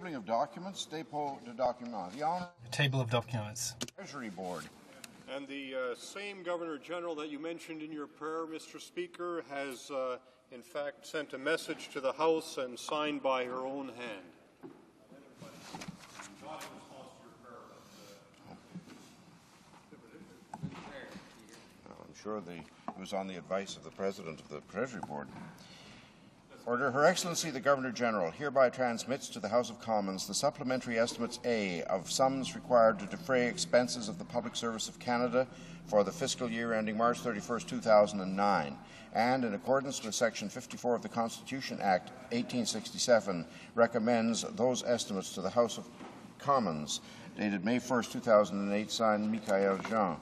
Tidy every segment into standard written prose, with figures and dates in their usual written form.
Tabling of documents, dépôt de documents. The Honour. Table of documents. Treasury Board. And the same Governor General that you mentioned in your prayer, Mr. Speaker, has in fact sent a message to the House and signed by her own hand. I'm sure it was on the advice of the President of the Treasury Board. Order. Her Excellency the Governor-General hereby transmits to the House of Commons the Supplementary Estimates A of sums required to defray expenses of the Public Service of Canada for the fiscal year ending March 31, 2009, and in accordance with Section 54 of the Constitution Act 1867, recommends those estimates to the House of Commons, dated May 1, 2008, signed Michael Jean.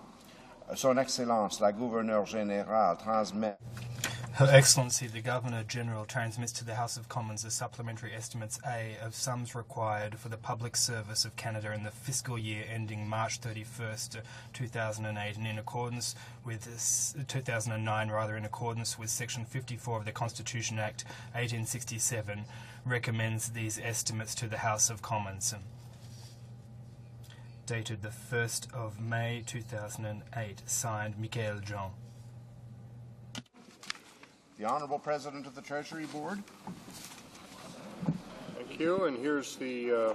Son Excellence la Gouverneure Générale transmet. Her Excellency the Governor-General transmits to the House of Commons the Supplementary Estimates A of sums required for the Public Service of Canada in the fiscal year ending March 31st, 2008, and in accordance with 2009, in accordance with Section 54 of the Constitution Act 1867, recommends these estimates to the House of Commons. Dated the 1st of May 2008, signed Michael Jean. The Honourable President of the Treasury Board. Thank you. And here's the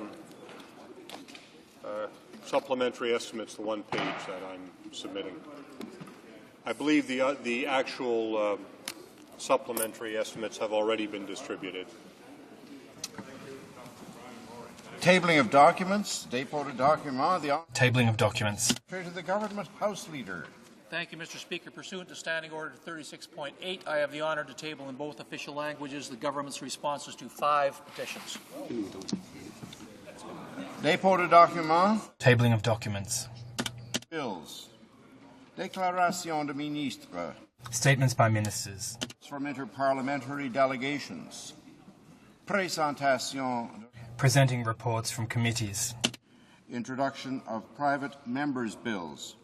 supplementary estimates, the one page that I'm submitting. I believe the actual supplementary estimates have already been distributed. Tabling of documents, dépôt de documents. The Tabling of documents. To the Government House Leader. Thank you, Mr. Speaker. Pursuant to Standing Order 36.8, I have the honour to table in both official languages the government's responses to 5 petitions. Dépôt de documents. Tabling of documents. Bills. Déclaration de ministres. Statements by ministers. From interparliamentary delegations. Présentation. Presenting reports from committees. Introduction of private members' bills.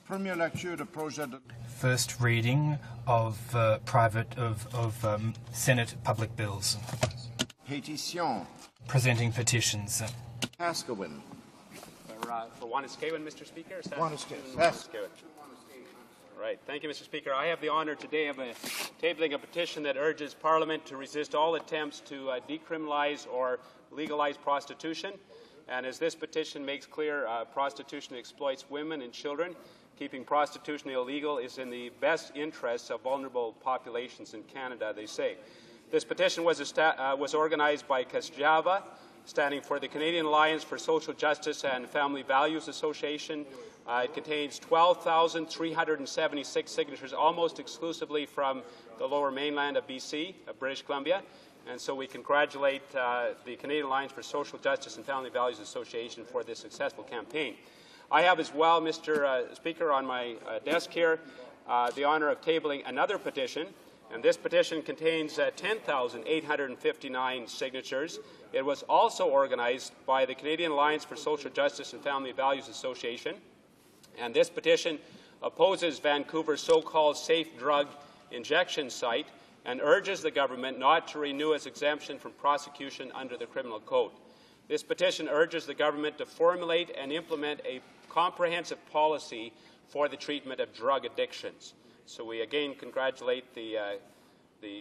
Première lecture de projet de... First reading of Senate public bills. Pétition. Presenting petitions. Askewin. For Wanuskewin, Mr. Speaker? Wanuskewin. Right. Thank you, Mr. Speaker. I have the honour today of tabling a petition that urges Parliament to resist all attempts to decriminalize or legalize prostitution. And as this petition makes clear, prostitution exploits women and children. Keeping prostitution illegal is in the best interests of vulnerable populations in Canada, they say. This petition was organized by Kasjava, standing for the Canadian Alliance for Social Justice and Family Values Association. It contains 12,376 signatures, almost exclusively from the lower mainland of BC, of British Columbia. And so we congratulate the Canadian Alliance for Social Justice and Family Values Association for this successful campaign. I have as well, Mr. Speaker, on my desk here, the honour of tabling another petition, and this petition contains 10,859 signatures. It was also organized by the Canadian Alliance for Social Justice and Family Values Association, and this petition opposes Vancouver's so-called safe drug injection site and urges the government not to renew its exemption from prosecution under the Criminal Code. This petition urges the government to formulate and implement a comprehensive policy for the treatment of drug addictions. So we again congratulate the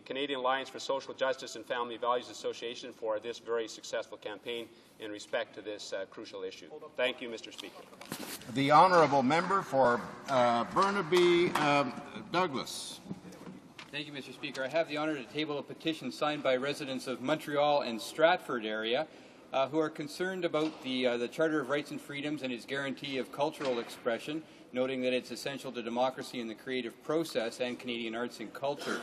Canadian Alliance for Social Justice and Family Values Association for this very successful campaign in respect to this crucial issue. Thank you, Mr. Speaker. The honourable member for Burnaby Douglas. Thank you, Mr. Speaker. I have the honour to table a petition signed by residents of Montreal and Stratford area who are concerned about the Charter of Rights and Freedoms and its guarantee of cultural expression, noting that it's essential to democracy and the creative process and Canadian arts and culture.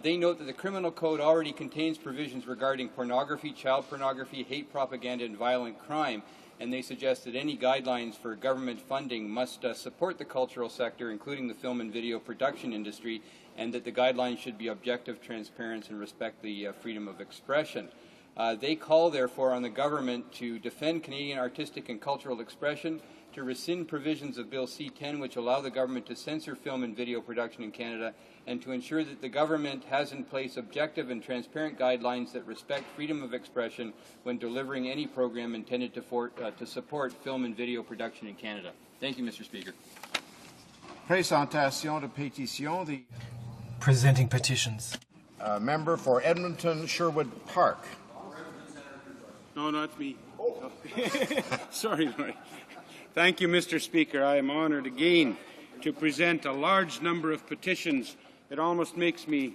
They note that the Criminal Code already contains provisions regarding pornography, child pornography, hate propaganda, and violent crime, and they suggest that any guidelines for government funding must support the cultural sector, including the film and video production industry, and that the guidelines should be objective, transparent, and respect the freedom of expression. They call, therefore, on the government to defend Canadian artistic and cultural expression, to rescind provisions of Bill C-10 which allow the government to censor film and video production in Canada, and to ensure that the government has in place objective and transparent guidelines that respect freedom of expression when delivering any program intended to support film and video production in Canada. Thank you, Mr. Speaker. Présentation de pétition. Presenting petitions. Member for Edmonton Sherwood Park. No, not me. Oh. Sorry, Laurie. Thank you, Mr. Speaker. I am honored again to present a large number of petitions. It almost makes me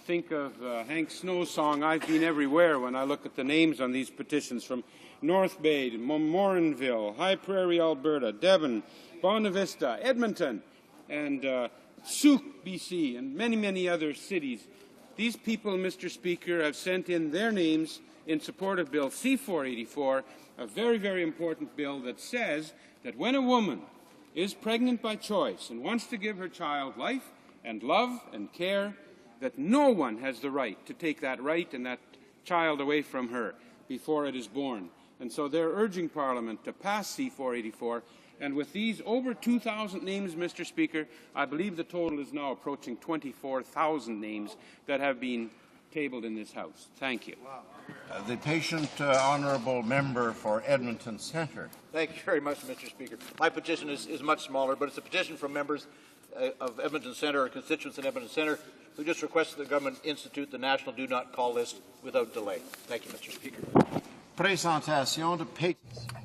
think of Hank Snow's song, I've Been Everywhere, when I look at the names on these petitions from North Bay, Morinville, High Prairie, Alberta, Devon, Bonavista, Edmonton, and Sauk, BC, and many, many other cities. These people, Mr. Speaker, have sent in their names in support of Bill C-484, a very, very important bill that says that when a woman is pregnant by choice and wants to give her child life and love and care, that no one has the right to take that right and that child away from her before it is born. And so they're urging Parliament to pass C-484. And with these over 2,000 names, Mr. Speaker, I believe the total is now approaching 24,000 names that have been tabled in this House. Thank you. Wow. The patient honourable member for Edmonton Centre. Thank you very much, Mr. Speaker. My petition is much smaller, but it's a petition from members of Edmonton Centre, or constituents in Edmonton Centre, who just requested the government institute the National Do Not Call list without delay. Thank you, Mr. Speaker. Présentation de pétition.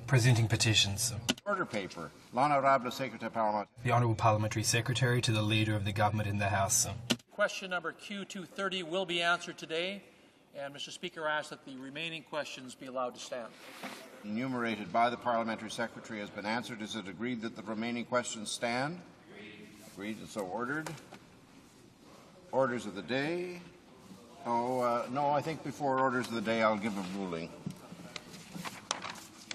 Presenting petitions. Order paper. L'honorable secrétaire parlementaire. The Honourable Parliamentary Secretary to the Leader of the Government in the House. Question number Q230 will be answered today, and Mr. Speaker asks that the remaining questions be allowed to stand. Enumerated by the Parliamentary Secretary has been answered. Is it agreed that the remaining questions stand? Agreed and so ordered. Orders of the day. No, I think before orders of the day I'll give a ruling.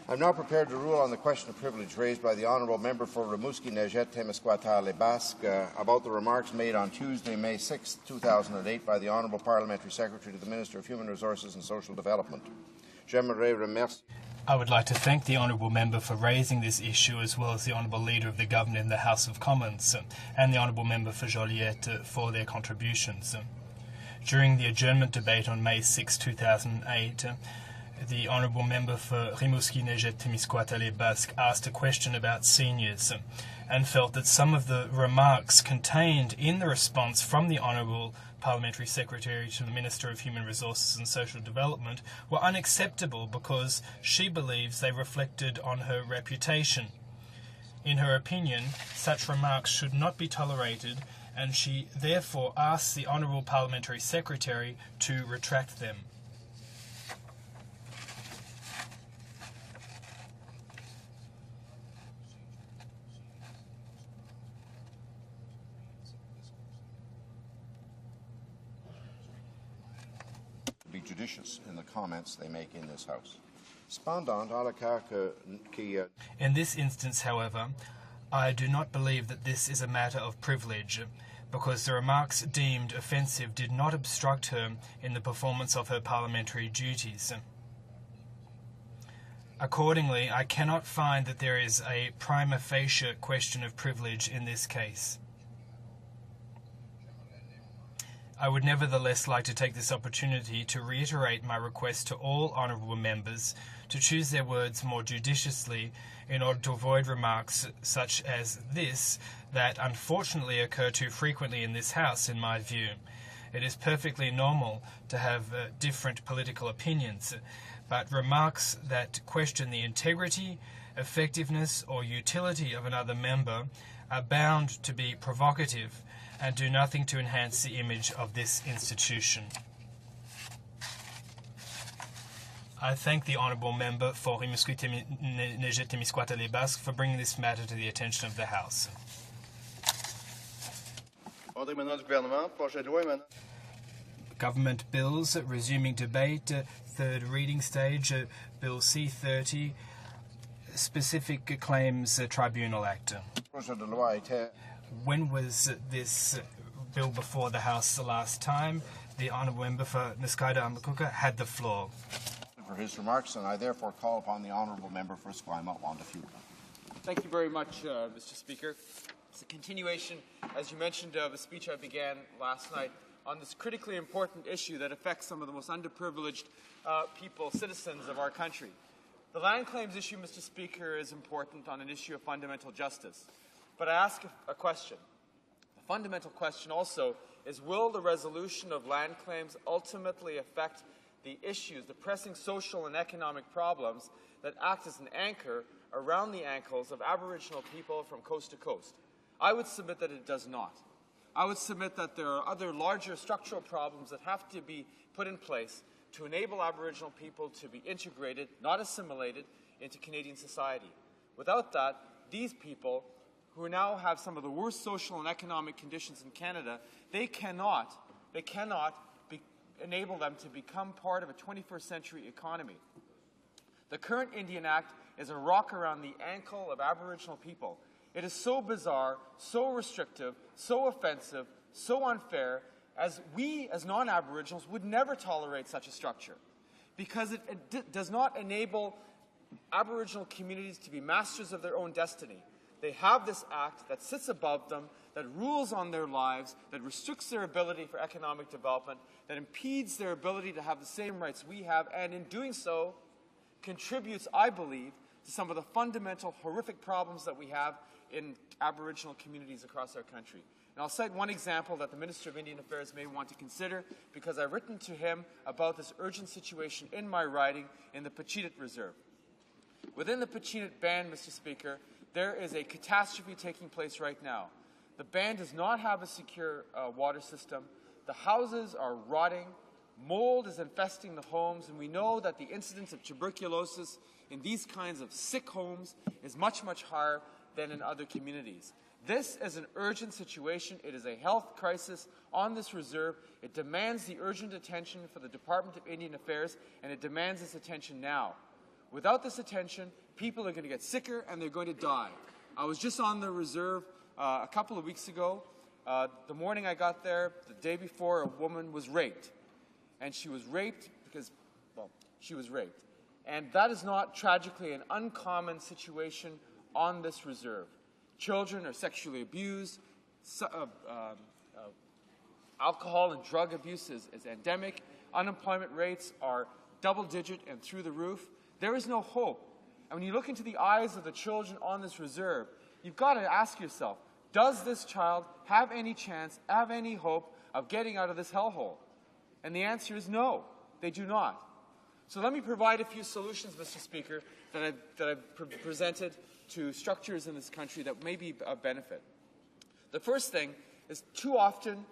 I'm now prepared to rule on the question of privilege raised by the Honourable Member for Rimouski, Nejet, Témiscouata-Les-Basques about the remarks made on Tuesday, May 6, 2008 by the Honourable Parliamentary Secretary to the Minister of Human Resources and Social Development. J'aimerais remercier. I would like to thank the Honourable Member for raising this issue, as well as the Honourable Leader of the Government in the House of Commons and the Honourable Member for Joliette for their contributions. During the adjournment debate on May 6, 2008, the Honourable Member for Rimouski, Nejet, Témiscouata-Les-Basques asked a question about seniors and felt that some of the remarks contained in the response from the Honourable Parliamentary Secretary to the Minister of Human Resources and Social Development were unacceptable because she believes they reflected on her reputation. In her opinion, such remarks should not be tolerated, and she therefore asks the Honourable Parliamentary Secretary to retract them. Be judicious in the comments they make in this House. Cependant, à la cas qui In this instance, however, I do not believe that this is a matter of privilege, because the remarks deemed offensive did not obstruct her in the performance of her parliamentary duties. Accordingly, I cannot find that there is a prima facie question of privilege in this case. I would nevertheless like to take this opportunity to reiterate my request to all honourable members to choose their words more judiciously in order to avoid remarks such as this that unfortunately occur too frequently in this House, in my view. It is perfectly normal to have different political opinions, but remarks that question the integrity, effectiveness or utility of another member are bound to be provocative and do nothing to enhance the image of this institution. I thank the Honourable Member for Rimouski, Nejet, Témiscouata-Les-Basques for bringing this matter to the attention of the House. Government bills resuming debate, third reading stage, Bill C-30, Specific Claims Tribunal Act. When was this bill before the House the last time? The Honourable Member for Niskaida-Amakuka had the floor. for his remarks, and I therefore call upon the honourable member for Esquimalt Wanda-Fuga. Thank you very much, Mr. Speaker. It's a continuation, as you mentioned, of a speech I began last night on this critically important issue that affects some of the most underprivileged people, citizens of our country. The land claims issue, Mr. Speaker, is important on an issue of fundamental justice. But I ask a question. The fundamental question also is, will the resolution of land claims ultimately affect the issues, the pressing social and economic problems that act as an anchor around the ankles of Aboriginal people from coast to coast? I would submit that it does not. I would submit that there are other larger structural problems that have to be put in place to enable Aboriginal people to be integrated, not assimilated, into Canadian society. Without that, these people, who now have some of the worst social and economic conditions in Canada, they cannot enable them to become part of a 21st century economy. The current Indian Act is a rock around the ankle of Aboriginal people. It is so bizarre, so restrictive, so offensive, so unfair, as we, as non-Aboriginals, would never tolerate such a structure, because it does not enable Aboriginal communities to be masters of their own destiny. They have this act that sits above them, that rules on their lives, that restricts their ability for economic development, that impedes their ability to have the same rights we have, and in doing so, contributes, I believe, to some of the fundamental, horrific problems that we have in Aboriginal communities across our country. And I'll cite one example that the Minister of Indian Affairs may want to consider, because I've written to him about this urgent situation in my riding in the Pachinet Reserve. Within the Pachinet Band, Mr. Speaker, there is a catastrophe taking place right now. The band does not have a secure water system. The houses are rotting. Mold is infesting the homes, and we know that the incidence of tuberculosis in these kinds of sick homes is much, much higher than in other communities. This is an urgent situation. It is a health crisis on this reserve. It demands the urgent attention for the Department of Indian Affairs, and it demands this attention now. Without this attention, people are going to get sicker and they're going to die. I was just on the reserve a couple of weeks ago. The morning I got there, the day before, a woman was raped. And she was raped because, well, she was raped. And that is not, tragically, an uncommon situation on this reserve. Children are sexually abused. Alcohol and drug abuse is endemic. Unemployment rates are double-digit and through the roof. There is no hope. And when you look into the eyes of the children on this reserve, you've got to ask yourself, does this child have any chance, have any hope of getting out of this hellhole? And the answer is no, they do not. So let me provide a few solutions, Mr. Speaker, that I've presented to structures in this country that may be of benefit. The first thing is, too often,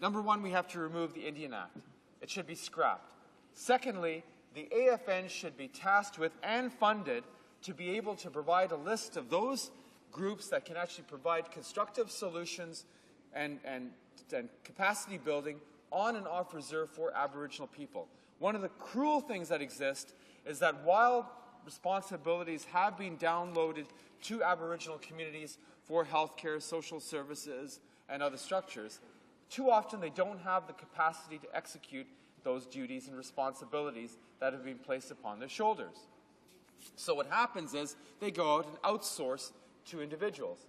number one, we have to remove the Indian Act. It should be scrapped. Secondly, the AFN should be tasked with and funded to be able to provide a list of those groups that can actually provide constructive solutions and capacity building on and off reserve for Aboriginal people. One of the cruel things that exist is that while responsibilities have been downloaded to Aboriginal communities for healthcare, social services, and other structures, too often they don't have the capacity to execute those duties and responsibilities that have been placed upon their shoulders. So what happens is they go out and outsource to individuals.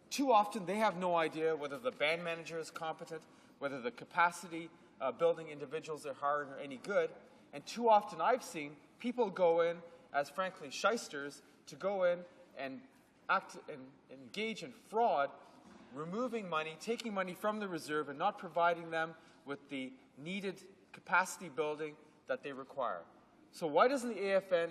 Too often they have no idea whether the band manager is competent, whether the capacity building individuals they're hiring are any good. And too often I've seen people go in as, frankly, shysters to go in and act and engage in fraud, removing money, taking money from the reserve and not providing them with the needed capacity building that they require. So why doesn't the AFN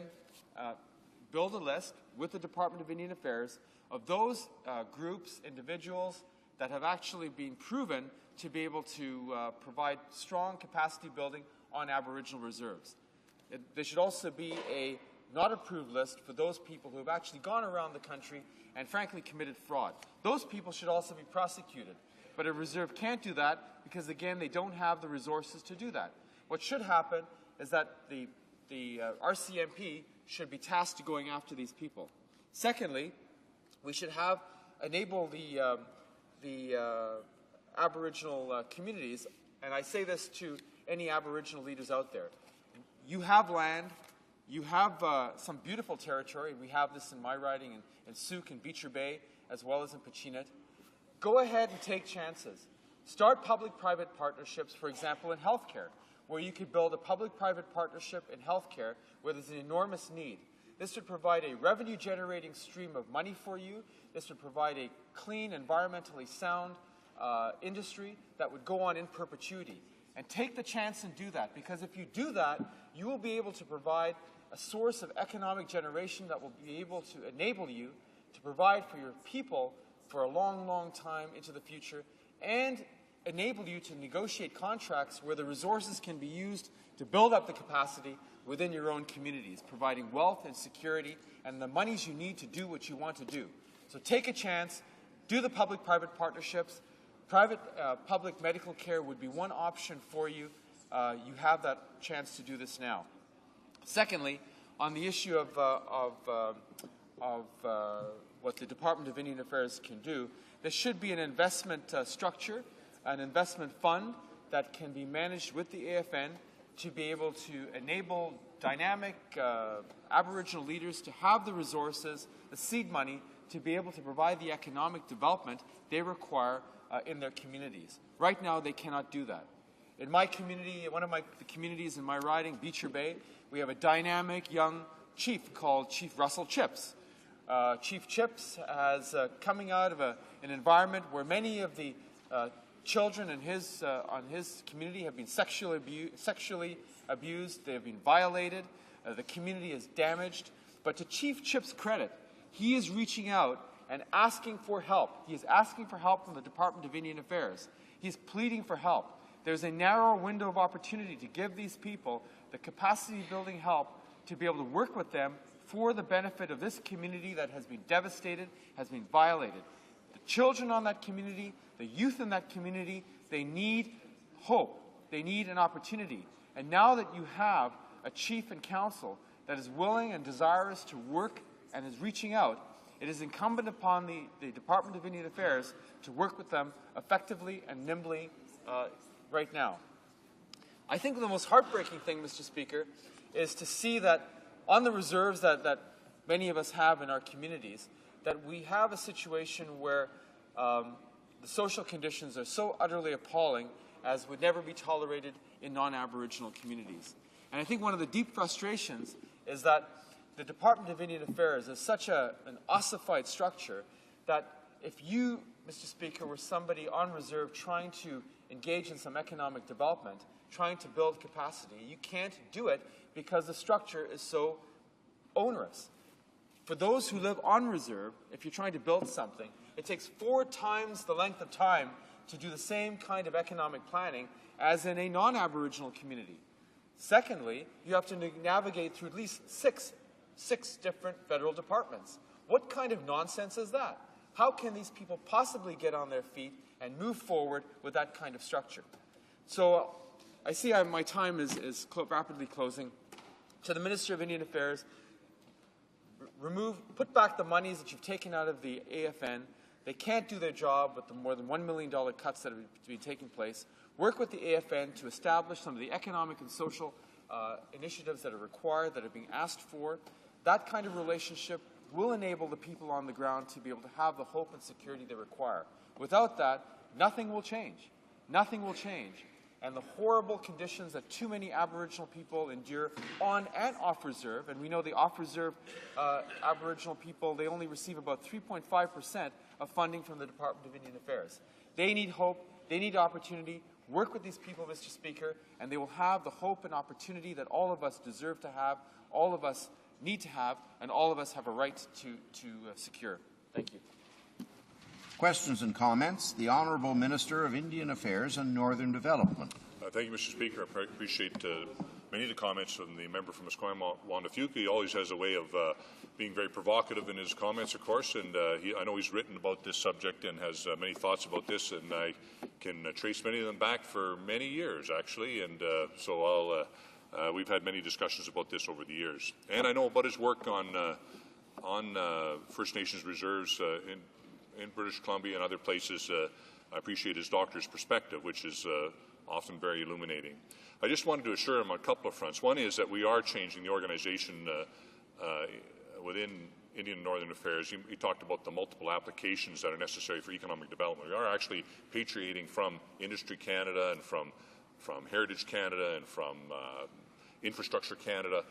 build a list with the Department of Indian Affairs of those groups, individuals that have actually been proven to be able to provide strong capacity building on Aboriginal reserves? There should also be a not approved list for those people who have actually gone around the country and frankly committed fraud. Those people should also be prosecuted. But a reserve can't do that because, again, they don't have the resources to do that. What should happen is that the RCMP should be tasked to going after these people. Secondly, we should enable the Aboriginal communities, and I say this to any Aboriginal leaders out there. You have land, You have some beautiful territory. We have this in my riding in Souk and Beecher Bay, as well as in Pechinit. Go ahead and take chances. Start public-private partnerships, for example, in healthcare, where you could build a public-private partnership in healthcare where there's an enormous need. This would provide a revenue-generating stream of money for you. This would provide a clean, environmentally sound industry that would go on in perpetuity. And take the chance and do that, because if you do that, you will be able to provide a source of economic generation that will be able to enable you to provide for your people for a long, long time into the future, and enable you to negotiate contracts where the resources can be used to build up the capacity within your own communities, providing wealth and security and the monies you need to do what you want to do. So take a chance, do the public-private partnerships. Private public medical care would be one option for you. You have that chance to do this now. Secondly, on the issue of what the Department of Indian Affairs can do, there should be an investment structure, an investment fund that can be managed with the AFN to be able to enable dynamic Aboriginal leaders to have the resources, the seed money, to be able to provide the economic development they require in their communities. Right now, they cannot do that. In my community, one of the communities in my riding, Beecher Bay, we have a dynamic young chief called Chief Russell Chips. Chief Chips has coming out of an environment where many of the children in on his community have been sexually abused. They have been violated. The community is damaged. But to Chief Chips' credit, he is reaching out and asking for help. He is asking for help from the Department of Indian Affairs. He's pleading for help. There's a narrow window of opportunity to give these people the capacity-building help to be able to work with them for the benefit of this community that has been devastated, has been violated. The children on that community, the youth in that community, they need hope. They need an opportunity. And now that you have a chief and council that is willing and desirous to work and is reaching out, it is incumbent upon the Department of Indian Affairs to work with them effectively and nimbly right now. I think the most heartbreaking thing, Mr. Speaker, is to see that on the reserves that many of us have in our communities, that we have a situation where the social conditions are so utterly appalling as would never be tolerated in non-Aboriginal communities. And I think one of the deep frustrations is that the Department of Indian Affairs is such an ossified structure that if you, Mr. Speaker, were somebody on reserve trying to engage in some economic development, trying to build capacity, you can't do it because the structure is so onerous. For those who live on reserve, if you're trying to build something, it takes 4 times the length of time to do the same kind of economic planning as in a non-Aboriginal community. Secondly, you have to navigate through at least six different federal departments. What kind of nonsense is that? How can these people possibly get on their feet and move forward with that kind of structure? So I see my time is rapidly closing. To the Minister of Indian Affairs, put back the monies that you've taken out of the AFN. They can't do their job with the more than $1 million cuts that have been taking place. Work with the AFN to establish some of the economic and social initiatives that are required, that are being asked for. That kind of relationship will enable the people on the ground to be able to have the hope and security they require. Without that, nothing will change. Nothing will change. And the horrible conditions that too many Aboriginal people endure on and off reserve, and we know the off reserve Aboriginal people, they only receive about 3.5% of funding from the Department of Indian Affairs. They need hope, they need opportunity. Work with these people, Mr. Speaker, and they will have the hope and opportunity that all of us deserve to have, all of us need to have, and all of us have a right to secure. Thank you. Questions and comments? The Honourable Minister of Indian Affairs and Northern Development. Thank you, Mr. Speaker. I appreciate many of the comments from the member from Esquimalt-Wandafuki. He always has a way of being very provocative in his comments, of course, and I know he's written about this subject and has many thoughts about this, and I can trace many of them back for many years, actually, and so we've had many discussions about this over the years. And I know about his work on First Nations reserves in British Columbia and other places. I appreciate his doctor's perspective, which is often very illuminating. I just wanted to assure him on a couple of fronts. One is that we are changing the organization within Indian Northern Affairs. He talked about the multiple applications that are necessary for economic development. We are actually patriating from Industry Canada and from Heritage Canada and from Infrastructure Canada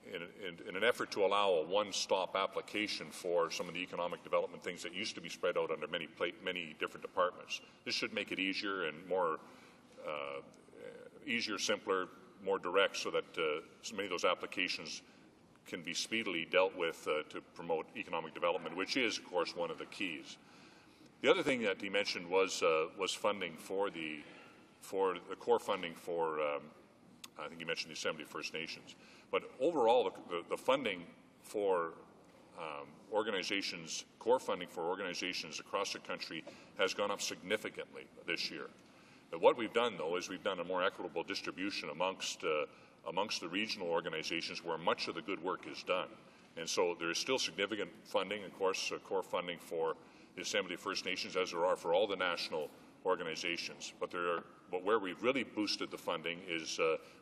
in an effort to allow a one-stop application for some of the economic development things that used to be spread out under many different departments. This should make it easier and more easier, simpler, more direct, so that so many of those applications can be speedily dealt with to promote economic development, which is, of course, one of the keys. The other thing that he mentioned was funding for the core funding for. I think you mentioned the Assembly of First Nations. But overall, the funding for organizations, core funding for organizations across the country has gone up significantly this year. But what we've done, though, is we've done a more equitable distribution amongst the regional organizations where much of the good work is done. And so there is still significant funding, of course, core funding for the Assembly of First Nations, as there are for all the national organizations. But where we've really boosted the funding is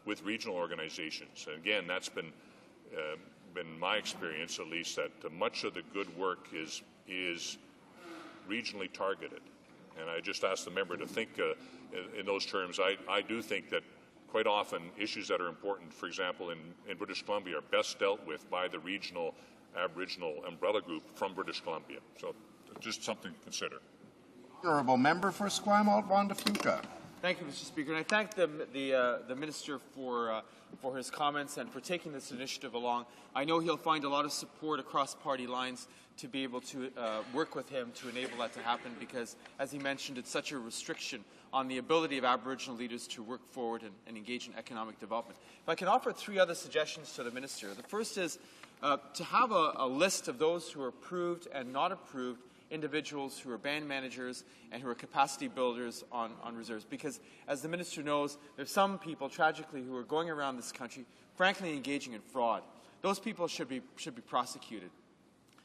with regional organizations. And again, that's been my experience, at least, that much of the good work is regionally targeted. And I just ask the member to think in those terms. I do think that quite often issues that are important, for example, in British Columbia, are best dealt with by the regional Aboriginal umbrella group from British Columbia. So just something to consider. Honourable member for Esquimalt, Wanda Fuca. Thank you, Mr. Speaker. And I thank the Minister for his comments and for taking this initiative along. I know he'll find a lot of support across party lines to be able to work with him to enable that to happen, because, as he mentioned, it's such a restriction on the ability of Aboriginal leaders to work forward and engage in economic development. If I can offer 3 other suggestions to the Minister. The first is to have a list of those who are approved and not approved individuals who are band managers and who are capacity builders on reserves. Because, as the Minister knows, there's some people, tragically, who are going around this country, frankly, engaging in fraud. Those people should be prosecuted.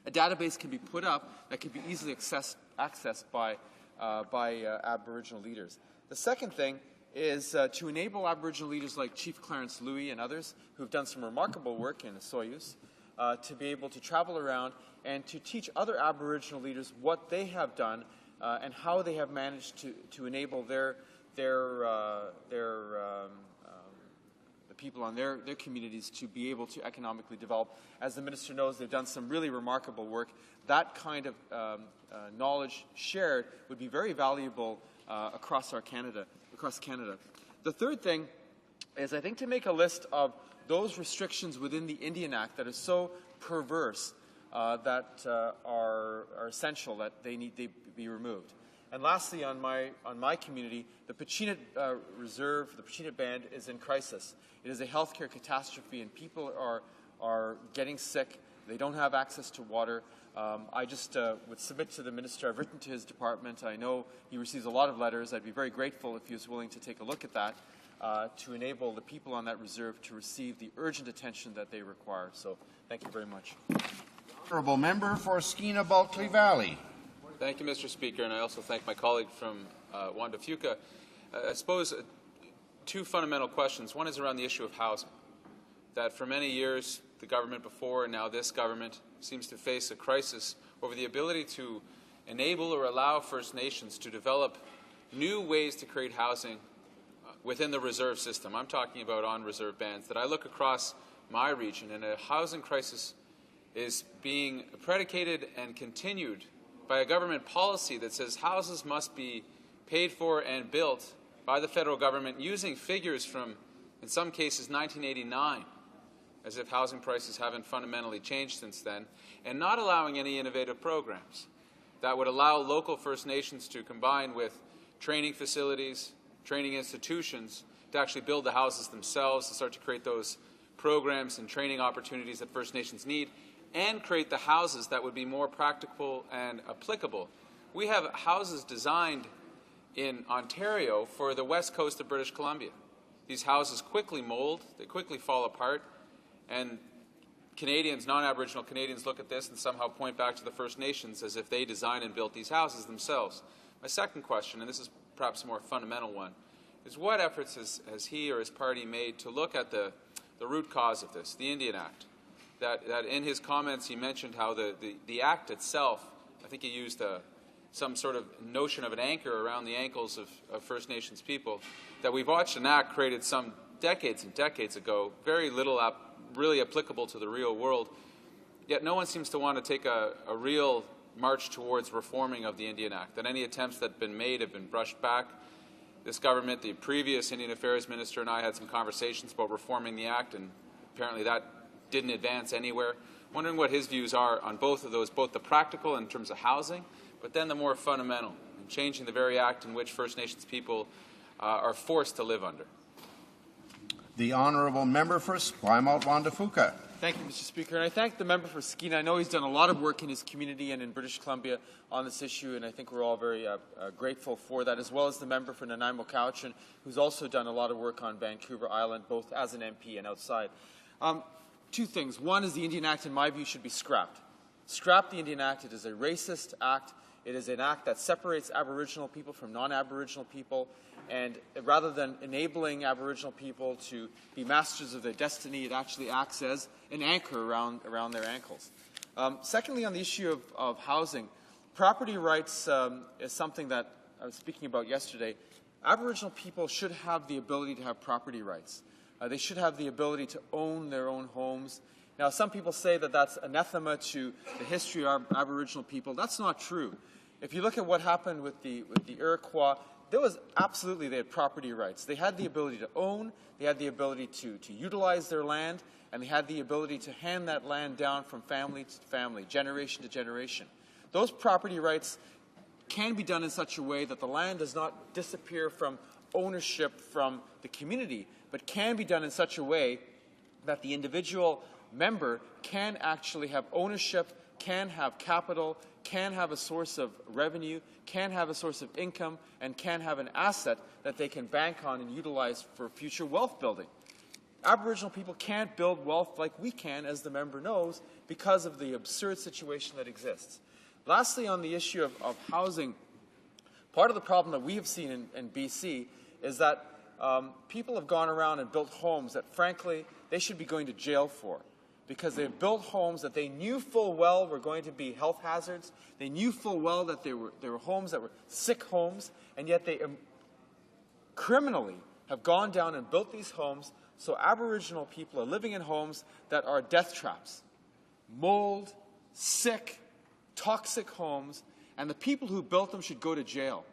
A database can be put up that can be easily accessed by Aboriginal leaders. The second thing is to enable Aboriginal leaders like Chief Clarence Louis and others who have done some remarkable work in Soyuz to be able to travel around and to teach other Aboriginal leaders what they have done and how they have managed to enable the people on their communities to be able to economically develop. As the Minister knows, they've done some really remarkable work. That kind of knowledge shared would be very valuable across Canada. The third thing is, I think, to make a list of those restrictions within the Indian Act that are so perverse that are essential, that they be removed. And lastly, on my community, the Pachinit Reserve, the Pachinit Band, is in crisis. It is a healthcare catastrophe, and people are getting sick. They don't have access to water. I just would submit to the Minister. I've written to his department. I know he receives a lot of letters. I'd be very grateful if he was willing to take a look at that to enable the people on that reserve to receive the urgent attention that they require. So thank you very much. Honourable member for Skeena Bulkley Valley. Thank you, Mr. Speaker, and I also thank my colleague from Wanda Fuca. I suppose 2 fundamental questions. One is around the issue of housing, that for many years the government before and now this government seems to face a crisis over the ability to enable or allow First Nations to develop new ways to create housing within the reserve system. I'm talking about on-reserve bands. That I look across my region, and a housing crisis is being predicated and continued by a government policy that says houses must be paid for and built by the federal government using figures from, in some cases, 1989, as if housing prices haven't fundamentally changed since then, and not allowing any innovative programs that would allow local First Nations to combine with training facilities, training institutions, to actually build the houses themselves, to start to create those programs and training opportunities that First Nations need, and create the houses that would be more practical and applicable. We have houses designed in Ontario for the west coast of British Columbia. These houses quickly mold, they quickly fall apart, and Canadians, non-Aboriginal Canadians, look at this and somehow point back to the First Nations as if they designed and built these houses themselves. My second question, and this is perhaps a more fundamental one, is what efforts has he or his party made to look at the root cause of this, the Indian Act? That in his comments he mentioned how the Act itself, I think he used some sort of notion of an anchor around the ankles of First Nations people, that we've watched an Act created some decades and decades ago, very little really applicable to the real world, yet no one seems to want to take a real march towards reforming of the Indian Act, that any attempts that have been made have been brushed back. This government, the previous Indian Affairs Minister and I had some conversations about reforming the Act, and apparently that didn't advance anywhere. Wondering what his views are on both of those, both the practical in terms of housing, but then the more fundamental, in changing the very Act in which First Nations people are forced to live under. The honourable member for Esquimalt-Wanda-Fuca. Thank you, Mr. Speaker. And I thank the member for Skeena. I know he's done a lot of work in his community and in British Columbia on this issue, and I think we're all very grateful for that, as well as the member for Nanaimo Cowichan, who's also done a lot of work on Vancouver Island, both as an MP and outside. Two things. One is the Indian Act, in my view, should be scrapped. Scrap the Indian Act. It is a racist act. It is an act that separates Aboriginal people from non-Aboriginal people, and rather than enabling Aboriginal people to be masters of their destiny, it actually acts as an anchor around their ankles. Secondly, on the issue of housing, property rights is something that I was speaking about yesterday. Aboriginal people should have the ability to have property rights. They should have the ability to own their own homes. Now, some people say that that's anathema to the history of Aboriginal people. That's not true. If you look at what happened with the Iroquois, they had property rights. They had the ability to own, they had the ability to utilize their land, and they had the ability to hand that land down from family to family, generation to generation. Those property rights can be done in such a way that the land does not disappear from ownership from the community, but can be done in such a way that the individual member can actually have ownership, can have capital, can have a source of revenue, can have a source of income, and can have an asset that they can bank on and utilize for future wealth building. Aboriginal people can't build wealth like we can, as the member knows, because of the absurd situation that exists. Lastly, on the issue of housing, part of the problem that we have seen in BC is that people have gone around and built homes that, frankly, they should be going to jail for, because they've built homes that they knew full well were going to be health hazards. They knew full well that they were homes that were sick homes, and yet they criminally have gone down and built these homes so Aboriginal people are living in homes that are death traps. Mold, sick, toxic homes, and the people who built them should go to jail.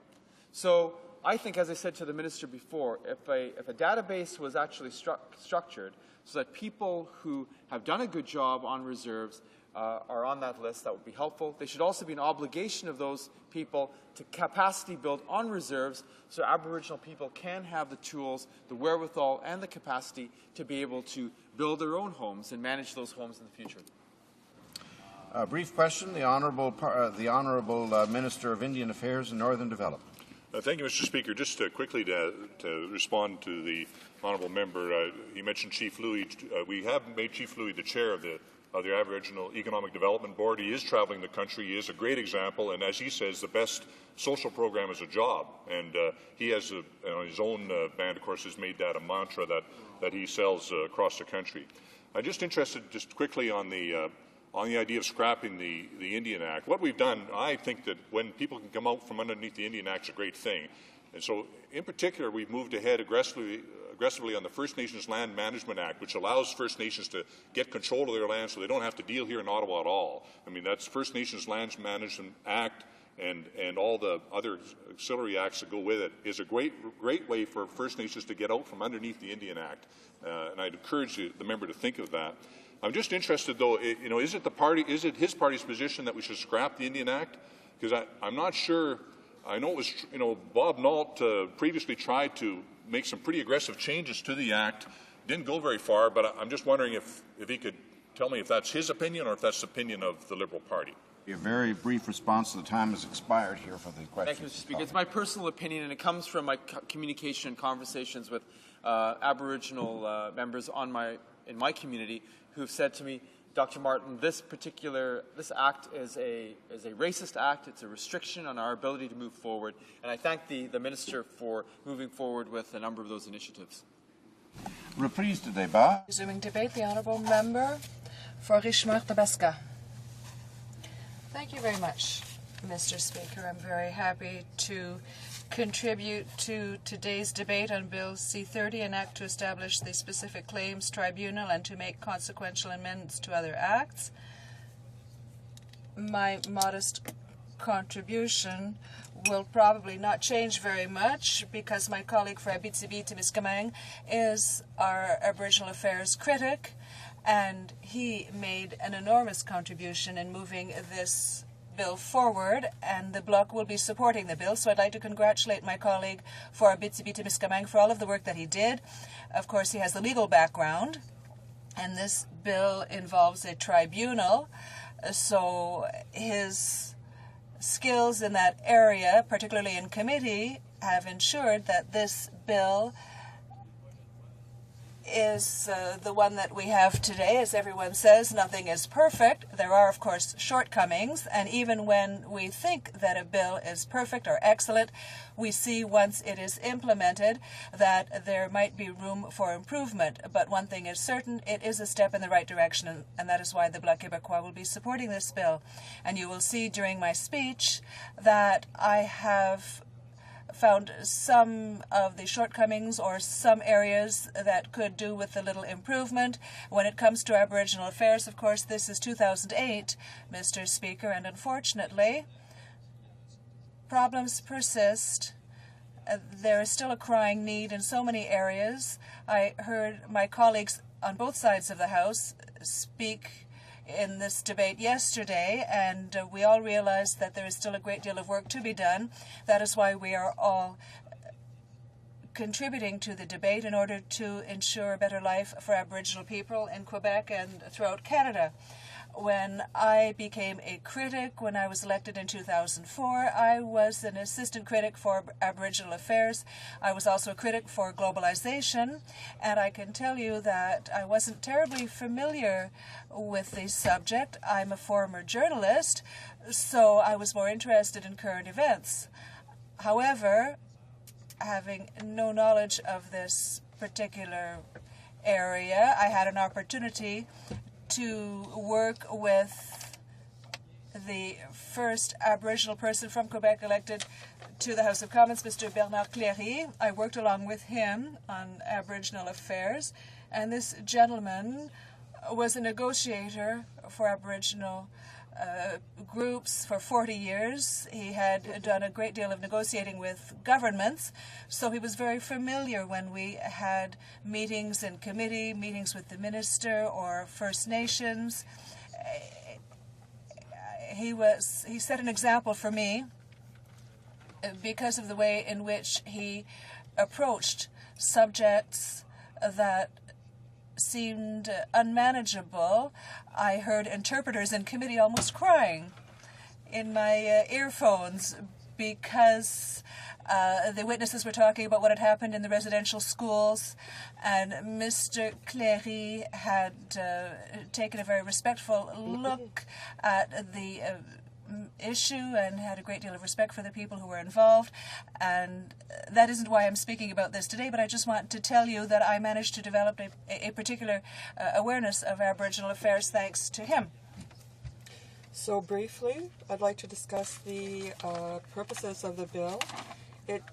So I think, as I said to the minister before, if a database was actually structured so that people who have done a good job on reserves are on that list, that would be helpful. There should also be an obligation of those people to capacity build on reserves so Aboriginal people can have the tools, the wherewithal, and the capacity to be able to build their own homes and manage those homes in the future. A brief question. The Honourable Minister of Indian Affairs and Northern Development. Thank you, Mr. Speaker. Just quickly to respond to the honourable member, he mentioned Chief Louis. We have made Chief Louis the chair of the Aboriginal Economic Development Board. He is travelling the country. He is a great example, and as he says, the best social program is a job. And he has, on his own band, of course, has made that a mantra that he sells across the country. I'm just interested, just quickly, on the idea of scrapping the Indian Act. What we've done, I think that when people can come out from underneath the Indian Act is a great thing. And so, in particular, we've moved ahead aggressively on the First Nations Land Management Act, which allows First Nations to get control of their land so they don't have to deal here in Ottawa at all. I mean, that's First Nations Land Management Act and all the other auxiliary acts that go with it is a great way for First Nations to get out from underneath the Indian Act. And I'd encourage the member to think of that. I'm just interested, though, is it his party's position that we should scrap the Indian Act? Because I'm not sure. I know it was, Bob Nault previously tried to make some pretty aggressive changes to the Act. Didn't go very far, but I'm just wondering if he could tell me if that's his opinion or if that's the opinion of the Liberal Party. A very brief response. The time has expired here for the question. Thank you, Mr. Speaker. It's my personal opinion, and it comes from my communication and conversations with Aboriginal members in my community who have said to me, Dr. Martin, this act is a racist act. It's a restriction on our ability to move forward. And I thank the Minister for moving forward with a number of those initiatives. Reprise de débat. Resuming debate, the Honourable Member for Richmond-Tabasca. Thank you very much, Mr. Speaker. I'm very happy to contribute to today's debate on Bill C-30, an act to establish the Specific Claims Tribunal and to make consequential amendments to other acts. My modest contribution will probably not change very much because my colleague for Abitibi-Témiscamingue is our Aboriginal Affairs critic, and he made an enormous contribution in moving this bill forward, and the Bloc will be supporting the bill. So I'd like to congratulate my colleague for Abitibi-Témiscamingue for all of the work that he did. Of course, he has the legal background, and this bill involves a tribunal, so his skills in that area, particularly in committee, have ensured that this bill is the one that we have today. As everyone says, nothing is perfect. There are, of course, shortcomings, and even when we think that a bill is perfect or excellent, we see once it is implemented that there might be room for improvement. But one thing is certain, it is a step in the right direction, and that is why the Bloc Québécois will be supporting this bill. And you will see during my speech that I have found some of the shortcomings or some areas that could do with a little improvement. When it comes to Aboriginal affairs, of course, this is 2008, Mr. Speaker, and unfortunately, problems persist. There is still a crying need in so many areas. I heard my colleagues on both sides of the House speak in this debate yesterday, and we all realize that there is still a great deal of work to be done. That is why we are all contributing to the debate in order to ensure a better life for Aboriginal people in Quebec and throughout Canada. When I became a critic, when I was elected in 2004, I was an assistant critic for Aboriginal affairs. I was also a critic for globalization, and I can tell you that I wasn't terribly familiar with the subject. I'm a former journalist, so I was more interested in current events. However, having no knowledge of this particular area, I had an opportunity to work with the first Aboriginal person from Quebec elected to the House of Commons, Mr. Bernard Cléry. I worked along with him on Aboriginal affairs, and this gentleman was a negotiator for Aboriginal groups for 40 years. He had done a great deal of negotiating with governments, so he was very familiar when we had meetings in committee, meetings with the minister or First Nations. He set an example for me because of the way in which he approached subjects that seemed unmanageable. I heard interpreters in committee almost crying in my earphones because the witnesses were talking about what had happened in the residential schools, and Mr. Cléry had taken a very respectful look at the issue and had a great deal of respect for the people who were involved. And that isn't why I'm speaking about this today, but I just want to tell you that I managed to develop a particular awareness of Aboriginal affairs thanks to him. So briefly, I'd like to discuss the purposes of the bill. It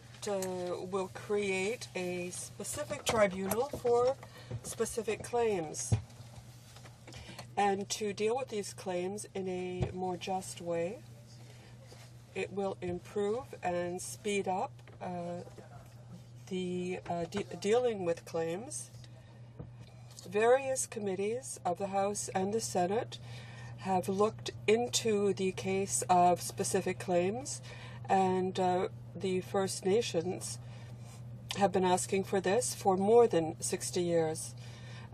will create a specific tribunal for specific claims, and to deal with these claims in a more just way. It will improve and speed up the dealing with claims. Various committees of the House and the Senate have looked into the case of specific claims, and the First Nations have been asking for this for more than 60 years,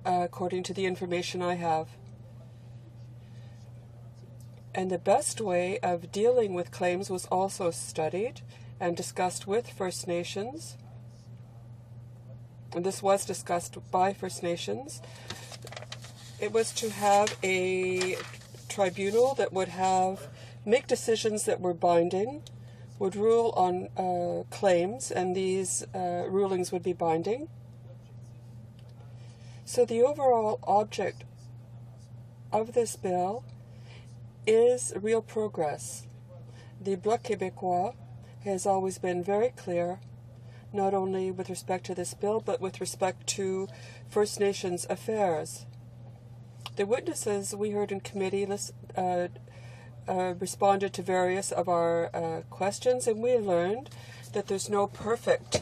according to the information I have. And the best way of dealing with claims was also studied and discussed with First Nations. And this was discussed by First Nations. It was to have a tribunal that would make decisions that were binding, would rule on claims, and these rulings would be binding. So the overall object of this bill is real progress. The Bloc Québécois has always been very clear, not only with respect to this bill, but with respect to First Nations affairs. The witnesses we heard in committee responded to various of our questions, and we learned that there's no perfect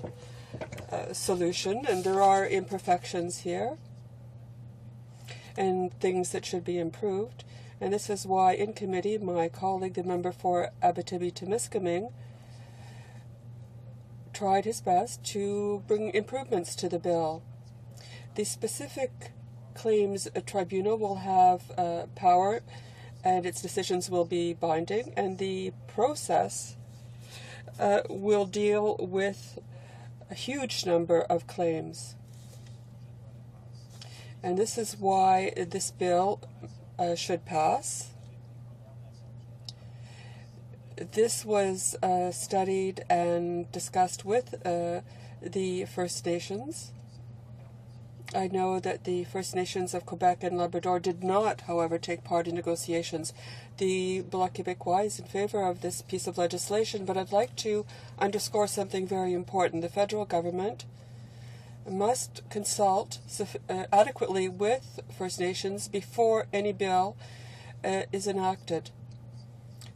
solution, and there are imperfections here and things that should be improved. And this is why in committee my colleague, the member for Abitibi-Témiscamingue, tried his best to bring improvements to the bill. The specific claims tribunal will have power and its decisions will be binding, and the process will deal with a huge number of claims. And this is why this bill should pass. This was studied and discussed with the First Nations. I know that the First Nations of Quebec and Labrador did not, however, take part in negotiations. The Bloc Québécois is in favor of this piece of legislation, but I'd like to underscore something very important. The federal government must consult adequately with First Nations before any bill is enacted.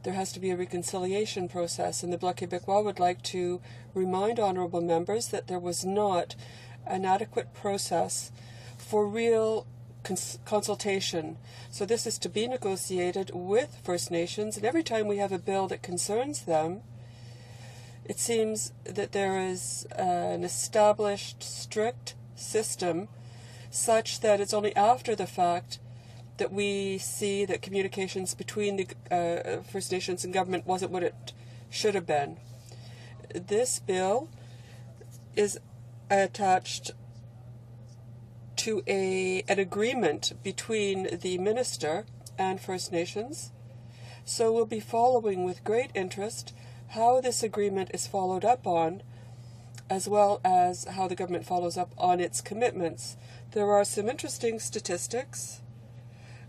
There has to be a reconciliation process, and the Bloc Québécois would like to remind honourable members that there was not an adequate process for real consultation. So this is to be negotiated with First Nations, and every time we have a bill that concerns them, it seems that there is an established, strict system such that it's only after the fact that we see that communications between the First Nations and government wasn't what it should have been. This bill is attached to an agreement between the minister and First Nations, so we'll be following with great interest how this agreement is followed up on, as well as how the government follows up on its commitments. There are some interesting statistics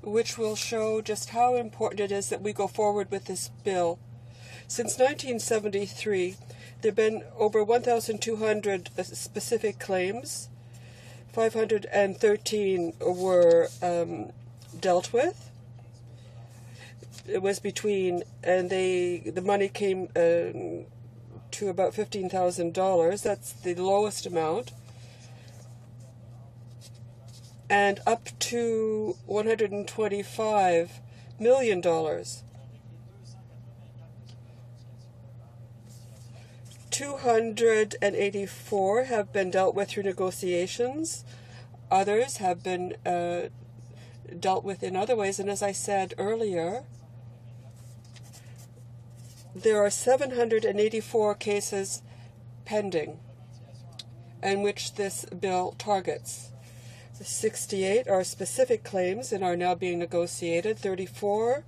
which will show just how important it is that we go forward with this bill. Since 1973, there have been over 1,200 specific claims. 513 were dealt with. It was the money came to about $15,000. That's the lowest amount. And up to $125 million. 284 have been dealt with through negotiations. Others have been dealt with in other ways. And as I said earlier, there are 784 cases pending in which this bill targets. 68 are specific claims and are now being negotiated. 34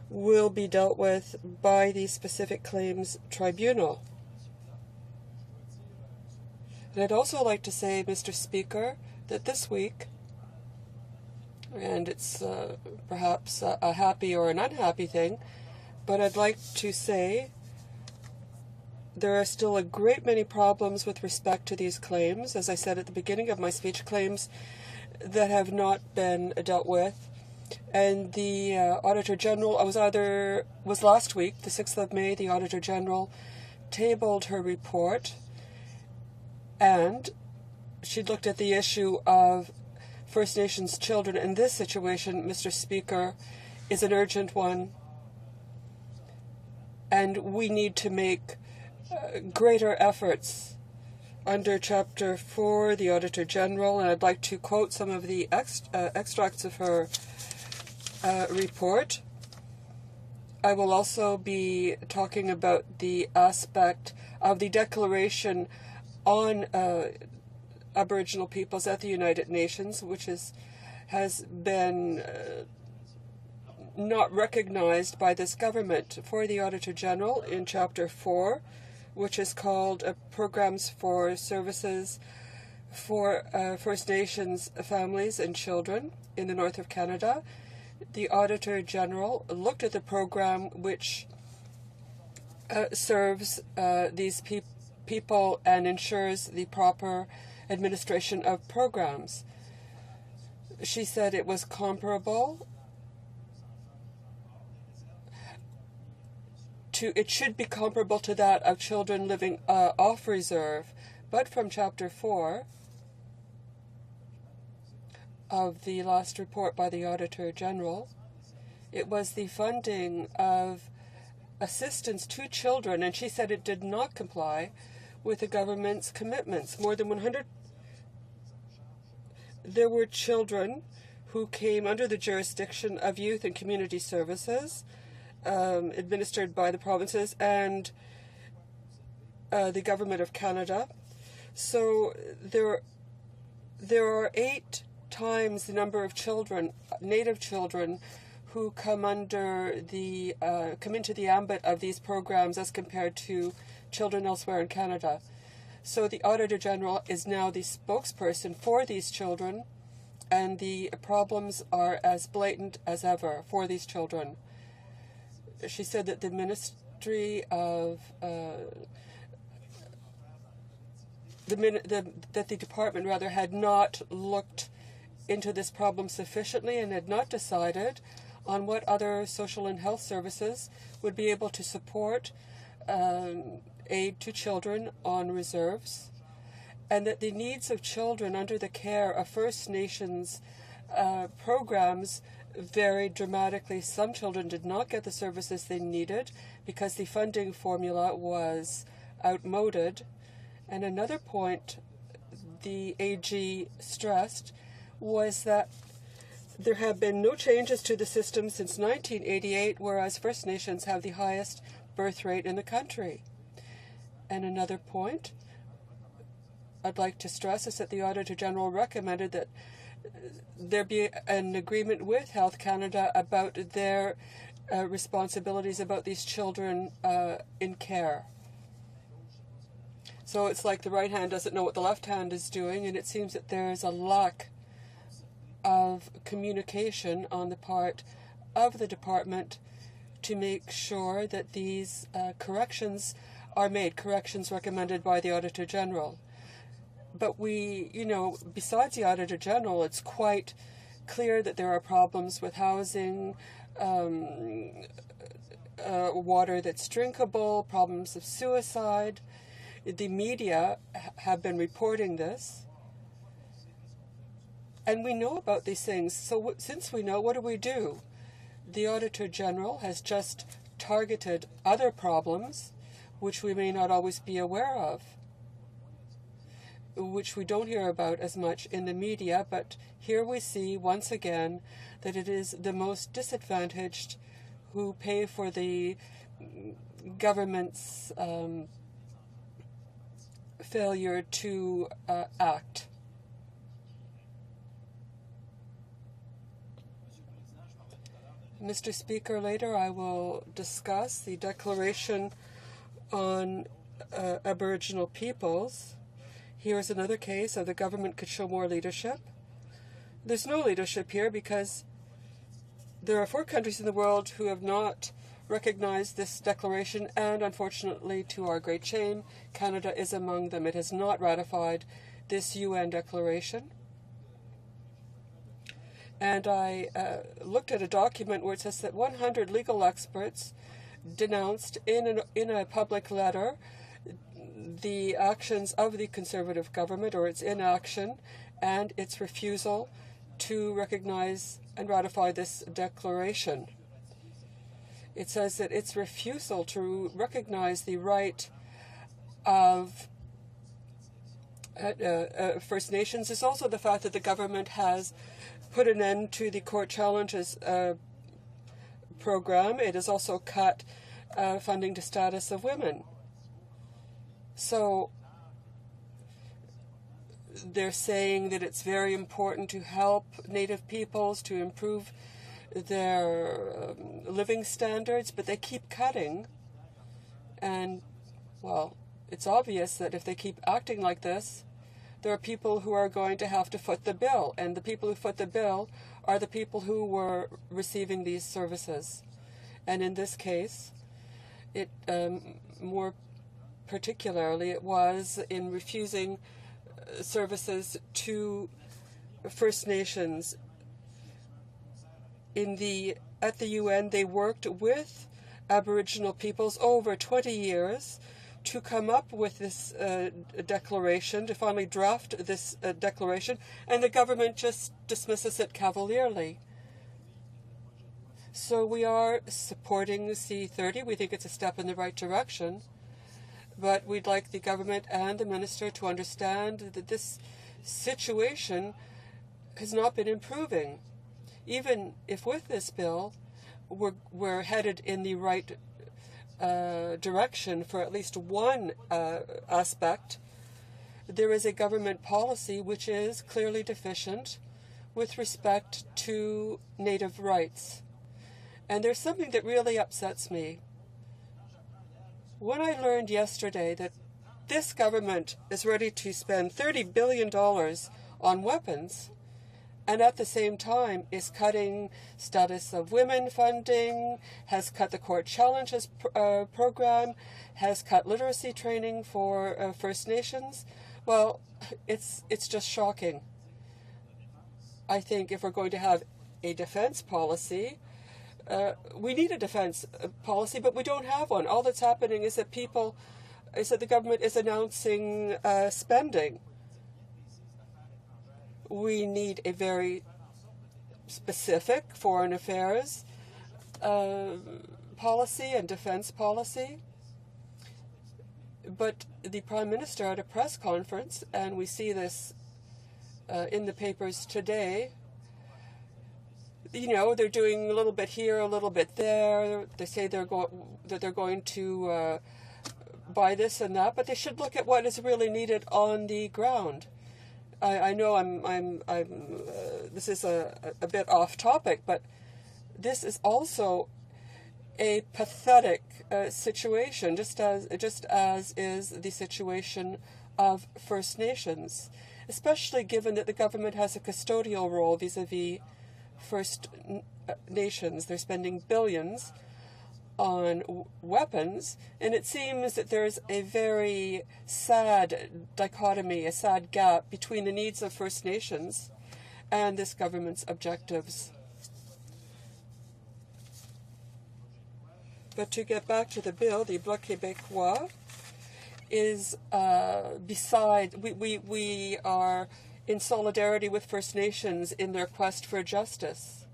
will be dealt with by the specific claims tribunal. And I'd also like to say, Mr. Speaker, that this week, and it's perhaps a happy or an unhappy thing, but I'd like to say there are still a great many problems with respect to these claims, as I said at the beginning of my speech, claims that have not been dealt with. And the Auditor General, was last week, the 6th of May, the Auditor General tabled her report, and she looked at the issue of First Nations children. And this situation, Mr. Speaker, is an urgent one, and we need to make greater efforts under Chapter 4, the Auditor General, and I'd like to quote some of the extracts of her report. I will also be talking about the aspect of the Declaration on Aboriginal Peoples at the United Nations, which is has been not recognized by this government. For the Auditor General, in Chapter 4, which is called Programs for Services for First Nations Families and Children in the north of Canada, the Auditor General looked at the program which serves these people and ensures the proper administration of programs. She said it was comparable to, it should be comparable to that of children living off reserve. But from Chapter 4 of the last report by the Auditor General, it was the funding of assistance to children, and she said it did not comply with the government's commitments. More than 100, there were children who came under the jurisdiction of Youth and Community Services, administered by the provinces and the Government of Canada. So there are 8 times the number of children, Native children, who come under the come into the ambit of these programs as compared to children elsewhere in Canada. So the Auditor General is now the spokesperson for these children, and the problems are as blatant as ever for these children. She said that the Ministry of that the department rather had not looked into this problem sufficiently and had not decided on what other social and health services would be able to support aid to children on reserves, and that the needs of children under the care of First Nations programs varied dramatically. Some children did not get the services they needed because the funding formula was outmoded. And another point the AG stressed was that there have been no changes to the system since 1988, whereas First Nations have the highest birth rate in the country. And another point I'd like to stress is that the Auditor General recommended that there be an agreement with Health Canada about their responsibilities about these children in care. So it's like the right hand doesn't know what the left hand is doing, and it seems that there is a lack of communication on the part of the department to make sure that these corrections are made, corrections recommended by the Auditor General. But we, besides the Auditor General, it's quite clear that there are problems with housing, water that's drinkable, problems of suicide. The media have been reporting this. And we know about these things. So since we know, what do? The Auditor General has just targeted other problems which we may not always be aware of, which we don't hear about as much in the media, but here we see once again that it is the most disadvantaged who pay for the government's failure to act. Mr. Speaker, later I will discuss the Declaration on Aboriginal Peoples. Here is another case of the government could show more leadership. There's no leadership here because there are 4 countries in the world who have not recognized this declaration, and unfortunately, to our great shame, Canada is among them. It has not ratified this UN declaration. And I looked at a document where it says that 100 legal experts denounced in a public letter the actions of the Conservative government, or its inaction, and its refusal to recognize and ratify this declaration. It says that its refusal to recognize the right of First Nations is also the fact that the government has put an end to the court challenges program. It has also cut funding to status of women. So they're saying that it's very important to help Native peoples to improve their living standards, but they keep cutting. And, well, it's obvious that if they keep acting like this, there are people who are going to have to foot the bill. And the people who foot the bill are the people who were receiving these services. And in this case, it more particularly, it was in refusing services to First Nations. At the UN, they worked with Aboriginal peoples over 20 years to come up with this declaration, to finally draft this declaration, and the government just dismisses it cavalierly. So we are supporting C30. We think it's a step in the right direction. But we'd like the government and the minister to understand that this situation has not been improving. Even if with this bill, we're headed in the right direction for at least one aspect, there is a government policy which is clearly deficient with respect to Native rights. And there's something that really upsets me. When I learned yesterday that this government is ready to spend $30 billion on weapons, and at the same time is cutting status of women funding, has cut the Court Challenges program, has cut literacy training for First Nations, well, it's just shocking. I think if we're going to have a defense policy, we need a defense policy, but we don't have one. All that's happening is that the government is announcing spending. We need a very specific foreign affairs policy and defense policy. But the Prime Minister at a press conference, and we see this in the papers today, they're doing a little bit here, a little bit there. They say they're going to buy this and that, but they should look at what is really needed on the ground. I know this is a bit off topic, but this is also a pathetic situation, just as is the situation of First Nations, especially given that the government has a custodial role vis-a-vis First Nations. They're spending billions on weapons, and it seems that there's a very sad dichotomy, a sad gap between the needs of First Nations and this government's objectives. But to get back to the bill, the Bloc Québécois is we are in solidarity with First Nations in their quest for justice.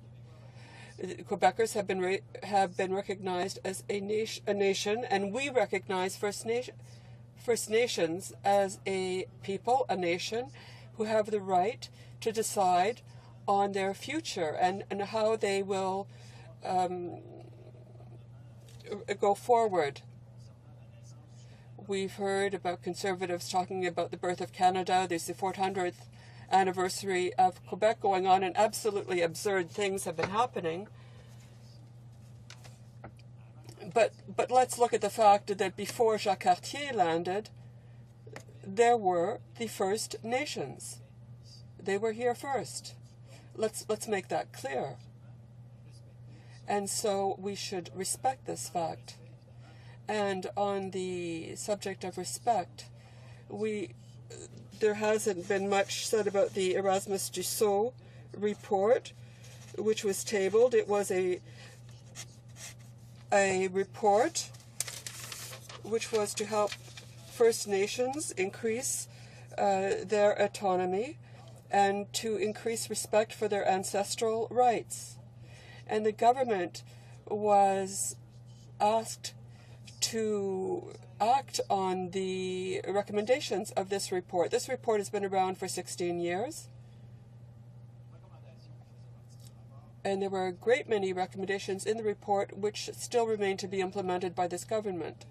Quebecers have been recognized as a nation, and we recognize First Nations as a people, a nation, who have the right to decide on their future and how they will go forward. We've heard about Conservatives talking about the birth of Canada. There's the 400th anniversary of Quebec going on, and absolutely absurd things have been happening. But let's look at the fact that before Jacques Cartier landed, there were the First Nations. They were here first. Let's make that clear. And so we should respect this fact. And on the subject of respect, there hasn't been much said about the Erasmus Dussault report, which was tabled. It was a report which was to help First Nations increase their autonomy and to increase respect for their ancestral rights. And the government was asked to act on the recommendations of this report. This report has been around for 16 years. And there were a great many recommendations in the report which still remain to be implemented by this government.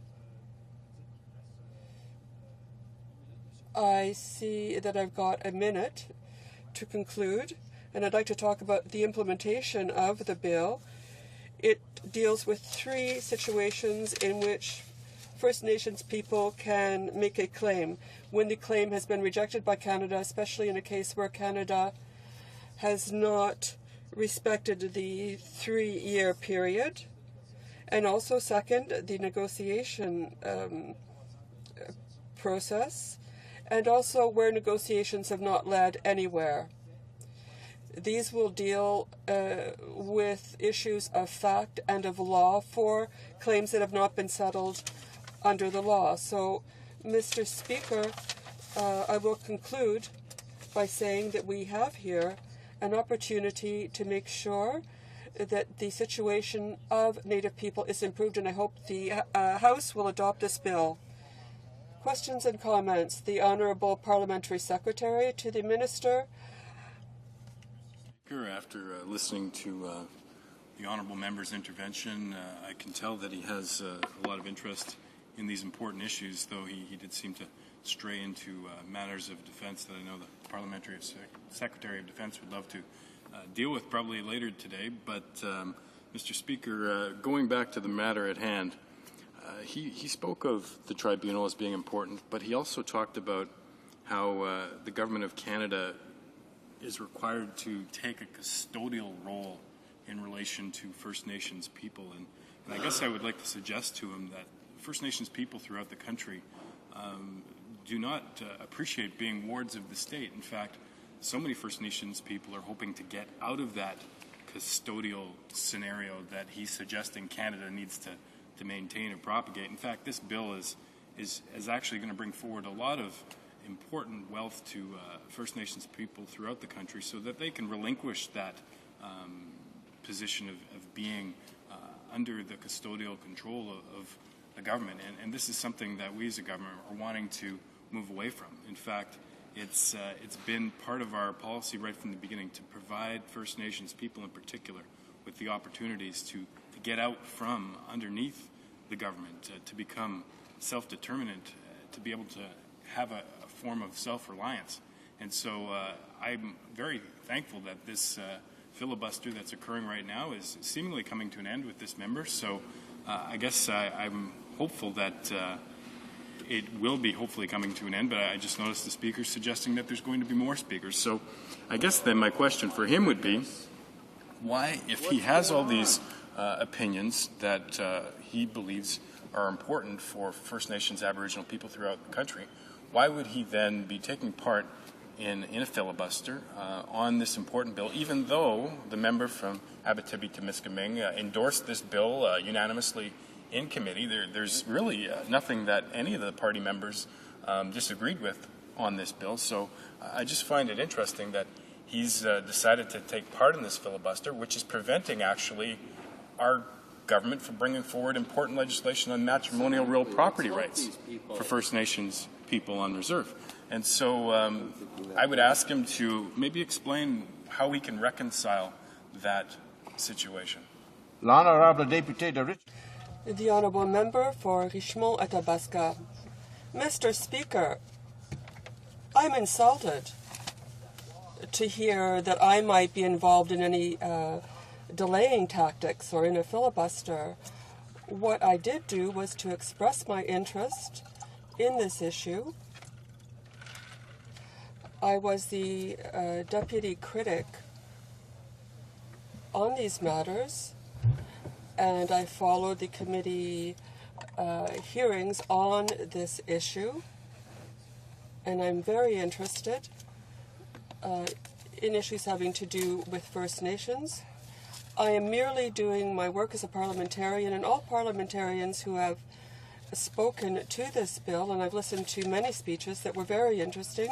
I see that I've got a minute to conclude, and I'd like to talk about the implementation of the bill. It deals with 3 situations in which First Nations people can make a claim when the claim has been rejected by Canada, especially in a case where Canada has not respected the 3-year period. And also, second, the negotiation process, and also where negotiations have not led anywhere. These will deal with issues of fact and of law for claims that have not been settled under the law. So, Mr. Speaker, I will conclude by saying that we have here an opportunity to make sure that the situation of Native people is improved, and I hope the House will adopt this bill. Questions and comments. The Honourable Parliamentary Secretary to the Minister. After listening to the Honourable Member's intervention, I can tell that he has a lot of interest in these important issues, though he did seem to stray into matters of defence that I know the Parliamentary Secretary of Defence would love to deal with probably later today. But, Mr. Speaker, going back to the matter at hand, he spoke of the tribunal as being important, but he also talked about how the Government of Canada is required to take a custodial role in relation to First Nations people. And I guess I would like to suggest to him that First Nations people throughout the country do not appreciate being wards of the state. In fact, so many First Nations people are hoping to get out of that custodial scenario that he's suggesting Canada needs to maintain or propagate. In fact, this bill is actually going to bring forward a lot of important wealth to First Nations people throughout the country so that they can relinquish that position of being under the custodial control of the government. And this is something that we as a government are wanting to move away from. In fact, it's been part of our policy right from the beginning to provide First Nations people in particular with the opportunities to get out from underneath the government, to become self-determinant, to be able to have a form of self-reliance. And so I'm very thankful that this filibuster that's occurring right now is seemingly coming to an end with this member. So I guess I'm hopeful that it will be hopefully coming to an end, but I just noticed the speaker suggesting that there's going to be more speakers. So I guess then my question for him would be, why, if he has all these opinions that he believes are important for First Nations Aboriginal people throughout the country, why would he then be taking part in a filibuster on this important bill, even though the member from Abitibi-Temiskaming endorsed this bill unanimously in committee? There's really nothing that any of the party members disagreed with on this bill. So I just find it interesting that he's decided to take part in this filibuster, which is preventing actually our government from bringing forward important legislation on matrimonial real property rights for First Nations people on reserve. And so I would ask him to maybe explain how we can reconcile that situation. L'honorable député de Richmond. The Honourable Member for Richmond-Athabasca. Mr. Speaker, I'm insulted to hear that I might be involved in any delaying tactics or in a filibuster. What I did do was to express my interest in this issue. I was the deputy critic on these matters, and I followed the committee hearings on this issue, and I'm very interested in issues having to do with First Nations. I am merely doing my work as a parliamentarian, and all parliamentarians who have spoken to this bill, and I've listened to many speeches that were very interesting,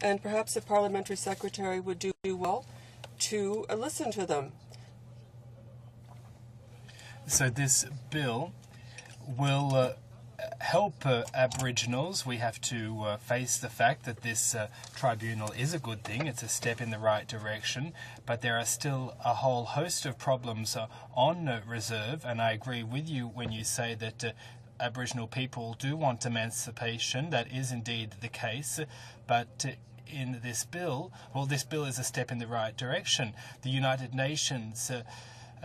and perhaps the parliamentary secretary would do well to listen to them. So this bill will help Aboriginals. We have to face the fact that this tribunal is a good thing. It's a step in the right direction, but there are still a whole host of problems on reserve, and I agree with you when you say that Aboriginal people do want emancipation. That is indeed the case, but in this bill, well, this bill is a step in the right direction. The United Nations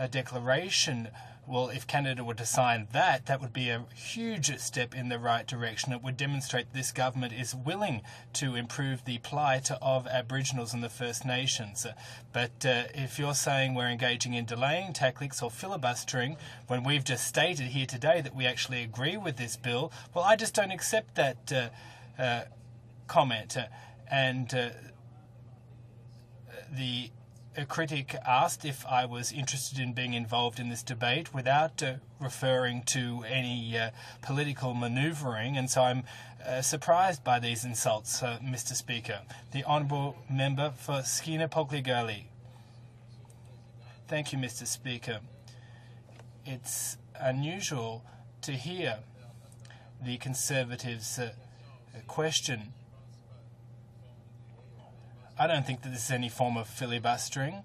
declaration, well, if Canada were to sign that, that would be a huge step in the right direction. It would demonstrate this government is willing to improve the plight of Aboriginals and the First Nations. But if you're saying we're engaging in delaying tactics or filibustering, when we've just stated here today that we actually agree with this bill, well, I just don't accept that comment. A critic asked if I was interested in being involved in this debate without referring to any political manoeuvring, and so I'm surprised by these insults, Mr. Speaker. The Honourable Member for Skeena Polkley. Thank you, Mr. Speaker. It's unusual to hear the Conservatives' question. I don't think that this is any form of filibustering.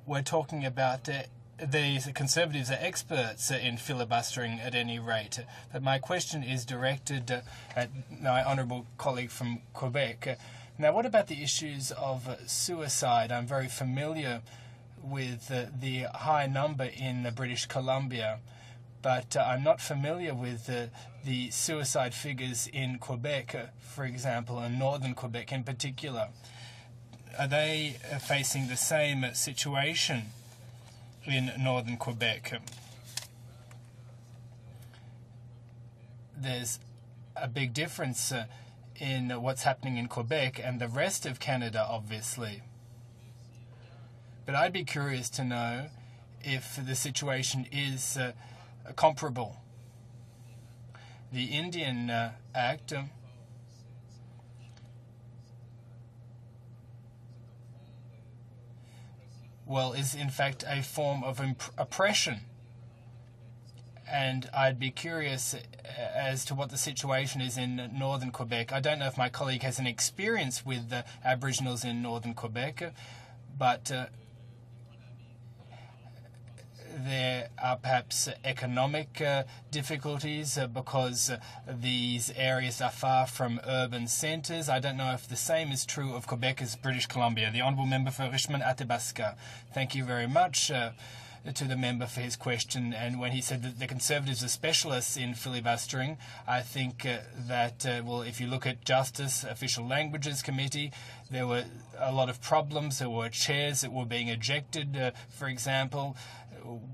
We're talking about the Conservatives are experts in filibustering at any rate. But my question is directed at my honourable colleague from Quebec. Now, what about the issues of suicide? I'm very familiar with the high number in British Columbia, but I'm not familiar with the suicide figures in Quebec, for example, and northern Quebec in particular. Are they facing the same situation in northern Quebec? There's a big difference in what's happening in Quebec and the rest of Canada, obviously. But I'd be curious to know if the situation is comparable. The Indian Act is in fact a form of oppression. And I'd be curious as to what the situation is in northern Quebec. I don't know if my colleague has an experience with Aboriginals in northern Quebec, but there are perhaps economic difficulties because these areas are far from urban centres. I don't know if the same is true of Quebec as British Columbia. The Honourable Member for Richmond-Athabasca. Thank you very much to the member for his question. And when he said that the Conservatives are specialists in filibustering, I think that, if you look at Justice, Official Languages Committee, there were a lot of problems. There were chairs that were being ejected, for example.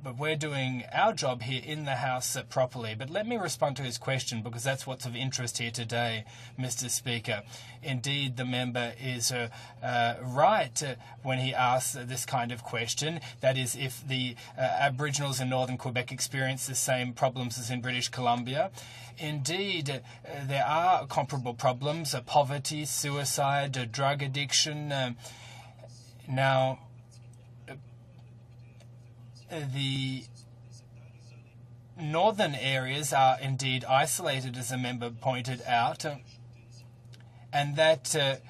But we're doing our job here in the House properly. But let me respond to his question, because that's what's of interest here today, Mr. Speaker. Indeed, the member is right when he asks this kind of question. That is, if the Aboriginals in northern Quebec experience the same problems as in British Columbia. Indeed, there are comparable problems, poverty, suicide, drug addiction. Now, the northern areas are indeed isolated, as a member pointed out, and that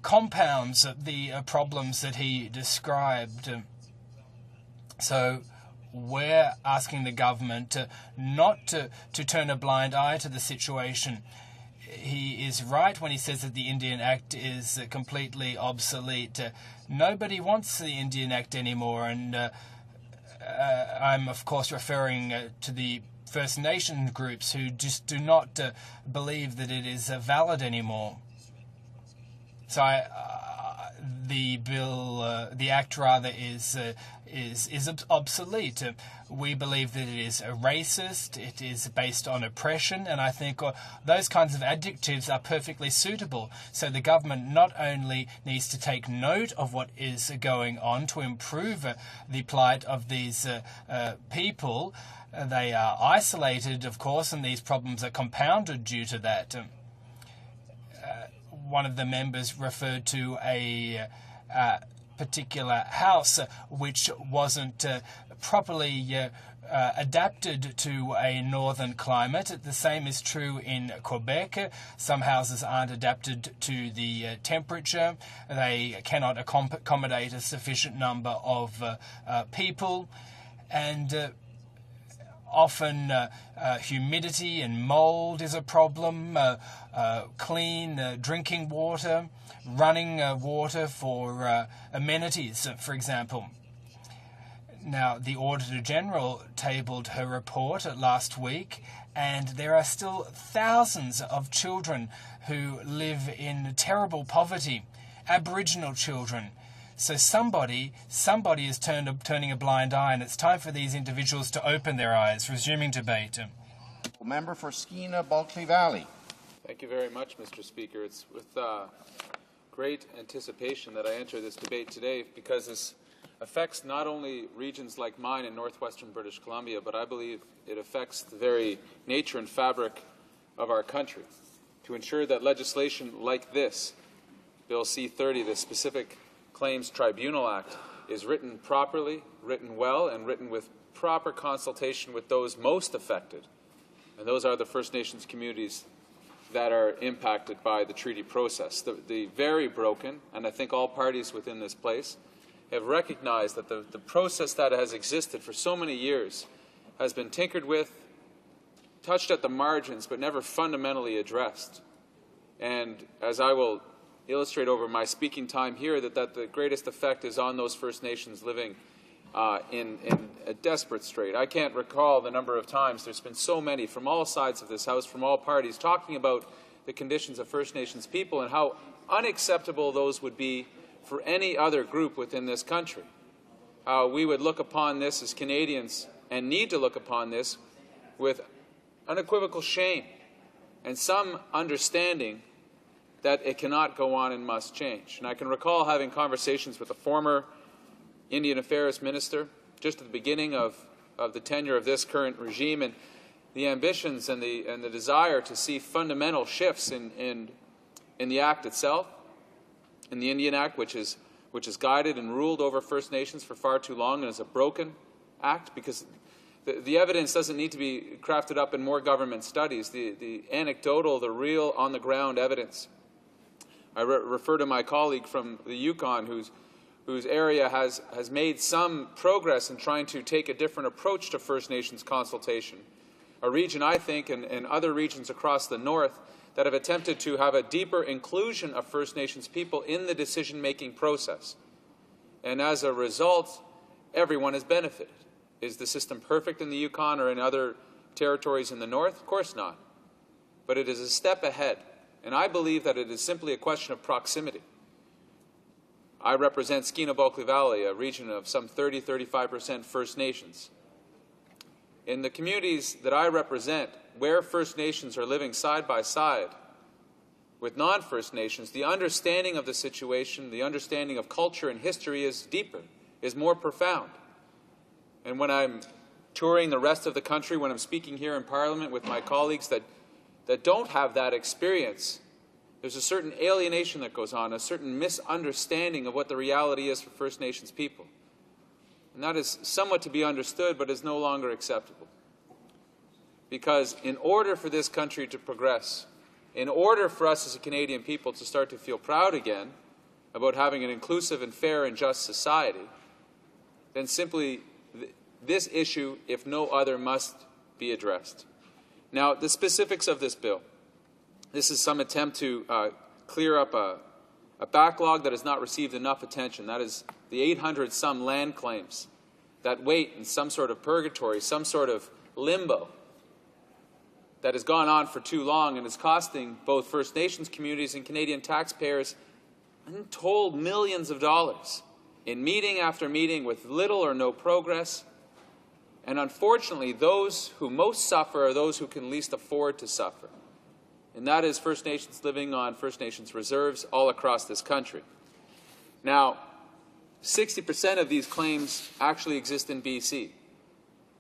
compounds the problems that he described. So we're asking the government not to turn a blind eye to the situation. He is right when he says that the Indian Act is completely obsolete. Nobody wants the Indian Act anymore, and I'm, of course, referring to the First Nation groups who just do not believe that it is valid anymore. So the Act rather is obsolete. We believe that it is racist, it is based on oppression, and I think those kinds of adjectives are perfectly suitable. So the government not only needs to take note of what is going on to improve the plight of these people. They are isolated, of course, and these problems are compounded due to that. One of the members referred to a particular house which wasn't properly adapted to a northern climate. The same is true in Quebec. Some houses aren't adapted to the temperature. They cannot accommodate a sufficient number of people. And Often humidity and mold is a problem, clean drinking water, running water for amenities, for example. Now, the Auditor General tabled her report last week, and there are still thousands of children who live in terrible poverty, Aboriginal children. So somebody is turning a blind eye, and it's time for these individuals to open their eyes. Resuming debate. Member for Skeena Bulkley Valley. Thank you very much, Mr. Speaker. It's with great anticipation that I enter this debate today, because this affects not only regions like mine in northwestern British Columbia, but I believe it affects the very nature and fabric of our country. To ensure that legislation like this, Bill C-30, the Specific Claims Tribunal Act, is written properly, written well, and written with proper consultation with those most affected. And those are the First Nations communities that are impacted by the treaty process. The very broken, and I think all parties within this place have recognized that the process that has existed for so many years has been tinkered with, touched at the margins, but never fundamentally addressed. And as I will illustrate over my speaking time here, that the greatest effect is on those First Nations living in a desperate strait. I can't recall the number of times there's been so many from all sides of this House, from all parties, talking about the conditions of First Nations people and how unacceptable those would be for any other group within this country. We would look upon this as Canadians, and need to look upon this with unequivocal shame and some understanding that it cannot go on and must change. And I can recall having conversations with a former Indian Affairs Minister just at the beginning of the tenure of this current regime, and the ambitions and the desire to see fundamental shifts in the Act itself, in the Indian Act, which is guided and ruled over First Nations for far too long and is a broken Act, because the evidence doesn't need to be crafted up in more government studies. The anecdotal, the real, on-the-ground evidence. I refer to my colleague from the Yukon, whose area has made some progress in trying to take a different approach to First Nations consultation. A region, I think, and other regions across the north, that have attempted to have a deeper inclusion of First Nations people in the decision-making process. And as a result, everyone has benefited. Is the system perfect in the Yukon or in other territories in the north? Of course not. But it is a step ahead. And I believe that it is simply a question of proximity. I represent Skeena Bulkley Valley, a region of some 30–35% First Nations. In the communities that I represent, where First Nations are living side by side with non-First Nations, the understanding of the situation, the understanding of culture and history is deeper, is more profound. And when I'm touring the rest of the country, when I'm speaking here in Parliament with my colleagues that don't have that experience, there's a certain alienation that goes on, a certain misunderstanding of what the reality is for First Nations people. And that is somewhat to be understood, but is no longer acceptable. Because in order for this country to progress, in order for us as a Canadian people to start to feel proud again about having an inclusive and fair and just society, then simply this issue, if no other, must be addressed. Now, the specifics of this bill. This is some attempt to clear up a backlog that has not received enough attention. That is the 800-some land claims that wait in some sort of purgatory, some sort of limbo that has gone on for too long and is costing both First Nations communities and Canadian taxpayers untold millions of dollars in meeting after meeting with little or no progress. And unfortunately, those who most suffer are those who can least afford to suffer. And that is First Nations living on First Nations reserves all across this country. Now, 60% of these claims actually exist in BC.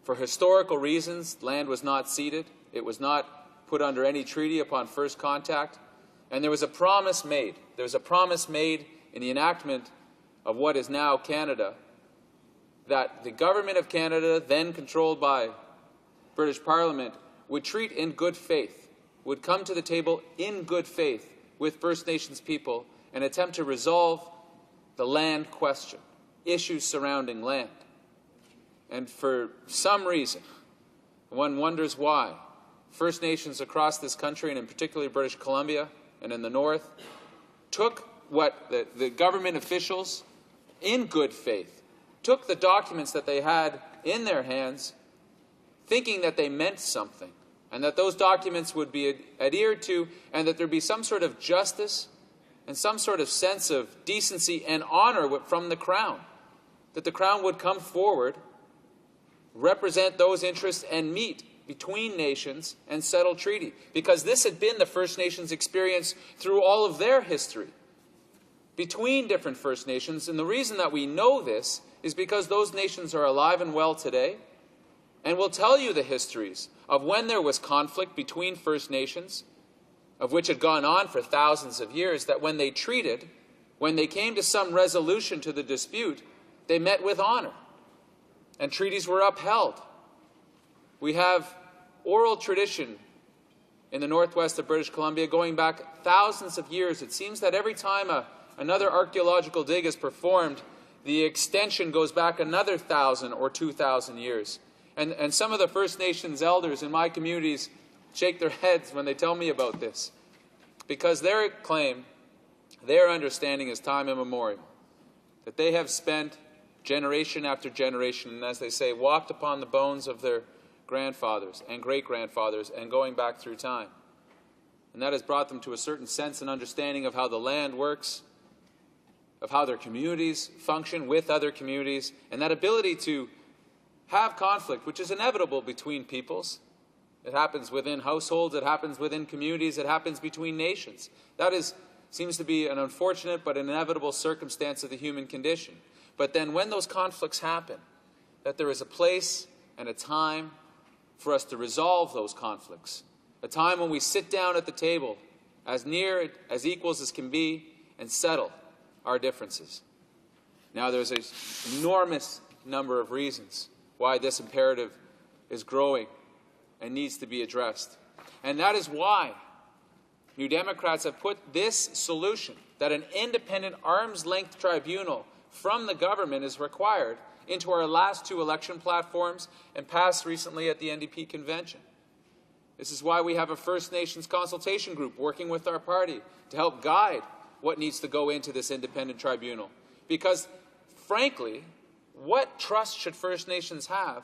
For historical reasons, land was not ceded. It was not put under any treaty upon first contact. And there was a promise made. There was a promise made in the enactment of what is now Canada, that the government of Canada, then controlled by British Parliament, would treat in good faith, would come to the table in good faith with First Nations people and attempt to resolve the land question, issues surrounding land. And for some reason, One wonders why. First Nations across this country, and in particular British Columbia and in the north, took what the government officials, in good faith, took the documents that they had in their hands, thinking that they meant something, and that those documents would be adhered to, and that there would be some sort of justice and some sort of sense of decency and honor from the Crown, that the Crown would come forward, represent those interests, and meet between nations and settle treaty. Because this had been the First Nations experience through all of their history, between different First Nations. And the reason that we know this is because those nations are alive and well today, and will tell you the histories of when there was conflict between First Nations, of which had gone on for thousands of years, that when they treated, when they came to some resolution to the dispute, they met with honor, and treaties were upheld. We have oral tradition in the northwest of British Columbia going back thousands of years. It seems that every time another archaeological dig is performed, the extension goes back another 1,000 or 2,000 years. And some of the First Nations elders in my communities shake their heads when they tell me about this, because their claim, their understanding is time immemorial, that they have spent generation after generation, and as they say, walked upon the bones of their grandfathers and great-grandfathers and going back through time. And that has brought them to a certain sense and understanding of how the land works, of how their communities function with other communities, and that ability to have conflict, which is inevitable between peoples. It happens within households, it happens within communities, it happens between nations. That seems to be an unfortunate but inevitable circumstance of the human condition. But then when those conflicts happen, that there is a place and a time for us to resolve those conflicts. A time when we sit down at the table, as near as equals as can be, and settle our differences. Now, there's an enormous number of reasons why this imperative is growing and needs to be addressed. And that is why New Democrats have put this solution, that an independent arm's-length tribunal from the government is required, into our last two election platforms and passed recently at the NDP convention. This is why we have a First Nations consultation group working with our party to help guide what needs to go into this independent tribunal. Because, frankly, what trust should First Nations have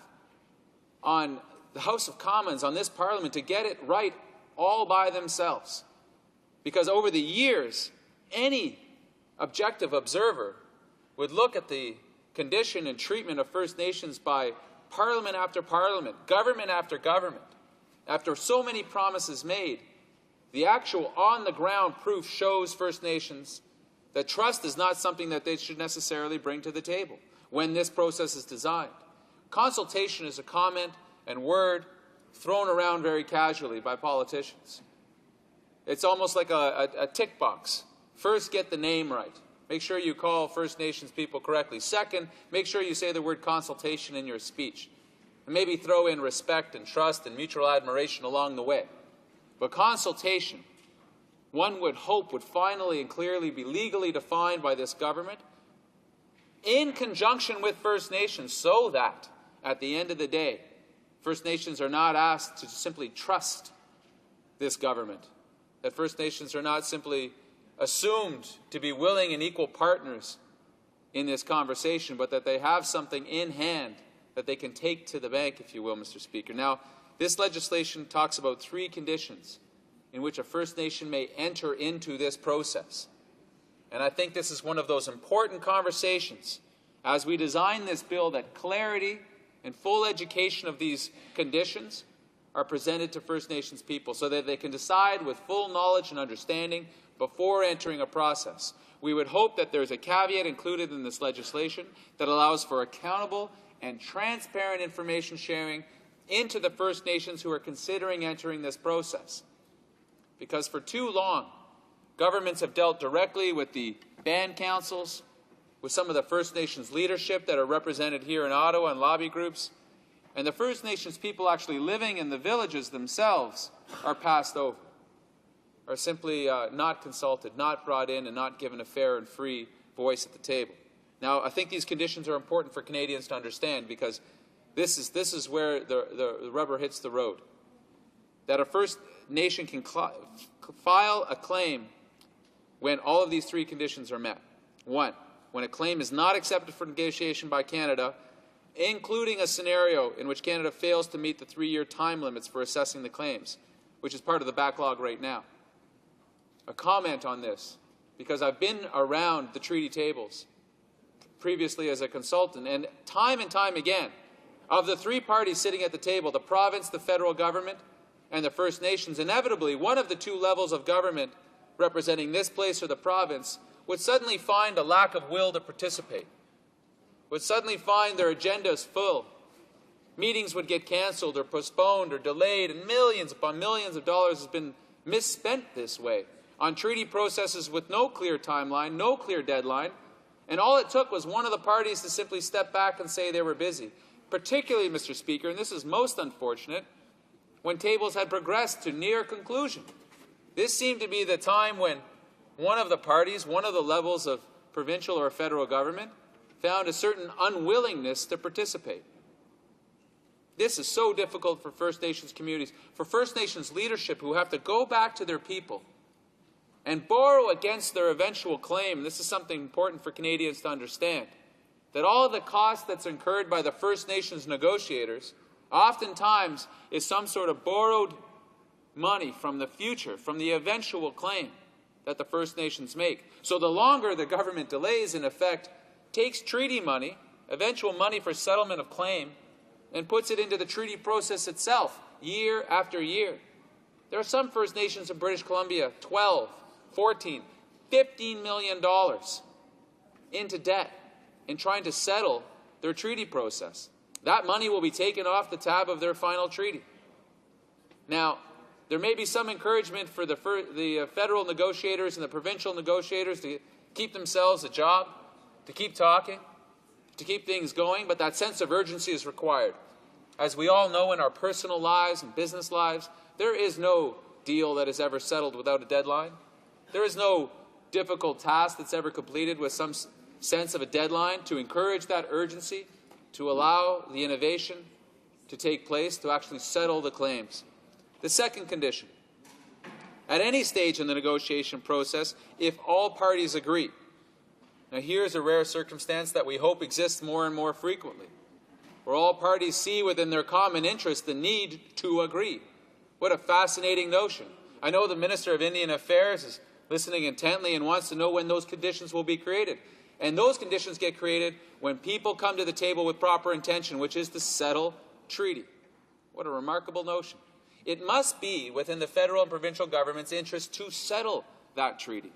on the House of Commons, on this Parliament, to get it right all by themselves? Because over the years, any objective observer would look at the condition and treatment of First Nations by Parliament after Parliament, government after government. After so many promises made, the actual on-the-ground proof shows First Nations that trust is not something that they should necessarily bring to the table when this process is designed. Consultation is a comment and word thrown around very casually by politicians. It's almost like a tick box. First, get the name right. Make sure you call First Nations people correctly. Second, make sure you say the word consultation in your speech. And maybe throw in respect and trust and mutual admiration along the way. But consultation, one would hope, would finally and clearly be legally defined by this government in conjunction with First Nations, so that, at the end of the day, First Nations are not asked to simply trust this government, that First Nations are not simply assumed to be willing and equal partners in this conversation, but that they have something in hand that they can take to the bank, if you will, Mr. Speaker. Now, this legislation talks about 3 conditions in which a First Nation may enter into this process. And I think this is one of those important conversations as we design this bill, that clarity and full education of these conditions are presented to First Nations people so that they can decide with full knowledge and understanding before entering a process. We would hope that there is a caveat included in this legislation that allows for accountable and transparent information sharing into the First Nations who are considering entering this process. Because for too long, governments have dealt directly with the band councils, with some of the First Nations leadership that are represented here in Ottawa and lobby groups, and the First Nations people actually living in the villages themselves are passed over, are simply not consulted, not brought in, and not given a fair and free voice at the table. Now, I think these conditions are important for Canadians to understand, because This is where the rubber hits the road. That a First Nation can file a claim when all of these three conditions are met. One, when a claim is not accepted for negotiation by Canada, including a scenario in which Canada fails to meet the 3-year time limits for assessing the claims, which is part of the backlog right now. A comment on this, because I've been around the treaty tables previously as a consultant, and time again, of the three parties sitting at the table, the province, the federal government, and the First Nations, inevitably one of the two levels of government representing this place or the province would suddenly find a lack of will to participate, would suddenly find their agendas full. Meetings would get cancelled or postponed or delayed, and millions upon millions of dollars has been misspent this way on treaty processes with no clear timeline, no clear deadline, and all it took was one of the parties to simply step back and say they were busy. Particularly, Mr. Speaker, and this is most unfortunate, when tables had progressed to near conclusion. This seemed to be the time when one of the parties, one of the levels of provincial or federal government, found a certain unwillingness to participate. This is so difficult for First Nations communities, for First Nations leadership who have to go back to their people and borrow against their eventual claim. And this is something important for Canadians to understand, that all of the cost that's incurred by the First Nations negotiators oftentimes is some sort of borrowed money from the future, from the eventual claim that the First Nations make. So the longer the government delays, in effect, takes treaty money, eventual money for settlement of claim, and puts it into the treaty process itself, year after year. There are some First Nations in British Columbia, 12, 14, $15 million into debt in trying to settle their treaty process. That money will be taken off the tab of their final treaty. Now, there may be some encouragement for the federal negotiators and the provincial negotiators to keep themselves a job, to keep talking, to keep things going, but that sense of urgency is required. As we all know in our personal lives and business lives, there is no deal that is ever settled without a deadline. There is no difficult task that's ever completed with some sense of a deadline. To encourage that urgency, to allow the innovation to take place, to actually settle the claims. The second condition, at any stage in the negotiation process, if all parties agree. Now here's a rare circumstance that we hope exists more and more frequently, where all parties see within their common interest the need to agree. What a fascinating notion. I know the Minister of Indian Affairs is listening intently and wants to know when those conditions will be created. And those conditions get created when people come to the table with proper intention, which is to settle treaty. What a remarkable notion. It must be within the federal and provincial government's interest to settle that treaty.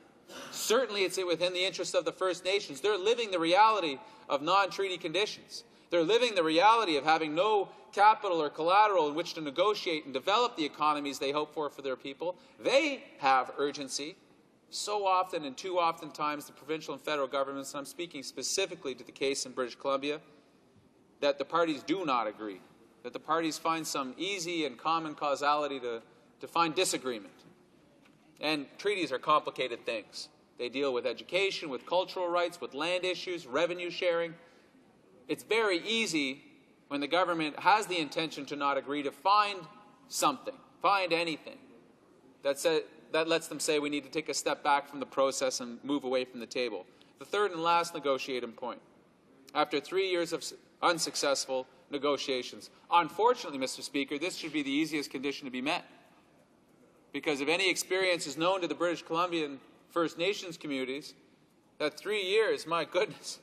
Certainly it's within the interest of the First Nations. They're living the reality of non-treaty conditions. They're living the reality of having no capital or collateral in which to negotiate and develop the economies they hope for their people. They have urgency. So often and too often times the provincial and federal governments, and I'm speaking specifically to the case in British Columbia, that the parties do not agree, that the parties find some easy and common causality to find disagreement. And treaties are complicated things. They deal with education, with cultural rights, with land issues, revenue sharing. It's very easy when the government has the intention to not agree to find something, find anything that lets them say we need to take a step back from the process and move away from the table. The third and last negotiating point. After 3 years of unsuccessful negotiations, unfortunately, Mr. Speaker, this should be the easiest condition to be met. Because if any experience is known to the British Columbian First Nations communities, that 3 years, my goodness,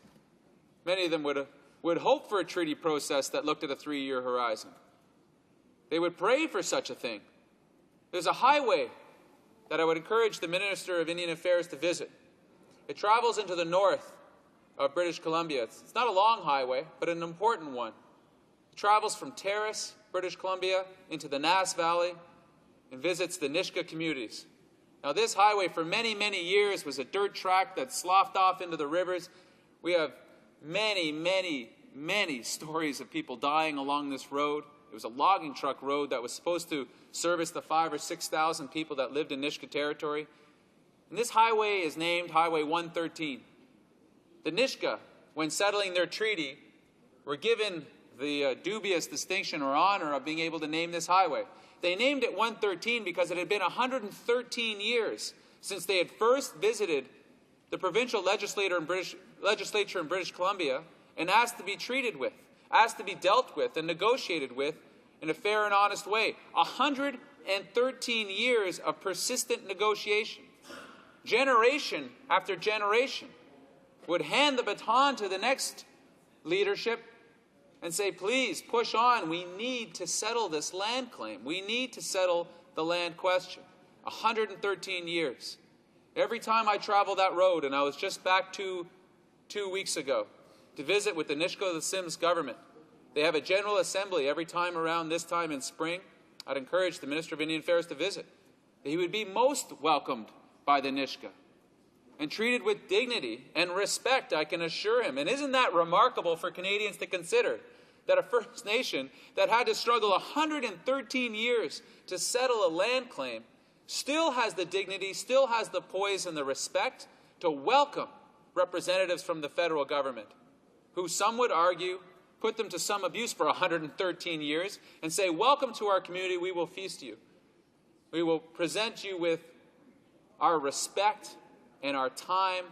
many of them would hope for a treaty process that looked at a 3-year horizon. They would pray for such a thing. There's a highway that I would encourage the Minister of Indian Affairs to visit. It travels into the north of British Columbia. It's not a long highway, but an important one. It travels from Terrace, British Columbia, into the Nass Valley and visits the Nisga'a communities. Now this highway for many, many years was a dirt track that sloughed off into the rivers. We have many, many, many stories of people dying along this road. It was a logging truck road that was supposed to service the 5,000 or 6,000 people that lived in Nisga'a territory. And this highway is named Highway 113. The Nisga'a, when settling their treaty, were given the dubious distinction or honor of being able to name this highway. They named it 113 because it had been 113 years since they had first visited the provincial legislature in British Columbia and asked to be treated with, asked to be dealt with and negotiated with in a fair and honest way. 113 years of persistent negotiation. Generation after generation would hand the baton to the next leadership and say, please, push on. We need to settle this land claim. We need to settle the land question. 113 years. Every time I travel that road, and I was just back two weeks ago to visit with the Nisga'a-the-Sims government. They have a General Assembly every time around this time in spring. I'd encourage the Minister of Indian Affairs to visit. He would be most welcomed by the Nisga'a and treated with dignity and respect, I can assure him. And isn't that remarkable for Canadians to consider, that a First Nation that had to struggle 113 years to settle a land claim still has the dignity, still has the poise and the respect to welcome representatives from the federal government, who some would argue put them to some abuse for 113 years, and say, welcome to our community, we will feast you. We will present you with our respect and our time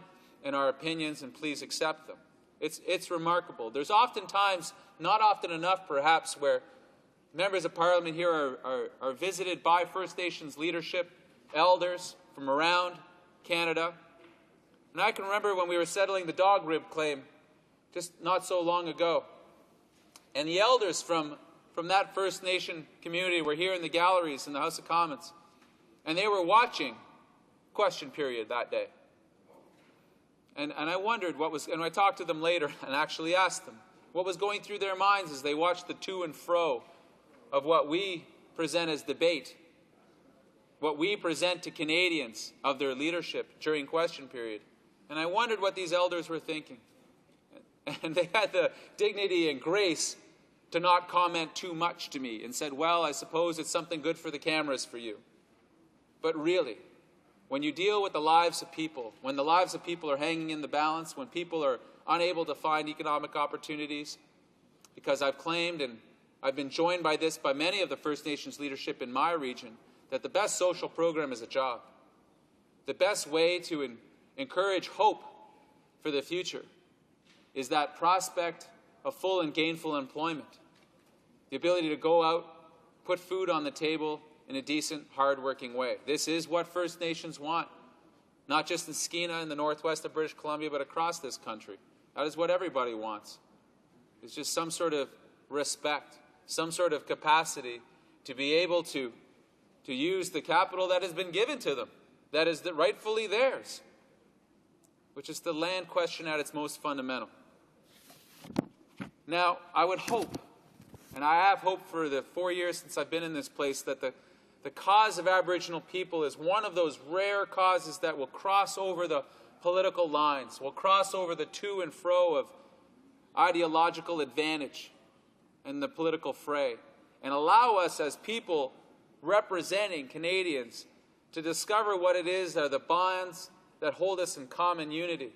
and our opinions, and please accept them. It's remarkable. There's oftentimes, not often enough perhaps, where members of Parliament here are visited by First Nations leadership, elders from around Canada. And I can remember when we were settling the dog rib claim just not so long ago. And the elders from that First Nation community were here in the galleries in the House of Commons. And they were watching question period that day. And I wondered what was, and I talked to them later and actually asked them what was going through their minds as they watched the to and fro of what we present as debate, what we present to Canadians of their leadership during question period. And I wondered what these elders were thinking. And they had the dignity and grace to not comment too much to me and said, well, I suppose it's something good for the cameras for you. But really, when you deal with the lives of people, when the lives of people are hanging in the balance, when people are unable to find economic opportunities, because I've claimed, and I've been joined by this by many of the First Nations leadership in my region, that the best social program is a job. The best way to encourage hope for the future is that prospect of full and gainful employment, the ability to go out, put food on the table in a decent, hard-working way. This is what First Nations want, not just in Skeena in the northwest of British Columbia, but across this country. That is what everybody wants. It's just some sort of respect, some sort of capacity to be able to use the capital that has been given to them, that is rightfully theirs, which is the land question at its most fundamental. Now, I would hope, and I have hoped for the 4 years since I've been in this place, that the cause of Aboriginal people is one of those rare causes that will cross over the political lines, will cross over the to and fro of ideological advantage and the political fray, and allow us as people representing Canadians to discover what it is are the bonds that hold us in common unity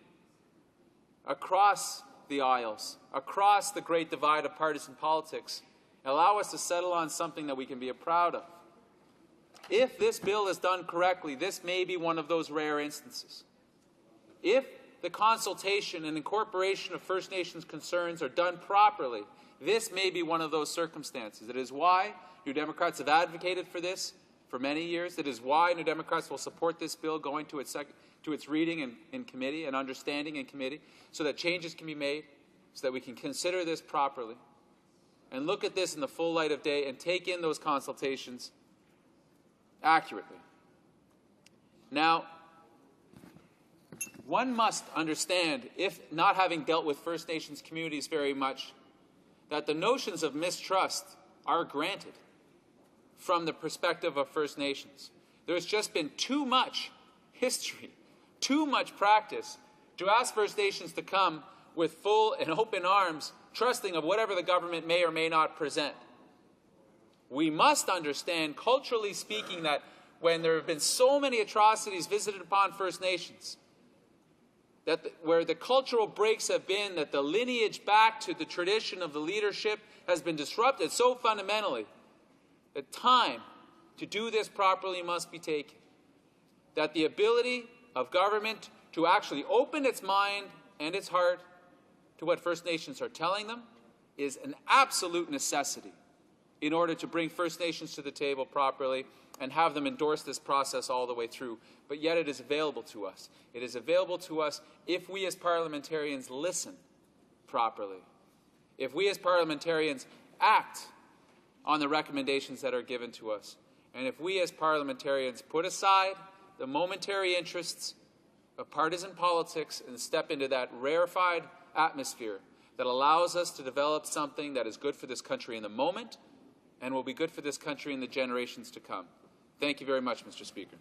across the aisles, across the great divide of partisan politics, and allow us to settle on something that we can be proud of. If this bill is done correctly, this may be one of those rare instances. If the consultation and incorporation of First Nations concerns are done properly, this may be one of those circumstances. It is why New Democrats have advocated for this for many years. It is why New Democrats will support this bill going to its reading in committee and understanding in committee, so that changes can be made, so that we can consider this properly and look at this in the full light of day and take in those consultations accurately. Now, one must understand, if not having dealt with First Nations communities very much, that the notions of mistrust are granted from the perspective of First Nations. There's just been too much history, too much practice to ask First Nations to come with full and open arms, trusting of whatever the government may or may not present. We must understand, culturally speaking, that when there have been so many atrocities visited upon First Nations, where the cultural breaks have been, that the lineage back to the tradition of the leadership has been disrupted so fundamentally that time to do this properly must be taken. That the ability of government to actually open its mind and its heart to what First Nations are telling them is an absolute necessity in order to bring First Nations to the table properly and have them endorse this process all the way through. But yet it is available to us. It is available to us if we as parliamentarians listen properly, if we as parliamentarians act on the recommendations that are given to us, and if we as parliamentarians put aside the momentary interests of partisan politics and step into that rarefied atmosphere that allows us to develop something that is good for this country in the moment and will be good for this country in the generations to come. Thank you very much, Mr. Speaker.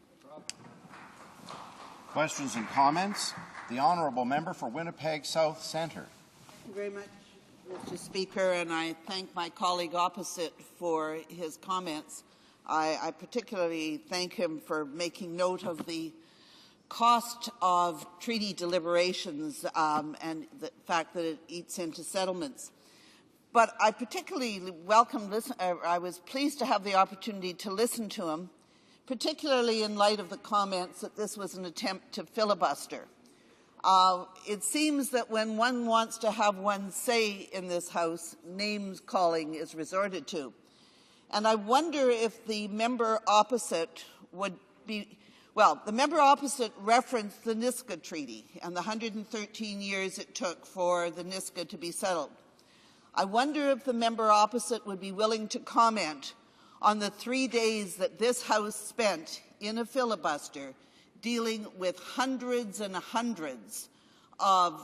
Questions and comments? The Honourable Member for Winnipeg South Centre. Thank you very much, Mr. Speaker, and I thank my colleague opposite for his comments. I particularly thank him for making note of the cost of treaty deliberations and the fact that it eats into settlements. But I particularly I was pleased to have the opportunity to listen to him, particularly in light of the comments that this was an attempt to filibuster. It seems that when one wants to have one say in this House, names calling is resorted to. And I wonder if the member opposite would be, well, the member opposite referenced the Nisga'a Treaty and the 113 years it took for the Nisga'a to be settled. I wonder if the member opposite would be willing to comment on the 3 days that this House spent in a filibuster dealing with hundreds and hundreds of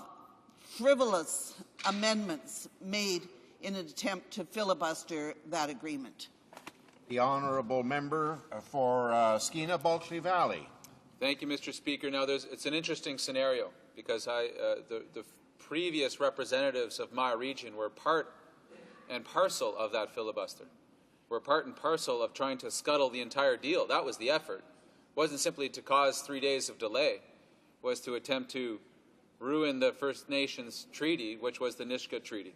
frivolous amendments made in an attempt to filibuster that agreement. The Honourable Member for Skeena Bulkley Valley. Thank you, Mr. Speaker. Now, it's an interesting scenario because the previous representatives of my region were part and parcel of that filibuster. We're part and parcel of trying to scuttle the entire deal. That was the effort. It wasn't simply to cause 3 days of delay. It was to attempt to ruin the First Nations treaty, which was the Nisga'a Treaty.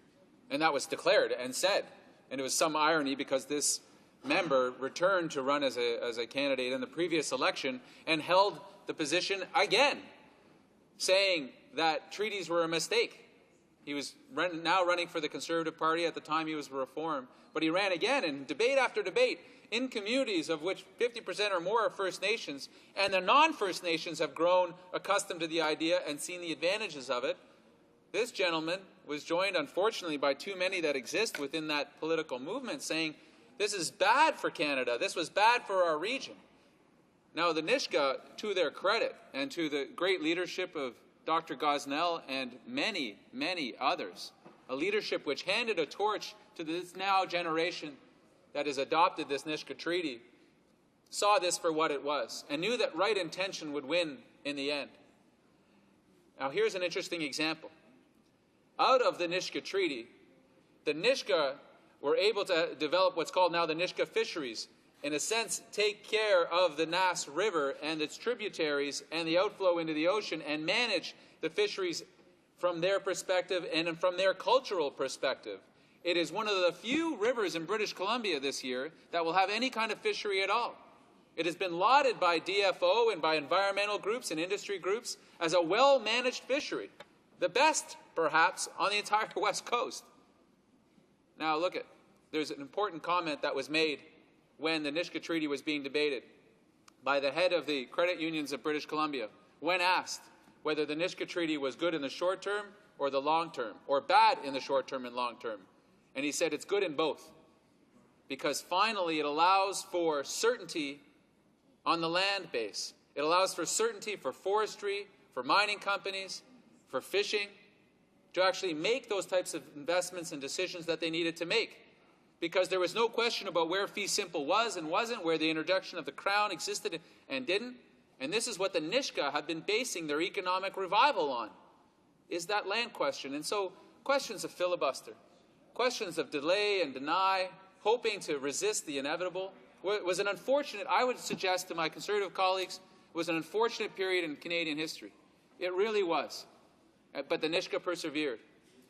And that was declared and said. And it was some irony because this member returned to run as a candidate in the previous election and held the position again, saying that treaties were a mistake. He was now running for the Conservative Party. At the time he was Reform. But he ran again in debate after debate in communities of which 50% or more are First Nations, and the non-First Nations have grown accustomed to the idea and seen the advantages of it. This gentleman was joined, unfortunately, by too many that exist within that political movement saying, this is bad for Canada, this was bad for our region. Now, the Nisga'a, to their credit, and to the great leadership of Dr. Gosnell and many, many others, a leadership which handed a torch to this now generation that has adopted this Nisga'a Treaty, saw this for what it was, and knew that right intention would win in the end. Now, here's an interesting example. Out of the Nisga'a Treaty, the Nisga'a were able to develop what's called now the Nisga'a fisheries, in a sense take care of the Nass River and its tributaries and the outflow into the ocean and manage the fisheries from their perspective and from their cultural perspective. It is one of the few rivers in British Columbia this year that will have any kind of fishery at all. It has been lauded by DFO and by environmental groups and industry groups as a well-managed fishery, the best, perhaps, on the entire West Coast. Now, look at, there's an important comment that was made when the Nisga'a Treaty was being debated by the head of the credit unions of British Columbia when asked whether the Nisga'a Treaty was good in the short term or the long term, or bad in the short term and long term. And he said it's good in both, because finally it allows for certainty on the land base. It allows for certainty for forestry, for mining companies, for fishing, to actually make those types of investments and decisions that they needed to make. Because there was no question about where fee simple was and wasn't, where the introduction of the Crown existed and didn't. And this is what the Nisga'a have been basing their economic revival on, is that land question. And so questions of filibuster, questions of delay and deny, hoping to resist the inevitable, was an unfortunate, I would suggest to my Conservative colleagues, was an unfortunate period in Canadian history. It really was. But the Nisga'a persevered,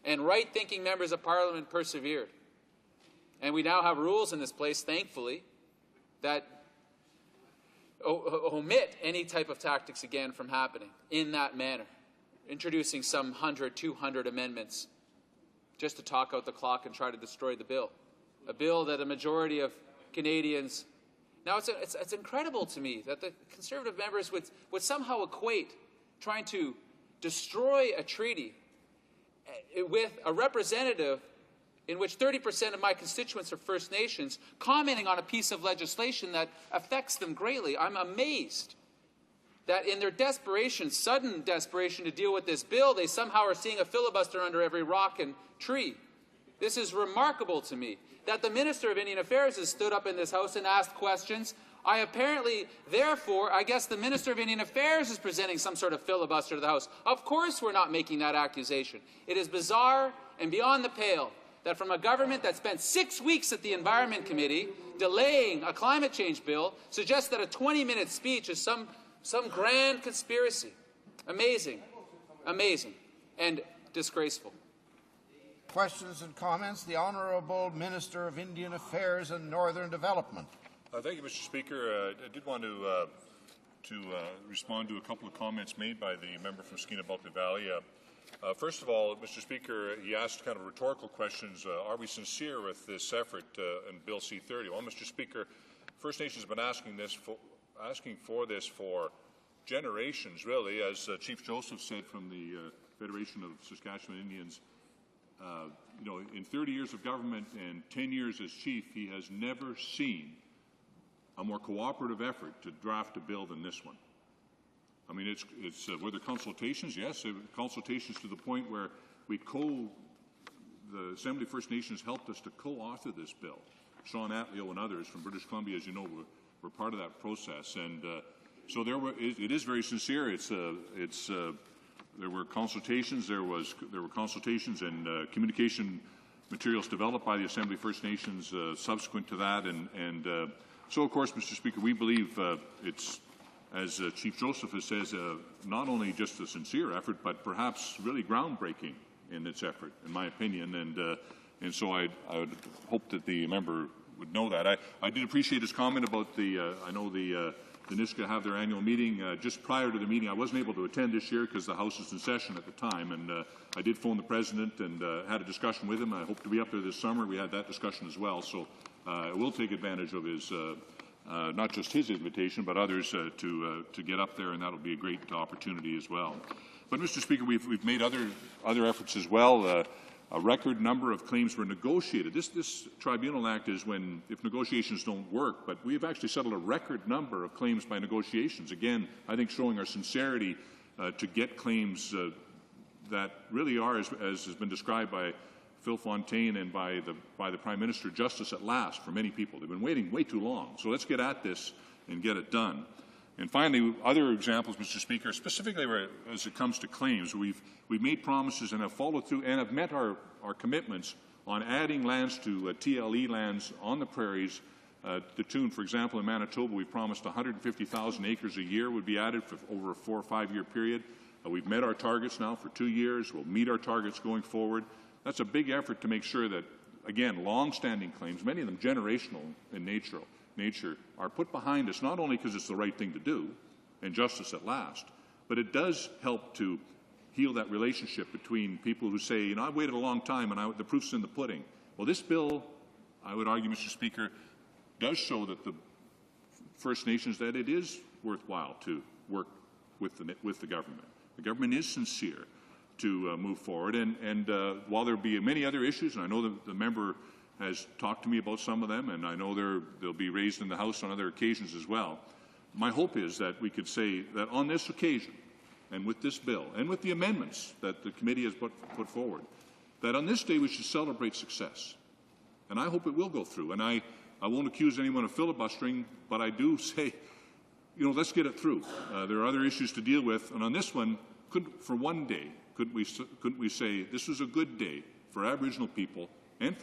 and right-thinking members of Parliament persevered. And we now have rules in this place, thankfully, that omit any type of tactics again from happening in that manner, introducing some 100, 200 amendments just to talk out the clock and try to destroy the bill. A bill that a majority of Canadians... Now, it's incredible to me that the Conservative members would somehow equate trying to destroy a treaty with a representative in which 30% of my constituents are First Nations, commenting on a piece of legislation that affects them greatly. I'm amazed that in their desperation, sudden desperation to deal with this bill, they somehow are seeing a filibuster under every rock and tree. This is remarkable to me, that the Minister of Indian Affairs has stood up in this House and asked questions. Therefore, I guess the Minister of Indian Affairs is presenting some sort of filibuster to the House. Of course we're not making that accusation. It is bizarre and beyond the pale that from a government that spent 6 weeks at the Environment Committee delaying a climate change bill suggests that a 20-minute speech is some grand conspiracy. Amazing. Amazing. And disgraceful. Questions and comments? The Honourable Minister of Indian Affairs and Northern Development. Thank you, Mr. Speaker. I did want to respond to a couple of comments made by the member from Skeena-Bulkley Valley. First of all, Mr. Speaker, he asked kind of rhetorical questions. Are we sincere with this effort in Bill C-30? Well, Mr. Speaker, First Nations have been asking for this for generations, really. As Chief Joseph said from the Federation of Saskatchewan Indians, in 30 years of government and 10 years as chief, he has never seen a more cooperative effort to draft a bill than this one. I mean, were there consultations? Yes, consultations to the point where the Assembly First Nations helped us to co-author this bill. Sean Atleo and others from British Columbia, as you know, were part of that process, and so it is very sincere. There were consultations. There were consultations and communication materials developed by the Assembly First Nations subsequent to that, and so, of course, Mr. Speaker, we believe it's, as Chief Joseph has said, not only just a sincere effort, but perhaps really groundbreaking in its effort, in my opinion, and so I would hope that the member would know that. I did appreciate his comment about I know the Nisga'a have their annual meeting. Just prior to the meeting, I wasn't able to attend this year because the House was in session at the time, and I did phone the President and had a discussion with him. I hope to be up there this summer. We had that discussion as well, so I will take advantage of his, not just his invitation, but others to get up there, and that'll be a great opportunity as well. But, Mr. Speaker, we've made other efforts as well. A record number of claims were negotiated. This Tribunal Act is if negotiations don't work, but we've actually settled a record number of claims by negotiations. Again, I think showing our sincerity to get claims that really are, as has been described by Phil Fontaine and by the Prime Minister, justice at last for many people. They've been waiting way too long. So let's get at this and get it done. And finally, other examples, Mr. Speaker, specifically as it comes to claims, we've made promises and have followed through and have met our commitments on adding lands to TLE lands on the prairies. The tune, for example, in Manitoba, we promised 150,000 acres a year would be added for over a 4 or 5 year period. We've met our targets now for 2 years. We'll meet our targets going forward. That's a big effort to make sure that, again, long-standing claims, many of them generational in nature, are put behind us, not only because it's the right thing to do and justice at last, but it does help to heal that relationship between people who say, I've waited a long time and the proof's in the pudding. Well, this bill, I would argue, Mr. Speaker, does show that the First Nations, that it is worthwhile to work with the government. The government is sincere to move forward, and while there be many other issues, and I know the member has talked to me about some of them, and I know they'll be raised in the House on other occasions as well. My hope is that we could say that on this occasion, and with this bill, and with the amendments that the committee has put forward, that on this day we should celebrate success. And I hope it will go through. And I won't accuse anyone of filibustering, but I do say, let's get it through. There are other issues to deal with, and on this one, for one day, couldn't we say this was a good day for Aboriginal people and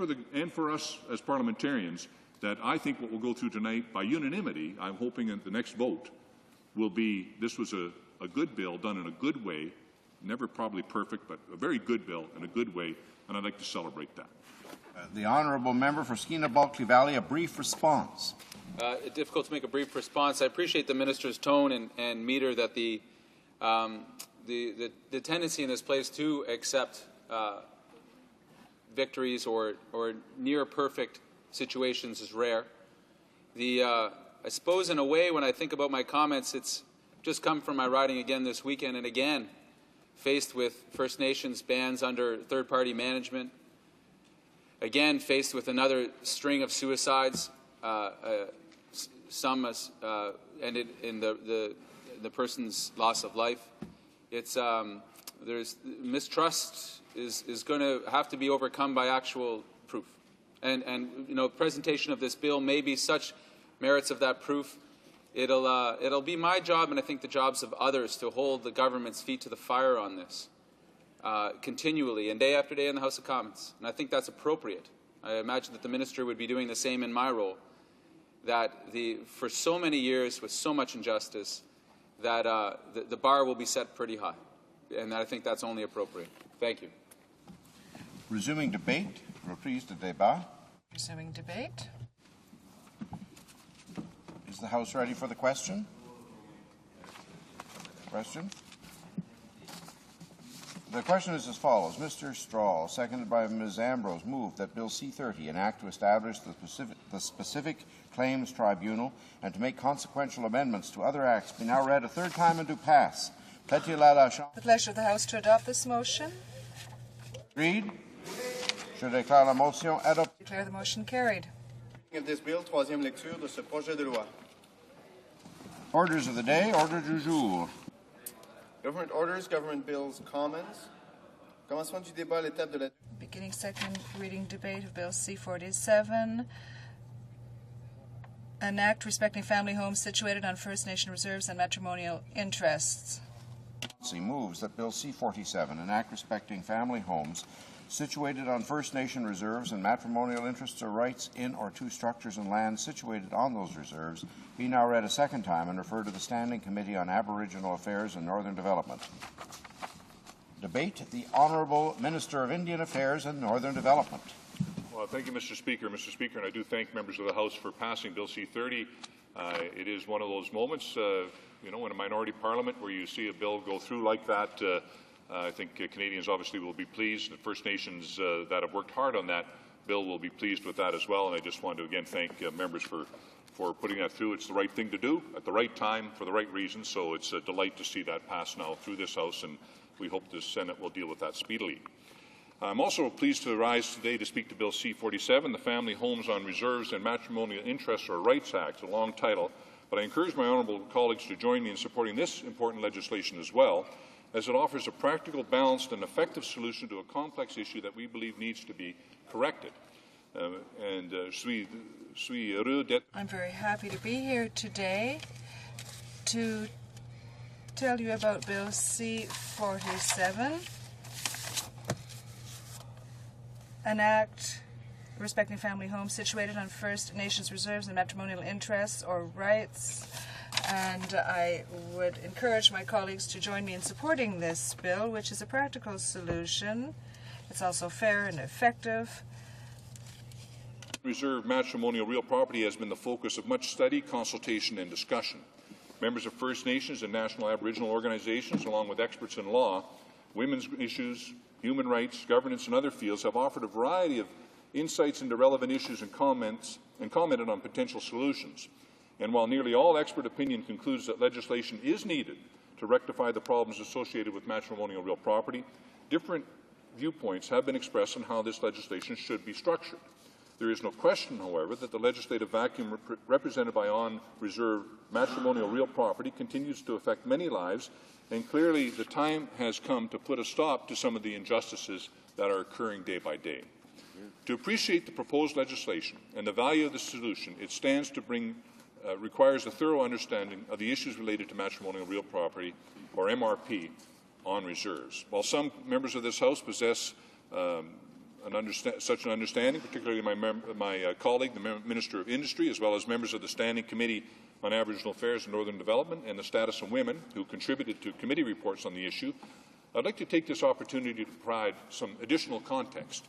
for us as parliamentarians, that I think what will go through tonight by unanimity, I'm hoping that the next vote will be this was a good bill done in a good way never probably perfect, but a very good bill in a good way, and I'd like to celebrate that. The honourable member for Skeena-Bulkley Valley, a brief response. Difficult to make a brief response. I appreciate the minister's tone and meter that the tendency in this place to accept victories or near perfect situations is rare. I suppose in a way, when I think about my comments, it's just come from my riding again this weekend and again, faced with First Nations bands under third-party management, again faced with another string of suicides, some ended in the person's loss of life. It's there's mistrust is going to have to be overcome by actual proof, and you know, presentation of this bill may be such merits of that proof. It'll be my job, and I think the jobs of others, to hold the government's feet to the fire on this continually and day after day in the House of Commons, and I think that's appropriate. I imagine that the minister would be doing the same in my role. That for so many years with so much injustice, that the bar will be set pretty high, and I think that's only appropriate. Thank you. Resuming debate. Reprise de débat. Resuming debate. Is the House ready for the question? Question? The question is as follows. Mr. Strahl, seconded by Ms. Ambrose, moved that Bill C-30, an act to establish the specific Claims Tribunal and to make consequential amendments to other acts, be now read a third time and do pass. The pleasure of the House to adopt this motion. Agreed? Je déclare la motion adoptée. Declare the motion carried. Of this bill, troisième lecture de ce projet de loi. Orders of the day, ordre du jour. Government orders, government bills, Commons. Commencement du débat à l'étape de la... Beginning second reading debate of Bill C-47, an act respecting family homes situated on First Nation reserves and matrimonial interests. Moves that Bill C-47, an act respecting family homes situated on First Nation reserves and matrimonial interests or rights in or to structures and lands situated on those reserves, be now read a second time and referred to the Standing Committee on Aboriginal Affairs and Northern Development. Debate. The Honourable Minister of Indian Affairs and Northern Development. Well, thank you, Mr. Speaker. Mr. Speaker, and I do thank members of the House for passing Bill C-30. It is one of those moments, you know, in a minority parliament where you see a bill go through like that. I think Canadians obviously will be pleased. The First Nations that have worked hard on that bill will be pleased with that as well. And I just want to again thank members for putting that through. It's the right thing to do at the right time for the right reasons. So it's a delight to see that pass now through this House, and we hope the Senate will deal with that speedily. I'm also pleased to rise today to speak to Bill C-47, the Family Homes on Reserves and Matrimonial Interests or Rights Act, a long title, but I encourage my honourable colleagues to join me in supporting this important legislation as well, as it offers a practical, balanced and effective solution to a complex issue that we believe needs to be corrected. I'm very happy to be here today to tell you about Bill C-47, an act respecting family homes situated on First Nations reserves and matrimonial interests or rights. And I would encourage my colleagues to join me in supporting this bill, which is a practical solution. It's also fair and effective. Reserve matrimonial real property has been the focus of much study, consultation and discussion. Members of First Nations and national Aboriginal organizations, along with experts in law, women's issues, human rights, governance and other fields have offered a variety of insights into relevant issues and commented on potential solutions. And while nearly all expert opinion concludes that legislation is needed to rectify the problems associated with matrimonial real property, different viewpoints have been expressed on how this legislation should be structured. There is no question, however, that the legislative vacuum represented by on-reserve matrimonial real property continues to affect many lives, and clearly the time has come to put a stop to some of the injustices that are occurring day by day. To appreciate the proposed legislation and the value of the solution it stands to bring requires a thorough understanding of the issues related to matrimonial real property, or MRP, on reserves. While some members of this House possess such an understanding, particularly my colleague, the Minister of Industry, as well as members of the Standing Committee on Aboriginal Affairs and Northern Development and the Status of Women, who contributed to committee reports on the issue, I'd like to take this opportunity to provide some additional context.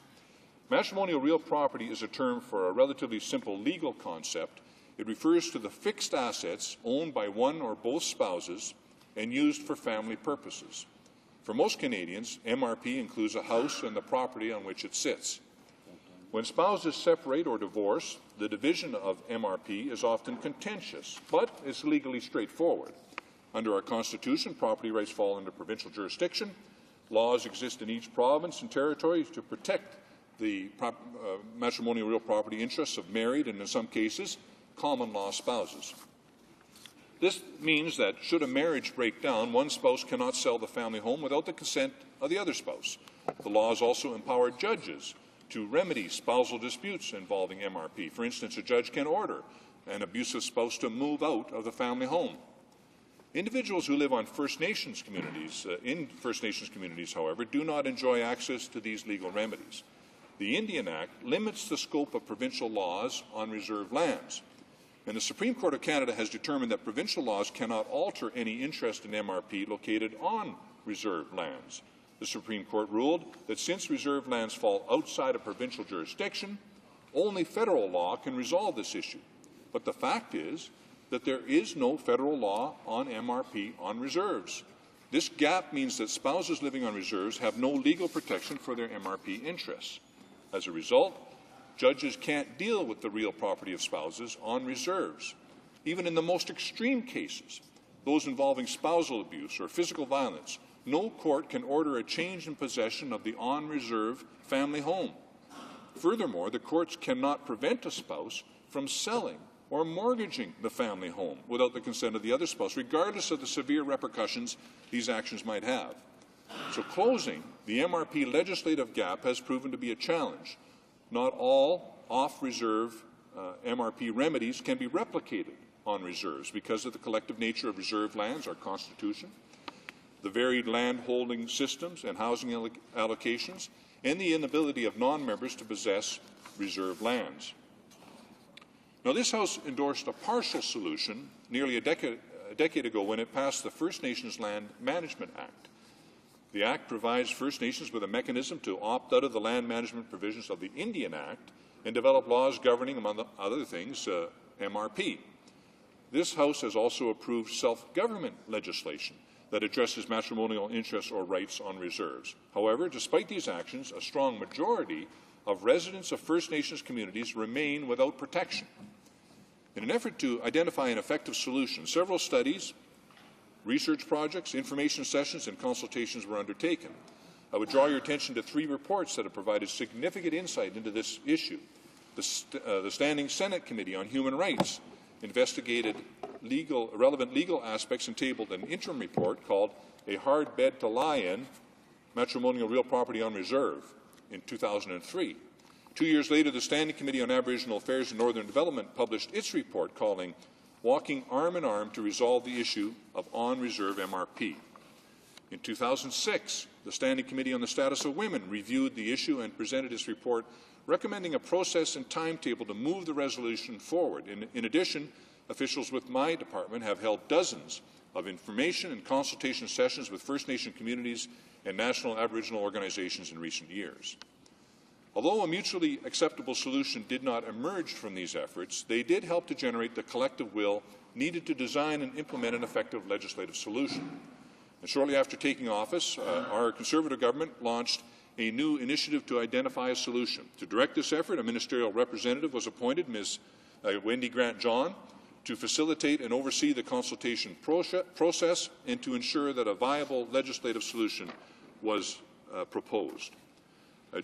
Matrimonial real property is a term for a relatively simple legal concept. It refers to the fixed assets owned by one or both spouses and used for family purposes. For most Canadians, MRP includes a house and the property on which it sits. When spouses separate or divorce, the division of MRP is often contentious, but is legally straightforward. Under our Constitution, property rights fall under provincial jurisdiction. Laws exist in each province and territory to protect the matrimonial real property interests of married and, in some cases, common law spouses. This means that should a marriage break down, one spouse cannot sell the family home without the consent of the other spouse. The laws also empower judges to remedy spousal disputes involving MRP. For instance, a judge can order an abusive spouse to move out of the family home. Individuals who live on First Nations communities, however, do not enjoy access to these legal remedies. The Indian Act limits the scope of provincial laws on reserved lands, and the Supreme Court of Canada has determined that provincial laws cannot alter any interest in MRP located on reserved lands. The Supreme Court ruled that since reserved lands fall outside of provincial jurisdiction, only federal law can resolve this issue. But the fact is that there is no federal law on MRP on reserves. This gap means that spouses living on reserves have no legal protection for their MRP interests. As a result, judges can't deal with the real property of spouses on reserves. Even in the most extreme cases, those involving spousal abuse or physical violence, no court can order a change in possession of the on-reserve family home. Furthermore, the courts cannot prevent a spouse from selling or mortgaging the family home without the consent of the other spouse, regardless of the severe repercussions these actions might have. So closing the MRP legislative gap has proven to be a challenge. Not all off-reserve MRP remedies can be replicated on reserves because of the collective nature of reserved lands, our Constitution, the varied land holding systems and housing allocations, and the inability of non-members to possess reserved lands. Now, this House endorsed a partial solution nearly a decade ago when it passed the First Nations Land Management Act. The Act provides First Nations with a mechanism to opt out of the land management provisions of the Indian Act and develop laws governing, among other things, MRP. This House has also approved self-government legislation that addresses matrimonial interests or rights on reserves. However, despite these actions, a strong majority of residents of First Nations communities remain without protection. In an effort to identify an effective solution, several studies, research projects, information sessions, and consultations were undertaken. I would draw your attention to 3 reports that have provided significant insight into this issue. The Standing Senate Committee on Human Rights investigated relevant legal aspects and tabled an interim report called A Hard Bed to Lie In, Matrimonial Real Property on Reserve in 2003. 2 years later, the Standing Committee on Aboriginal Affairs and Northern Development published its report calling Walking Arm in Arm to Resolve the Issue of On-Reserve MRP. In 2006, the Standing Committee on the Status of Women reviewed the issue and presented its report recommending a process and timetable to move the resolution forward. In addition, officials with my department have held dozens of information and consultation sessions with First Nation communities and national Aboriginal organizations in recent years. Although a mutually acceptable solution did not emerge from these efforts, they did help to generate the collective will needed to design and implement an effective legislative solution. And shortly after taking office, our Conservative government launched a new initiative to identify a solution. To direct this effort, a ministerial representative was appointed, Ms. Wendy Grant-John, to facilitate and oversee the consultation process and to ensure that a viable legislative solution was proposed.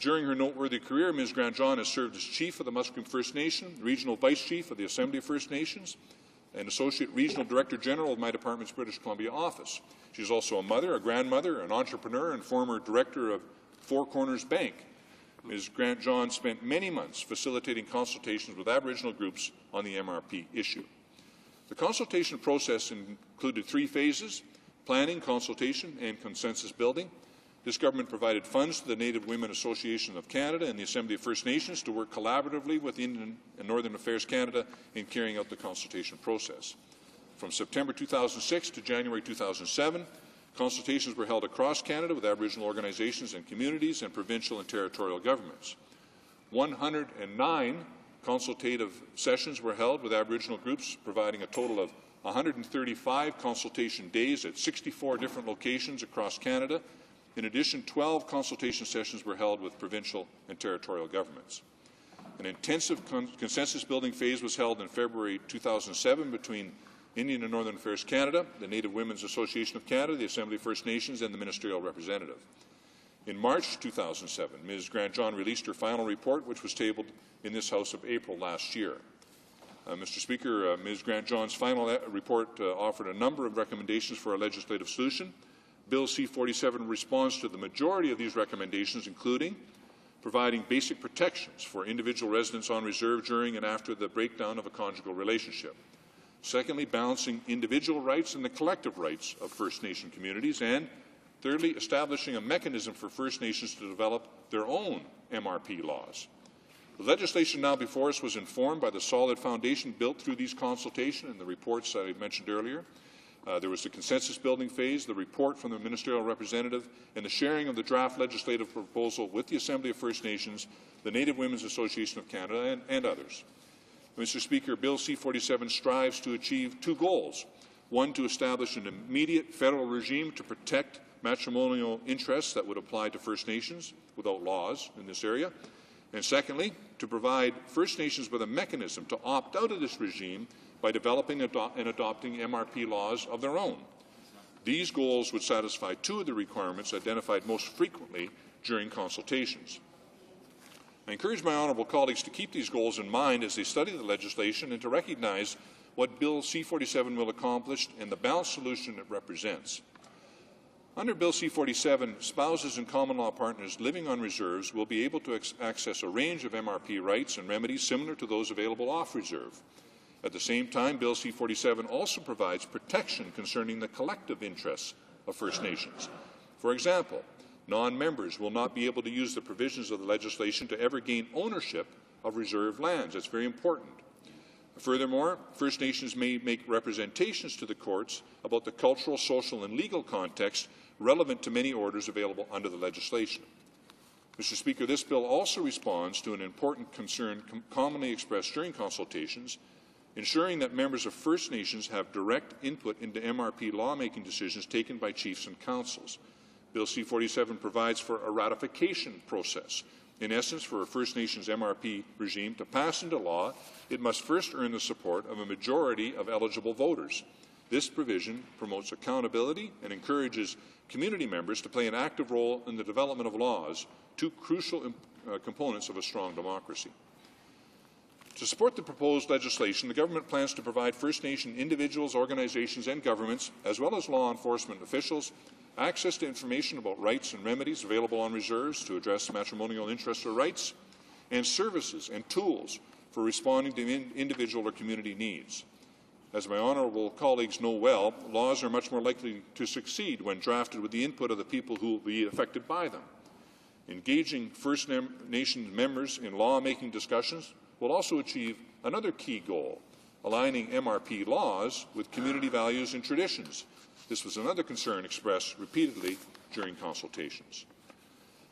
During her noteworthy career, Ms. Grant-John has served as Chief of the Musqueam First Nation, Regional Vice Chief of the Assembly of First Nations, and Associate Regional Director General of my department's British Columbia office. She is also a mother, a grandmother, an entrepreneur, and former Director of Four Corners Bank. Ms. Grant-John spent many months facilitating consultations with Aboriginal groups on the MRP issue. The consultation process included 3 phases: planning, consultation, and consensus building. This government provided funds to the Native Women Association of Canada and the Assembly of First Nations to work collaboratively with Indian and Northern Affairs Canada in carrying out the consultation process. From September 2006 to January 2007, Consultations were held across Canada with Aboriginal organizations and communities and provincial and territorial governments. 109 consultative sessions were held with Aboriginal groups, providing a total of 135 consultation days at 64 different locations across Canada. In addition, 12 consultation sessions were held with provincial and territorial governments. An intensive consensus-building phase was held in February 2007 between Indian and Northern Affairs Canada, the Native Women's Association of Canada, the Assembly of First Nations, and the ministerial representative. In March 2007, Ms. Grant-John released her final report, which was tabled in this House of April last year. Mr. Speaker, Ms. Grant-John's final report offered a number of recommendations for a legislative solution. Bill C-47 responds to the majority of these recommendations, including providing basic protections for individual residents on reserve during and after the breakdown of a conjugal relationship. Secondly, balancing individual rights and the collective rights of First Nation communities. And thirdly, establishing a mechanism for First Nations to develop their own MRP laws. The legislation now before us was informed by the solid foundation built through these consultations and the reports that I mentioned earlier. There was the consensus-building phase, the report from the ministerial representative, and the sharing of the draft legislative proposal with the Assembly of First Nations, the Native Women's Association of Canada, and others. Mr. Speaker, Bill C-47 strives to achieve two goals. One, to establish an immediate federal regime to protect matrimonial interests that would apply to First Nations without laws in this area. And secondly, to provide First Nations with a mechanism to opt out of this regime by developing and adopting MRP laws of their own. These goals would satisfy two of the requirements identified most frequently during consultations. I encourage my honourable colleagues to keep these goals in mind as they study the legislation and to recognize what Bill C-47 will accomplish and the balanced solution it represents. Under Bill C-47, spouses and common law partners living on reserves will be able to access a range of MRP rights and remedies similar to those available off reserve. At the same time, Bill C-47 also provides protection concerning the collective interests of First Nations. For example, non-members will not be able to use the provisions of the legislation to ever gain ownership of reserved lands. That's very important. Furthermore, First Nations may make representations to the courts about the cultural, social, and legal context relevant to many orders available under the legislation. Mr. Speaker, this bill also responds to an important concern commonly expressed during consultations, ensuring that members of First Nations have direct input into MRP lawmaking decisions taken by chiefs and councils. Bill C-47 provides for a ratification process. In essence, for a First Nations MRP regime to pass into law, it must first earn the support of a majority of eligible voters. This provision promotes accountability and encourages community members to play an active role in the development of laws, two crucial components of a strong democracy. To support the proposed legislation, the government plans to provide First Nation individuals, organizations and governments, as well as law enforcement officials, access to information about rights and remedies available on reserves to address matrimonial interests or rights, and services and tools for responding to individual or community needs. As my honourable colleagues know well, laws are much more likely to succeed when drafted with the input of the people who will be affected by them. Engaging First Nation members in law-making discussions will also achieve another key goal, aligning MRP laws with community values and traditions. This was another concern expressed repeatedly during consultations.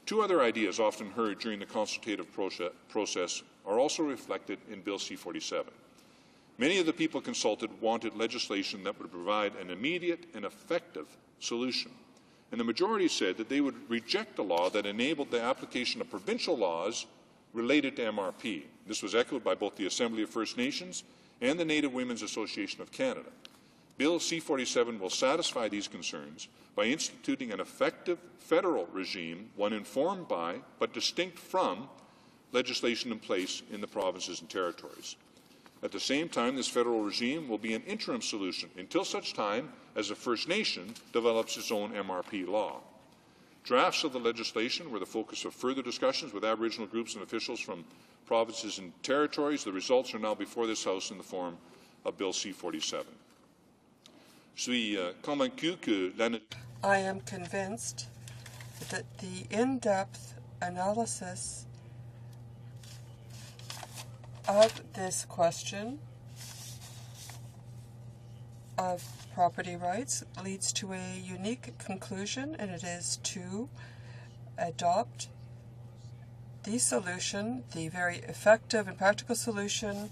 Two other ideas often heard during the consultative process are also reflected in Bill C-47. Many of the people consulted wanted legislation that would provide an immediate and effective solution, and the majority said that they would reject a law that enabled the application of provincial laws related to MRP. This was echoed by both the Assembly of First Nations and the Native Women's Association of Canada. Bill C-47 will satisfy these concerns by instituting an effective federal regime, one informed by but distinct from legislation in place in the provinces and territories. At the same time, this federal regime will be an interim solution until such time as the First Nation develops its own MRP law. Drafts of the legislation were the focus of further discussions with Aboriginal groups and officials from provinces and territories. The results are now before this House in the form of Bill C-47. I am convinced that the in-depth analysis of this question of property rights leads to a unique conclusion, and it is to adopt the solution, the very effective and practical solution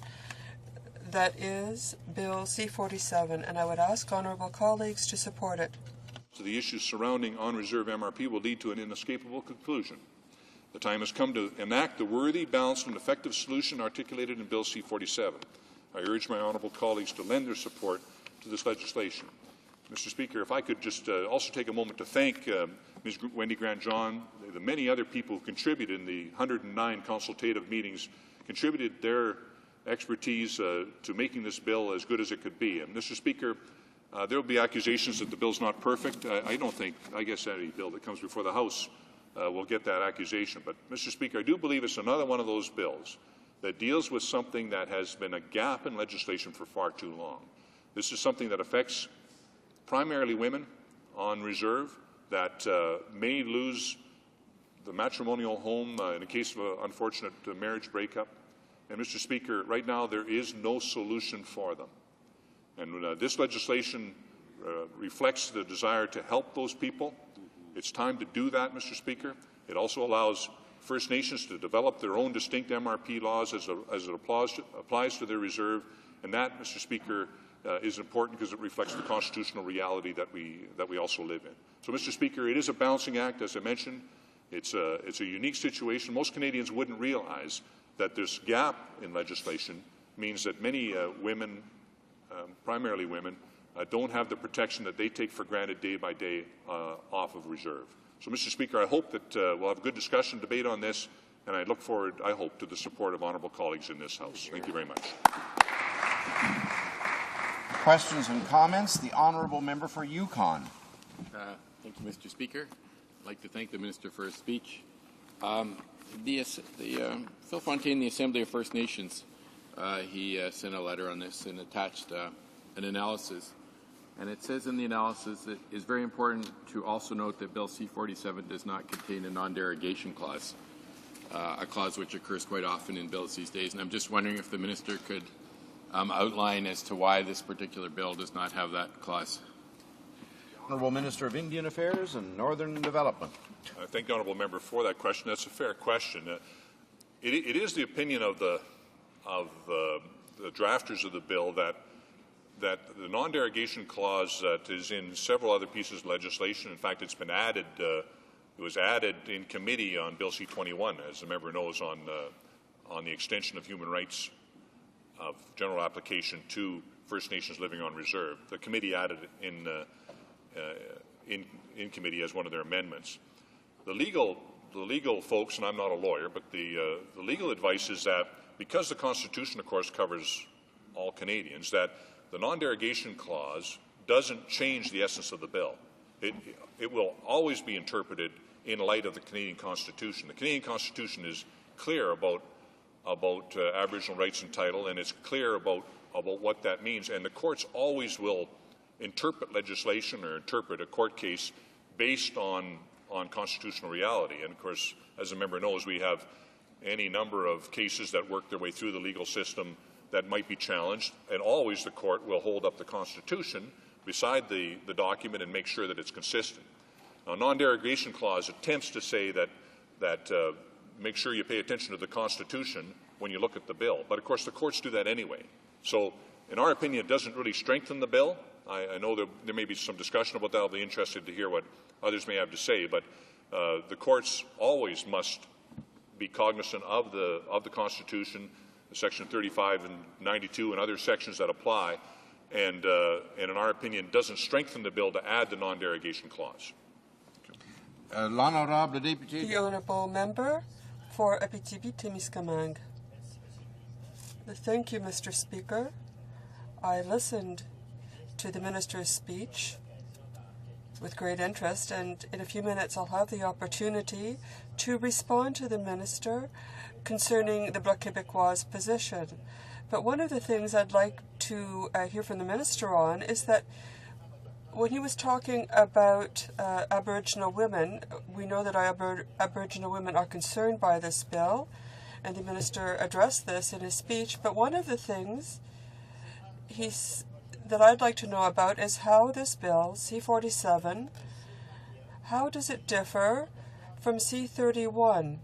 that is Bill C-47, and I would ask honourable colleagues to support it. So the issues surrounding on-reserve MRP will lead to an inescapable conclusion. The time has come to enact the worthy, balanced, and effective solution articulated in Bill C-47. I urge my honourable colleagues to lend their support to this legislation. Mr. Speaker, if I could just also take a moment to thank Ms. Wendy Grant-John, the many other people who contributed in the 109 consultative meetings, contributed their expertise to making this bill as good as it could be. And Mr. Speaker, there will be accusations that the bill is not perfect. I guess any bill that comes before the House will get that accusation. But, Mr. Speaker, I do believe it's another one of those bills that deals with something that has been a gap in legislation for far too long. This is something that affects primarily women on reserve that may lose the matrimonial home in the case of an unfortunate marriage breakup. And, Mr. Speaker, right now there is no solution for them. And this legislation reflects the desire to help those people. It's time to do that, Mr. Speaker. It also allows First Nations to develop their own distinct MRP laws as it applies to their reserve. And that, Mr. Speaker, is important because it reflects the constitutional reality that we also live in. So, Mr. Speaker, it is a balancing act, as I mentioned. It's a unique situation. Most Canadians wouldn't realize that this gap in legislation means that many women, primarily women, don't have the protection that they take for granted day by day off of reserve. So, Mr. Speaker, I hope that we'll have a good discussion, debate on this, and I look forward, I hope, to the support of honourable colleagues in this House. Thank you very much. Questions and comments? The honourable member for Yukon. Thank you, Mr. Speaker. I'd like to thank the Minister for his speech. Phil Fontaine, the Assembly of First Nations, he sent a letter on this and attached an analysis. And it says in the analysis that it is very important to also note that Bill C-47 does not contain a non-derogation clause, a clause which occurs quite often in bills these days. And I'm just wondering if the Minister could outline as to why this particular bill does not have that clause. Honourable Minister of Indian Affairs and Northern Development. I thank the honourable member for that question. That's a fair question. It is the opinion of the drafters of the bill that the non-derogation clause that is in several other pieces of legislation, in fact, it's been added. It was added in committee on Bill C-21, as the member knows, on the extension of human rights of general application to First Nations living on reserve. The committee added it in committee as one of their amendments. The legal folks, and I'm not a lawyer, but the legal advice is that because the Constitution, of course, covers all Canadians, that the non-derogation clause doesn't change the essence of the bill. It will always be interpreted in light of the Canadian Constitution. The Canadian Constitution is clear about Aboriginal rights and title, and it's clear about what that means. And the courts always will interpret legislation or interpret a court case based on constitutional reality. And of course, as the member knows, we have any number of cases that work their way through the legal system that might be challenged, and always the court will hold up the Constitution beside the document and make sure that it's consistent. Now, non-derogation clause attempts to say that make sure you pay attention to the Constitution when you look at the bill. But of course, the courts do that anyway. So, in our opinion, it doesn't really strengthen the bill. I know there may be some discussion about that. I'll be interested to hear what others may have to say. But the courts always must be cognizant of the Constitution, Section 35 and 92 and other sections that apply. And in our opinion, doesn't strengthen the bill to add the non-derogation clause. L'honorable député. The honourable member for Abitibi-Témiscamingue. Thank you, Mr. Speaker. I listened to the Minister's speech with great interest, and in a few minutes I'll have the opportunity to respond to the Minister concerning the Bloc Québécois position. But one of the things I'd like to hear from the Minister on is that when he was talking about Aboriginal women, we know that Aboriginal women are concerned by this bill, and the Minister addressed this in his speech. But one of the things that I'd like to know about is how this bill, C-47, how does it differ from C-31?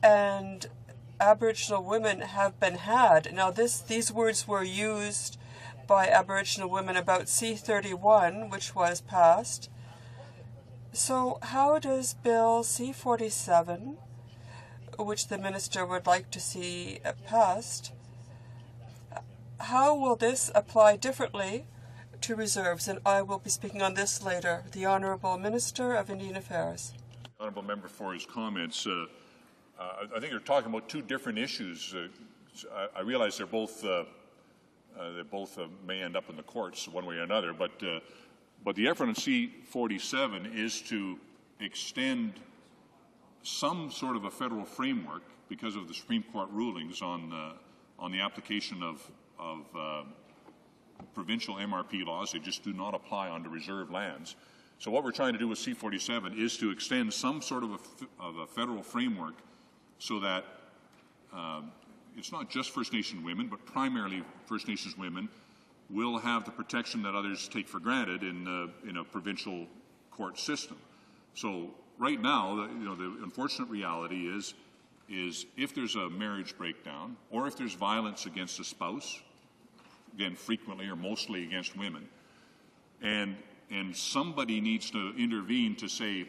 And Aboriginal women have been had. Now, these words were used by Aboriginal women about C-31, which was passed. So how does Bill C-47, which the Minister would like to see passed, how will this apply differently to reserves? And I will be speaking on this later. The Honourable Minister of Indian Affairs. Honourable Member for his comments. I think you're talking about two different issues. I realize they're both may end up in the courts one way or another, but the effort on C-47 is to extend some sort of a federal framework because of the Supreme Court rulings on the application of provincial MRP laws. They just do not apply onto reserve lands. So what we're trying to do with C-47 is to extend some sort of a federal framework so that it's not just First Nation women, but primarily First Nations women will have the protection that others take for granted in a provincial court system. So right now, the unfortunate reality is if there's a marriage breakdown or if there's violence against a spouse, again, frequently or mostly against women, and somebody needs to intervene to say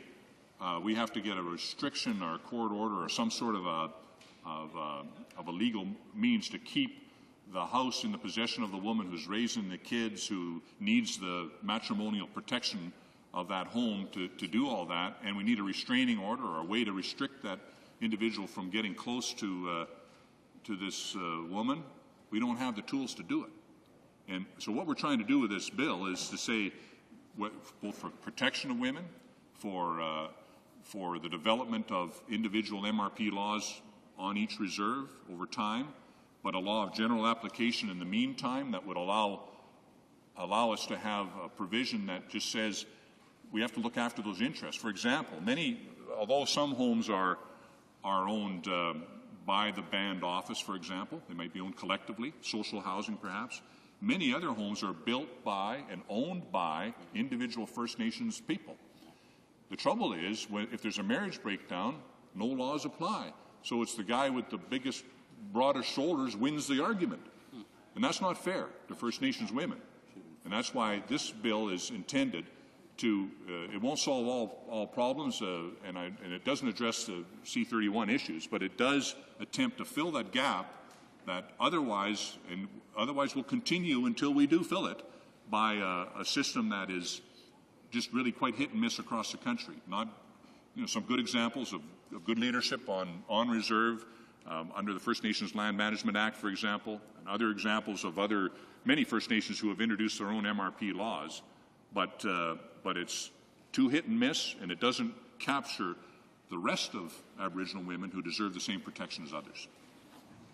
we have to get a restriction or a court order or some sort of a legal means to keep the house in the possession of the woman who's raising the kids, who needs the matrimonial protection of that home to do all that, and we need a restraining order or a way to restrict that individual from getting close to this woman. We don't have the tools to do it. And so what we're trying to do with this bill is to say, both for protection of women, for the development of individual MRP laws on each reserve over time, but a law of general application in the meantime that would allow us to have a provision that just says we have to look after those interests. For example, although some homes are owned by the band office, for example, they might be owned collectively, social housing perhaps, many other homes are built by and owned by individual First Nations people. The trouble is, if there's a marriage breakdown, no laws apply. So it's the guy with the biggest, broadest shoulders wins the argument. And that's not fair to First Nations women. And that's why this bill is intended to, it won't solve all problems, and it doesn't address the C-31 issues, but it does attempt to fill that gap that otherwise will continue until we do fill it by a system that is just really quite hit and miss across the country. Not, some good examples of good leadership on reserve under the First Nations Land Management Act, for example, and other examples of many First Nations who have introduced their own MRP laws, but it's too hit and miss, and it doesn't capture the rest of Aboriginal women who deserve the same protection as others.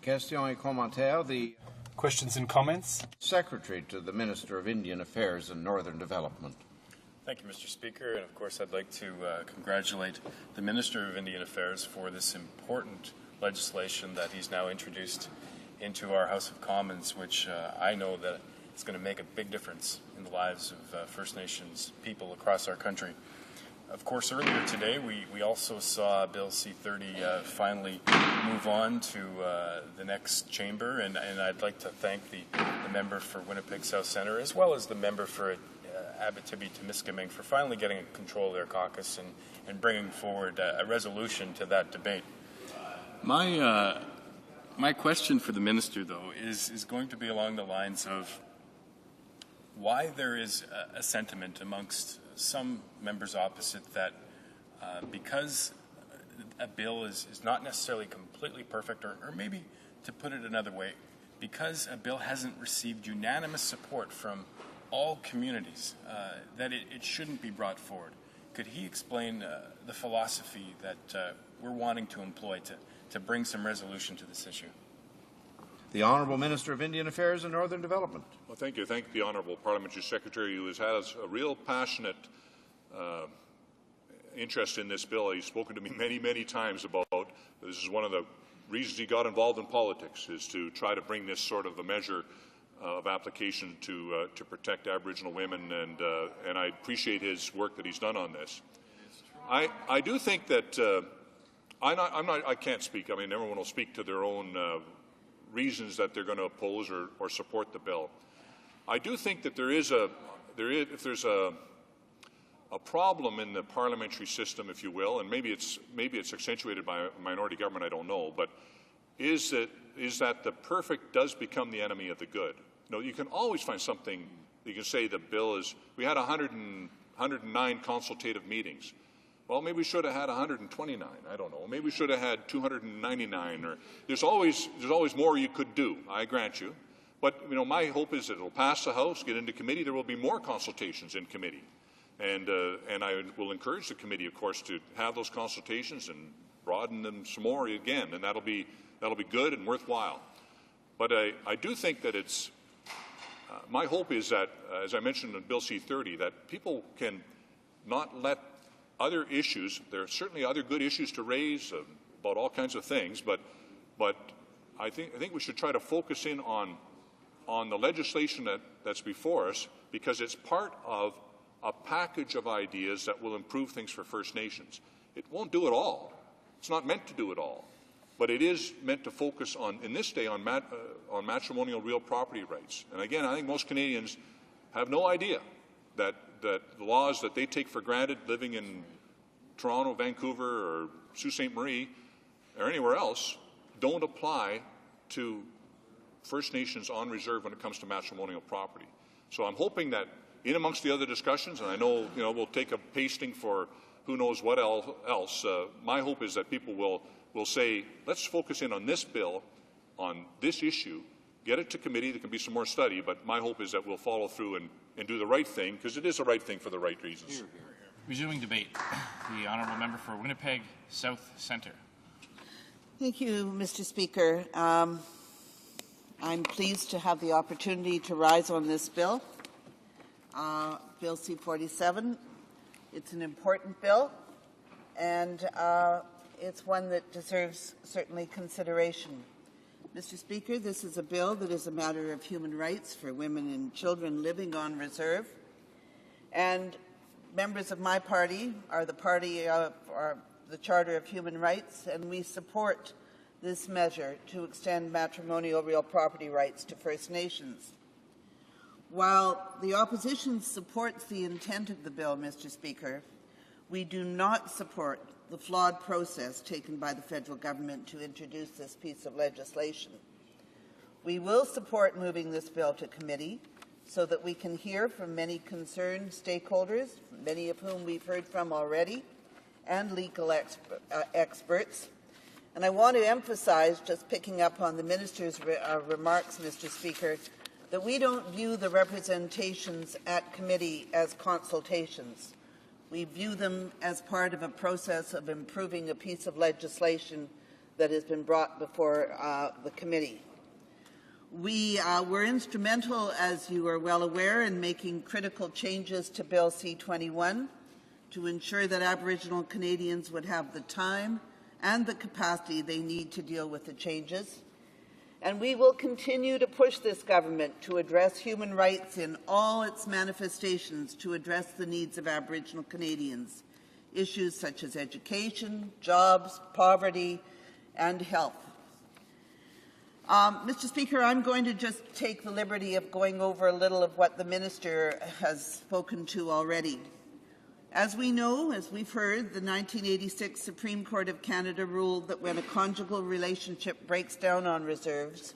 Question et commentaire. The questions and comments. Secretary to the Minister of Indian Affairs and Northern Development. Thank you, Mr. Speaker, and of course I'd like to congratulate the Minister of Indian Affairs for this important legislation that he's now introduced into our House of Commons, which I know that it's going to make a big difference in the lives of First Nations people across our country. Of course, earlier today we also saw Bill C-30 finally move on to the next chamber, and I'd like to thank the member for Winnipeg South Centre as well as the member for Abitibi-Temiskaming for finally getting control of their caucus and bringing forward a resolution to that debate. My question for the minister, though, is going to be along the lines of why there is a sentiment amongst some members opposite that because a bill is not necessarily completely perfect, or maybe to put it another way, because a bill hasn't received unanimous support from all communities, that it shouldn't be brought forward. Could he explain the philosophy that we're wanting to employ to bring some resolution to this issue? The Honourable Minister of Indian Affairs and Northern Development. Well, thank you. Thank the Honourable Parliamentary Secretary, who has had a real passionate interest in this bill. He's spoken to me many, many times about this. Is one of the reasons he got involved in politics, is to try to bring this sort of a measure of application to protect Aboriginal women, and I appreciate his work that he's done on this. I do think that I can't speak. I mean, everyone will speak to their own reasons that they're going to oppose or support the bill. I do think that if there's a problem in the parliamentary system, if you will, and maybe it's accentuated by a minority government, I don't know, but is that the perfect does become the enemy of the good. You know, you can always find something. You can say the bill is. We had 109 consultative meetings. Well, maybe we should have had 129. I don't know. Maybe we should have had 299. Or there's always more you could do. I grant you. But you know, my hope is that it'll pass the House, get into committee. There will be more consultations in committee, and I will encourage the committee, of course, to have those consultations and broaden them some more again, and that'll be good and worthwhile. But I do think that it's my hope is that, as I mentioned in Bill C-30, that people can not let other issues. There are certainly other good issues to raise about all kinds of things, but I think we should try to focus in on the legislation that's before us, because it's part of a package of ideas that will improve things for First Nations. It won't do it all. It's not meant to do it all, but it is meant to focus on, in this day, on matrimonial real property rights. And again, I think most Canadians have no idea that the laws that they take for granted living in Toronto, Vancouver, or Sault Ste. Marie, or anywhere else, don't apply to First Nations on reserve when it comes to matrimonial property. So I'm hoping that in amongst the other discussions, and I know we'll take a pasting for who knows what else, my hope is that people will say, let's focus in on this bill, on this issue, get it to committee. There can be some more study, but my hope is that we'll follow through and do the right thing, because it is the right thing for the right reasons. Resuming debate, the honourable member for Winnipeg South Centre. Thank you, Mr. Speaker. I'm pleased to have the opportunity to rise on this bill, Bill C-47. It's an important bill, and it's one that deserves certainly consideration. Mr. Speaker, this is a bill that is a matter of human rights for women and children living on reserve. And members of my party are the party of the Charter of Human Rights, and we support this measure to extend matrimonial real property rights to First Nations. While the opposition supports the intent of the bill, Mr. Speaker, we do not support the flawed process taken by the federal government to introduce this piece of legislation. We will support moving this bill to committee so that we can hear from many concerned stakeholders, many of whom we've heard from already, and legal experts. And I want to emphasize, just picking up on the Minister's remarks, Mr. Speaker, that we don't view the representations at committee as consultations. We view them as part of a process of improving a piece of legislation that has been brought before the committee. We were instrumental, as you are well aware, in making critical changes to Bill C-21 to ensure that Aboriginal Canadians would have the time and the capacity they need to deal with the changes. And we will continue to push this government to address human rights in all its manifestations, to address the needs of Aboriginal Canadians, issues such as education, jobs, poverty, and health. Mr. Speaker, I'm going to just take the liberty of going over a little of what the Minister has spoken to already. As we know, as we've heard, the 1986 Supreme Court of Canada ruled that when a conjugal relationship breaks down on reserves,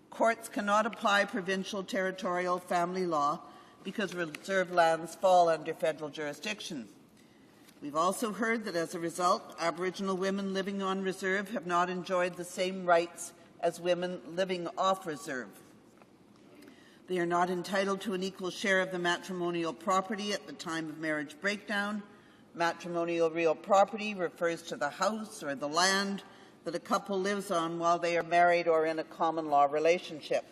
courts cannot apply provincial territorial family law because reserve lands fall under federal jurisdiction. We've also heard that as a result, Aboriginal women living on reserve have not enjoyed the same rights as women living off reserve. They are not entitled to an equal share of the matrimonial property at the time of marriage breakdown. Matrimonial real property refers to the house or the land that a couple lives on while they are married or in a common law relationship.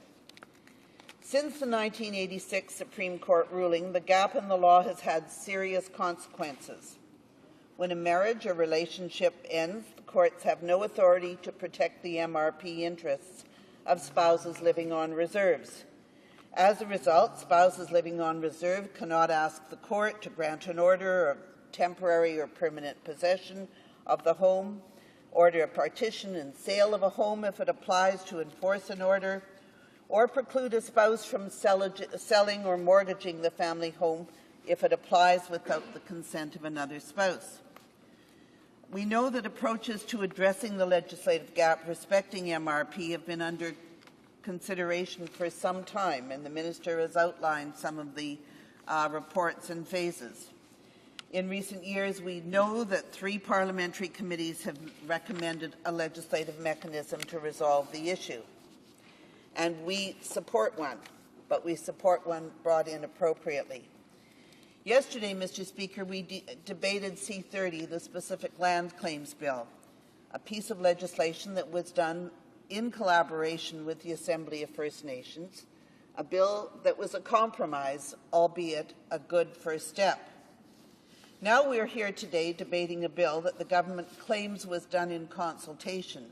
Since the 1986 Supreme Court ruling, the gap in the law has had serious consequences. When a marriage or relationship ends, the courts have no authority to protect the MRP interests of spouses living on reserves. As a result, spouses living on reserve cannot ask the court to grant an order of temporary or permanent possession of the home, order a partition and sale of a home if it applies to enforce an order, or preclude a spouse from selling or mortgaging the family home if it applies without the consent of another spouse. We know that approaches to addressing the legislative gap respecting MRP have been under consideration for some time, and the Minister has outlined some of the reports and phases. In recent years, we know that 3 parliamentary committees have recommended a legislative mechanism to resolve the issue. And we support one, but we support one brought in appropriately. Yesterday, Mr. Speaker, we debated C30, the Specific Land Claims Bill, a piece of legislation that was done in collaboration with the Assembly of First Nations, a bill that was a compromise, albeit a good first step. Now we are here today debating a bill that the government claims was done in consultation.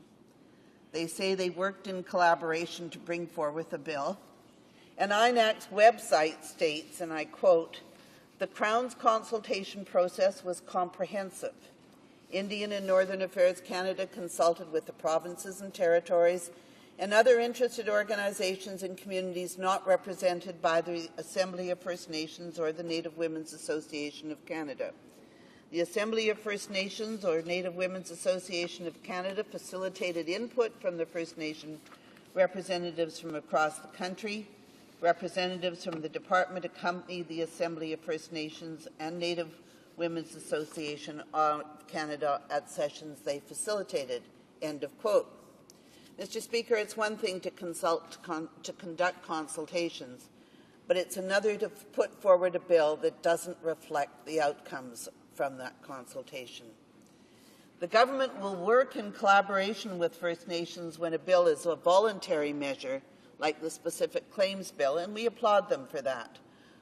They say they worked in collaboration to bring forward a bill. And INAC's website states, and I quote, "The Crown's consultation process was comprehensive. Indian and Northern Affairs Canada consulted with the provinces and territories and other interested organizations and communities not represented by the Assembly of First Nations or the Native Women's Association of Canada. The Assembly of First Nations or Native Women's Association of Canada facilitated input from the First Nation representatives from across the country. Representatives from the department accompanied the Assembly of First Nations and Native Women's Association of Canada at sessions they facilitated." End of quote. Mr. Speaker, it's one thing to conduct consultations, but it's another to put forward a bill that doesn't reflect the outcomes from that consultation. The government will work in collaboration with First Nations when a bill is a voluntary measure, like the Specific Claims Bill, and we applaud them for that,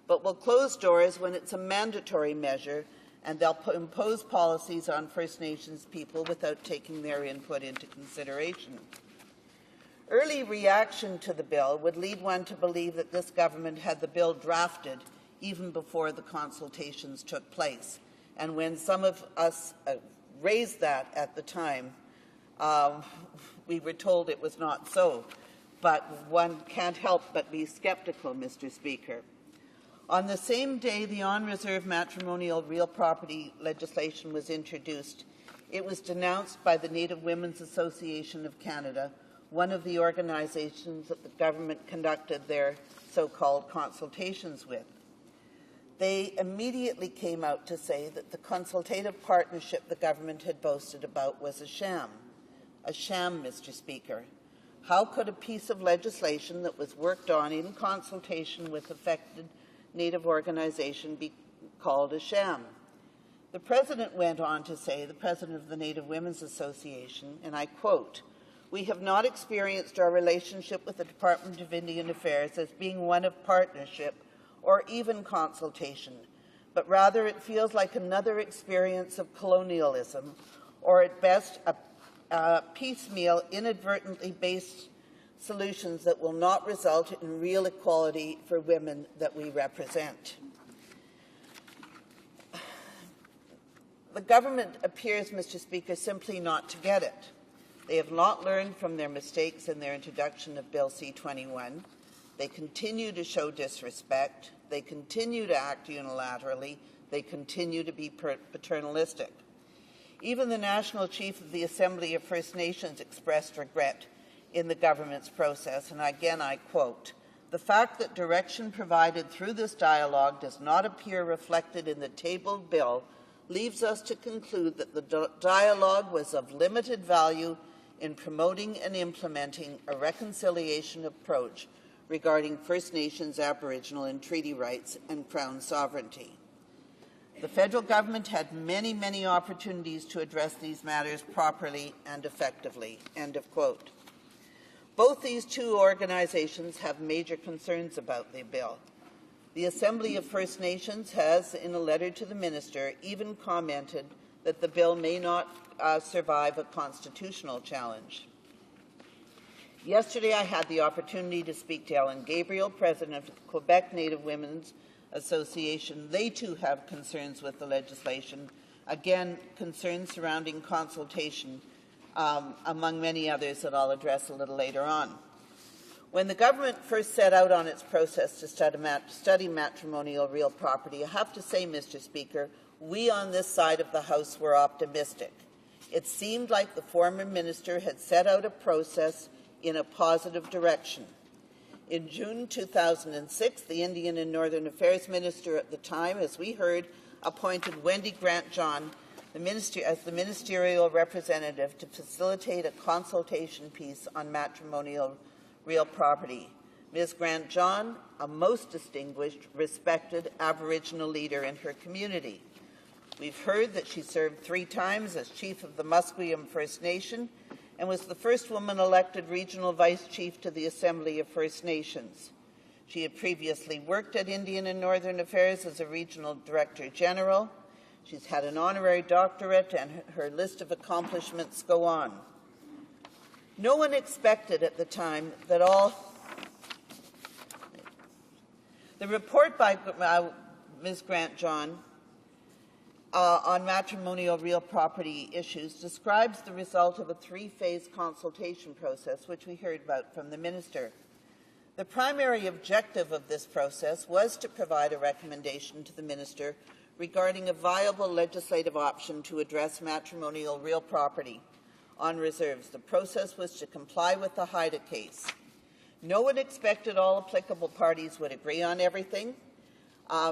but will close doors when it's a mandatory measure, and they'll impose policies on First Nations people without taking their input into consideration. Early reaction to the bill would lead one to believe that this government had the bill drafted even before the consultations took place. And when some of us raised that at the time, we were told it was not so. But one can't help but be skeptical, Mr. Speaker. On the same day the on-reserve matrimonial real property legislation was introduced, it was denounced by the Native Women's Association of Canada, one of the organizations that the government conducted their so-called consultations with. They immediately came out to say that the consultative partnership the government had boasted about was a sham. A sham, Mr. Speaker. How could a piece of legislation that was worked on in consultation with affected Native organization be called a sham? The President went on to say, the President of the Native Women's Association, and I quote, "We have not experienced our relationship with the Department of Indian Affairs as being one of partnership or even consultation, but rather it feels like another experience of colonialism, or at best a piecemeal, inadvertently based solutions that will not result in real equality for women that we represent." The government appears, Mr. Speaker, simply not to get it. They have not learned from their mistakes in their introduction of Bill C-21. They continue to show disrespect. They continue to act unilaterally. They continue to be paternalistic. Even the National Chief of the Assembly of First Nations expressed regret in the government's process, and again I quote, "The fact that direction provided through this dialogue does not appear reflected in the tabled bill leaves us to conclude that the dialogue was of limited value in promoting and implementing a reconciliation approach regarding First Nations, Aboriginal and treaty rights and Crown sovereignty." The federal government had many, many opportunities to address these matters properly and effectively. End of quote. Both these two organizations have major concerns about the bill. The Assembly of First Nations has, in a letter to the Minister, even commented that the bill may not survive a constitutional challenge. Yesterday, I had the opportunity to speak to Ellen Gabriel, president of the Quebec Native Women's Association. They too have concerns with the legislation. Again, concerns surrounding consultation, among many others that I'll address a little later on. When the government first set out on its process to study matrimonial real property, I have to say, Mr. Speaker, we on this side of the House were optimistic. It seemed like the former minister had set out a process in a positive direction. In June 2006, the Indian and Northern Affairs Minister at the time, as we heard, appointed Wendy Grant-John as the ministerial representative to facilitate a consultation piece on matrimonial real property. Ms. Grant-John, a most distinguished, respected Aboriginal leader in her community. We've heard that she served 3 times as chief of the Musqueam First Nation and was the first woman elected regional vice chief to the Assembly of First Nations. She had previously worked at Indian and Northern Affairs as a regional director general. She's had an honorary doctorate, and her list of accomplishments go on. No one expected at the time that the report by Ms. Grant-John on matrimonial real property issues describes the result of a 3-phase consultation process, which we heard about from the minister. The primary objective of this process was to provide a recommendation to the minister regarding a viable legislative option to address matrimonial real property on reserves. The process was to comply with the Haida case. No one expected all applicable parties would agree on everything.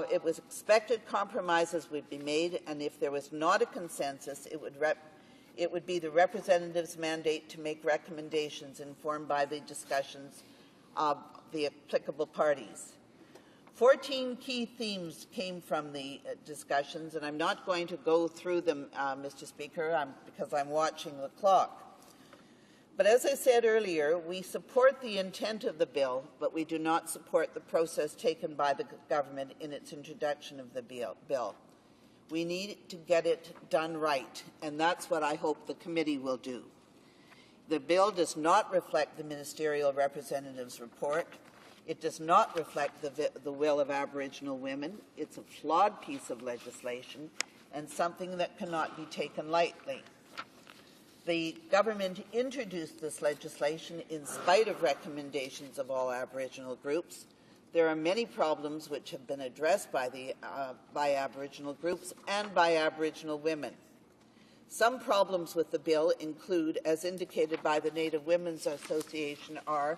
It was expected compromises would be made, and if there was not a consensus, it would be the representative's mandate to make recommendations informed by the discussions of the applicable parties. 14 key themes came from the discussions, and I'm not going to go through them, Mr. Speaker, because I'm watching the clock. But as I said earlier, we support the intent of the bill, but we do not support the process taken by the government in its introduction of the bill. We need to get it done right, and that's what I hope the committee will do. The bill does not reflect the ministerial representative's report. It does not reflect the will of Aboriginal women. It's a flawed piece of legislation and something that cannot be taken lightly. The government introduced this legislation in spite of recommendations of all Aboriginal groups. There are many problems which have been addressed by Aboriginal groups and by Aboriginal women. Some problems with the bill include, as indicated by the Native Women's Association, are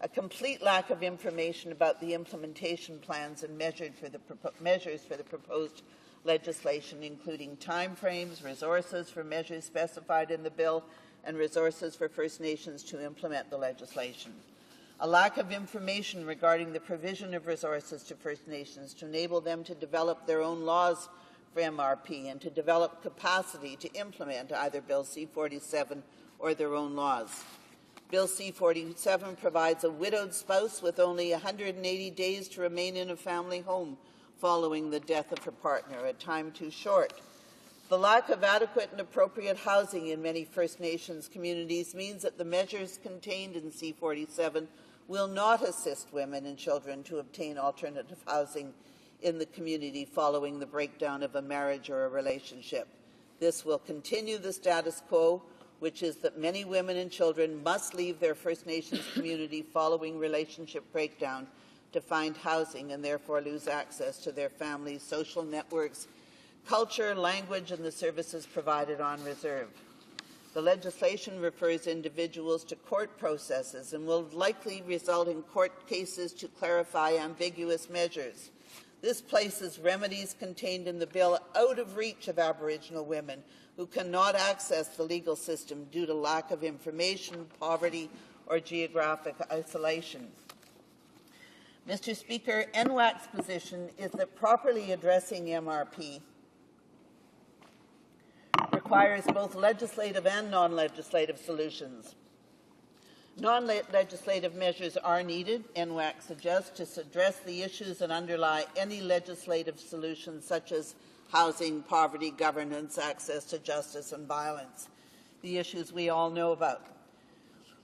a complete lack of information about the implementation plans and measures for the proposed legislation, including timeframes, resources for measures specified in the bill, and resources for First Nations to implement the legislation. A lack of information regarding the provision of resources to First Nations to enable them to develop their own laws for MRP and to develop capacity to implement either Bill C-47 or their own laws. Bill C-47 provides a widowed spouse with only 180 days to remain in a family home following the death of her partner, a time too short. The lack of adequate and appropriate housing in many First Nations communities means that the measures contained in C-47 will not assist women and children to obtain alternative housing in the community following the breakdown of a marriage or a relationship. This will continue the status quo, which is that many women and children must leave their First Nations community following relationship breakdown to find housing and therefore lose access to their families' social networks, culture, language, and the services provided on reserve. The legislation refers individuals to court processes and will likely result in court cases to clarify ambiguous measures. This places remedies contained in the bill out of reach of Aboriginal women who cannot access the legal system due to lack of information, poverty, or geographic isolation. Mr. Speaker, NWAC's position is that properly addressing MRP requires both legislative and non-legislative solutions. Non-legislative measures are needed, NWAC suggests, to address the issues that underlie any legislative solutions such as housing, poverty, governance, access to justice, and violence, the issues we all know about.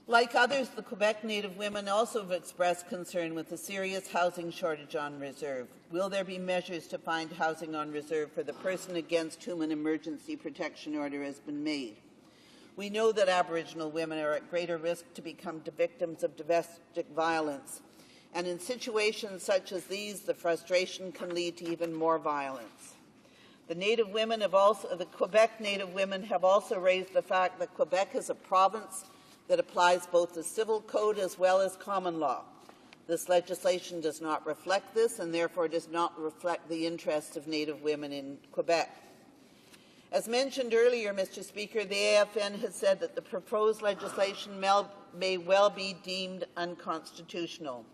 Like others, the Quebec Native women also have expressed concern with the serious housing shortage on reserve. Will there be measures to find housing on reserve for the person against whom an emergency protection order has been made? We know that Aboriginal women are at greater risk to become victims of domestic violence, and in situations such as these, the frustration can lead to even more violence. The Quebec Native women have also raised the fact that Quebec is a province that applies both the civil code as well as common law. This legislation does not reflect this and therefore does not reflect the interests of Native women in Quebec. As mentioned earlier, Mr. Speaker, the AFN has said that the proposed legislation may well be deemed unconstitutional.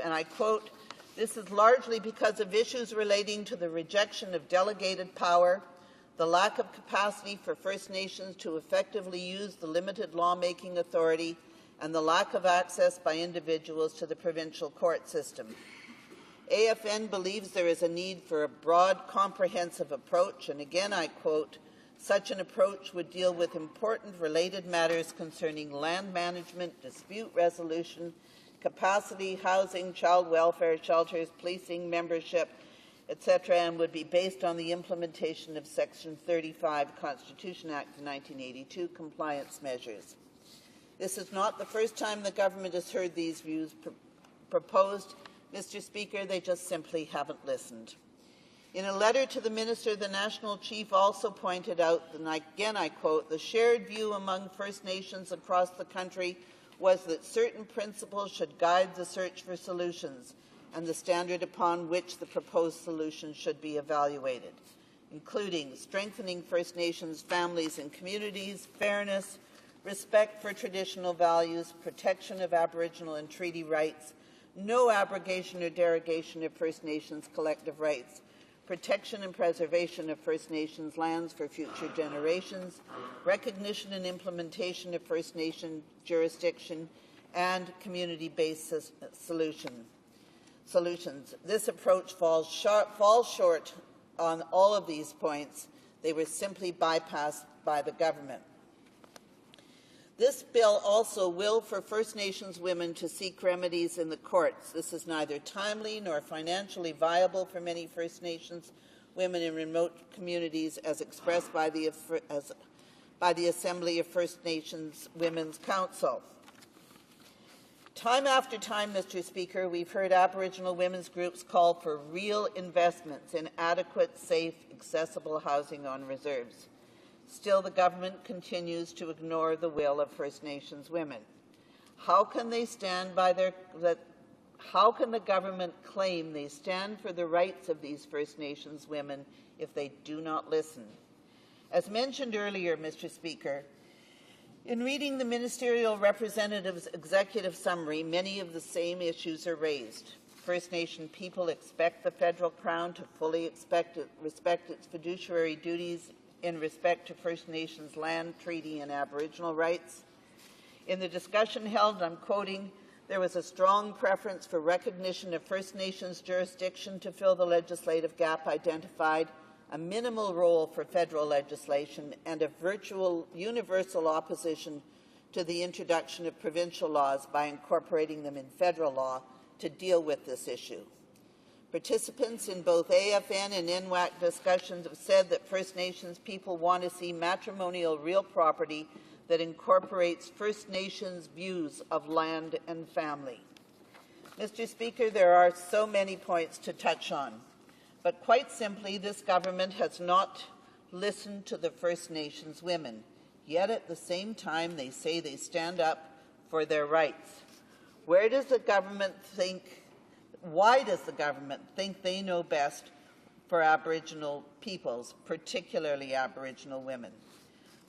And I quote, "This is largely because of issues relating to the rejection of delegated power, the lack of capacity for First Nations to effectively use the limited lawmaking authority, and the lack of access by individuals to the provincial court system. AFN believes there is a need for a broad, comprehensive approach, and again I quote, such an approach would deal with important related matters concerning land management, dispute resolution, capacity, housing, child welfare, shelters, policing, membership, etc., and would be based on the implementation of Section 35 Constitution Act of 1982 compliance measures." This is not the first time the government has heard these views proposed. Mr. Speaker, they just simply haven't listened. In a letter to the Minister, the National Chief also pointed out, and again I quote, "The shared view among First Nations across the country was that certain principles should guide the search for solutions and the standard upon which the proposed solution should be evaluated, including strengthening First Nations families and communities, fairness, respect for traditional values, protection of Aboriginal and treaty rights, no abrogation or derogation of First Nations collective rights, protection and preservation of First Nations lands for future generations, recognition and implementation of First Nation jurisdiction, and community-based solutions. This approach falls short on all of these points. They were simply bypassed by the government. This bill also will for First Nations women to seek remedies in the courts. This is neither timely nor financially viable for many First Nations women in remote communities, as expressed by the Assembly of First Nations Women's Council. Time after time, Mr. Speaker, we've heard Aboriginal women's groups call for real investments in adequate, safe, accessible housing on reserves. Still, the government continues to ignore the will of First Nations women. How can the government claim they stand for the rights of these First Nations women if they do not listen? As mentioned earlier, Mr. Speaker, in reading the ministerial representative's executive summary, many of the same issues are raised. First Nation people expect the federal Crown to fully respect its fiduciary duties in respect to First Nations land, treaty, and Aboriginal rights. In the discussion held, I'm quoting, "There was a strong preference for recognition of First Nations jurisdiction to fill the legislative gap identified, a minimal role for federal legislation, and a universal opposition to the introduction of provincial laws by incorporating them in federal law to deal with this issue." Participants in both AFN and NWAC discussions have said that First Nations people want to see matrimonial real property that incorporates First Nations views of land and family. Mr. Speaker, there are so many points to touch on, but quite simply, this government has not listened to the First Nations women, yet at the same time they say they stand up for their rights. Why does the government think they know best for Aboriginal peoples, particularly Aboriginal women?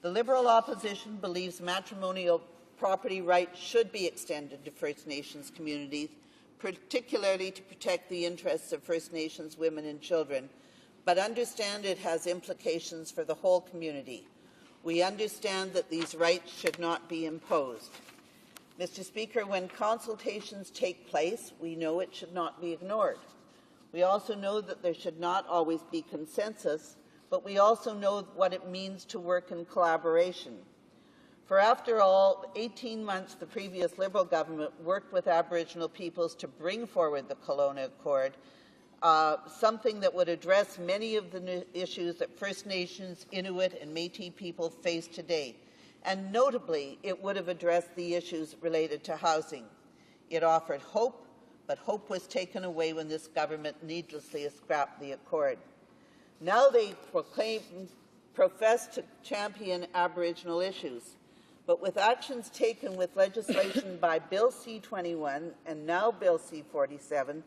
The Liberal opposition believes matrimonial property rights should be extended to First Nations communities, particularly to protect the interests of First Nations women and children, but understand it has implications for the whole community. We understand that these rights should not be imposed. Mr. Speaker, when consultations take place, we know it should not be ignored. We also know that there should not always be consensus, but we also know what it means to work in collaboration. For after all, 18 months the previous Liberal government worked with Aboriginal peoples to bring forward the Kelowna Accord, something that would address many of the issues that First Nations, Inuit and Métis people face today. And notably, it would have addressed the issues related to housing. It offered hope, but hope was taken away when this government needlessly scrapped the Accord. Now they profess to champion Aboriginal issues, but with actions taken with legislation by Bill C-21 and now Bill C-47,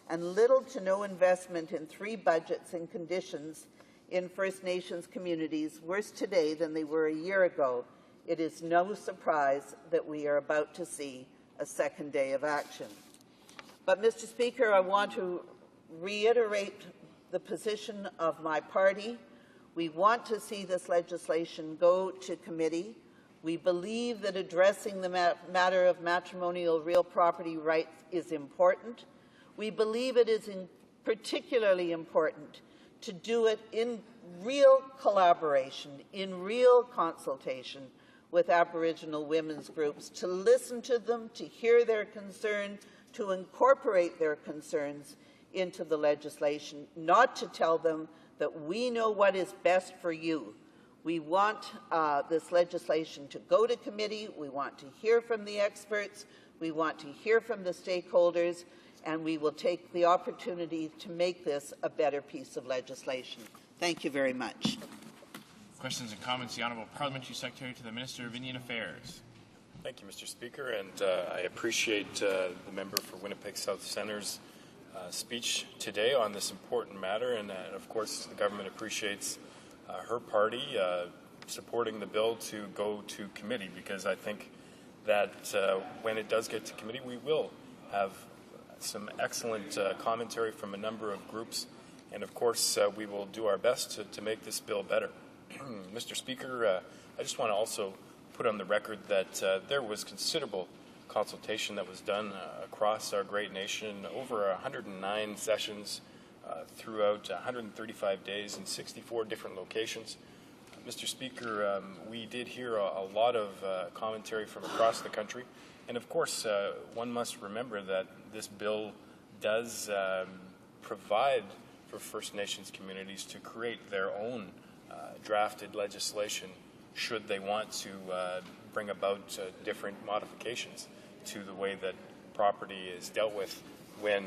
and little to no investment in 3 budgets and conditions in First Nations communities, worse today than they were a year ago, it is no surprise that we are about to see a second day of action. But, Mr. Speaker, I want to reiterate the position of my party. We want to see this legislation go to committee. We believe that addressing the matter of matrimonial real property rights is important. We believe it is particularly important to do it in real collaboration, in real consultation with Aboriginal women's groups, to listen to them, to hear their concern, to incorporate their concerns into the legislation, not to tell them that we know what is best for you. We want this legislation to go to committee. We want to hear from the experts. We want to hear from the stakeholders, and we will take the opportunity to make this a better piece of legislation. Thank you very much. Questions and comments. The Honourable Parliamentary Secretary to the Minister of Indian Affairs. Thank you, Mr. Speaker, and I appreciate the member for Winnipeg South Centre's speech today on this important matter, and of course the government appreciates her party supporting the bill to go to committee, because I think that when it does get to committee, we will have some excellent commentary from a number of groups, and of course we will do our best to make this bill better. Mr. Speaker, I just want to also put on the record that there was considerable consultation that was done across our great nation, over 109 sessions throughout 135 days in 64 different locations. Mr. Speaker, we did hear a lot of commentary from across the country, and of course one must remember that this bill does provide for First Nations communities to create their own drafted legislation should they want to bring about different modifications to the way that property is dealt with when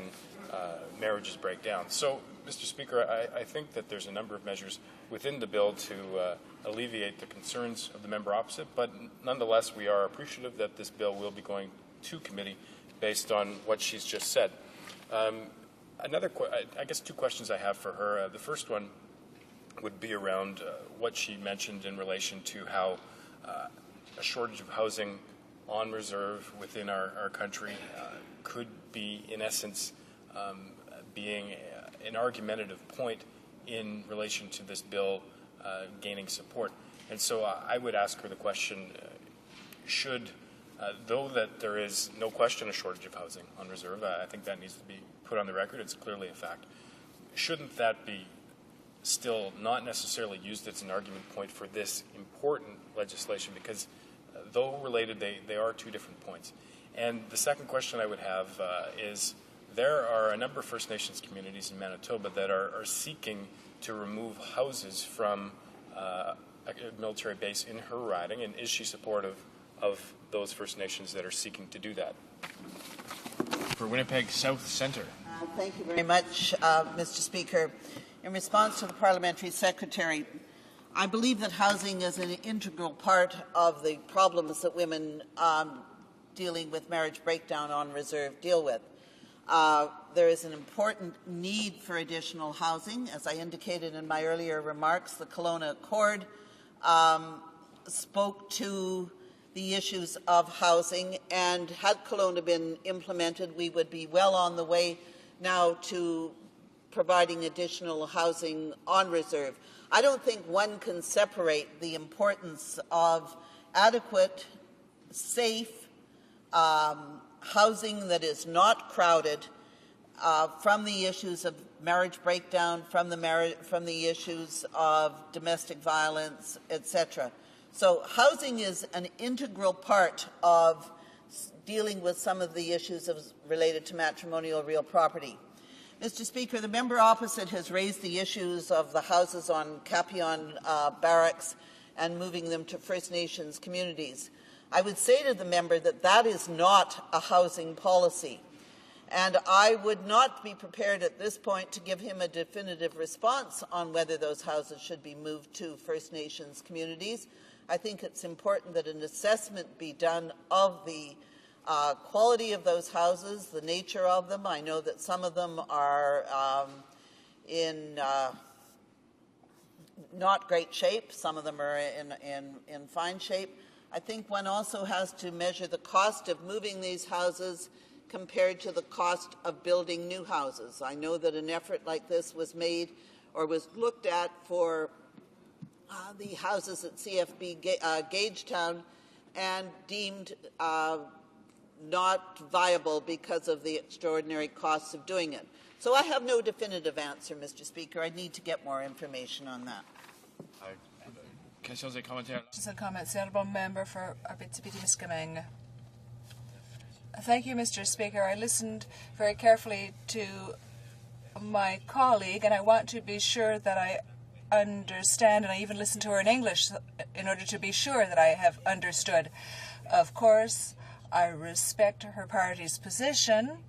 marriages break down. So, Mr. Speaker, I think that there's a number of measures within the bill to alleviate the concerns of the member opposite, but nonetheless we are appreciative that this bill will be going to committee based on what she's just said. I guess 2 questions I have for her. The first one would be around what she mentioned in relation to how a shortage of housing on reserve within our country could be, in essence, being an argumentative point in relation to this bill gaining support. And so I would ask her the question, should, though that there is no question a shortage of housing on reserve, I think that needs to be put on the record, it's clearly a fact, shouldn't that be still not necessarily used as an argument point for this important legislation, because though related, they are 2 different points. And the second question I would have is, there are a number of First Nations communities in Manitoba that are seeking to remove houses from a military base in her riding, and is she supportive of those First Nations that are seeking to do that? For Winnipeg South Centre. Thank you very much, Mr. Speaker. In response to the Parliamentary Secretary, I believe that housing is an integral part of the problems that women dealing with marriage breakdown on reserve deal with. There is an important need for additional housing. As I indicated in my earlier remarks, the Kelowna Accord spoke to the issues of housing, and had Kelowna been implemented, we would be well on the way now to providing additional housing on reserve. I don't think one can separate the importance of adequate, safe housing that is not crowded from the issues of marriage breakdown, from the issues of domestic violence, etc. So housing is an integral part of dealing with some of the issues related to matrimonial real property. Mr. Speaker, the member opposite has raised the issues of the houses on Capion Barracks and moving them to First Nations communities. I would say to the member that that is not a housing policy. And I would not be prepared at this point to give him a definitive response on whether those houses should be moved to First Nations communities. I think it's important that an assessment be done of the quality of those houses, the nature of them. I know that some of them are in not great shape. Some of them are in fine shape. I think one also has to measure the cost of moving these houses compared to the cost of building new houses. I know that an effort like this was made or was looked at for the houses at CFB Gagetown and deemed not viable because of the extraordinary costs of doing it. So I have no definitive answer, Mr. Speaker. I need to get more information on that. Just a comment, the honourable member for Abitibi-Miskaming. Thank you, Mr. Speaker. I listened very carefully to my colleague, and I want to be sure that I understand, and I even listened to her in English in order to be sure that I have understood. Of course, I respect her party's position.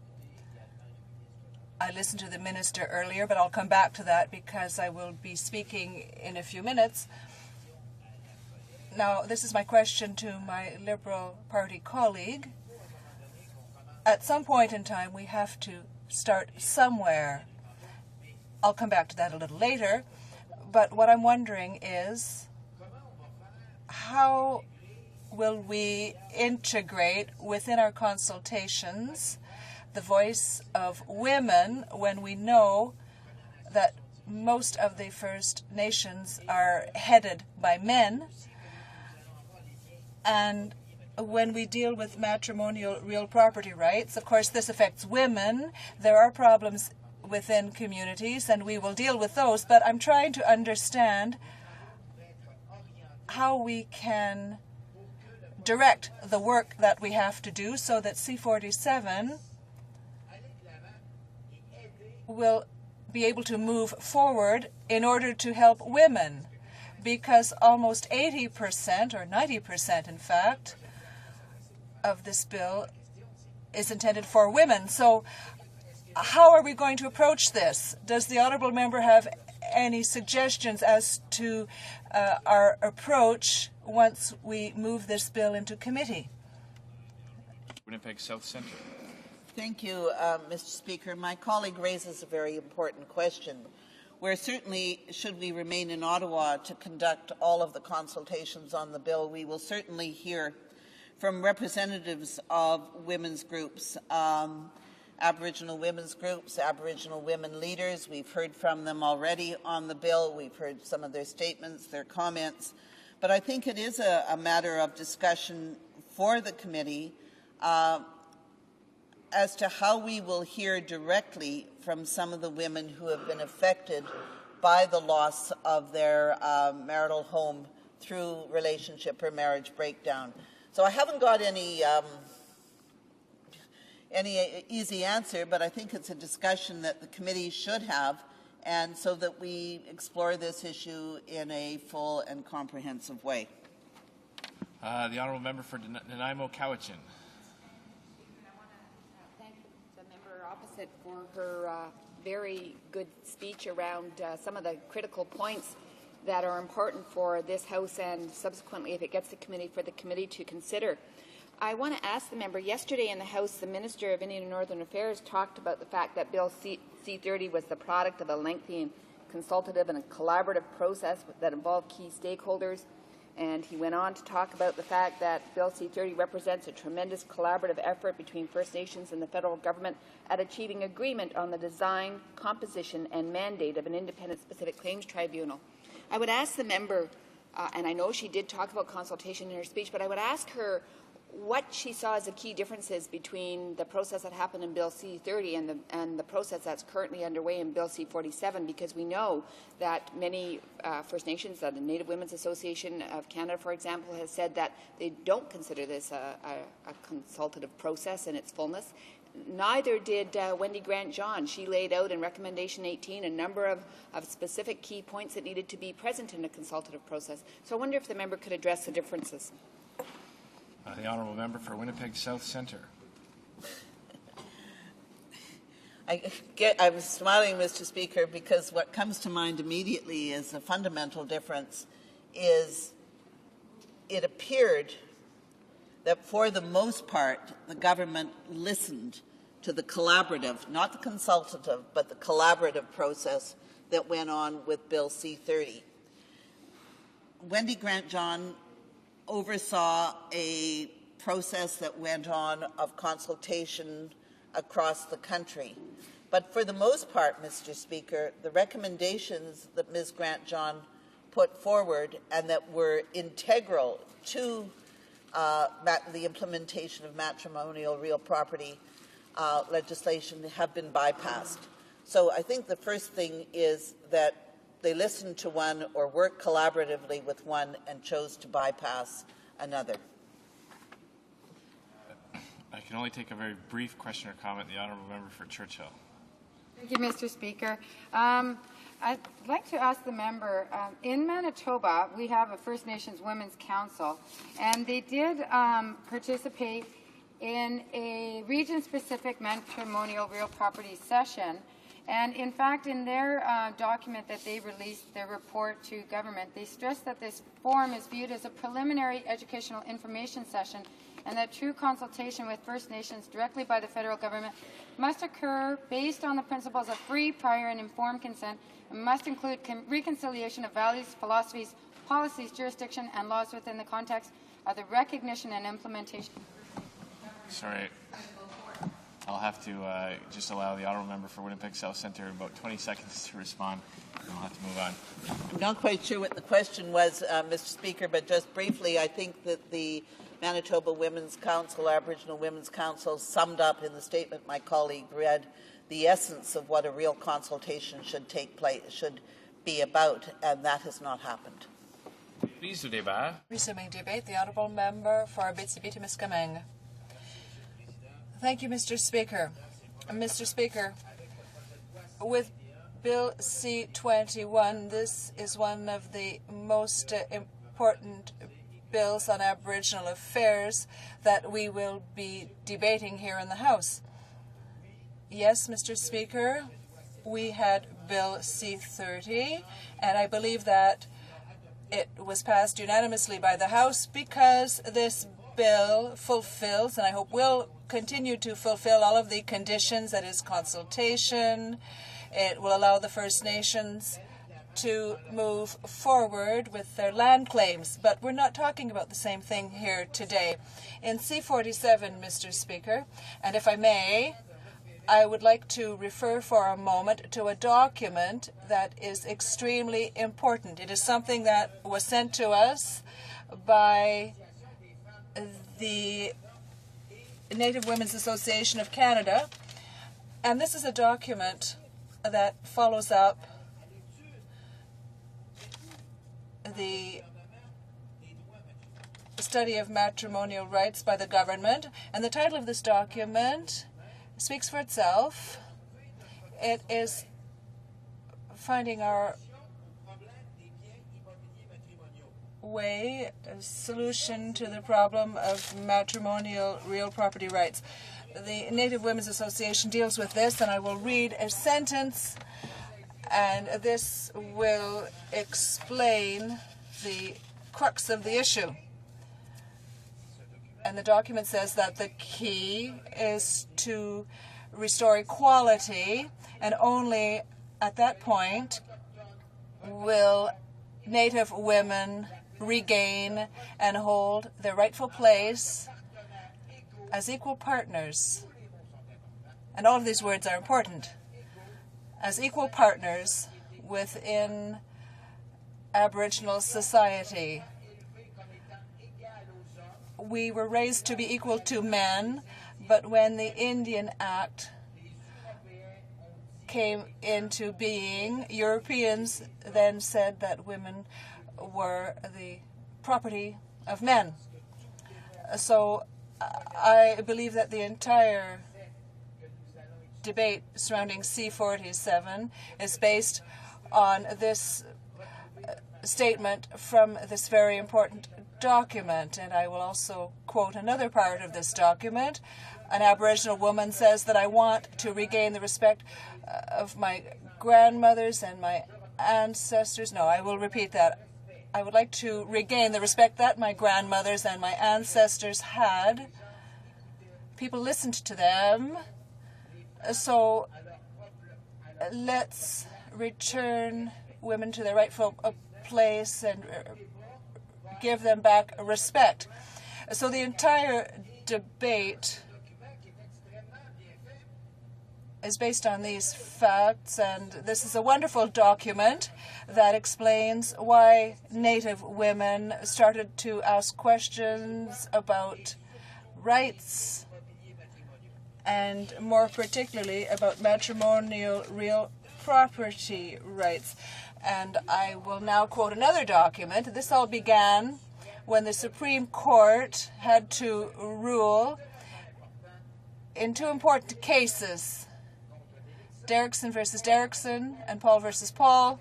I listened to the minister earlier, but I'll come back to that because I will be speaking in a few minutes. Now, this is my question to my Liberal Party colleague. At some point in time, we have to start somewhere. I'll come back to that a little later. But what I'm wondering is, how will we integrate within our consultations the voice of women when we know that most of the First Nations are headed by men? And when we deal with matrimonial real property rights, of course, this affects women. There are problems within communities, and we will deal with those. But I'm trying to understand how we can direct the work that we have to do so that C47 will be able to move forward in order to help women, because almost 80% or 90%, in fact, of this bill is intended for women. So how are we going to approach this? Does the honourable member have any suggestions as to our approach once we move this bill into committee? Winnipeg South Centre. Thank you, Mr. Speaker. My colleague raises a very important question. Where certainly, should we remain in Ottawa to conduct all of the consultations on the bill, we will certainly hear from representatives of women's groups, Aboriginal women's groups, Aboriginal women leaders. We've heard from them already on the bill. We've heard some of their statements, their comments. But I think it is a matter of discussion for the committee as to how we will hear directly from some of the women who have been affected by the loss of their marital home through relationship or marriage breakdown. So I haven't got any easy answer, but I think it's a discussion that the committee should have, and so that we explore this issue in a full and comprehensive way. The honourable member for Nanaimo Cowichan. Opposite for her very good speech around some of the critical points that are important for this House and subsequently, if it gets to committee, for the committee to consider. I want to ask the member, yesterday in the House, the Minister of Indian and Northern Affairs talked about the fact that Bill C-30 was the product of a lengthy and consultative and collaborative process that involved key stakeholders. And he went on to talk about the fact that Bill C-30 represents a tremendous collaborative effort between First Nations and the federal government at achieving agreement on the design, composition, and mandate of an independent specific claims tribunal. I would ask the member, and I know she did talk about consultation in her speech, but I would ask her what she saw as the key differences between the process that happened in Bill C-30 and the process that's currently underway in Bill C-47, because we know that many First Nations, the Native Women's Association of Canada, for example, has said that they don't consider this a consultative process in its fullness. Neither did Wendy Grant-John. She laid out in Recommendation 18 a number of specific key points that needed to be present in a consultative process. So I wonder if the member could address the differences. The honourable member for Winnipeg South Centre. I'm smiling, Mr. Speaker, because what comes to mind immediately is a fundamental difference is it appeared that for the most part the government listened to the collaborative, not the consultative, but the collaborative process that went on with Bill C-30. Wendy Grant-John oversaw a process that went on of consultation across the country. But for the most part, Mr. Speaker, the recommendations that Ms. Grant-John put forward and that were integral to the implementation of matrimonial real property legislation have been bypassed. So I think the first thing is that they listened to one or worked collaboratively with one and chose to bypass another. I can only take a very brief question or comment. The honourable member for Churchill. Thank you, Mr. Speaker. I'd like to ask the member, in Manitoba, we have a First Nations Women's Council, and they did participate in a region-specific matrimonial real property session. And in fact, in their document that they released, their report to government, they stressed that this forum is viewed as a preliminary educational information session and that true consultation with First Nations directly by the federal government must occur based on the principles of free, prior, and informed consent and must include reconciliation of values, philosophies, policies, jurisdiction, and laws within the context of the recognition and implementation. Sorry. I'll have to just allow the honourable member for Winnipeg South Centre about 20 seconds to respond, and I'll have to move on. I'm not quite sure what the question was, Mr. Speaker, but just briefly, I think that the Manitoba Women's Council, Aboriginal Women's Council, summed up in the statement my colleague read the essence of what a real consultation should take place, should be about, and that has not happened. Please, débat. Resuming debate, the honourable member for Abitibi-Témiscamingue. Thank you, Mr. Speaker. Mr. Speaker, with Bill C-21, this is one of the most important bills on Aboriginal affairs that we will be debating here in the House. Yes, Mr. Speaker, we had Bill C-30, and I believe that it was passed unanimously by the House because this bill fulfills, and I hope will continue to fulfill, all of the conditions, that is consultation. It will allow the First Nations to move forward with their land claims. But we're not talking about the same thing here today. In C-47, Mr. Speaker, and if I may, I would like to refer for a moment to a document that is extremely important. It is something that was sent to us by the Native Women's Association of Canada, and this is a document that follows up the study of matrimonial rights by the government, and the title of this document speaks for itself. It is finding our way, a solution to the problem of matrimonial real property rights. The Native Women's Association deals with this, and I will read a sentence, and this will explain the crux of the issue. And the document says that the key is to restore equality, and only at that point will Native women regain and hold their rightful place as equal partners. And all of these words are important. As equal partners within Aboriginal society. we were raised to be equal to men, but when the Indian Act came into being, Europeans then said that women were the property of men. So I believe that the entire debate surrounding C-47 is based on this statement from this very important document. And I will also quote another part of this document. An Aboriginal woman says that I want to regain the respect of my grandmothers and my ancestors. No, I will repeat that. I would like to regain the respect that my grandmothers and my ancestors had. People listened to them. So let's return women to their rightful place and give them back respect. So the entire debate is based on these facts, and this is a wonderful document that explains why Native women started to ask questions about rights, and more particularly about matrimonial real property rights. And I will now quote another document. This all began when the Supreme Court had to rule in two important cases, Derrickson versus Derrickson and Paul versus Paul.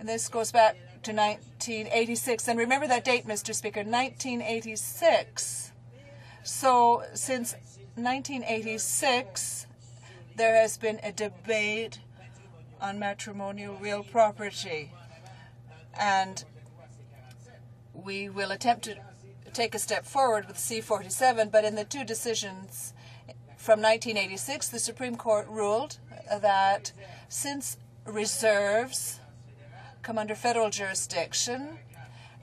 And this goes back to 1986. And remember that date, Mr. Speaker, 1986. So since 1986, there has been a debate on matrimonial real property. And we will attempt to take a step forward with C-47, but in the two decisions from 1986, the Supreme Court ruled that since reserves come under federal jurisdiction,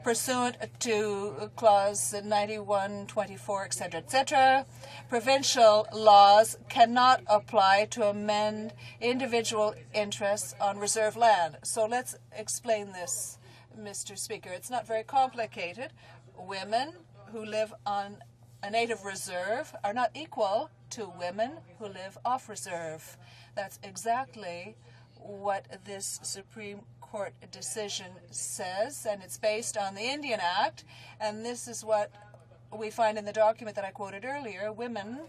pursuant to Clause 91, 24, etc., provincial laws cannot apply to amend individual interests on reserve land. So let's explain this, Mr. Speaker. It's not very complicated. Women who live on a native reserve are not equal to women who live off reserve. That's exactly what this Supreme Court decision says, and it's based on the Indian Act, and this is what we find in the document that I quoted earlier. Women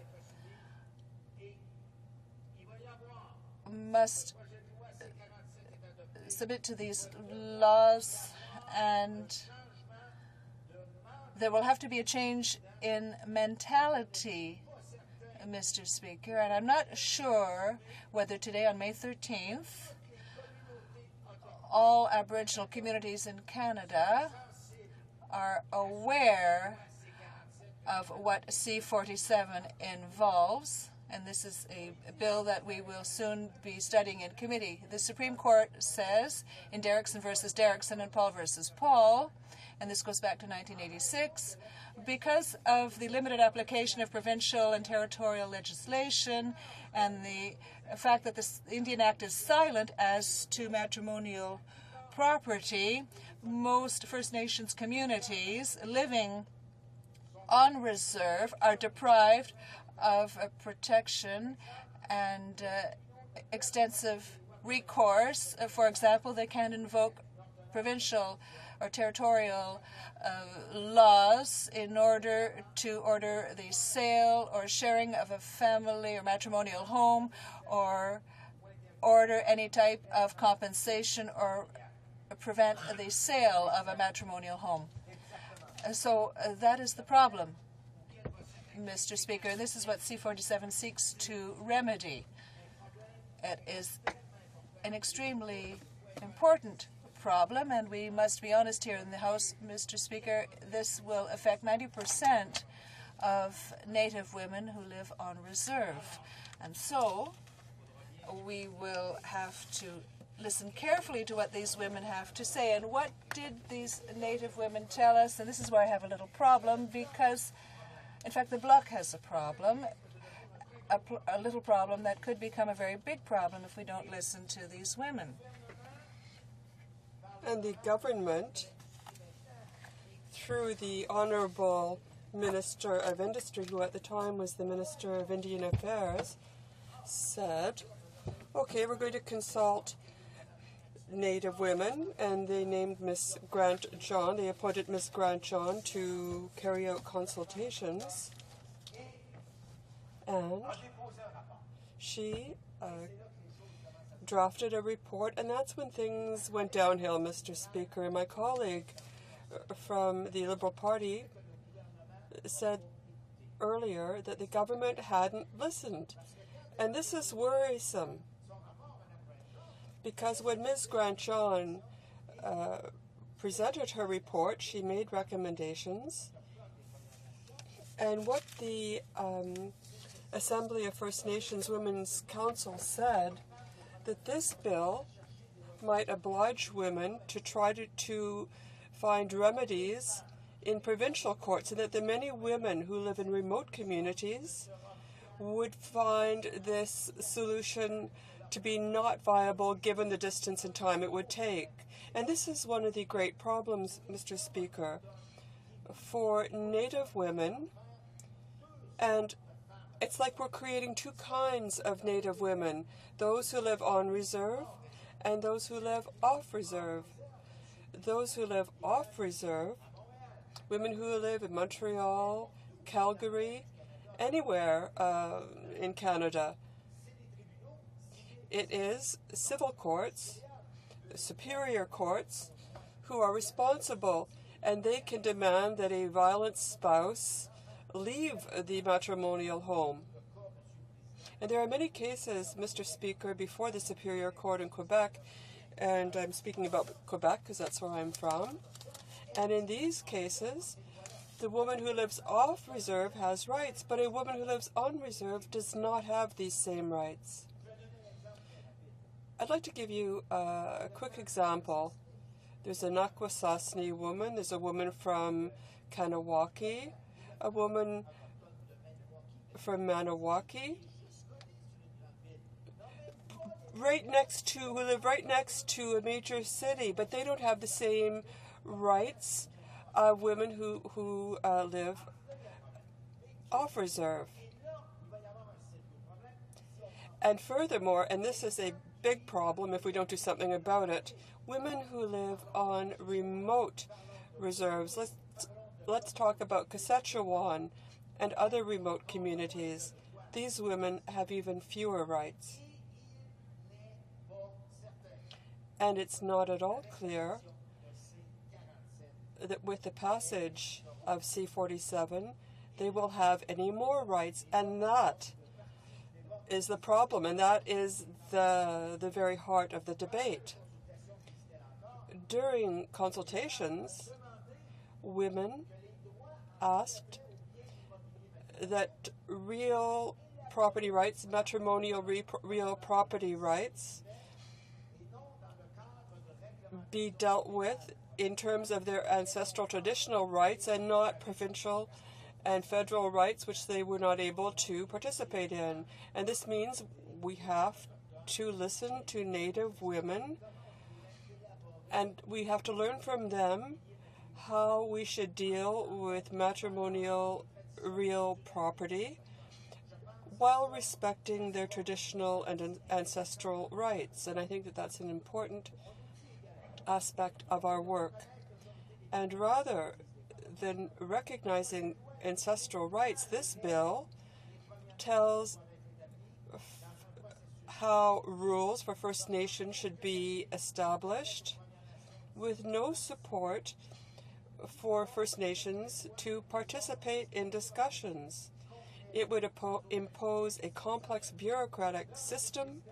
must submit to these laws, and there will have to be a change in mentality, Mr. Speaker, and I'm not sure whether today on May 13th all Aboriginal communities in Canada are aware of what C-47 involves, and this is a bill that we will soon be studying in committee. The Supreme Court says in Derrickson versus Derrickson and Paul versus Paul, and this goes back to 1986, because of the limited application of provincial and territorial legislation and the fact that the Indian Act is silent as to matrimonial property, most First Nations communities living on reserve are deprived of protection and extensive recourse. For example, they can't invoke provincial or territorial laws in order to order the sale or sharing of a family or matrimonial home, or order any type of compensation or prevent the sale of a matrimonial home. So that is the problem, Mr. Speaker. This is what C-47 seeks to remedy. It is an extremely important problem, and we must be honest here in the House, Mr. Speaker. This will affect 90% of Native women who live on reserve. And so we will have to listen carefully to what these women have to say. And what did these Native women tell us? And this is where I have a little problem, because, in fact, the Bloc has a problem, a little problem that could become a very big problem if we don't listen to these women. And the government, through the Honourable Minister of Industry, who at the time was the Minister of Indian Affairs, said, okay, we're going to consult Native women, and they named Miss Grant John. They appointed Miss Grant John to carry out consultations, and she drafted a report, and that's when things went downhill, Mr. Speaker. And my colleague from the Liberal Party said earlier that the government hadn't listened, and this is worrisome. Because when Ms. Grant-John presented her report, she made recommendations. And what the Assembly of First Nations Women's Council said, that this bill might oblige women to try to find remedies in provincial courts, and that the many women who live in remote communities would find this solution to be not viable given the distance and time it would take. And this is one of the great problems, Mr. Speaker, for Native women. And it's like we're creating two kinds of Native women, those who live on reserve and those who live off reserve. Those who live off reserve, women who live in Montreal, Calgary, anywhere in Canada, it is civil courts, superior courts, who are responsible, and they can demand that a violent spouse leave the matrimonial home. And there are many cases, Mr. Speaker, before the Superior Court in Quebec, and I'm speaking about Quebec because that's where I'm from, and in these cases, the woman who lives off reserve has rights, but a woman who lives on reserve does not have these same rights. I'd like to give you a quick example. There's a Nakwasasni woman, there's a woman from Kanawaki, a woman from Maniwaki, who live right next to a major city, but they don't have the same rights of women who live off reserve. And furthermore, and this is a big problem if we don't do something about it, women who live on remote reserves, let's talk about Saskatchewan and other remote communities. These women have even fewer rights. And it's not at all clear that with the passage of C-47, they will have any more rights, and that is the problem, and that is the very heart of the debate. During consultations, women asked that real property rights, matrimonial real property rights, be dealt with in terms of their ancestral traditional rights and not provincial and federal rights, which they were not able to participate in. And this means we have to listen to Native women, and we have to learn from them how we should deal with matrimonial real property while respecting their traditional and ancestral rights. And I think that that's an important aspect of our work. And rather than recognizing ancestral rights, this bill tells how rules for First Nations should be established with no support for First Nations to participate in discussions. It would impose a complex bureaucratic system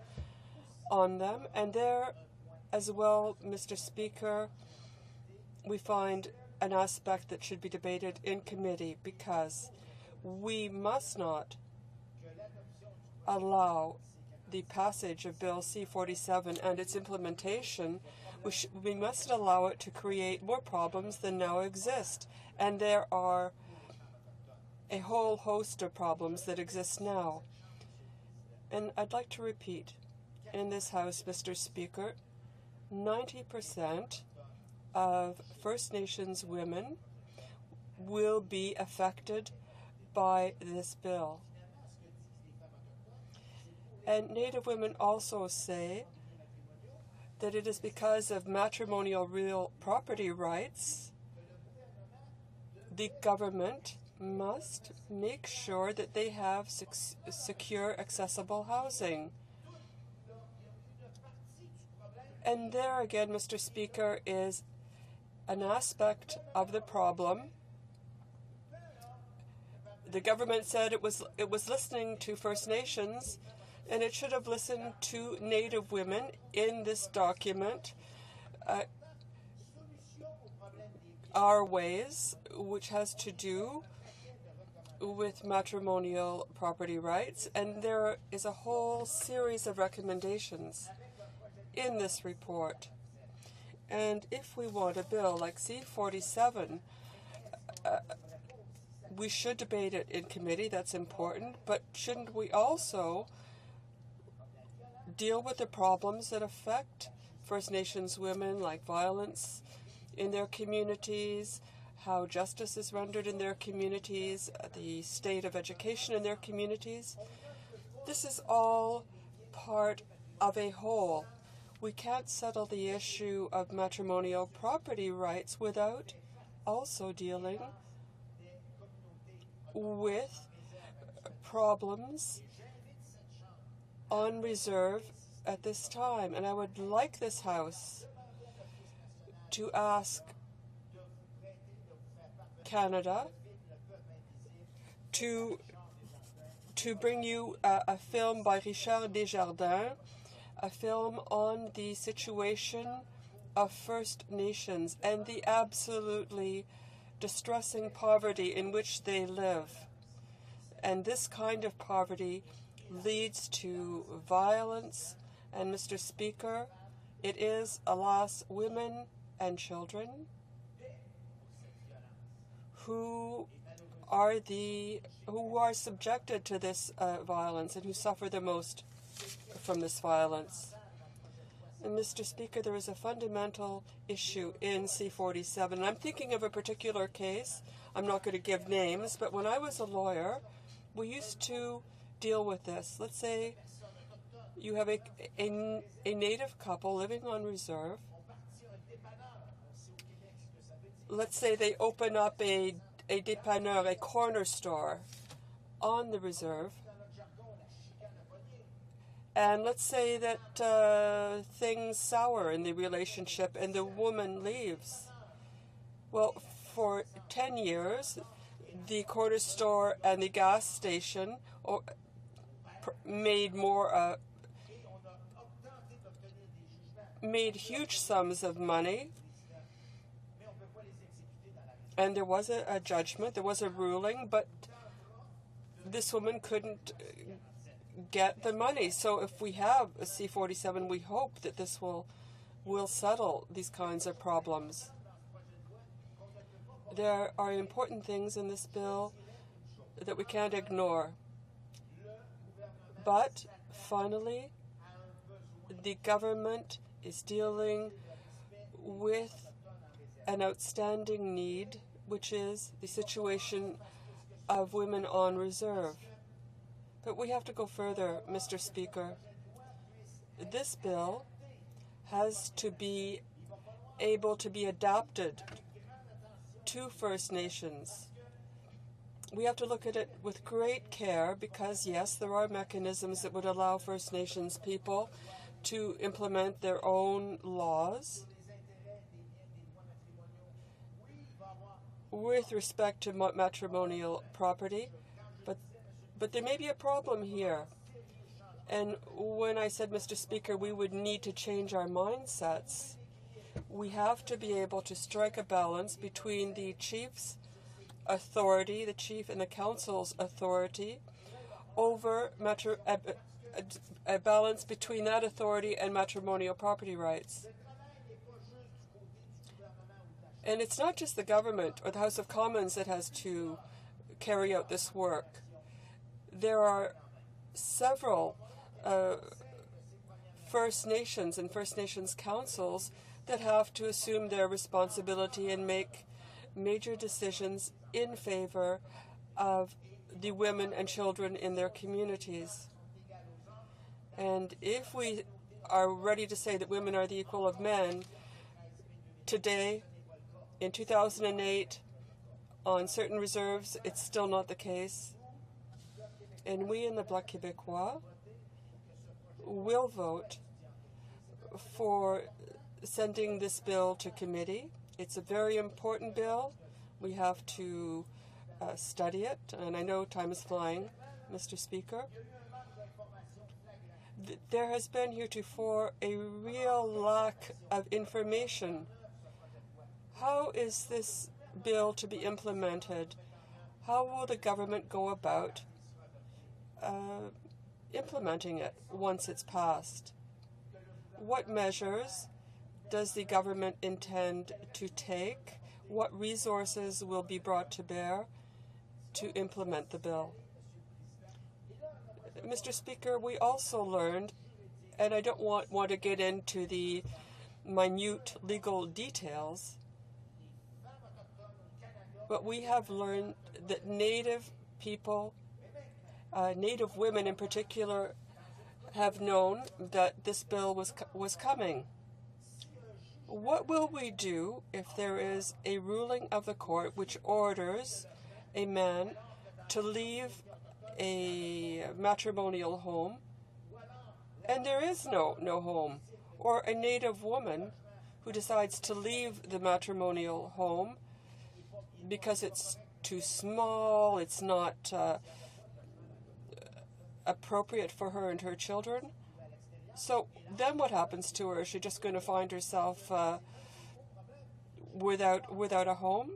on them, and there as well, Mr. Speaker, we find an aspect that should be debated in committee, because we must not allow the passage of Bill C-47 and its implementation. We must allow it to create more problems than now exist. And there are a whole host of problems that exist now. And I'd like to repeat, in this House, Mr. Speaker, 90% of First Nations women will be affected by this bill. And Native women also say that it is because of matrimonial real property rights the government must make sure that they have secure, accessible housing. And there again, Mr. Speaker, is an aspect of the problem. The government said it was listening to First Nations, and it should have listened to Native women in this document. Our ways, which has to do with matrimonial property rights, and there is a whole series of recommendations in this report. And if we want a bill like C-47, we should debate it in committee, that's important, but shouldn't we also deal with the problems that affect First Nations women, like violence in their communities, how justice is rendered in their communities, the state of education in their communities? This is all part of a whole. We can't settle the issue of matrimonial property rights without also dealing with problems on reserve at this time. And I would like this House to ask Canada to bring you a film by Richard Desjardins, a film on the situation of First Nations and the absolutely distressing poverty in which they live. And this kind of poverty leads to violence. And Mr. Speaker, it is, alas, women and children who are subjected to this violence and who suffer the most from this violence. And Mr. Speaker, there is a fundamental issue in C-47. I'm thinking of a particular case. I'm not going to give names, but when I was a lawyer, we used to deal with this. Let's say you have a Native couple living on reserve. Let's say they open up a dépanneur, a corner store on the reserve. And let's say that things sour in the relationship and the woman leaves. Well, for 10 years, the corner store and the gas station made huge sums of money. And there was a judgment, there was a ruling, but this woman couldn't get the money. So if we have a C-47, we hope that this will settle these kinds of problems. There are important things in this bill that we can't ignore. But finally, the government is dealing with an outstanding need, which is the situation of women on reserve. But we have to go further, Mr. Speaker. This bill has to be able to be adapted to First Nations. We have to look at it with great care because, yes, there are mechanisms that would allow First Nations people to implement their own laws with respect to matrimonial property, but there may be a problem here. And when I said, Mr. Speaker, we would need to change our mindsets, we have to be able to strike a balance between the chief's authority, the chief and the council's authority, over a balance between that authority and matrimonial property rights. And it's not just the government or the House of Commons that has to carry out this work. There are several First Nations and First Nations councils that have to assume their responsibility and make major decisions in favor of the women and children in their communities. And if we are ready to say that women are the equal of men, today, in 2008, on certain reserves, it's still not the case. And we in the Bloc Québécois will vote for sending this bill to committee. It's a very important bill. We have to study it, and I know time is flying, Mr. Speaker. There has been heretofore a real lack of information. How is this bill to be implemented? How will the government go about implementing it once it's passed? What measures does the government intend to take? What resources will be brought to bear to implement the bill? Mr. Speaker, we also learned, and I don't want to get into the minute legal details, but we have learned that Native people, Native women in particular, have known that this bill was coming. What will we do if there is a ruling of the court which orders a man to leave a matrimonial home and there is no home, or a Native woman who decides to leave the matrimonial home because it's too small, it's not appropriate for her and her children? So then what happens to her? Is she just going to find herself without a home?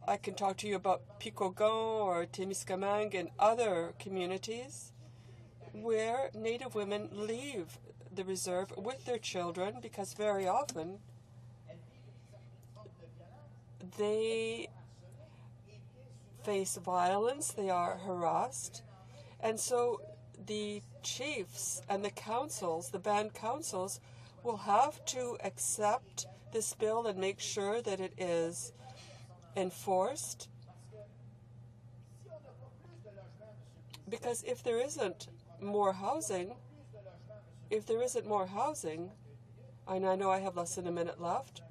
I can talk to you about Picogon or Témiscamingue and other communities where Native women leave the reserve with their children because very often they face violence, they are harassed, and so the chiefs and the councils, the band councils, will have to accept this bill and make sure that it is enforced. Because if there isn't more housing, and I know I have less than a minute left,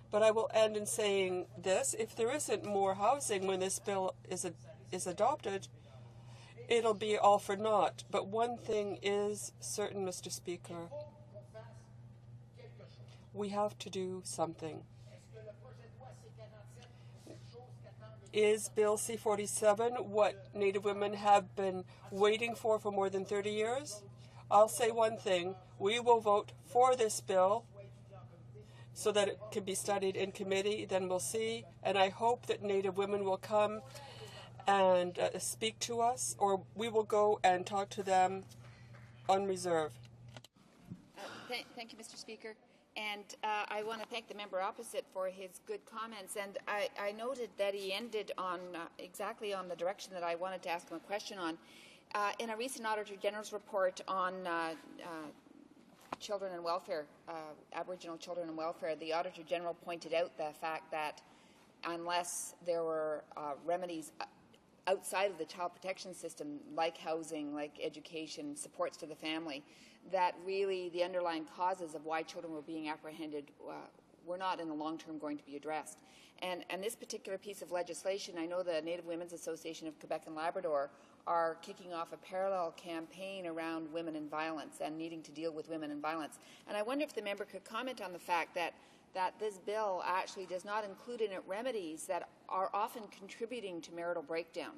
but I will end in saying this: if there isn't more housing when this bill is adopted, it'll be all for naught. But one thing is certain, Mr. Speaker. We have to do something. Is Bill C-47 what Native women have been waiting for more than 30 years? I'll say one thing. We will vote for this bill so that it can be studied in committee. Then we'll see. And I hope that Native women will come and speak to us, or we will go and talk to them on reserve. Thank you, Mr. Speaker. And I want to thank the member opposite for his good comments. And I noted that he ended on exactly on the direction that I wanted to ask him a question on. In a recent Auditor General's report on children and welfare, Aboriginal children and welfare, the Auditor General pointed out the fact that unless there were remedies outside of the child protection system, like housing, like education, supports to the family, that really the underlying causes of why children were being apprehended were not in the long term going to be addressed. And this particular piece of legislation, I know the Native Women's Association of Quebec and Labrador are kicking off a parallel campaign around women and violence and needing to deal with women and violence. And I wonder if the member could comment on the fact that this bill actually does not include in it remedies that are often contributing to marital breakdown,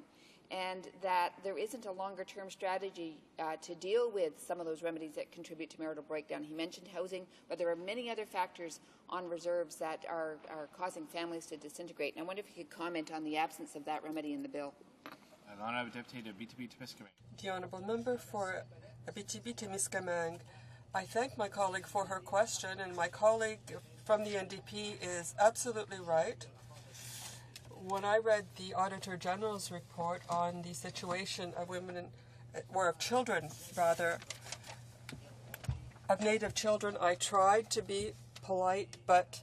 and that there isn't a longer-term strategy to deal with some of those remedies that contribute to marital breakdown. He mentioned housing, but there are many other factors on reserves that are causing families to disintegrate. And I wonder if you could comment on the absence of that remedy in the bill. The Honourable Deputy de Abitibi-Témiscamingue. The Honourable Member for Abitibi-Témiscamingue. I thank my colleague for her question, and my colleague from the NDP is absolutely right. When I read the Auditor General's report on the situation of women, or of children, rather, of Native children, I tried to be polite, but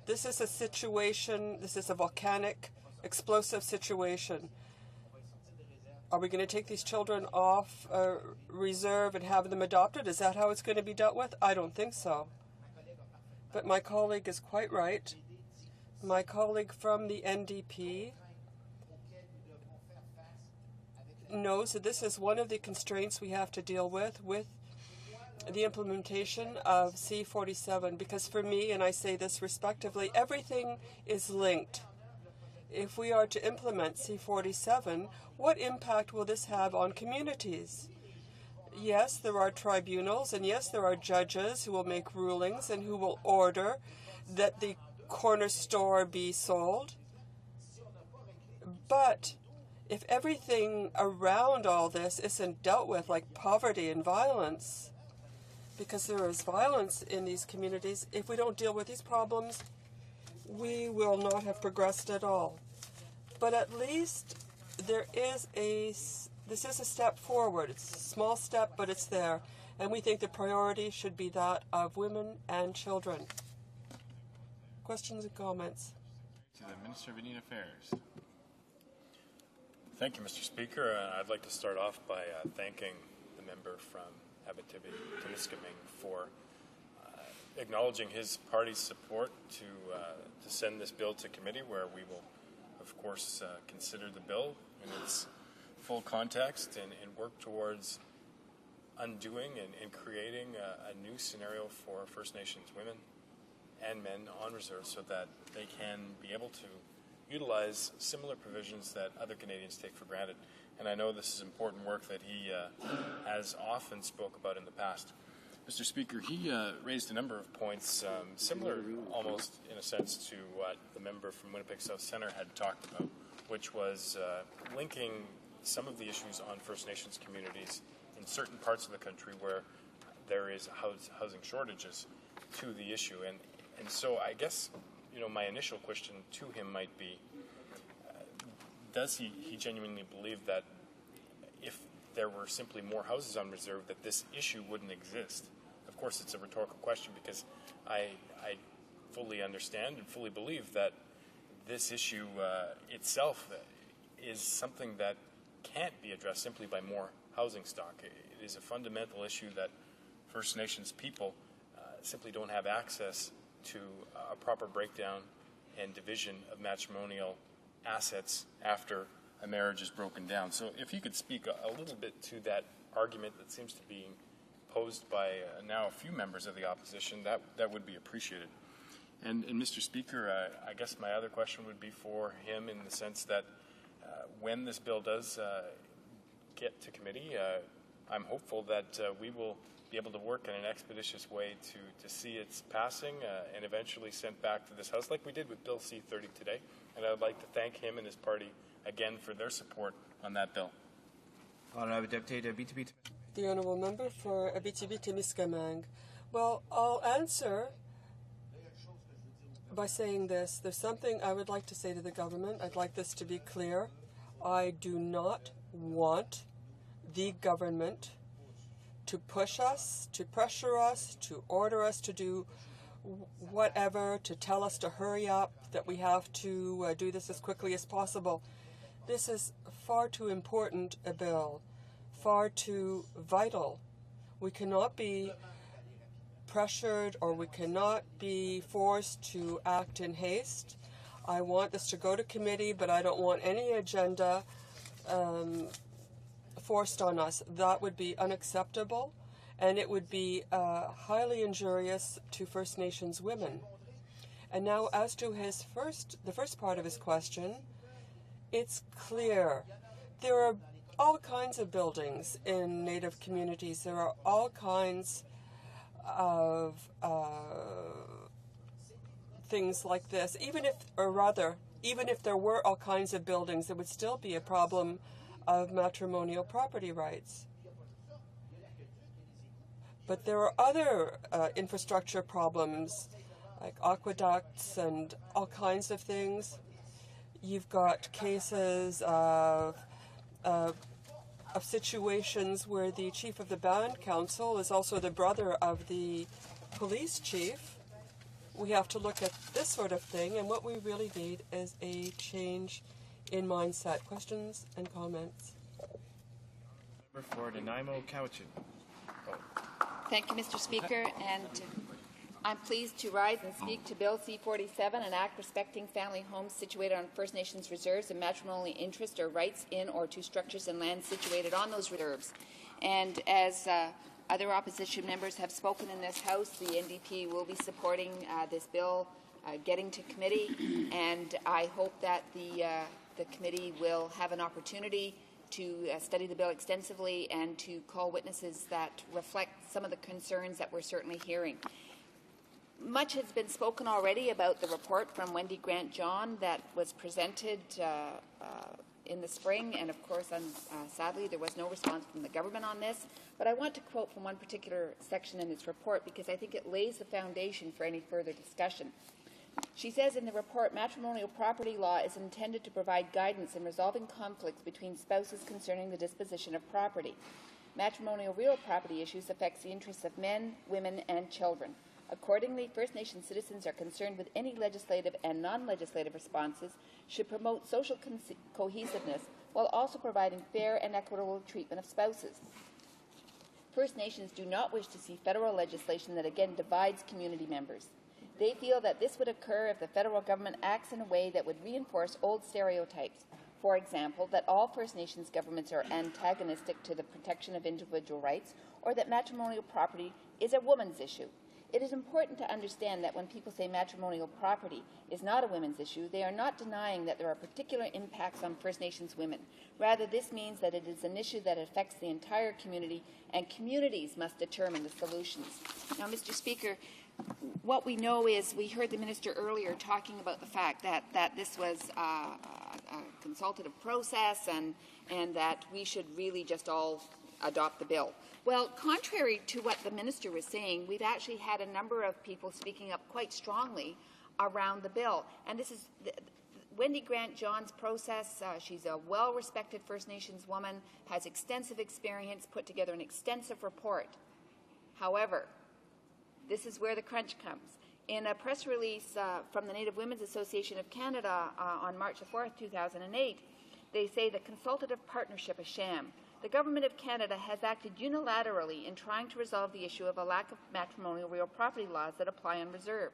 This is a situation, this is a volcanic, explosive situation. Are we going to take these children off reserve and have them adopted? Is that how it's going to be dealt with? I don't think so. But my colleague is quite right. My colleague from the NDP knows that this is one of the constraints we have to deal with the implementation of C-47, because for me, and I say this respectively, everything is linked. If we are to implement C-47, what impact will this have on communities? Yes, there are tribunals, and yes, there are judges who will make rulings and who will order that the corner store be sold. But if everything around all this isn't dealt with, like poverty and violence, because there is violence in these communities, if we don't deal with these problems, we will not have progressed at all. But at least this is a step forward. It's a small step, but it's there. And we think the priority should be that of women and children. Questions and comments? To the Minister of Indian Affairs. Thank you, Mr. Speaker. I'd like to start off by thanking the member from Abitibi-Temiskaming for acknowledging his party's support to send this bill to committee, where we will, of course, consider the bill in its full context and work towards undoing and creating a new scenario for First Nations women and men on reserve so that they can be able to utilize similar provisions that other Canadians take for granted. And I know this is important work that he has often spoke about in the past. Mr. Speaker, he raised a number of points similar almost in a sense to what the member from Winnipeg South Centre had talked about, which was linking some of the issues on First Nations communities in certain parts of the country where there is housing shortages to the issue. And so I guess, my initial question to him might be, does he genuinely believe that if there were simply more houses on reserve, that this issue wouldn't exist? Of course, it's a rhetorical question, because I fully understand and fully believe that this issue itself is something that can't be addressed simply by more housing stock. It is a fundamental issue that First Nations people simply don't have access to a proper breakdown and division of matrimonial assets after a marriage is broken down. So if you could speak a little bit to that argument that seems to be posed by now a few members of the opposition, that would be appreciated. And Mr. Speaker, I guess my other question would be for him, in the sense that when this bill does get to committee, I'm hopeful that we will be able to work in an expeditious way to see its passing and eventually sent back to this House, like we did with Bill C-30 today. And I would like to thank him and his party again for their support on that bill. The Honourable Member for Abitibi-Temiskaming. Well, I'll answer by saying this. There's something I would like to say to the government. I'd like this to be clear. I do not want the government to push us, to pressure us, to order us to do whatever, to tell us to hurry up, that we have to do this as quickly as possible. This is far too important a bill, far too vital. We cannot be pressured, or we cannot be forced to act in haste. I want this to go to committee, but I don't want any agenda forced on us. That would be unacceptable, and it would be highly injurious to First Nations women. And now, as to the first part of his question, it's clear there are all kinds of buildings in Native communities. There are all kinds of things like this. Even if there were all kinds of buildings, there would still be a problem of matrimonial property rights. But there are other infrastructure problems, like aqueducts and all kinds of things. You've got cases of situations where the chief of the band council is also the brother of the police chief. we have to look at this sort of thing, and what we really need is a change in mindset. Questions and comments? Member for Nanaimo Cowichan. Thank you, Mr. Speaker, and I'm pleased to rise and speak to Bill C-47, an act respecting family homes situated on First Nations reserves and matrimonial interest or rights in or to structures and land situated on those reserves. And as other opposition members have spoken in this House, the NDP will be supporting this bill getting to committee, and I hope that the committee will have an opportunity to study the bill extensively and to call witnesses that reflect some of the concerns that we're certainly hearing. Much has been spoken already about the report from Wendy Grant-John that was presented in the spring, and of course, sadly, there was no response from the government on this. But I want to quote from one particular section in its report because I think it lays the foundation for any further discussion. She says in the report, matrimonial property law is intended to provide guidance in resolving conflicts between spouses concerning the disposition of property. Matrimonial real property issues affects the interests of men, women, and children. Accordingly, First Nation citizens are concerned with any legislative and non-legislative responses should promote social cohesiveness while also providing fair and equitable treatment of spouses. First Nations do not wish to see federal legislation that again divides community members. They feel that this would occur if the federal government acts in a way that would reinforce old stereotypes. For example, that all First Nations governments are antagonistic to the protection of individual rights, or that matrimonial property is a woman's issue. It is important to understand that when people say matrimonial property is not a women's issue, they are not denying that there are particular impacts on First Nations women. Rather, this means that it is an issue that affects the entire community, and communities must determine the solutions. Now, Mr. Speaker, what we know is, we heard the minister earlier talking about the fact that this was a consultative process and that we should really just all adopt the bill. Well, contrary to what the minister was saying, we've actually had a number of people speaking up quite strongly around the bill. And this is Wendy Grant-John's process. She's a well-respected First Nations woman, has extensive experience, put together an extensive report. However, this is where the crunch comes. In a press release from the Native Women's Association of Canada on March 4th, 2008, they say the consultative partnership is sham. The Government of Canada has acted unilaterally in trying to resolve the issue of a lack of matrimonial real property laws that apply on reserve.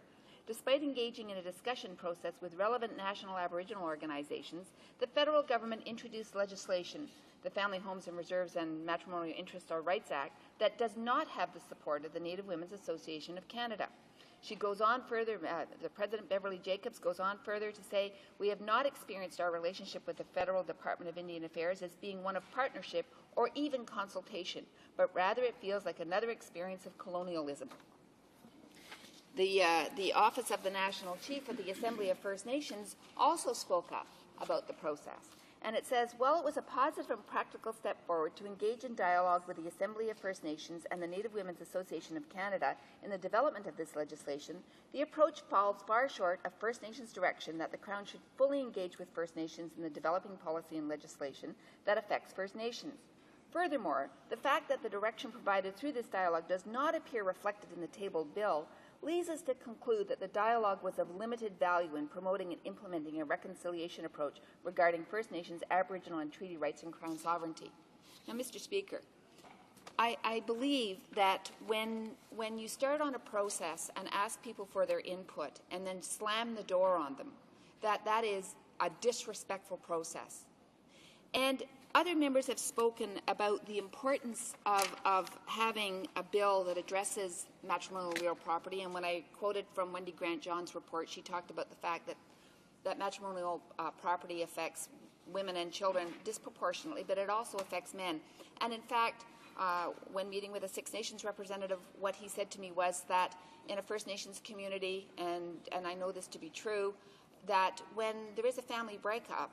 Despite engaging in a discussion process with relevant national Aboriginal organizations, the federal government introduced legislation, the Family Homes and Reserves and Matrimonial Interest or Rights Act, that does not have the support of the Native Women's Association of Canada. She goes on further, the President Beverly Jacobs goes on further to say, we have not experienced our relationship with the Federal Department of Indian Affairs as being one of partnership or even consultation, but rather it feels like another experience of colonialism. The Office of the National Chief of the Assembly of First Nations also spoke up about the process. And it says, while it was a positive and practical step forward to engage in dialogue with the Assembly of First Nations and the Native Women's Association of Canada in the development of this legislation, the approach falls far short of First Nations' direction that the Crown should fully engage with First Nations in the developing policy and legislation that affects First Nations. Furthermore, the fact that the direction provided through this dialogue does not appear reflected in the tabled bill leads us to conclude that the dialogue was of limited value in promoting and implementing a reconciliation approach regarding First Nations, Aboriginal and treaty rights and Crown sovereignty. Now, Mr. Speaker, I believe that when you start on a process and ask people for their input and then slam the door on them, that is a disrespectful process. And other members have spoken about the importance of having a bill that addresses matrimonial real property, and when I quoted from Wendy Grant-John's report, she talked about the fact that matrimonial property affects women and children disproportionately, but it also affects men. And in fact, when meeting with a Six Nations representative, what he said to me was that in a First Nations community, and I know this to be true, that when there is a family breakup,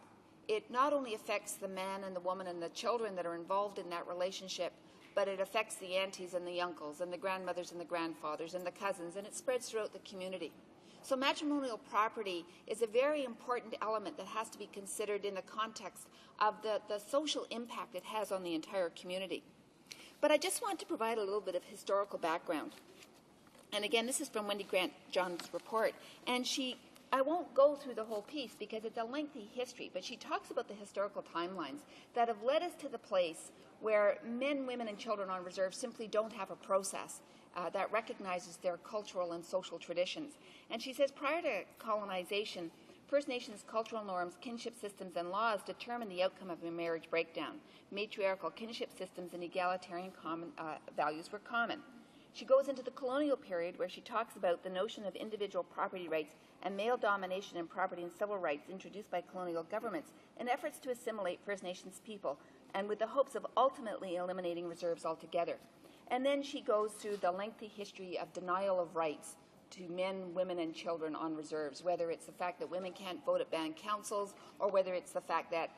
it not only affects the man and the woman and the children that are involved in that relationship, but it affects the aunties and the uncles and the grandmothers and the grandfathers and the cousins, and it spreads throughout the community. So matrimonial property is a very important element that has to be considered in the context of the social impact it has on the entire community. But I just want to provide a little bit of historical background. And again, this is from Wendy Grant John's report. And I won't go through the whole piece because it's a lengthy history, but she talks about the historical timelines that have led us to the place where men, women, and children on reserve simply don't have a process that recognizes their cultural and social traditions. And she says prior to colonization, First Nations cultural norms, kinship systems, and laws determine the outcome of a marriage breakdown. Matriarchal kinship systems and egalitarian values were common. She goes into the colonial period where she talks about the notion of individual property rights and male domination in property and civil rights introduced by colonial governments in efforts to assimilate First Nations people and with the hopes of ultimately eliminating reserves altogether. And then she goes through the lengthy history of denial of rights to men, women, and children on reserves, whether it's the fact that women can't vote at band councils or whether it's the fact that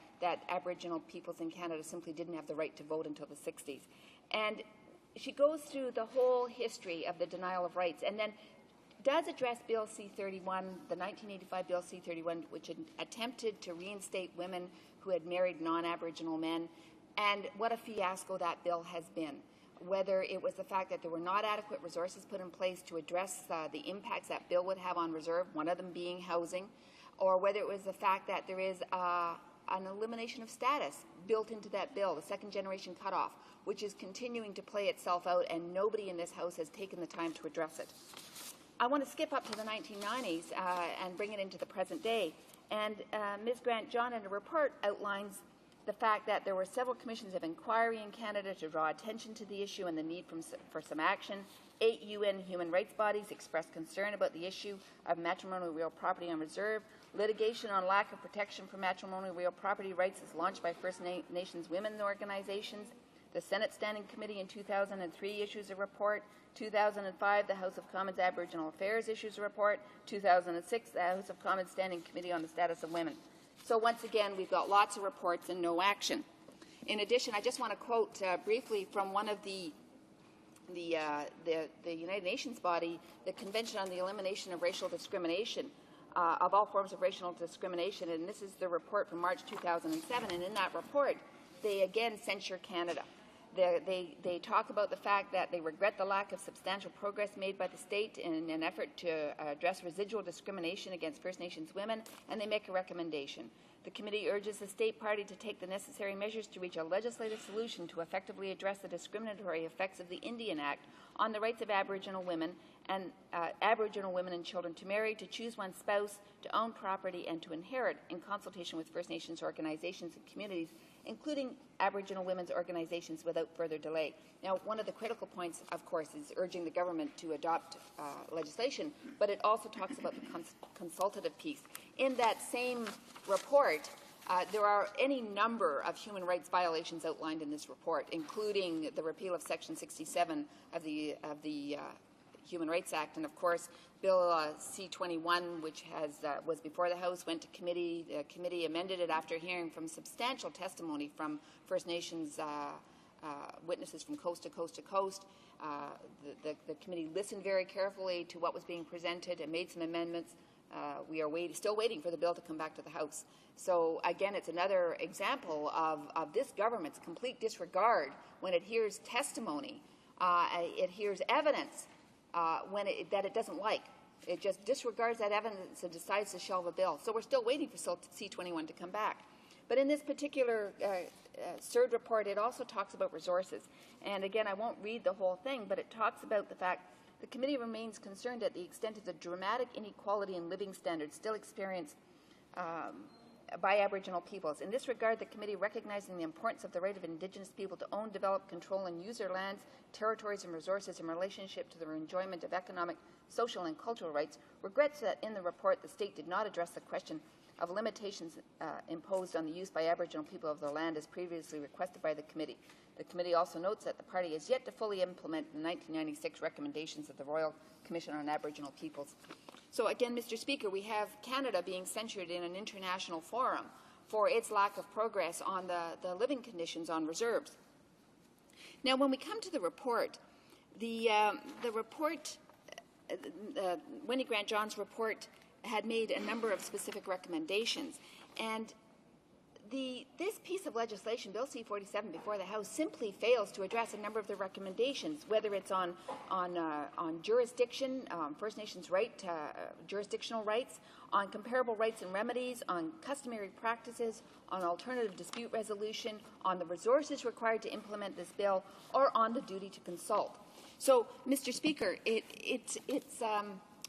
Aboriginal peoples in Canada simply didn't have the right to vote until the 60s. And she goes through the whole history of the denial of rights and then does address Bill C-31, the 1985 Bill C-31, which attempted to reinstate women who had married non-Aboriginal men, and what a fiasco that bill has been. Whether it was the fact that there were not adequate resources put in place to address the impacts that bill would have on reserve, one of them being housing, or whether it was the fact that there is an elimination of status built into that bill, the second generation cutoff, which is continuing to play itself out, and nobody in this House has taken the time to address it. I want to skip up to the 1990s and bring it into the present day. And Ms. Grant John in a report outlines the fact that there were several commissions of inquiry in Canada to draw attention to the issue and the need for some action. 8 UN human rights bodies expressed concern about the issue of matrimonial real property on reserve. Litigation on lack of protection for matrimonial real property rights is launched by First Nations women organizations. The Senate Standing Committee in 2003 issues a report. 2005, the House of Commons Aboriginal Affairs issues a report. 2006, the House of Commons Standing Committee on the Status of Women. So once again, we've got lots of reports and no action. In addition, I just want to quote briefly from one of the United Nations body, the Convention on the Elimination of Racial Discrimination, of all forms of racial discrimination, and this is the report from March 2007, and in that report, they again censure Canada. They talk about the fact that they regret the lack of substantial progress made by the state in an effort to address residual discrimination against First Nations women, and they make a recommendation. The committee urges the state party to take the necessary measures to reach a legislative solution to effectively address the discriminatory effects of the Indian Act on the rights of Aboriginal women and children to marry, to choose one's spouse, to own property, and to inherit, in consultation with First Nations organizations and communities, including Aboriginal women's organizations, without further delay. Now, one of the critical points, of course, is urging the government to adopt legislation, but it also talks about the consultative piece. In that same report, there are any number of human rights violations outlined in this report, including the repeal of Section 67 of the Human Rights Act, and of course, Bill C-21, which was before the House, went to committee. The committee amended it after hearing from substantial testimony from First Nations witnesses from coast to coast to coast. The committee listened very carefully to what was being presented and made some amendments. We are still waiting for the bill to come back to the House. So again, it's another example of this government's complete disregard when it hears testimony, it hears evidence that it doesn't like. It just disregards that evidence and decides to shelve a bill. So we're still waiting for C-21 to come back. But in this particular CERD report, it also talks about resources. And again, I won't read the whole thing, but it talks about the fact the committee remains concerned at the extent of the dramatic inequality in living standards still experienced by Aboriginal peoples. In this regard, the committee, recognizing the importance of the right of Indigenous people to own, develop, control, and use their lands, territories, and resources in relationship to their enjoyment of economic, social, and cultural rights, regrets that in the report the state did not address the question of limitations imposed on the use by Aboriginal people of their land as previously requested by the committee. The committee also notes that the party has yet to fully implement the 1996 recommendations of the Royal Commission on Aboriginal Peoples. So again, Mr. Speaker, we have Canada being censured in an international forum for its lack of progress on the living conditions on reserves. Now, when we come to the report, Wendy Grant John's report had made a number of specific recommendations, and this piece of legislation, Bill C-47, before the House, simply fails to address a number of the recommendations, whether it's on jurisdiction, First Nations jurisdictional rights, on comparable rights and remedies, on customary practices, on alternative dispute resolution, on the resources required to implement this bill, or on the duty to consult. So, Mr. Speaker, it's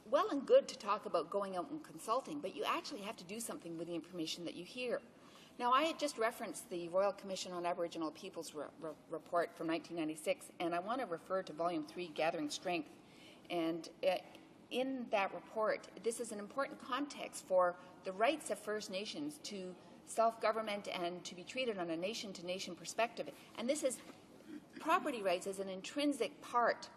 well and good to talk about going out and consulting, but you actually have to do something with the information that you hear. Now, I had just referenced the Royal Commission on Aboriginal Peoples report from 1996, and I want to refer to Volume 3, Gathering Strength. And in that report, this is an important context for the rights of First Nations to self-government and to be treated on a nation-to-nation perspective. And this is property rights as an intrinsic part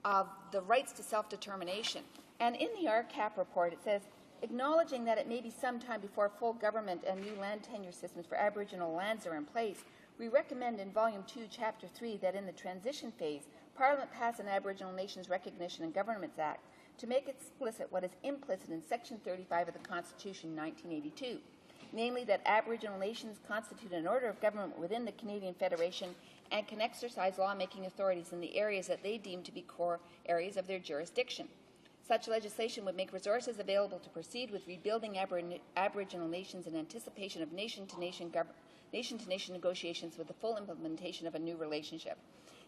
of the rights to self-determination. And in the RCAP report, it says, acknowledging that it may be some time before full government and new land tenure systems for Aboriginal lands are in place, we recommend in Volume 2, Chapter 3, that in the transition phase, Parliament pass an Aboriginal Nations Recognition and Governments Act to make explicit what is implicit in Section 35 of the Constitution 1982, namely that Aboriginal nations constitute an order of government within the Canadian Federation and can exercise lawmaking authorities in the areas that they deem to be core areas of their jurisdiction. Such legislation would make resources available to proceed with rebuilding Aboriginal nations in anticipation of nation-to-nation negotiations with the full implementation of a new relationship.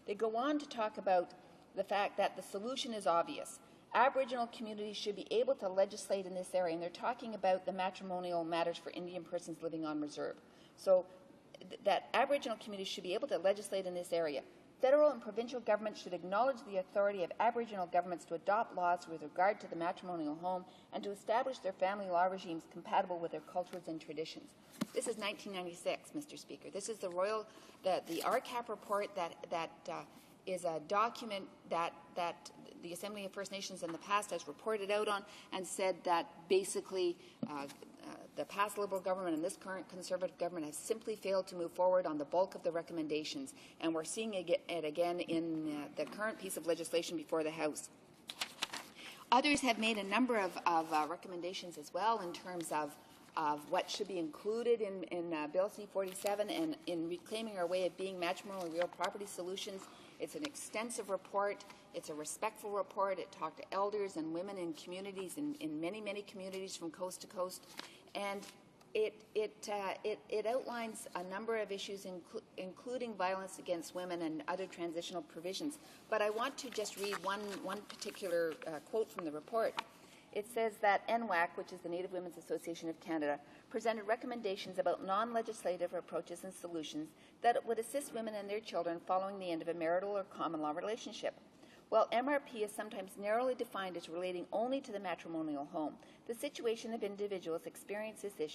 They go on to talk about the fact that the solution is obvious. Aboriginal communities should be able to legislate in this area, and they're talking about the matrimonial matters for Indian persons living on reserve. So that Aboriginal communities should be able to legislate in this area. Federal and provincial governments should acknowledge the authority of Aboriginal governments to adopt laws with regard to the matrimonial home and to establish their family law regimes compatible with their cultures and traditions. This is 1996, Mr. Speaker. This is the RCAP report that is a document that the Assembly of First Nations in the past has reported out on and said that basically the past Liberal government and this current Conservative government have simply failed to move forward on the bulk of the recommendations, and we're seeing it again in the current piece of legislation before the House. Others have made a number of recommendations as well in terms of what should be included in Bill C-47 and in reclaiming our way of being matrimonial real property solutions. It's an extensive report. It's a respectful report. It talked to elders and women in communities, in many, many communities from coast to coast. And it outlines a number of issues, including violence against women and other transitional provisions. But I want to just read one particular quote from the report. It says that NWAC, which is the Native Women's Association of Canada, presented recommendations about non-legislative approaches and solutions that would assist women and their children following the end of a marital or common law relationship. While MRP is sometimes narrowly defined as relating only to the matrimonial home, the situation of individuals experiencing this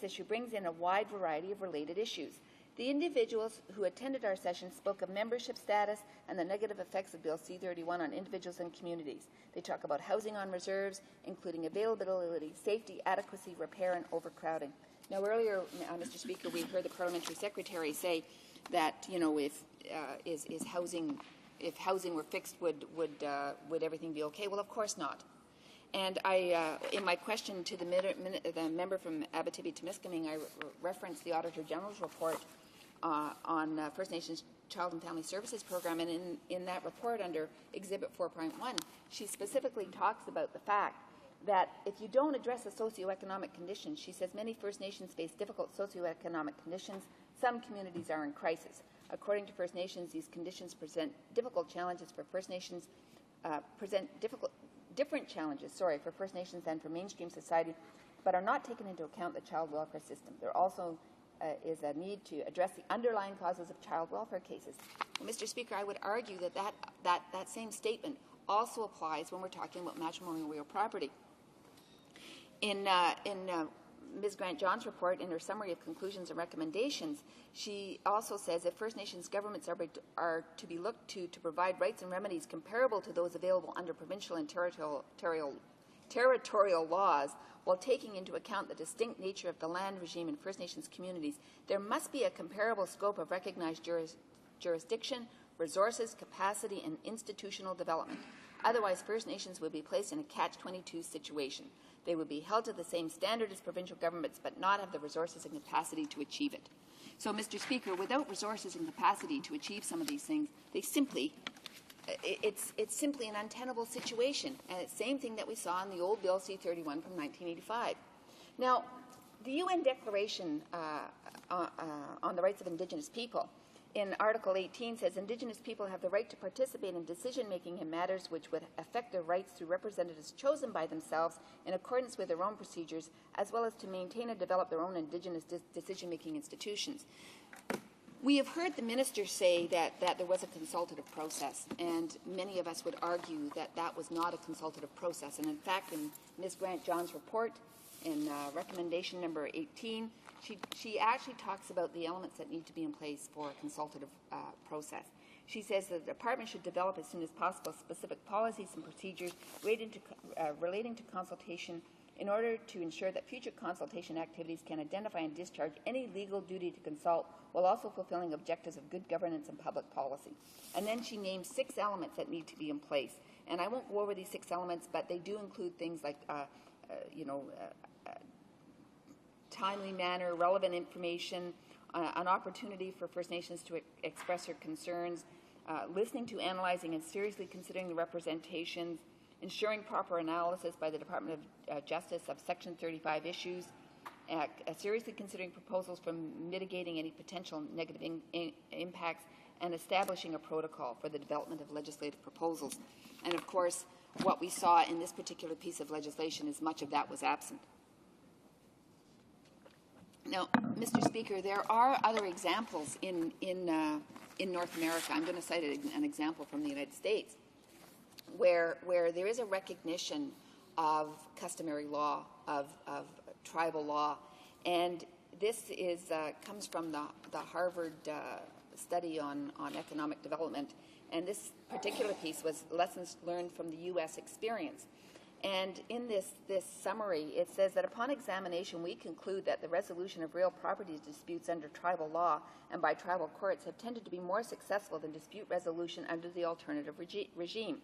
issue brings in a wide variety of related issues. The individuals who attended our session spoke of membership status and the negative effects of Bill C-31 on individuals and communities. They talk about housing on reserves, including availability, safety, adequacy, repair, and overcrowding. Now, earlier, Mr. Speaker, we heard the Parliamentary Secretary say that, you know, if housing were fixed, would everything be okay? Well, of course not. And in my question to the member from Abitibi-Temiskaming, I referenced the Auditor General's report on First Nations Child and Family Services Program, and in that report under Exhibit 4.1, she specifically talks about the fact that if you don't address the socioeconomic conditions, she says many First Nations face difficult socioeconomic conditions. Some communities are in crisis. According to First Nations, these conditions present difficult challenges for First Nations, different challenges for First Nations and for mainstream society, but are not taken into account in the child welfare system. There also is a need to address the underlying causes of child welfare cases. Well, Mr. Speaker, I would argue that same statement also applies when we're talking about matrimonial real property. In Ms. Grant-John's report, in her summary of conclusions and recommendations, she also says that First Nations governments are to be looked to provide rights and remedies comparable to those available under provincial and territorial laws, while taking into account the distinct nature of the land regime in First Nations communities. There must be a comparable scope of recognized jurisdiction, resources, capacity, and institutional development. Otherwise, First Nations would be placed in a catch-22 situation. They would be held to the same standard as provincial governments, but not have the resources and capacity to achieve it. So, Mr. Speaker, without resources and capacity to achieve some of these things, it's simply an untenable situation. And it's the same thing that we saw in the old Bill C-31 from 1985. Now, the UN Declaration on the Rights of Indigenous People in Article 18 says Indigenous people have the right to participate in decision-making in matters which would affect their rights through representatives chosen by themselves in accordance with their own procedures, as well as to maintain and develop their own Indigenous decision-making institutions. We have heard the minister say that there was a consultative process, and many of us would argue that that was not a consultative process. And in fact, in Ms. Grant-John's report, in recommendation number 18, she actually talks about the elements that need to be in place for a consultative process. She says that the department should develop as soon as possible specific policies and procedures relating to consultation in order to ensure that future consultation activities can identify and discharge any legal duty to consult while also fulfilling objectives of good governance and public policy. And then she names 6 elements that need to be in place. And I won't go over these 6 elements, but they do include things like timely manner, relevant information, an opportunity for First Nations to express their concerns, listening to, analyzing, and seriously considering the representations, ensuring proper analysis by the Department of Justice of Section 35 issues, seriously considering proposals for mitigating any potential negative impacts, and establishing a protocol for the development of legislative proposals. And of course, what we saw in this particular piece of legislation is much of that was absent. Now, Mr. Speaker, there are other examples in North America. I'm going to cite an example from the United States where there is a recognition of customary law, of tribal law, and this comes from the Harvard study on economic development, and this particular piece was lessons learned from the U.S. experience. And in this summary, it says that upon examination, we conclude that the resolution of real property disputes under tribal law and by tribal courts have tended to be more successful than dispute resolution under the alternative regime.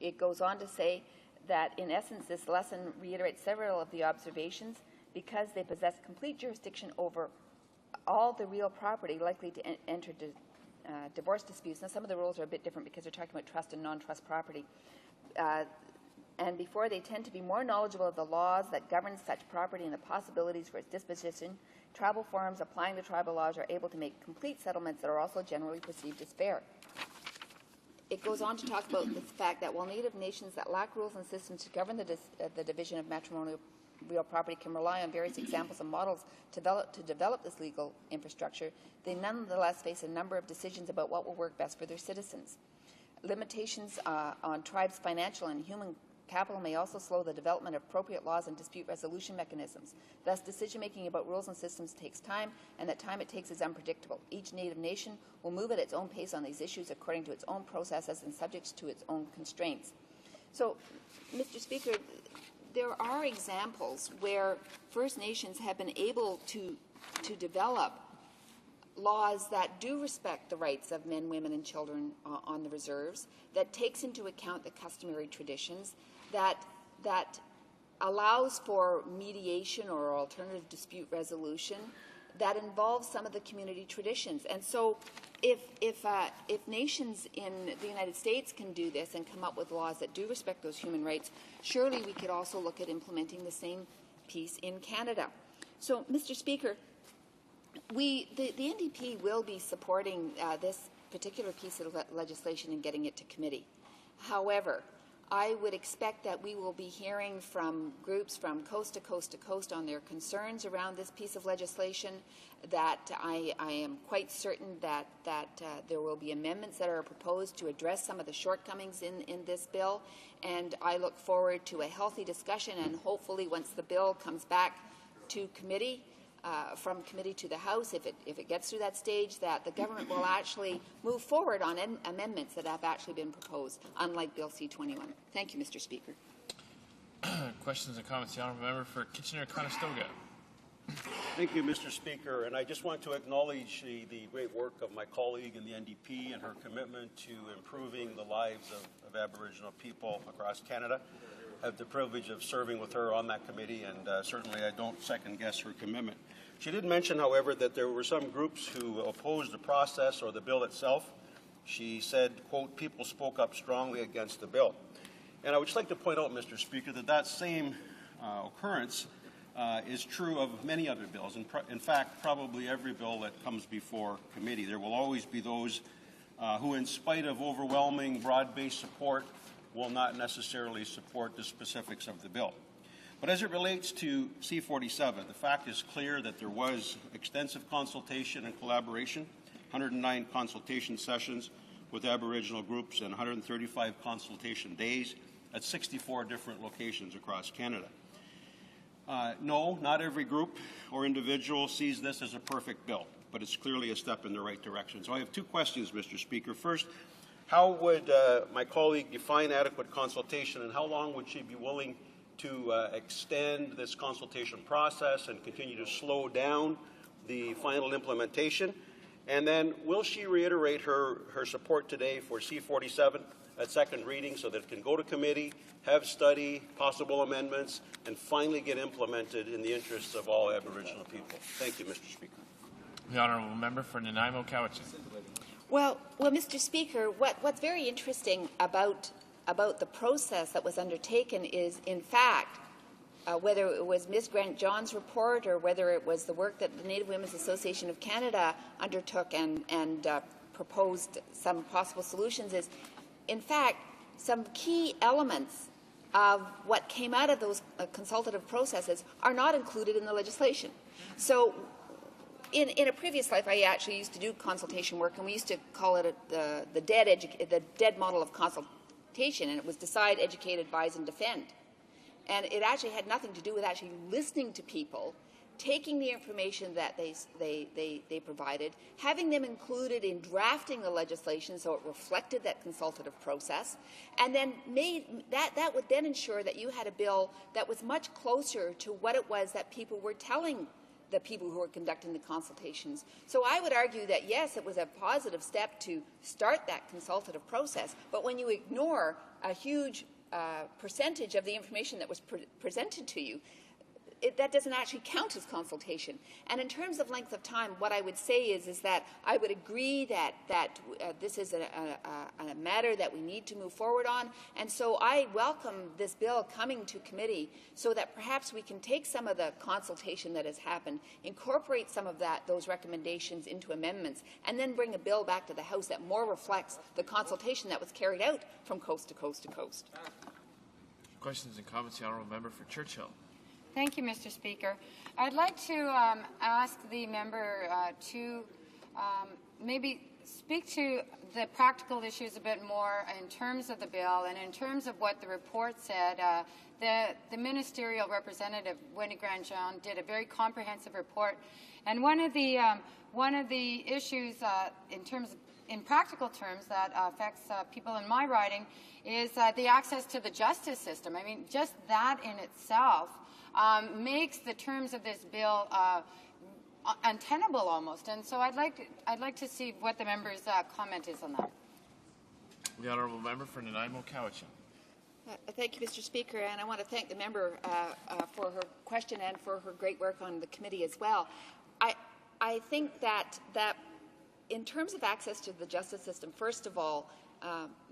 It goes on to say that, in essence, this lesson reiterates several of the observations because they possess complete jurisdiction over all the real property likely to enter divorce disputes. Now, some of the rules are a bit different because they're talking about trust and non-trust property. And before they tend to be more knowledgeable of the laws that govern such property and the possibilities for its disposition, tribal forums applying the tribal laws are able to make complete settlements that are also generally perceived as fair. It goes on to talk about the fact that while Native nations that lack rules and systems to govern the division of matrimonial real property can rely on various examples and models to develop this legal infrastructure, they nonetheless face a number of decisions about what will work best for their citizens. Limitations on tribes' financial and human capital may also slow the development of appropriate laws and dispute resolution mechanisms. Thus, decision-making about rules and systems takes time, and that time it takes is unpredictable. Each Native nation will move at its own pace on these issues according to its own processes and subject to its own constraints. So, Mr. Speaker, there are examples where First Nations have been able to develop laws that do respect the rights of men, women, and children on the reserves, that takes into account the customary traditions, that allows for mediation or alternative dispute resolution, that involves some of the community traditions. And so if nations in the United States can do this and come up with laws that do respect those human rights, surely we could also look at implementing the same piece in Canada. So, Mr. Speaker, the NDP will be supporting this particular piece of legislation and getting it to committee. However, I would expect that we will be hearing from groups from coast to coast to coast on their concerns around this piece of legislation, that I am quite certain that there will be amendments that are proposed to address some of the shortcomings in this bill, and I look forward to a healthy discussion, and hopefully once the bill comes back to committee, from committee to the House, if it gets through that stage, that the government will actually move forward on amendments that have actually been proposed, unlike Bill C-21. Thank you, Mr. Speaker. Questions and comments? The honourable member for Kitchener-Conestoga. Thank you, Mr. Speaker. And I just want to acknowledge the great work of my colleague in the NDP and her commitment to improving the lives of Aboriginal people across Canada. I have the privilege of serving with her on that committee, and certainly I don't second-guess her commitment. She did mention, however, that there were some groups who opposed the process or the bill itself. She said, quote, people spoke up strongly against the bill. And I would just like to point out, Mr. Speaker, that that same occurrence is true of many other bills. In fact, probably every bill that comes before committee. There will always be those who, in spite of overwhelming broad-based support, will not necessarily support the specifics of the bill. But as it relates to C-47, the fact is clear that there was extensive consultation and collaboration, 109 consultation sessions with Aboriginal groups and 135 consultation days at 64 different locations across Canada. No, not every group or individual sees this as a perfect bill, but it's clearly a step in the right direction. So I have two questions, Mr. Speaker. First, how would my colleague define adequate consultation, and how long would she be willing to extend this consultation process and continue to slow down the final implementation? And then will she reiterate her support today for C-47 at second reading so that it can go to committee, have study, possible amendments, and finally get implemented in the interests of all Aboriginal people? Thank you, Mr. Speaker. The honourable member for Nanaimo Cowichan. Well, Mr. Speaker, what's very interesting about the process that was undertaken is, in fact, whether it was Ms. Grant John's report or whether it was the work that the Native Women's Association of Canada undertook and proposed some possible solutions, is, in fact, some key elements of what came out of those consultative processes are not included in the legislation. So in a previous life, I actually used to do consultation work, and we used to call it the dead model of consultation, and it was decide, educate, advise, and defend. And it actually had nothing to do with actually listening to people, taking the information that they provided, having them included in drafting the legislation so it reflected that consultative process, and then that would then ensure that you had a bill that was much closer to what it was that people were telling the people who were conducting the consultations. So I would argue that, yes, it was a positive step to start that consultative process, but when you ignore a huge percentage of the information that was presented to you, that doesn't actually count as consultation. And in terms of length of time, what I would say is that I would agree that this is a matter that we need to move forward on. And so I welcome this bill coming to committee so that perhaps we can take some of the consultation that has happened, incorporate some of those recommendations into amendments, and then bring a bill back to the House that more reflects the consultation that was carried out from coast to coast to coast. Questions and comments, the honourable member for Churchill. Thank you, Mr. Speaker. I'd like to ask the member to maybe speak to the practical issues a bit more in terms of the bill and in terms of what the report said. The ministerial representative, Wendy Grant-John, did a very comprehensive report, and one of the issues in practical terms that affects people in my riding is the access to the justice system. I mean, just that in itself makes the terms of this bill untenable almost, and so I'd like to see what the member's comment is on that. The honourable member for Nanaimo Cowichan. Thank you, Mr. Speaker, and I want to thank the member for her question and for her great work on the committee as well. I think that in terms of access to the justice system, first of all,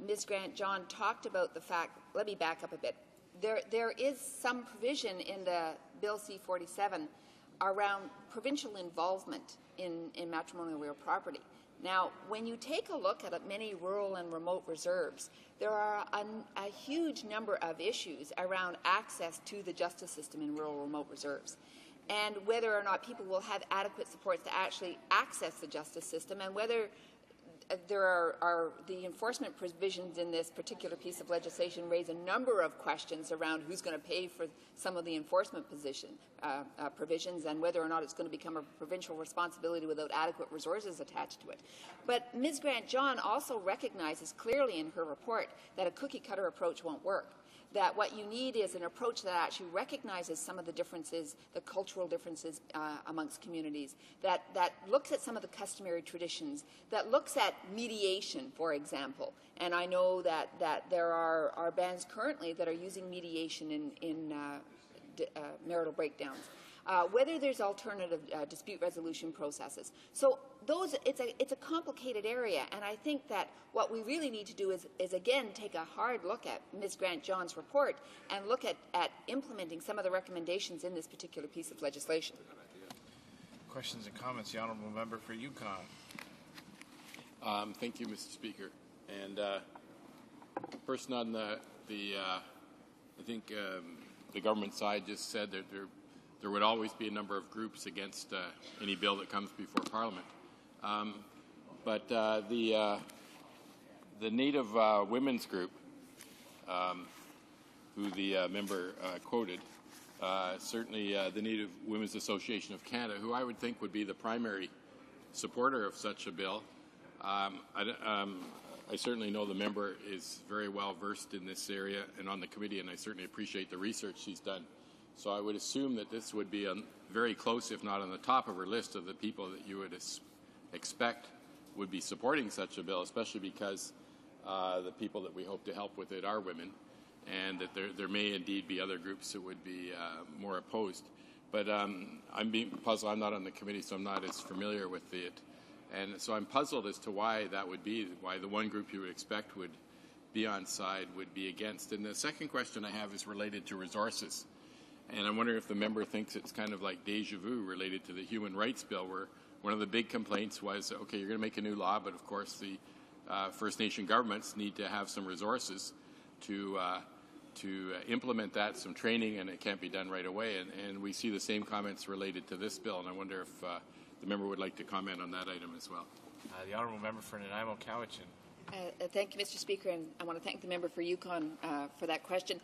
Ms. Grant-John talked about the fact. Let me back up a bit. There is some provision in the Bill C-47 around provincial involvement in matrimonial real property. Now, when you take a look at many rural and remote reserves, there are a huge number of issues around access to the justice system in rural remote reserves, and whether or not people will have adequate supports to actually access the justice system, and whether there are the enforcement provisions in this particular piece of legislation raise a number of questions around who's going to pay for some of the enforcement provisions and whether or not it's going to become a provincial responsibility without adequate resources attached to it. But Ms. Grant-John also recognizes clearly in her report that a cookie-cutter approach won't work. that what you need is an approach that actually recognizes some of the differences, the cultural differences amongst communities, that looks at some of the customary traditions, that looks at mediation, for example. And I know that there are bands currently that are using mediation in marital breakdowns. Whether there's alternative dispute resolution processes. So it's a complicated area, and I think that what we really need to do is again take a hard look at Ms. Grant-John's report and look at implementing some of the recommendations in this particular piece of legislation. Questions and comments? The Honourable Member for Yukon. Thank you, Mr. Speaker. And first on I think the government side just said that there would always be a number of groups against any bill that comes before Parliament. But the Native Women's Group, who the member quoted, certainly the Native Women's Association of Canada, who I would think would be the primary supporter of such a bill. I certainly know the member is very well versed in this area and on the committee, and I certainly appreciate the research she's done. So I would assume that this would be very close, if not on the top of her list of the people that you would expect would be supporting such a bill, especially because the people that we hope to help with it are women, and that there may indeed be other groups that would be more opposed. But I'm being puzzled. I'm not on the committee, so I'm not as familiar with it. And so I'm puzzled as to why that would be, why the one group you would expect would be on side would be against. And the second question I have is related to resources. And I wonder if the member thinks it's kind of like deja vu related to the Human Rights Bill, where one of the big complaints was, okay, you're going to make a new law, but of course the First Nation governments need to have some resources to implement that, some training, and it can't be done right away. And we see the same comments related to this bill, and I wonder if the member would like to comment on that item as well. The Honourable Member for Nanaimo Cowichan. Thank you, Mr. Speaker, and I want to thank the member for Yukon for that question.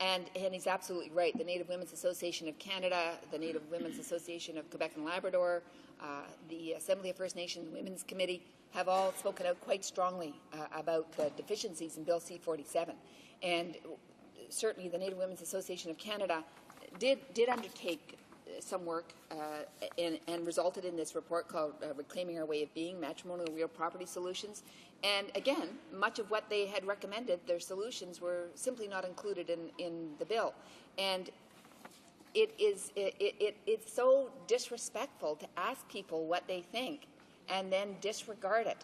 And he's absolutely right. The Native Women's Association of Canada, the Native Women's Association of Quebec and Labrador, the Assembly of First Nations Women's Committee have all spoken out quite strongly about the deficiencies in Bill C-47. And certainly the Native Women's Association of Canada did undertake some work and resulted in this report called Reclaiming Our Way of Being, Matrimonial Real Property Solutions. And again, much of what they had recommended, their solutions, were simply not included in the bill. And it's so disrespectful to ask people what they think and then disregard it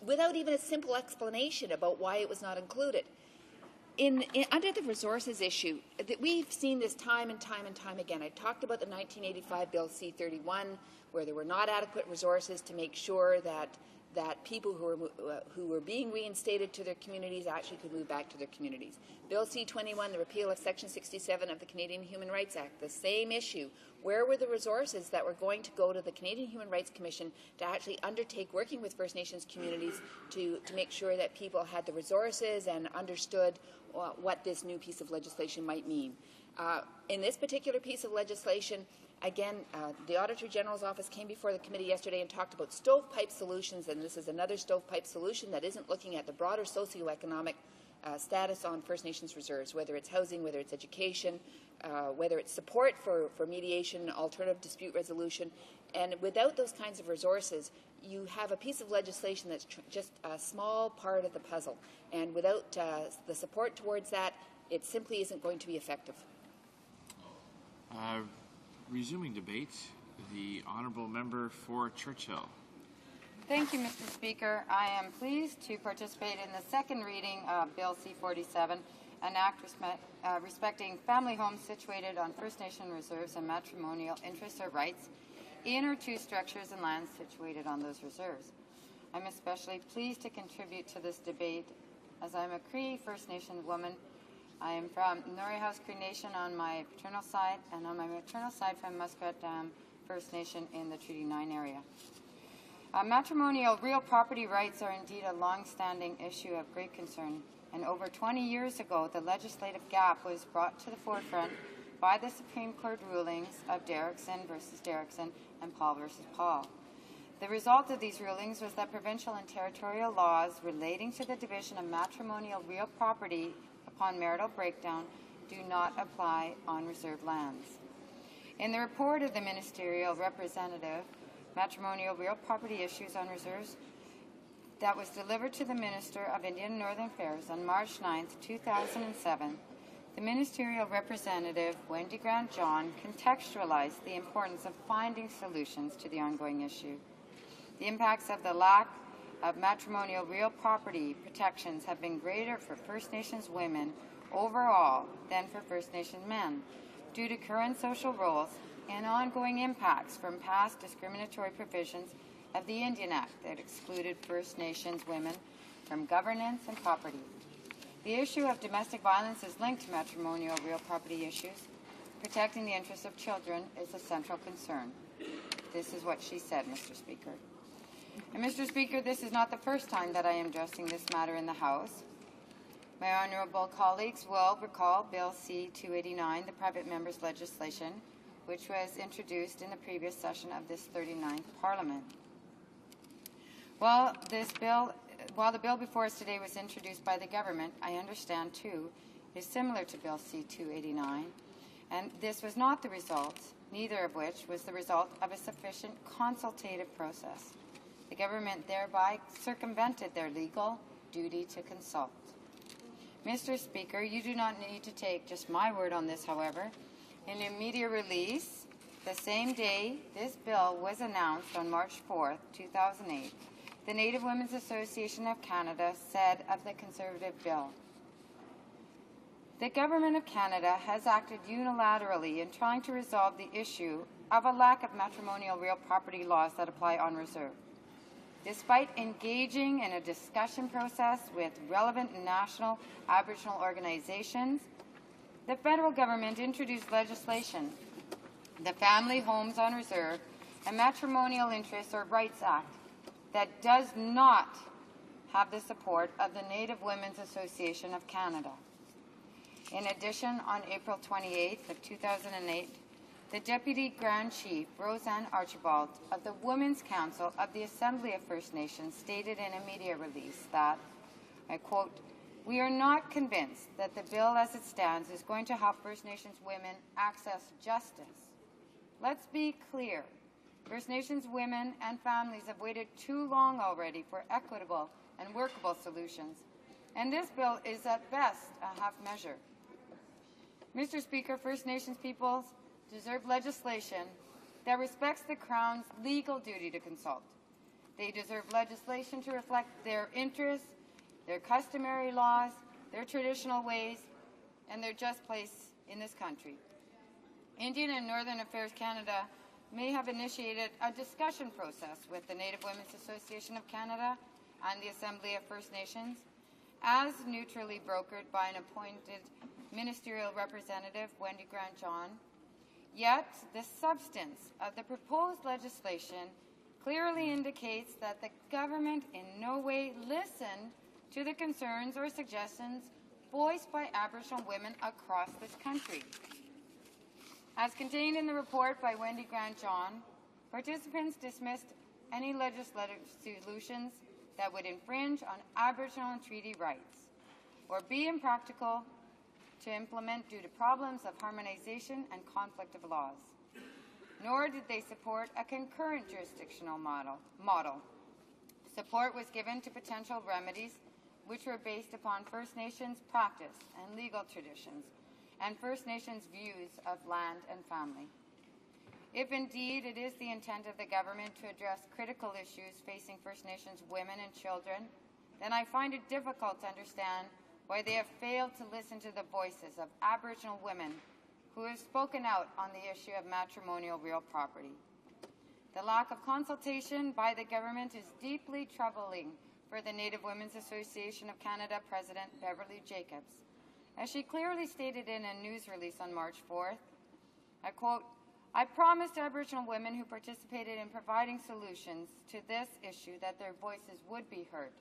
without even a simple explanation about why it was not included. Under the resources issue, we've seen this time and time and time again. I talked about the 1985 Bill C-31, where there were not adequate resources to make sure that people who were being reinstated to their communities actually could move back to their communities. Bill C-21, the repeal of Section 67 of the Canadian Human Rights Act, the same issue. Where were the resources that were going to go to the Canadian Human Rights Commission to actually undertake working with First Nations communities to make sure that people had the resources and understood what this new piece of legislation might mean? In this particular piece of legislation, again, the Auditor General's office came before the committee yesterday and talked about stovepipe solutions, and this is another stovepipe solution that isn't looking at the broader socioeconomic status on First Nations reserves, whether it's housing, whether it's education, whether it's support for mediation, alternative dispute resolution. And without those kinds of resources, you have a piece of legislation that's just a small part of the puzzle. And without the support towards that, it simply isn't going to be effective. Resuming debate, the Honourable Member for Churchill. Thank you, Mr. Speaker. I am pleased to participate in the second reading of Bill C-47, an act respecting family homes situated on First Nation reserves and matrimonial interests or rights in or to structures and lands situated on those reserves. I'm especially pleased to contribute to this debate as I'm a Cree First Nation woman. I am from Norrie House Cree Nation on my paternal side, and on my maternal side from Muskrat Dam First Nation in the Treaty 9 area. Matrimonial real property rights are indeed a long-standing issue of great concern, and over 20 years ago the legislative gap was brought to the forefront by the Supreme Court rulings of Derrickson versus Derrickson and Paul versus Paul. The result of these rulings was that provincial and territorial laws relating to the division of matrimonial real property upon marital breakdown do not apply on reserved lands. In the report of the ministerial representative, Matrimonial Real Property Issues on Reserves, that was delivered to the Minister of Indian and Northern Affairs on March 9, 2007, the ministerial representative, Wendy Grant John, contextualized the importance of finding solutions to the ongoing issue. The impacts of the lack of matrimonial real property protections have been greater for First Nations women overall than for First Nations men, due to current social roles and ongoing impacts from past discriminatory provisions of the Indian Act that excluded First Nations women from governance and property. The issue of domestic violence is linked to matrimonial real property issues. Protecting the interests of children is a central concern. This is what she said, Mr. Speaker. And Mr. Speaker, this is not the first time that I am addressing this matter in the House. My honourable colleagues will recall Bill C-289, the private member's legislation, which was introduced in the previous session of this 39th Parliament. While the bill before us today was introduced by the government, I understand too, is similar to Bill C-289, and this was not the result, neither of which was the result of a sufficient consultative process. The government thereby circumvented their legal duty to consult. Mr. Speaker, you do not need to take just my word on this, however. In a media release, the same day this bill was announced on March 4, 2008, the Native Women's Association of Canada said of the Conservative bill, "The Government of Canada has acted unilaterally in trying to resolve the issue of a lack of matrimonial real property laws that apply on reserve. Despite engaging in a discussion process with relevant national Aboriginal organizations, the federal government introduced legislation, the Family Homes on Reserve and Matrimonial Interests or Rights Act, that does not have the support of the Native Women's Association of Canada. In addition, on April 28th of 2008, the Deputy Grand Chief, Roseanne Archibald, of the Women's Council of the Assembly of First Nations stated in a media release that, I quote, "We are not convinced that the bill as it stands is going to help First Nations women access justice. Let's be clear. First Nations women and families have waited too long already for equitable and workable solutions, and this bill is at best a half measure. Mr. Speaker, First Nations peoples deserve legislation that respects the Crown's legal duty to consult. They deserve legislation to reflect their interests, their customary laws, their traditional ways, and their just place in this country. Indian and Northern Affairs Canada may have initiated a discussion process with the Native Women's Association of Canada and the Assembly of First Nations, as neutrally brokered by an appointed ministerial representative, Wendy Grant John. Yet, the substance of the proposed legislation clearly indicates that the government in no way listened to the concerns or suggestions voiced by Aboriginal women across this country. As contained in the report by Wendy Grant John, participants dismissed any legislative solutions that would infringe on Aboriginal and treaty rights or be impractical to implement due to problems of harmonization and conflict of laws. Nor did they support a concurrent jurisdictional model. Support was given to potential remedies which were based upon First Nations practice and legal traditions and First Nations views of land and family. If indeed it is the intent of the government to address critical issues facing First Nations women and children, then I find it difficult to understand why they have failed to listen to the voices of Aboriginal women who have spoken out on the issue of matrimonial real property. The lack of consultation by the government is deeply troubling for the Native Women's Association of Canada President Beverly Jacobs. As she clearly stated in a news release on March 4th, I quote, "I promised Aboriginal women who participated in providing solutions to this issue that their voices would be heard.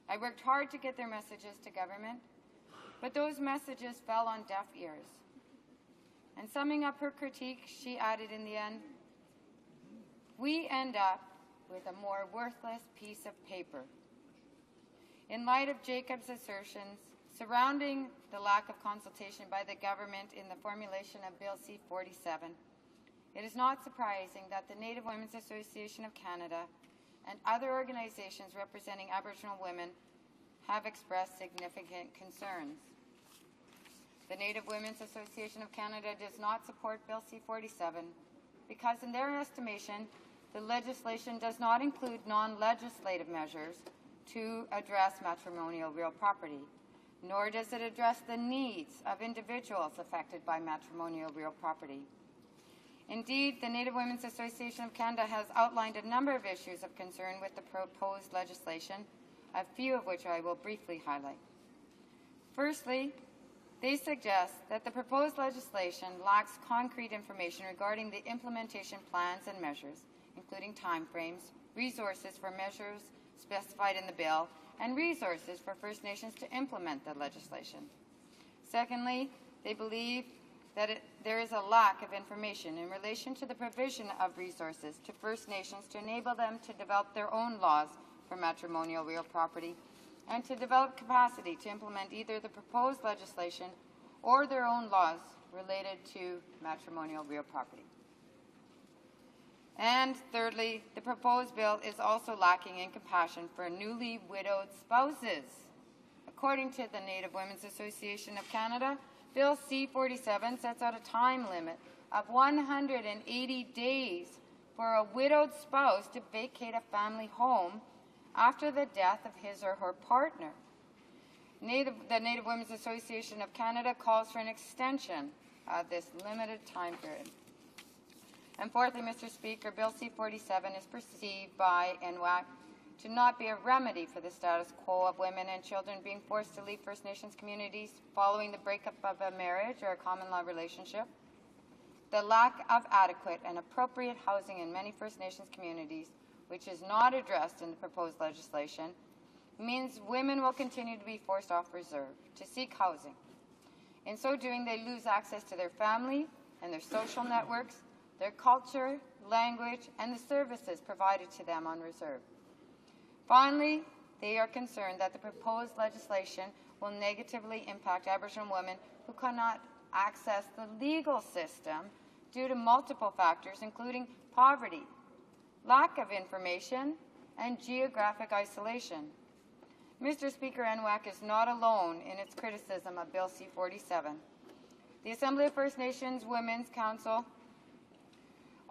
I worked hard to get their messages to government, but those messages fell on deaf ears." And summing up her critique, she added in the end, "We end up with a more worthless piece of paper." In light of Jacob's assertions, surrounding the lack of consultation by the government in the formulation of Bill C-47, it is not surprising that the Native Women's Association of Canada and other organizations representing Aboriginal women have expressed significant concerns. The Native Women's Association of Canada does not support Bill C-47 because, in their estimation, the legislation does not include non-legislative measures to address matrimonial real property, nor does it address the needs of individuals affected by matrimonial real property. Indeed, the Native Women's Association of Canada has outlined a number of issues of concern with the proposed legislation, a few of which I will briefly highlight. Firstly, they suggest that the proposed legislation lacks concrete information regarding the implementation plans and measures, including timeframes, resources for measures specified in the bill, and resources for First Nations to implement the legislation. Secondly, they believe that there is a lack of information in relation to the provision of resources to First Nations to enable them to develop their own laws for matrimonial real property and to develop capacity to implement either the proposed legislation or their own laws related to matrimonial real property. And thirdly, the proposed bill is also lacking in compassion for newly widowed spouses. According to the Native Women's Association of Canada, Bill C-47 sets out a time limit of 180 days for a widowed spouse to vacate a family home after the death of his or her partner. The Native Women's Association of Canada calls for an extension of this limited time period. And fourthly, Mr. Speaker, Bill C-47 is perceived by NWAC to not be a remedy for the status quo of women and children being forced to leave First Nations communities following the breakup of a marriage or a common law relationship. The lack of adequate and appropriate housing in many First Nations communities, which is not addressed in the proposed legislation, means women will continue to be forced off reserve to seek housing. In so doing, they lose access to their family and their social networks, their culture, language, and the services provided to them on reserve. Finally, they are concerned that the proposed legislation will negatively impact Aboriginal women who cannot access the legal system due to multiple factors, including poverty, lack of information, and geographic isolation. Mr. Speaker, NWAC is not alone in its criticism of Bill C-47. The Assembly of First Nations Women's Council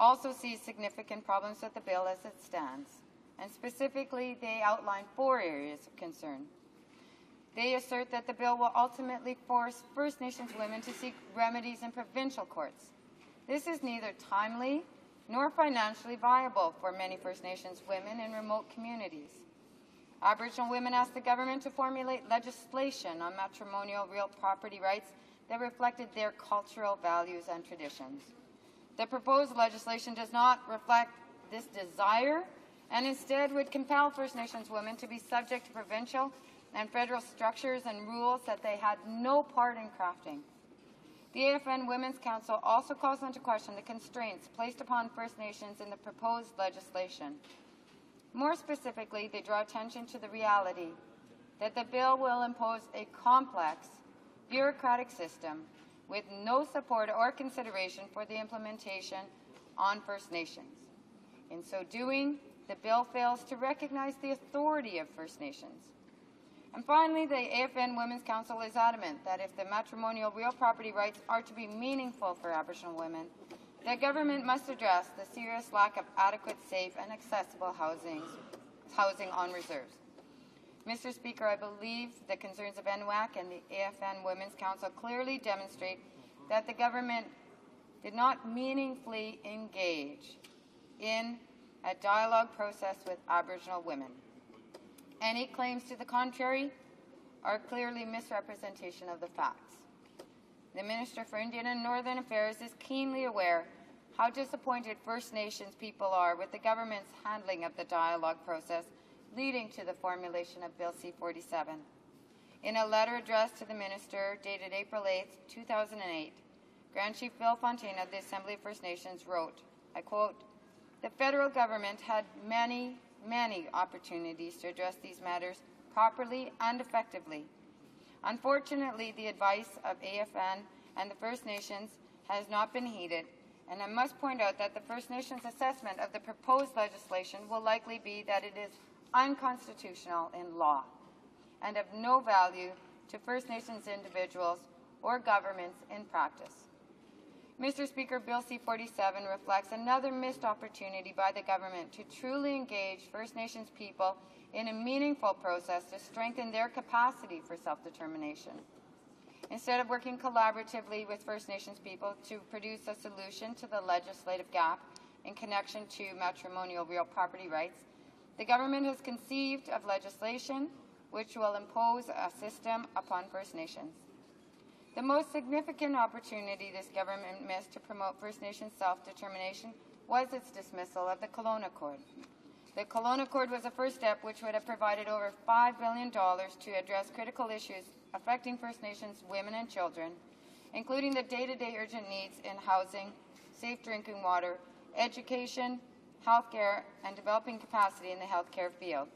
also sees significant problems with the bill as it stands, and specifically they outline 4 areas of concern. They assert that the bill will ultimately force First Nations women to seek remedies in provincial courts. This is neither timely nor financially viable for many First Nations women in remote communities. Aboriginal women asked the government to formulate legislation on matrimonial real property rights that reflected their cultural values and traditions. The proposed legislation does not reflect this desire and instead would compel First Nations women to be subject to provincial and federal structures and rules that they had no part in crafting. The AFN Women's Council also calls into question the constraints placed upon First Nations in the proposed legislation. More specifically, they draw attention to the reality that the bill will impose a complex, bureaucratic system with no support or consideration for the implementation on First Nations. In so doing, the bill fails to recognize the authority of First Nations. And finally, the AFN Women's Council is adamant that if the matrimonial real property rights are to be meaningful for Aboriginal women, the government must address the serious lack of adequate, safe, and accessible housing on reserves. Mr. Speaker, I believe the concerns of NWAC and the AFN Women's Council clearly demonstrate that the government did not meaningfully engage in a dialogue process with Aboriginal women. Any claims to the contrary are clearly misrepresentation of the facts. The Minister for Indian and Northern Affairs is keenly aware how disappointed First Nations people are with the government's handling of the dialogue process leading to the formulation of Bill C-47. In a letter addressed to the Minister dated April 8, 2008, Grand Chief Bill Fontaine of the Assembly of First Nations wrote, I quote, "The federal government had many opportunities to address these matters properly and effectively. Unfortunately, the advice of AFN and the First Nations has not been heeded, and I must point out that the First Nations assessment of the proposed legislation will likely be that it is unconstitutional in law and of no value to First Nations individuals or governments in practice. Mr. Speaker, Bill C-47 reflects another missed opportunity by the government to truly engage First Nations people in a meaningful process to strengthen their capacity for self-determination. Instead of working collaboratively with First Nations people to produce a solution to the legislative gap in connection to matrimonial real property rights, the government has conceived of legislation which will impose a system upon First Nations. The most significant opportunity this government missed to promote First Nations self-determination was its dismissal of the Kelowna Accord. The Kelowna Accord was a first step which would have provided over $5 billion to address critical issues affecting First Nations women and children, including the day-to-day urgent needs in housing, safe drinking water, education, healthcare, and developing capacity in the healthcare field,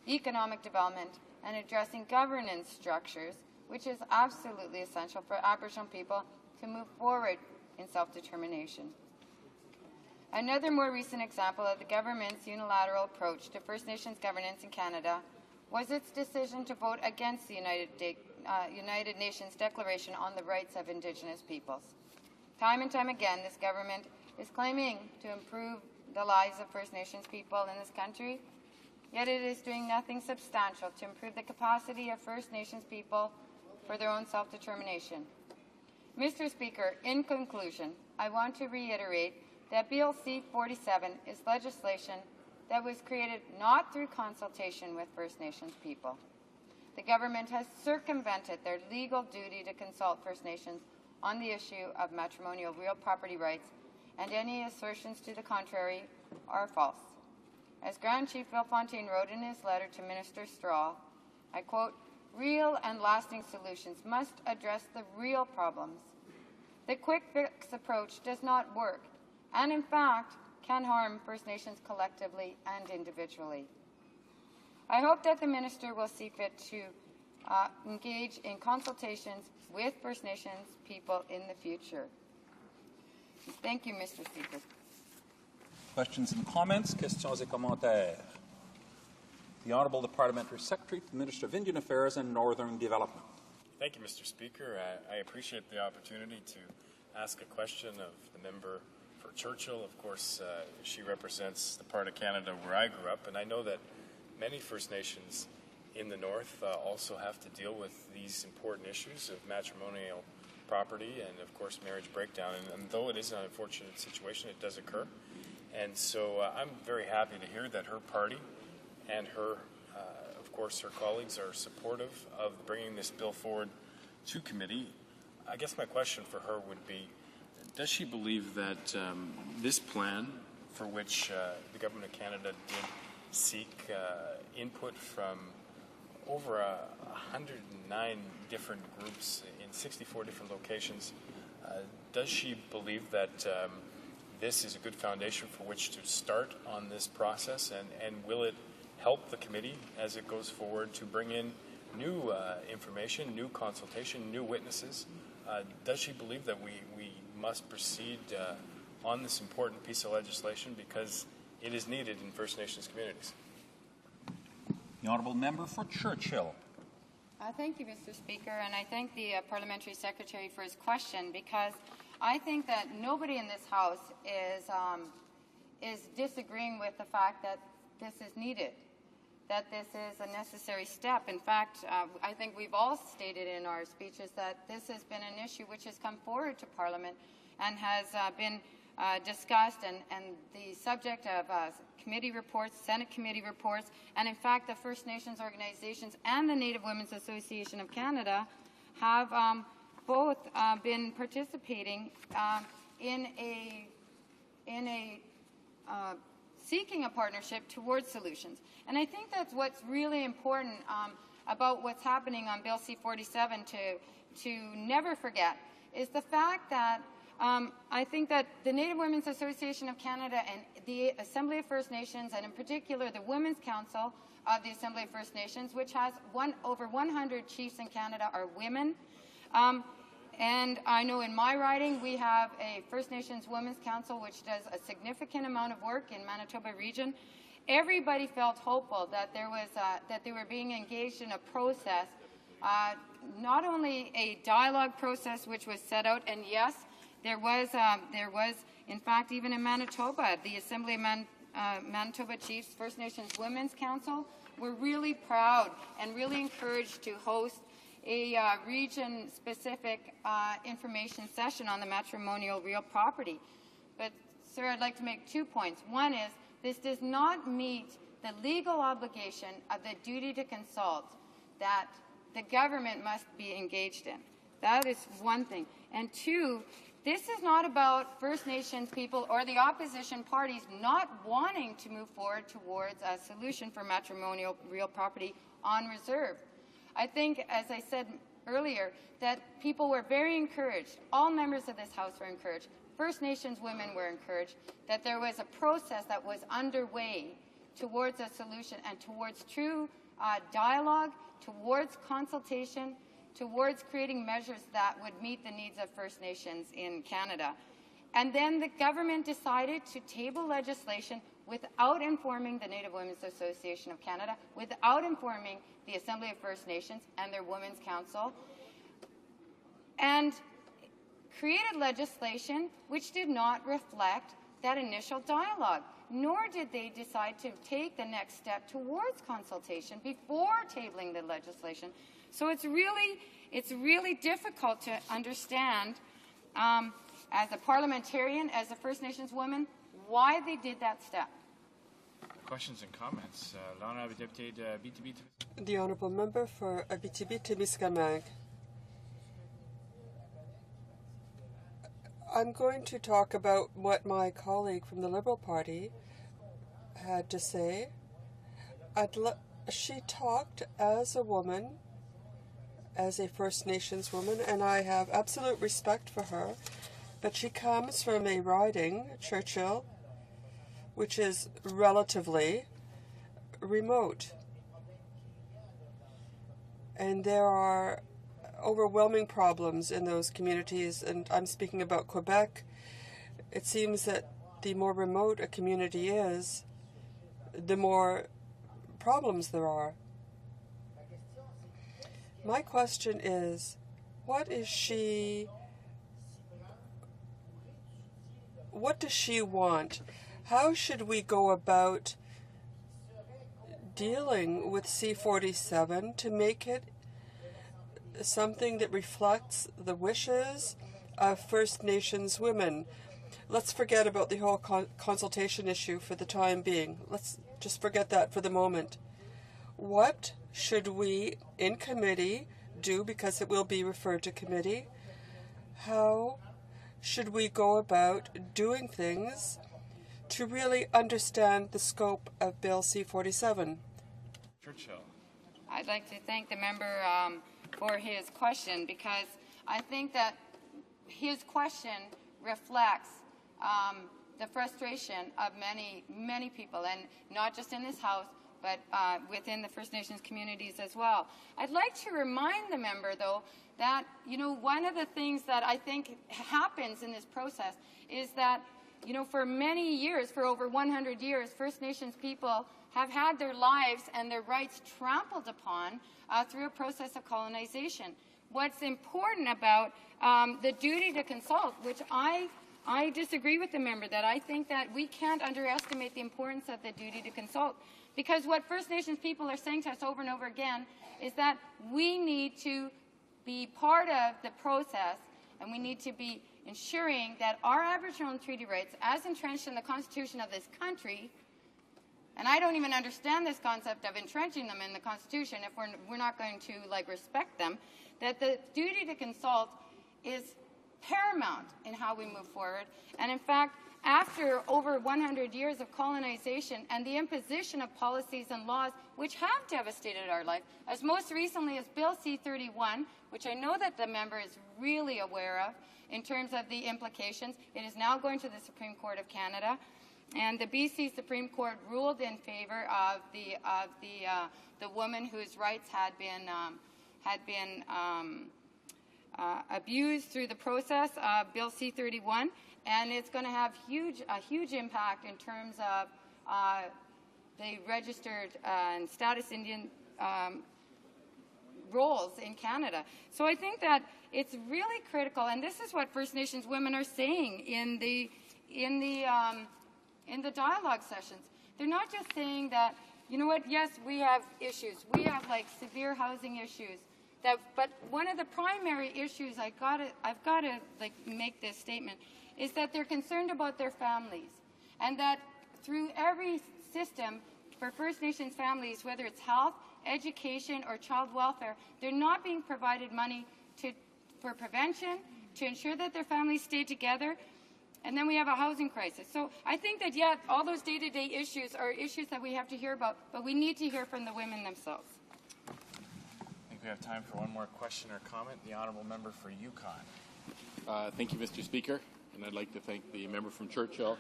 economic development, and addressing governance structures, which is absolutely essential for Aboriginal people to move forward in self-determination. Another more recent example of the government's unilateral approach to First Nations governance in Canada was its decision to vote against the United Nations Declaration on the Rights of Indigenous Peoples. Time and time again, this government is claiming to improve the lives of First Nations people in this country, yet it is doing nothing substantial to improve the capacity of First Nations people for their own self-determination. Mr. Speaker, in conclusion, I want to reiterate that Bill C-47 is legislation that was created not through consultation with First Nations people. The government has circumvented their legal duty to consult First Nations on the issue of matrimonial real property rights, and any assertions to the contrary are false. As Grand Chief Bill Fontaine wrote in his letter to Minister Straw, I quote, "Real and lasting solutions must address the real problems. The quick fix approach does not work, and in fact can harm First Nations collectively and individually." I hope that the Minister will see fit to engage in consultations with First Nations people in the future. Thank you, Mr. Speaker. Questions and comments? Questions et commentaires? The Honourable the Parliamentary Secretary to the Minister of Indian Affairs and Northern Development. Thank you, Mr. Speaker. I appreciate the opportunity to ask a question of the member for Churchill. Of course, she represents the part of Canada where I grew up, and I know that many First Nations in the North also have to deal with these important issues of matrimonial property and, of course, marriage breakdown. And though it is an unfortunate situation, it does occur. And so I'm very happy to hear that her party and her, of course, her colleagues are supportive of bringing this bill forward to committee. I guess my question for her would be, does she believe that this plan, for which the Government of Canada did seek input from over 109 different groups in 64 different locations, does she believe that this is a good foundation for which to start on this process, and will it help the committee as it goes forward to bring in new information, new consultation, new witnesses? Does she believe that we must proceed on this important piece of legislation because it is needed in First Nations communities? The Honourable Member for Churchill. Thank you, Mr. Speaker, and I thank the Parliamentary Secretary for his question, because I think that nobody in this House is disagreeing with the fact that this is needed, that this is a necessary step. In fact, I think we've all stated in our speeches that this has been an issue which has come forward to Parliament and has been discussed and the subject of committee reports, Senate committee reports, and in fact the First Nations organizations and the Native Women's Association of Canada have both been participating in a seeking a partnership towards solutions. And I think that's what's really important about what's happening on Bill C-47 to never forget, is the fact that I think that the Native Women's Association of Canada and the Assembly of First Nations, and in particular the Women's Council of the Assembly of First Nations, which has over 100 chiefs in Canada, are women. And I know in my riding we have a First Nations Women's Council which does a significant amount of work in Manitoba region. Everybody felt hopeful that that they were being engaged in a process, not only a dialogue process which was set out, and yes, there was in fact even in Manitoba, the Assembly of Manitoba Chiefs First Nations Women's Council were really proud and really encouraged to host a region-specific information session on the matrimonial real property. But, sir, I'd like to make 2 points. One is, this does not meet the legal obligation of the duty to consult that the government must be engaged in. That is one thing. And two, this is not about First Nations people or the opposition parties not wanting to move forward towards a solution for matrimonial real property on reserve. I think, as I said earlier, that people were very encouraged. All members of this House were encouraged. First Nations women were encouraged that there was a process that was underway towards a solution and towards true dialogue, towards consultation, towards creating measures that would meet the needs of First Nations in Canada. And then the government decided to table legislation without informing the Native Women's Association of Canada, without informing the Assembly of First Nations and their Women's Council, and created legislation which did not reflect that initial dialogue, nor did they decide to take the next step towards consultation before tabling the legislation. So it's really difficult to understand, as a parliamentarian, as a First Nations woman, why they did that step. Questions and comments? L'honorable député de BTB. The honourable member for Abitibi-Témiscamingue. I'm going to talk about what my colleague from the Liberal Party had to say. She talked as a woman, as a First Nations woman, and I have absolute respect for her, but she comes from a riding, Churchill, which is relatively remote. And there are overwhelming problems in those communities, and I'm speaking about Quebec. It seems that the more remote a community is, the more problems there are. My question is, what does she want? How should we go about dealing with C-47 to make it something that reflects the wishes of First Nations women? Let's forget about the whole consultation issue for the time being. Let's just forget that for the moment. What should we, in committee, do, because it will be referred to committee? How should we go about doing things to really understand the scope of Bill C-47? Churchill. I'd like to thank the member for his question, because I think that his question reflects the frustration of many people, and not just in this House, but within the First Nations communities as well. I'd like to remind the member, though, that, one of the things that I think happens in this process is that, for many years, for over 100 years, First Nations people have had their lives and their rights trampled upon through a process of colonization. What's important about the duty to consult, which I disagree with the member, that I think that we can't underestimate the importance of the duty to consult, because what First Nations people are saying to us over and over again is that we need to be part of the process, and we need to be ensuring that our Aboriginal and treaty rights, as entrenched in the Constitution of this country, and I don't even understand this concept of entrenching them in the Constitution if we're not going to respect them, that the duty to consult is paramount in how we move forward. And in fact, after over 100 years of colonization and the imposition of policies and laws which have devastated our life, as most recently as Bill C-31, which I know that the member is really aware of in terms of the implications. It is now going to the Supreme Court of Canada, and the BC Supreme Court ruled in favor of the woman whose rights had been abused through the process of Bill C-31. And it's going to have a huge impact in terms of the registered and status Indian roles in Canada. So I think that it's really critical, and this is what First Nations women are saying in the dialogue sessions. They're not just saying that, you know what, yes, we have issues. We have like severe housing issues. But one of the primary issues I've got to like make this statement is that they're concerned about their families, and that through every system for First Nations families, whether it's health, education, or child welfare, they're not being provided money for prevention, to ensure that their families stay together, and then we have a housing crisis. So I think that, yeah, all those day-to-day issues are issues that we have to hear about, but we need to hear from the women themselves. I think we have time for one more question or comment. The honourable member for Yukon. Thank you, Mr. Speaker. And I'd like to thank the member from Churchill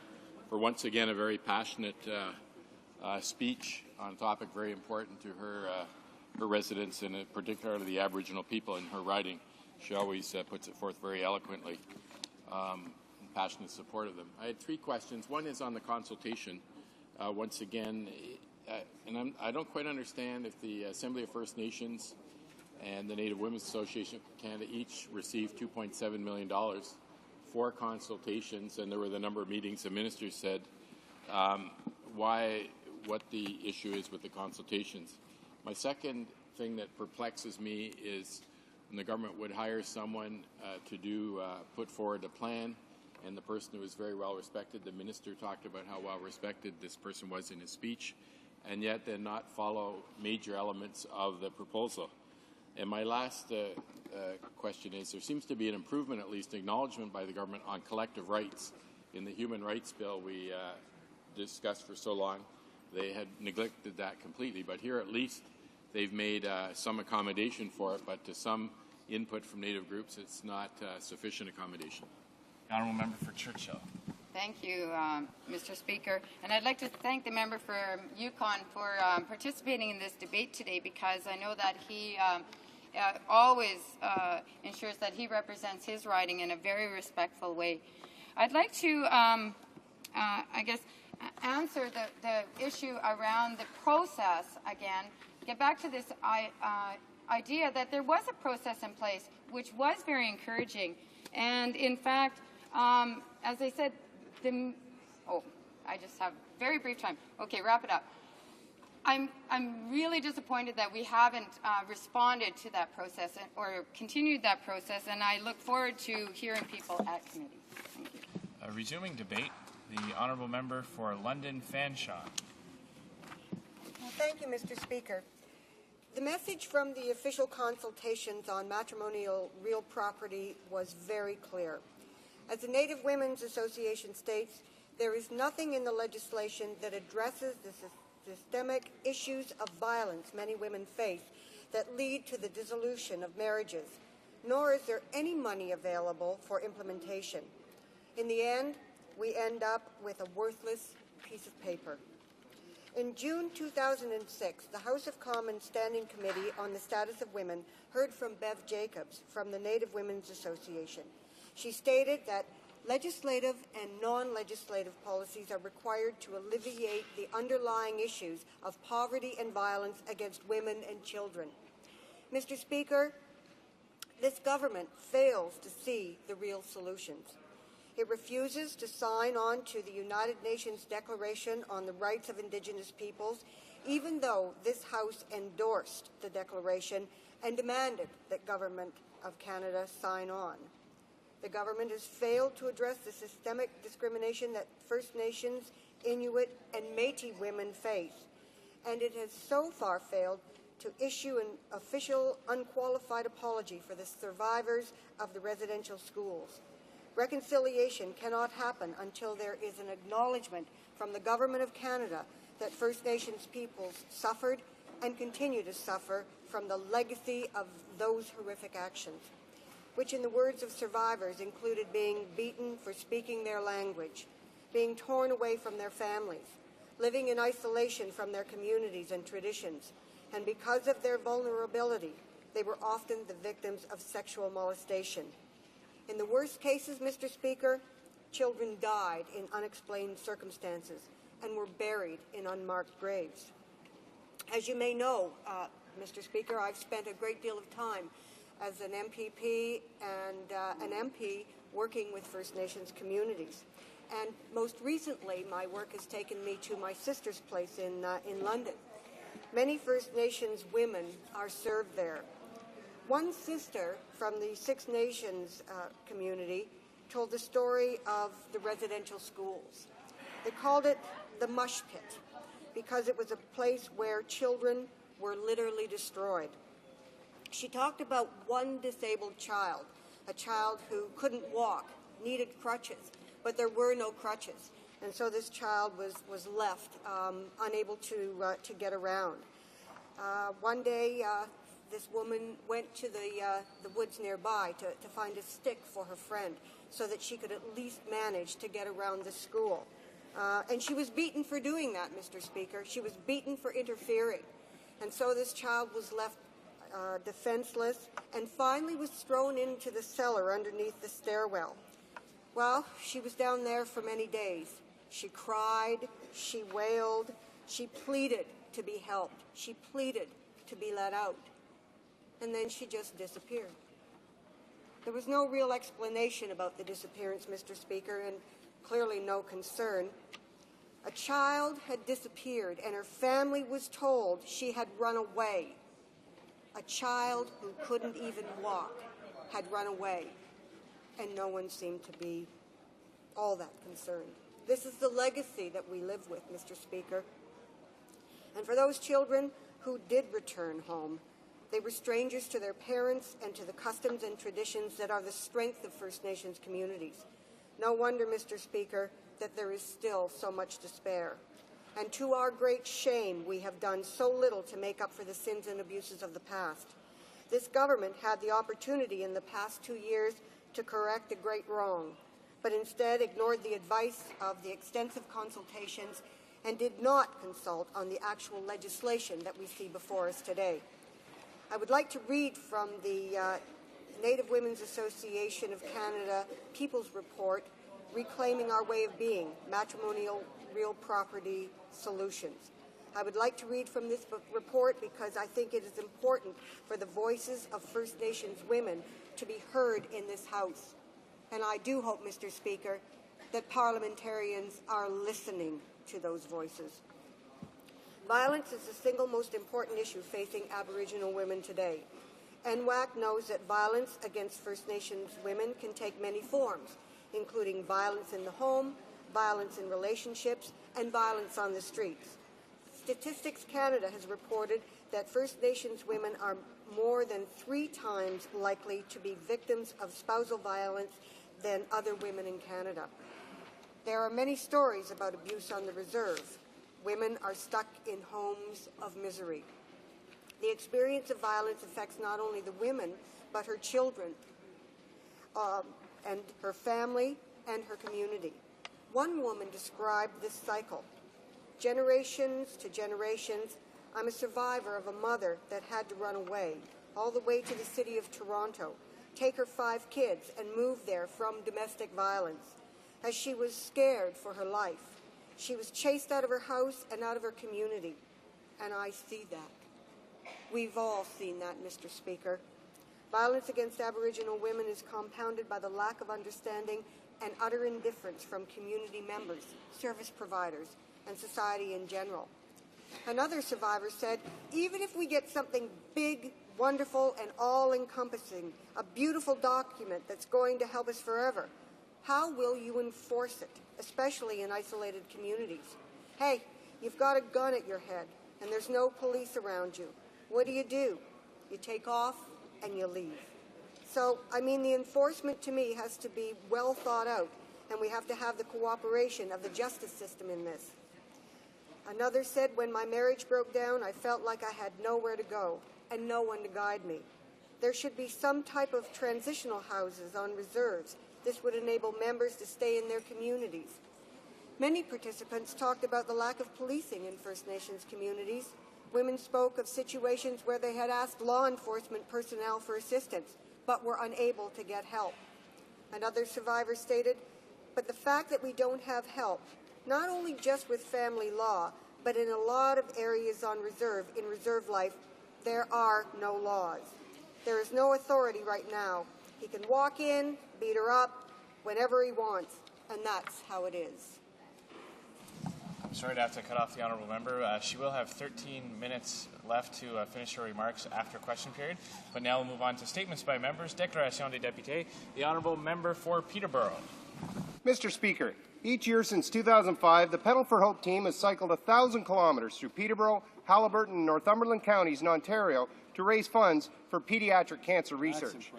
for once again a very passionate speech on a topic very important to her residents, and particularly the Aboriginal people in her riding. She always puts it forth very eloquently, in passionate support of them. I had three questions. One is on the consultation. Once again, and I don't quite understand if the Assembly of First Nations and the Native Women's Association of Canada each received $2.7 million for consultations, and there were the number of meetings the minister said, what the issue is with the consultations. My second thing that perplexes me is when the government would hire someone to put forward a plan, and the person who was very well respected, the minister talked about how well respected this person was in his speech, and yet then not follow major elements of the proposal. And my last question is, there seems to be an improvement, at least acknowledgement by the government, on collective rights. In the Human Rights Bill we discussed for so long, they had neglected that completely. But here at least they've made some accommodation for it, but to some input from Native groups, it's not sufficient accommodation. The honourable member for Churchill. Thank you, Mr. Speaker. And I'd like to thank the member for Yukon for participating in this debate today, because I know that he always ensures that he represents his riding in a very respectful way. I'd like to, I guess, answer the issue around the process again, get back to this idea that there was a process in place which was very encouraging. And in fact, as I said, I just have very brief time. Okay, wrap it up. I'm really disappointed that we haven't responded to that process or continued that process, and I look forward to hearing people at committee. Thank you. Resuming debate, the honourable member for London Fanshawe. Well, thank you, Mr. Speaker. The message from the official consultations on matrimonial real property was very clear. As the Native Women's Association states, there is nothing in the legislation that addresses the systemic issues of violence many women face that lead to the dissolution of marriages, nor is there any money available for implementation. In the end, we end up with a worthless piece of paper. In June 2006, the House of Commons Standing Committee on the Status of Women heard from Bev Jacobs from the Native Women's Association. She stated that legislative and non-legislative policies are required to alleviate the underlying issues of poverty and violence against women and children. Mr. Speaker, this government fails to see the real solutions. It refuses to sign on to the United Nations Declaration on the Rights of Indigenous Peoples, even though this House endorsed the declaration and demanded that Government of Canada sign on. The government has failed to address the systemic discrimination that First Nations, Inuit, and Métis women face, and it has so far failed to issue an official, unqualified apology for the survivors of the residential schools. Reconciliation cannot happen until there is an acknowledgement from the Government of Canada that First Nations peoples suffered and continue to suffer from the legacy of those horrific actions, which in the words of survivors included being beaten for speaking their language, being torn away from their families, living in isolation from their communities and traditions, and because of their vulnerability, they were often the victims of sexual molestation. In the worst cases, Mr. Speaker, children died in unexplained circumstances and were buried in unmarked graves. As you may know, Mr. Speaker, I've spent a great deal of time as an MPP and an MP working with First Nations communities. And most recently, my work has taken me to my sister's place in London. Many First Nations women are served there. One sister from the Six Nations community told the story of the residential schools. They called it the mush pit because it was a place where children were literally destroyed. She talked about one disabled child, a child who couldn't walk, needed crutches, but there were no crutches. And so this child was left unable to get around. One day, this woman went to the woods nearby to find a stick for her friend so that she could at least manage to get around the school. And she was beaten for doing that, Mr. Speaker. She was beaten for interfering. And so this child was left defenseless and finally was thrown into the cellar underneath the stairwell. Well, she was down there for many days. She cried, she wailed, she pleaded to be helped, she pleaded to be let out. And then she just disappeared. There was no real explanation about the disappearance, Mr. Speaker, and clearly no concern. A child had disappeared, and her family was told she had run away. A child who couldn't even walk had run away, and no one seemed to be all that concerned. This is the legacy that we live with, Mr. Speaker. And for those children who did return home, they were strangers to their parents and to the customs and traditions that are the strength of First Nations communities. No wonder, Mr. Speaker, that there is still so much despair. And to our great shame, we have done so little to make up for the sins and abuses of the past. This government had the opportunity in the past 2 years to correct a great wrong, but instead ignored the advice of the extensive consultations and did not consult on the actual legislation that we see before us today. I would like to read from the Native Women's Association of Canada People's Report, Reclaiming Our Way of Being, Matrimonial Real Property Solutions. I would like to read from this report because I think it is important for the voices of First Nations women to be heard in this House. And I do hope, Mr. Speaker, that parliamentarians are listening to those voices. Violence is the single most important issue facing Aboriginal women today. NWAC knows that violence against First Nations women can take many forms, including violence in the home, violence in relationships, and violence on the streets. Statistics Canada has reported that First Nations women are more than 3 times likely to be victims of spousal violence than other women in Canada. There are many stories about abuse on the reserve. Women are stuck in homes of misery. The experience of violence affects not only the women, but her children, and her family, and her community. One woman described this cycle. Generations to generations, I'm a survivor of a mother that had to run away, all the way to the city of Toronto, take her 5 kids, and move there from domestic violence. As she was scared for her life, she was chased out of her house and out of her community. And I see that. We've all seen that, Mr. Speaker. Violence against Aboriginal women is compounded by the lack of understanding and utter indifference from community members, service providers, and society in general. Another survivor said, even if we get something big, wonderful, and all-encompassing, a beautiful document that's going to help us forever, how will you enforce it, especially in isolated communities? Hey, you've got a gun at your head, and there's no police around you. What do? You take off and you leave. So, the enforcement to me has to be well thought out, and we have to have the cooperation of the justice system in this. Another said, when my marriage broke down, I felt like I had nowhere to go and no one to guide me. There should be some type of transitional houses on reserves. This would enable members to stay in their communities. Many participants talked about the lack of policing in First Nations communities. Women spoke of situations where they had asked law enforcement personnel for assistance, but were unable to get help. Another survivor stated, but the fact that we don't have help, not only just with family law, but in a lot of areas on reserve, in reserve life, there are no laws. There is no authority right now. He can walk in, beat her up, whenever he wants, and that's how it is. I'm sorry to have to cut off the honourable member. She will have 13 minutes left to finish her remarks after question period. But now we'll move on to statements by members. Déclaration des députés. The honourable member for Peterborough. Mr. Speaker, each year since 2005, the Pedal for Hope team has cycled 1,000 kilometres through Peterborough, Haliburton, and Northumberland counties in Ontario to raise funds for pediatric cancer research.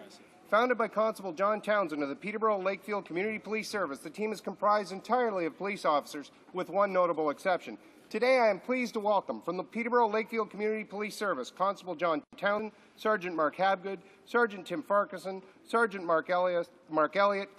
Founded by Constable John Townsend of the Peterborough Lakefield Community Police Service, the team is comprised entirely of police officers, with one notable exception. Today, I am pleased to welcome from the Peterborough Lakefield Community Police Service, Constable John Townsend, Sergeant Mark Habgood, Sergeant Tim Farquharson, Sergeant Mark Elliott,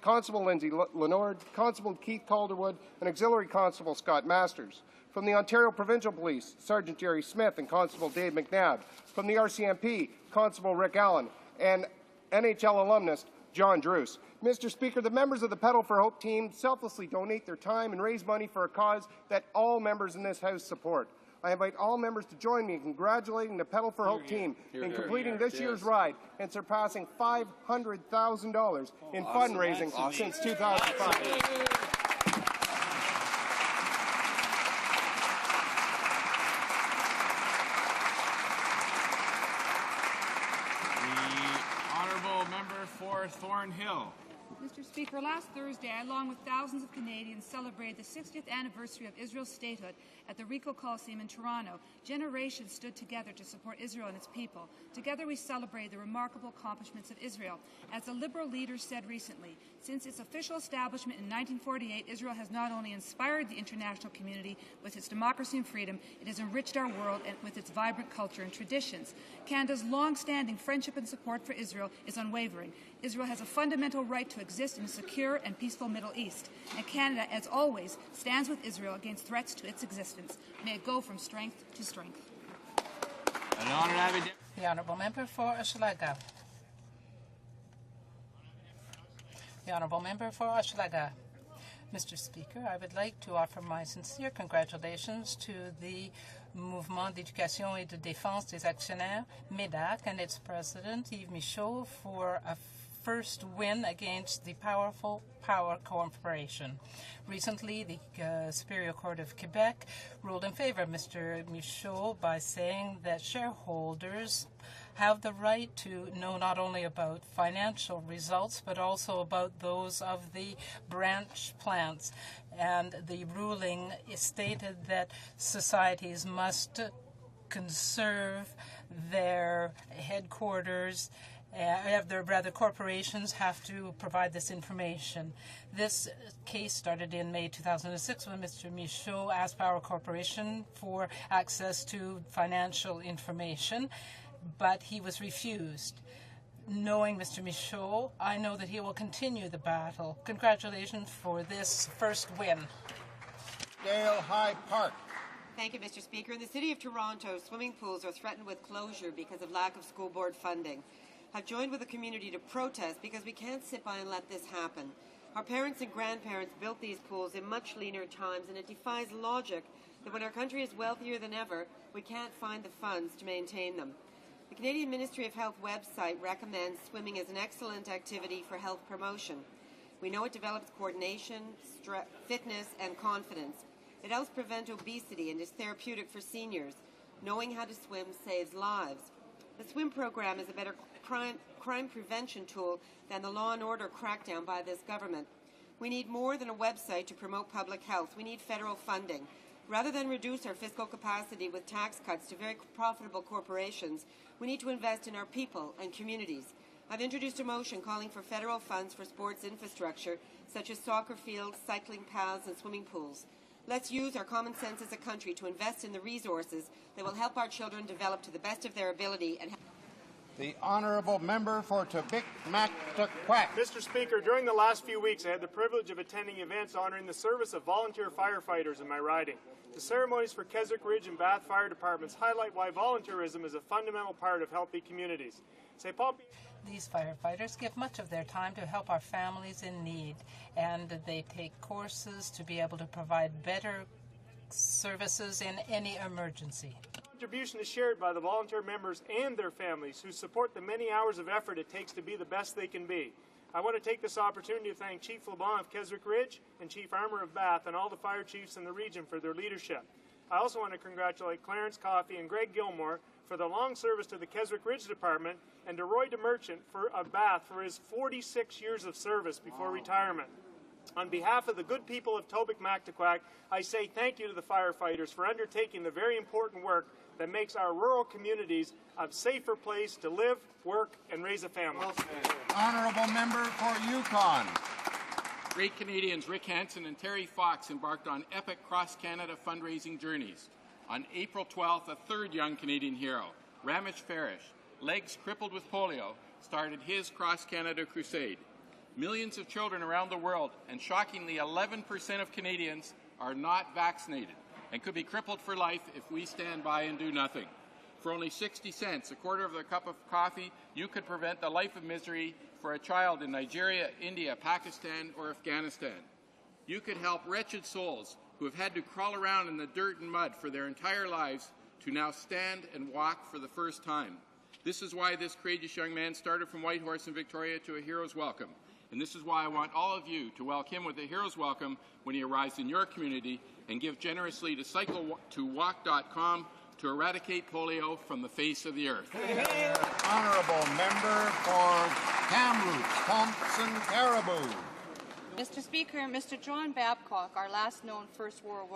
Constable Lindsay Lenord, Constable Keith Calderwood, and Auxiliary Constable Scott Masters. From the Ontario Provincial Police, Sergeant Jerry Smith and Constable Dave McNabb. From the RCMP, Constable Rick Allen, and NHL alumnus John Druce. Mr. Speaker, the members of the Pedal for Hope team selflessly donate their time and raise money for a cause that all members in this House support. I invite all members to join me in congratulating the Pedal for Hope team in completing this year's ride and surpassing $500,000 in fundraising since 2005. For Thornhill. Mr. Speaker, last Thursday, along with thousands of Canadians, celebrated the 60th anniversary of Israel's statehood at the Ricoh Coliseum in Toronto. Generations stood together to support Israel and its people. Together we celebrate the remarkable accomplishments of Israel. As a liberal leader said recently, since its official establishment in 1948, Israel has not only inspired the international community with its democracy and freedom, it has enriched our world with its vibrant culture and traditions. Canada's long-standing friendship and support for Israel is unwavering. Israel has a fundamental right to exist in a secure and peaceful Middle East, and Canada, as always, stands with Israel against threats to its existence. May it go from strength to strength. The Honourable Member for Hochelaga. The Honourable Member for Hochelaga. Mr. Speaker, I would like to offer my sincere congratulations to the Mouvement d'éducation et de défense des actionnaires, MEDAC, and its president, Yves Michaud, for a first win against the powerful Power Corporation. Recently, the Superior Court of Quebec ruled in favor of Mr. Michaud by saying that shareholders have the right to know not only about financial results, but also about those of the branch plants. And the ruling stated that societies must conserve their headquarters, corporations have to provide this information. This case started in May 2006 when Mr. Michaud asked Power Corporation for access to financial information, but he was refused. Knowing Mr. Michaud, I know that he will continue the battle. Congratulations for this first win. Dale High Park. Thank you, Mr. Speaker. In the City of Toronto, swimming pools are threatened with closure because of lack of school board funding. I've joined with the community to protest because we can't sit by and let this happen. Our parents and grandparents built these pools in much leaner times, and it defies logic that when our country is wealthier than ever, we can't find the funds to maintain them. The Canadian Ministry of Health website recommends swimming as an excellent activity for health promotion. We know it develops coordination, fitness, and confidence. It helps prevent obesity and is therapeutic for seniors. Knowing how to swim saves lives. The swim program is a better crime prevention tool than the law and order crackdown by this government. We need more than a website to promote public health. We need federal funding. Rather than reduce our fiscal capacity with tax cuts to very profitable corporations, we need to invest in our people and communities. I've introduced a motion calling for federal funds for sports infrastructure, such as soccer fields, cycling paths, and swimming pools. Let's use our common sense as a country to invest in the resources that will help our children develop to the best of their ability and The honourable member for Quebec-Mactaquac. Mr. Speaker, during the last few weeks, I had the privilege of attending events honouring the service of volunteer firefighters in my riding. The ceremonies for Keswick Ridge and Bath Fire Departments highlight why volunteerism is a fundamental part of healthy communities. These firefighters give much of their time to help our families in need, and they take courses to be able to provide better services in any emergency. Contribution is shared by the volunteer members and their families who support the many hours of effort it takes to be the best they can be. I want to take this opportunity to thank Chief LeBon of Keswick Ridge and Chief Armour of Bath and all the fire chiefs in the region for their leadership. I also want to congratulate Clarence Coffey and Greg Gilmore for their long service to the Keswick Ridge Department and to Roy DeMerchant of Bath for his 46 years of service before retirement. On behalf of the good people of Tobic-Mactaquac, I say thank you to the firefighters for undertaking the very important work that makes our rural communities a safer place to live, work, and raise a family. Honourable member for Yukon. Great Canadians Rick Hansen and Terry Fox embarked on epic cross-Canada fundraising journeys. On April 12th, a third young Canadian hero, Ramesh Farish, legs crippled with polio, started his cross-Canada crusade. Millions of children around the world, and shockingly 11% of Canadians, are not vaccinated and could be crippled for life if we stand by and do nothing. For only 60 cents, a quarter of a cup of coffee, you could prevent the life of misery for a child in Nigeria, India, Pakistan, or Afghanistan. You could help wretched souls who have had to crawl around in the dirt and mud for their entire lives to now stand and walk for the first time. This is why this courageous young man started from Whitehorse in Victoria to a hero's welcome. And this is why I want all of you to welcome him with a hero's welcome when he arrives in your community, and give generously to cycle2walk.com to eradicate polio from the face of the earth. Honourable member for Kamloops, Thompson Caribou. Mr. Speaker, Mr. John Babcock, our last known First World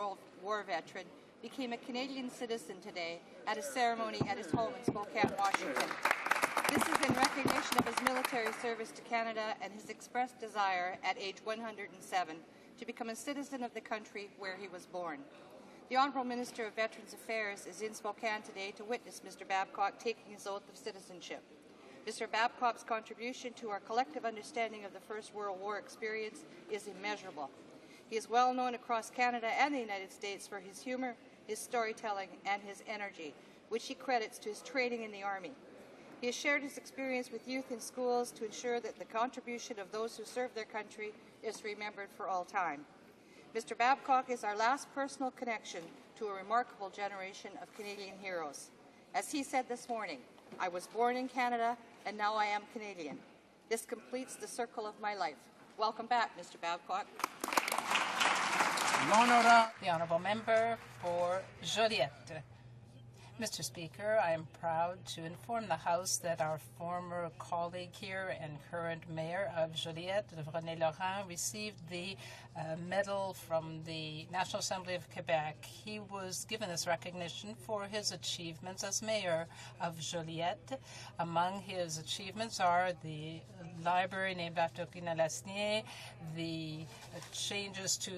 War veteran, became a Canadian citizen today at a ceremony at his home in Spokane, Washington. This is in recognition of his military service to Canada and his expressed desire at age 107 to become a citizen of the country where he was born. The Honourable Minister of Veterans Affairs is in Spokane today to witness Mr. Babcock taking his oath of citizenship. Mr. Babcock's contribution to our collective understanding of the First World War experience is immeasurable. He is well known across Canada and the United States for his humour, his storytelling, and his energy, which he credits to his training in the Army. He has shared his experience with youth in schools to ensure that the contribution of those who serve their country is remembered for all time. Mr. Babcock is our last personal connection to a remarkable generation of Canadian heroes. As he said this morning, I was born in Canada and now I am Canadian. This completes the circle of my life. Welcome back, Mr. Babcock. The Honourable Member for Joliette. Mr. Speaker, I am proud to inform the House that our former colleague here and current Mayor of Joliette, René Laurent, received the medal from the National Assembly of Quebec. He was given this recognition for his achievements as Mayor of Joliette. Among his achievements are the library named after Queen Lasnier, the changes to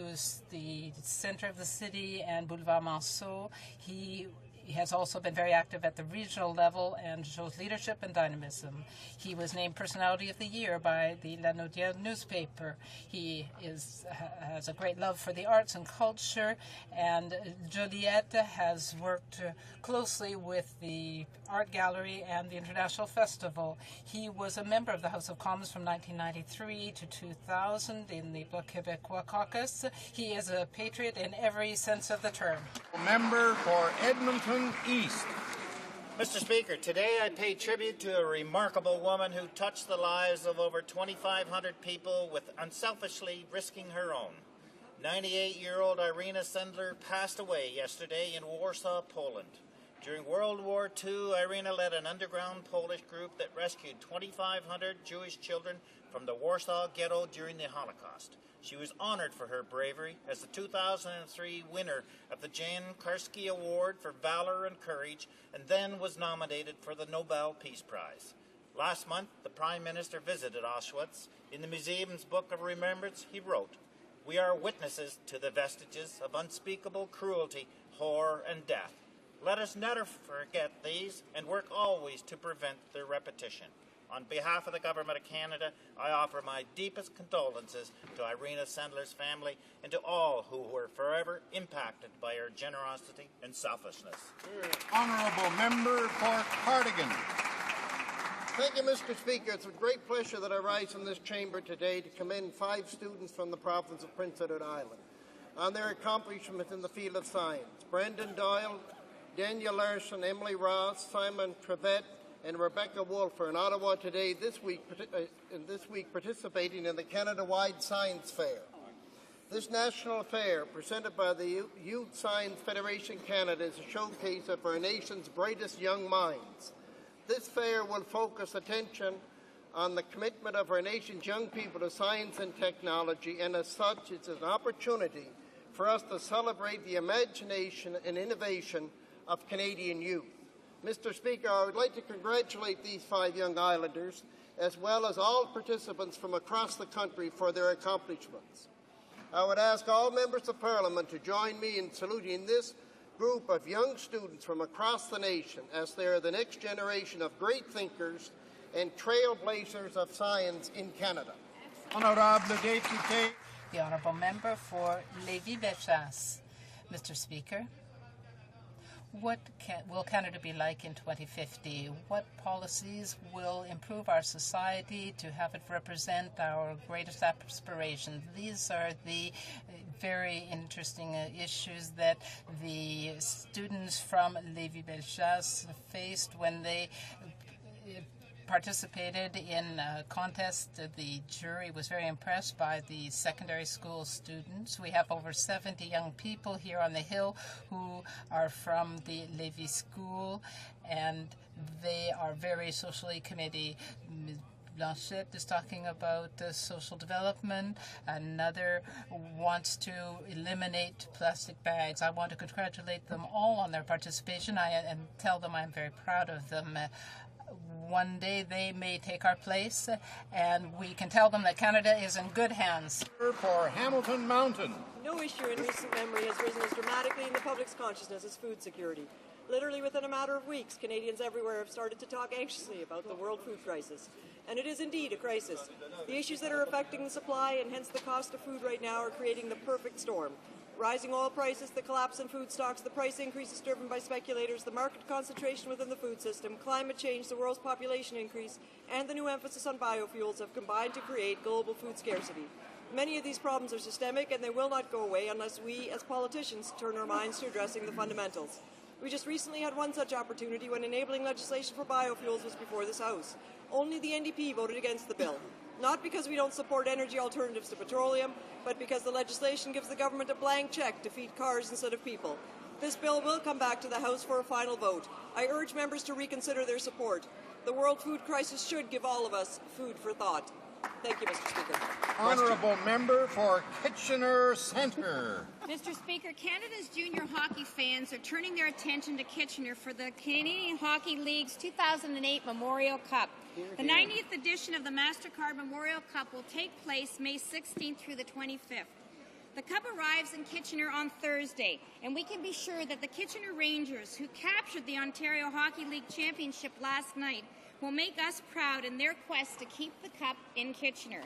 the center of the city and Boulevard Monceau. He has also been very active at the regional level and shows leadership and dynamism. He was named Personality of the Year by the La Naudière newspaper. He has a great love for the arts and culture, and Joliette has worked closely with the Art Gallery and the International Festival. He was a member of the House of Commons from 1993 to 2000 in the Bloc Québécois caucus. He is a patriot in every sense of the term. Member for Edmonton East. Mr. Speaker, today I pay tribute to a remarkable woman who touched the lives of over 2,500 people with unselfishly risking her own. 98-year-old Irina Sendler passed away yesterday in Warsaw, Poland. During World War II, Irina led an underground Polish group that rescued 2,500 Jewish children from the Warsaw Ghetto during the Holocaust. She was honored for her bravery as the 2003 winner of the Jan Karski Award for Valor and Courage, and then was nominated for the Nobel Peace Prize. Last month, the Prime Minister visited Auschwitz. In the museum's Book of Remembrance, he wrote, "We are witnesses to the vestiges of unspeakable cruelty, horror, and death. Let us never forget these and work always to prevent their repetition." On behalf of the Government of Canada, I offer my deepest condolences to Irena Sendler's family and to all who were forever impacted by her generosity and selfishness. Honourable Member for Cardigan. Thank you, Mr. Speaker. It's with great pleasure that I rise in this chamber today to commend 5 students from the province of Prince Edward Island on their accomplishments in the field of science. Brendan Doyle, Daniel Larson, Emily Ross, Simon Trevette, and Rebecca Wolf are in Ottawa today this week participating in the Canada-wide Science Fair. This national fair, presented by the Youth Science Federation Canada, is a showcase of our nation's brightest young minds. This fair will focus attention on the commitment of our nation's young people to science and technology, and as such, it's an opportunity for us to celebrate the imagination and innovation of Canadian youth. Mr. Speaker, I would like to congratulate these 5 young Islanders, as well as all participants from across the country for their accomplishments. I would ask all members of Parliament to join me in saluting this group of young students from across the nation, as they are the next generation of great thinkers and trailblazers of science in Canada. Honourable Député. The Honourable Member for Lévis-Bellechasse. Mr. Speaker, what will Canada be like in 2050? What policies will improve our society to have it represent our greatest aspirations? These are the very interesting issues that the students from Lévis-Bellechasse faced when they participated in a contest. The jury was very impressed by the secondary school students. We have over 70 young people here on the Hill who are from the Lévis School, and they are very socially committed. Blanchette is talking about social development. Another wants to eliminate plastic bags. I want to congratulate them all on their participation and tell them I'm very proud of them. One day they may take our place, and we can tell them that Canada is in good hands. For Hamilton Mountain. No issue in recent memory has risen as dramatically in the public's consciousness as food security. Literally within a matter of weeks, Canadians everywhere have started to talk anxiously about the world food crisis. And it is indeed a crisis. The issues that are affecting the supply and hence the cost of food right now are creating the perfect storm. Rising oil prices, the collapse in food stocks, the price increases driven by speculators, the market concentration within the food system, climate change, the world's population increase, and the new emphasis on biofuels have combined to create global food scarcity. Many of these problems are systemic, and they will not go away unless we, as politicians, turn our minds to addressing the fundamentals. We just recently had one such opportunity when enabling legislation for biofuels was before this House. Only the NDP voted against the bill. Not because we don't support energy alternatives to petroleum, but because the legislation gives the government a blank check to feed cars instead of people. This bill will come back to the House for a final vote. I urge members to reconsider their support. The world food crisis should give all of us food for thought. Thank you, Mr. Speaker. Honourable Member for Kitchener Centre. Mr. Speaker, Canada's junior hockey fans are turning their attention to Kitchener for the Canadian Hockey League's 2008 Memorial Cup. The 90th edition of the MasterCard Memorial Cup will take place May 16th through the 25th. The Cup arrives in Kitchener on Thursday, and we can be sure that the Kitchener Rangers, who captured the Ontario Hockey League Championship last night, will make us proud in their quest to keep the Cup in Kitchener.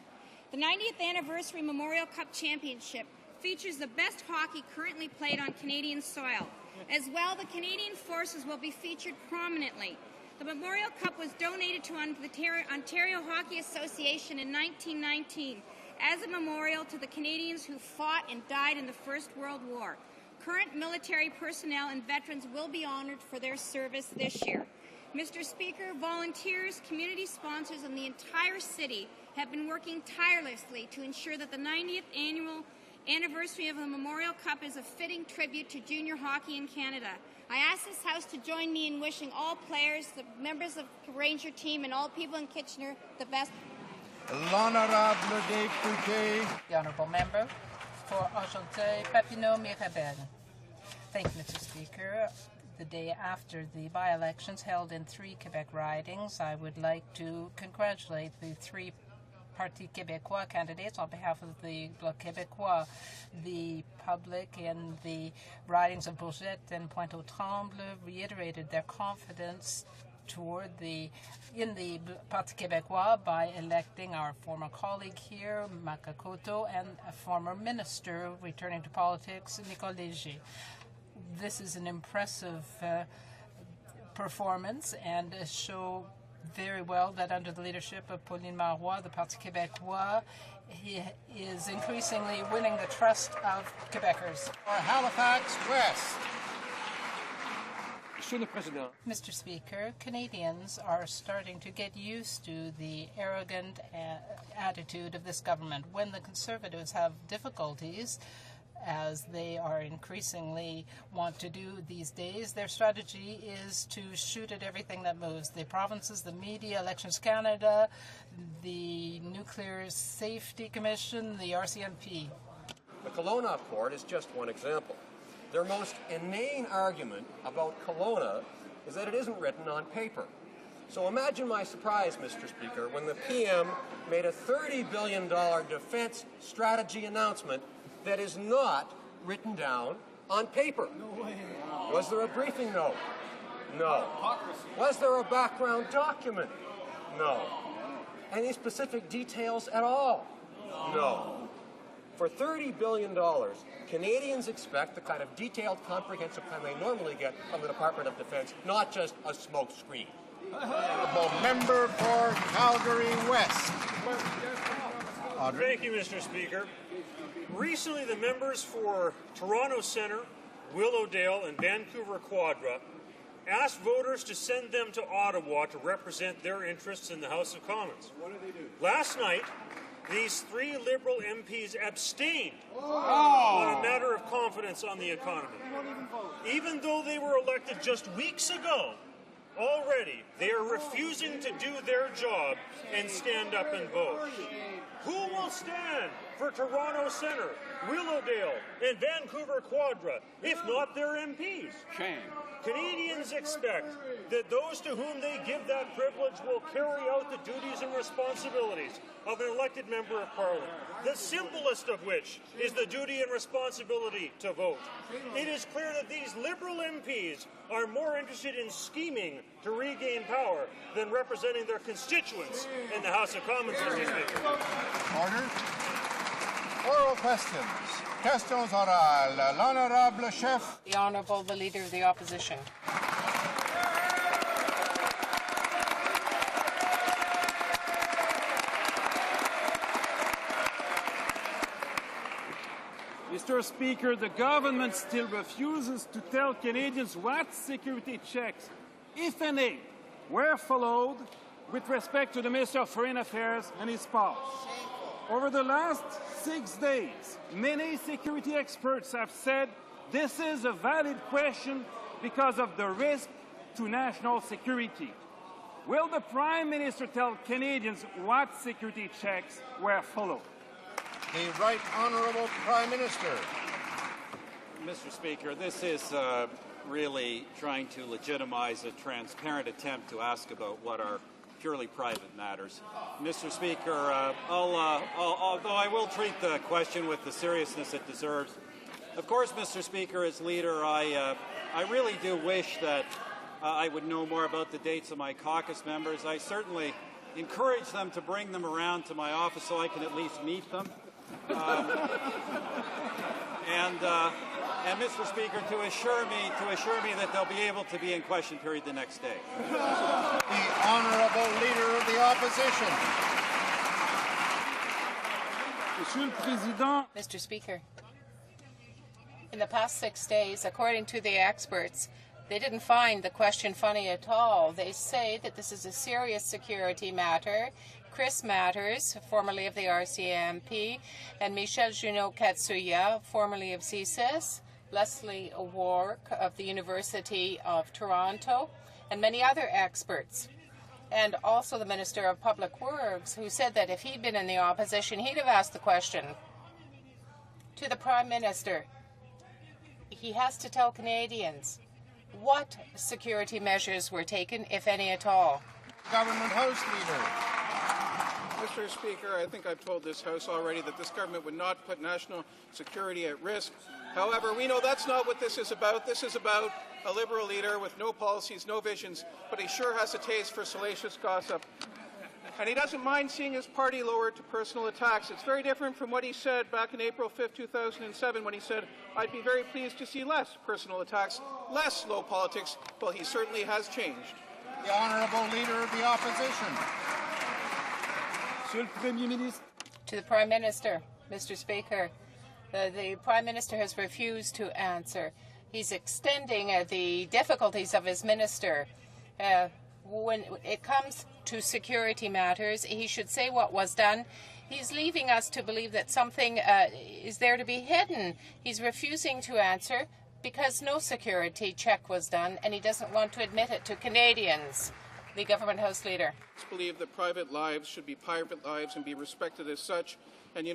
The 90th Anniversary Memorial Cup Championship features the best hockey currently played on Canadian soil. As well, the Canadian Forces will be featured prominently. The Memorial Cup was donated to the Ontario Hockey Association in 1919 as a memorial to the Canadians who fought and died in the First World War. Current military personnel and veterans will be honored for their service this year. Mr. Speaker, volunteers, community sponsors, and the entire city have been working tirelessly to ensure that the 90th annual anniversary of the Memorial Cup is a fitting tribute to junior hockey in Canada. I ask this House to join me in wishing all players, the members of the Ranger team, and all people in Kitchener the best. L'Honourable Député. The Honourable Member for Argenteuil, Papineau, Mirabel. Thank you, Mr. Speaker. the day after the by-elections held in 3 Quebec ridings. I would like to congratulate the 3 Parti Québécois candidates on behalf of the Bloc Québécois. The public in the ridings of Bourget and Pointe-aux-Trembles reiterated their confidence in the Parti Québécois by electing our former colleague here, Makakoto, and a former minister returning to politics, Nicole Léger. This is an impressive performance and show very well that under the leadership of Pauline Marois, the Parti Québécois is increasingly winning the trust of Quebecers. For Halifax West. Mr. Speaker, Canadians are starting to get used to the arrogant attitude of this government. When the Conservatives have difficulties, as they are increasingly want to do these days, their strategy is to shoot at everything that moves. The provinces, the media, Elections Canada, the Nuclear Safety Commission, the RCMP. The Kelowna Accord is just one example. Their most inane argument about Kelowna is that it isn't written on paper. So imagine my surprise, Mr. Speaker, when the PM made a $30 billion defense strategy announcement that is not written down on paper. No way. Was there a briefing note? No. Was there a background document? No. Any specific details at all? No. For $30 billion, Canadians expect the kind of detailed, comprehensive plan they normally get from the Department of Defense, not just a smoke screen. Honourable member for Calgary West. Thank you, Mr. Speaker. Recently, the members for Toronto Centre, Willowdale, and Vancouver Quadra asked voters to send them to Ottawa to represent their interests in the House of Commons. What did they do? Last night, these 3 Liberal MPs abstained on a matter of confidence on the economy. Even though they were elected just weeks ago, already they are refusing to do their job and stand up and vote. Who will stand for Toronto Centre, Willowdale, and Vancouver Quadra, if not their MPs? Shame. Canadians expect that those to whom they give that privilege will carry out the duties and responsibilities of an elected member of Parliament, the simplest of which is the duty and responsibility to vote. It is clear that these Liberal MPs are more interested in scheming to regain power than representing their constituents in the House of Commons, Mr. Speaker. Order. Oral questions. Questions orales. L'honorable chef. The Honourable, the Leader of the Opposition. Mr. Speaker, the government still refuses to tell Canadians what security checks, if any, were followed with respect to the Minister of Foreign Affairs and his spouse. Over the last 6 days, many security experts have said this is a valid question because of the risk to national security. Will the Prime Minister tell Canadians what security checks were followed? The Right Honourable Prime Minister. Mr. Speaker, this is really trying to legitimize a transparent attempt to ask about what are purely private matters. Mr. Speaker, although I will treat the question with the seriousness it deserves, of course, Mr. Speaker, as leader, I really do wish that I would know more about the dates of my caucus members. I certainly encourage them to bring them around to my office so I can at least meet them. And Mr. Speaker, to assure me that they'll be able to be in question period the next day. The Honourable Leader of the Opposition. Mr. Speaker, in the past 6 days, according to the experts, they didn't find the question funny at all. They say that this is a serious security matter. Chris Matters, formerly of the RCMP, and Michel Junot-Katsuya, formerly of CSIS, Leslie O'Rourke of the University of Toronto, and many other experts. And also the Minister of Public Works, who said that if he'd been in the opposition, he'd have asked the question to the Prime Minister. He has to tell Canadians what security measures were taken, if any at all? Government House Leader. Mr. Speaker, I think I've told this House already that this government would not put national security at risk. However, we know that's not what this is about. This is about a Liberal leader with no policies, no visions, but he sure has a taste for salacious gossip. And he doesn't mind seeing his party lowered to personal attacks. It's very different from what he said back in April 5, 2007, when he said, "I'd be very pleased to see less personal attacks, less low politics." Well, he certainly has changed. The Honourable Leader of the Opposition. To the Prime Minister, Mr. Speaker, the Prime Minister has refused to answer. He's extending the difficulties of his minister. When it comes to security matters, he should say what was done. He's leaving us to believe that something is there to be hidden. He's refusing to answer because no security check was done, and he doesn't want to admit it to Canadians. The Government House Leader. I believe that private lives should be private lives and be respected as such. And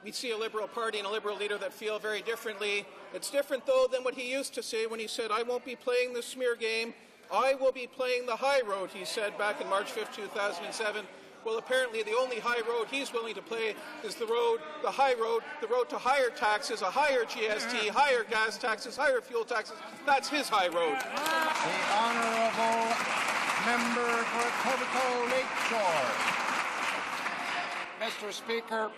we see a Liberal Party and a Liberal leader that feel very differently. It's different, though, than what he used to say when he said, "I won't be playing the smear game. I will be playing the high road," he said back in March 5, 2007. Well, apparently the only high road he's willing to play is the high road, the road to higher taxes, a higher GST, higher gas taxes, higher fuel taxes. That's his high road. The Honourable Member for Etobicoke Lakeshore. Mr. Speaker,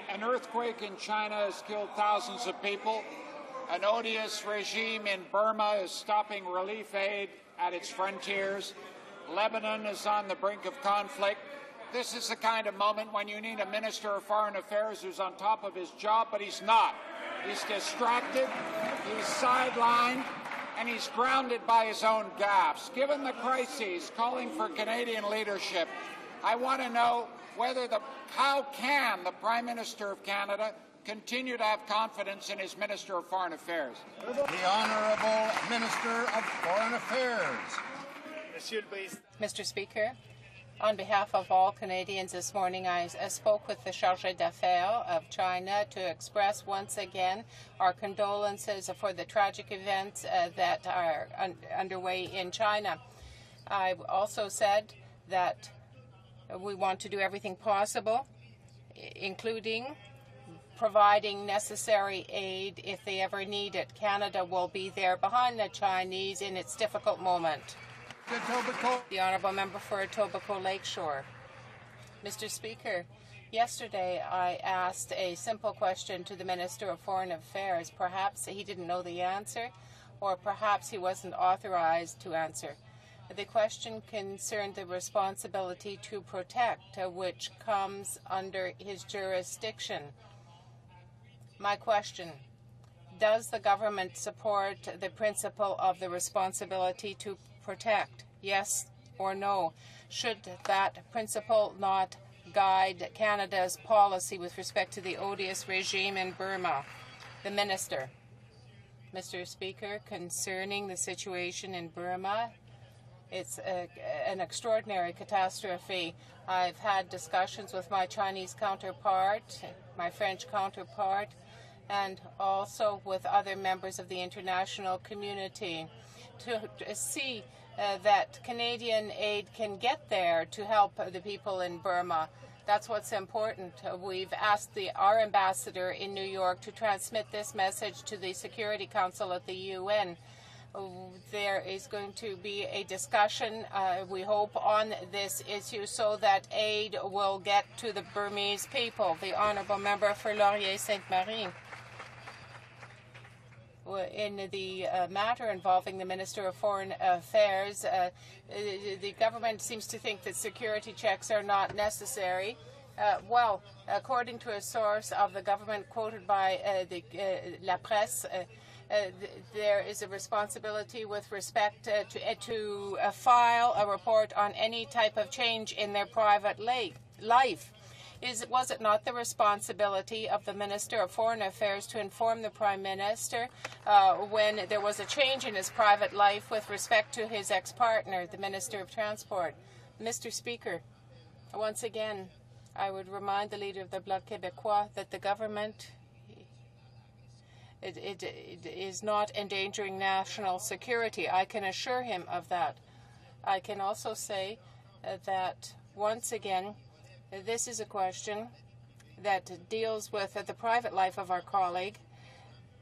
an earthquake in China has killed thousands of people. An odious regime in Burma is stopping relief aid at its frontiers. Lebanon is on the brink of conflict. This is the kind of moment when you need a Minister of Foreign Affairs who's on top of his job, but he's not. He's distracted, he's sidelined, and he's grounded by his own gaffes. Given the crises calling for Canadian leadership, I want to know how can the Prime Minister of Canada continue to have confidence in his Minister of Foreign Affairs? The Honourable Minister of Foreign Affairs. Mr. Speaker, on behalf of all Canadians this morning, I spoke with the Chargé d'Affaires of China to express once again our condolences for the tragic events that are underway in China. I also said that we want to do everything possible, including providing necessary aid if they ever need it. Canada will be there behind the Chinese in its difficult moment. The Honourable Member for Etobicoke Lakeshore. Mr. Speaker, yesterday I asked a simple question to the Minister of Foreign Affairs. Perhaps he didn't know the answer, or perhaps he wasn't authorized to answer. The question concerned the responsibility to protect, which comes under his jurisdiction. My question: does the government support the principle of the responsibility to protect? Yes or no? Should that principle not guide Canada's policy with respect to the odious regime in Burma? The Minister. Mr. Speaker, concerning the situation in Burma, it's an extraordinary catastrophe. I've had discussions with my Chinese counterpart, my French counterpart, and also with other members of the international community to see that Canadian aid can get there to help the people in Burma. That's what's important. We've asked our ambassador in New York to transmit this message to the Security Council at the UN. There is going to be a discussion, we hope, on this issue so that aid will get to the Burmese people. The Honourable Member for Laurier-Sainte-Marie. In the matter involving the Minister of Foreign Affairs, the government seems to think that security checks are not necessary. Well, according to a source of the government quoted by La Presse, there is a responsibility with respect to file a report on any type of change in their private life. Was it not the responsibility of the Minister of Foreign Affairs to inform the Prime Minister when there was a change in his private life with respect to his ex-partner, the Minister of Transport? Mr. Speaker, once again, I would remind the Leader of the Bloc Québécois that the government It is not endangering national security. I can assure him of that. I can also say that, once again, this is a question that deals with the private life of our colleague.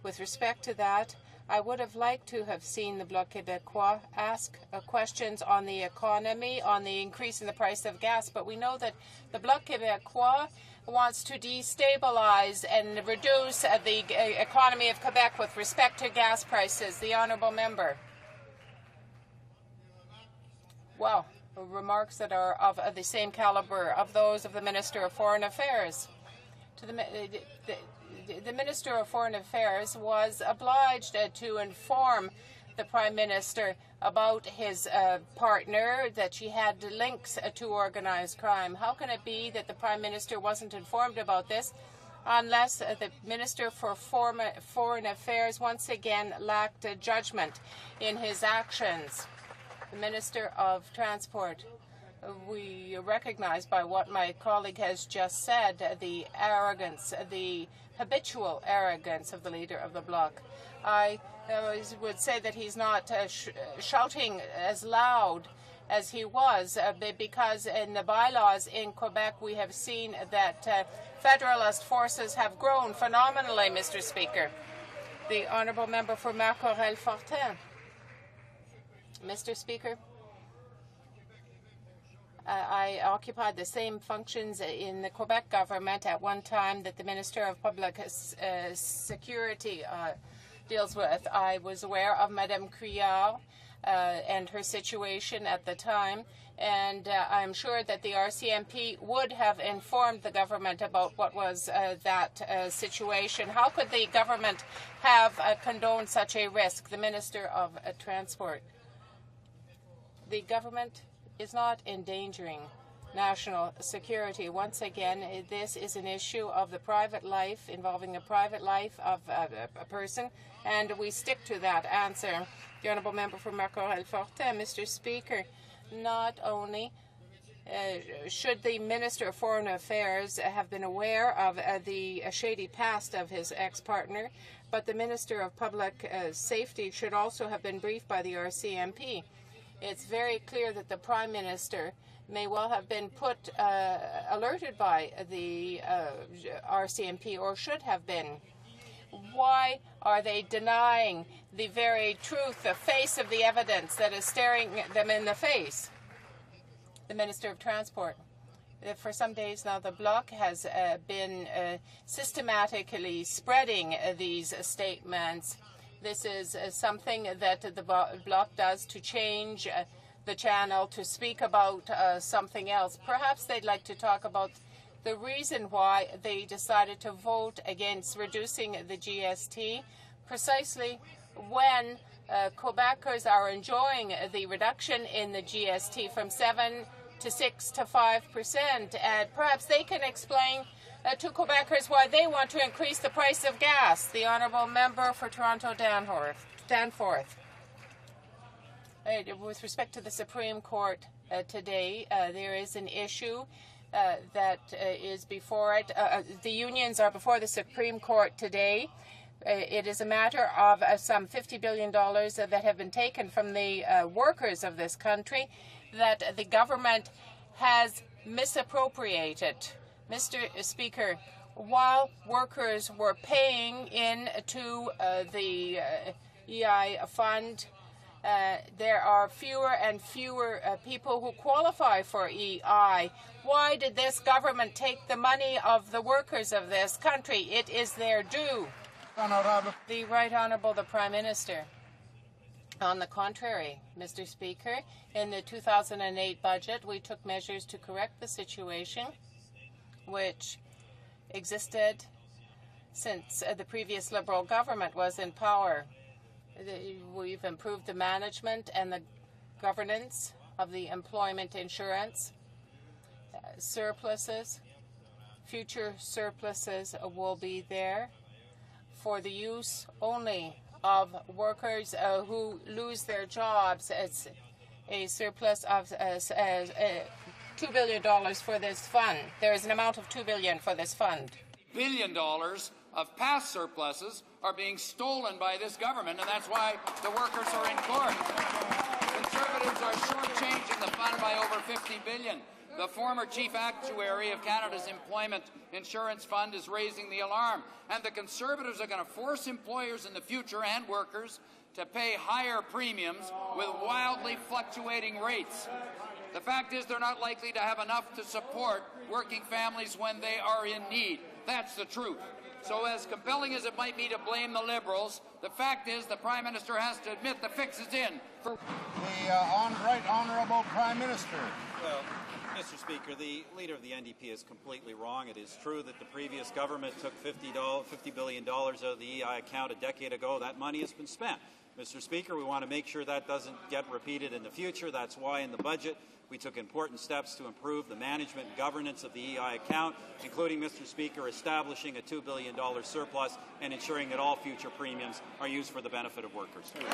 With respect to that, I would have liked to have seen the Bloc Québécois ask questions on the economy, on the increase in the price of gas, but we know that the Bloc Québécois wants to destabilize and reduce the economy of Quebec with respect to gas prices. The honourable member. Well, remarks that are of the same caliber of those of the Minister of Foreign Affairs. The Minister of Foreign Affairs was obliged to inform the Prime Minister about his partner, that she had links to organized crime. How can it be that the Prime Minister wasn't informed about this unless the Minister for Foreign Affairs once again lacked judgment in his actions? The Minister of Transport. We recognize by what my colleague has just said the arrogance, the habitual arrogance of the leader of the Bloc. I would say that he's not shouting as loud as he was because in the bylaws in Quebec we have seen that Federalist forces have grown phenomenally, Mr. Speaker. The honourable member for Marc-Aurèle-Fortin. Mr. Speaker, I occupied the same functions in the Quebec government at one time that the Minister of Public Security deals with. I was aware of Madame Couillard and her situation at the time, and I'm sure that the RCMP would have informed the government about what was that situation. How could the government have condoned such a risk? The Minister of Transport. The government is not endangering national security. Once again, this is an issue of the private life, involving the private life of a person, and we stick to that answer. The honourable member for Marc-Aurèle-Fortin. Mr. Speaker, not only should the Minister of Foreign Affairs have been aware of the shady past of his ex-partner, but the Minister of Public Safety should also have been briefed by the RCMP. It's very clear that the Prime Minister may well have been alerted by the RCMP, or should have been. Why are they denying the very truth, the face of the evidence that is staring them in the face? The Minister of Transport. For some days now, the Bloc has been systematically spreading these statements. This is something that the Bloc does to change the channel, to speak about something else. Perhaps they'd like to talk about the reason why they decided to vote against reducing the GST, precisely when Quebecers are enjoying the reduction in the GST from 7 to 6 to 5%. And perhaps they can explain to Quebecers why they want to increase the price of gas. The honourable member for Toronto Danforth. With respect to the Supreme Court today, there is an issue that is before it. The unions are before the Supreme Court today. It is a matter of some $50 billion that have been taken from the workers of this country that the government has misappropriated. Mr. Speaker, while workers were paying into the EI fund, there are fewer and fewer people who qualify for EI. Why did this government take the money of the workers of this country? It is their due. The Right Honourable the Prime Minister. On the contrary, Mr. Speaker, in the 2008 budget, we took measures to correct the situation which existed since the previous Liberal government was in power. We've improved the management and the governance of the employment insurance. Surpluses, future surpluses will be there for the use only of workers who lose their jobs. It's a surplus of $2 billion for this fund. There is an amount of $2 billion for this fund. $1 billion of past surpluses are being stolen by this government, and that's why the workers are in court. Conservatives are shortchanging the fund by over $50 billion. The former chief actuary of Canada's Employment Insurance Fund is raising the alarm, and the Conservatives are going to force employers in the future and workers to pay higher premiums with wildly fluctuating rates. The fact is they're not likely to have enough to support working families when they are in need. That's the truth. So as compelling as it might be to blame the Liberals, the fact is the Prime Minister has to admit the fix is in. The Right Honourable Prime Minister. Well, Mr. Speaker, the Leader of the NDP is completely wrong. It is true that the previous government took $50 billion out of the EI account a decade ago. That money has been spent. Mr. Speaker, we want to make sure that doesn't get repeated in the future. That's why in the budget we took important steps to improve the management and governance of the EI account, including, Mr. Speaker, establishing a $2 billion surplus and ensuring that all future premiums are used for the benefit of workers. The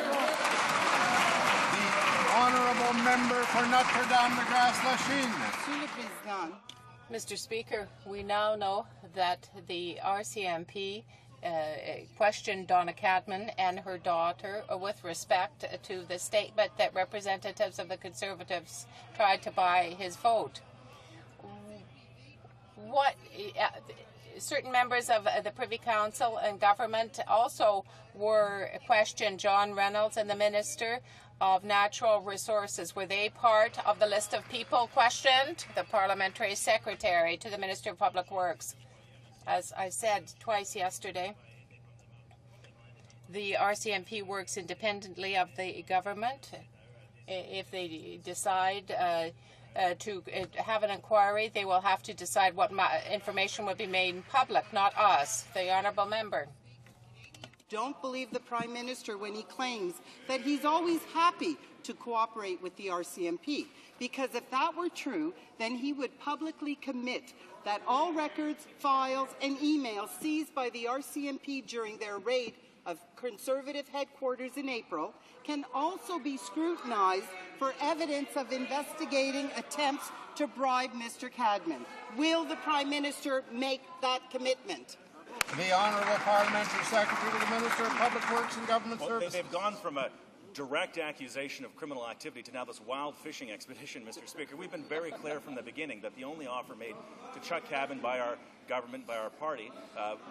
Honourable Member for Notre Dame-Grasse-Lachine. Mr. Speaker, we now know that the RCMP questioned Donna Cadman and her daughter with respect to the statement that representatives of the Conservatives tried to buy his vote. Certain members of the Privy Council and government also were questioned. John Reynolds and the Minister of Natural Resources, were they part of the list of people questioned? The Parliamentary Secretary to the Minister of Public Works. As I said twice yesterday, the RCMP works independently of the government. If they decide to have an inquiry, they will have to decide what information will be made public, not us. The Honourable Member. Don't believe the Prime Minister when he claims that he's always happy to cooperate with the RCMP, because if that were true, then he would publicly commit that all records, files, and emails seized by the RCMP during their raid of Conservative headquarters in April can also be scrutinized for evidence of investigating attempts to bribe Mr. Cadman. Will the Prime Minister make that commitment? The Honourable Parliamentary Secretary to the Minister of Public Works and Government Services. They've gone from a direct accusation of criminal activity to now this wild fishing expedition, Mr. Speaker. We've been very clear from the beginning that the only offer made to Chuck Cadman by our government, by our party,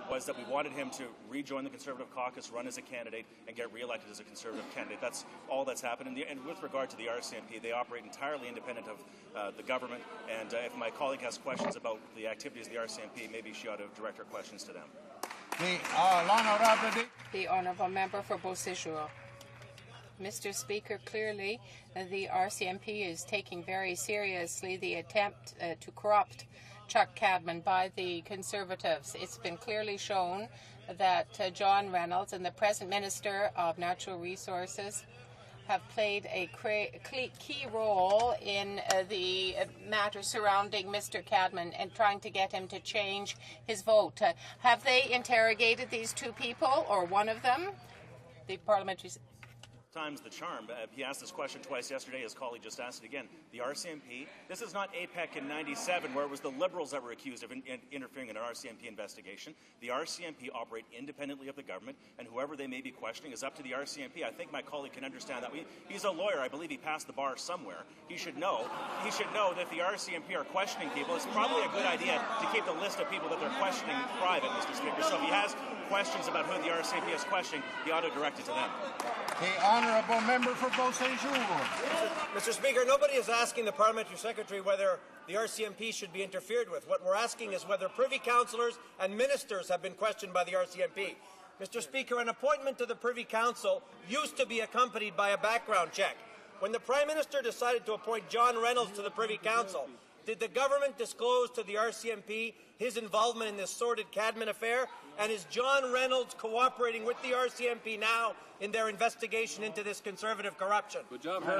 was that we wanted him to rejoin the Conservative caucus, run as a candidate, and get re-elected as a Conservative candidate. That's all that's happened. And with regard to the RCMP, they operate entirely independent of the government. And if my colleague has questions about the activities of the RCMP, maybe she ought to direct her questions to them. The Honourable Member for Beauséjour. Mr. Speaker, clearly the RCMP is taking very seriously the attempt to corrupt Chuck Cadman by the Conservatives. It's been clearly shown that John Reynolds and the present Minister of Natural Resources have played a key role in the matter surrounding Mr. Cadman and trying to get him to change his vote. Have they interrogated these two people, or one of them? The parliamentary... Times the charm. He asked this question twice yesterday. His colleague just asked it again. The RCMP, this is not APEC in '97 where it was the Liberals that were accused of interfering in an RCMP investigation. The RCMP operate independently of the government, and whoever they may be questioning is up to the RCMP. I think my colleague can understand that. He's a lawyer. I believe he passed the bar somewhere. He should know that if the RCMP are questioning people, it's probably a good idea to keep the list of people that they're questioning private, Mr. Speaker. So if he has questions about who the RCMP is questioning, he ought to direct it to them. The Honourable Member for Beauséjour. Mr. Speaker, nobody is asking the Parliamentary Secretary whether the RCMP should be interfered with. What we're asking is whether Privy Councillors and Ministers have been questioned by the RCMP. Mr. Speaker, an appointment to the Privy Council used to be accompanied by a background check. When the Prime Minister decided to appoint John Reynolds to the Privy Council, did the government disclose to the RCMP his involvement in this sordid Cadman affair? And is John Reynolds cooperating with the RCMP now in their investigation into this Conservative corruption? Good job, the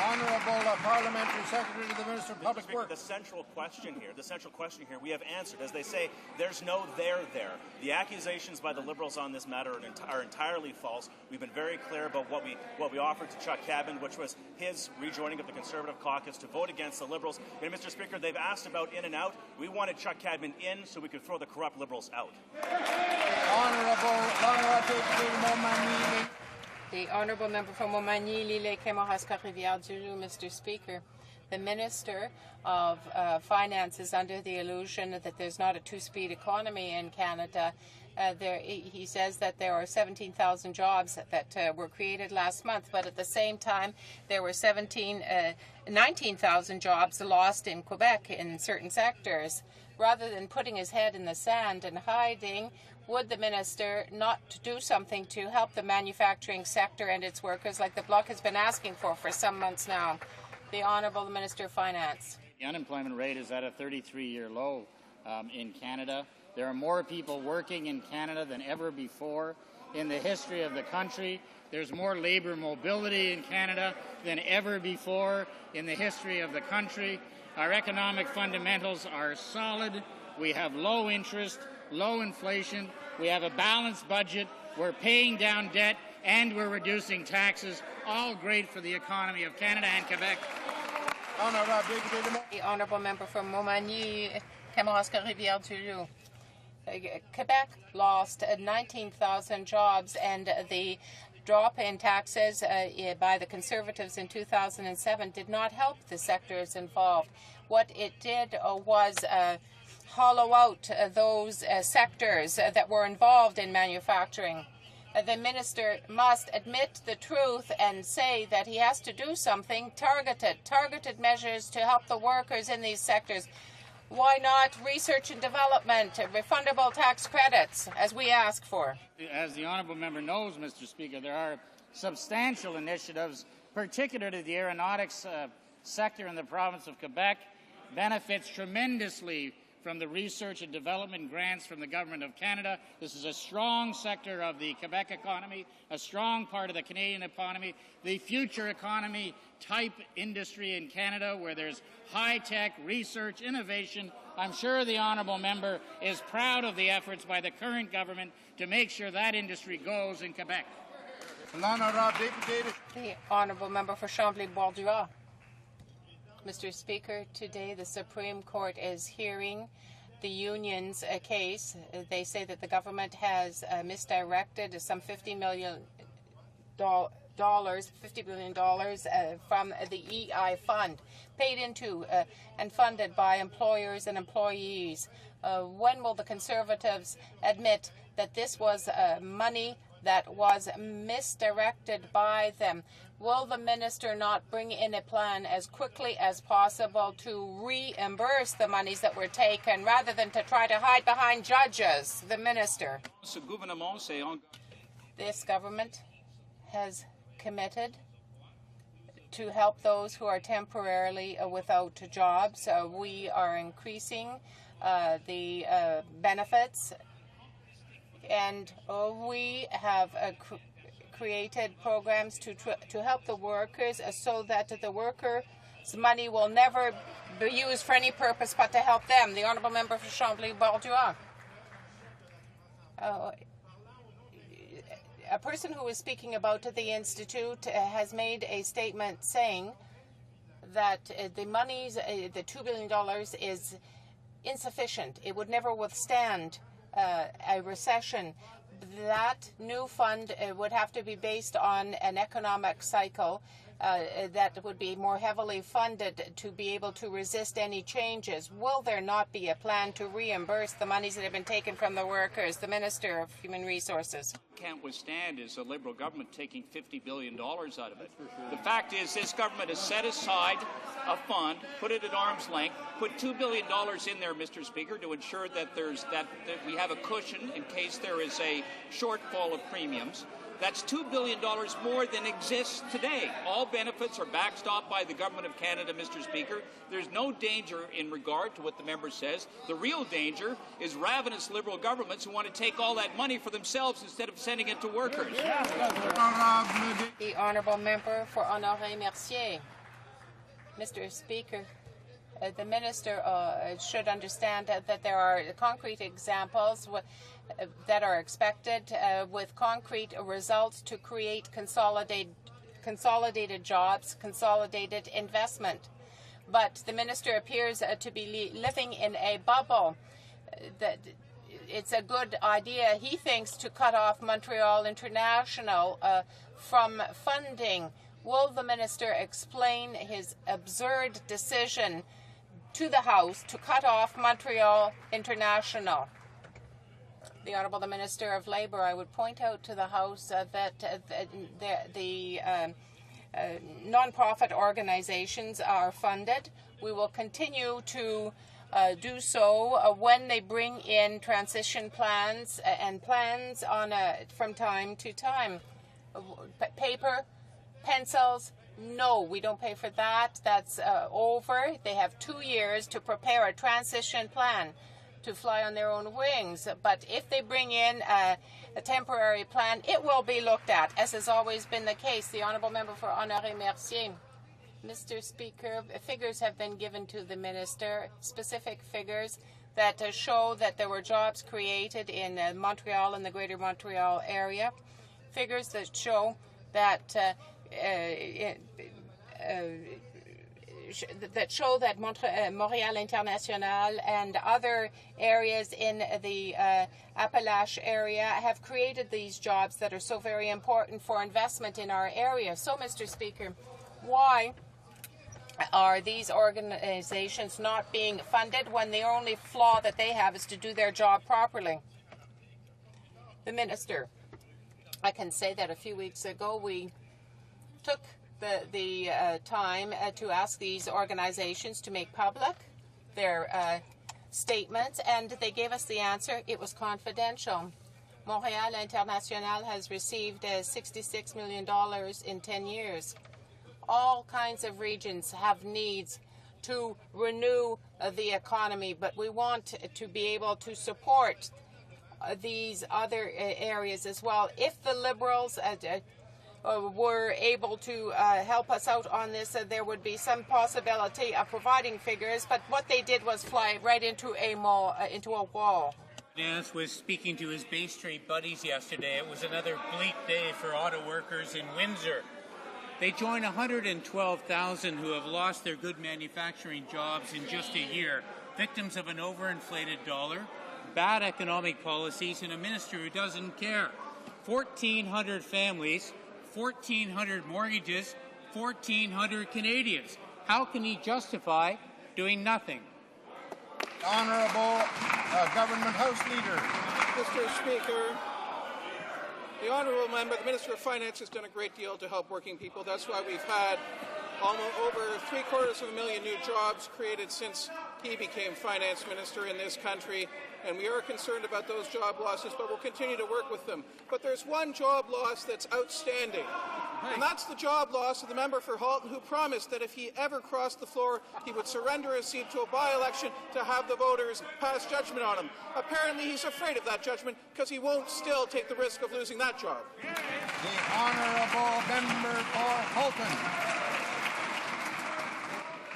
Honourable Parliamentary Secretary to the Minister of Public Works. The central question here, we have answered. As they say, there's no there there. The accusations by the Liberals on this matter are entirely false. We've been very clear about what we offered to Chuck Cabin, which was his rejoining of the Conservative caucus to vote against the Liberals. And Mr. Speaker, they've asked about in and out. We wanted Chuck Cabin in so we could throw the corrupt Liberals out. The Honourable Member for Montmagny, Lille, Kamouraska, Rivière-du-Loup, Mr. Speaker. The Minister of Finance is under the illusion that there's not a two-speed economy in Canada. He says that there are 17,000 jobs that were created last month, but at the same time there were 19,000 jobs lost in Quebec in certain sectors. Rather than putting his head in the sand and hiding, would the minister not do something to help the manufacturing sector and its workers like the Bloc has been asking for some months now? The Honourable Minister of Finance. The unemployment rate is at a 33-year low in Canada. There are more people working in Canada than ever before in the history of the country. There's more labour mobility in Canada than ever before in the history of the country. Our economic fundamentals are solid. We have low interest, low inflation. We have a balanced budget. We're paying down debt, and we're reducing taxes. All great for the economy of Canada and Quebec. The Honourable Member for Montmagny, Kamouraska, Rivière-du-Loup. Quebec lost 19,000 jobs, and the drop in taxes by the Conservatives in 2007 did not help the sectors involved. What it did was hollow out those sectors that were involved in manufacturing. The minister must admit the truth and say that he has to do something, targeted measures to help the workers in these sectors. Why not research and development, refundable tax credits, as we ask for? As the honourable member knows, Mr. Speaker, there are substantial initiatives, particularly the aeronautics sector in the province of Quebec, benefits tremendously from the research and development grants from the Government of Canada. This is a strong sector of the Quebec economy, a strong part of the Canadian economy, the future economy type industry in Canada where there's high-tech research, innovation. I'm sure the honourable member is proud of the efforts by the current government to make sure that industry goes in Quebec. The Honourable Member for Chambly-Bois-du-Lac. Mr. Speaker, today the Supreme Court is hearing the union's case. They say that the government has misdirected some $50 billion from the EI fund, paid into and funded by employers and employees. When will the Conservatives admit that this was money that was misdirected by them? Will the minister not bring in a plan as quickly as possible to reimburse the monies that were taken rather than to try to hide behind judges? The minister. This government has committed to help those who are temporarily without jobs. We are increasing the benefits, and we have created programs to help the workers so that the workers' money will never be used for any purpose but to help them. The Honourable Member for Chambly-Bois-du-Lac. A person who was speaking about the Institute has made a statement saying that the monies, the $2 billion, is insufficient. It would never withstand a recession. That new fund would have to be based on an economic cycle that would be more heavily funded to be able to resist any changes. Will there not be a plan to reimburse the monies that have been taken from the workers? The Minister of Human Resources. Can't withstand is a Liberal government taking $50 billion out of it. The fact is this government has set aside a fund, put it at arm's length, put $2 billion in there, Mr. Speaker, to ensure that that we have a cushion in case there is a shortfall of premiums. That's $2 billion more than exists today. All benefits are backstopped by the Government of Canada, Mr. Speaker. There's no danger in regard to what the member says. The real danger is ravenous Liberal governments who want to take all that money for themselves instead of sending it to workers. The Honourable Member for Honoré-Mercier. Mr. Speaker, the Minister should understand that there are concrete examples that are expected with concrete results to create consolidated jobs, consolidated investment. But the Minister appears to be living in a bubble. That it's a good idea, he thinks, to cut off Montreal International from funding. Will the Minister explain his absurd decision to the House to cut off Montreal International? The Honourable the Minister of Labour, I would point out to the House that the non-profit organizations are funded. We will continue to do so when they bring in transition plans and plans on from time to time. Paper, pencils, no, we don't pay for that. That's over. They have 2 years to prepare a transition plan to fly on their own wings. But if they bring in a temporary plan, it will be looked at, as has always been the case. The Honourable Member for Honoré-Mercier. Mr. Speaker, figures have been given to the Minister, specific figures that show that there were jobs created in Montreal and the Greater Montreal area. Figures that show that Montréal International and other areas in the Appalache area have created these jobs that are so very important for investment in our area. So, Mr. Speaker, why are these organizations not being funded when the only flaw that they have is to do their job properly? The Minister, I can say that a few weeks ago we took the time to ask these organizations to make public their statements, and they gave us the answer. It was confidential. Montréal International has received $66 million in 10 years. All kinds of regions have needs to renew the economy, but we want to be able to support these other areas as well. If the Liberals were able to help us out on this, there would be some possibility of providing figures, but what they did was fly right into a wall. Nance was speaking to his Bay Street buddies yesterday. It was another bleak day for auto workers in Windsor. They join 112,000 who have lost their good manufacturing jobs in just a year, victims of an overinflated dollar, bad economic policies, and a minister who doesn't care. 1,400 families, 1,400 mortgages, 1,400 Canadians. How can he justify doing nothing? Honourable Government House Leader. Mr. Speaker, the Honourable Member, the Minister of Finance, has done a great deal to help working people. That's why we've had almost over 750,000 new jobs created since he became Finance Minister in this country. And we are concerned about those job losses, but we'll continue to work with them. But there's one job loss that's outstanding, and that's the job loss of the member for Halton, who promised that if he ever crossed the floor, he would surrender his seat to a by-election to have the voters pass judgment on him. Apparently he's afraid of that judgment because he won't still take the risk of losing that job. The Honourable Member for Halton.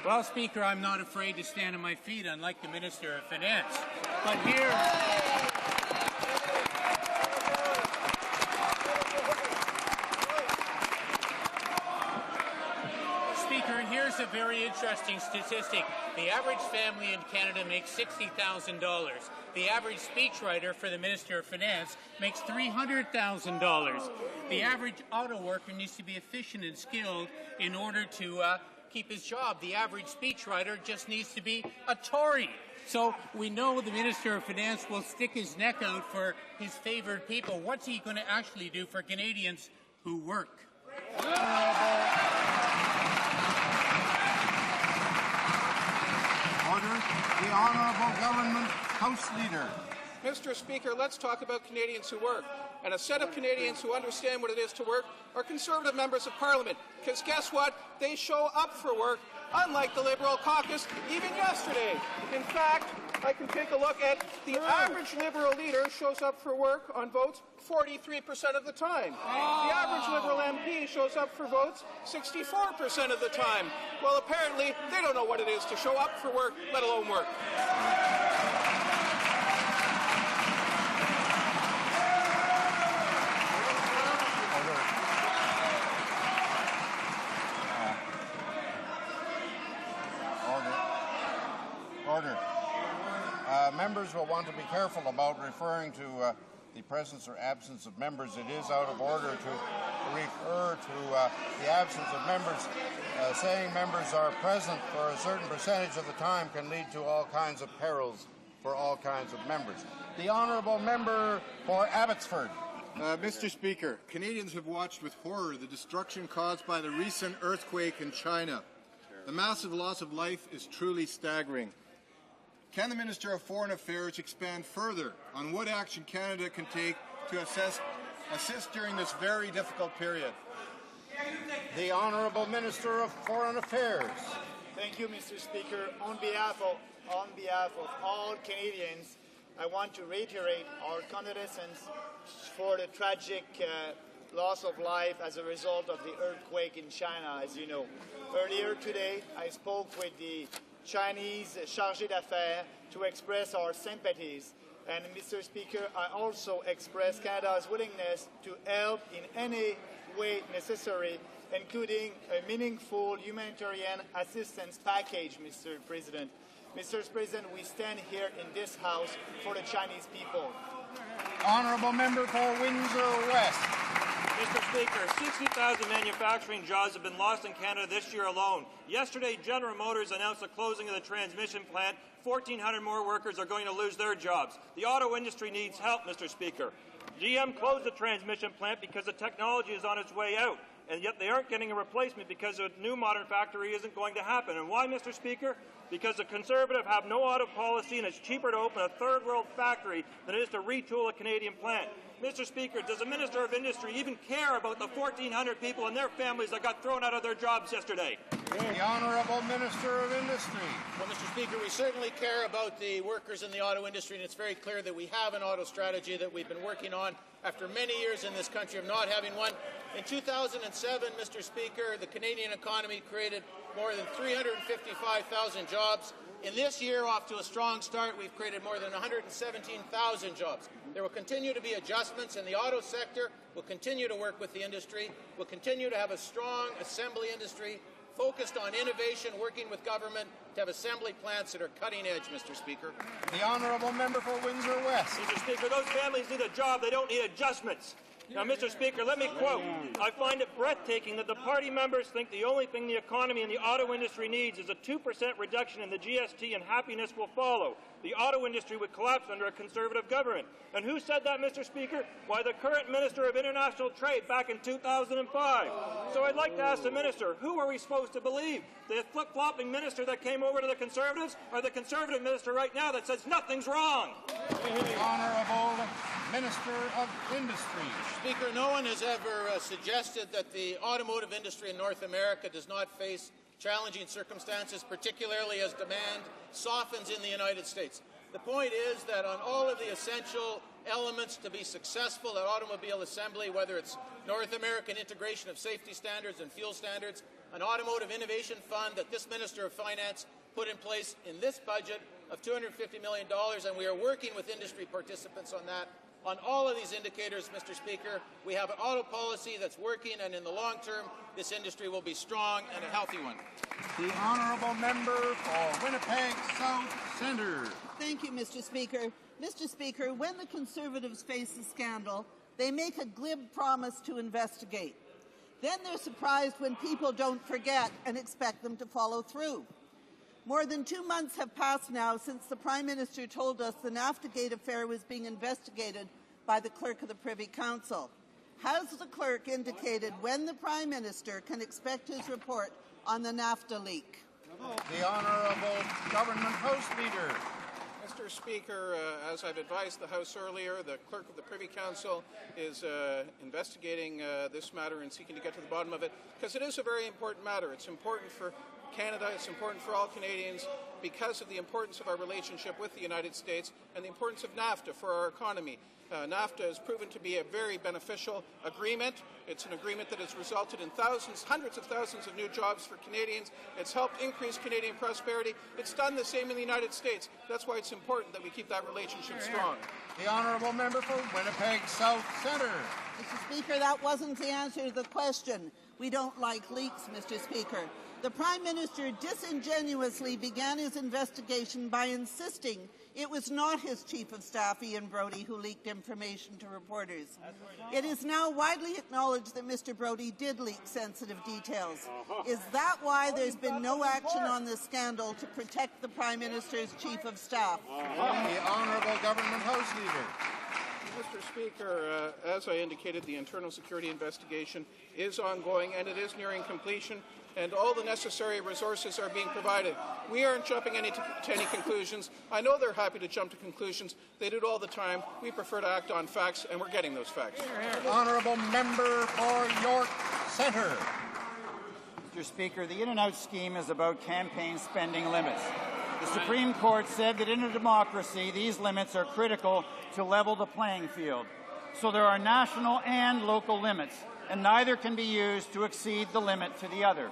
Well, Speaker, I'm not afraid to stand on my feet, unlike the Minister of Finance. But here... Speaker, here's a very interesting statistic. The average family in Canada makes $60,000. The average speechwriter for the Minister of Finance makes $300,000. The average auto worker needs to be efficient and skilled in order to keep his job. The average speechwriter just needs to be a Tory. So we know the Minister of Finance will stick his neck out for his favoured people. What's he going to actually do for Canadians who work? Order. The Honourable Government House Leader. Mr. Speaker, let's talk about Canadians who work. And a set of Canadians who understand what it is to work are Conservative members of Parliament. Because guess what? They show up for work, unlike the Liberal caucus even yesterday. In fact, I can take a look at the average Liberal leader shows up for work on votes 43% of the time. The average Liberal MP shows up for votes 64% of the time. Well, apparently, they don't know what it is to show up for work, let alone work. Order. Members will want to be careful about referring to the presence or absence of members. It is out of order to refer to the absence of members. Saying members are present for a certain percentage of the time can lead to all kinds of perils for all kinds of members. The honourable member for Abbotsford. Mr. Speaker, Canadians have watched with horror the destruction caused by the recent earthquake in China. The massive loss of life is truly staggering. Can the Minister of Foreign Affairs expand further on what action Canada can take to assist during this very difficult period? The Honourable Minister of Foreign Affairs. Thank you, Mr. Speaker. On behalf of all Canadians, I want to reiterate our condolences for the tragic loss of life as a result of the earthquake in China, as you know. Earlier today, I spoke with the Chinese chargé d'affaires to express our sympathies. And, Mr. Speaker, I also express Canada's willingness to help in any way necessary, including a meaningful humanitarian assistance package, Mr. President. Mr. President, we stand here in this House for the Chinese people. Honourable Member for Windsor West. Mr. Speaker, 60,000 manufacturing jobs have been lost in Canada this year alone. Yesterday, General Motors announced the closing of the transmission plant. 1,400 more workers are going to lose their jobs. The auto industry needs help, Mr. Speaker. GM closed the transmission plant because the technology is on its way out, and yet they aren't getting a replacement because a new modern factory isn't going to happen. And why, Mr. Speaker? Because the Conservative have no auto policy and it's cheaper to open a third-world factory than it is to retool a Canadian plant. Mr. Speaker, does the Minister of Industry even care about the 1,400 people and their families that got thrown out of their jobs yesterday? The Honourable Minister of Industry. Well, Mr. Speaker, we certainly care about the workers in the auto industry, and it's very clear that we have an auto strategy that we've been working on after many years in this country of not having one. In 2007, Mr. Speaker, the Canadian economy created more than 355,000 jobs. In this year, off to a strong start, we've created more than 117,000 jobs. There will continue to be adjustments in the auto sector. We'll continue to work with the industry. We'll continue to have a strong assembly industry focused on innovation, working with government to have assembly plants that are cutting edge, Mr. Speaker. The Honourable Member for Windsor West. Mr. Speaker, those families need a job. They don't need adjustments. Now, Mr. Speaker, let me quote. I find it breathtaking that the party members think the only thing the economy and the auto industry needs is a 2% reduction in the GST and happiness will follow. The auto industry would collapse under a Conservative government. And who said that, Mr. Speaker? Why, the current Minister of International Trade back in 2005. So I'd like to ask the Minister, who are we supposed to believe? The flip-flopping Minister that came over to the Conservatives or the Conservative Minister right now that says nothing's wrong? The Honourable Minister of Industry. Speaker, no one has ever suggested that the automotive industry in North America does not face challenging circumstances, particularly as demand softens in the United States. The point is that on all of the essential elements to be successful at automobile assembly, whether it's North American integration of safety standards and fuel standards, an automotive innovation fund that this Minister of Finance put in place in this budget of $250 million, and we are working with industry participants on that. On all of these indicators, Mr. Speaker, we have an auto policy that's working, and in the long term, this industry will be strong and a healthy one. The Honourable Member for Winnipeg South Centre. Thank you, Mr. Speaker. Mr. Speaker, when the Conservatives face a scandal, they make a glib promise to investigate. Then they're surprised when people don't forget and expect them to follow through. More than 2 months have passed now since the Prime Minister told us the NAFTA-Gate affair was being investigated by the Clerk of the Privy Council. Has the Clerk indicated when the Prime Minister can expect his report on the NAFTA leak? The Honourable Government House Leader. Mr. Speaker, as I've advised the House earlier, the Clerk of the Privy Council is investigating this matter and seeking to get to the bottom of it, because it is a very important matter. It's important for Canada. It's important for all Canadians because of the importance of our relationship with the United States and the importance of NAFTA for our economy. NAFTA has proven to be a very beneficial agreement. It's an agreement that has resulted in hundreds of thousands of new jobs for Canadians. It's helped increase Canadian prosperity. It's done the same in the United States. That's why it's important that we keep that relationship strong. The honourable member for Winnipeg South Centre. Mr. Speaker, that wasn't the answer to the question. We don't like leaks, Mr. Speaker. The Prime Minister disingenuously began his investigation by insisting it was not his Chief of Staff, Ian Brodie, who leaked information to reporters. It is now widely acknowledged that Mr. Brodie did leak sensitive details. Is that why there's been no action on this scandal to protect the Prime Minister's Chief of Staff? The Honourable Government House Leader. Mr. Speaker, as I indicated, the internal security investigation is ongoing and it is nearing completion, and all the necessary resources are being provided. We aren't jumping to any conclusions. I know they're happy to jump to conclusions. They do it all the time. We prefer to act on facts, and we're getting those facts. Honourable member for York Centre. Mr. Speaker, the In-N-Out scheme is about campaign spending limits. The Supreme Court said that in a democracy, these limits are critical to level the playing field. So there are national and local limits, and neither can be used to exceed the limit to the other.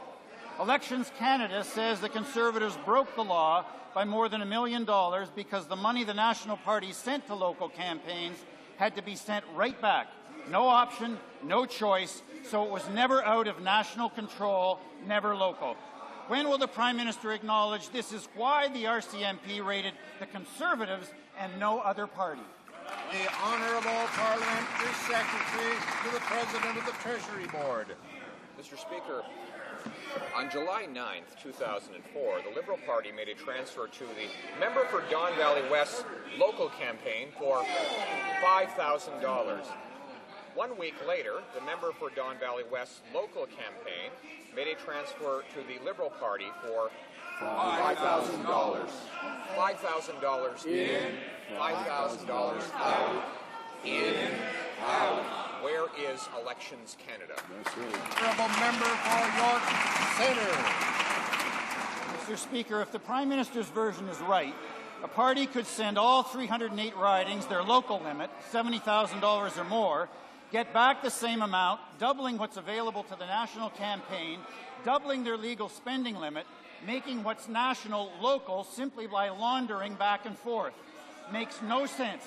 Elections Canada says the Conservatives broke the law by more than $1 million because the money the National Party sent to local campaigns had to be sent right back. No option, no choice, so it was never out of national control, never local. When will the Prime Minister acknowledge this is why the RCMP rated the Conservatives and no other party? The Honourable Parliamentary Secretary to the President of the Treasury Board. Mr. Speaker, on July 9th, 2004, the Liberal Party made a transfer to the member for Don Valley West local campaign for $5,000. 1 week later, the member for Don Valley West local campaign made a transfer to the Liberal Party for $5,000. $5,000 in, $5,000 out, in, out. Where is Elections Canada? Honourable member for York Centre. Mr. Speaker, if the Prime Minister's version is right, a party could send all 308 ridings their local limit, $70,000 or more, get back the same amount, doubling what's available to the national campaign, doubling their legal spending limit, making what's national local simply by laundering back and forth. Makes no sense.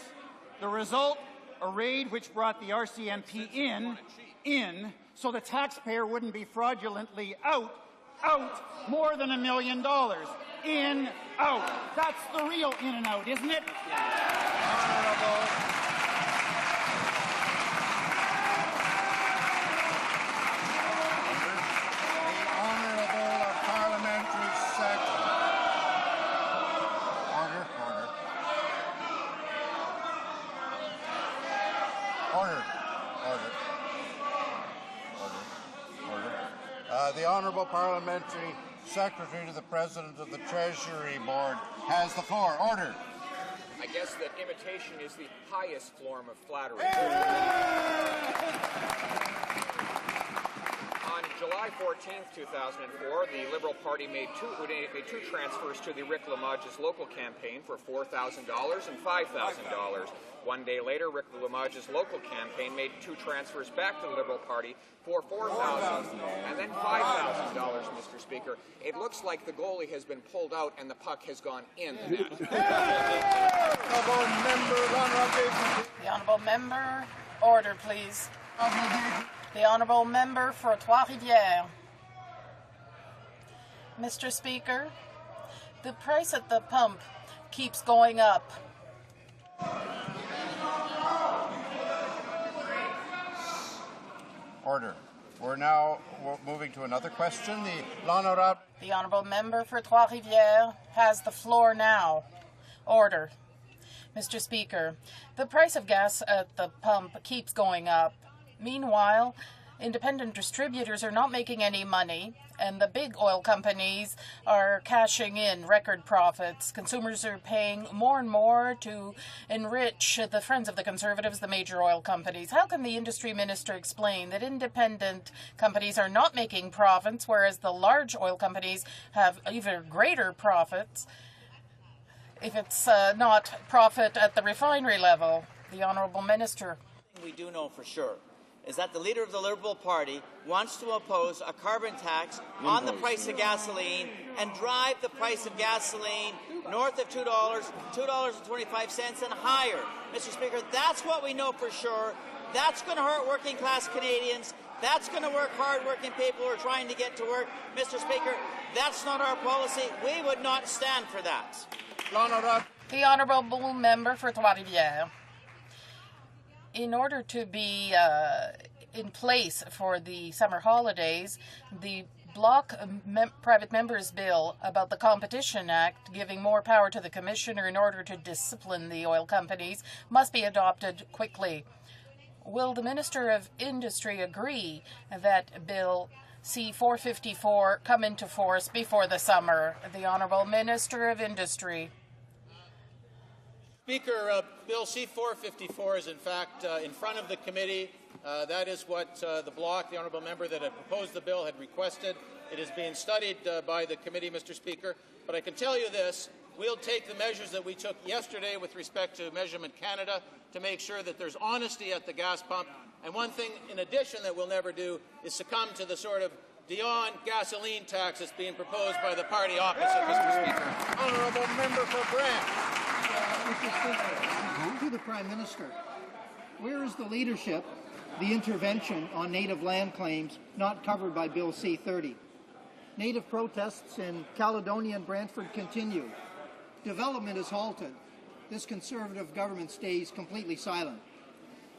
The result, a raid which brought the RCMP in, so the taxpayer wouldn't be fraudulently out more than $1 million. In, out. That's the real in and out, isn't it? Honourable Parliamentary Secretary. The Honourable Parliamentary Secretary to the President of the Treasury Board has the floor. Order. I guess that imitation is the highest form of flattery. On July 14th, 2004, the Liberal Party made two transfers to the Rick Lamage's local campaign for $4,000 and $5,000. 1 day later, Rick Lamage's local campaign made two transfers back to the Liberal Party for $4,000 and then $5,000, Mr. Speaker. It looks like the goalie has been pulled out and the puck has gone in. The honourable member, order, please. The honourable member for Trois-Rivières. Mr. Speaker, the price at the pump keeps going up. Order. We're moving to another question. The honourable member for Trois-Rivières has the floor now. Order. Mr. Speaker, the price of gas at the pump keeps going up. Meanwhile, independent distributors are not making any money, and the big oil companies are cashing in record profits. Consumers are paying more and more to enrich the friends of the Conservatives, the major oil companies. How can the industry minister explain that independent companies are not making profits, whereas the large oil companies have even greater profits, if it's not profit at the refinery level? The Honourable Minister. We do know for sure is that the leader of the Liberal Party wants to impose a carbon tax on the price of gasoline and drive the price of gasoline north of $2, $2.25 and higher. Mr. Speaker, that's what we know for sure. That's going to hurt working class Canadians. That's going to work hard-working people who are trying to get to work. Mr. Speaker, that's not our policy. We would not stand for that. The Honourable Member for Trois-Rivières. In order to be in place for the summer holidays, the Bloc Private Members Bill about the Competition Act, giving more power to the Commissioner in order to discipline the oil companies, must be adopted quickly. Will the Minister of Industry agree that Bill C-454 come into force before the summer? The Honourable Minister of Industry. Speaker, Bill C-454 is in fact in front of the committee. That is what the Bloc, the Honourable Member that had proposed the bill, had requested. It is being studied by the committee, Mr. Speaker. But I can tell you this, we'll take the measures that we took yesterday with respect to Measurement Canada to make sure that there's honesty at the gas pump. And one thing in addition that we'll never do is succumb to the sort of Dion gasoline tax that's being proposed by the party opposite, Mr. Speaker. Honourable Member for Brant. Mr. Speaker, to the Prime Minister, where is the leadership, the intervention on native land claims not covered by Bill C-30? Native protests in Caledonia and Brantford continue. Development is halted. This Conservative government stays completely silent.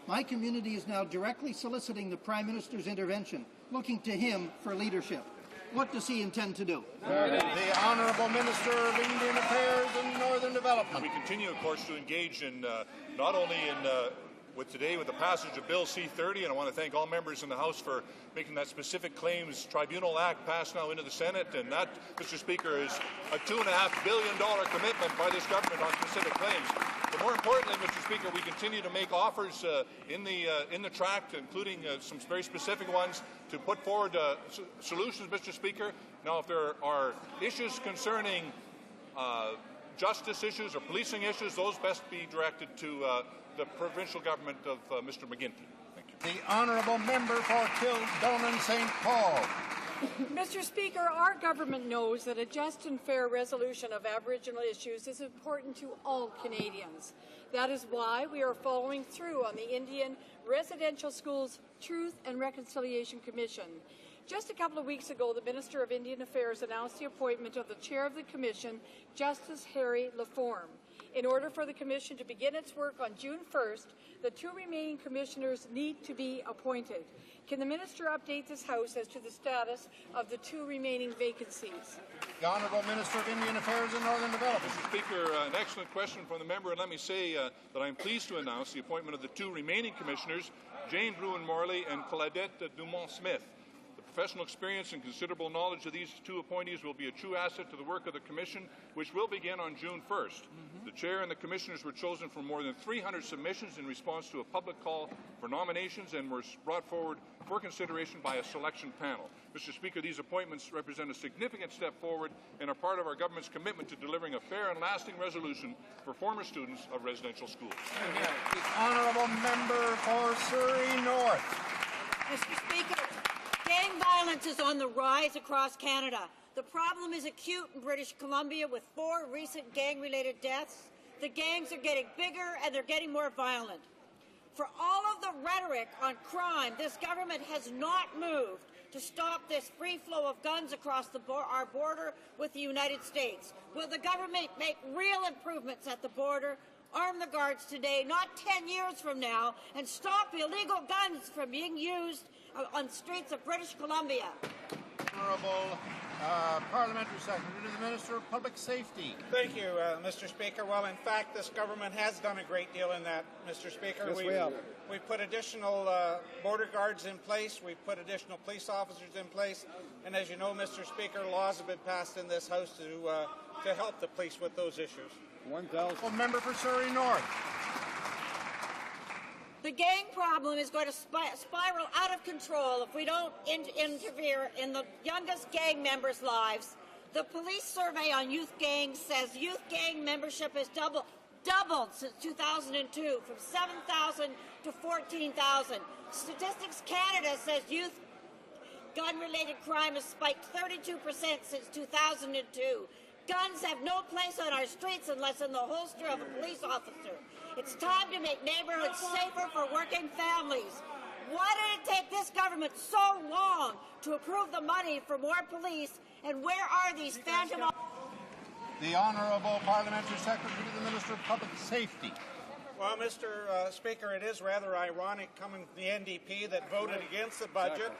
My community is now directly soliciting the Prime Minister's intervention, looking to him for leadership. What does he intend to do? The Honourable Minister of Indian Affairs and Northern Development. We continue, of course, to engage in not only with the passage of Bill C-30, and I want to thank all members in the House for making that Specific Claims Tribunal Act pass now into the Senate, and that, Mr. Speaker, is a $2.5 billion commitment by this government on specific claims. But more importantly, Mr. Speaker, we continue to make offers in the tract, including some very specific ones, to put forward solutions, Mr. Speaker. Now, if there are issues concerning justice issues or policing issues, those best be directed to the provincial government of Mr. McGuinty. Thank you. The Honourable Member for Kildonan St. Paul. Mr. Speaker, our government knows that a just and fair resolution of Aboriginal issues is important to all Canadians. That is why we are following through on the Indian Residential Schools Truth and Reconciliation Commission. Just a couple of weeks ago, the Minister of Indian Affairs announced the appointment of the Chair of the Commission, Justice Harry Laforme. In order for the Commission to begin its work on June 1st, the two remaining commissioners need to be appointed. Can the Minister update this House as to the status of the two remaining vacancies? The Honourable Minister of Indian Affairs and Northern Development. Mr. Speaker, an excellent question from the member, and let me say that I'm pleased to announce the appointment of the two remaining commissioners, Jane Bruin-Morley and Claudette Dumont-Smith. The professional experience and considerable knowledge of these two appointees will be a true asset to the work of the Commission, which will begin on June 1st. The Chair and the Commissioners were chosen from more than 300 submissions in response to a public call for nominations and were brought forward for consideration by a selection panel. Mr. Speaker, these appointments represent a significant step forward and are part of our government's commitment to delivering a fair and lasting resolution for former students of residential schools. The Honourable Member for Surrey North. Mr. Speaker, gang violence is on the rise across Canada. The problem is acute in British Columbia with 4 recent gang-related deaths. The gangs are getting bigger and they're getting more violent. For all of the rhetoric on crime, this government has not moved to stop this free flow of guns across our border with the United States. Will the government make real improvements at the border, arm the guards today, not 10 years from now, and stop illegal guns from being used on streets of British Columbia? Honourable Parliamentary Secretary to the Minister of Public Safety. Thank you, Mr. Speaker. Well, in fact, this government has done a great deal in that, Mr. Speaker. Yes, we have. We've put additional border guards in place. We've put additional police officers in place. And as you know, Mr. Speaker, laws have been passed in this House to help the police with those issues. 1,000. Member for Surrey North. The gang problem is going to spiral out of control if we don't interfere in the youngest gang members' lives. The police survey on youth gangs says youth gang membership has doubled since 2002, from 7,000 to 14,000. Statistics Canada says youth gun-related crime has spiked 32% since 2002. Guns have no place on our streets unless in the holster of a police officer. It's time to make neighborhoods safer for working families. Why did it take this government so long to approve the money for more police, and where are these phantom... The Honourable Parliamentary Secretary to the Minister of Public Safety. Well, Mr. Speaker, it is rather ironic coming from the NDP that voted against the budget,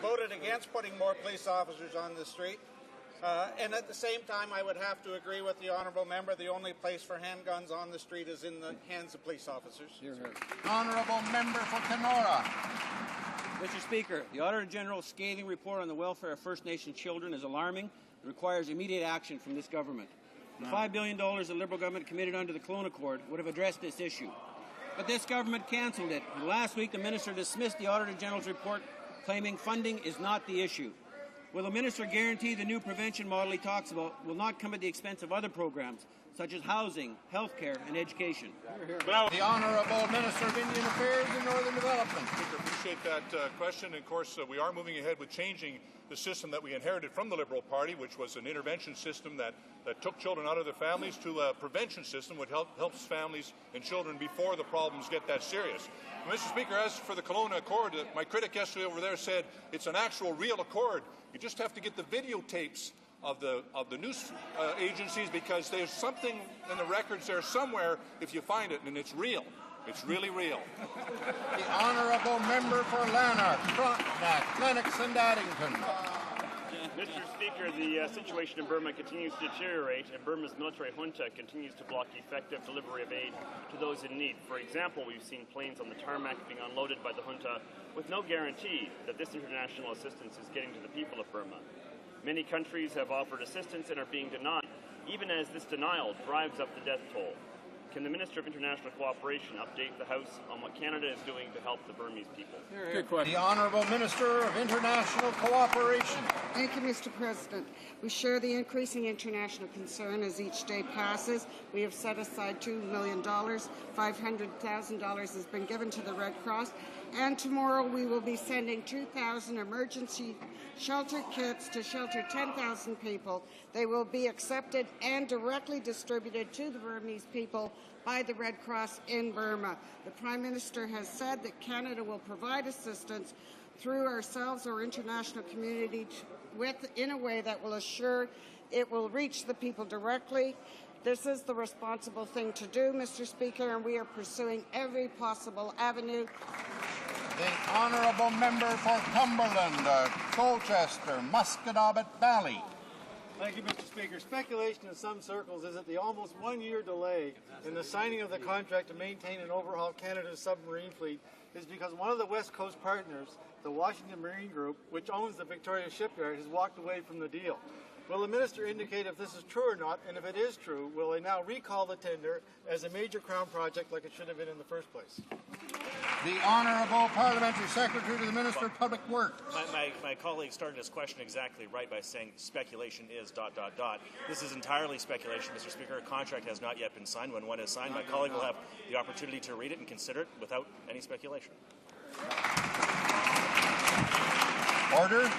voted against putting more police officers on the street. And at the same time, I would have to agree with the honourable member, the only place for handguns on the street is in the hands of police officers. Honourable member for Kenora. Mr. Speaker, the Auditor General's scathing report on the welfare of First Nation children is alarming and requires immediate action from this government. The $5 billion the Liberal government committed under the Cologne Accord would have addressed this issue. But this government cancelled it, and last week the Minister dismissed the Auditor General's report, claiming funding is not the issue. Will the Minister guarantee the new prevention model he talks about will not come at the expense of other programs, such as housing, healthcare, and education? The Honourable Minister of Indian Affairs and Northern Development. I appreciate that question. And of course, we are moving ahead with changing the system that we inherited from the Liberal Party, which was an intervention system that took children out of their families, to a prevention system which helps families and children before the problems get that serious. Mr. Speaker, as for the Kelowna Accord, my critic yesterday over there said it's an actual real accord. You just have to get the videotapes of the news agencies, because there's something in the records there somewhere if you find it, and it's real. It's really real. The Honourable Member for Lanark, Frontenac, Lennox and Addington. Mr. Speaker, the situation in Burma continues to deteriorate, and Burma's military junta continues to block effective delivery of aid to those in need. For example, we've seen planes on the tarmac being unloaded by the junta with no guarantee that this international assistance is getting to the people of Burma. Many countries have offered assistance and are being denied, even as this denial drives up the death toll. Can the Minister of International Cooperation update the House on what Canada is doing to help the Burmese people? Good question. The Honourable Minister of International Cooperation. Thank you, Mr. President. We share the increasing international concern as each day passes. We have set aside $2 million. $500,000 has been given to the Red Cross. And tomorrow we will be sending 2,000 emergency shelter kits to shelter 10,000 people. They will be accepted and directly distributed to the Burmese people by the Red Cross in Burma. The Prime Minister has said that Canada will provide assistance through ourselves or international community in a way that will assure it will reach the people directly. This is the responsible thing to do, Mr. Speaker, and we are pursuing every possible avenue. The Honourable Member for Cumberland, Colchester, Musquodoboit Valley. Thank you, Mr. Speaker. Speculation in some circles is that the almost one-year delay in the signing of the contract to maintain and overhaul Canada's submarine fleet is because one of the West Coast partners, the Washington Marine Group, which owns the Victoria Shipyard, has walked away from the deal. Will the Minister indicate if this is true or not, and if it is true, will they now recall the tender as a major Crown project like it should have been in the first place? The Honourable Parliamentary Secretary to the Minister of Public Works. My colleague started his question exactly right by saying speculation is ... This is entirely speculation, Mr. Speaker. A contract has not yet been signed. When one is signed, my colleague will have the opportunity to read it and consider it without any speculation. Order.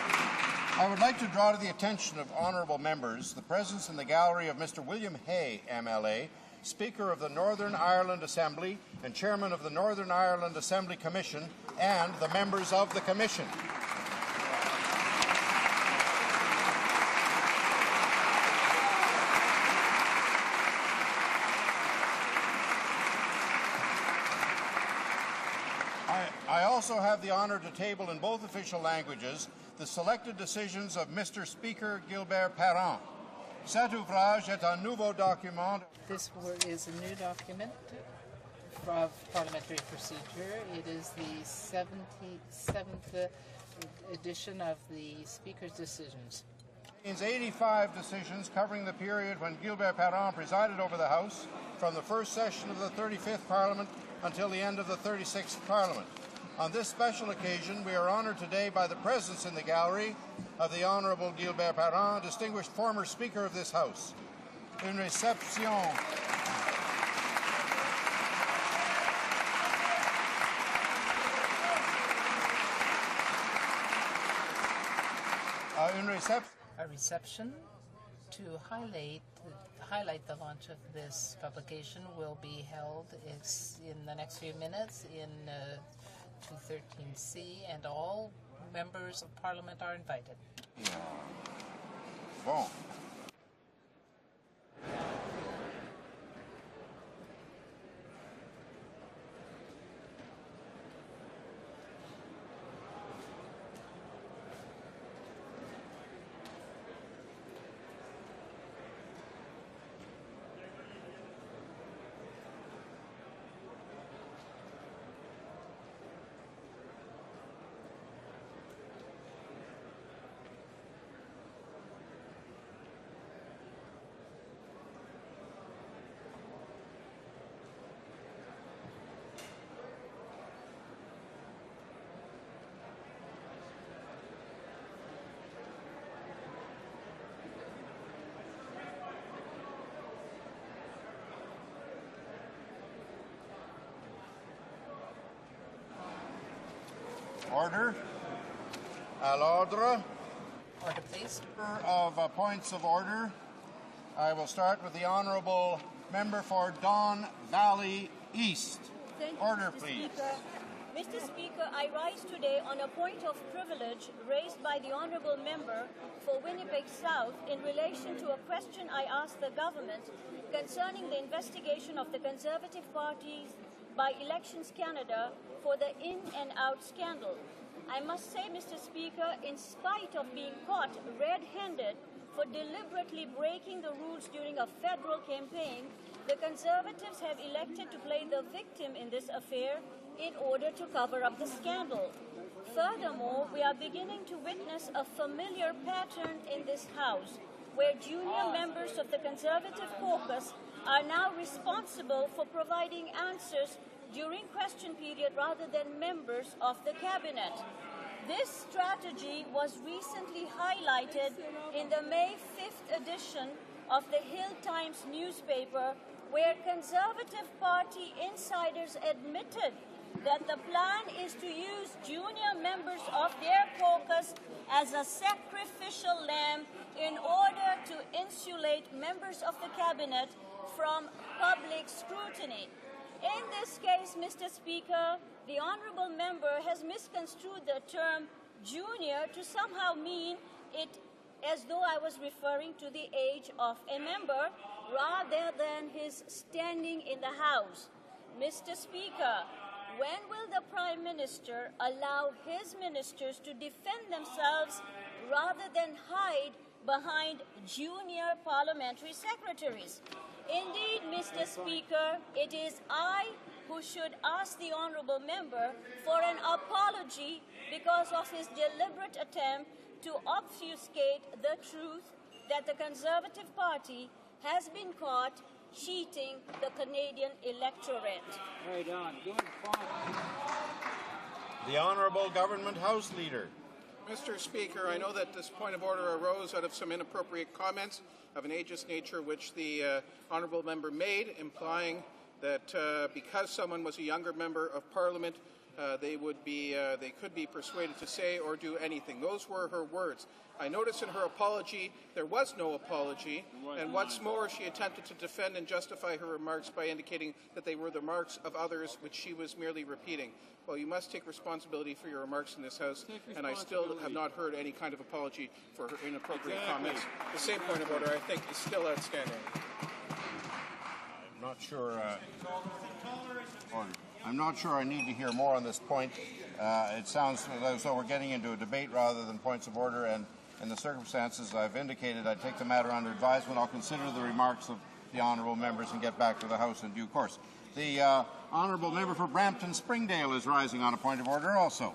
I would like to draw to the attention of honourable members the presence in the gallery of Mr. William Hay, MLA, Speaker of the Northern Ireland Assembly and Chairman of the Northern Ireland Assembly Commission, and the members of the Commission. I also have the honour to table in both official languages the selected decisions of Mr. Speaker Gilbert Perrin. Cet ouvrage est un nouveau document. This is a new document of parliamentary procedure. It is the 77th edition of the Speaker's decisions. Contains 85 decisions covering the period when Gilbert Perrin presided over the House from the first session of the 35th Parliament until the end of the 36th Parliament. On this special occasion, we are honoured today by the presence in the gallery of the Honourable Gilbert Perrin, distinguished former Speaker of this House. Une réception. A reception to highlight the launch of this publication will be held in the next few minutes in 213C, and all members of Parliament are invited. Bon. Order. À l'ordre. Order, please. Of points of order. I will start with the Honourable Member for Don Valley East. Thank you, Order, Mr. please. Speaker. Mr. Speaker, I rise today on a point of privilege raised by the Honourable Member for Winnipeg South in relation to a question I asked the government concerning the investigation of the Conservative Party's by Elections Canada for the in and out scandal. I must say, Mr. Speaker, in spite of being caught red-handed for deliberately breaking the rules during a federal campaign, the Conservatives have elected to play the victim in this affair in order to cover up the scandal. Furthermore, we are beginning to witness a familiar pattern in this House, where junior members of the Conservative caucus are now responsible for providing answers during question period rather than members of the cabinet. This strategy was recently highlighted in the May 5th edition of the Hill Times newspaper, where Conservative Party insiders admitted that the plan is to use junior members of their caucus as a sacrificial lamb in order to insulate members of the cabinet from public scrutiny. In this case, Mr. Speaker, the Honourable Member has misconstrued the term junior to somehow mean it as though I was referring to the age of a member rather than his standing in the House. Mr. Speaker, when will the Prime Minister allow his ministers to defend themselves rather than hide behind junior parliamentary secretaries? Indeed, Mr. Speaker, it is I who should ask the Honourable Member for an apology because of his deliberate attempt to obfuscate the truth that the Conservative Party has been caught cheating the Canadian electorate. Right on. Good point. The Honourable Government House Leader. Mr. Speaker, I know that this point of order arose out of some inappropriate comments of an ageist nature which the Honourable Member made, implying that because someone was a younger member of Parliament, they could be persuaded to say or do anything. Those were her words. I notice in her apology there was no apology, and once more she attempted to defend and justify her remarks by indicating that they were the remarks of others which she was merely repeating. Well, you must take responsibility for your remarks in this House, and I still have not heard any kind of apology for her inappropriate comments. The same point of order, I think, is still outstanding. I'm not sure. Order. I'm not sure I need to hear more on this point. It sounds as though we're getting into a debate rather than points of order, and in the circumstances I've indicated, I take the matter under advisement. I'll consider the remarks of the honourable members and get back to the House in due course. The honourable member for Brampton Springdale is rising on a point of order also.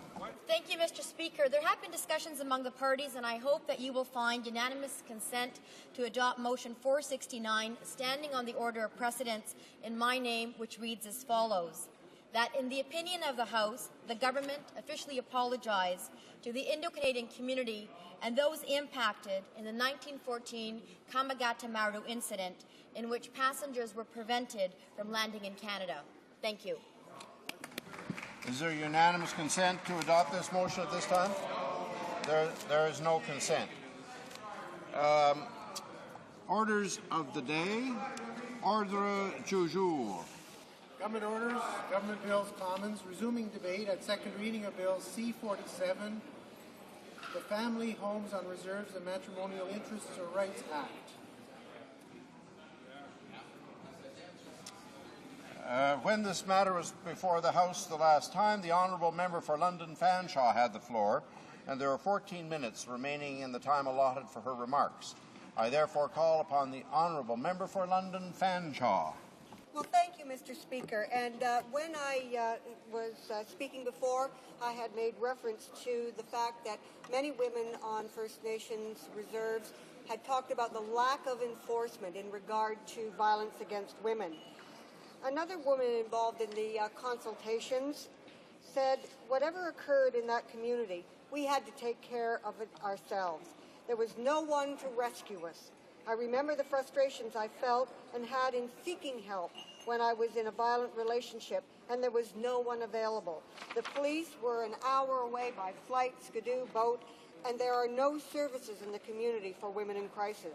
Thank you, Mr. Speaker. There have been discussions among the parties, and I hope that you will find unanimous consent to adopt Motion 469, standing on the order of precedence in my name, which reads as follows: that in the opinion of the House, the government officially apologize to the Indo-Canadian community and those impacted in the 1914 Kamagata-Maru incident, in which passengers were prevented from landing in Canada. Thank you. Is there unanimous consent to adopt this motion at this time? There is no consent. Orders of the day. Ordre du jour. Government orders, Government Bills, Commons, resuming debate at second reading of Bill C-47, the Family Homes on Reserves and Matrimonial Interests or Rights Act. When this matter was before the House the last time, the honourable member for London Fanshawe had the floor, and there are 14 minutes remaining in the time allotted for her remarks. I therefore call upon the honourable member for London Fanshawe. Well, thank you, Mr. Speaker. And when I was speaking before, I had made reference to the fact that many women on First Nations reserves had talked about the lack of enforcement in regard to violence against women. Another woman involved in the consultations said whatever occurred in that community, we had to take care of it ourselves. There was no one to rescue us. I remember the frustrations I felt and had in seeking help when I was in a violent relationship and there was no one available. The police were an hour away by flight, skidoo, boat, and there are no services in the community for women in crisis.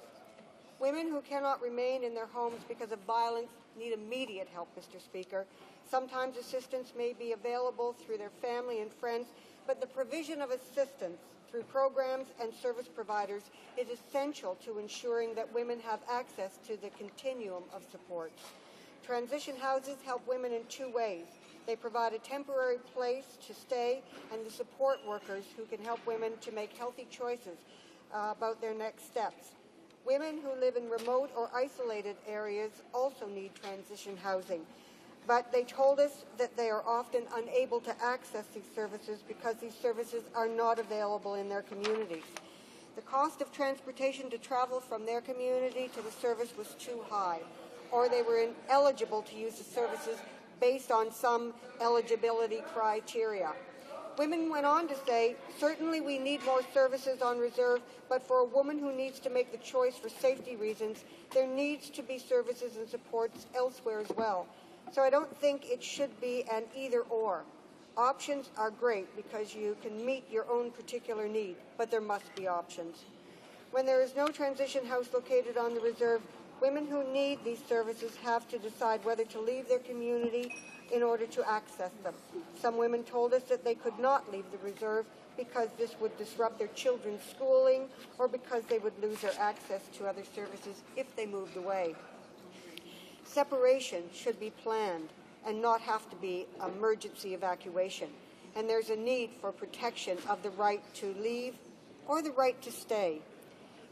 Women who cannot remain in their homes because of violence need immediate help, Mr. Speaker. Sometimes assistance may be available through their family and friends, but the provision of assistance through programs and service providers is essential to ensuring that women have access to the continuum of support. Transition houses help women in two ways. They provide a temporary place to stay and the support workers who can help women to make healthy choices about their next steps. Women who live in remote or isolated areas also need transition housing, but they told us that they are often unable to access these services because these services are not available in their communities. The cost of transportation to travel from their community to the service was too high, or they were ineligible to use the services based on some eligibility criteria. Women went on to say, certainly we need more services on reserve, but for a woman who needs to make the choice for safety reasons, there needs to be services and supports elsewhere as well. So I don't think it should be an either-or. Options are great because you can meet your own particular need, but there must be options. When there is no transition house located on the reserve, women who need these services have to decide whether to leave their community in order to access them. Some women told us that they could not leave the reserve because this would disrupt their children's schooling or because they would lose their access to other services if they moved away. Separation should be planned and not have to be emergency evacuation. And there's a need for protection of the right to leave or the right to stay.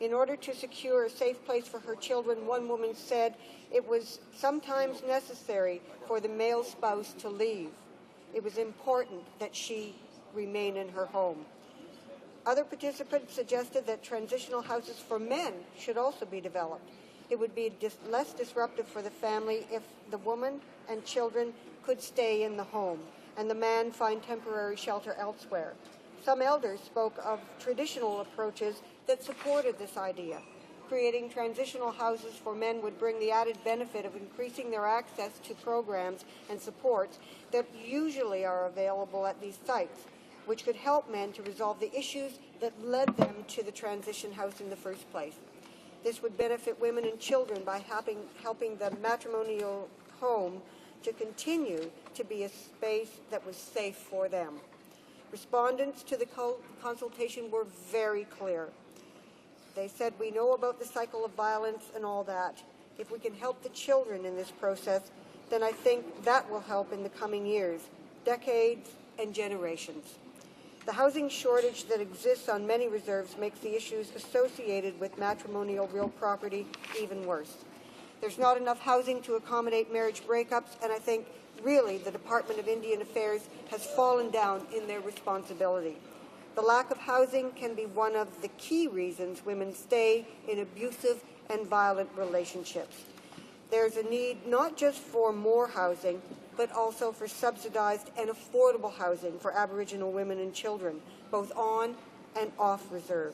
In order to secure a safe place for her children, one woman said it was sometimes necessary for the male spouse to leave. It was important that she remain in her home. Other participants suggested that transitional houses for men should also be developed. It would be less disruptive for the family if the woman and children could stay in the home and the man find temporary shelter elsewhere. Some elders spoke of traditional approaches that supported this idea. Creating transitional houses for men would bring the added benefit of increasing their access to programs and supports that usually are available at these sites, which could help men to resolve the issues that led them to the transition house in the first place. This would benefit women and children by helping the matrimonial home to continue to be a space that was safe for them. Respondents to the consultation were very clear. They said, we know about the cycle of violence and all that. If we can help the children in this process, then I think that will help in the coming years, decades, and generations. The housing shortage that exists on many reserves makes the issues associated with matrimonial real property even worse. There's not enough housing to accommodate marriage breakups, and I think really the Department of Indian Affairs has fallen down in their responsibility. The lack of housing can be one of the key reasons women stay in abusive and violent relationships. There's a need not just for more housing, but also for subsidized and affordable housing for Aboriginal women and children, both on and off reserve.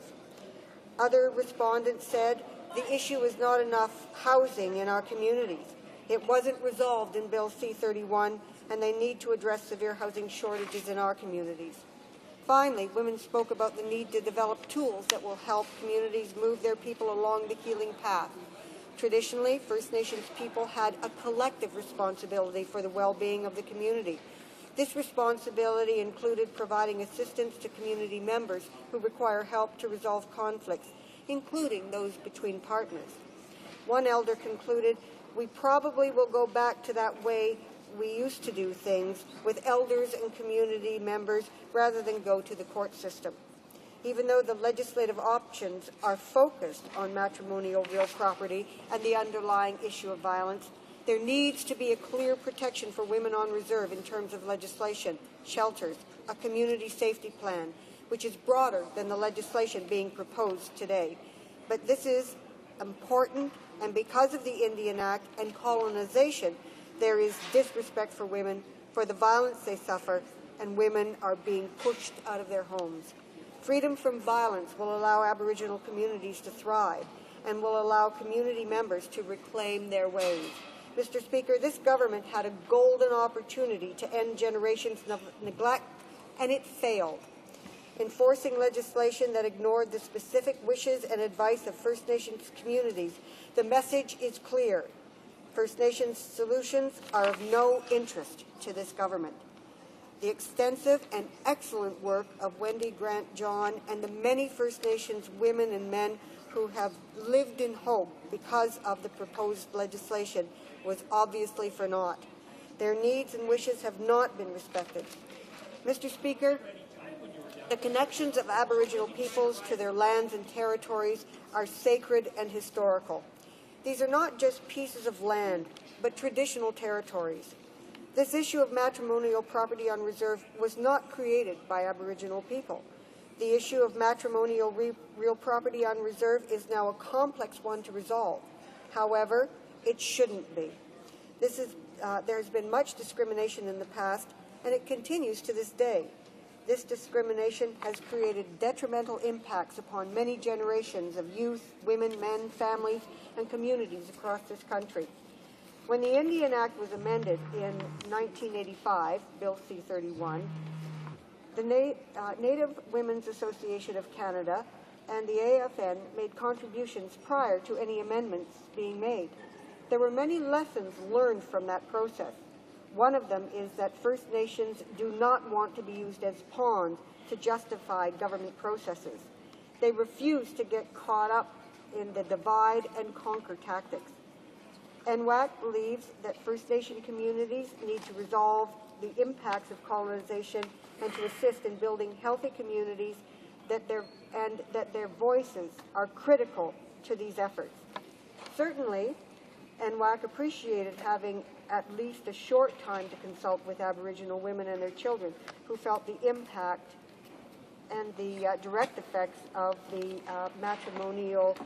Other respondents said the issue is not enough housing in our communities. It wasn't resolved in Bill C-31, and they need to address severe housing shortages in our communities. Finally, women spoke about the need to develop tools that will help communities move their people along the healing path. Traditionally, First Nations people had a collective responsibility for the well-being of the community. This responsibility included providing assistance to community members who require help to resolve conflicts, including those between partners. One elder concluded, "We probably will go back to that way we used to do things with elders and community members rather than go to the court system." Even though the legislative options are focused on matrimonial real property and the underlying issue of violence, there needs to be a clear protection for women on reserve in terms of legislation, shelters, a community safety plan, which is broader than the legislation being proposed today. But this is important, and because of the Indian Act and colonization, there is disrespect for women, for the violence they suffer, and women are being pushed out of their homes. Freedom from violence will allow Aboriginal communities to thrive and will allow community members to reclaim their ways. Mr. Speaker, this government had a golden opportunity to end generations of neglect, and it failed. Enforcing legislation that ignored the specific wishes and advice of First Nations communities, the message is clear. First Nations solutions are of no interest to this government. The extensive and excellent work of Wendy Grant-John and the many First Nations women and men who have lived in hope because of the proposed legislation was obviously for naught. Their needs and wishes have not been respected. Mr. Speaker, the connections of Aboriginal peoples to their lands and territories are sacred and historical. These are not just pieces of land, but traditional territories. This issue of matrimonial property on reserve was not created by Aboriginal people. The issue of matrimonial real property on reserve is now a complex one to resolve. However, it shouldn't be. There has been much discrimination in the past, and it continues to this day. This discrimination has created detrimental impacts upon many generations of youth, women, men, families, and communities across this country. When the Indian Act was amended in 1985, Bill C-31, the Native Women's Association of Canada and the AFN made contributions prior to any amendments being made. There were many lessons learned from that process. One of them is that First Nations do not want to be used as pawns to justify government processes. They refuse to get caught up in the divide and conquer tactics. NWAC believes that First Nation communities need to resolve the impacts of colonization and to assist in building healthy communities that their voices are critical to these efforts. Certainly, NWAC appreciated having at least a short time to consult with Aboriginal women and their children who felt the impact and the direct effects of the matrimonial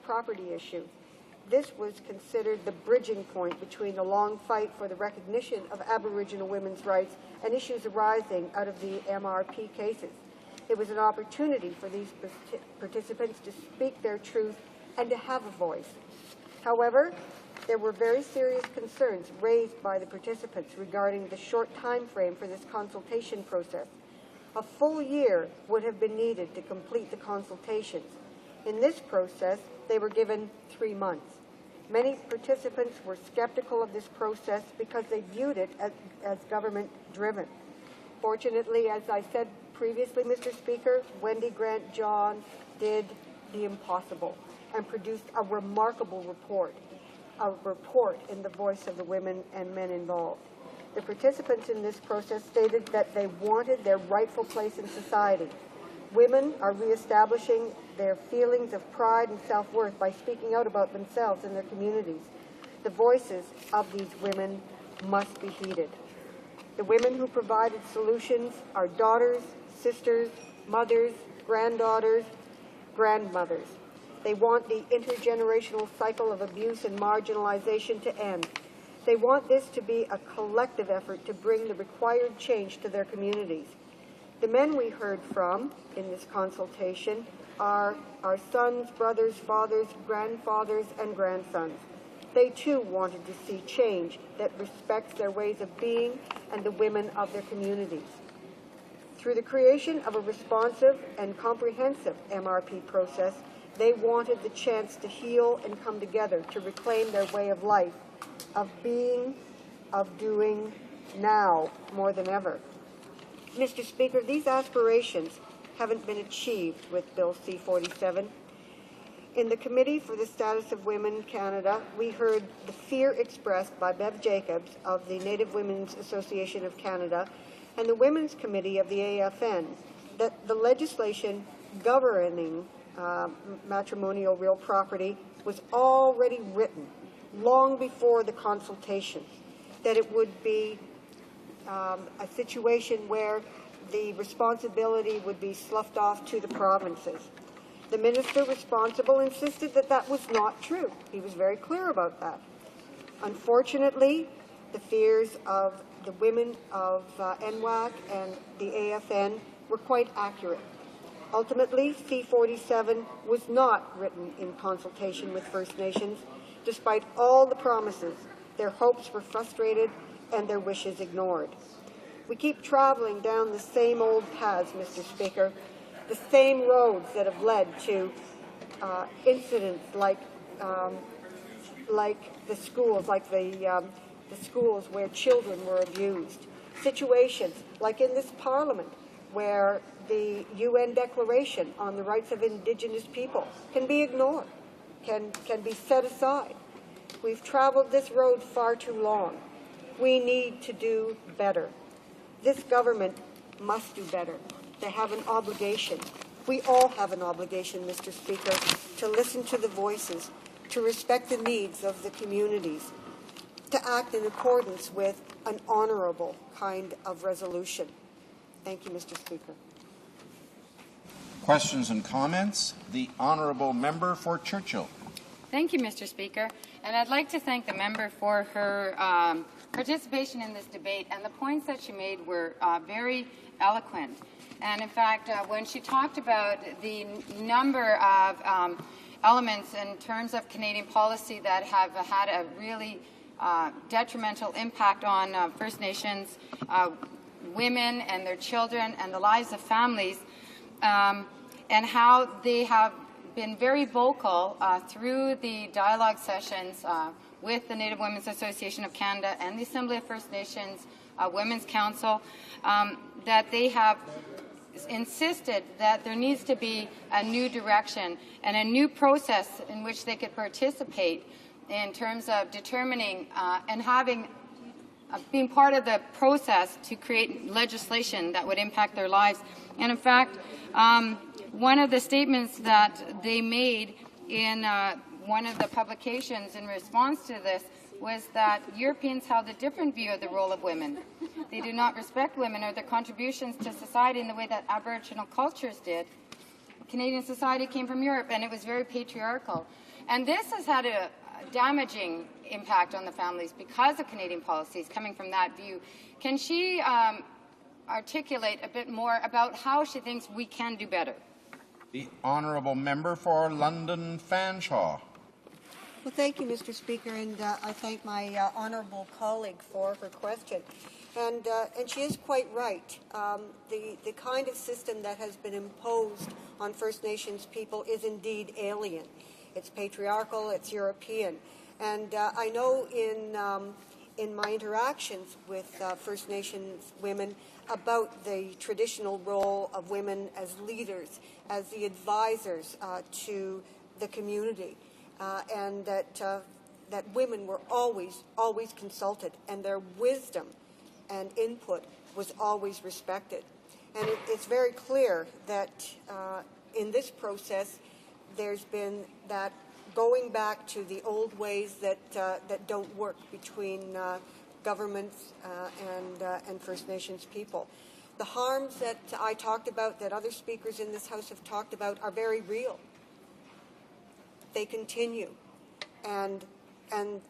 property issue. This was considered the bridging point between the long fight for the recognition of Aboriginal women's rights and issues arising out of the MRP cases. It was an opportunity for these participants to speak their truth and to have a voice. However, there were very serious concerns raised by the participants regarding the short time frame for this consultation process. A full year would have been needed to complete the consultations. In this process, they were given 3 months. Many participants were skeptical of this process because they viewed it as government-driven. Fortunately, as I said previously, Mr. Speaker, Wendy Grant-John did the impossible and produced a remarkable report. a report in the voice of the women and men involved. The participants in this process stated that they wanted their rightful place in society. Women are reestablishing their feelings of pride and self-worth by speaking out about themselves and their communities. The voices of these women must be heeded. The women who provided solutions are daughters, sisters, mothers, granddaughters, grandmothers. They want the intergenerational cycle of abuse and marginalization to end. They want this to be a collective effort to bring the required change to their communities. The men we heard from in this consultation are our sons, brothers, fathers, grandfathers, and grandsons. They too wanted to see change that respects their ways of being and the women of their communities. Through the creation of a responsive and comprehensive MRP process, they wanted the chance to heal and come together to reclaim their way of life, of being, of doing, now more than ever. Mr. Speaker, these aspirations haven't been achieved with Bill C-47. In the Committee for the Status of Women Canada, we heard the fear expressed by Bev Jacobs of the Native Women's Association of Canada and the Women's Committee of the AFN that the legislation governing matrimonial real property was already written long before the consultation, that it would be a situation where the responsibility would be sloughed off to the provinces. The minister responsible insisted that that was not true. He was very clear about that. Unfortunately, the fears of the women of NWAC and the AFN were quite accurate. Ultimately, C-47 was not written in consultation with First Nations. Despite all the promises, their hopes were frustrated and their wishes ignored. We keep traveling down the same old paths, Mr. Speaker, the same roads that have led to incidents like the schools, the schools where children were abused. Situations like in this Parliament where the UN Declaration on the Rights of Indigenous People can be ignored, can be set aside. We've traveled this road far too long. We need to do better. This government must do better. They have an obligation. We all have an obligation, Mr. Speaker, to listen to the voices, to respect the needs of the communities, to act in accordance with an honourable kind of resolution. Thank you, Mr. Speaker. Questions and comments? The Honourable Member for Churchill. Thank you, Mr. Speaker. And I'd like to thank the member for her participation in this debate. And the points that she made were very eloquent. And in fact, when she talked about the number of elements in terms of Canadian policy that have had a really detrimental impact on First Nations women and their children and the lives of families, and how they have been very vocal through the dialogue sessions with the Native Women's Association of Canada and the Assembly of First Nations Women's Council, that they have insisted that there needs to be a new direction and a new process in which they could participate in terms of determining and having being part of the process to create legislation that would impact their lives. And in fact, one of the statements that they made in one of the publications in response to this was that Europeans held a different view of the role of women. They do not respect women or their contributions to society in the way that Aboriginal cultures did. Canadian society came from Europe, and it was very patriarchal. And this has had a damaging impact on the families because of Canadian policies coming from that view. Can she articulate a bit more about how she thinks we can do better? The Honourable Member for London Fanshawe. Well, thank you, Mr. Speaker, and I thank my honourable colleague for her question. And she is quite right. The kind of system that has been imposed on First Nations people is indeed alien. It's patriarchal, it's European. And I know in my interactions with First Nations women about the traditional role of women as leaders, as the advisors to the community, and that that women were always consulted, and their wisdom and input was always respected. And it's very clear that in this process, there's been that going back to the old ways that don't work between governments and First Nations people. The harms that I talked about, that other speakers in this House have talked about, are very real. They continue. And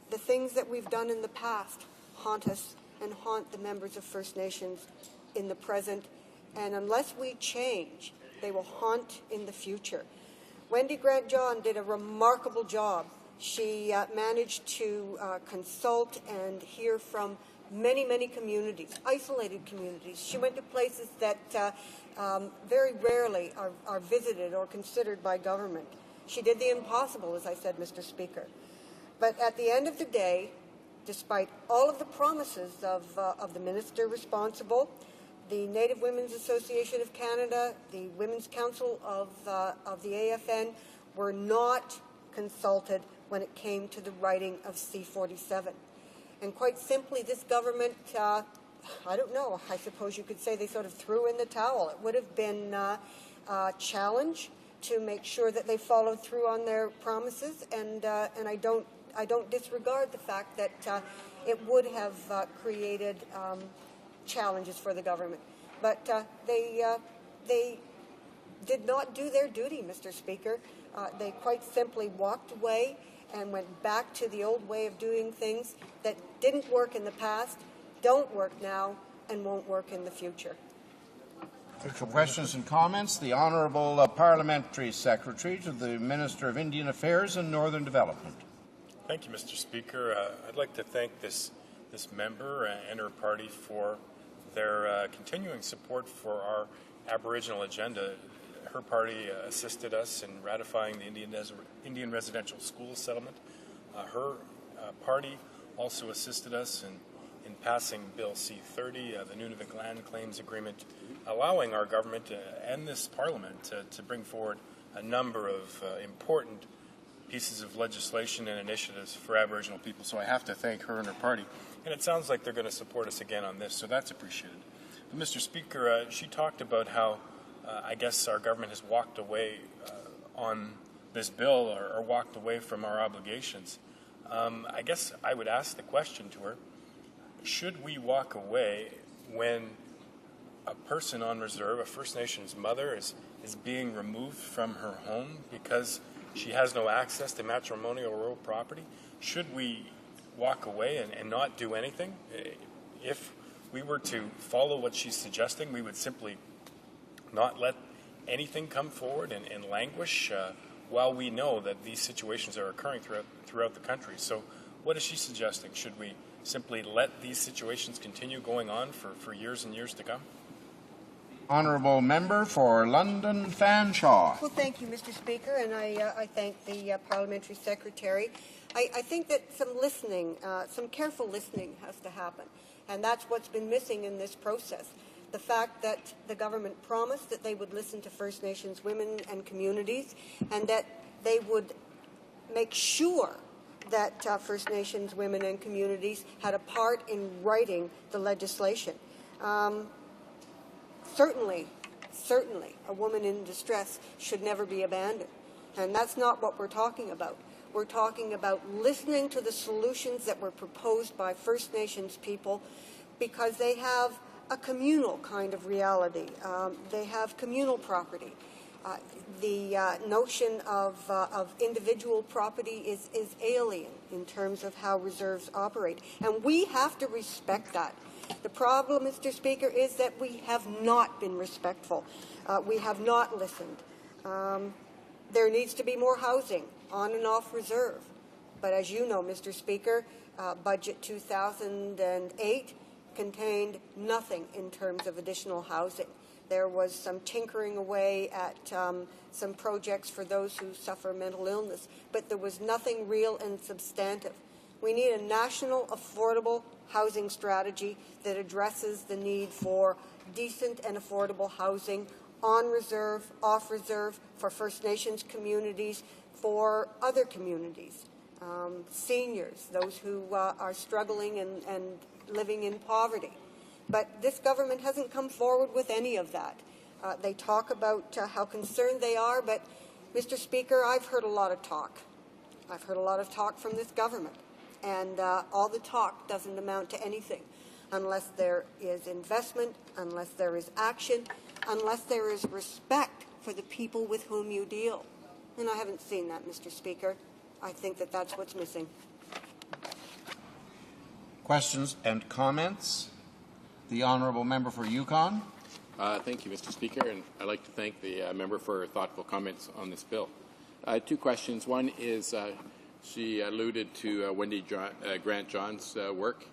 the things that we've done in the past haunt us and haunt the members of First Nations in the present. And unless we change, they will haunt in the future. Wendy Grant-John did a remarkable job. She managed to consult and hear from many, many communities, isolated communities. She went to places that very rarely are visited or considered by government. She did the impossible, as I said, Mr. Speaker. But at the end of the day, despite all of the promises of the minister responsible, the Native Women's Association of Canada, the Women's Council of the AFN were not consulted when it came to the writing of C-47. And quite simply, this government, I don't know, I suppose you could say they sort of threw in the towel. It would have been a challenge to make sure that they followed through on their promises, and I don't disregard the fact that it would have created challenges for the government. But they did not do their duty, Mr. Speaker. They quite simply walked away and went back to the old way of doing things that didn't work in the past, don't work now, and won't work in the future. Questions and comments. The Honourable Parliamentary Secretary to the Minister of Indian Affairs and Northern Development. Thank you, Mr. Speaker. I'd like to thank this member and her party for their continuing support for our Aboriginal agenda. Her party assisted us in ratifying the Indian Residential School Settlement. Her party also assisted us in passing Bill C-30, the Nunavut Land Claims Agreement, allowing our government and this Parliament to bring forward a number of important pieces of legislation and initiatives for Aboriginal people. So I have to thank her and her party. And it sounds like they're going to support us again on this, so that's appreciated. But Mr. Speaker, she talked about how I guess our government has walked away on this bill or walked away from our obligations. I guess I would ask the question to her, should we walk away when a person on reserve, a First Nations mother, is being removed from her home because she has no access to matrimonial rural property? Should we walk away and not do anything? If we were to follow what she's suggesting, we would simply not let anything come forward and languish while we know that these situations are occurring throughout the country. So what is she suggesting? Should we simply let these situations continue going on for years and years to come? Honourable Member for London Fanshawe. Well, thank you, Mr. Speaker, and I thank the Parliamentary Secretary. I think that some listening, some careful listening has to happen, and that's what's been missing in this process. The fact that the government promised that they would listen to First Nations women and communities, and that they would make sure that First Nations women and communities had a part in writing the legislation. Certainly, a woman in distress should never be abandoned. And that's not what we're talking about. We're talking about listening to the solutions that were proposed by First Nations people, because they have a communal kind of reality. They have communal property. The notion of individual property is alien in terms of how reserves operate. And we have to respect that. The problem, Mr. Speaker, is that we have not been respectful. We have not listened. There needs to be more housing on and off reserve. But as you know, Mr. Speaker, Budget 2008 contained nothing in terms of additional housing. There was some tinkering away at some projects for those who suffer mental illness, but there was nothing real and substantive. We need a national affordable housing strategy that addresses the need for decent and affordable housing on reserve, off reserve, for First Nations communities, for other communities. seniors, those who are struggling and living in poverty. But this government hasn't come forward with any of that. They talk about how concerned they are, but, Mr. Speaker, I've heard a lot of talk. I've heard a lot of talk from this government, and all the talk doesn't amount to anything unless there is investment, unless there is action, unless there is respect for the people with whom you deal. And I haven't seen that, Mr. Speaker. I think that that's what's missing. Questions and comments? The honourable member for Yukon. Thank you, Mr. Speaker, and I'd like to thank the member for her thoughtful comments on this bill. Two questions. One is she alluded to Wendy Grant John's work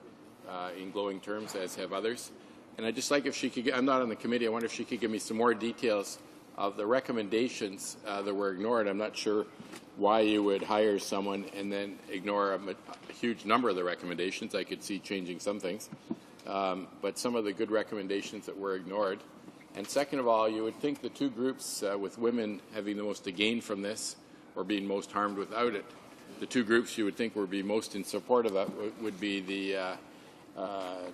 in glowing terms, as have others. And I'd just like if she could, I'm not on the committee, I wonder if she could give me some more details of the recommendations that were ignored. I'm not sure why you would hire someone and then ignore a huge number of the recommendations. I could see changing some things. But some of the good recommendations that were ignored. And second of all, you would think the two groups with women having the most to gain from this or being most harmed without it, the two groups you would think would be most in support of that would be the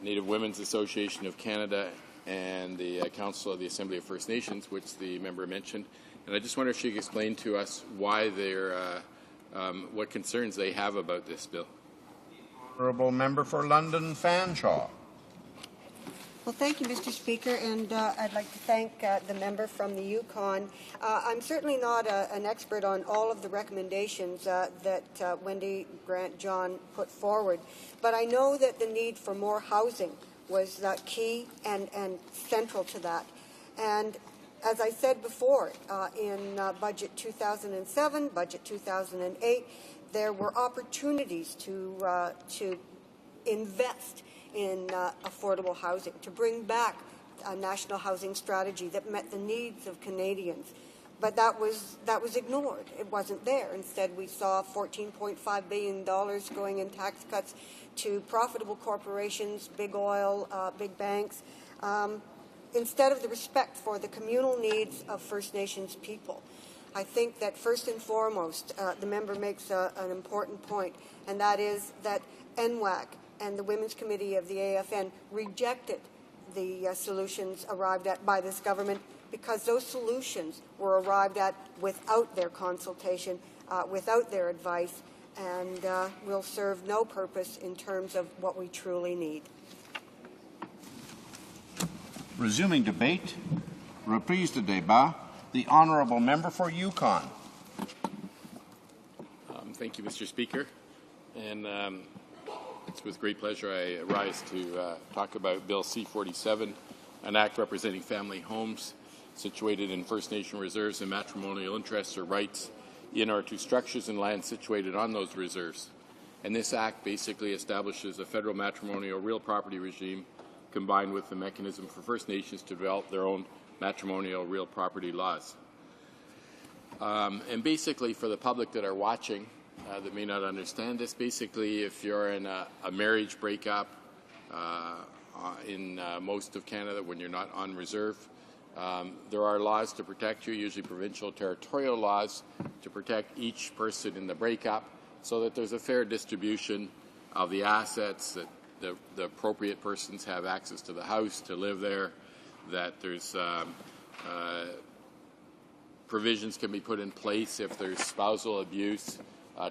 Native Women's Association of Canada and the Council of the Assembly of First Nations, which the member mentioned. And I just wonder if she could explain to us why they're, what concerns they have about this bill. Honourable member for London Fanshawe. Well, thank you, Mr. Speaker, and I'd like to thank the member from the Yukon. I'm certainly not an expert on all of the recommendations that Wendy Grant John put forward, but I know that the need for more housing was key and central to that. And as I said before, in Budget 2007, Budget 2008, there were opportunities to invest in affordable housing, to bring back a national housing strategy that met the needs of Canadians. But that was ignored. It wasn't there. Instead, we saw $14.5 billion going in tax cuts to profitable corporations, big oil, big banks, instead of the respect for the communal needs of First Nations people. I think that first and foremost, the member makes an important point, and that is that NWAC and the Women's Committee of the AFN rejected the solutions arrived at by this government because those solutions were arrived at without their consultation, without their advice, and will serve no purpose in terms of what we truly need. Resuming debate, reprise de débat, the honourable member for Yukon. Thank you, Mr. Speaker. And it's with great pleasure I rise to talk about Bill C-47, an act representing family homes situated in First Nation reserves and matrimonial interests or rights in or to structures and land situated on those reserves. And this act basically establishes a federal matrimonial real property regime combined with the mechanism for First Nations to develop their own matrimonial real property laws. And basically, for the public that are watching that may not understand this, basically if you're in a marriage breakup in most of Canada when you're not on reserve, there are laws to protect you, usually provincial territorial laws, to protect each person in the breakup so that there's a fair distribution of the assets, that the appropriate persons have access to the house to live there, that there's provisions can be put in place if there's spousal abuse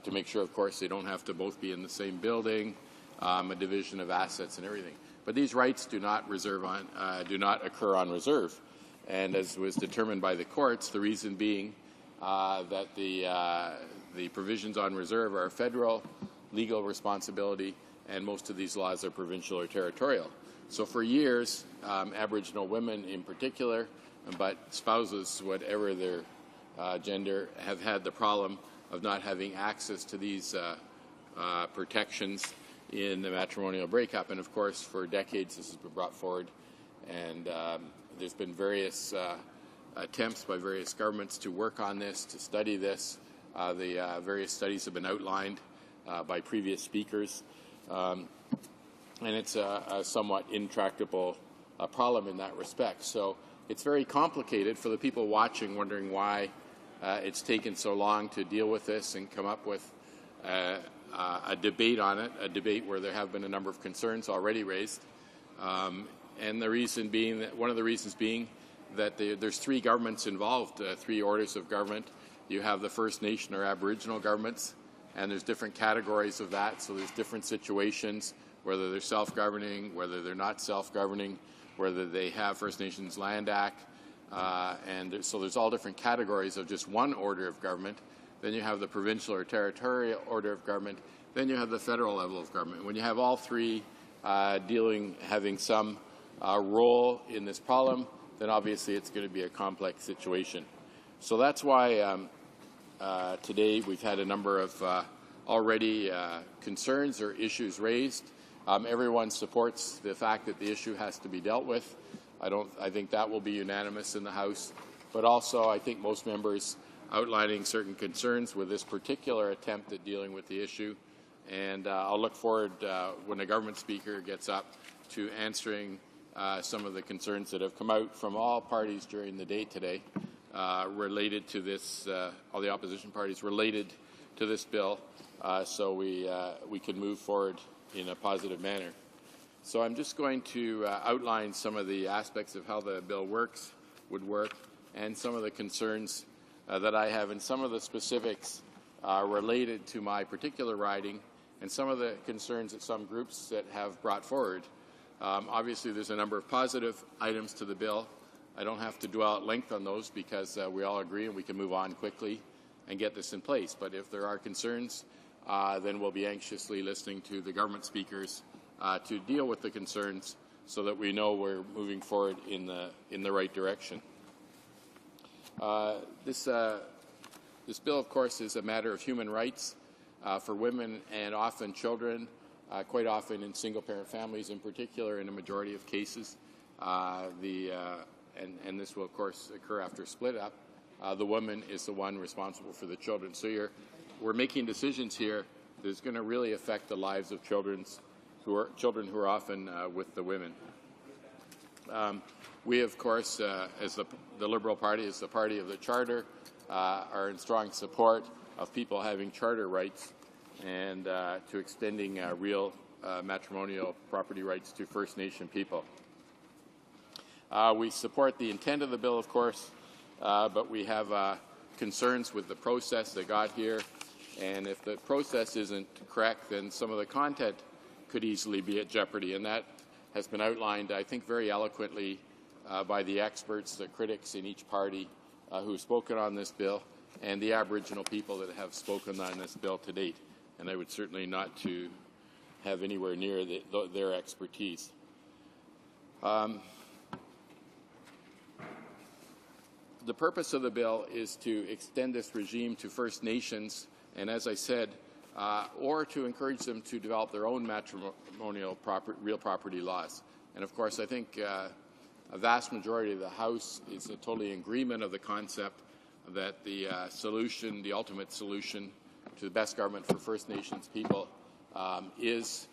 to make sure, of course, they don't have to both be in the same building, a division of assets and everything. But these rights do not occur on reserve. And as was determined by the courts, the reason being that the provisions on reserve are a federal legal responsibility, and most of these laws are provincial or territorial. So for years, Aboriginal women in particular, but spouses, whatever their gender, have had the problem of not having access to these protections in the matrimonial breakup. And of course, for decades, this has been brought forward, and there's been various attempts by various governments to work on this, to study this. The various studies have been outlined by previous speakers, and it's a somewhat intractable problem in that respect. So it's very complicated for the people watching, wondering why it's taken so long to deal with this and come up with a debate on it, a debate where there have been a number of concerns already raised. And the reason being that one of the reasons being that there's three governments involved, three orders of government. You have the First Nation or Aboriginal governments, and there's different categories of that. So there's different situations, whether they're self-governing, whether they're not self-governing, whether they have First Nations Land Act, so there's all different categories of just one order of government. Then you have the provincial or territorial order of government. Then you have the federal level of government. When you have all three having some role in this problem, then obviously it's going to be a complex situation. So that's why today we've had a number of already concerns or issues raised. Everyone supports the fact that the issue has to be dealt with. I think that will be unanimous in the House. But also I think most members outlining certain concerns with this particular attempt at dealing with the issue. And I'll look forward when the government speaker gets up to answering some of the concerns that have come out from all parties during the day today related to this, all the opposition parties related to this bill, so we can move forward in a positive manner. So I'm just going to outline some of the aspects of how the bill would work, and some of the concerns that I have, and some of the specifics related to my particular riding, and some of the concerns that some groups that have brought forward. Obviously, there's a number of positive items to the bill. I don't have to dwell at length on those because we all agree and we can move on quickly and get this in place. But if there are concerns, then we'll be anxiously listening to the government speakers to deal with the concerns so that we know we're moving forward in the right direction. This bill, of course, is a matter of human rights for women and often children, quite often in single-parent families in particular in a majority of cases. And this will, of course, occur after split up. The woman is the one responsible for the children. So we're making decisions here that's going to really affect the lives of children who are often with the women. We, of course, as the Liberal Party, as the party of the Charter, are in strong support of people having charter rights and to extending real matrimonial property rights to First Nation people. We support the intent of the bill, of course, but we have concerns with the process that got here. And if the process isn't correct, then some of the content could easily be at jeopardy. And that has been outlined, I think, very eloquently by the experts, the critics in each party who have spoken on this bill, and the Aboriginal people that have spoken on this bill to date. And I would certainly not to have anywhere near their expertise. The purpose of the bill is to extend this regime to First Nations, and as I said, or to encourage them to develop their own matrimonial real property laws. And of course, I think a vast majority of the House is totally in agreement of the concept that the solution, the ultimate solution to the best government for First Nations people is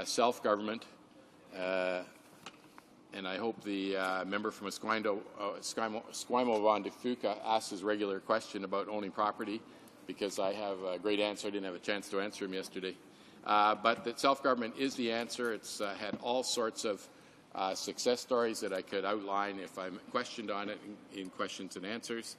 self-government. And I hope the member from Esquimalt Vandafuca asks his regular question about owning property, because I have a great answer. I didn't have a chance to answer him yesterday. But that self-government is the answer. It's had all sorts of success stories that I could outline if I'm questioned on it in questions and answers.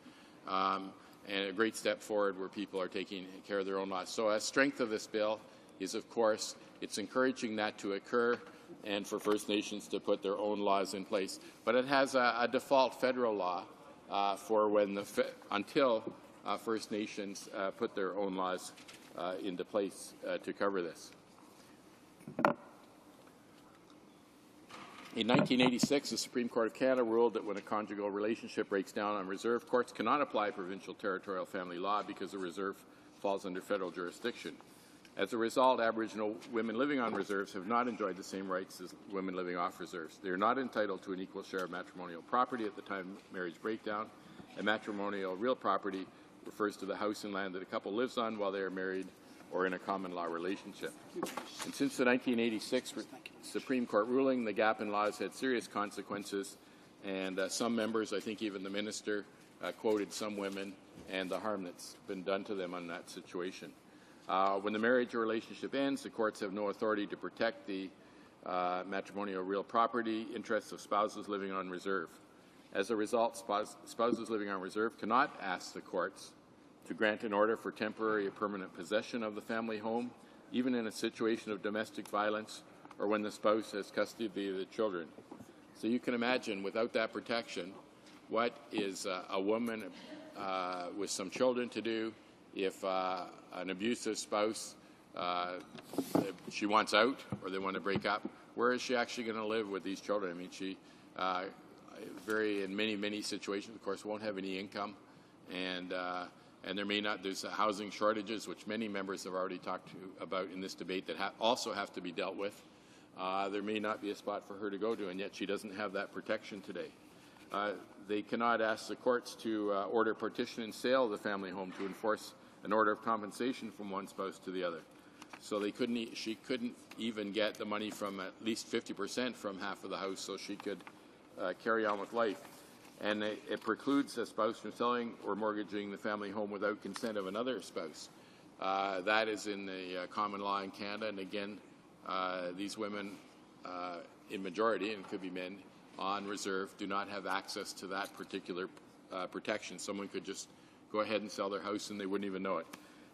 And a great step forward where people are taking care of their own laws. So a strength of this bill is, of course, it's encouraging that to occur and for First Nations to put their own laws in place. But it has a default federal law for when until First Nations put their own laws into place to cover this. In 1986, the Supreme Court of Canada ruled that when a conjugal relationship breaks down on reserve, courts cannot apply provincial territorial family law because the reserve falls under federal jurisdiction. As a result, Aboriginal women living on reserves have not enjoyed the same rights as women living off reserves. They are not entitled to an equal share of matrimonial property at the time of marriage breakdown. And matrimonial real property refers to the house and land that a couple lives on while they are married or in a common law relationship. And since the 1986 Supreme Court ruling, the gap in laws had serious consequences, and some members, I think even the minister, quoted some women and the harm that's been done to them on that situation. When the marriage or relationship ends, the courts have no authority to protect the matrimonial real property interests of spouses living on reserve. As a result, spouses living on reserve cannot ask the courts to grant an order for temporary or permanent possession of the family home, even in a situation of domestic violence or when the spouse has custody of the children. So you can imagine, without that protection, what is a woman with some children to do if an abusive spouse, she wants out or they want to break up. Where is she actually going to live with these children? I mean, she in many situations, of course, won't have any income, and there may not. There's housing shortages, which many members have already talked about in this debate, that also have to be dealt with. There may not be a spot for her to go to, and yet she doesn't have that protection today. They cannot ask the courts to order partition and sale of the family home to enforce an order of compensation from one spouse to the other. So she couldn't even get the money from at least 50% from half of the house so she could carry on with life. And it precludes a spouse from selling or mortgaging the family home without consent of another spouse. That is in the common law in Canada, and again, these women, in majority, and could be men, on reserve, do not have access to that particular protection. Someone could just go ahead and sell their house and they wouldn't even know it.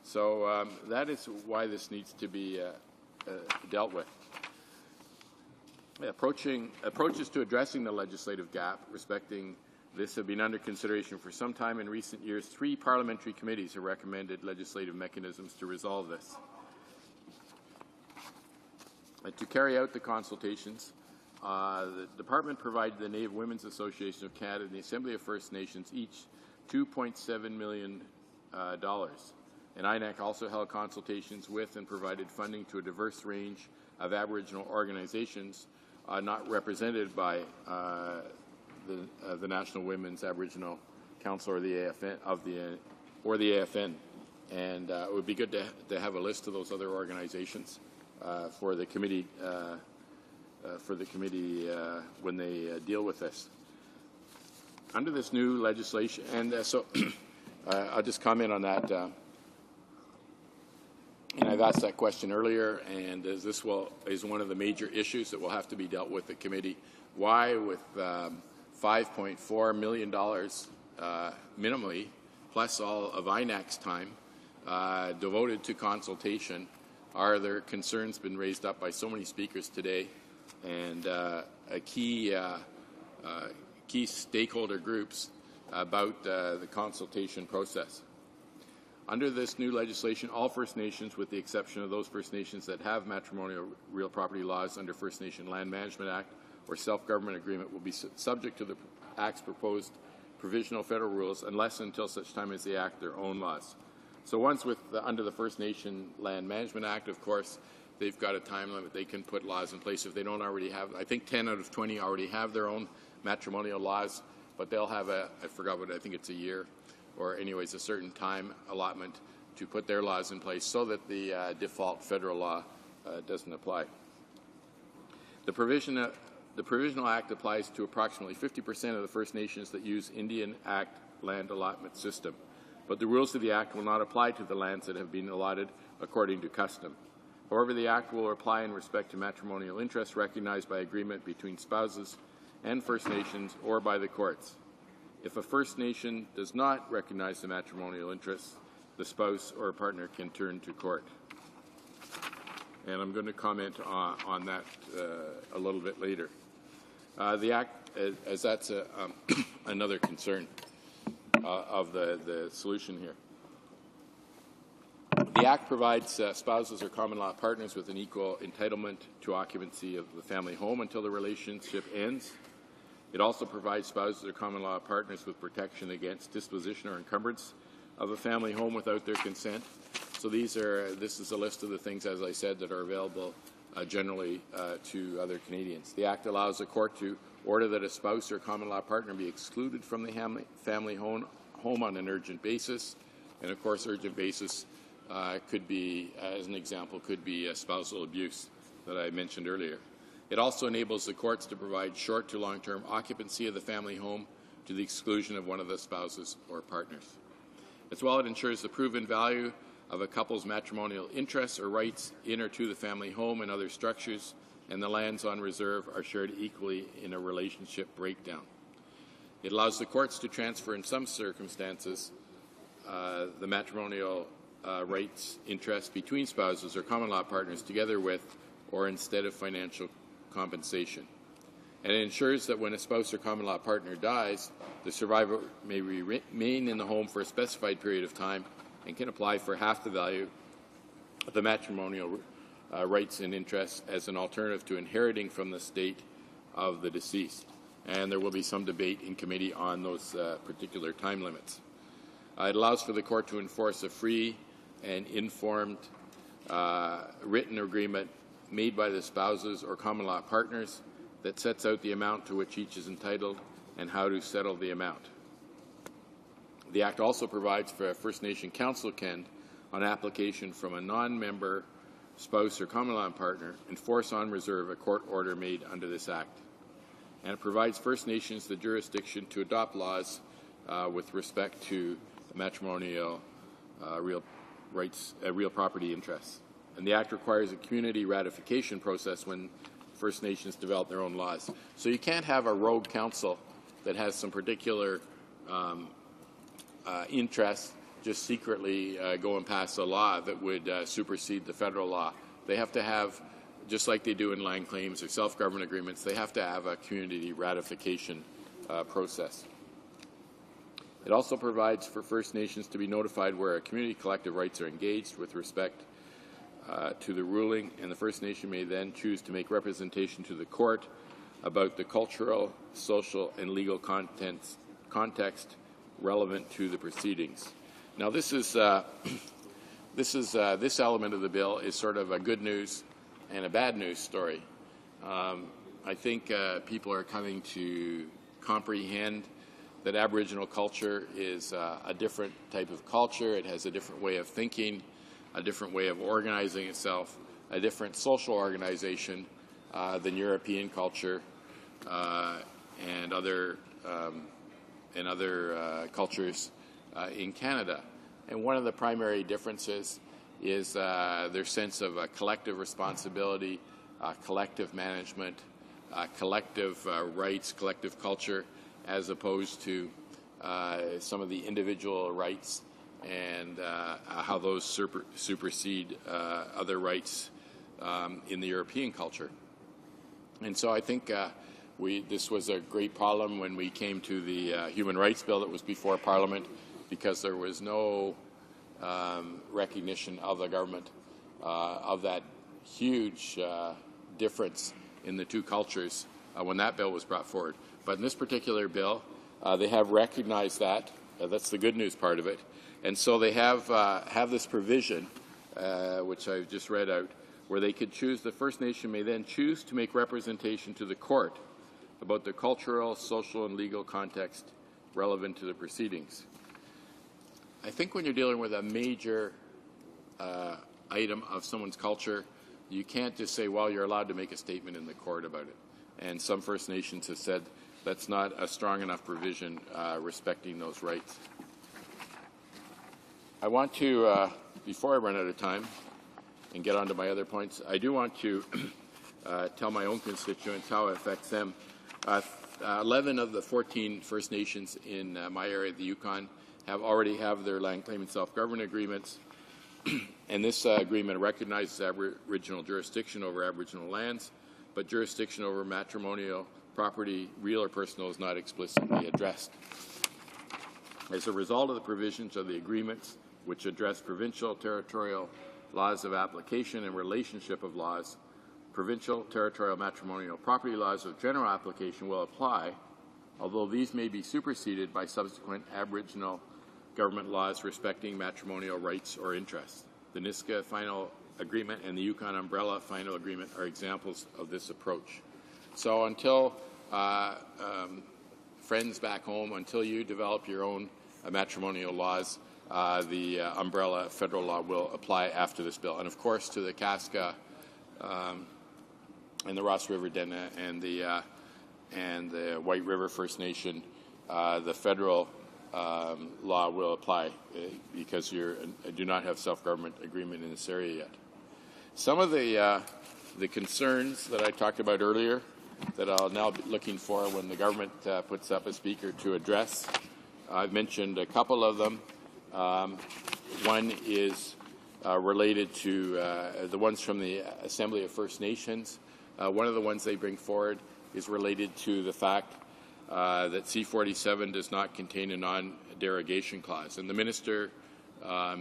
So that is why this needs to be dealt with. Approaches to addressing the legislative gap respecting this have been under consideration for some time. In recent years, 3 parliamentary committees have recommended legislative mechanisms to resolve this. To carry out the consultations, the Department provided the Native Women's Association of Canada and the Assembly of First Nations each $2.7 million. And INAC also held consultations with and provided funding to a diverse range of Aboriginal organizations not represented by the National Women's Aboriginal Council or the AFN, And it would be good to have a list of those other organizations for the committee when they deal with this. Under this new legislation, and so I'll just comment on that. And I've asked that question earlier, and as this is one of the major issues that will have to be dealt with at committee. Why, with $5.4 million minimally, plus all of INAC's time devoted to consultation, are there concerns been raised up by so many speakers today, and key stakeholder groups about the consultation process. Under this new legislation, all First Nations, with the exception of those First Nations that have matrimonial real property laws under First Nation Land Management Act or Self-Government Agreement, will be subject to the Act's proposed provisional federal rules unless and until such time as they act their own laws. So once under the First Nation Land Management Act, of course, they've got a time limit. They can put laws in place if they don't already have. I think 10 out of 20 already have their own matrimonial laws, but they'll have I forgot what, I think it's a year, or anyways a certain time allotment to put their laws in place so that the default federal law doesn't apply. The Provisional Act applies to approximately 50% of the First Nations that use Indian Act land allotment system, but the rules of the Act will not apply to the lands that have been allotted according to custom. However, the Act will apply in respect to matrimonial interests recognized by agreement between spouses and First Nations or by the courts. If a First Nation does not recognize the matrimonial interests, the spouse or partner can turn to court. And I'm going to comment on that a little bit later. The Act, as that's another concern of the solution here. The Act provides spouses or common law partners with an equal entitlement to occupancy of the family home until the relationship ends. It also provides spouses or common law partners with protection against disposition or encumbrance of a family home without their consent. So this is a list of the things, as I said, that are available generally to other Canadians. The Act allows a court to order that a spouse or common law partner be excluded from the family home on an urgent basis. And of course, urgent basis could be, as an example, could be spousal abuse that I mentioned earlier. It also enables the courts to provide short to long-term occupancy of the family home to the exclusion of one of the spouses or partners. As well, it ensures the proven value of a couple's matrimonial interests or rights in or to the family home and other structures, and the lands on reserve are shared equally in a relationship breakdown. It allows the courts to transfer, in some circumstances, the matrimonial rights, interests between spouses or common law partners together with or instead of financial compensation. And it ensures that when a spouse or common law partner dies, the survivor may remain in the home for a specified period of time and can apply for half the value of the matrimonial rights and interests as an alternative to inheriting from the state of the deceased. And there will be some debate in committee on those particular time limits. It allows for the court to enforce a free and informed written agreement made by the spouses or common law partners that sets out the amount to which each is entitled and how to settle the amount. The Act also provides for a First Nation council can, on application from a non-member spouse or common law partner, enforce on reserve a court order made under this Act. And it provides First Nations the jurisdiction to adopt laws with respect to matrimonial real property interests. And the Act requires a community ratification process when First Nations develop their own laws. So you can't have a rogue council that has some particular interest just secretly go and pass a law that would supersede the federal law. They have to have, just like they do in land claims or self-government agreements, they have to have a community ratification process. It also provides for First Nations to be notified where community collective rights are engaged with respect to the ruling, and the First Nation may then choose to make representation to the court about the cultural, social, and legal context relevant to the proceedings. Now, this element of the bill is sort of a good news and a bad news story. I think people are coming to comprehend that Aboriginal culture is a different type of culture. It has a different way of thinking, a different way of organizing itself, a different social organization than European culture and other cultures in Canada. And one of the primary differences is their sense of collective responsibility, collective management, collective rights, collective culture, as opposed to some of the individual rights and how those supersede other rights in the European culture. And so I think this was a great problem when we came to the human rights bill that was before Parliament, because there was no recognition of the government of that huge difference in the two cultures when that bill was brought forward. But in this particular bill, they have recognized that. That's the good news part of it. And so they have this provision, which I've just read out, where they could choose, the First Nation may then choose to make representation to the court about the cultural, social, and legal context relevant to the proceedings. I think when you're dealing with a major item of someone's culture, you can't just say, well, you're allowed to make a statement in the court about it. And some First Nations have said that's not a strong enough provision respecting those rights. I want to, before I run out of time and get on to my other points, I do want to tell my own constituents how it affects them. 11 of the 14 First Nations in my area, the Yukon, already have their land claim and self-government agreements. And this agreement recognizes Aboriginal jurisdiction over Aboriginal lands, but jurisdiction over matrimonial property, real or personal, is not explicitly addressed. As a result of the provisions of the agreements, which address provincial, territorial laws of application and relationship of laws, provincial, territorial matrimonial property laws of general application will apply, although these may be superseded by subsequent Aboriginal government laws respecting matrimonial rights or interests. The Niska Final Agreement and the Yukon Umbrella Final Agreement are examples of this approach. So until friends back home, until you develop your own matrimonial laws, the umbrella federal law will apply after this bill. And of course, to the Kaska and the Ross River Dene and the White River First Nation, the federal law will apply because you do not have self-government agreement in this area yet. Some of the concerns that I talked about earlier that I'll now be looking for when the government puts up a speaker to address, I've mentioned a couple of them. One is related to the ones from the Assembly of First Nations. One of the ones they bring forward is related to the fact that C-47 does not contain a non-derogation clause. And the minister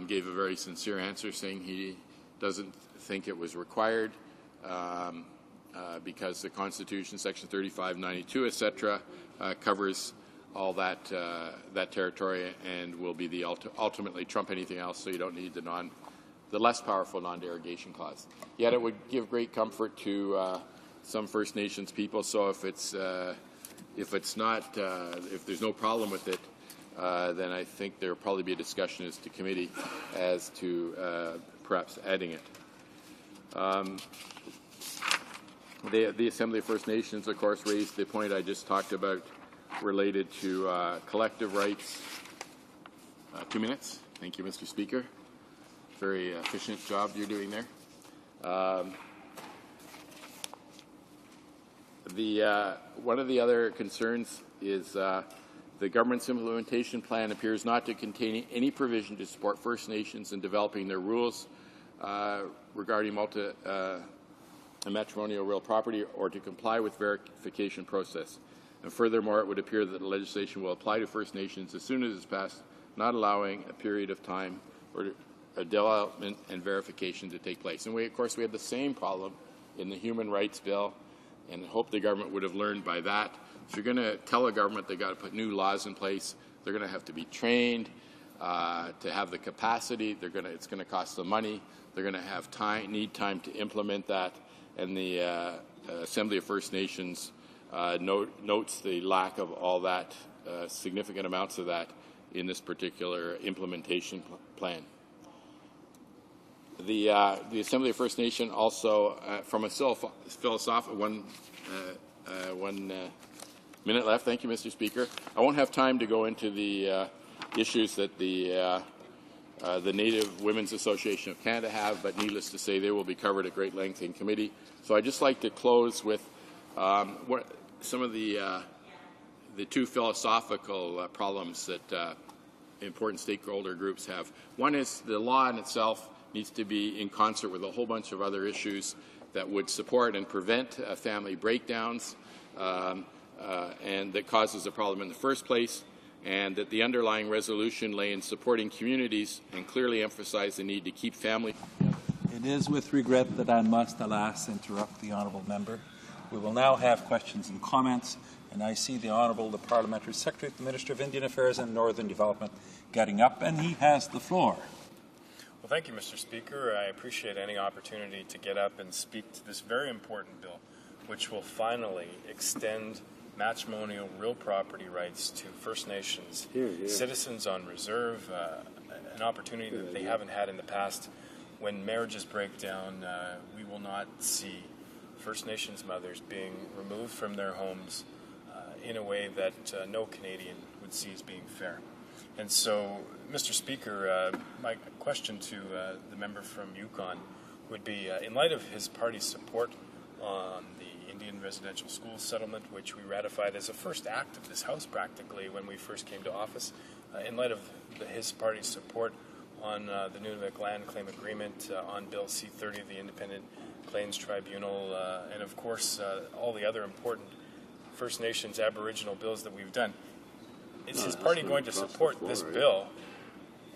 gave a very sincere answer saying he doesn't think it was required because the Constitution, Section 3592, etc., covers all that territory and will be the ultimately trump anything else, so you don't need the less powerful non-derogation clause. Yet it would give great comfort to some First Nations people. So if there's no problem with it, then I think there will probably be a discussion as to committee as to perhaps adding it. The Assembly of First Nations, of course, raised the point I just talked about related to collective rights. 2 minutes. Thank you, Mr. Speaker. Very efficient job you're doing there. One of the other concerns is the government's implementation plan appears not to contain any provision to support First Nations in developing their rules regarding matrimonial real property or to comply with verification process. And furthermore, it would appear that the legislation will apply to First Nations as soon as it's passed, not allowing a period of time or a development and verification to take place. And of course, we had the same problem in the Human Rights Bill, and I hope the government would have learned by that. If you're going to tell a government they've got to put new laws in place, they're going to have to be trained to have the capacity. It's going to cost them money. They're going to need time to implement that. And the Assembly of First Nations notes the lack of all that, significant amounts of that, in this particular implementation plan. The Assembly of First Nation also, from a philosophical, one minute left. Thank you, Mr. Speaker. I won't have time to go into the issues that the Native Women's Association of Canada have, but needless to say, they will be covered at great length in committee. So I'd just like to close with some of the two philosophical problems that important stakeholder groups have. One is the law in itself needs to be in concert with a whole bunch of other issues that would support and prevent family breakdowns and that causes a problem in the first place, and that the underlying resolution lay in supporting communities and clearly emphasize the need to keep family. It is with regret that I must, alas, interrupt the honourable member. We will now have questions and comments, and I see the Honourable Parliamentary Secretary, the Minister of Indian Affairs and Northern Development, getting up, and he has the floor. Well, thank you, Mr. Speaker. I appreciate any opportunity to get up and speak to this very important bill, which will finally extend matrimonial real property rights to First Nations citizens on reserve, an opportunity that they haven't had in the past. When marriages break down, we will not see First Nations mothers being removed from their homes in a way that no Canadian would see as being fair. And so, Mr. Speaker, my question to the member from Yukon would be, in light of his party's support on the Indian residential school settlement, which we ratified as a first act of this House practically when we first came to office, in light of his party's support on the Nunavik Land Claim Agreement, on Bill C-30, the Independent Claims Tribunal, and of course all the other important First Nations Aboriginal bills that we've done, is his party going to support this bill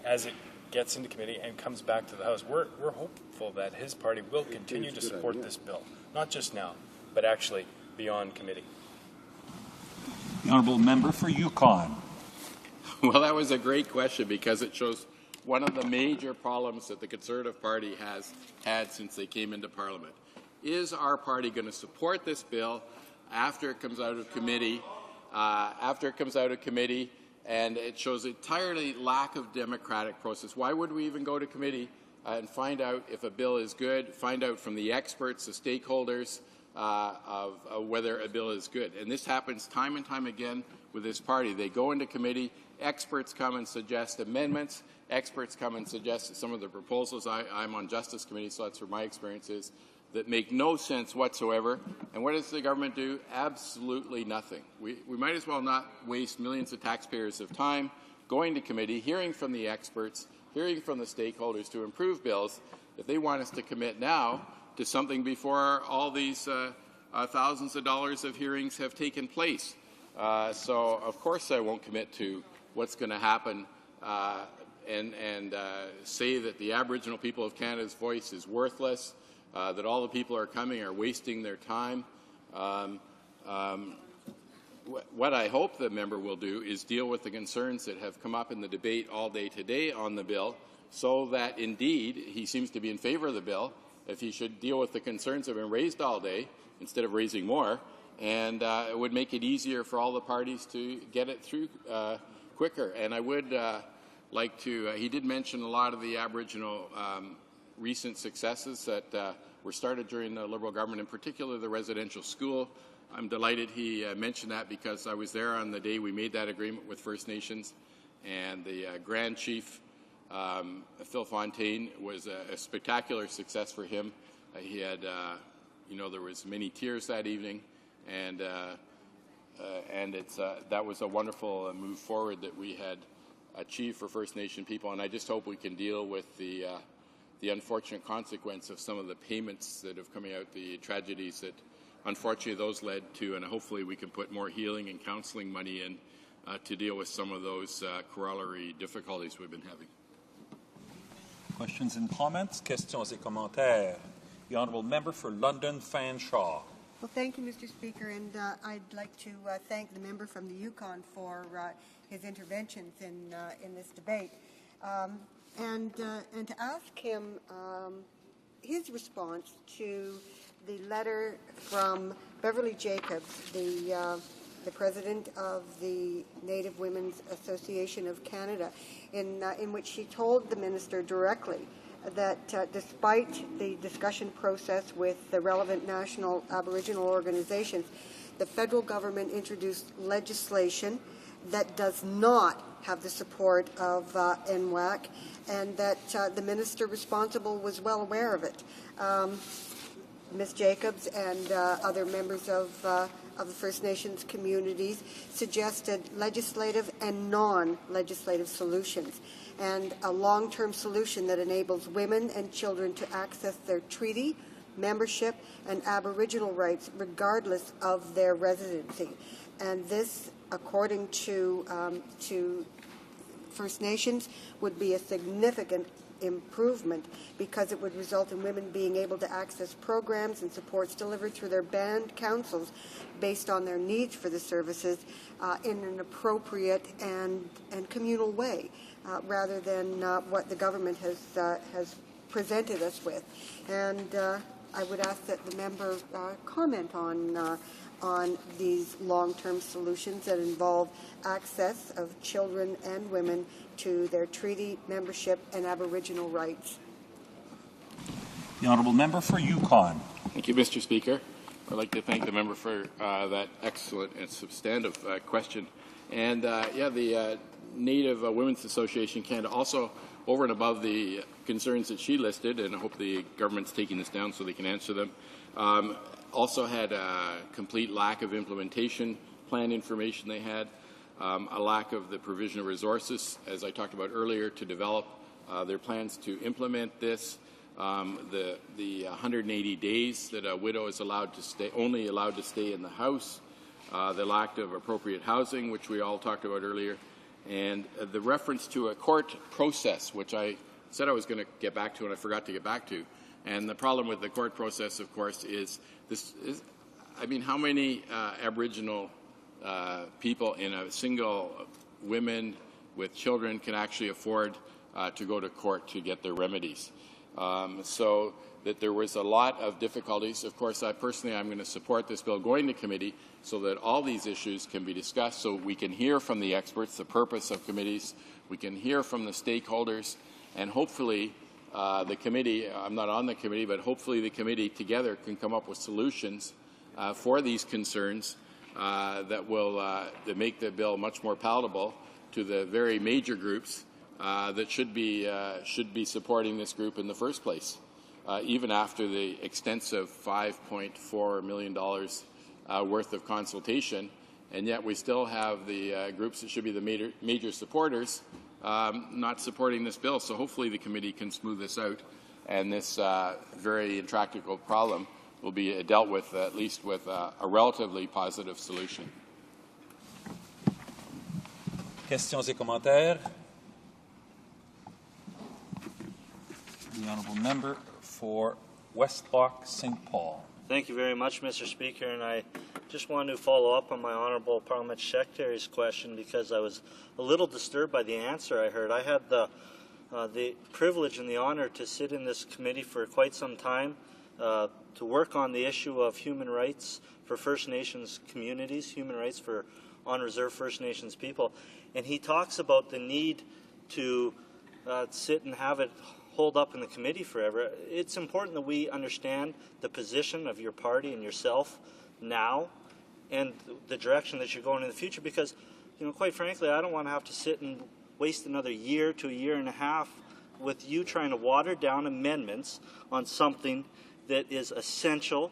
as it gets into committee and comes back to the House? We're hopeful that his party will continue to support this bill, not just now, but actually beyond committee. The Honourable Member for Yukon. Well, that was a great question because it shows one of the major problems that the Conservative Party has had since they came into Parliament. Is our party going to support this bill after it comes out of committee? And it shows entirely lack of democratic process. Why would we even go to committee and find out if a bill is good, find out from the experts, the stakeholders, of whether a bill is good. And this happens time and time again with this party. They go into committee, experts come and suggest amendments, experts come and suggest some of the proposals. I'm on Justice Committee, so that's where my experience is, that make no sense whatsoever. And what does the government do? Absolutely nothing. We might as well not waste millions of taxpayers of time going to committee, hearing from the experts, hearing from the stakeholders to improve bills, if they want us to commit now to something before all these thousands of dollars of hearings have taken place. So, of course, I won't commit to what's going to happen and say that the Aboriginal people of Canada's voice is worthless, that all the people who are coming are wasting their time. What I hope the member will do is deal with the concerns that have come up in the debate all day today on the bill, so that indeed he seems to be in favor of the bill. If he should deal with the concerns that have been raised all day instead of raising more, and it would make it easier for all the parties to get it through quicker. And I would like to, he did mention a lot of the Aboriginal recent successes that were started during the Liberal government, in particular the residential school. I'm delighted he mentioned that because I was there on the day we made that agreement with First Nations, and the Grand Chief, Phil Fontaine, was a spectacular success for him. He had, there was many tears that evening, and that was a wonderful move forward that we had achieved for First Nation people, and I just hope we can deal with the unfortunate consequence of some of the payments that have coming out, the tragedies that unfortunately those led to, and hopefully we can put more healing and counseling money in to deal with some of those corollary difficulties we've been having. Questions and comments? Questions et commentaires. The Honourable Member for London Fanshawe. Well, thank you, Mr. Speaker, and I'd like to thank the member from the Yukon for his interventions in this debate, and to ask him his response to the letter from Beverly Jacobs, the president of the Native Women's Association of Canada, in which she told the minister directly that despite the discussion process with the relevant national Aboriginal organizations, the federal government introduced legislation that does not have the support of NWAC, and that the minister responsible was well aware of it. Ms. Jacobs and other members of the First Nations communities suggested legislative and non-legislative solutions, and a long-term solution that enables women and children to access their treaty, membership, and Aboriginal rights regardless of their residency. And this, according to First Nations, would be a significant improvement because it would result in women being able to access programs and supports delivered through their band councils based on their needs for the services in an appropriate and communal way, rather than what the government has presented us with. And I would ask that the member comment on these long-term solutions that involve access of children and women to their treaty, membership, and Aboriginal rights. The Honourable Member for Yukon. Thank you, Mr. Speaker. I'd like to thank the member for that excellent and substantive question. And the Native Women's Association Canada also, over and above the concerns that she listed, and I hope the government's taking this down so they can answer them, also had a complete lack of implementation plan information they had, a lack of the provision of resources, as I talked about earlier, to develop their plans to implement this, the 180 days that a widow is only allowed to stay in the house, the lack of appropriate housing, which we all talked about earlier, and the reference to a court process, which I said I was going to get back to and I forgot to get back to. And the problem with the court process, of course, is how many Aboriginal people in a single women with children can actually afford to go to court to get their remedies? So that there was a lot of difficulties. Of course, I'm going to support this bill going to committee so that all these issues can be discussed, so we can hear from the experts the purpose of committees, we can hear from the stakeholders, and hopefully the committee, I'm not on the committee, but hopefully the committee together can come up with solutions for these concerns that will that make the bill much more palatable to the very major groups that should be supporting this group in the first place, even after the extensive $5.4 million worth of consultation. And yet we still have the groups that should be the major supporters not supporting this bill. So hopefully the committee can smooth this out, and this very intractable problem will be dealt with at least with a relatively positive solution. Questions et commentaires? The honourable member for Westlock St. Paul. Thank you very much, Mr. Speaker, and I just wanted to follow up on my Honourable Parliamentary Secretary's question because I was a little disturbed by the answer I heard. I had the privilege and the honour to sit in this committee for quite some time to work on the issue of human rights for First Nations communities, human rights for on-reserve First Nations people, and he talks about the need to sit and have it hold up in the committee forever. It's important that we understand the position of your party and yourself now and the direction that you're going in the future because, you know, quite frankly, I don't want to have to sit and waste another year to a year and a half with you trying to water down amendments on something that is essential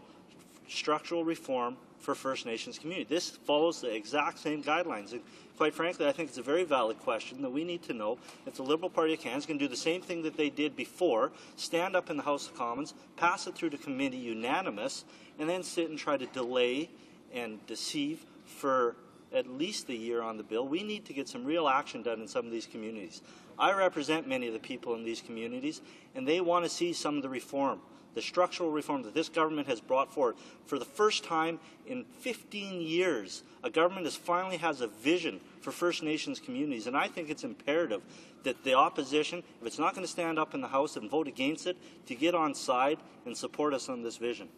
structural reform for First Nations community. This follows the exact same guidelines. And quite frankly, I think it's a very valid question that we need to know if the Liberal Party of Canada is going to do the same thing that they did before, stand up in the House of Commons, pass it through to committee unanimous, and then sit and try to delay and deceive for at least a year on the bill. We need to get some real action done in some of these communities. I represent many of the people in these communities, and they want to see some of the reform, the structural reform that this government has brought forward. For the first time in 15 years, a government finally has a vision for First Nations communities, and I think it's imperative that the opposition, if it's not going to stand up in the House and vote against it, to get on side and support us on this vision.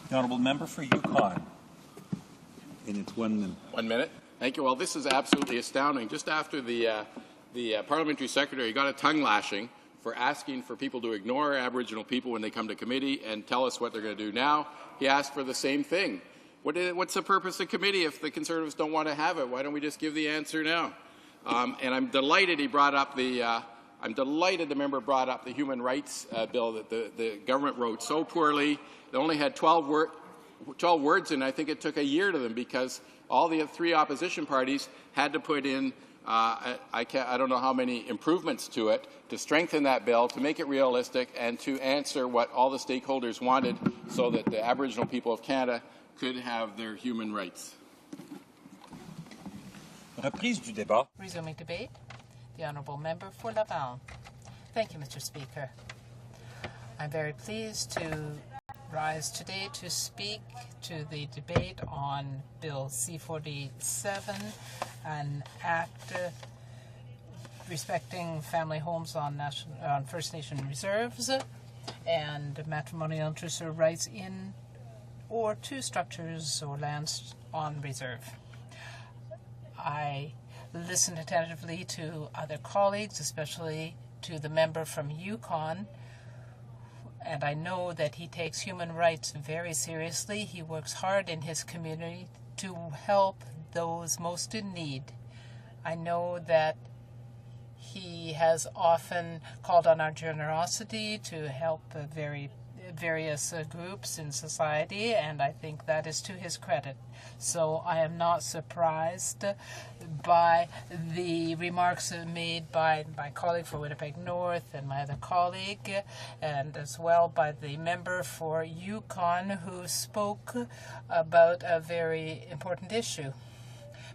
The honourable member for Yukon. And it's 1 minute. 1 minute. Thank you. Well, this is absolutely astounding. Just after the parliamentary secretary got a tongue lashing for asking for people to ignore Aboriginal people when they come to committee and tell us what they're going to do now, he asked for the same thing. What's the purpose of committee if the Conservatives don't want to have it? Why don't we just give the answer now? And I'm delighted he brought up I'm delighted the member brought up the human rights bill that the government wrote so poorly. They only had 12 words, and I think it took a year to them because all the three opposition parties had to put in I don't know how many improvements to it to strengthen that bill, to make it realistic, and to answer what all the stakeholders wanted so that the Aboriginal people of Canada could have their human rights. Reprise du débat. Resuming debate, the Honourable Member for Laval. Thank you, Mr. Speaker. I'm very pleased to rise today to speak to the debate on Bill C-47, an act respecting family homes on First Nation reserves and matrimonial interest or rights in or to structures or lands on reserve. I listened attentively to other colleagues, especially to the member from Yukon, and I know that he takes human rights very seriously. He works hard in his community to help those most in need. I know that he has often called on our generosity to help various groups in society, and I think that is to his credit. So I am not surprised by the remarks made by my colleague for Winnipeg North and my other colleague, and as well by the member for Yukon who spoke about a very important issue.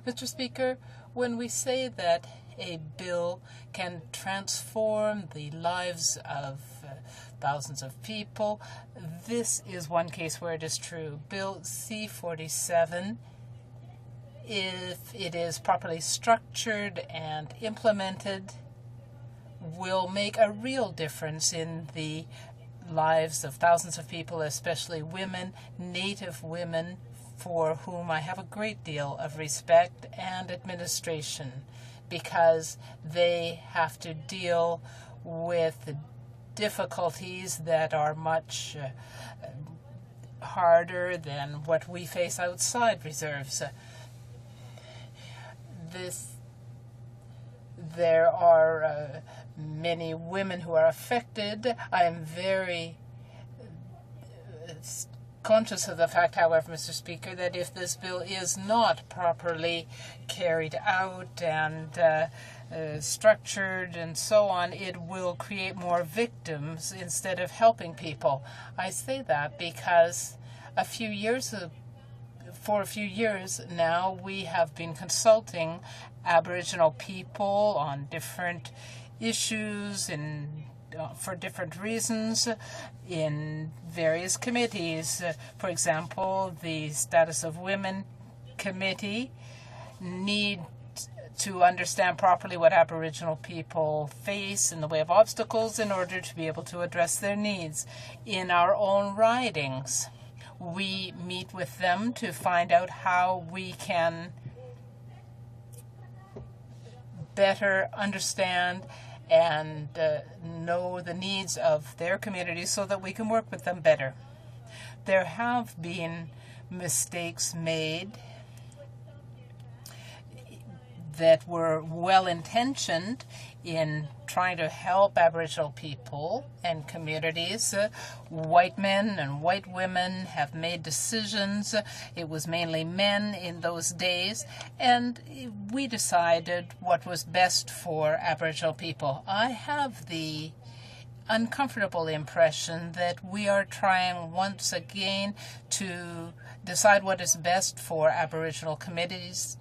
Mr. Speaker, when we say that a bill can transform the lives of thousands of people, this is one case where it is true. Bill C-47, if it is properly structured and implemented, will make a real difference in the lives of thousands of people, especially women, Native women, for whom I have a great deal of respect, and administration, because they have to deal with difficulties that are much harder than what we face outside reserves. There are many women who are affected. I am very conscious of the fact, however, Mr. Speaker, that if this bill is not properly carried out and structured and so on, it will create more victims instead of helping people. I say that because for a few years now, we have been consulting Aboriginal people on different issues for different reasons in various committees. For example, the Status of Women Committee need to understand properly what Aboriginal people face in the way of obstacles in order to be able to address their needs. In our own ridings, we meet with them to find out how we can better understand and know the needs of their communities so that we can work with them better. There have been mistakes made that were well-intentioned in trying to help Aboriginal people and communities. White men and white women have made decisions. It was mainly men in those days, and we decided what was best for Aboriginal people. I have the uncomfortable impression that we are trying once again to decide what is best for Aboriginal communities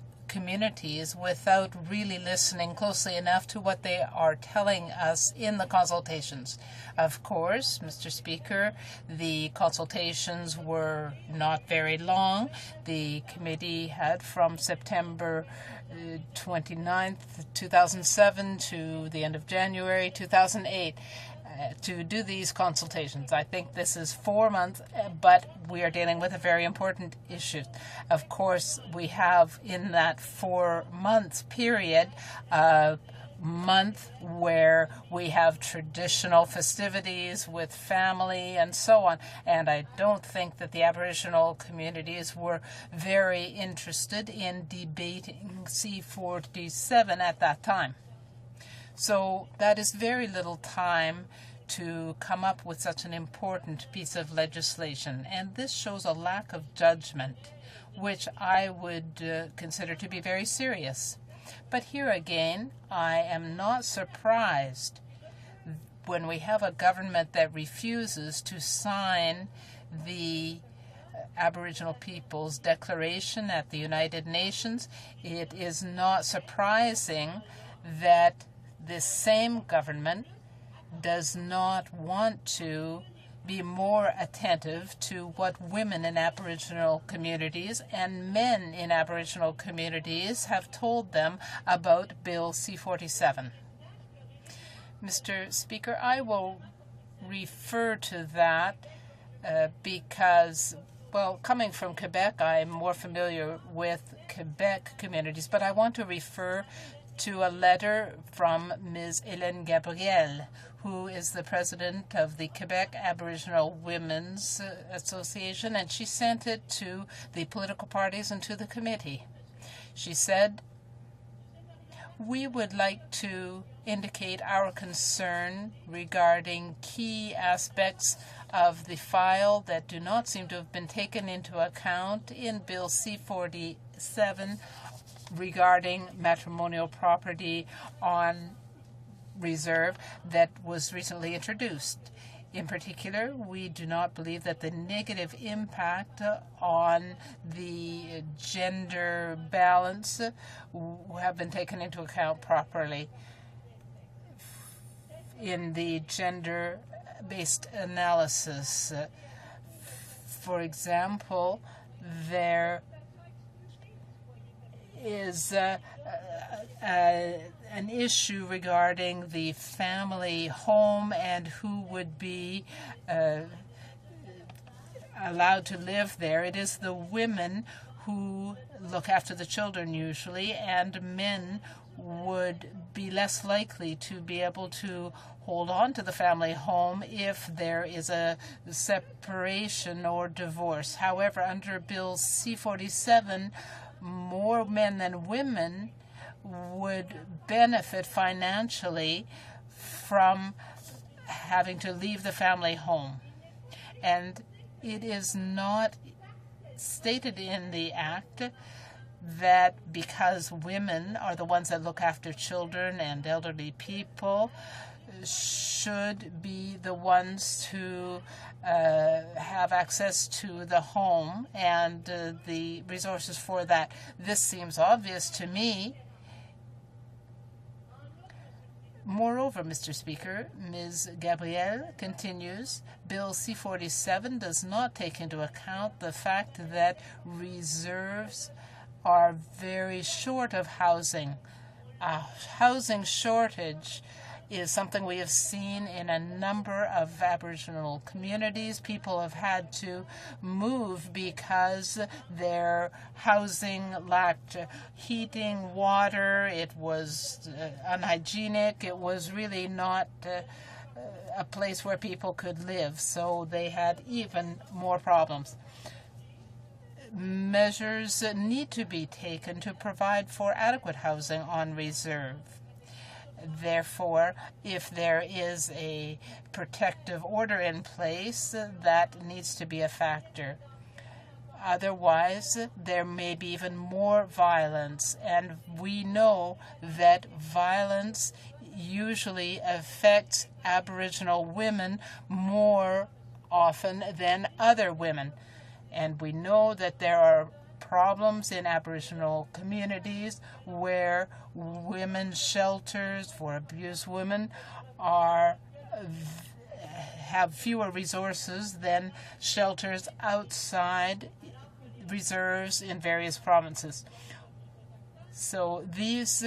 without really listening closely enough to what they are telling us in the consultations. Of course, Mr. Speaker, the consultations were not very long. The committee had from September 29th, 2007 to the end of January 2008 to do these consultations. I think this is 4 months, but we are dealing with a very important issue. Of course, we have in that 4 months period a month where we have traditional festivities with family and so on. And I don't think that the Aboriginal communities were very interested in debating C-47 at that time. So that is very little time to come up with such an important piece of legislation. And this shows a lack of judgment, which I would consider to be very serious. But here again, I am not surprised when we have a government that refuses to sign the Aboriginal Peoples Declaration at the United Nations. It is not surprising that this same government does not want to be more attentive to what women in Aboriginal communities and men in Aboriginal communities have told them about Bill C-47. Mr. Speaker, I will refer to that because, well, coming from Quebec, I'm more familiar with Quebec communities, but I want to refer to a letter from Ms. Hélène Gabriel, who is the president of the Quebec Aboriginal Women's Association, and she sent it to the political parties and to the committee. She said, "We would like to indicate our concern regarding key aspects of the file that do not seem to have been taken into account in Bill C-47 regarding matrimonial property on reserve that was recently introduced. In particular, we do not believe that the negative impact on the gender balance have been taken into account properly in the gender-based analysis. For example, there is an issue regarding the family home and who would be allowed to live there. It is the women who look after the children usually, and men would be less likely to be able to hold on to the family home if there is a separation or divorce. However, under Bill C-47, more men than women would benefit financially from having to leave the family home. And it is not stated in the Act that because women are the ones that look after children and elderly people should be the ones to have access to the home and the resources for that. This seems obvious to me. Moreover, Mr. Speaker, Ms. Gabrielle continues, Bill C-47 does not take into account the fact that reserves are very short of housing. A housing shortage is something we have seen in a number of Aboriginal communities. People have had to move because their housing lacked heating, water, it was unhygienic, it was really not a place where people could live, so they had even more problems. Measures need to be taken to provide for adequate housing on reserve. Therefore, if there is a protective order in place, that needs to be a factor. Otherwise, there may be even more violence, and we know that violence usually affects Aboriginal women more often than other women. And we know that there are problems in Aboriginal communities where women's shelters for abused women have fewer resources than shelters outside reserves in various provinces. So these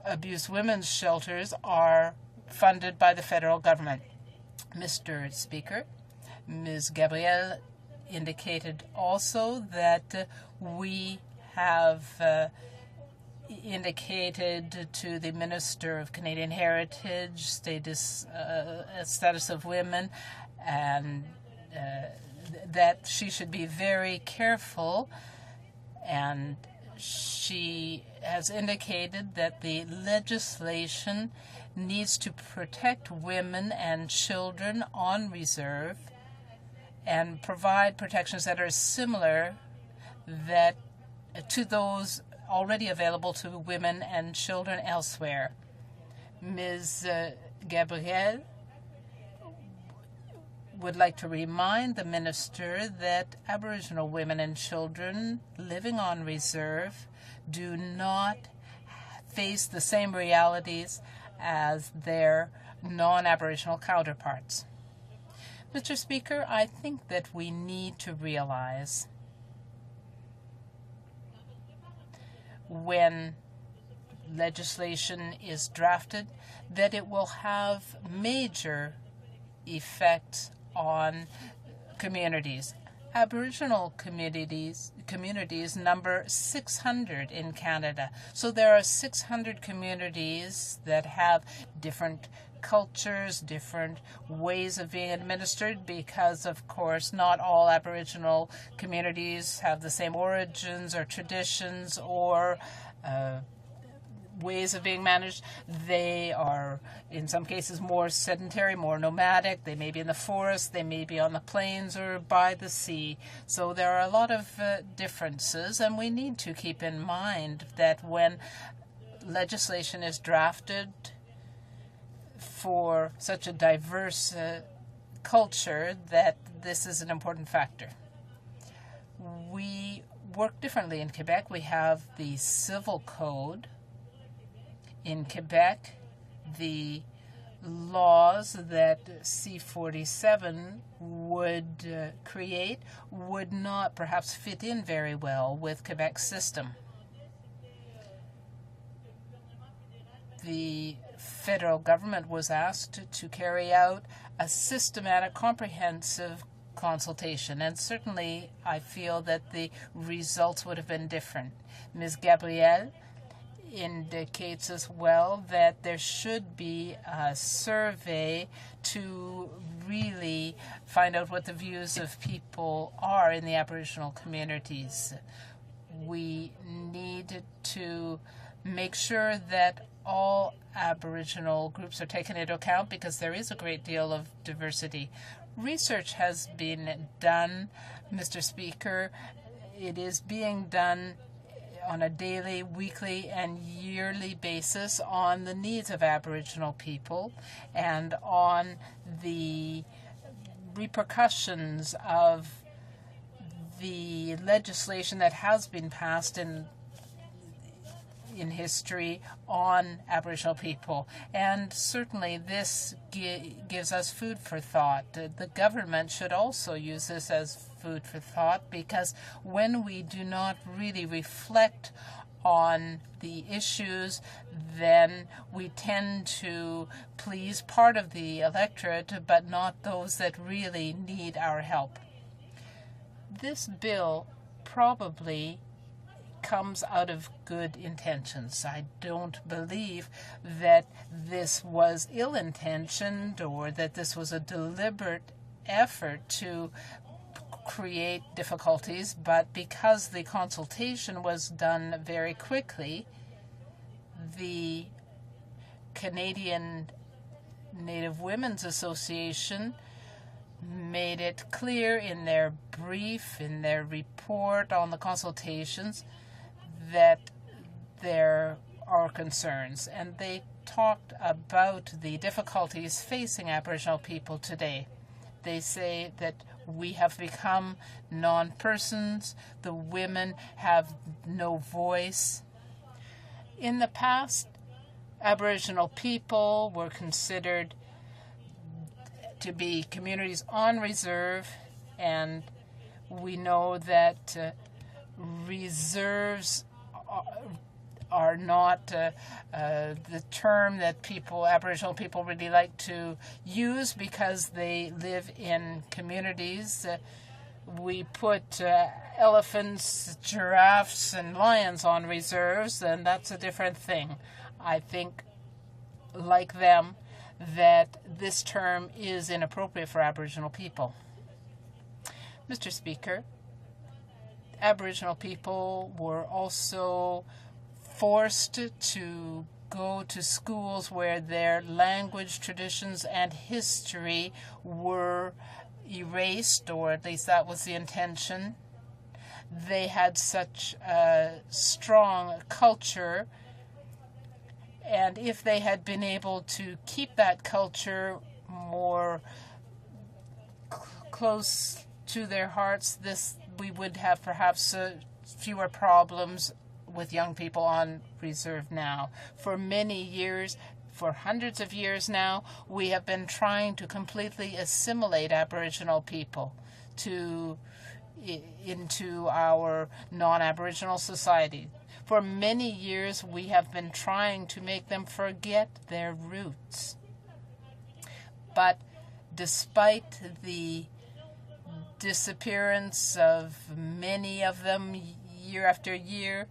abused women's shelters are funded by the federal government. Mr. Speaker, Ms. Gabrielle indicated also that we have indicated to the Minister of Canadian Heritage status of women, and that she should be very careful, and she has indicated that the legislation needs to protect women and children on reserve and provide protections that are similar to those already available to women and children elsewhere. Ms. Gabrielle would like to remind the Minister that Aboriginal women and children living on reserve do not face the same realities as their non-Aboriginal counterparts. Mr. Speaker, I think that we need to realize when legislation is drafted that it will have major effects on communities. Aboriginal communities number 600 in Canada. So there are 600 communities that have different cultures, different ways of being administered, because, of course, not all Aboriginal communities have the same origins or traditions or ways of being managed. They are, in some cases, more sedentary, more nomadic. They may be in the forest, they may be on the plains or by the sea. So there are a lot of differences, and we need to keep in mind that when legislation is drafted for such a diverse culture, that this is an important factor. We work differently in Quebec. We have the Civil Code. In Quebec, the laws that C-47 would create would not perhaps fit in very well with Quebec's system. The federal government was asked to carry out a systematic, comprehensive consultation, and certainly I feel that the results would have been different. Ms. Gabrielle indicates as well that there should be a survey to really find out what the views of people are in the Aboriginal communities. We need to make sure that all Aboriginal groups are taken into account because there is a great deal of diversity. Research has been done, Mr. Speaker. It is being done on a daily, weekly, and yearly basis on the needs of Aboriginal people and on the repercussions of the legislation that has been passed in history on Aboriginal people. And certainly this gives us food for thought. The government should also use this as food for thought, because when we do not really reflect on the issues, then we tend to please part of the electorate, but not those that really need our help. This bill probably comes out of good intentions. I don't believe that this was ill-intentioned or that this was a deliberate effort to create difficulties, but because the consultation was done very quickly, the Canadian Native Women's Association made it clear in their brief, in their report on the consultations, that there are concerns, and they talked about the difficulties facing Aboriginal people today. They say that we have become non-persons, the women have no voice. In the past, Aboriginal people were considered to be communities on reserve, and we know that reserves are not the term that Aboriginal people really like to use because they live in communities. We put elephants, giraffes, and lions on reserves, and that's a different thing. I think, like them, that this term is inappropriate for Aboriginal people. Mr. Speaker, Aboriginal people were also forced to go to schools where their language, traditions, and history were erased, or at least that was the intention. They had such a strong culture, and if they had been able to keep that culture more close to their hearts, we would have perhaps fewer problems with young people on reserve now. For many years, for hundreds of years now, we have been trying to completely assimilate Aboriginal people into our non-Aboriginal society. For many years, we have been trying to make them forget their roots. But despite the disappearance of many of them year after year,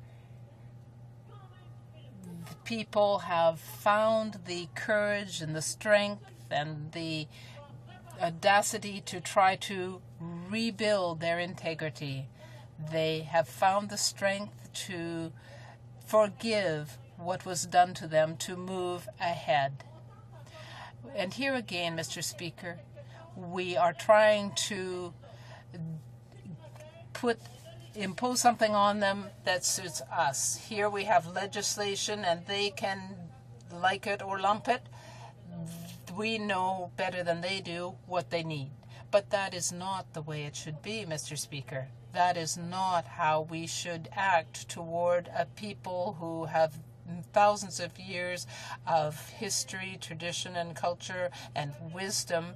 people have found the courage and the strength and the audacity to try to rebuild their integrity. They have found the strength to forgive what was done to them, to move ahead. And here again, Mr. Speaker, we are trying to impose something on them that suits us. Here we have legislation and they can like it or lump it. We know better than they do what they need. But that is not the way it should be, Mr. Speaker. That is not how we should act toward a people who have thousands of years of history, tradition, and culture, and wisdom.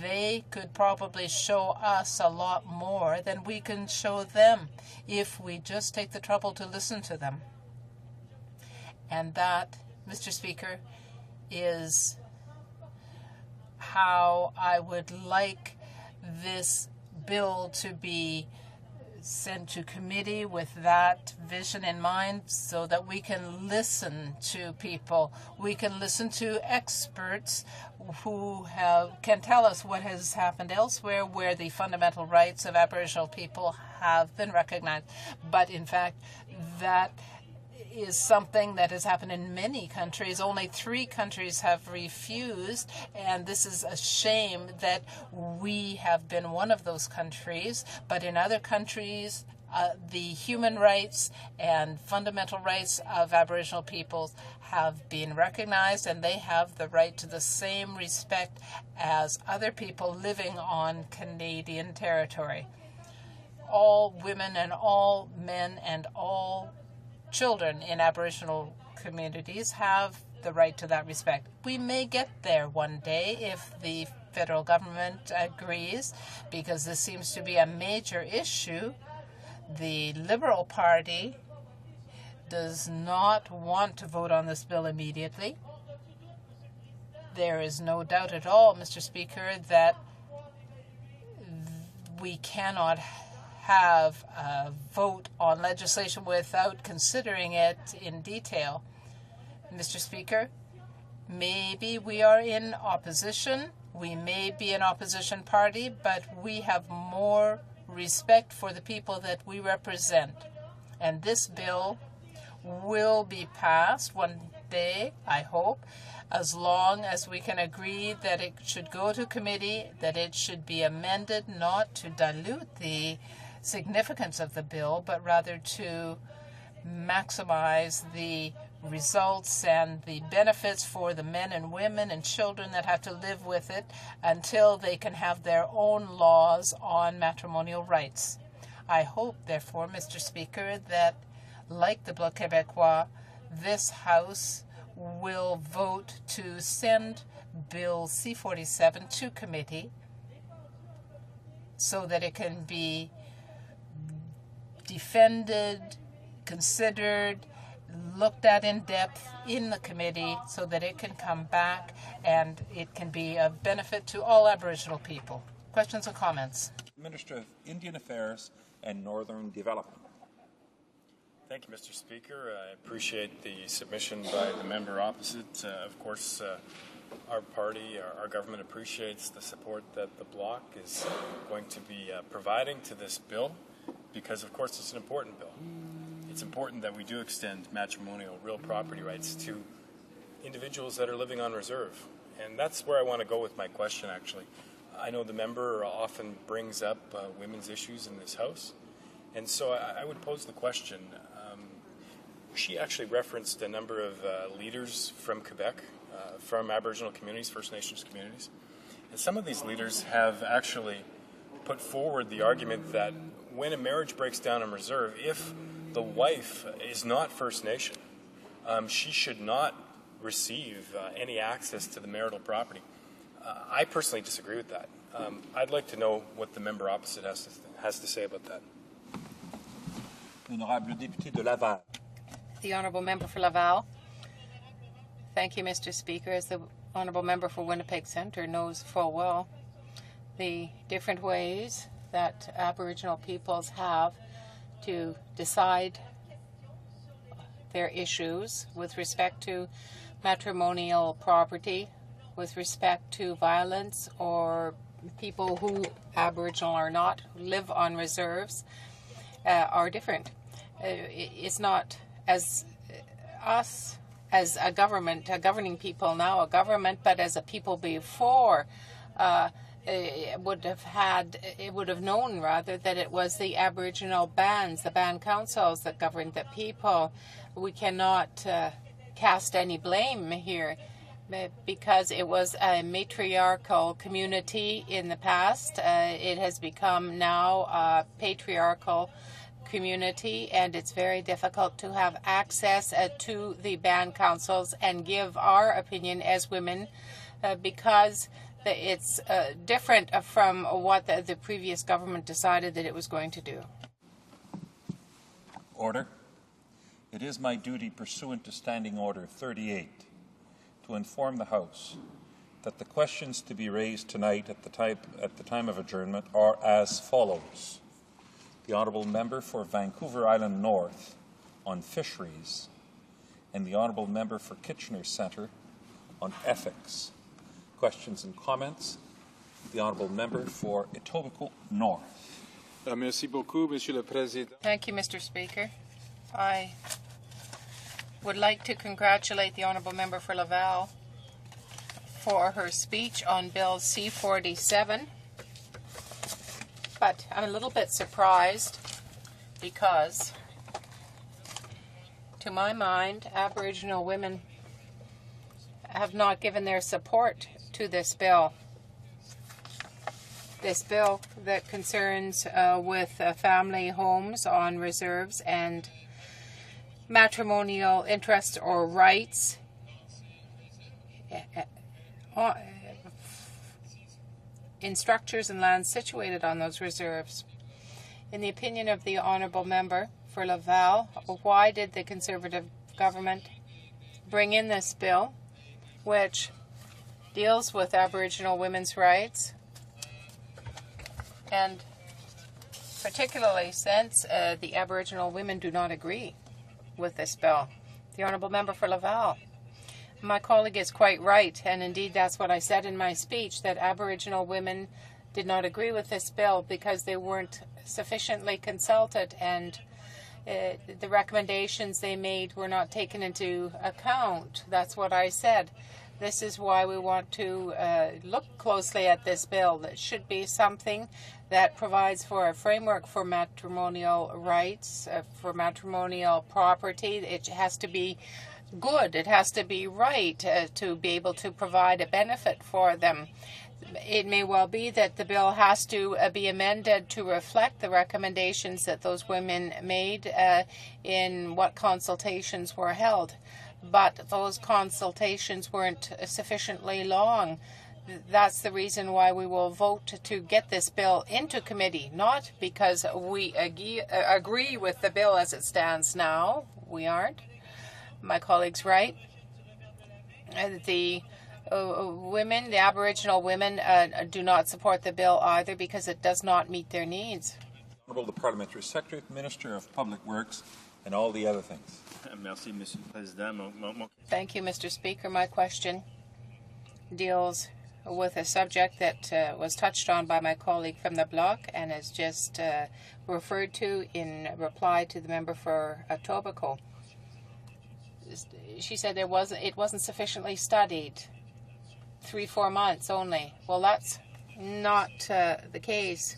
They could probably show us a lot more than we can show them if we just take the trouble to listen to them. And that, Mr. Speaker, is how I would like this bill to be sent to committee with that vision in mind so that we can listen to people. We can listen to experts who can tell us what has happened elsewhere where the fundamental rights of Aboriginal people have been recognized. But in fact, that is something that has happened in many countries. Only 3 countries have refused, and this is a shame that we have been one of those countries. But in other countries, the human rights and fundamental rights of Aboriginal peoples have been recognized, and they have the right to the same respect as other people living on Canadian territory. All women and all men and all children in Aboriginal communities have the right to that respect. We may get there one day if the federal government agrees, because this seems to be a major issue. The Liberal Party does not want to vote on this bill immediately. There is no doubt at all, Mr. Speaker, that we cannot have a vote on legislation without considering it in detail. Mr. Speaker, maybe we are in opposition. We may be an opposition party, but we have more respect for the people that we represent. And this bill will be passed one day, I hope, as long as we can agree that it should go to committee, that it should be amended not to dilute the significance of the bill, but rather to maximize the results and the benefits for the men and women and children that have to live with it until they can have their own laws on matrimonial rights. I hope, therefore, Mr. Speaker, that, like the Bloc Québécois, this House will vote to send Bill C-47 to committee so that it can be defended, considered, looked at in depth in the committee so that it can come back and it can be of benefit to all Aboriginal people. Questions or comments? Minister of Indian Affairs and Northern Development. Thank you, Mr. Speaker. I appreciate the submission by the member opposite. Of course, our party, our government appreciates the support that the Bloc is going to be providing to this bill, because, of course, it's an important bill. It's important that we do extend matrimonial real property rights to individuals that are living on reserve. And that's where I want to go with my question, actually. I know the member often brings up women's issues in this House, and so I would pose the question. She actually referenced a number of leaders from Quebec, from Aboriginal communities, First Nations communities, and some of these leaders have actually put forward the argument that when a marriage breaks down in reserve, if the wife is not First Nation, she should not receive any access to the marital property. I personally disagree with that. I'd like to know what the member opposite has to say about that. Honorable député de Laval. The Honourable Member for Laval. Thank you, Mr. Speaker. As the Honourable Member for Winnipeg Centre knows full well, the different ways that Aboriginal peoples have to decide their issues with respect to matrimonial property, with respect to violence, or people who, Aboriginal or not, live on reserves, are different. It's not as us as a government, a governing people now, a government, but as a people before, it would have known rather that it was the Aboriginal bands, the band councils that governed the people. We cannot cast any blame here because it was a matriarchal community in the past. It has become now a patriarchal community, and it's very difficult to have access to the band councils and give our opinion as women because it's different from what the previous government decided that it was going to do. Order. It is my duty pursuant to Standing Order 38 to inform the House that the questions to be raised tonight at the time of adjournment are as follows. The Honourable Member for Vancouver Island North on fisheries, and the Honourable Member for Kitchener Centre on ethics. Questions and comments? The Honourable Member for Etobicoke North. Merci beaucoup, Monsieur le Président. Thank you, Mr. Speaker. I would like to congratulate the Honourable Member for Laval for her speech on Bill C-47, but I'm a little bit surprised because, to my mind, Aboriginal women have not given their support to this bill. This bill that concerns with family homes on reserves and matrimonial interests or rights in structures and lands situated on those reserves. In the opinion of the Honourable Member for Laval, why did the Conservative government bring in this bill, which deals with Aboriginal women's rights, and particularly since the Aboriginal women do not agree with this bill? The Honourable Member for Laval. My colleague is quite right, and indeed that's what I said in my speech, that Aboriginal women did not agree with this bill because they weren't sufficiently consulted, and the recommendations they made were not taken into account. That's what I said. This is why we want to look closely at this bill. It should be something that provides for a framework for matrimonial rights, for matrimonial property. It has to be good. It has to be right to be able to provide a benefit for them. It may well be that the bill has to be amended to reflect the recommendations that those women made in what consultations were held. But those consultations weren't sufficiently long. That's the reason why we will vote to get this bill into committee, not because we agree with the bill as it stands now. We aren't. My colleague's right. The women, the Aboriginal women, do not support the bill either because it does not meet their needs. Honourable the Parliamentary Secretary, Minister of Public Works, and all the other things. Merci, Monsieur le Président. Thank you, Mr. Speaker. My question deals with a subject that was touched on by my colleague from the Bloc and is just referred to in reply to the member for Etobicoke. She said it wasn't sufficiently studied. 3-4 months only. Well, that's not the case.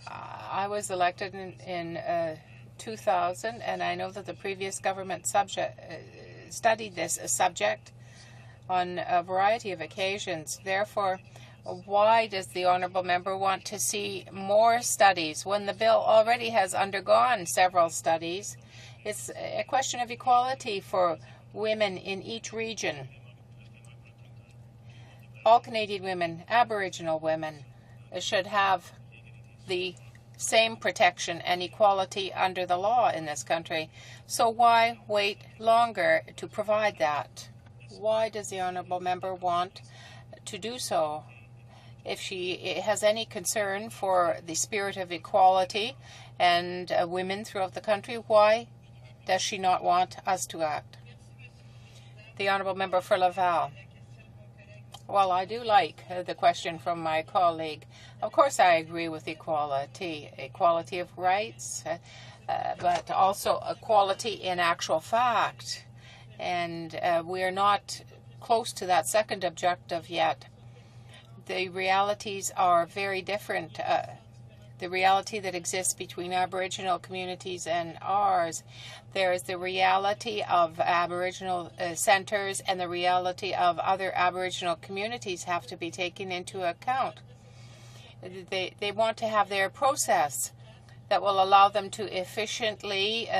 I was elected in 2000, and I know that the previous government studied this subject on a variety of occasions. Therefore, why does the Honourable Member want to see more studies when the bill already has undergone several studies? It's a question of equality for women in each region. All Canadian women, Aboriginal women, should have the same protection and equality under the law in this country. So why wait longer to provide that? Why does the Honourable Member want to do so? If she has any concern for the spirit of equality and women throughout the country, why does she not want us to act? The Honourable Member for Laval. Well, I do like the question from my colleague. Of course, I agree with equality of rights, but also equality in actual fact. And we are not close to that second objective yet. The realities are very different. The reality that exists between Aboriginal communities and ours. There is the reality of Aboriginal centres, and the reality of other Aboriginal communities have to be taken into account. They want to have their process that will allow them to efficiently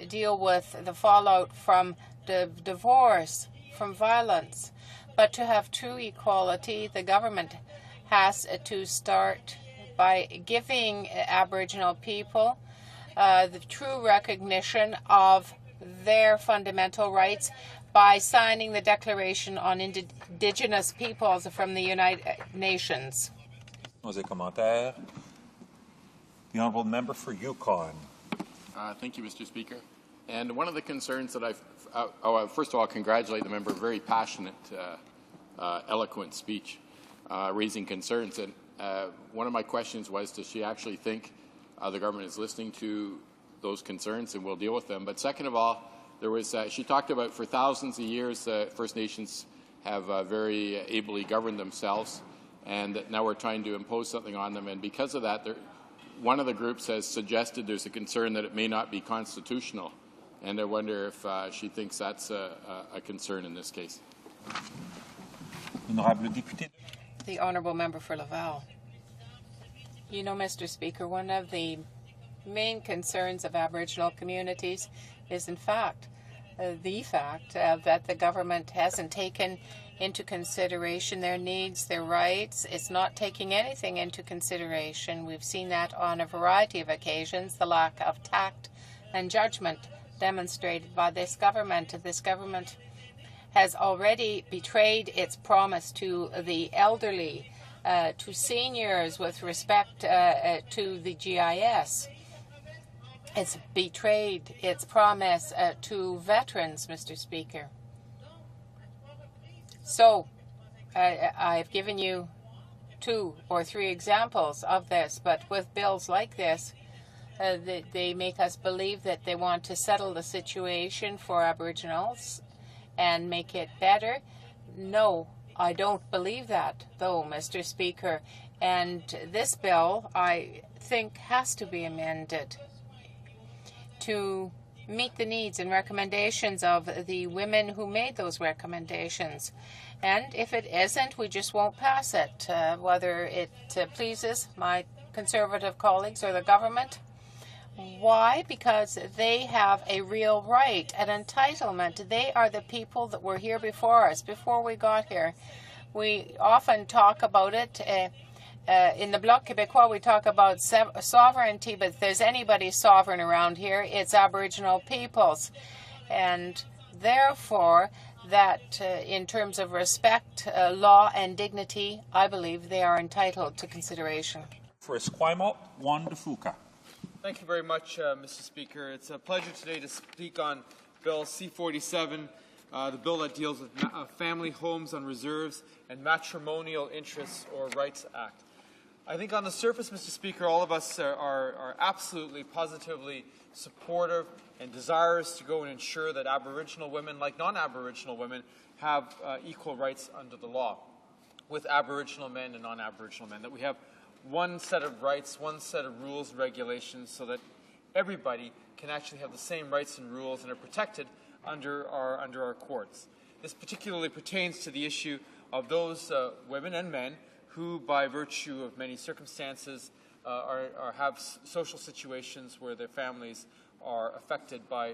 deal with the fallout from the divorce, from violence. But to have true equality, the government has to start by giving Aboriginal people the true recognition of their fundamental rights by signing the Declaration on Indigenous Peoples from the United Nations. Nos commentaires. The honourable member for Yukon. Thank you, Mr. Speaker. And one of the concerns that first of all, congratulate the member. Very passionate, eloquent speech, raising concerns. And one of my questions was, does she actually think the government is listening to those concerns and will deal with them? But second of all, there was she talked about for thousands of years First Nations have very ably governed themselves, and now we're trying to impose something on them. And because of that, one of the groups has suggested there's a concern that it may not be constitutional. And I wonder if she thinks that's a concern in this case. The honourable member for Laval. You know, Mr. Speaker, one of the main concerns of Aboriginal communities is, in fact, the fact that the government hasn't taken into consideration their needs, their rights. It's not taking anything into consideration. We've seen that on a variety of occasions, the lack of tact and judgment demonstrated by this government. This government has already betrayed its promise to the elderly, to seniors with respect to the GIS. It's betrayed its promise to veterans, Mr. Speaker. So, I've given you 2 or 3 examples of this, but with bills like this, they make us believe that they want to settle the situation for Aboriginals and make it better. No, I don't believe that, though, Mr. Speaker. And this bill, I think, has to be amended to meet the needs and recommendations of the women who made those recommendations. And if it isn't, we just won't pass it, whether it pleases my Conservative colleagues or the government. Why? Because they have a real right, an entitlement. They are the people that were here before us, before we got here. We often talk about it. In the Bloc Québécois, we talk about sovereignty, but if there's anybody sovereign around here, it's Aboriginal peoples. And therefore, that in terms of respect, law, and dignity, I believe they are entitled to consideration. For Esquimalt, Juan de Fuca. Thank you very much, Mr. Speaker. It's a pleasure today to speak on Bill C-47, the bill that deals with family homes on reserves and matrimonial interests or rights act. I think on the surface, Mr. Speaker, all of us are absolutely, positively supportive and desirous to go and ensure that Aboriginal women, like non-Aboriginal women, have equal rights under the law with Aboriginal men and non-Aboriginal men, that we have one set of rights, one set of rules and regulations so that everybody can actually have the same rights and rules and are protected under our courts. This particularly pertains to the issue of those women and men who, by virtue of many circumstances, have social situations where their families are affected by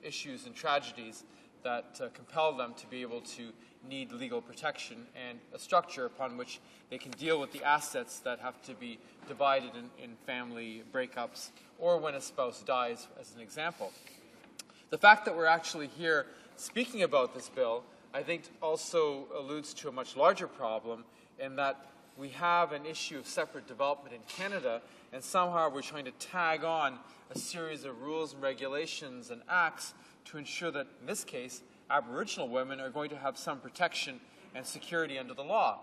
issues and tragedies that compel them to be able to need legal protection and a structure upon which they can deal with the assets that have to be divided in family breakups or when a spouse dies, as an example. The fact that we're actually here speaking about this bill, I think, also alludes to a much larger problem in that we have an issue of separate development in Canada, and somehow we're trying to tag on a series of rules and regulations and acts to ensure that, in this case, Aboriginal women are going to have some protection and security under the law.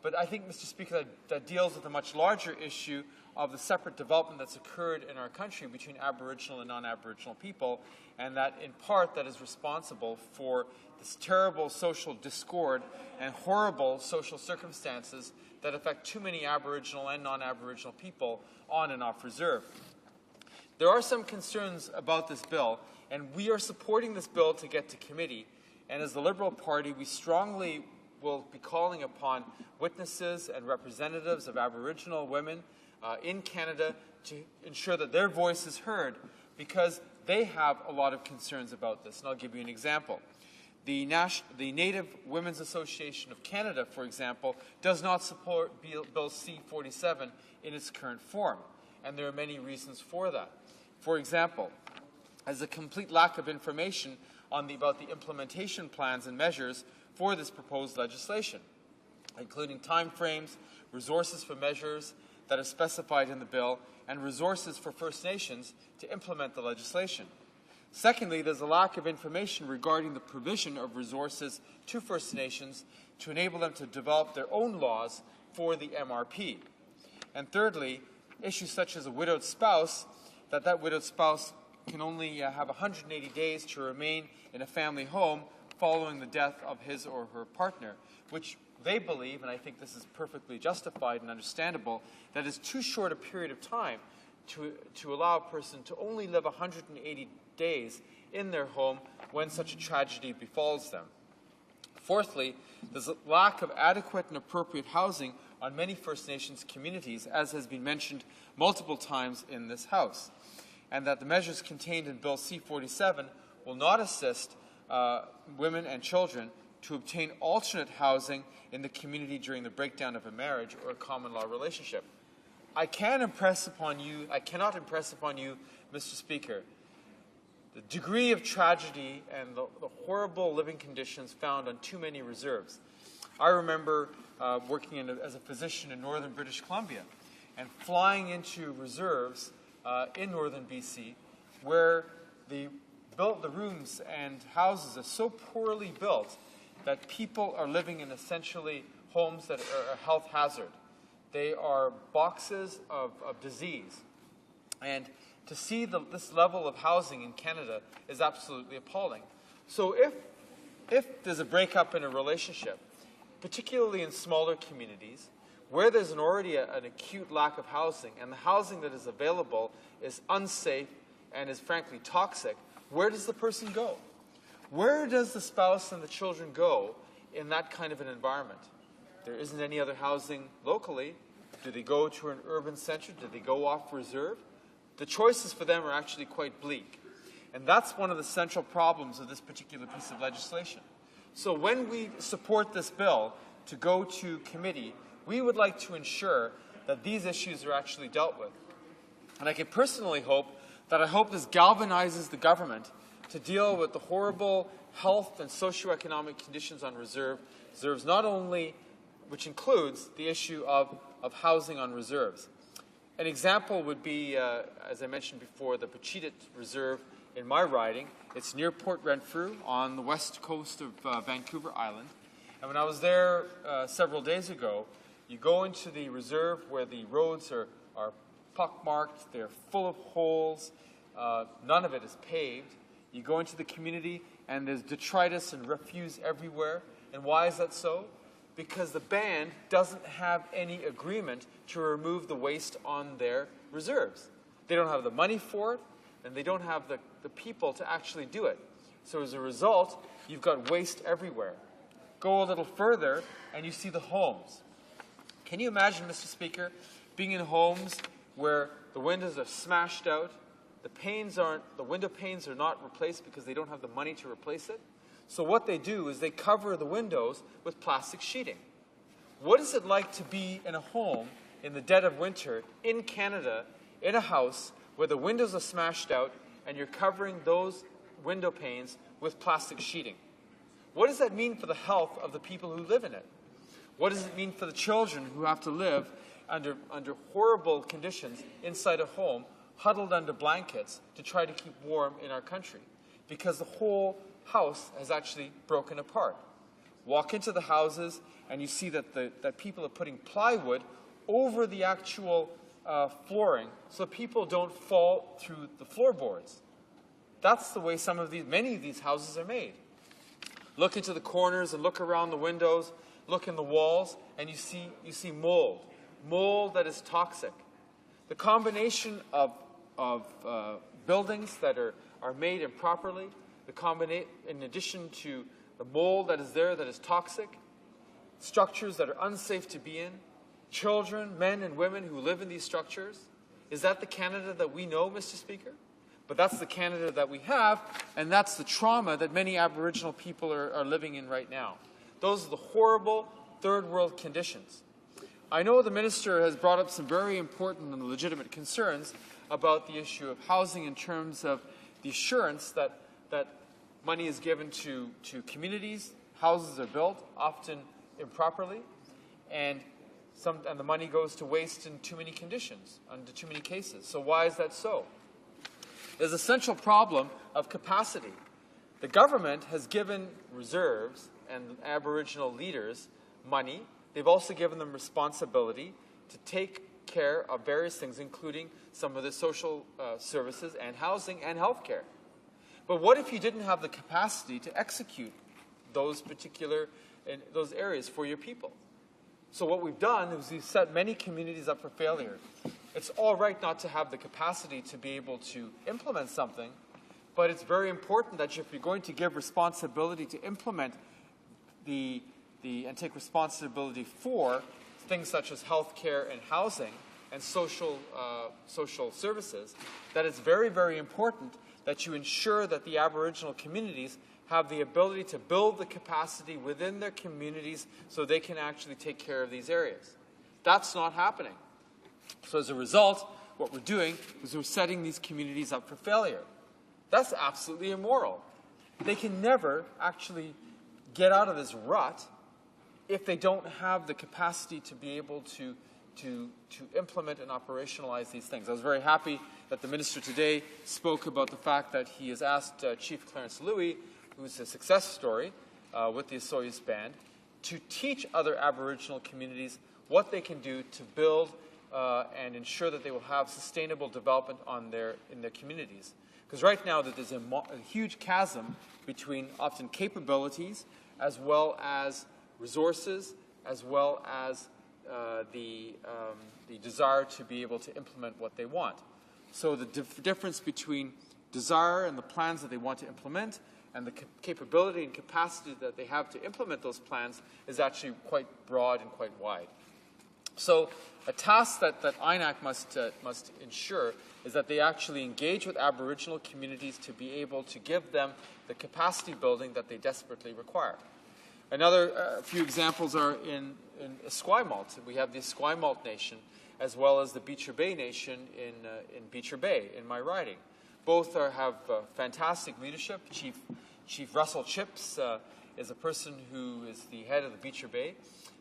But I think, Mr. Speaker, that deals with a much larger issue of the separate development that's occurred in our country between Aboriginal and non-Aboriginal people, and that, in part, that is responsible for this terrible social discord and horrible social circumstances that affect too many Aboriginal and non-Aboriginal people on and off reserve. There are some concerns about this bill, and we are supporting this bill to get to committee. And as the Liberal Party, we strongly will be calling upon witnesses and representatives of Aboriginal women in Canada to ensure that their voice is heard, because they have a lot of concerns about this. And I'll give you an example. The Native Women's Association of Canada, for example, does not support Bill C-47 in its current form, and there are many reasons for that. For example, as a complete lack of information about the implementation plans and measures for this proposed legislation, including timeframes, resources for measures that are specified in the bill, and resources for First Nations to implement the legislation. Secondly, there's a lack of information regarding the provision of resources to First Nations to enable them to develop their own laws for the MRP. And thirdly, issues such as a widowed spouse, that widowed spouse can only have 180 days to remain in a family home following the death of his or her partner, which they believe, and I think this is perfectly justified and understandable, that is too short a period of time to allow a person to only live 180 days in their home when such a tragedy befalls them. Fourthly, there's a lack of adequate and appropriate housing on many First Nations communities, as has been mentioned multiple times in this House, and that the measures contained in Bill C-47 will not assist women and children to obtain alternate housing in the community during the breakdown of a marriage or a common law relationship. I cannot impress upon you, Mr. Speaker, the degree of tragedy and the horrible living conditions found on too many reserves. I remember working as a physician in northern British Columbia and flying into reserves in northern BC where the rooms and houses are so poorly built that people are living in essentially homes that are a health hazard. They are boxes of disease. And to see this level of housing in Canada is absolutely appalling. So if there's a breakup in a relationship, particularly in smaller communities, where there's already an acute lack of housing, and the housing that is available is unsafe and is frankly toxic, where does the person go? Where does the spouse and the children go in that kind of an environment? There isn't any other housing locally. Do they go to an urban center? Do they go off reserve? The choices for them are actually quite bleak. And that's one of the central problems of this particular piece of legislation. So when we support this bill to go to committee, we would like to ensure that these issues are actually dealt with. And I can personally hope this galvanizes the government to deal with the horrible health and socioeconomic conditions on reserves, not only, which includes the issue of housing on reserves. An example would be, as I mentioned before, the Pacheedaht Reserve in my riding. It's near Port Renfrew on the west coast of Vancouver Island. And when I was there several days ago, you go into the reserve where the roads are pockmarked, they're full of holes, none of it is paved. You go into the community and there's detritus and refuse everywhere. And why is that so? Because the band doesn't have any agreement to remove the waste on their reserves. They don't have the money for it, and they don't have the people to actually do it. So as a result, you've got waste everywhere. Go a little further, and you see the homes. Can you imagine, Mr. Speaker, being in homes where the windows are smashed out, the window panes are not replaced because they don't have the money to replace it? So what they do is they cover the windows with plastic sheeting. What is it like to be in a home in the dead of winter in Canada, in a house where the windows are smashed out and you're covering those window panes with plastic sheeting? What does that mean for the health of the people who live in it? What does it mean for the children who have to live under horrible conditions inside a home, huddled under blankets to try to keep warm in our country? Because the whole house has actually broken apart. Walk into the houses and you see that people are putting plywood over the actual flooring so people don't fall through the floorboards. That's the way many of these houses are made. Look into the corners and look around the windows, look in the walls, and you see mold that is toxic. The combination of buildings that are made improperly, in addition to the mold that is there that is toxic, structures that are unsafe to be in, children, men and women who live in these structures. Is that the Canada that we know, Mr. Speaker? But that's the Canada that we have, and that's the trauma that many Aboriginal people are living in right now. Those are the horrible third world conditions. I know the Minister has brought up some very important and legitimate concerns about the issue of housing in terms of the assurance that money is given to communities, houses are built, often improperly, and the money goes to waste in too many conditions, under too many cases. So why is that so? There's a central problem of capacity. The government has given reserves and Aboriginal leaders money. They've also given them responsibility to take care of various things, including some of the social services and housing and health care. But what if you didn't have the capacity to execute those particular those areas for your people? So what we've done is we've set many communities up for failure. It's all right not to have the capacity to be able to implement something, but it's very important that if you're going to give responsibility to implement and take responsibility for things such as health care and housing and social services, that it's very, very important that you ensure that the Aboriginal communities have the ability to build the capacity within their communities so they can actually take care of these areas. That's not happening. So as a result, what we're doing is we're setting these communities up for failure. That's absolutely immoral. They can never actually get out of this rut if they don't have the capacity to be able to implement and operationalize these things. I was very happy that the minister today spoke about the fact that he has asked Chief Clarence Louis, who's a success story with the Osoyoos Band, to teach other Aboriginal communities what they can do to build and ensure that they will have sustainable development in their communities. Because right now there's a huge chasm between often capabilities as well as resources, as well as the desire to be able to implement what they want. So the difference between desire and the plans that they want to implement and the capability and capacity that they have to implement those plans is actually quite broad and quite wide. So a task that INAC must ensure is that they actually engage with Aboriginal communities to be able to give them the capacity building that they desperately require. Another few examples are in Esquimalt. We have the Esquimalt Nation as well as the Beecher Bay Nation in Beecher Bay, in my riding. Both have fantastic leadership. Chief Russell Chips is a person who is the head of the Beecher Bay.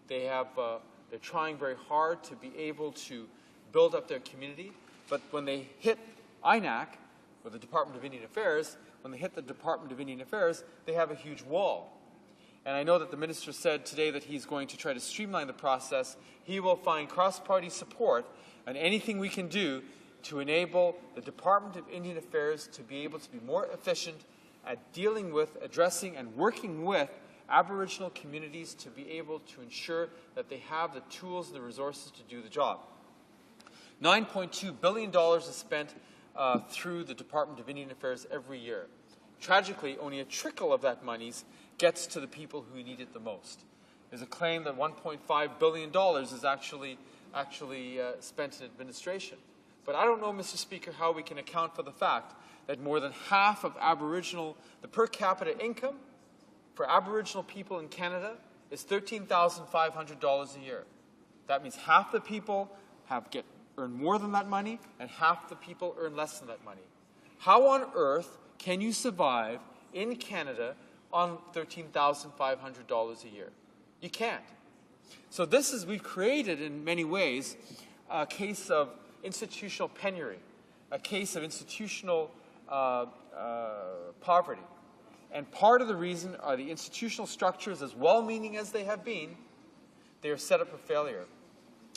They're trying very hard to be able to build up their community, but when they hit INAC, or the Department of Indian Affairs, they have a huge wall. And I know that the minister said today that he's going to try to streamline the process. He will find cross-party support on anything we can do to enable the Department of Indian Affairs to be able to be more efficient at dealing with, addressing, and working with Aboriginal communities to be able to ensure that they have the tools and the resources to do the job. $9.2 billion is spent through the Department of Indian Affairs every year. Tragically, only a trickle of that money gets to the people who need it the most. There's a claim that $1.5 billion is actually spent in administration. But I don't know, Mr. Speaker, how we can account for the fact that more than half of the per capita income for Aboriginal people in Canada is $13,500 a year. That means half the people earn more than that money, and half the people earn less than that money. How on earth can you survive in Canada on $13,500 a year? You can't. So we've created in many ways a case of institutional penury, a case of institutional poverty. And part of the reason are the institutional structures, as well-meaning as they have been, they are set up for failure.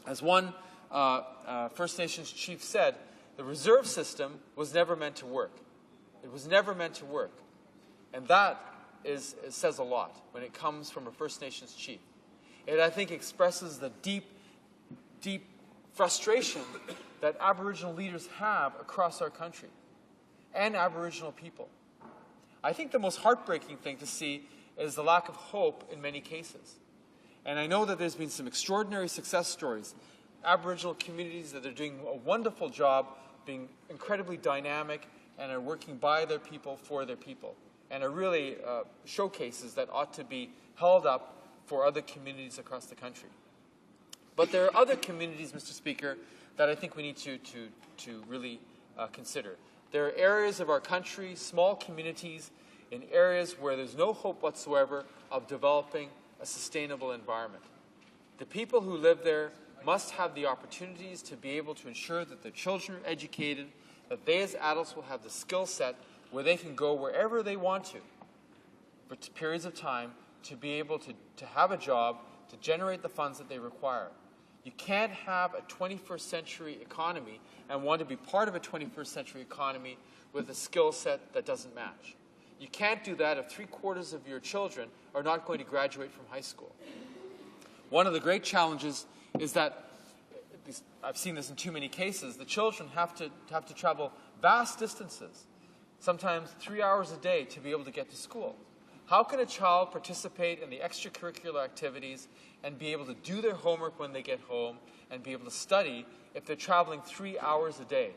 As one First Nations chief said, the reserve system was never meant to work. It was never meant to work. And that says a lot when it comes from a First Nations chief. It, I think, expresses the deep, deep frustration that Aboriginal leaders have across our country and Aboriginal people. I think the most heartbreaking thing to see is the lack of hope in many cases. And I know that there's been some extraordinary success stories. Aboriginal communities that are doing a wonderful job, being incredibly dynamic, and are working by their people, for their people, and are really showcases that ought to be held up for other communities across the country. But there are other communities, Mr. Speaker, that I think we need to really consider. There are areas of our country, small communities, in areas where there's no hope whatsoever of developing a sustainable environment. The people who live there must have the opportunities to be able to ensure that their children are educated, that they as adults will have the skill set where they can go wherever they want to for periods of time to be able to have a job, to generate the funds that they require. You can't have a 21st century economy and want to be part of a 21st century economy with a skill set that doesn't match. You can't do that if 3/4 of your children are not going to graduate from high school. One of the great challenges is that, I've seen this in too many cases, the children have to travel vast distances, sometimes 3 hours a day to be able to get to school. How can a child participate in the extracurricular activities and be able to do their homework when they get home and be able to study if they're traveling 3 hours a day?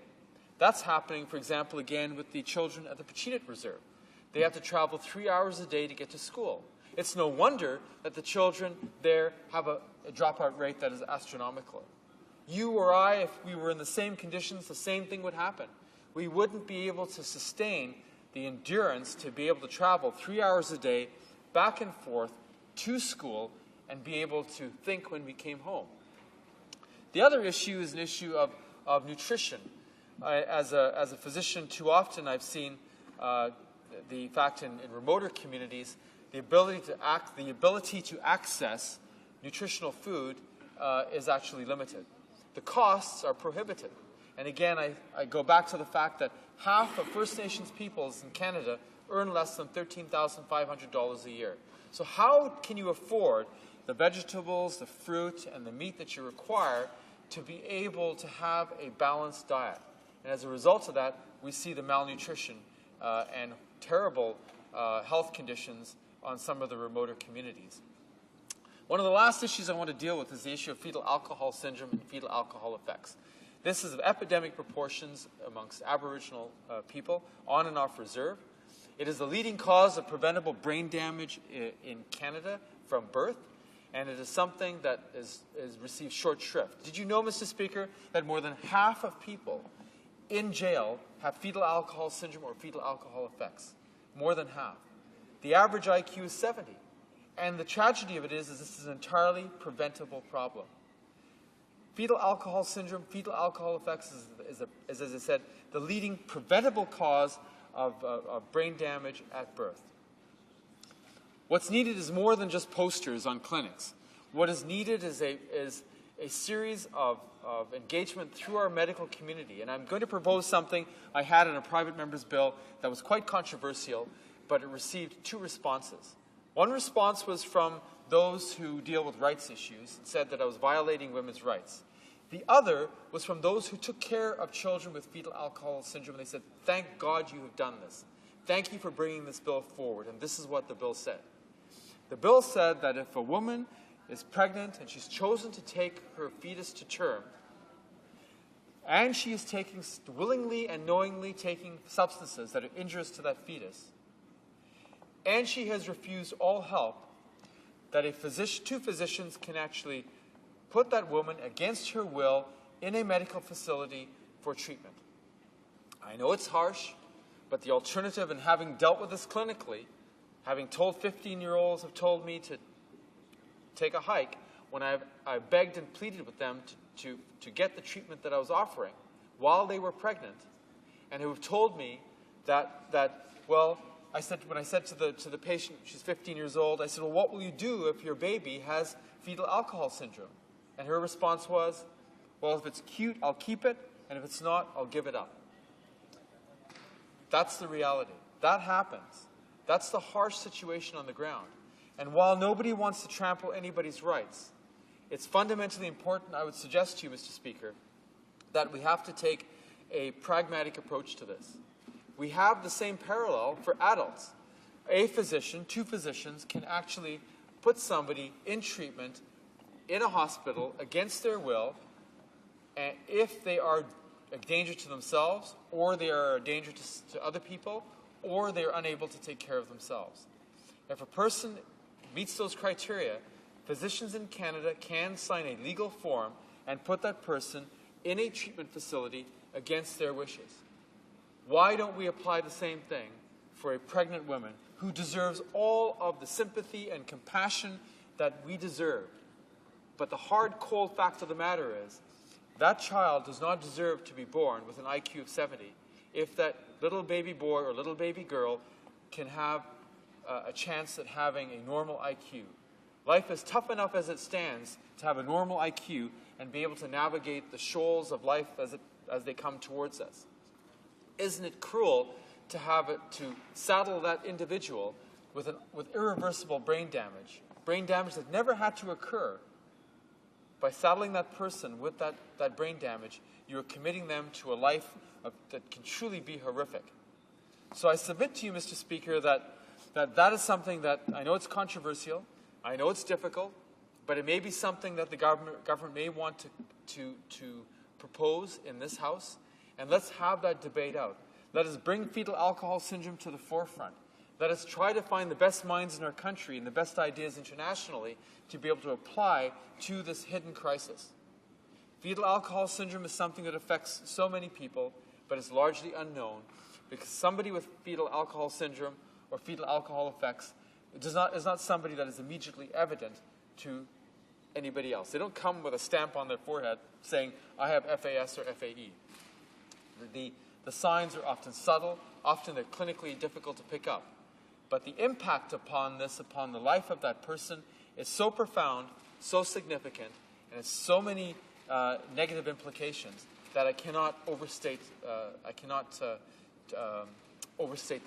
That's happening, for example, again with the children at the Pachitut Reserve. They have to travel 3 hours a day to get to school. It's no wonder that the children there have a dropout rate that is astronomical. You or I, if we were in the same conditions, the same thing would happen. We wouldn't be able to sustain the endurance to be able to travel 3 hours a day back and forth to school and be able to think when we came home. The other issue is an issue of nutrition. As a physician, too often I've seen the fact in remoter communities, the ability to access nutritional food is actually limited. The costs are prohibitive. And again, I go back to the fact that half of First Nations peoples in Canada earn less than $13,500 a year. So how can you afford the vegetables, the fruit, and the meat that you require to be able to have a balanced diet? And as a result of that, we see the malnutrition and terrible health conditions on some of the remoter communities. One of the last issues I want to deal with is the issue of fetal alcohol syndrome and fetal alcohol effects. This is of epidemic proportions amongst Aboriginal people on and off reserve. It is the leading cause of preventable brain damage in Canada from birth, and it is something that is received short shrift. Did you know, Mr. Speaker, that more than half of people in jail have fetal alcohol syndrome or fetal alcohol effects? More than half. The average IQ is 70. And the tragedy of it is this is an entirely preventable problem. Fetal alcohol syndrome, fetal alcohol effects is, as I said, the leading preventable cause of brain damage at birth. What's needed is more than just posters on clinics. What is needed is a series of engagement through our medical community. And I'm going to propose something I had in a private member's bill that was quite controversial, but it received 2 responses. One response was from those who deal with rights issues and said that I was violating women's rights. The other was from those who took care of children with fetal alcohol syndrome. And they said, thank God you have done this. Thank you for bringing this bill forward. And this is what the bill said. The bill said that if a woman is pregnant and she's chosen to take her fetus to term, and she is willingly and knowingly taking substances that are injurious to that fetus, and she has refused all help, that 2 physicians can actually put that woman against her will in a medical facility for treatment. I know it's harsh, but the alternative, and having dealt with this clinically, having told 15-year-olds have told me to take a hike, when I begged and pleaded with them to get the treatment that I was offering while they were pregnant, and who have told me that well, when I said to the patient, she's 15 years old, I said, well, what will you do if your baby has fetal alcohol syndrome? And her response was, well, if it's cute, I'll keep it, and if it's not, I'll give it up. That's the reality. That happens. That's the harsh situation on the ground. And while nobody wants to trample anybody's rights, it's fundamentally important, I would suggest to you, Mr. Speaker, that we have to take a pragmatic approach to this. We have the same parallel for adults. A physician, 2 physicians, can actually put somebody in treatment in a hospital against their will, and if they are a danger to themselves, or they are a danger to other people, or they are unable to take care of themselves. If a person meets those criteria, physicians in Canada can sign a legal form and put that person in a treatment facility against their wishes. Why don't we apply the same thing for a pregnant woman who deserves all of the sympathy and compassion that we deserve. But the hard, cold fact of the matter is that child does not deserve to be born with an IQ of 70 if that little baby boy or little baby girl can have a chance at having a normal IQ. Life is tough enough as it stands to have a normal IQ and be able to navigate the shoals of life as they come towards us. Isn't it cruel to saddle that individual with irreversible brain damage that never had to occur? By saddling that person with that brain damage, you're committing them to a life that can truly be horrific. So I submit to you, Mr. Speaker, that is something that I know it's controversial, I know it's difficult, but it may be something that the government may want to propose in this House, and let's have that debate out. Let us bring fetal alcohol syndrome to the forefront. Let us try to find the best minds in our country and the best ideas internationally to be able to apply to this hidden crisis. Fetal alcohol syndrome is something that affects so many people, but is largely unknown because somebody with fetal alcohol syndrome or fetal alcohol effects is not somebody that is immediately evident to anybody else. They don't come with a stamp on their forehead saying, I have FAS or FAE. The signs are often subtle, often they're clinically difficult to pick up. But the impact upon the life of that person is so profound, so significant, and has so many negative implications that I cannot overstate the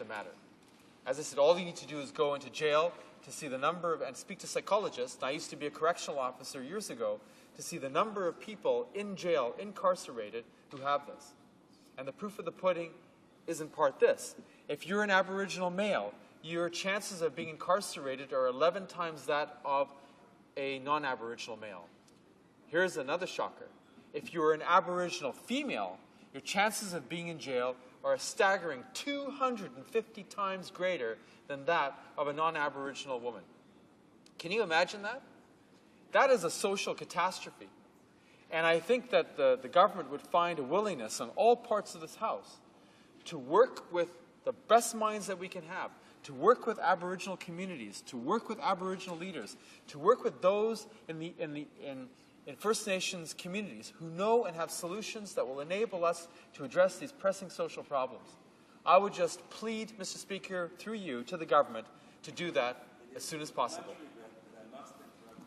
matter. As I said, all you need to do is go into jail to see the number and speak to psychologists. I used to be a correctional officer years ago to see the number of people in jail, incarcerated, who have this. And the proof of the pudding is in part this. If you're an Aboriginal male, your chances of being incarcerated are 11 times that of a non-Aboriginal male. Here's another shocker. If you're an Aboriginal female, your chances of being in jail are a staggering 250 times greater than that of a non-Aboriginal woman. Can you imagine that? That is a social catastrophe. And I think that the government would find a willingness on all parts of this House to work with the best minds that we can have, to work with Aboriginal communities, to work with Aboriginal leaders, to work with those in First Nations communities who know and have solutions that will enable us to address these pressing social problems. I would just plead, Mr. Speaker, through you to the government to do that as soon as possible.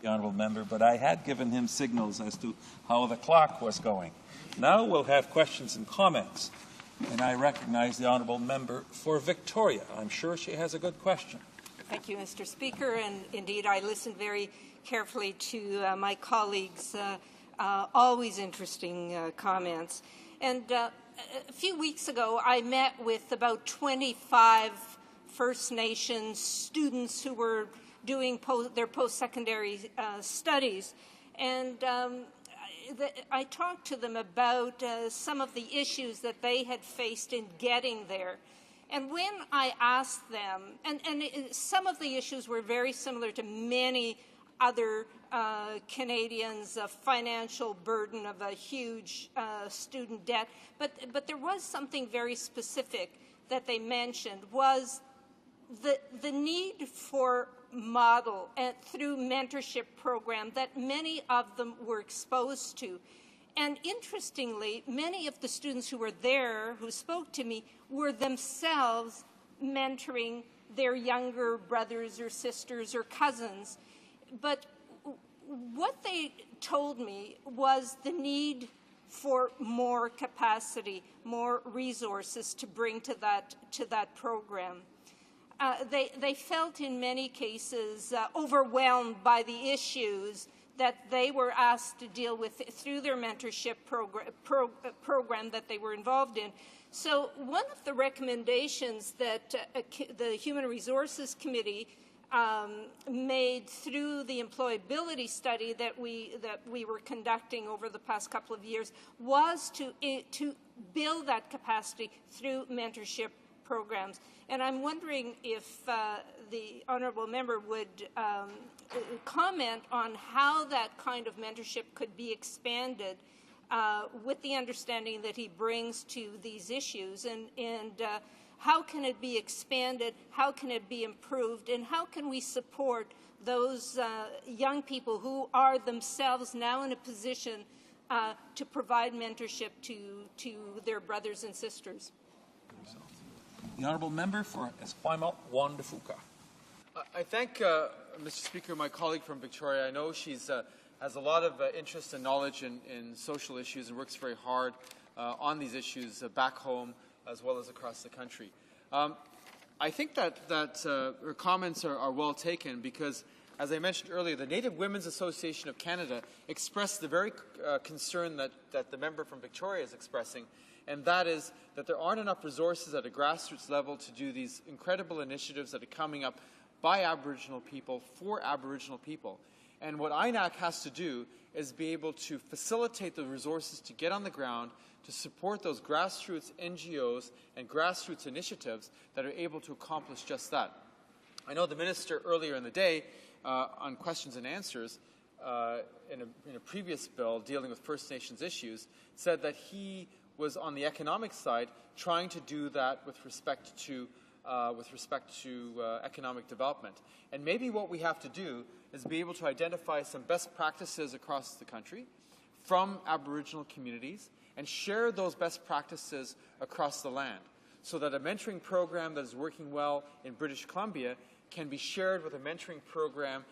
The honourable member, but I had given him signals as to how the clock was going. Now we'll have questions and comments, and I recognize the honourable member for Victoria. I'm sure she has a good question. Thank you, Mr. Speaker, and indeed I listened very carefully to my colleagues' always interesting comments. And a few weeks ago I met with about 25 First Nations students who were doing their post-secondary studies. And I talked to them about some of the issues that they had faced in getting there. And when I asked them, and some of the issues were very similar to many other Canadians, a financial burden of a huge student debt, but there was something very specific that they mentioned, was the need for model and through mentorship program that many of them were exposed to. And interestingly, many of the students who were there, who spoke to me, were themselves mentoring their younger brothers or sisters or cousins. But what they told me was the need for more capacity, more resources to bring to that program. They felt in many cases overwhelmed by the issues that they were asked to deal with through their mentorship program that they were involved in. So one of the recommendations that the Human Resources Committee made through the employability study that we were conducting over the past couple of years was to build that capacity through mentorship programs. And I'm wondering if the honourable member would comment on how that kind of mentorship could be expanded with the understanding that he brings to these issues. And How can it be expanded? How can it be improved? And how can we support those young people who are themselves now in a position to provide mentorship to their brothers and sisters? The honourable member for Esquimalt, Juan de Fuca. I thank, Mr. Speaker, my colleague from Victoria. I know she's has a lot of interest and knowledge in social issues and works very hard on these issues back home as well as across the country. I think that her comments are well taken because, as I mentioned earlier, the Native Women's Association of Canada expressed the very concern that the member from Victoria is expressing, and that is that there aren't enough resources at a grassroots level to do these incredible initiatives that are coming up by Aboriginal people for Aboriginal people. And what INAC has to do is be able to facilitate the resources to get on the ground to support those grassroots NGOs and grassroots initiatives that are able to accomplish just that. I know the minister earlier in the day on questions and answers in a previous bill dealing with First Nations issues said that he was on the economic side trying to do that with respect to economic development. And maybe what we have to do is be able to identify some best practices across the country from Aboriginal communities and share those best practices across the land so that a mentoring program that is working well in British Columbia can be shared with a mentoring program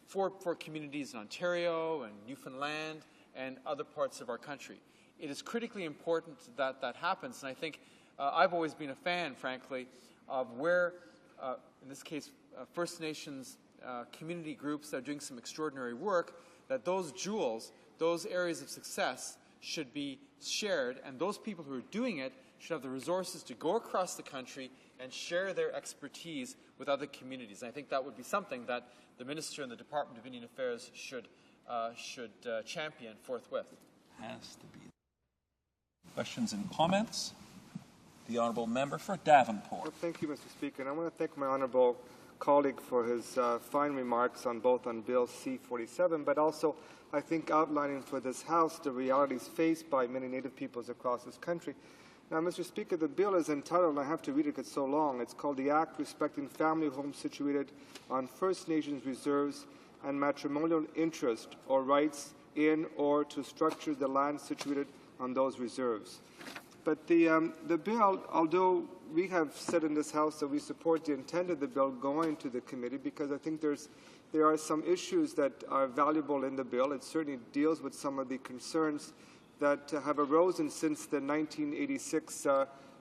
for communities in Ontario and Newfoundland and other parts of our country. It is critically important that that happens, and I think I've always been a fan, frankly, of where, in this case, First Nations community groups that are doing some extraordinary work, that those jewels, those areas of success should be shared, and those people who are doing it should have the resources to go across the country and share their expertise with other communities. And I think that would be something that the Minister and the Department of Indian Affairs should champion forthwith. Has to be. Questions and comments? The honourable member for Davenport. Well, thank you, Mr. Speaker. And I want to thank my honourable colleague for his fine remarks on both on Bill C-47, but also, I think, outlining for this House the realities faced by many Native peoples across this country. Now, Mr. Speaker, the bill is entitled, and I have to read it because it's so long, it's called the Act Respecting Family Homes Situated on First Nations Reserves and Matrimonial Interest or Rights in or to Structure the Land Situated on those reserves. But the bill, although we have said in this House that we support the intent of the bill going to the committee because I think there are some issues that are valuable in the bill. It certainly deals with some of the concerns that have arisen since the 1986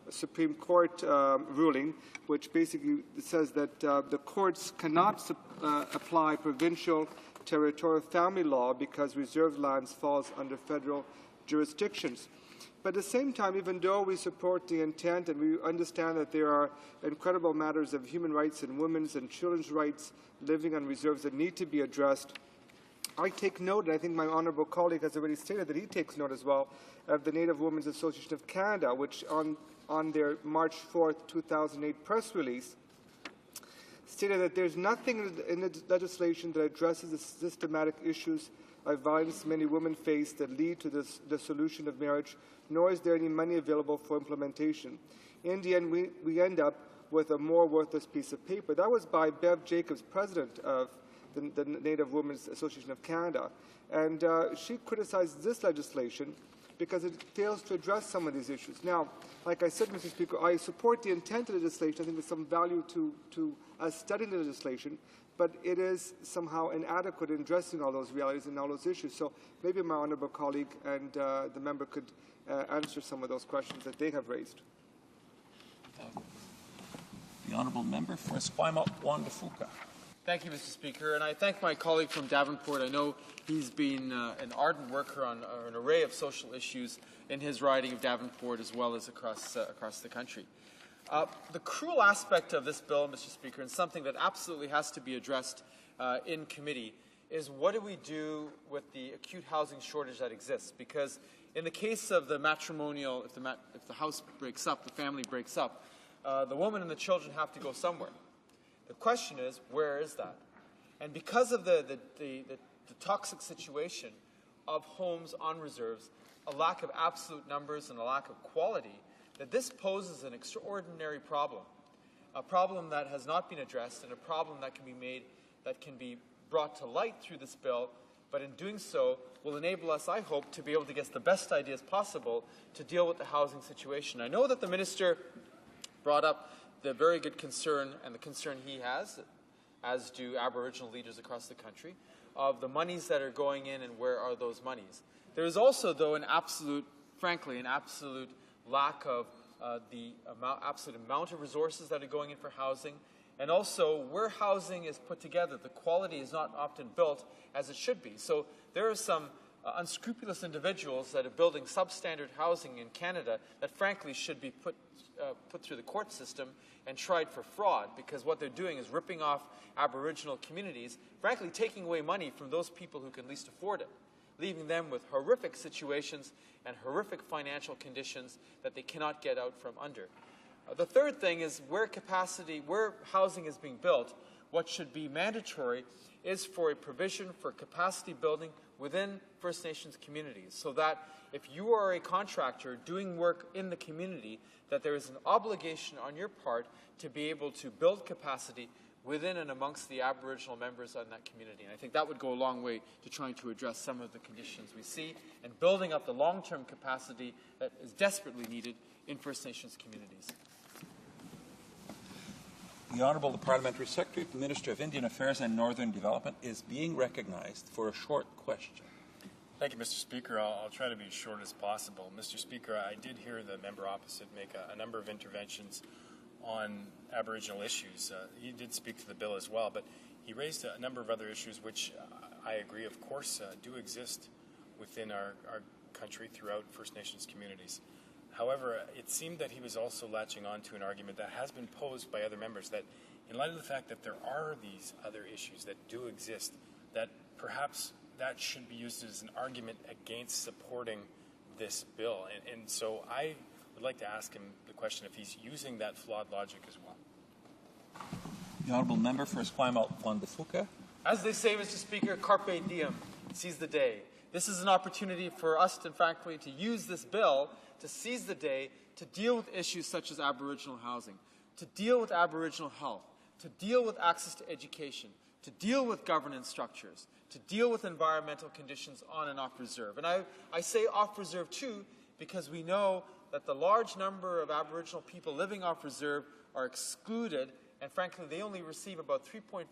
Supreme Court ruling, which basically says that the courts cannot apply provincial territorial family law because reserved lands falls under federal jurisdictions. But at the same time, even though we support the intent and we understand that there are incredible matters of human rights and women's and children's rights living on reserves that need to be addressed, I take note, and I think my honourable colleague has already stated that he takes note as well, of the Native Women's Association of Canada, which on their March 4th, 2008 press release stated that there's nothing in the legislation that addresses the systematic issues of violence many women face that lead to the dissolution of marriage, nor is there any money available for implementation. In the end, we end up with a more worthless piece of paper. That was by Bev Jacobs, president of the Native Women's Association of Canada. And she criticized this legislation because it fails to address some of these issues. Now, like I said, Mr. Speaker, I support the intent of the legislation. I think there's some value to us studying the legislation, but it is somehow inadequate in addressing all those realities and all those issues. So maybe my honourable colleague and the member could answer some of those questions that they have raised. The honourable member for Esquimalt, Juan de Fuca. Thank you, Mr. Speaker, and I thank my colleague from Davenport. I know he's been an ardent worker on an array of social issues in his riding of Davenport as well as across the country. The cruel aspect of this bill, Mr. Speaker, and something that absolutely has to be addressed in committee, is what do we do with the acute housing shortage that exists? Because in the case of the matrimonial, if the house breaks up, the family breaks up, the woman and the children have to go somewhere. The question is, where is that? And because of the toxic situation of homes on reserves, a lack of absolute numbers and a lack of quality, that this poses an extraordinary problem, a problem that has not been addressed and a problem that can be brought to light through this bill, but in doing so will enable us, I hope, to be able to get the best ideas possible to deal with the housing situation. I know that the Minister brought up the very good concern and the concern he has, as do Aboriginal leaders across the country, of the monies that are going in and where are those monies. There is also, though, frankly, an absolute lack of the absolute amount of resources that are going in for housing, and also where housing is put together, the quality is not often built as it should be. So there are some unscrupulous individuals that are building substandard housing in Canada that frankly should be put through the court system and tried for fraud, because what they're doing is ripping off Aboriginal communities, frankly taking away money from those people who can least afford it, leaving them with horrific situations and horrific financial conditions that they cannot get out from under. The third thing is where housing is being built, what should be mandatory is for a provision for capacity building within First Nations communities, so that if you are a contractor doing work in the community, that there is an obligation on your part to be able to build capacity within and amongst the Aboriginal members in that community. And I think that would go a long way to trying to address some of the conditions we see and building up the long-term capacity that is desperately needed in First Nations communities. The Honourable the Parliamentary Secretary, the Minister of Indian Affairs and Northern Development, is being recognized for a short question. Thank you, Mr. Speaker. I'll try to be as short as possible. Mr. Speaker, I did hear the member opposite make a number of interventions on Aboriginal issues. He did speak to the bill as well, but he raised a number of other issues which I agree, of course, do exist within our country throughout First Nations communities. However, it seemed that he was also latching on to an argument that has been posed by other members, that in light of the fact that there are these other issues that do exist, that perhaps that should be used as an argument against supporting this bill. And so I would like to ask him the question if he's using that flawed logic as well. The Honourable Member for Esquimalt-Juan-de-Fuca. As they say, Mr. Speaker, carpe diem, seize the day. This is an opportunity for us to, frankly, to use this bill to seize the day to deal with issues such as Aboriginal housing, to deal with Aboriginal health, to deal with access to education, to deal with governance structures, to deal with environmental conditions on and off reserve. And I say off reserve too because we know that the large number of Aboriginal people living off reserve are excluded, and frankly they only receive about 3.5%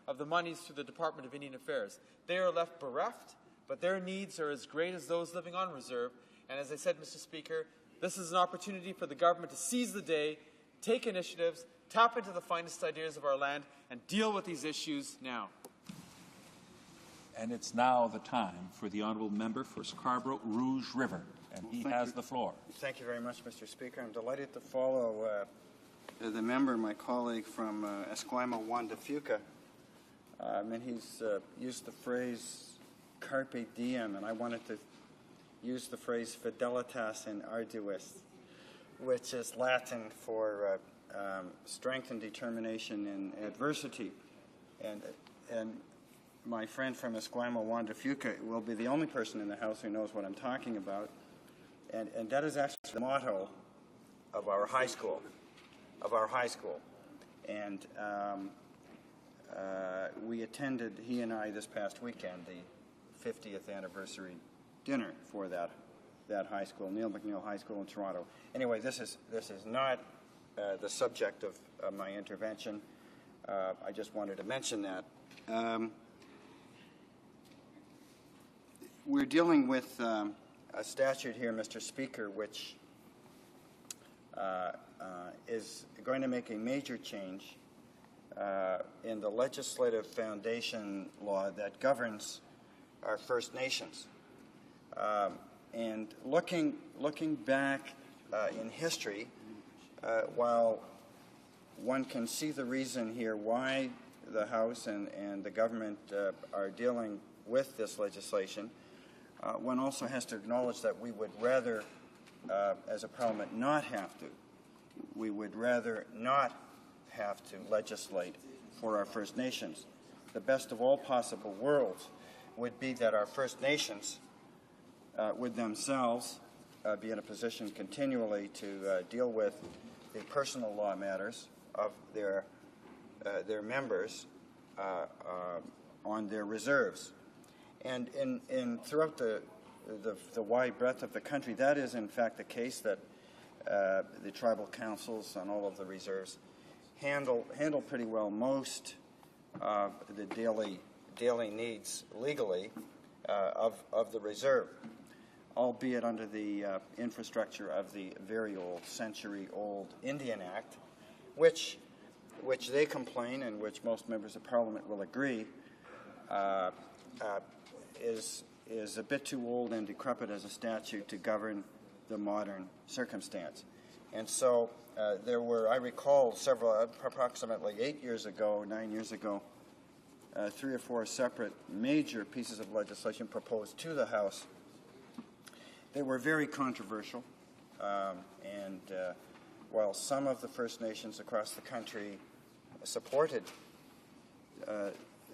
of the monies through the Department of Indian Affairs. They are left bereft, but their needs are as great as those living on reserve. And as I said, Mr. Speaker, this is an opportunity for the government to seize the day, take initiatives, tap into the finest ideas of our land, and deal with these issues now. And it's now the time for the Honourable Member for Scarborough Rouge River, and he has the floor. Thank you very much, Mr. Speaker. I'm delighted to follow the member, my colleague from Esquimalt-Juan-de-Fuca. And he's used the phrase carpe diem, and I wanted to use the phrase fidelitas in arduis, which is Latin for strength and determination in adversity. And my friend from Esquimalt-Juan-de-Fuca will be the only person in the House who knows what I'm talking about. And that is actually the motto of our high school. And we attended, he and I, this past weekend, the 50th anniversary dinner for that high school, Neil McNeill High School in Toronto. Anyway, this is not the subject of my intervention. I just wanted to mention that. We're dealing with a statute here, Mr. Speaker, which is going to make a major change in the legislative foundation law that governs our First Nations. And looking back in history, while one can see the reason here why the House and the government are dealing with this legislation, one also has to acknowledge that we would rather, as a Parliament, not have to. We would rather not have to legislate for our First Nations. The best of all possible worlds would be that our First Nations would themselves be in a position continually to deal with the personal law matters of their members on their reserves. And throughout the wide breadth of the country, that is in fact the case, that the tribal councils on all of the reserves handle pretty well most of the daily needs legally of the reserve, albeit under the infrastructure of the very old, century-old Indian Act, which they complain, and which most members of Parliament will agree, is a bit too old and decrepit as a statute to govern the modern circumstance. And so there were, I recall, approximately 9 years ago, 3 or 4 separate major pieces of legislation proposed to the House. They were very controversial, and while some of the First Nations across the country supported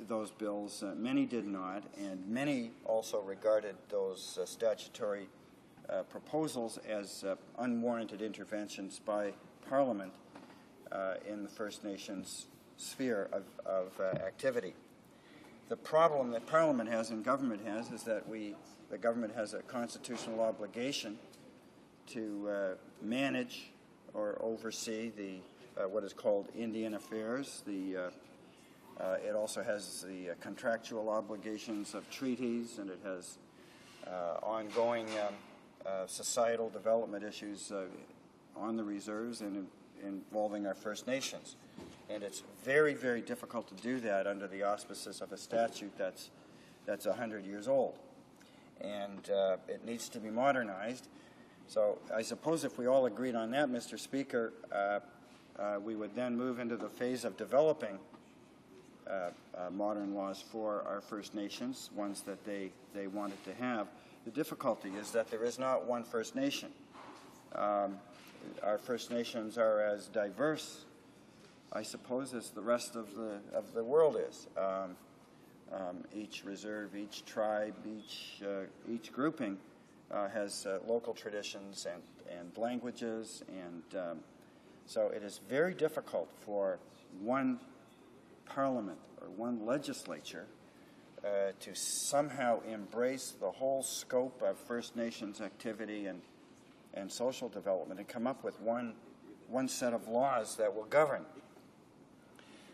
those bills, many did not, and many also regarded those statutory proposals as unwarranted interventions by Parliament in the First Nations sphere of activity. The problem that Parliament has and government has is that the government has a constitutional obligation to manage or oversee the what is called Indian affairs. It also has the contractual obligations of treaties, and it has ongoing societal development issues on the reserves and involving our First Nations. And it's very, very difficult to do that under the auspices of a statute that's 100 years old. And it needs to be modernized. So I suppose if we all agreed on that, Mr. Speaker, we would then move into the phase of developing modern laws for our First Nations, ones that they wanted to have. The difficulty is that there is not one First Nation. Our First Nations are as diverse, I suppose, as the rest of the world is. Each reserve, each tribe, each grouping has local traditions and languages, and so it is very difficult for one Parliament or one legislature to somehow embrace the whole scope of First Nations activity and social development and come up with one set of laws that will govern.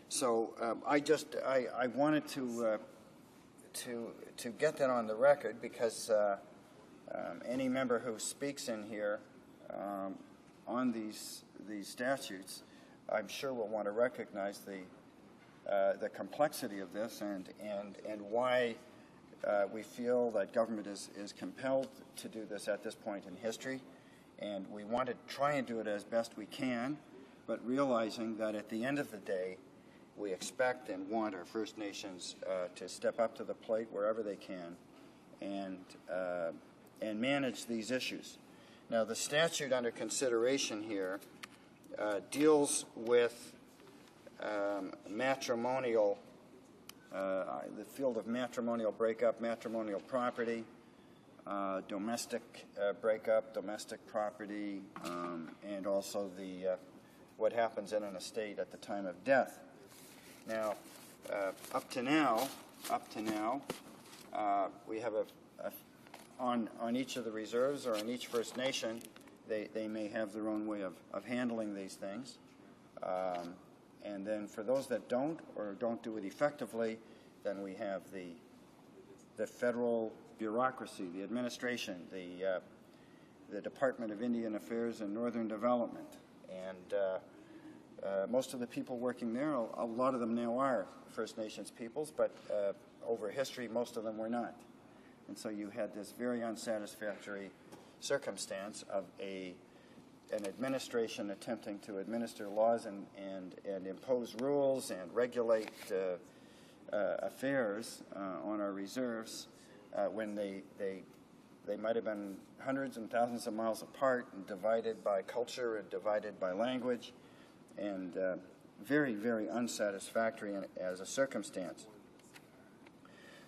So I wanted to get that on the record, because any member who speaks in here on these statutes, I'm sure will want to recognize the complexity of this and why we feel that government is compelled to do this at this point in history. And we want to try and do it as best we can, but realizing that at the end of the day, we expect and want our First Nations to step up to the plate wherever they can and manage these issues. Now, the statute under consideration here deals with matrimonial, the field of matrimonial breakup, matrimonial property, domestic breakup, domestic property, and also what happens in an estate at the time of death. Now, up to now, we have on each of the reserves or on each First Nation, they may have their own way of handling these things. And then for those that don't or don't do it effectively, then we have the federal bureaucracy, the administration, the Department of Indian Affairs and Northern Development. And most of the people working there, a lot of them now are First Nations peoples, but over history, most of them were not. And so you had this very unsatisfactory circumstance of an administration attempting to administer laws and impose rules and regulate affairs on our reserves when they might have been hundreds and thousands of miles apart and divided by culture and divided by language, and very, very unsatisfactory as a circumstance.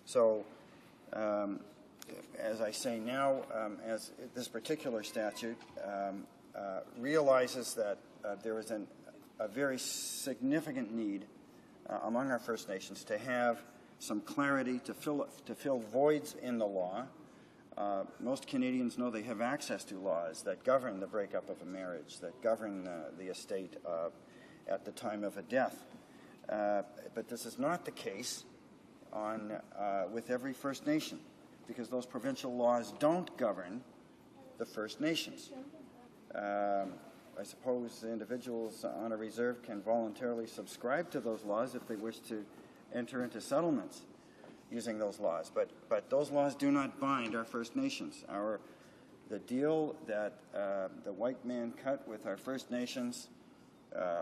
So as I say now, as this particular statute realizes that there is a very significant need among our First Nations to have some clarity, to fill voids in the law. Most Canadians know they have access to laws that govern the breakup of a marriage, that govern the estate at the time of a death. But this is not the case with every First Nation, because those provincial laws don't govern the First Nations. I suppose individuals on a reserve can voluntarily subscribe to those laws if they wish to enter into settlements using those laws. But those laws do not bind our First Nations. The deal that the white man cut with our First Nations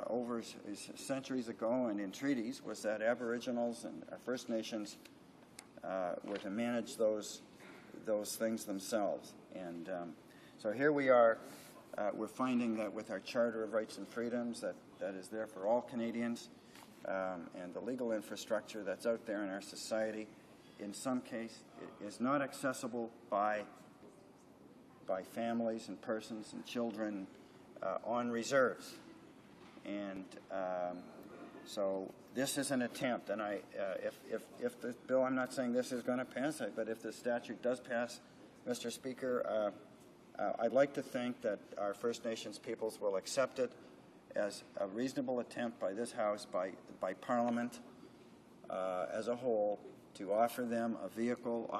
over centuries ago and in treaties was that Aboriginals and our First Nations were to manage those things themselves. And so here we are. We're finding that with our Charter of Rights and Freedoms that is there for all Canadians, and the legal infrastructure that's out there in our society, in some case, is not accessible by families and persons and children on reserves. And so this is an attempt, and if the bill, I'm not saying this is going to pass, but if the statute does pass, Mr. Speaker, I'd like to think that our First Nations peoples will accept it as a reasonable attempt by this House, by Parliament as a whole, to offer them a vehicle,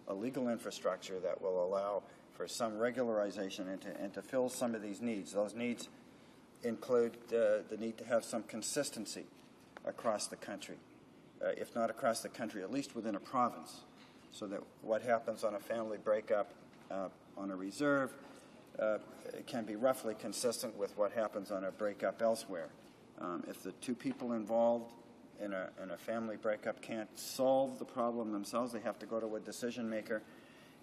a legal infrastructure that will allow for some regularization and to fill some of these needs. Those needs include the need to have some consistency across the country, if not across the country, at least within a province, so that what happens on a family breakup on a reserve can be roughly consistent with what happens on a breakup elsewhere. If the two people involved in a family breakup can't solve the problem themselves, they have to go to a decision maker.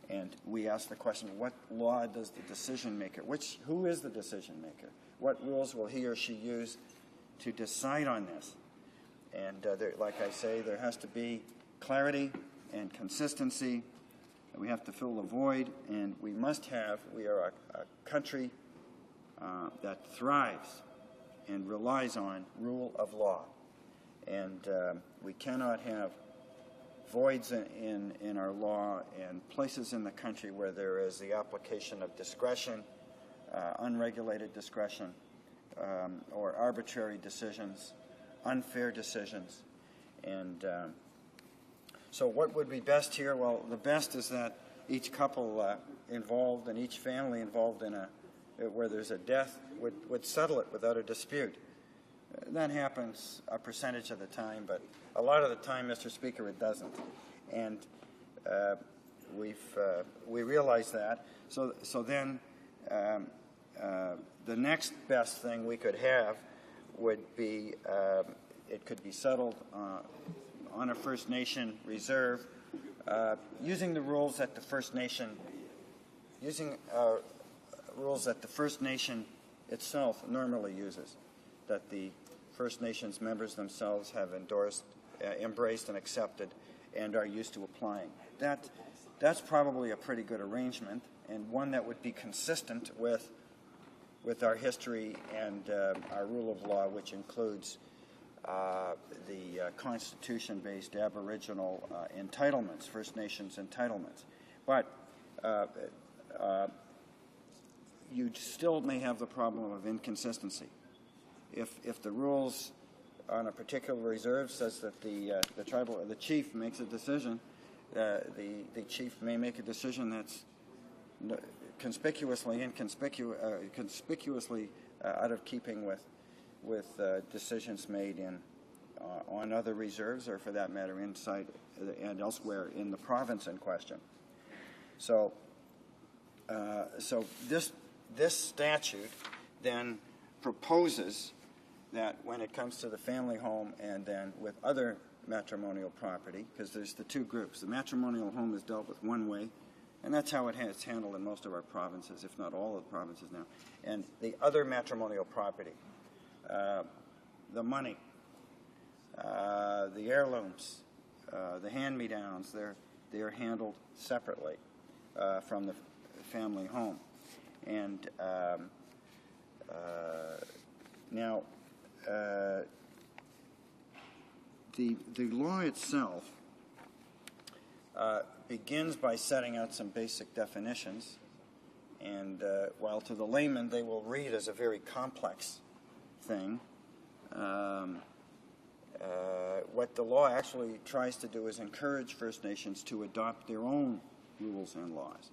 And we ask the question, what law does the decision maker, who is the decision maker? What rules will he or she use to decide on this? And like I say, there has to be clarity and consistency. We have to fill the void, and we are a country that thrives and relies on rule of law. And we cannot have voids in our law and places in the country where there is the application of discretion, unregulated discretion, or arbitrary decisions, unfair decisions. And so what would be best here? Well, the best is that each couple involved and each family involved where there's a death would settle it without a dispute. That happens a percentage of the time, but a lot of the time, Mr. Speaker, it doesn't. And we realize that. So then the next best thing we could have would be it could be settled on a First Nation reserve using the rules that the First Nation itself normally uses, that the First Nations members themselves have endorsed, embraced, and accepted, and are used to applying. That's probably a pretty good arrangement, and one that would be consistent with our history and our rule of law, which includes the Constitution-based Aboriginal entitlements, First Nations entitlements. But you still may have the problem of inconsistency. If the rules on a particular reserve says that the chief makes a decision, the chief may make a decision that's conspicuously out of keeping with decisions made on other reserves, or for that matter inside and elsewhere in the province in question. So this statute then proposes that when it comes to the family home and then with other matrimonial property, because there's the two groups. The matrimonial home is dealt with one way, and that's how it's handled in most of our provinces, if not all of the provinces now. And the other matrimonial property, the money, the heirlooms, the hand-me-downs, They are handled separately from the family home. And now, the law itself begins by setting out some basic definitions, and while to the layman they will read as a very complex thing, what the law actually tries to do is encourage First Nations to adopt their own rules and laws.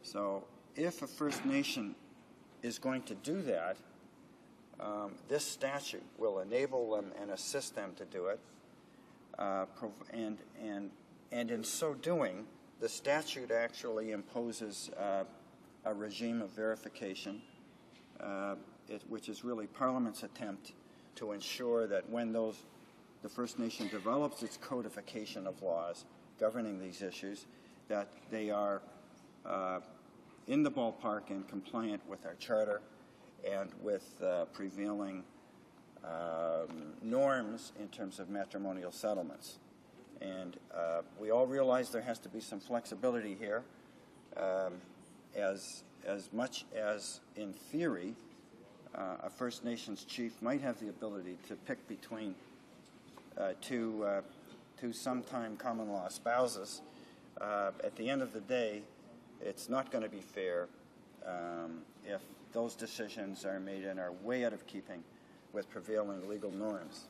So if a First Nation is going to do that, this statute will enable them and assist them to do it, and in so doing, the statute actually imposes a regime of verification, which is really Parliament's attempt to ensure that when the First Nation develops its codification of laws governing these issues, that they are in the ballpark and compliant with our charter and with prevailing norms in terms of matrimonial settlements. And we all realize there has to be some flexibility here, as much as in theory a First Nations chief might have the ability to pick between two sometime common law spouses. At the end of the day, it's not going to be fair if those decisions are made and are way out of keeping with prevailing legal norms,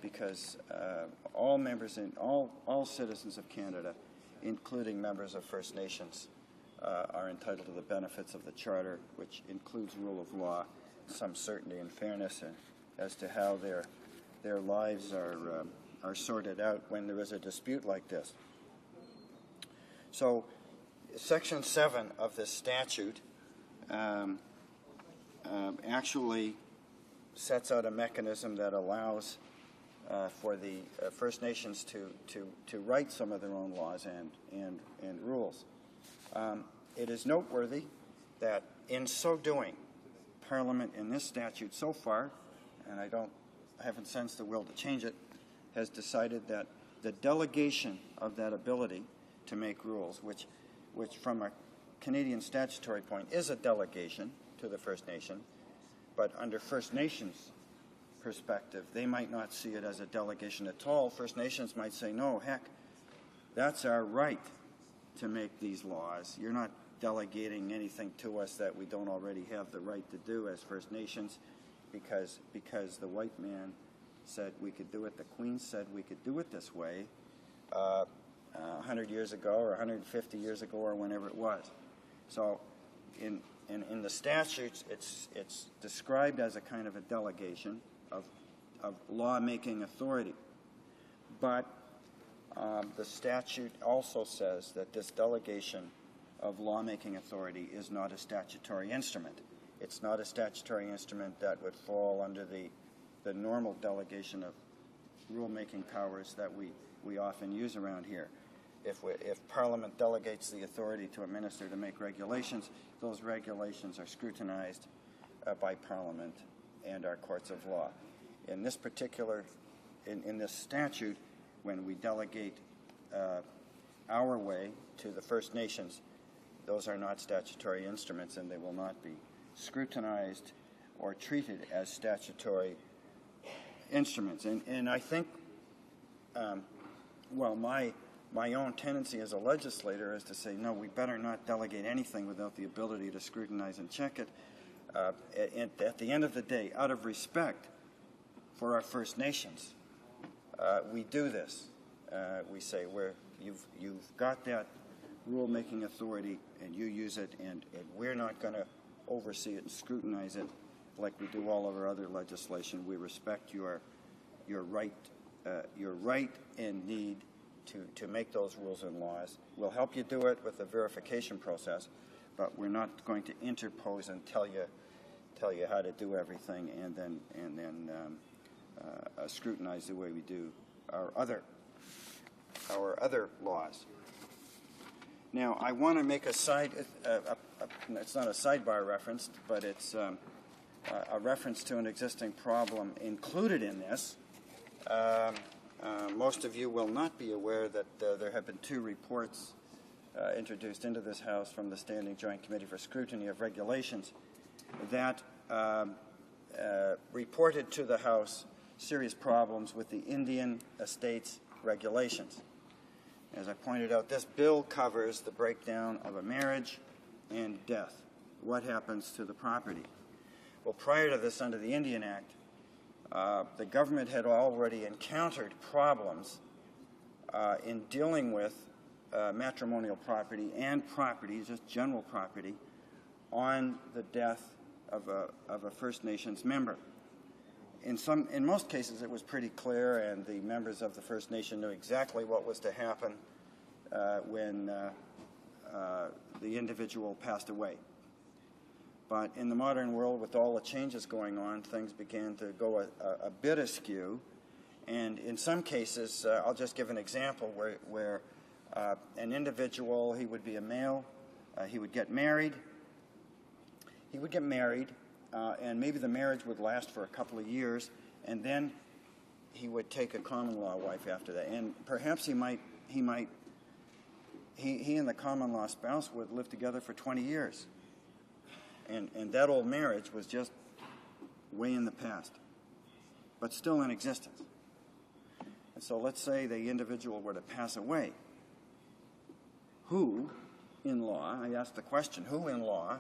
because all members and all citizens of Canada, including members of First Nations, are entitled to the benefits of the Charter, which includes rule of law, some certainty and fairness as to how their lives are sorted out when there is a dispute like this. So, Section 7 of this statute actually sets out a mechanism that allows for the First Nations to write some of their own laws and rules. It is noteworthy that in so doing, Parliament in this statute so far, and I haven't sensed the will to change it, has decided that the delegation of that ability to make rules, which from a Canadian statutory point is a delegation to the First Nation, but under First Nations perspective, they might not see it as a delegation at all. First Nations might say, no, heck, that's our right to make these laws. You're not delegating anything to us that we don't already have the right to do as First Nations, because the white man said we could do it, the Queen said we could do it this way 100 years ago or 150 years ago or whenever it was. So in the statutes, it's described as a kind of a delegation of law-making authority. But the statute also says that this delegation of lawmaking authority is not a statutory instrument. It's not a statutory instrument that would fall under the normal delegation of rulemaking powers that we often use around here. If Parliament delegates the authority to a minister to make regulations, those regulations are scrutinized by Parliament and our courts of law. In this particular, in this statute, when we delegate our way to the First Nations, those are not statutory instruments, and they will not be scrutinized or treated as statutory instruments. And I think, well, my own tendency as a legislator is to say, no, we better not delegate anything without the ability to scrutinize and check it. At the end of the day, out of respect for our First Nations, we do this. We say, you've got that rule-making authority, and you use it, and we're not going to oversee it and scrutinize it like we do all of our other legislation. We respect your right and need to make those rules and laws. We'll help you do it with the verification process, but we're not going to interpose and tell you how to do everything and then scrutinize the way we do our other laws. Now, I want to make a side. It's not a sidebar reference, but it's a reference to an existing problem included in this. Most of you will not be aware that there have been 2 reports introduced into this House from the Standing Joint Committee for Scrutiny of Regulations that reported to the House serious problems with the Indian estates regulations. As I pointed out, this bill covers the breakdown of a marriage and death. What happens to the property? Well, prior to this, under the Indian Act, the government had already encountered problems in dealing with matrimonial property and property, just general property, on the death of a First Nations member. In most cases, it was pretty clear, and the members of the First Nation knew exactly what was to happen when the individual passed away. But in the modern world, with all the changes going on, things began to go a bit askew. And in some cases, I'll just give an example where an individual, he would be a male, he would get married. And maybe the marriage would last for a couple of years, and then he would take a common law wife after that. And perhaps he and the common law spouse would live together for 20 years. And that old marriage was just way in the past, but still in existence. And so let's say the individual were to pass away. Who, in law, I asked the question, who in law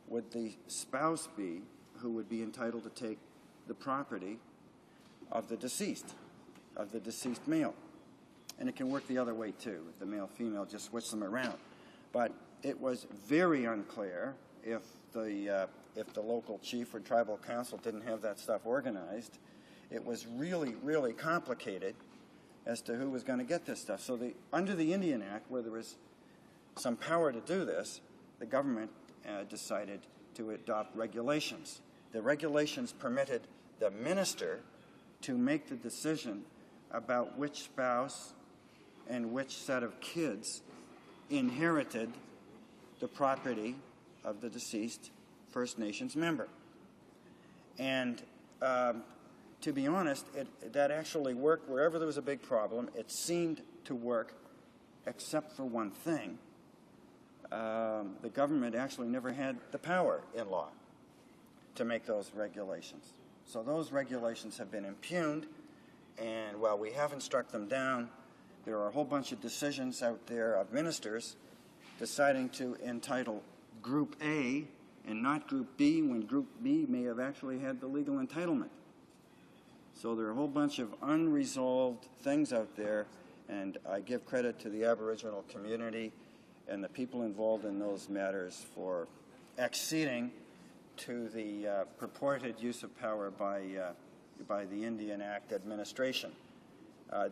would the spouse be who would be entitled to take the property of the deceased male? And it can work the other way too. The male-female, just switch them around. But it was very unclear if the local chief or tribal council didn't have that stuff organized. It was really, really complicated as to who was going to get this stuff. So under the Indian Act, where there was some power to do this, the government decided to adopt regulations. The regulations permitted the minister to make the decision about which spouse and which set of kids inherited the property of the deceased First Nations member. And to be honest, that actually worked wherever there was a big problem. It seemed to work, except for one thing. The government actually never had the power in law to make those regulations. So those regulations have been impugned, and while we haven't struck them down, there are a whole bunch of decisions out there of ministers deciding to entitle Group A and not Group B, when Group B may have actually had the legal entitlement. So there are a whole bunch of unresolved things out there, and I give credit to the Aboriginal community and the people involved in those matters for acceding to the purported use of power by the Indian Act administration.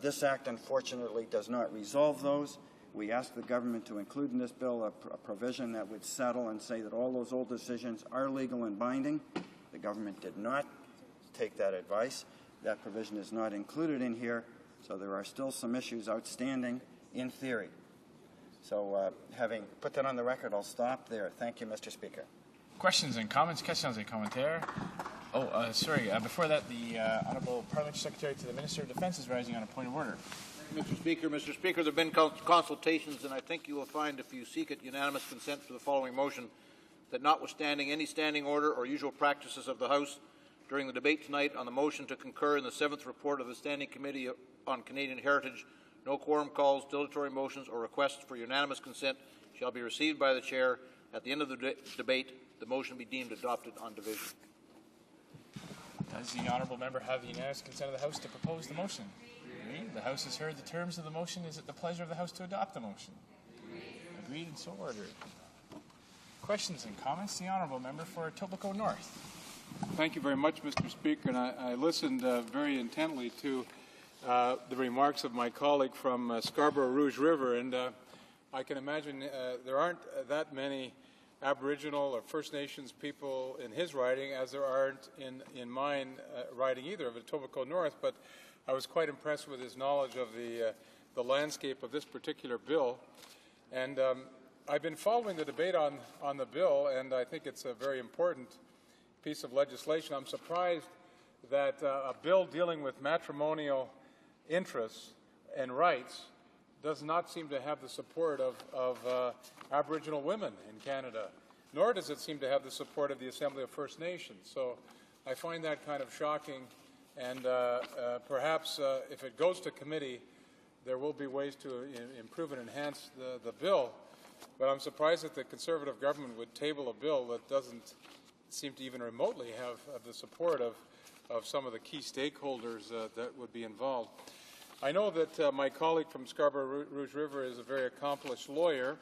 This act, unfortunately, does not resolve those. We asked the government to include in this bill a provision that would settle and say that all those old decisions are legal and binding. The government did not take that advice. That provision is not included in here, so there are still some issues outstanding in theory. So having put that on the record, I'll stop there. Thank you, Mr. Speaker. Questions and comments? Questions et commentaires? Before that, the Honourable Parliamentary Secretary to the Minister of Defence is rising on a point of order. Mr. Speaker, there have been consultations, and I think you will find, if you seek it, unanimous consent for the following motion, that notwithstanding any standing order or usual practices of the House during the debate tonight on the motion to concur in the 7th report of the Standing Committee on Canadian Heritage, no quorum calls, dilatory motions, or requests for unanimous consent shall be received by the Chair. At the end of the debate, the motion be deemed adopted on division. Does the Honourable Member have the unanimous consent of the House to propose the motion? Agreed. The House has heard the terms of the motion. Is it the pleasure of the House to adopt the motion? Agreed and so ordered. Questions and comments? The Honourable Member for Etobicoke North. Thank you very much, Mr. Speaker, and I listened very intently to the remarks of my colleague from Scarborough Rouge River, and I can imagine there aren't that many Aboriginal or First Nations people in his riding as there aren't in mine riding either of Etobicoke North, but I was quite impressed with his knowledge of the landscape of this particular bill. And I've been following the debate on the bill, and I think it's a very important piece of legislation. I'm surprised that a bill dealing with matrimonial interests and rights does not seem to have the support of Aboriginal women in Canada, nor does it seem to have the support of the Assembly of First Nations. So I find that kind of shocking, and perhaps if it goes to committee, there will be ways to improve and enhance the bill. But I'm surprised that the Conservative government would table a bill that doesn't seem to even remotely have the support of some of the key stakeholders that would be involved. I know that my colleague from Scarborough Rouge River is a very accomplished lawyer,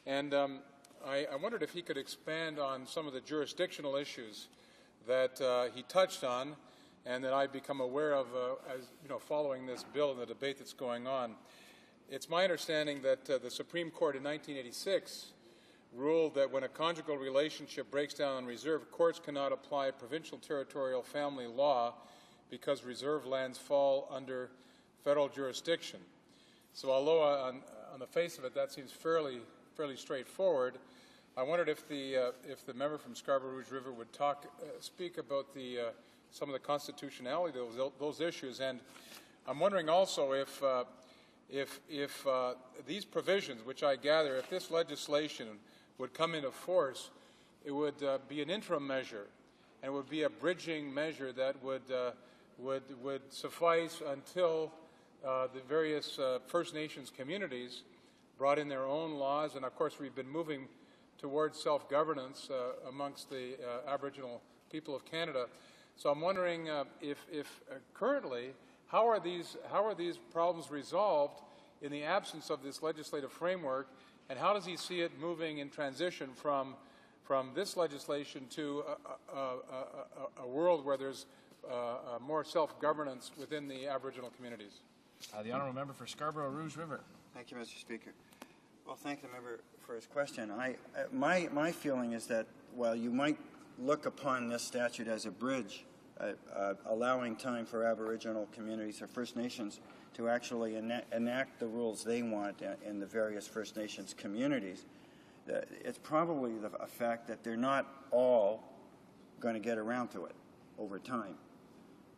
and I wondered if he could expand on some of the jurisdictional issues that he touched on and that I've become aware of as following this bill and the debate that's going on. It's my understanding that the Supreme Court in 1986 ruled that when a conjugal relationship breaks down on reserve, courts cannot apply provincial territorial family law because reserve lands fall under federal jurisdiction. So although on the face of it that seems fairly straightforward, I wondered if the member from Scarborough Rouge River would speak about some of the constitutionality of those issues, and I'm wondering also if these provisions, which I gather, if this legislation would come into force, it would be an interim measure, and it would be a bridging measure that would suffice until the various First Nations communities brought in their own laws, and of course we've been moving towards self-governance amongst the Aboriginal people of Canada. So I'm wondering if currently, how are these problems resolved in the absence of this legislative framework, and how does he see it moving in transition from this legislation to a world where there's more self-governance within the Aboriginal communities? The Honourable Member for Scarborough Rouge River. Thank you, Mr. Speaker. Well, thank the member for his question. My feeling is that while you might look upon this statute as a bridge, allowing time for Aboriginal communities or First Nations to actually enact the rules they want in the various First Nations communities, it's probably a fact that they're not all going to get around to it over time.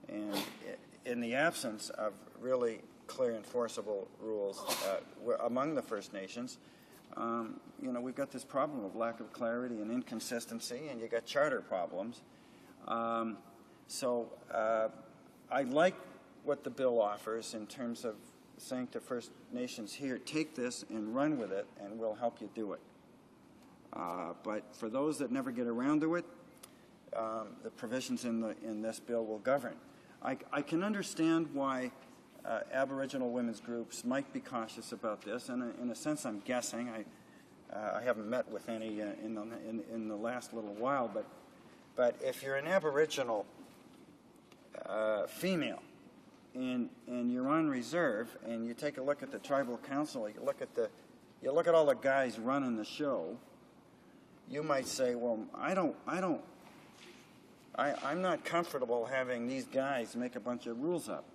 And in the absence of really clear enforceable rules among the First Nations, we've got this problem of lack of clarity and inconsistency, and you got charter problems. So I like what the bill offers in terms of saying to First Nations, here, take this and run with it, and we'll help you do it. But for those that never get around to it, the provisions in this bill will govern. I can understand why Aboriginal women's groups might be cautious about this, and in a sense I'm guessing. I haven't met with any in the last little while, but if you're an Aboriginal female and you're on reserve and you take a look at the tribal council, you look at all the guys running the show, you might say, well, I'm not comfortable having these guys make a bunch of rules up.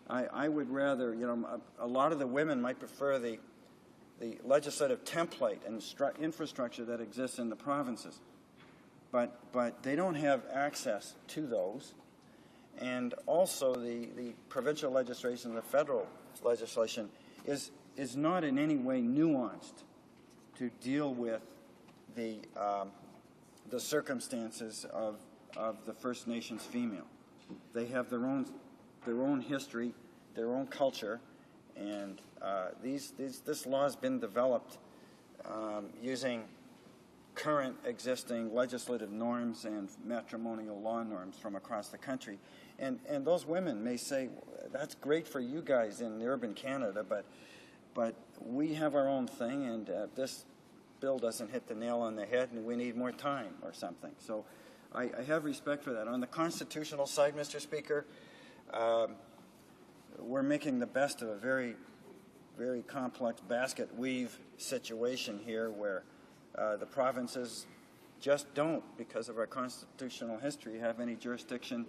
I would rather, a lot of the women might prefer the legislative template and infrastructure that exists in the provinces. But they don't have access to those. And also the provincial legislation, the federal legislation, is not in any way nuanced to deal with the circumstances of the First Nations female. They have their own history, their own culture, and this law has been developed using current existing legislative norms and matrimonial law norms from across the country. And those women may say, that's great for you guys in urban Canada, but we have our own thing, and this bill doesn't hit the nail on the head, and we need more time or something. So I have respect for that. On the constitutional side, Mr. Speaker, we're making the best of a very, very complex basket weave situation here where the provinces just don't, because of our constitutional history, have any jurisdiction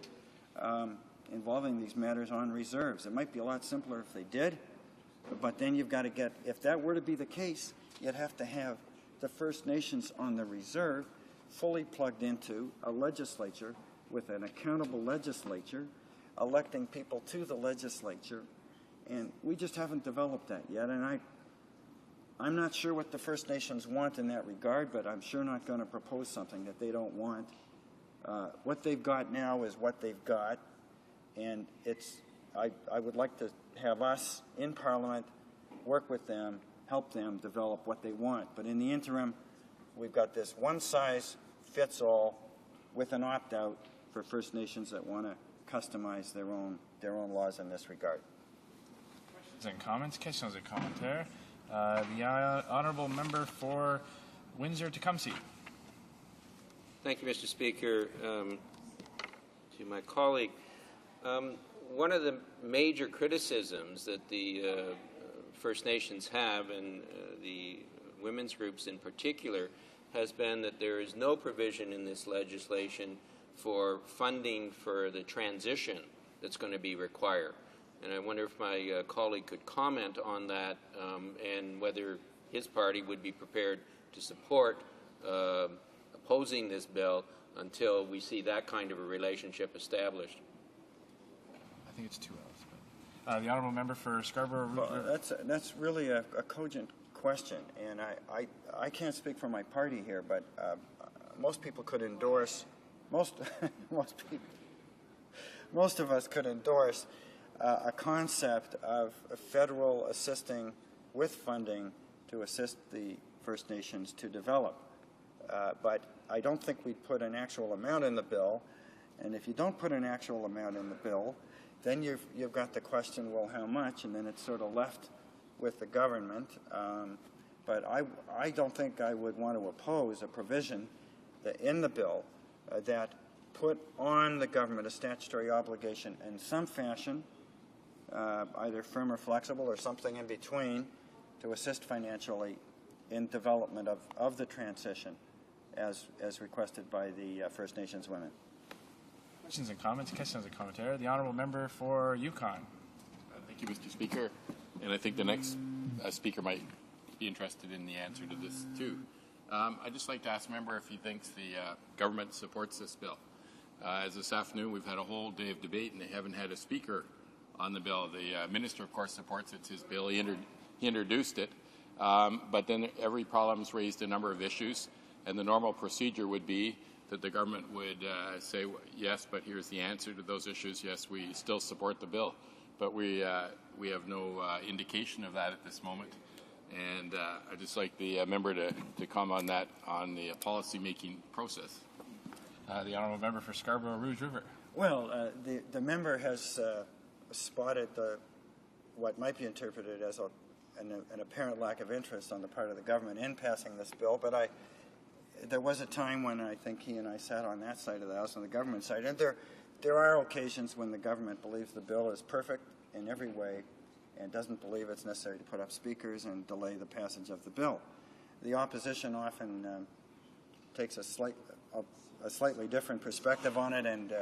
involving these matters on reserves. It might be a lot simpler if they did, but then you've got to get, if that were to be the case, you'd have to have the First Nations on the reserve fully plugged into a legislature with an accountable legislature electing people to the legislature, and we just haven't developed that yet. And I'm not sure what the First Nations want in that regard, but I'm sure not going to propose something that they don't want. What they've got now is what they've got, and I would like to have us in Parliament work with them, help them develop what they want. But in the interim, we've got this one-size-fits-all with an opt-out for First Nations that want to customize their own laws in this regard. Questions and comments? Questions et commentaires. The honourable member for Windsor-Tecumseh. Thank you, Mr. Speaker. To my colleague, one of the major criticisms that the First Nations have, and the women's groups in particular, has been that there is no provision in this legislation for funding for the transition that's going to be required. And I wonder if my colleague could comment on that and whether his party would be prepared to support opposing this bill until we see that kind of a relationship established. I think it's 2 hours. The honourable member for Scarborough. Well, that's really a cogent question, and I can't speak for my party here, but most people could endorse most of us could endorse a concept of federal assisting with funding to assist the First Nations to develop. But I don't think we'd put an actual amount in the bill, and if you don't put an actual amount in the bill, then you've got the question, well, how much? And then it's sort of left with the government. But I don't think I would want to oppose a provision in the bill that put on the government a statutory obligation in some fashion, either firm or flexible or something in between, to assist financially in development of the transition as requested by the First Nations women. Questions and comments? Questions and commentaires. The honourable member for Yukon. Thank you, Mr. Speaker. And I think the next speaker might be interested in the answer to this too. I'd just like to ask the member if he thinks the government supports this bill. As this afternoon, we've had a whole day of debate, and they haven't had a speaker on the bill. The minister, of course, supports it. It's his bill. He introduced it. But then every problem's raised a number of issues, and the normal procedure would be that the government would say, yes, but here's the answer to those issues. Yes, we still support the bill. But we have no indication of that at this moment. And I'd just like the member to comment on that, on the policy-making process. The honourable member for Scarborough Rouge River. Well, the member has spotted what might be interpreted as an apparent lack of interest on the part of the government in passing this bill, but there was a time when I think he and I sat on that side of the House, on the government side, and there are occasions when the government believes the bill is perfect in every way and doesn't believe it's necessary to put up speakers and delay the passage of the bill. The opposition often takes a slightly different perspective on it, and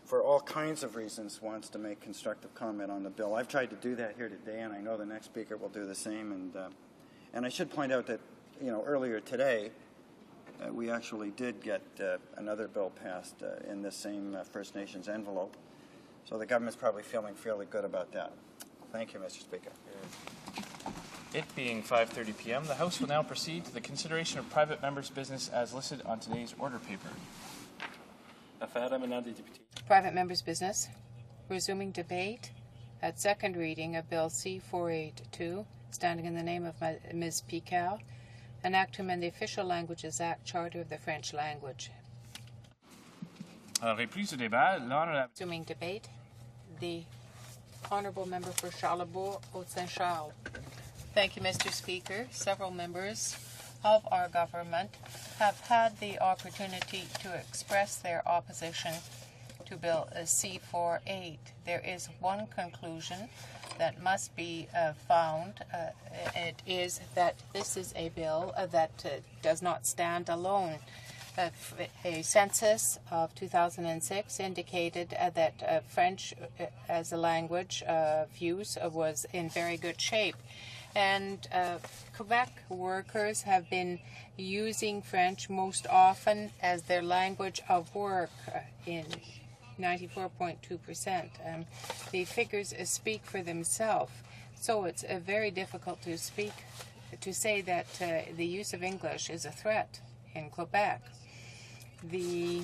for all kinds of reasons wants to make constructive comment on the bill. I've tried to do that here today, and I know the next speaker will do the same. And I should point out that earlier today we actually did get another bill passed in this same First Nations envelope. So the government's probably feeling fairly good about that. Thank you, Mr. Speaker. It being 5:30 p.m., the House will now proceed to the consideration of private members' business as listed on today's order paper. Private members' business. Resuming debate at second reading of Bill C-482, standing in the name of Ms. Picard, an act to amend the Official Languages Act, Charter of the French Language. Resuming debate, the Honourable Member for Charlebourg, Haute-Saint-Charles. Thank you, Mr. Speaker. Several members of our government have had the opportunity to express their opposition to Bill C-48. There is one conclusion that must be found. It is that this is a bill that does not stand alone. A census of 2006 indicated that French as a language of use was in very good shape. And Quebec workers have been using French most often as their language of work in 94.2%. The figures speak for themselves, so it's very difficult to say that the use of English is a threat in Quebec. The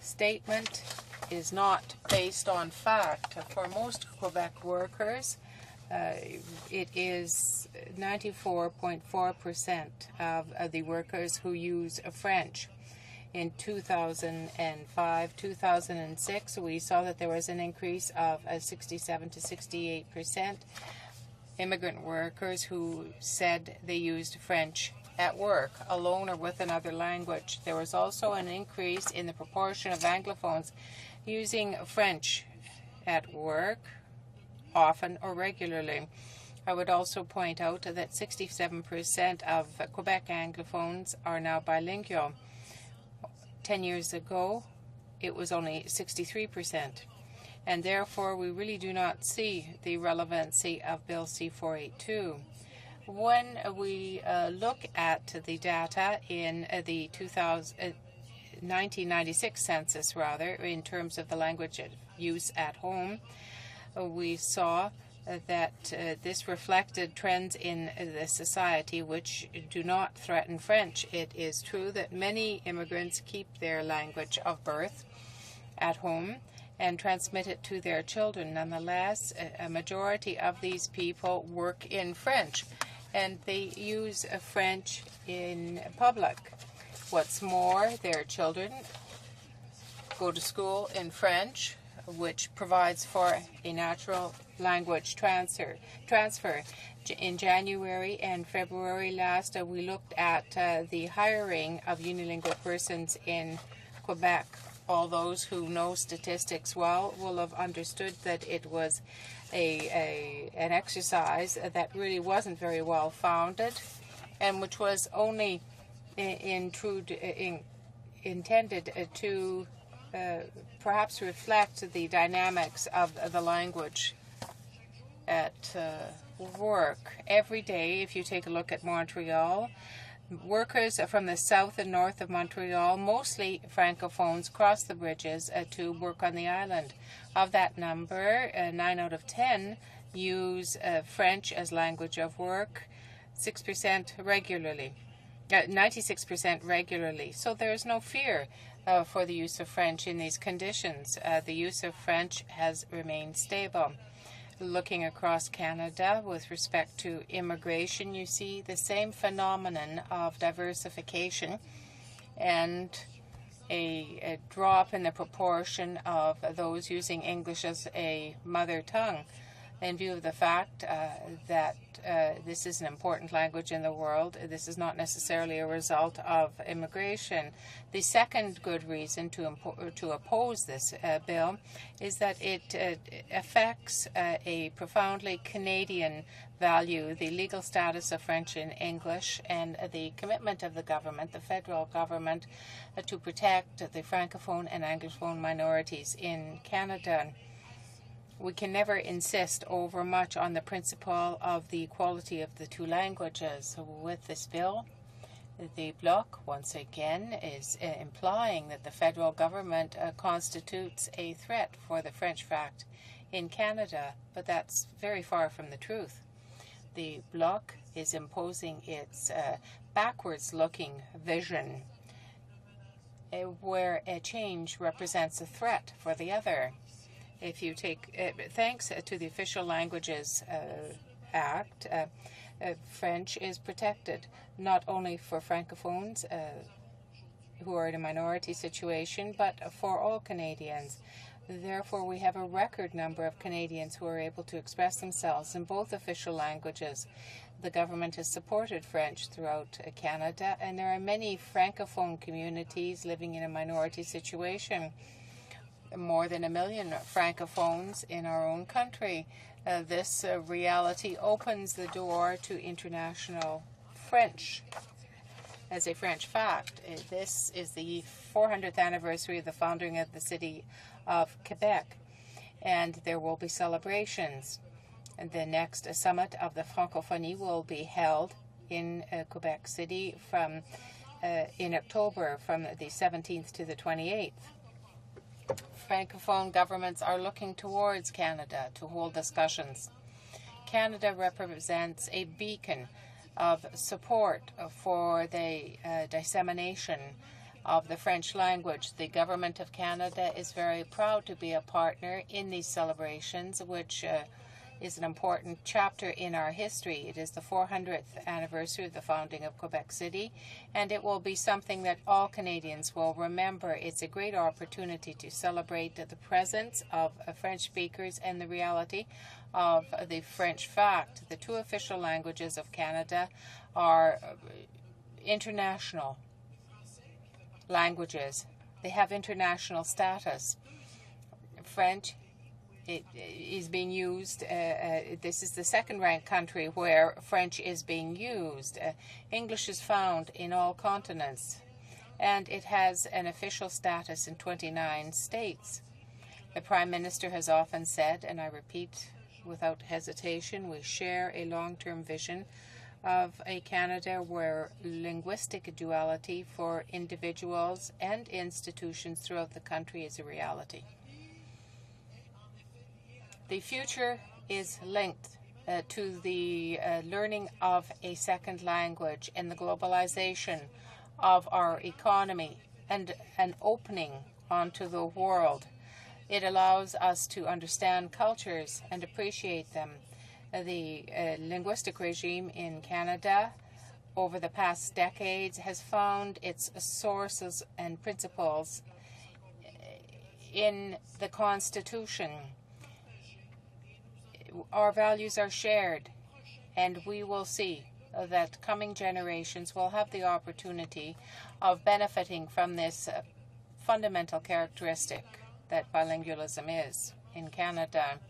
statement is not based on fact. For most Quebec workers, it is 94.4% of the workers who use French. In 2005, 2006, we saw that there was an increase of 67 to 68% immigrant workers who said they used French at work, alone or with another language. There was also an increase in the proportion of Anglophones using French at work, often or regularly. I would also point out that 67% of Quebec Anglophones are now bilingual. 10 years ago, it was only 63%. And therefore, we really do not see the relevancy of Bill C-482. When we look at the data in the 1996 census, in terms of the language use at home, we saw that this reflected trends in the society which do not threaten French. It is true that many immigrants keep their language of birth at home and transmit it to their children. Nonetheless, a majority of these people work in French, and they use French in public. What's more, their children go to school in French, which provides for a natural language transfer. In January and February last, we looked at the hiring of unilingual persons in Quebec. All those who know statistics well will have understood that it was an exercise that really wasn't very well founded, and which was only intended to perhaps reflect the dynamics of the language at work. Every day, if you take a look at Montreal, workers from the south and north of Montreal, mostly Francophones, cross the bridges to work on the island. Of that number, 9 out of 10 use French as language of work, 6% regularly, 96% regularly. So there's no fear for the use of French in these conditions. The use of French has remained stable. Looking across Canada with respect to immigration, you see the same phenomenon of diversification and a drop in the proportion of those using English as a mother tongue, in view of the fact that this is an important language in the world. This is not necessarily a result of immigration. The second good reason to oppose this bill is that it affects a profoundly Canadian value, the legal status of French and English, and the commitment of the government, the federal government, to protect the Francophone and Anglophone minorities in Canada. We can never insist overmuch on the principle of the equality of the two languages. With this bill, the Bloc, once again, is implying that the federal government constitutes a threat for the French fact in Canada, but that's very far from the truth. The Bloc is imposing its backwards-looking vision, where a change represents a threat for the other. If you take, thanks to the Official Languages Act, French is protected not only for Francophones who are in a minority situation, but for all Canadians. Therefore, we have a record number of Canadians who are able to express themselves in both official languages. The government has supported French throughout Canada, and there are many Francophone communities living in a minority situation. More than 1 million Francophones in our own country. This reality opens the door to international French as a French fact. This is the 400th anniversary of the founding of the city of Quebec, and there will be celebrations. And the next summit of the Francophonie will be held in Quebec City in October, from the 17th to the 28th. Francophone governments are looking towards Canada to hold discussions. Canada represents a beacon of support for the dissemination of the French language. The Government of Canada is very proud to be a partner in these celebrations, which is an important chapter in our history. It is the 400th anniversary of the founding of Quebec City, and it will be something that all Canadians will remember. It's a great opportunity to celebrate the presence of French speakers and the reality of the French fact. The two official languages of Canada are international languages. They have international status. French is being used. This is the second-ranked country where French is being used. English is found in all continents, and it has an official status in 29 states. The Prime Minister has often said, and I repeat without hesitation, we share a long-term vision of a Canada where linguistic duality for individuals and institutions throughout the country is a reality. The future is linked to the learning of a second language and the globalization of our economy and an opening onto the world. It allows us to understand cultures and appreciate them. The linguistic regime in Canada over the past decades has found its sources and principles in the Constitution. Our values are shared, and we will see that coming generations will have the opportunity of benefiting from this fundamental characteristic that bilingualism is in Canada.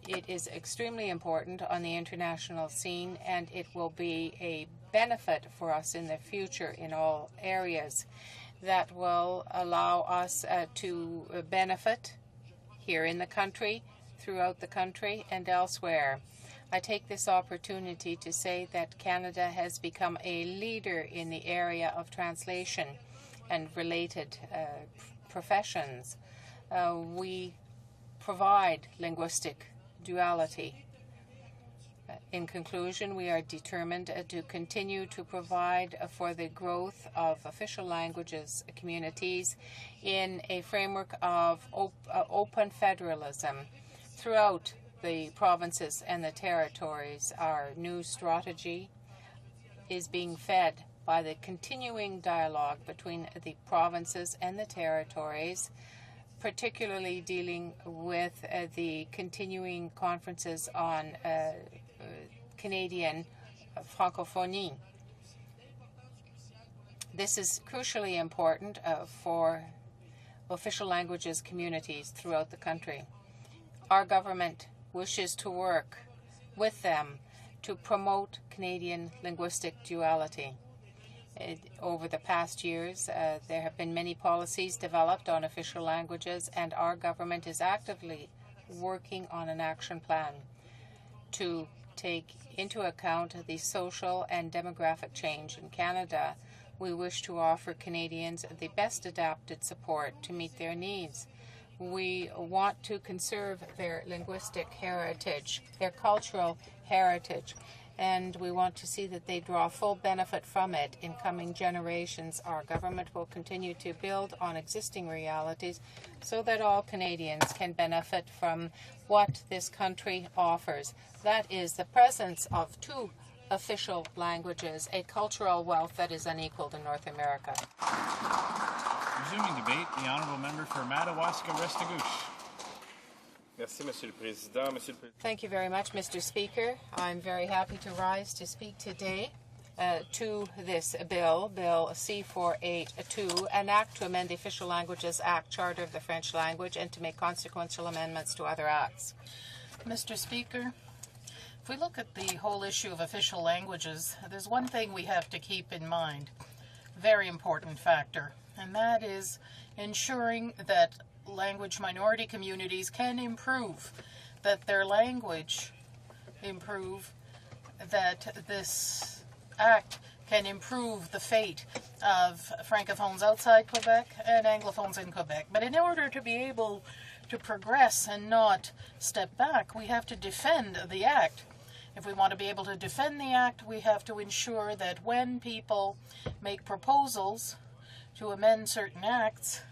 It is extremely important on the international scene, and it will be a benefit for us in the future in all areas that will allow us to benefit here in the country, throughout the country, and elsewhere. I take this opportunity to say that Canada has become a leader in the area of translation and related professions. We provide linguistic duality. In conclusion, we are determined to continue to provide for the growth of official languages communities in a framework of open federalism throughout the provinces and the territories. Our new strategy is being fed by the continuing dialogue between the provinces and the territories, particularly dealing with the continuing conferences on Canadian francophonie. This is crucially important for official languages communities throughout the country. Our government wishes to work with them to promote Canadian linguistic duality. Over the past years, there have been many policies developed on official languages, and our government is actively working on an action plan to take into account the social and demographic change in Canada. We wish to offer Canadians the best adapted support to meet their needs. We want to conserve their linguistic heritage, their cultural heritage, and we want to see that they draw full benefit from it in coming generations. Our government will continue to build on existing realities so that all Canadians can benefit from what this country offers. That is the presence of two official languages, a cultural wealth that is unequaled in North America. Resuming debate, the Honourable Member for Madawaska-Restigouche. Thank you very much, Mr. Speaker. I'm very happy to rise to speak today to this bill, Bill C-482, an act to amend the Official Languages Act, Charter of the French Language, and to make consequential amendments to other acts. Mr. Speaker, if we look at the whole issue of official languages, there's one thing we have to keep in mind, very important factor, and that is ensuring that language minority communities can improve, that their language improve, that this act can improve the fate of Francophones outside Quebec and Anglophones in Quebec. But in order to be able to progress and not step back, we have to defend the Act. If we want to be able to defend the Act, we have to ensure that when people make proposals to amend certain acts,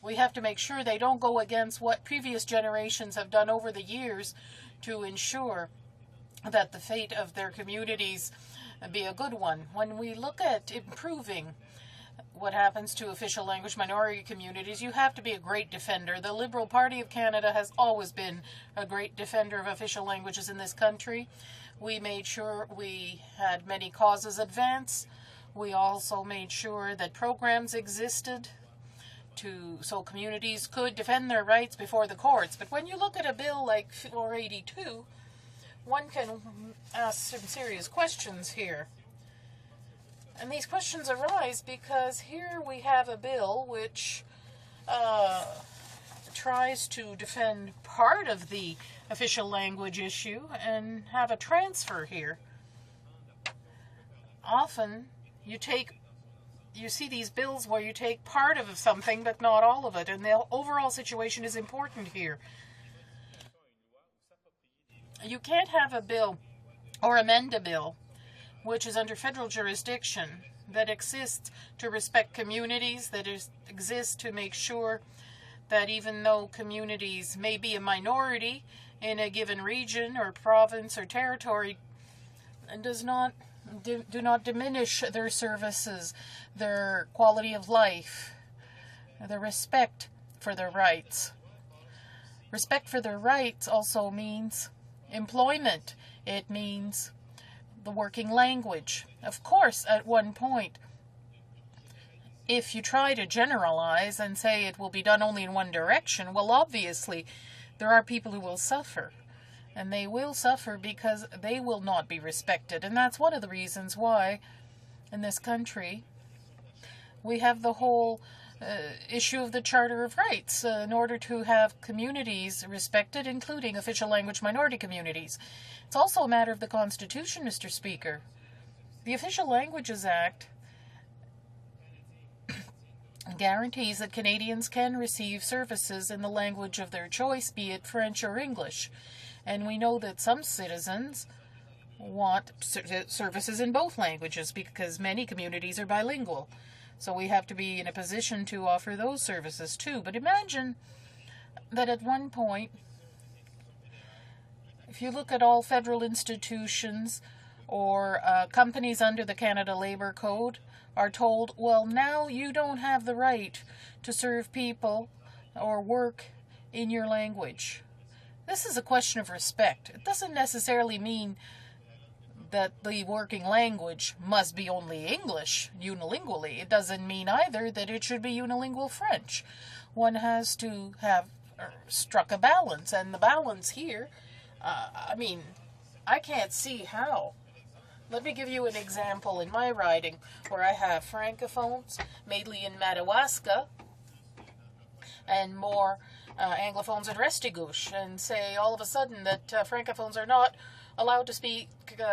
we have to make sure they don't go against what previous generations have done over the years to ensure that the fate of their communities be a good one. When we look at improving what happens to official language minority communities, you have to be a great defender. The Liberal Party of Canada has always been a great defender of official languages in this country. We made sure we had many causes advance. We also made sure that programs existed so communities could defend their rights before the courts. But when you look at a bill like 482, one can ask some serious questions here. And these questions arise because here we have a bill which tries to defend part of the official language issue and have a transfer here. Often you see these bills where you take part of something but not all of it, and the overall situation is important here. You can't have a bill or amend a bill which is under federal jurisdiction that exists to respect communities, that exists to make sure that even though communities may be a minority in a given region or province or territory, and do not diminish their services, their quality of life, their respect for their rights. Respect for their rights also means employment. It means the working language. Of course, at one point, if you try to generalize and say it will be done only in one direction, well, obviously, there are people who will suffer. And they will suffer because they will not be respected. And that's one of the reasons why, in this country, we have the whole issue of the Charter of Rights in order to have communities respected, including official language minority communities. It's also a matter of the Constitution, Mr. Speaker. The Official Languages Act guarantees that Canadians can receive services in the language of their choice, be it French or English. And we know that some citizens want services in both languages because many communities are bilingual. So we have to be in a position to offer those services too. But imagine that at one point, if you look at all federal institutions or companies under the Canada Labour Code are told, well, now you don't have the right to serve people or work in your language. This is a question of respect. It doesn't necessarily mean that the working language must be only English unilingually. It doesn't mean either that it should be unilingual French. One has to have struck a balance, and the balance here, I can't see how. Let me give you an example in my riding where I have Francophones, mainly in Madawaska, and more Anglophones in Restigouche, and say all of a sudden that Francophones are not allowed to speak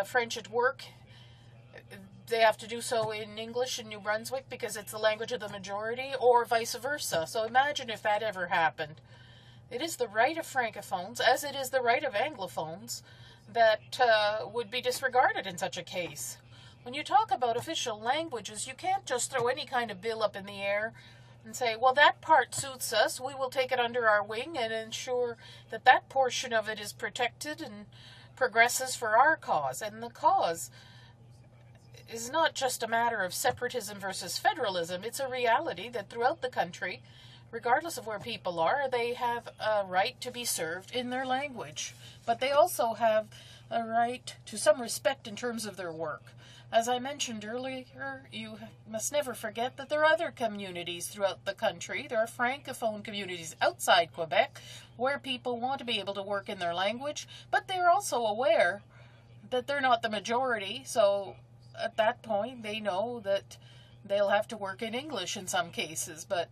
French at work. They have to do so in English in New Brunswick because it's the language of the majority, or vice versa. So imagine if that ever happened. It is the right of Francophones, as it is the right of Anglophones, that would be disregarded in such a case. When you talk about official languages, you can't just throw any kind of bill up in the air and say, well, that part suits us, we will take it under our wing and ensure that that portion of it is protected and progresses for our cause. And the cause is not just a matter of separatism versus federalism. It's a reality that throughout the country, regardless of where people are, they have a right to be served in their language. But they also have a right to some respect in terms of their work. As I mentioned earlier, you must never forget that there are other communities throughout the country. There are Francophone communities outside Quebec where people want to be able to work in their language, but they're also aware that they're not the majority, so at that point they know that they'll have to work in English in some cases. But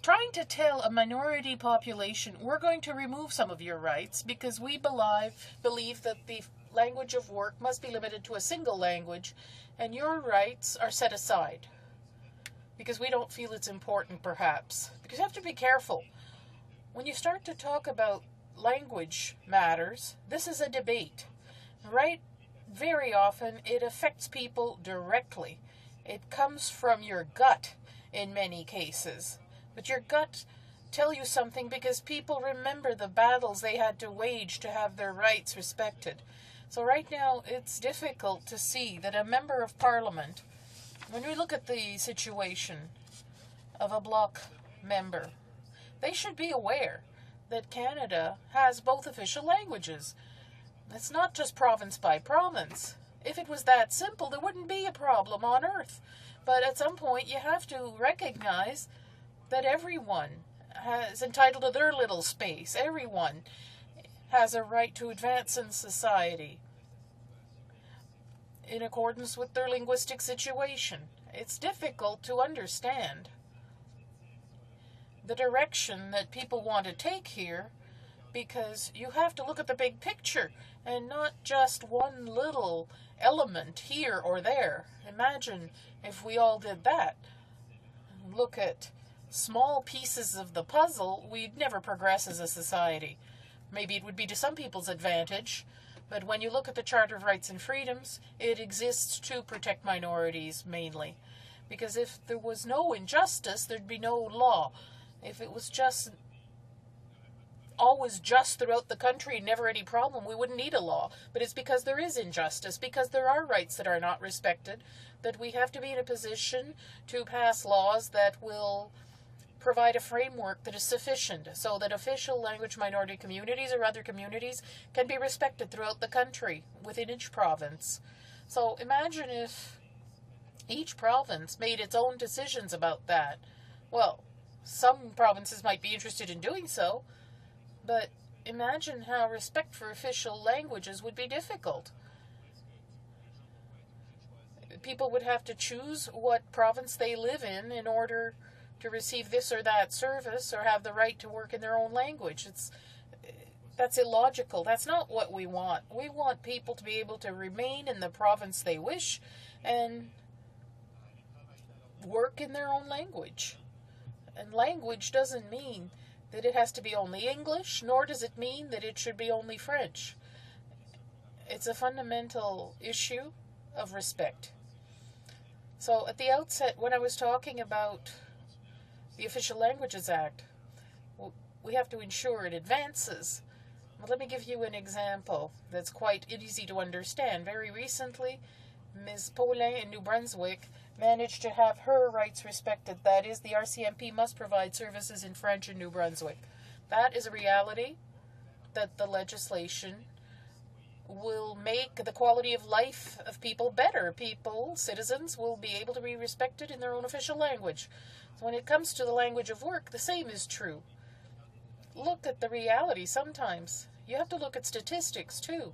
trying to tell a minority population, we're going to remove some of your rights because we believe that the language of work must be limited to a single language, and your rights are set aside because we don't feel it's important, perhaps. Because you have to be careful. When you start to talk about language matters, this is a debate, right? Very often it affects people directly. It comes from your gut in many cases. But your gut tell you something because people remember the battles they had to wage to have their rights respected. So right now it's difficult to see that a member of Parliament, when we look at the situation of a bloc member, they should be aware that Canada has both official languages. It's not just province by province. If it was that simple, there wouldn't be a problem on earth. But at some point, you have to recognize that everyone is entitled to their little space. Everyone has a right to advance in society in accordance with their linguistic situation. It's difficult to understand the direction that people want to take here, because you have to look at the big picture and not just one little element here or there. Imagine if we all did that. Look at small pieces of the puzzle, we'd never progress as a society. Maybe it would be to some people's advantage, but when you look at the Charter of Rights and Freedoms, it exists to protect minorities mainly. Because if there was no injustice, there'd be no law. If it was just always just throughout the country, never any problem, we wouldn't need a law. But it's because there is injustice, because there are rights that are not respected, that we have to be in a position to pass laws that will provide a framework that is sufficient so that official language minority communities or other communities can be respected throughout the country, within each province. So imagine if each province made its own decisions about that. Well, some provinces might be interested in doing so, but imagine how respect for official languages would be difficult. People would have to choose what province they live in order to receive this or that service or have the right to work in their own language. That's illogical. That's not what we want. We want people to be able to remain in the province they wish and work in their own language. And language doesn't mean that it has to be only English, nor does it mean that it should be only French. It's a fundamental issue of respect. So at the outset, when I was talking about the Official Languages Act, we have to ensure it advances. Well, let me give you an example that's quite easy to understand. Very recently, Ms. Paulin in New Brunswick managed to have her rights respected. That is, the RCMP must provide services in French in New Brunswick. That is a reality that the legislation will make the quality of life of people better. People, citizens, will be able to be respected in their own official language. So when it comes to the language of work, the same is true. Look at the reality sometimes. You have to look at statistics too.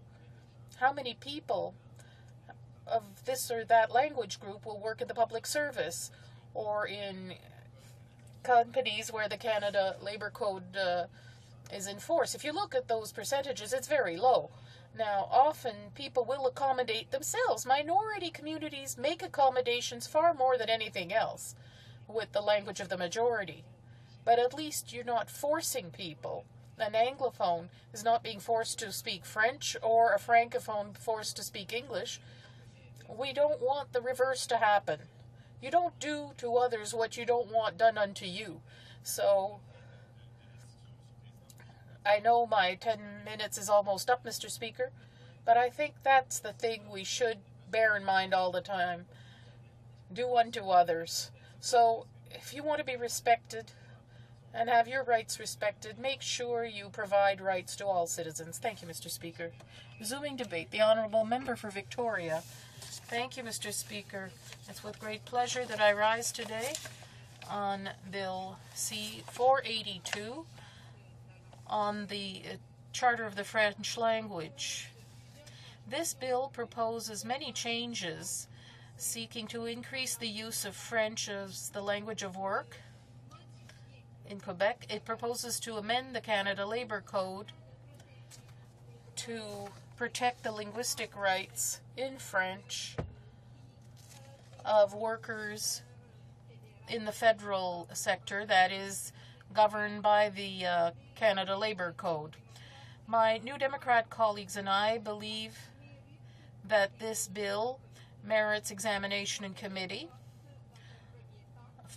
How many people of this or that language group will work in the public service or in companies where the Canada Labour Code is in force? If you look at those percentages, it's very low. Now, often people will accommodate themselves. Minority communities make accommodations far more than anything else with the language of the majority. But at least you're not forcing people. An Anglophone is not being forced to speak French or a Francophone forced to speak English. We don't want the reverse to happen. You don't do to others what you don't want done unto you. So I know my 10 minutes is almost up, Mr. Speaker, but I think that's the thing we should bear in mind all the time. Do unto others. So if you want to be respected and have your rights respected, make sure you provide rights to all citizens. Thank you, Mr. Speaker. Resuming debate, the Honourable Member for Victoria. Thank you, Mr. Speaker. It's with great pleasure that I rise today on Bill C-482 on the Charter of the French Language. This bill proposes many changes seeking to increase the use of French as the language of work in Quebec. It proposes to amend the Canada Labour Code to protect the linguistic rights in French of workers in the federal sector that is governed by the Canada Labour Code. My New Democrat colleagues and I believe that this bill merits examination in committee.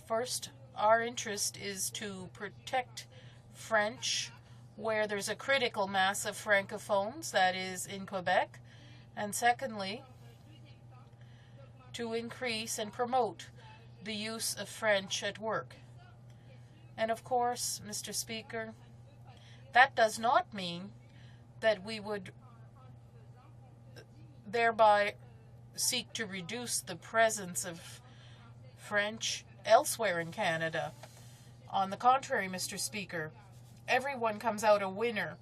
First, our interest is to protect French where there's a critical mass of francophones, that is in Quebec, and secondly, to increase and promote the use of French at work. And of course, Mr. Speaker, that does not mean that we would thereby seek to reduce the presence of French elsewhere in Canada. On the contrary, Mr. Speaker, everyone comes out a winner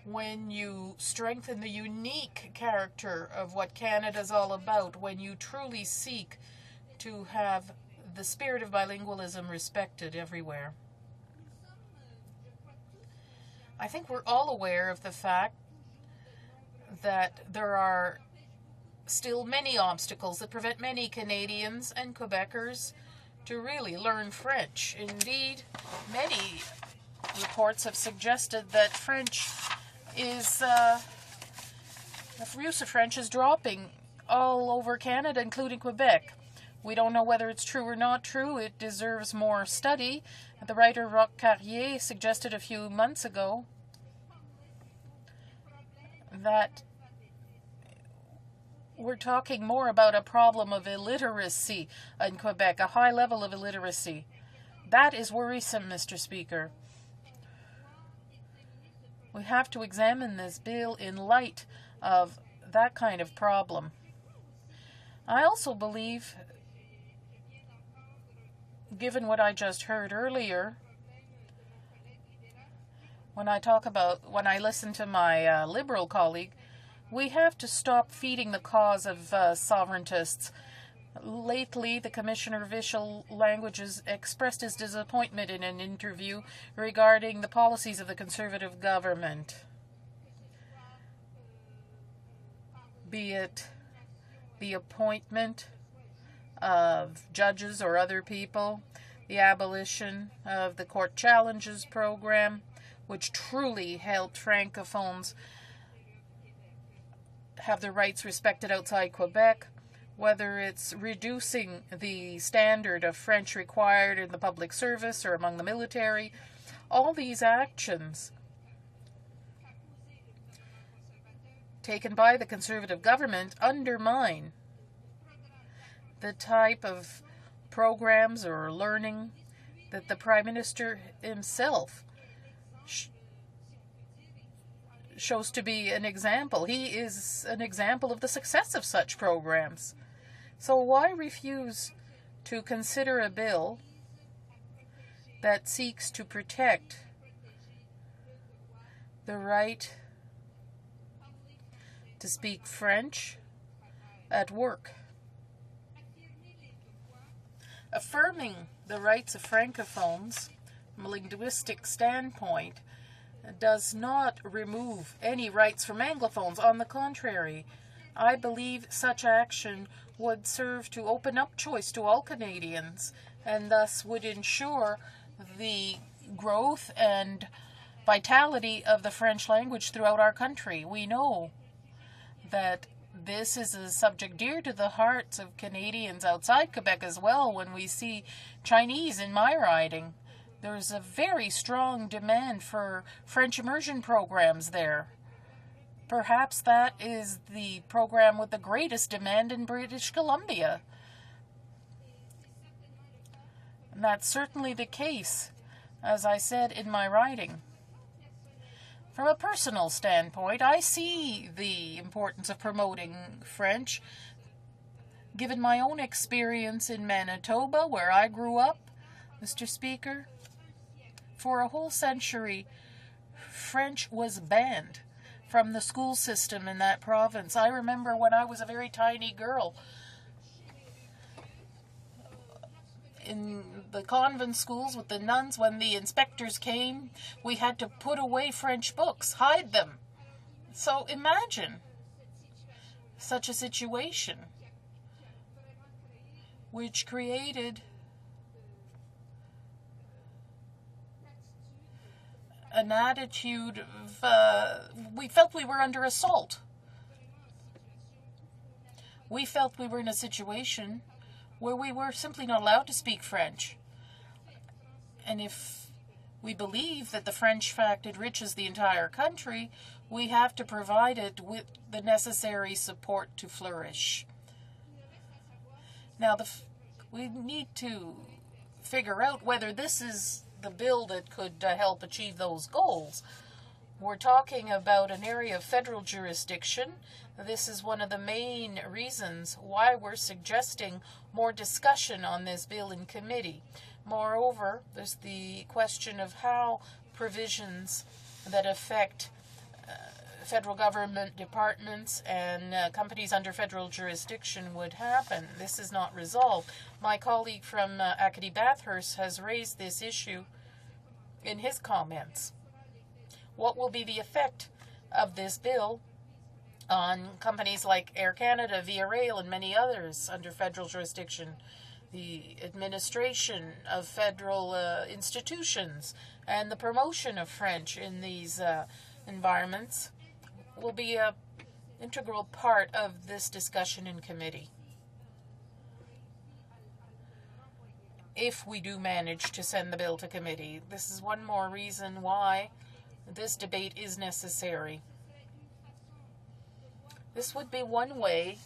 when you strengthen the unique character of what Canada's all about, when you truly seek to have the spirit of bilingualism respected everywhere. I think we're all aware of the fact that there are still many obstacles that prevent many Canadians and Quebecers to really learn French. Indeed, many reports have suggested that French is, the use of French is dropping all over Canada, including Quebec. We don't know whether it's true or not true. It deserves more study. The writer Roch Carrier suggested a few months ago that we're talking more about a problem of illiteracy in Quebec, a high level of illiteracy. That is worrisome, Mr. Speaker. We have to examine this bill in light of that kind of problem. I also believe, given what I just heard earlier, when I listen to my Liberal colleague, we have to stop feeding the cause of sovereigntists. Lately, the Commissioner of Official Languages expressed his disappointment in an interview regarding the policies of the Conservative government, be it the appointment of judges or other people, the abolition of the Court Challenges program, which truly helped Francophones have their rights respected outside Quebec, whether it's reducing the standard of French required in the public service or among the military. All these actions taken by the Conservative government undermine the type of programs or learning that the Prime Minister himself shows to be an example. He is an example of the success of such programs. So why refuse to consider a bill that seeks to protect the right to speak French at work? Affirming the rights of Francophones from a linguistic standpoint does not remove any rights from Anglophones. On the contrary, I believe such action would serve to open up choice to all Canadians and thus would ensure the growth and vitality of the French language throughout our country. We know that this is a subject dear to the hearts of Canadians outside Quebec as well. When we see Chinese in my riding, there's a very strong demand for French immersion programs there. Perhaps that is the program with the greatest demand in British Columbia. And that's certainly the case, as I said in my writing. From a personal standpoint, I see the importance of promoting French. Given my own experience in Manitoba, where I grew up, Mr. Speaker, for a whole century, French was banned from the school system in that province. I remember when I was a very tiny girl, in the convent schools with the nuns, when the inspectors came, we had to put away French books, hide them So imagine such a situation which created an attitude of, we felt we were under assault. We felt we were in a situation where we were simply not allowed to speak French. And if we believe that the French fact enriches the entire country, we have to provide it with the necessary support to flourish. Now, we need to figure out whether this is the bill that could help achieve those goals. We're talking about an area of federal jurisdiction. This is one of the main reasons why we're suggesting more discussion on this bill in committee. Moreover, there's the question of how provisions that affect federal government departments and companies under federal jurisdiction would happen. This is not resolved. My colleague from Acadie Bathurst has raised this issue in his comments. What will be the effect of this bill on companies like Air Canada, Via Rail, and many others under federal jurisdiction? The administration of federal institutions and the promotion of French in these environments will be an integral part of this discussion in committee. If we do manage to send the bill to committee, this is one more reason why this debate is necessary. This would be one way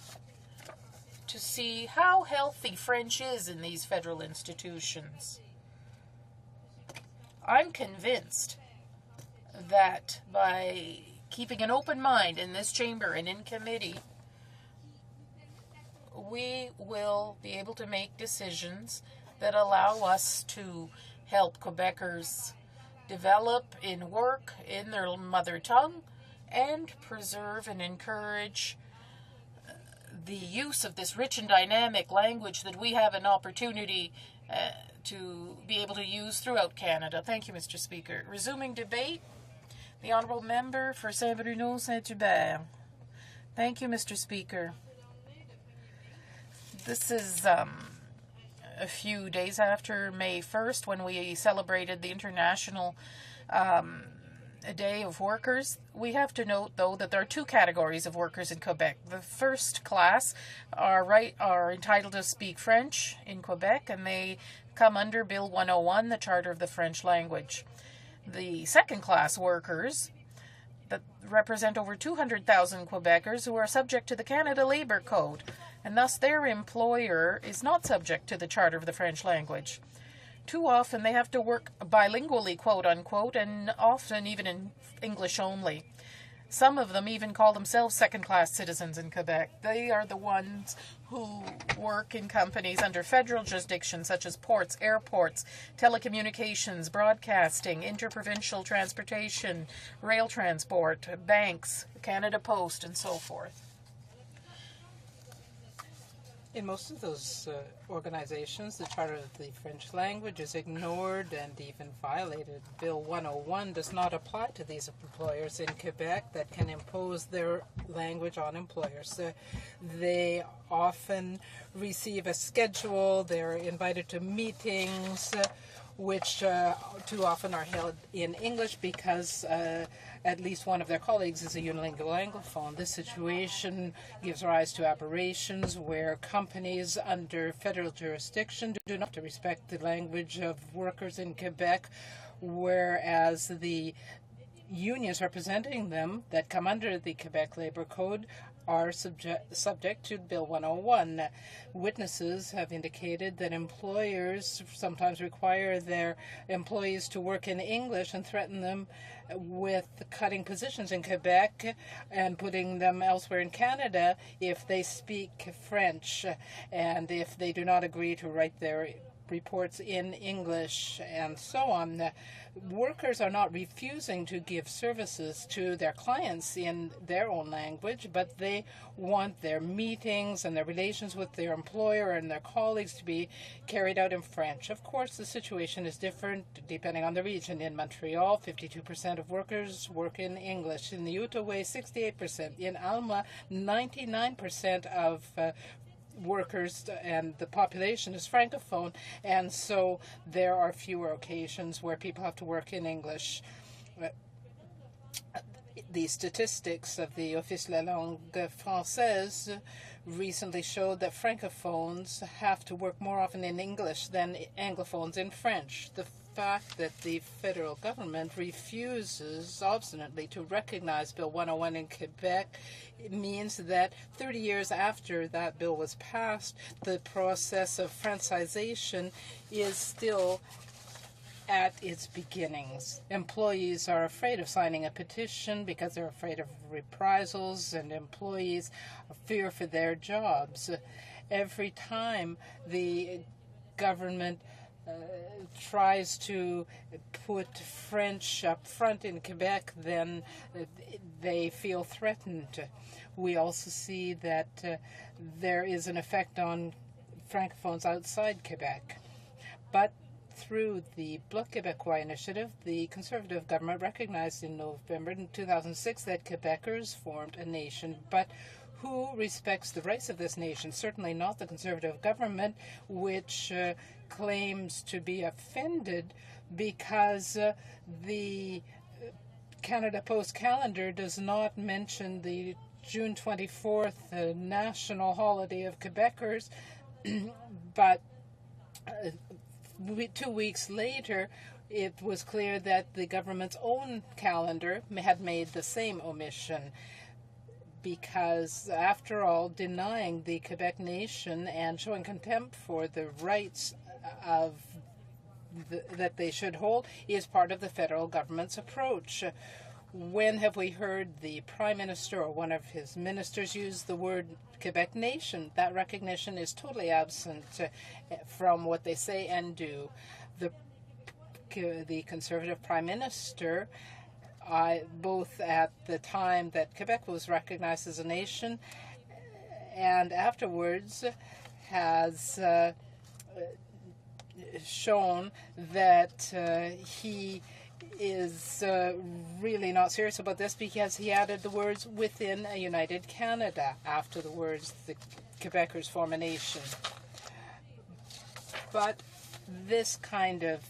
to see how healthy French is in these federal institutions. I'm convinced that by keeping an open mind in this chamber and in committee, we will be able to make decisions that allow us to help Quebecers develop in work in their mother tongue and preserve and encourage the use of this rich and dynamic language that we have an opportunity to be able to use throughout Canada. Thank you, Mr. Speaker. Resuming debate, the Honourable Member for Saint-Bruno Saint-Hubert. Thank you, Mr. Speaker. This is a few days after May 1st when we celebrated the International Day of Workers. We have to note, though, that there are two categories of workers in Quebec. The first class are entitled to speak French in Quebec, and they come under Bill 101, the Charter of the French Language. The second class workers that represent over 200,000 Quebecers who are subject to the Canada Labour Code, and thus their employer is not subject to the Charter of the French Language. Too often they have to work bilingually, quote unquote, and often even in English only. Some of them even call themselves second-class citizens in Quebec. They are the ones who work in companies under federal jurisdiction such as ports, airports, telecommunications, broadcasting, interprovincial transportation, rail transport, banks, Canada Post, and so forth. In most of those organizations, the Charter of the French Language is ignored and even violated. Bill 101 does not apply to these employers in Quebec that can impose their language on employers. They often receive a schedule, they're invited to meetings, which too often are held in English because at least one of their colleagues is a unilingual Anglophone. This situation gives rise to aberrations where companies under federal jurisdiction do not respect the language of workers in Quebec, whereas the unions representing them that come under the Quebec Labour Code are subject to Bill 101. Witnesses have indicated that employers sometimes require their employees to work in English and threaten them with cutting positions in Quebec and putting them elsewhere in Canada if they speak French and if they do not agree to write their reports in English and so on. Workers are not refusing to give services to their clients in their own language, but they want their meetings and their relations with their employer and their colleagues to be carried out in French. Of course, the situation is different depending on the region. In Montreal, 52% of workers work in English. In the Outaouais, 68%. In Alma, 99% of workers and the population is francophone, and so there are fewer occasions where people have to work in English. The statistics of the Office de la Langue Française recently showed that francophones have to work more often in English than anglophones in French. The fact that the federal government refuses obstinately to recognize Bill 101 in Quebec means that 30 years after that bill was passed, the process of Francization is still at its beginnings. Employees are afraid of signing a petition because they're afraid of reprisals, and employees fear for their jobs. Every time the government tries to put French up front in Quebec, then they feel threatened. We also see that there is an effect on francophones outside Quebec. But through the Bloc Québécois initiative, the Conservative government recognized in November 2006 that Quebecers formed a nation. But who respects the rights of this nation? Certainly not the Conservative government, which claims to be offended because the Canada Post calendar does not mention the June 24th national holiday of Quebecers, but 2 weeks later, it was clear that the government's own calendar had made the same omission, because, after all, denying the Quebec nation and showing contempt for the rights of that they should hold is part of the federal government's approach. When have we heard the Prime Minister or one of his ministers use the word Quebec nation? That recognition is totally absent from what they say and do. The Conservative Prime Minister, both at the time that Quebec was recognized as a nation and afterwards, has shown that he is really not serious about this, because he added the words "within a united Canada" after the words "the Quebecers form a nation." But this kind of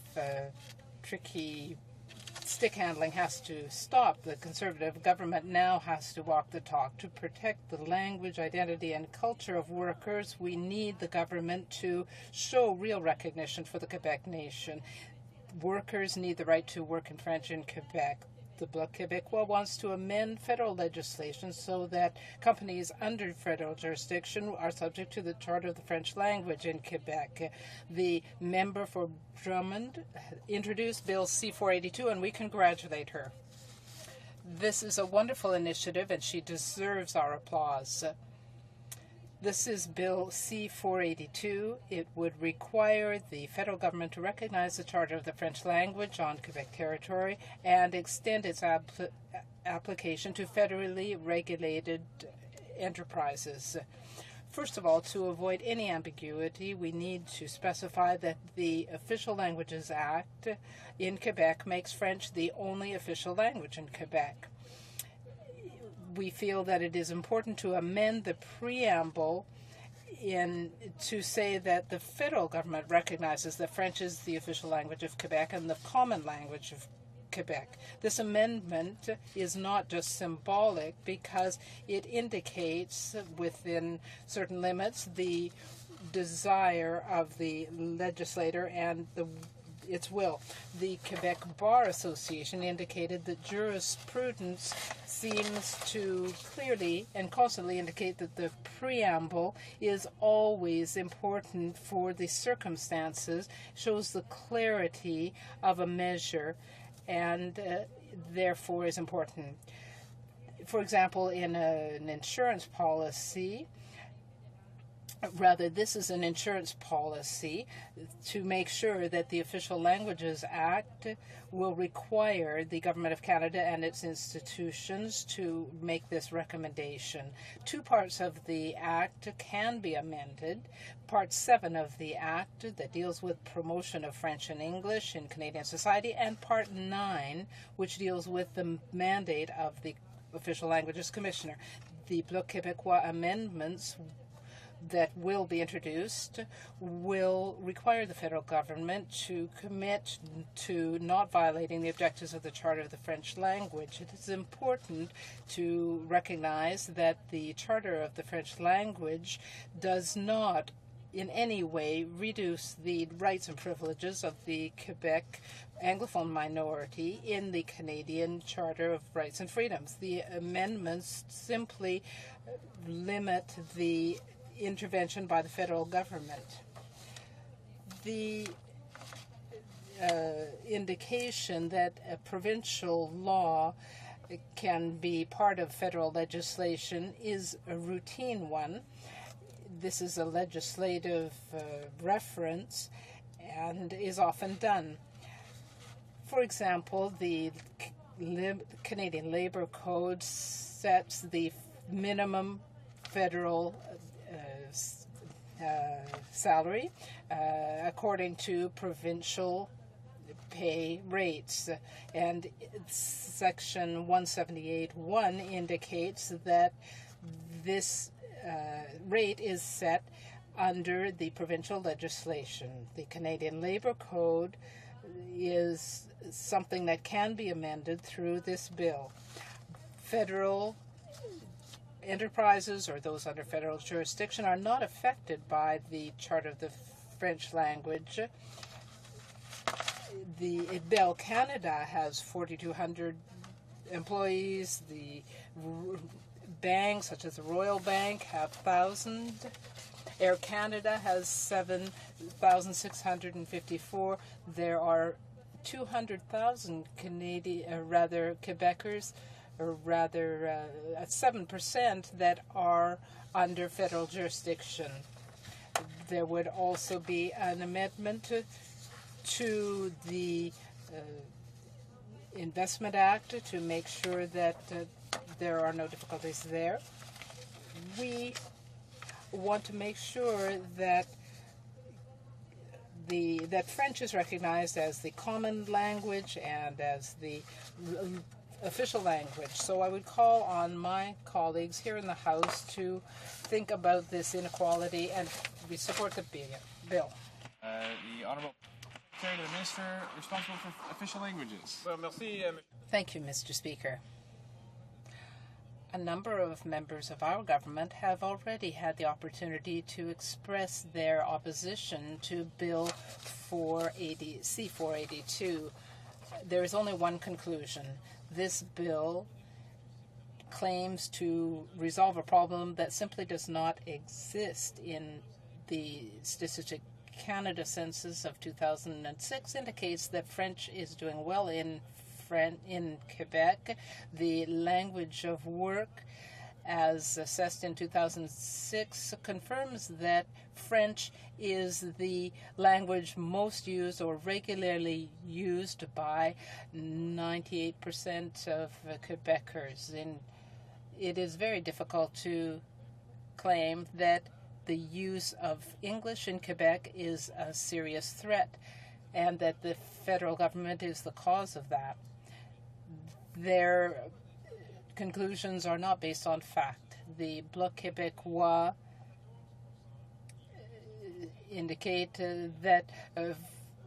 tricky stick handling has to stop. The Conservative government now has to walk the talk. To protect the language, identity, and culture of workers, we need the government to show real recognition for the Quebec nation. Workers need the right to work in French in Quebec. The Bloc Québécois wants to amend federal legislation so that companies under federal jurisdiction are subject to the Charter of the French language in Quebec. The member for Drummond introduced Bill C-482, and we congratulate her. This is a wonderful initiative, and she deserves our applause. This is Bill C-482. It would require the federal government to recognize the Charter of the French language on Quebec territory and extend its application to federally regulated enterprises. First of all, to avoid any ambiguity, we need to specify that the Official Languages Act in Quebec makes French the only official language in Quebec. We feel that it is important to amend the preamble to say that the federal government recognizes that French is the official language of Quebec and the common language of Quebec. This amendment is not just symbolic, because it indicates, within certain limits, the desire of the legislator and its will. The Quebec Bar Association indicated that jurisprudence seems to clearly and constantly indicate that the preamble is always important for the circumstances, shows the clarity of a measure, and therefore is important. For example, in an insurance policy, Rather, this is an insurance policy to make sure that the Official Languages Act will require the Government of Canada and its institutions to make this recommendation. Two parts of the Act can be amended. Part 7 of the Act that deals with promotion of French and English in Canadian society, and Part 9, which deals with the mandate of the Official Languages Commissioner. The Bloc Québécois amendments that will be introduced will require the federal government to commit to not violating the objectives of the Charter of the French language. It is important to recognize that the Charter of the French language does not in any way reduce the rights and privileges of the Quebec Anglophone minority in the Canadian Charter of Rights and Freedoms. The amendments simply limit the intervention by the federal government. The indication that a provincial law can be part of federal legislation is a routine one. This is a legislative reference and is often done. For example, the Canadian Labor Code sets the minimum federal salary according to provincial pay rates, and section 178.1 indicates that this rate is set under the provincial legislation. The Canadian Labor Code is something that can be amended through this bill. Federal enterprises or those under federal jurisdiction are not affected by the Charter of the French language. The Bell Canada has 4,200 employees. The banks, such as the Royal Bank, have 1,000. Air Canada has 7,654. There are 200,000 Quebecers, or rather 7% that are under federal jurisdiction. There would also be an amendment to the Investment Act to make sure that there are no difficulties there. We want to make sure that that French is recognized as the common language and as the official language. So I would call on my colleagues here in the House to think about this inequality, and we support the bill. The Honourable Secretary to the Minister responsible for official languages. Well, merci. Thank you, Mr. Speaker. A number of members of our government have already had the opportunity to express their opposition to Bill C-482. There is only one conclusion. This bill claims to resolve a problem that simply does not exist. In the Statistic Canada census of 2006 indicates that French is doing well in Quebec. The language of work, as assessed in 2006, confirms that French is the language most used or regularly used by 98% of Quebecers. And it is very difficult to claim that the use of English in Quebec is a serious threat and that the federal government is the cause of that. Their conclusions are not based on fact. The Bloc Québécois indicate that,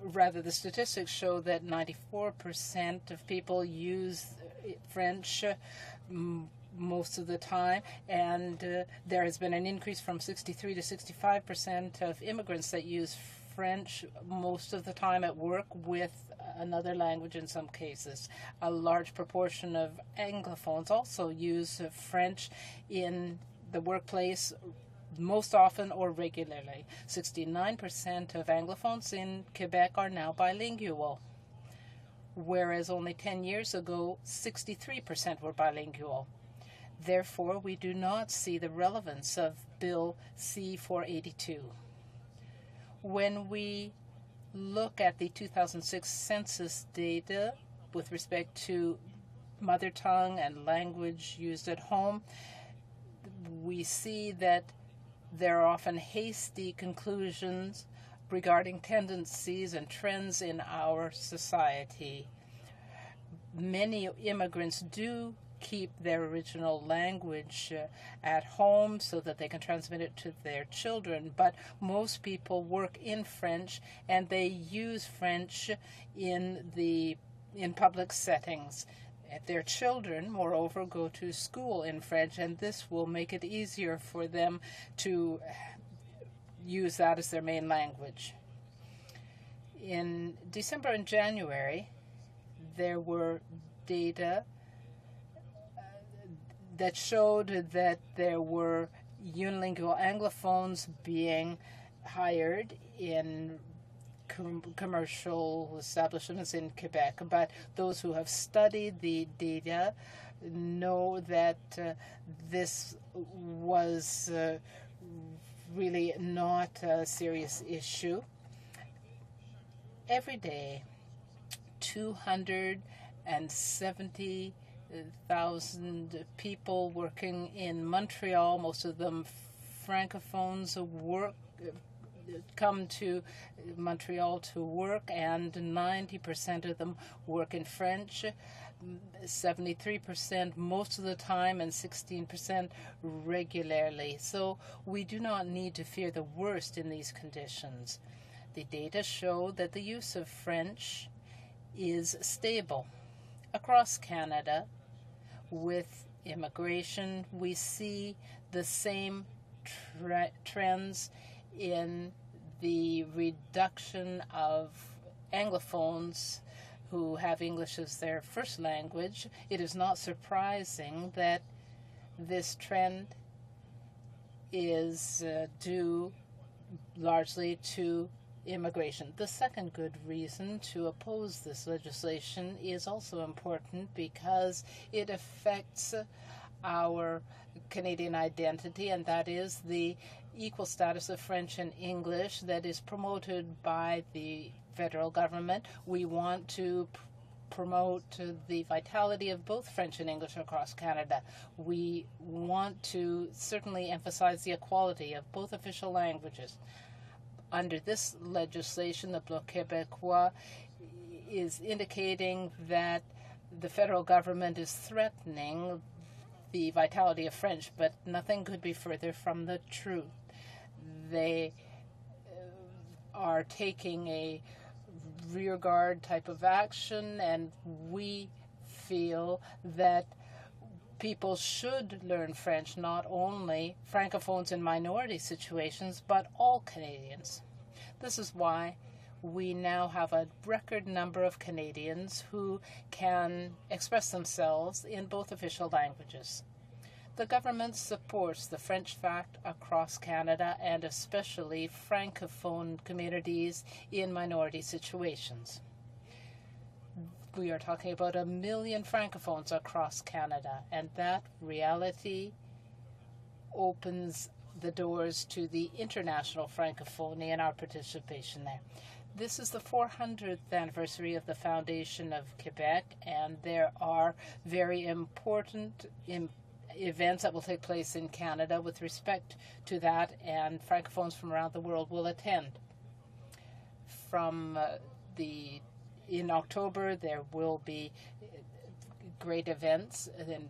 rather the statistics show that 94% of people use French most of the time, and there has been an increase from 63 to 65% of immigrants that use French most of the time at work with another language in some cases. A large proportion of Anglophones also use French in the workplace most often or regularly. 69% of Anglophones in Quebec are now bilingual, whereas only 10 years ago, 63% were bilingual. Therefore, we do not see the relevance of Bill C-482. When we look at the 2006 census data with respect to mother tongue and language used at home, we see that there are often hasty conclusions regarding tendencies and trends in our society. Many immigrants do keep their original language at home so that they can transmit it to their children, but most people work in French and they use French in public settings. Their children, moreover, go to school in French, and this will make it easier for them to use that as their main language. In December and January, there were data that showed that there were unilingual Anglophones being hired in commercial establishments in Quebec. But those who have studied the data know that this was really not a serious issue. Every day, 270,000 people working in Montreal, most of them francophones, come to Montreal to work, and 90% of them work in French, 73% most of the time, and 16% regularly. So we do not need to fear the worst in these conditions. The data show that the use of French is stable. Across Canada, with immigration, we see the same trends in the reduction of Anglophones who have English as their first language. It is not surprising that this trend is due largely to immigration. The second good reason to oppose this legislation is also important because it affects our Canadian identity, and that is the equal status of French and English that is promoted by the federal government. We want to promote the vitality of both French and English across Canada. We want to certainly emphasize the equality of both official languages. Under this legislation, the Bloc Québécois is indicating that the federal government is threatening the vitality of French, but nothing could be further from the truth. They are taking a rearguard type of action, and we feel that people should learn French, not only Francophones in minority situations, but all Canadians. This is why we now have a record number of Canadians who can express themselves in both official languages. The government supports the French fact across Canada and especially Francophone communities in minority situations. We are talking about 1 million Francophones across Canada, and that reality opens the doors to the international Francophonie and our participation there. This is the 400th anniversary of the foundation of Quebec, and there are very important events that will take place in Canada with respect to that, and Francophones from around the world will attend. In October, there will be great events, and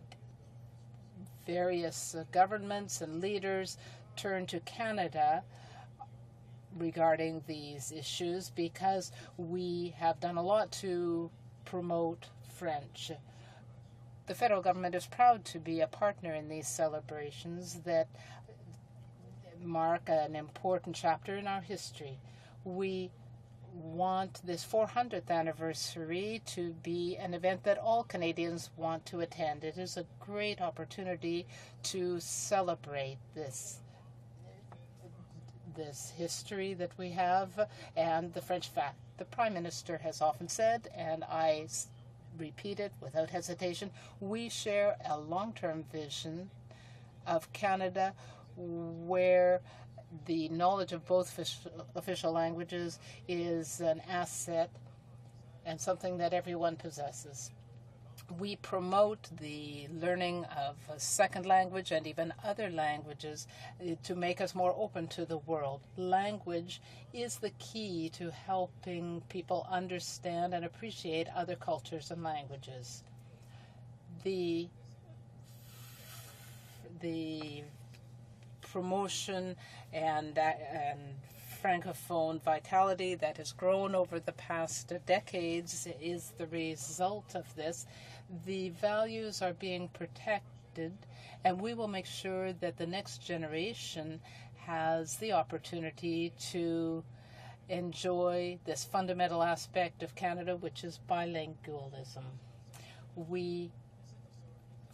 various governments and leaders turn to Canada regarding these issues because we have done a lot to promote French. The federal government is proud to be a partner in these celebrations that mark an important chapter in our history. We want this 400th anniversary to be an event that all Canadians want to attend. It is a great opportunity to celebrate this history that we have and the French fact. The Prime Minister has often said, and I repeat it without hesitation. We share a long-term vision of Canada where the knowledge of both official languages is an asset and something that everyone possesses. We promote the learning of a second language and even other languages to make us more open to the world. Language is the key to helping people understand and appreciate other cultures and languages. The promotion and Francophone vitality that has grown over the past decades is the result of this. The values are being protected, and we will make sure that the next generation has the opportunity to enjoy this fundamental aspect of Canada, which is bilingualism. We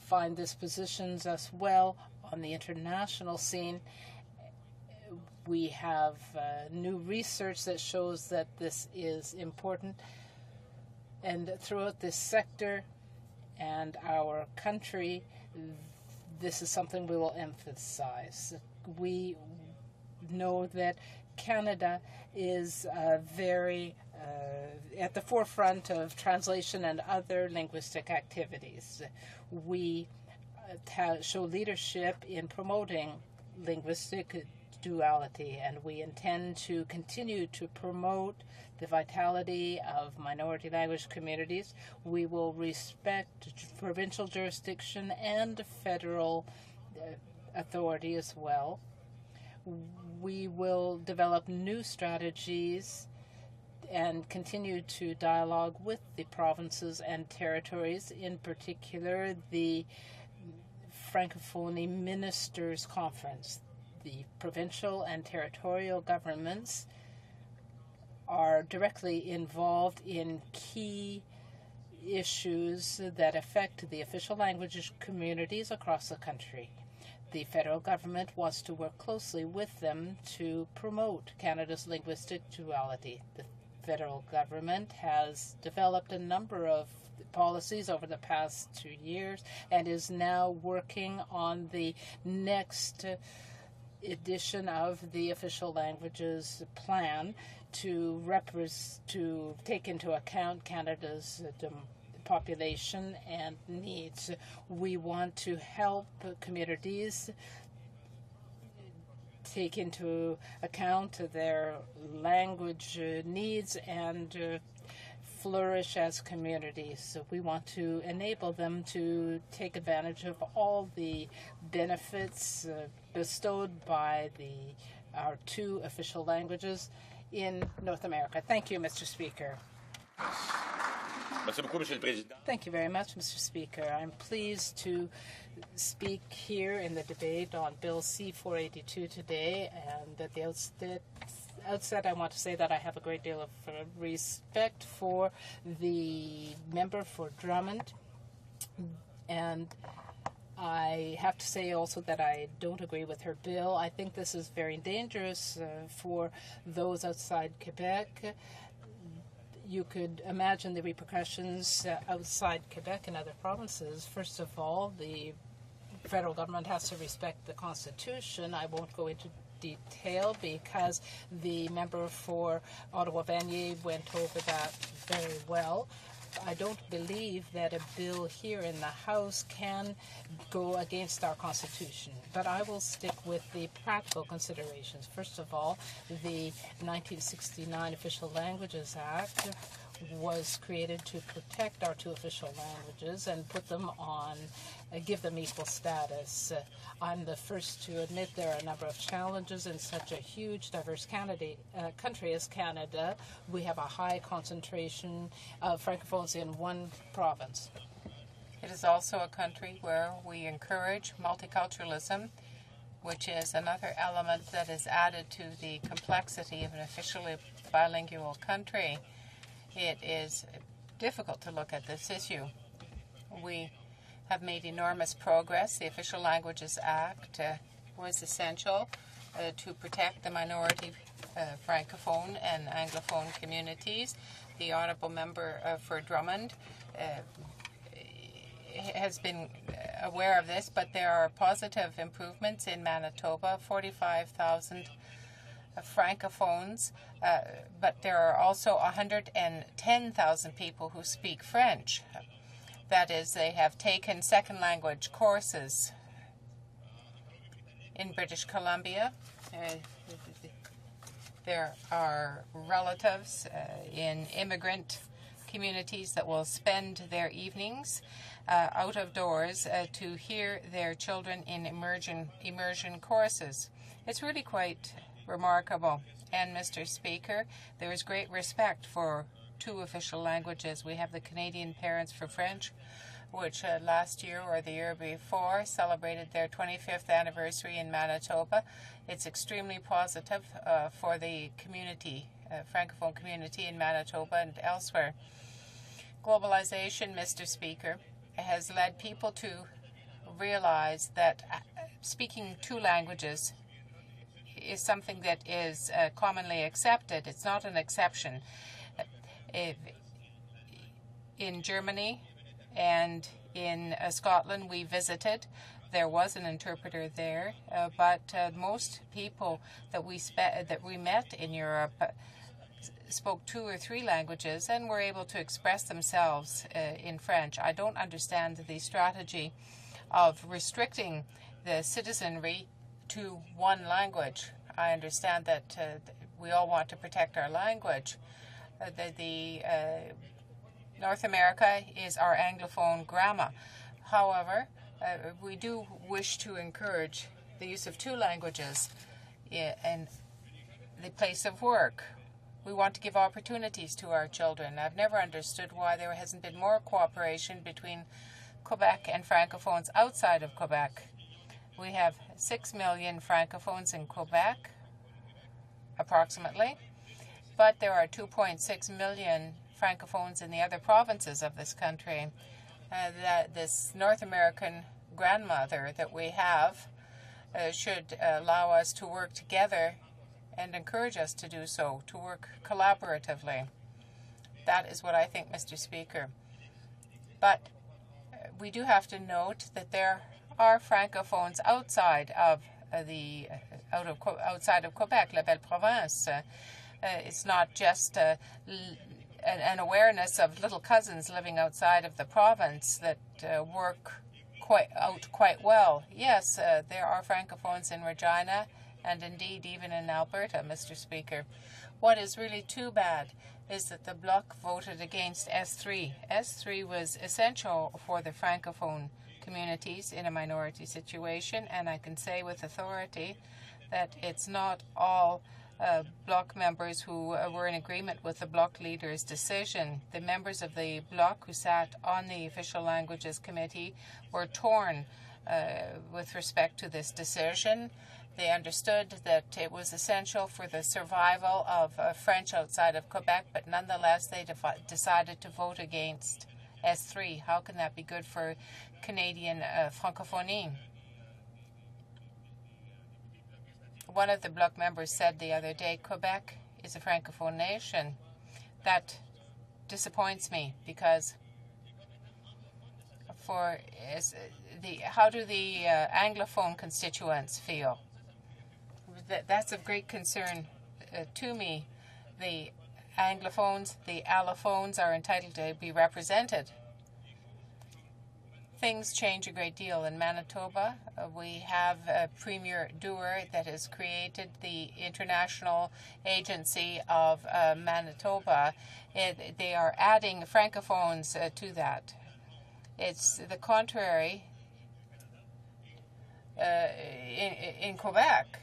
find this positions us well on the international scene. We have new research that shows that this is important. And throughout this sector and our country, this is something we will emphasize. We know that Canada is very at the forefront of translation and other linguistic activities. We show leadership in promoting linguistic duality, and we intend to continue to promote the vitality of minority language communities. We will respect provincial jurisdiction and federal authority as well. We will develop new strategies and continue to dialogue with the provinces and territories, in particular the Francophonie Ministers Conference. The provincial and territorial governments are directly involved in key issues that affect the official language communities across the country. The federal government wants to work closely with them to promote Canada's linguistic duality. The federal government has developed a number of policies over the past 2 years and is now working on the next edition of the official languages plan to take into account Canada's population and needs. We want to help communities take into account their language needs and flourish as communities. So we want to enable them to take advantage of all the benefits bestowed by our two official languages in North America. Thank you, Mr. Speaker. Thank you very much, Mr. Speaker. I'm pleased to speak here in the debate on Bill C-482 today, and at the outset, I want to say that I have a great deal of respect for the member for Drummond, and I have to say also that I don't agree with her bill. I think this is very dangerous for those outside Quebec. You could imagine the repercussions outside Quebec and other provinces. First of all, the federal government has to respect the Constitution. I won't go into detail because the member for Ottawa-Vanier went over that very well. I don't believe that a bill here in the House can go against our Constitution, but I will stick with the practical considerations. First of all, the 1969 Official Languages Act was created to protect our two official languages and put them on, give them equal status. I'm the first to admit there are a number of challenges in such a huge, diverse country as Canada. We have a high concentration of Francophones in one province. It is also a country where we encourage multiculturalism, which is another element that is added to the complexity of an officially bilingual country. It is difficult to look at this issue. We have made enormous progress. The Official Languages Act was essential to protect the minority Francophone and Anglophone communities. The Honourable Member for Drummond has been aware of this, but there are positive improvements in Manitoba, 45,000 Francophones, but there are also 110,000 people who speak French. That is, they have taken second language courses. In British Columbia, there are relatives in immigrant communities that will spend their evenings out of doors to hear their children in immersion courses. It's really quite remarkable. And Mr. Speaker, there is great respect for two official languages. We have the Canadian Parents for French, which last year or the year before celebrated their 25th anniversary in Manitoba. It's extremely positive for the community, Francophone community in Manitoba and elsewhere. Globalization, Mr. Speaker, has led people to realize that speaking two languages is something that is commonly accepted. It's not an exception. In Germany and in Scotland we visited, there was an interpreter there, but most people that we met in Europe spoke 2 or 3 languages and were able to express themselves in French. I don't understand the strategy of restricting the citizenry to one language. I understand that we all want to protect our language. North America is our Anglophone grammar. However, we do wish to encourage the use of 2 languages in the place of work. We want to give opportunities to our children. I've never understood why there hasn't been more cooperation between Quebec and Francophones outside of Quebec. We have 6 million Francophones in Quebec, approximately, but there are 2.6 million Francophones in the other provinces of this country. This North American grandmother that we have should allow us to work together and encourage us to do so, to work collaboratively. That is what I think, Mr. Speaker. But we do have to note that there are Francophones outside of Quebec, La Belle Province. It's not just an awareness of little cousins living outside of the province that work quite well. Yes, there are Francophones in Regina and indeed even in Alberta, Mr. Speaker. What is really too bad is that the Bloc voted against S3. S3 was essential for the Francophone communities in a minority situation, and I can say with authority that it's not all Bloc members who were in agreement with the Bloc leader's decision. The members of the Bloc who sat on the Official Languages Committee were torn with respect to this decision. They understood that it was essential for the survival of French outside of Quebec, but nonetheless they decided to vote against S3. How can that be good for Canadian francophonie? One of the Bloc members said the other day, Quebec is a francophone nation. That disappoints me because how do the Anglophone constituents feel? That's of great concern to me. The Anglophones, the allophones are entitled to be represented. Things change a great deal in Manitoba. We have Premier Doer that has created the International Agency of Manitoba. They are adding Francophones to that. It's the contrary in Quebec.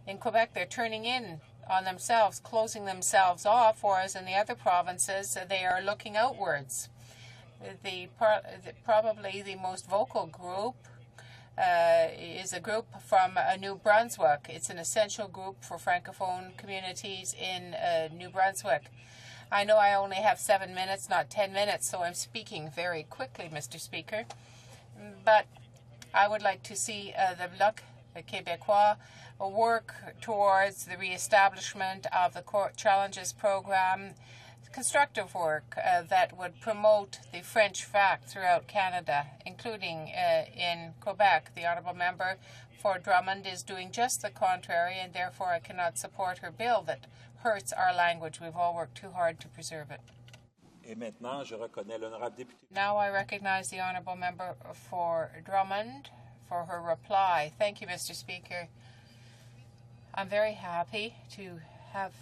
In Quebec, they're turning in on themselves, closing themselves off, whereas in the other provinces, they are looking outwards. Probably the most vocal group is a group from New Brunswick. It's an essential group for Francophone communities in New Brunswick. I know I only have 7 minutes, not 10 minutes, so I'm speaking very quickly, Mr. Speaker. But I would like to see the Bloc Québécois work towards the reestablishment of the Court Challenges program, constructive work that would promote the French fact throughout Canada, including in Quebec. The honourable member for Drummond is doing just the contrary, and therefore I cannot support her bill that hurts our language. We've all worked too hard to preserve it. Et maintenant, je reconnais l'honorable député. Now I recognize the honourable member for Drummond for her reply. Thank you, Mr. Speaker. I'm very happy to have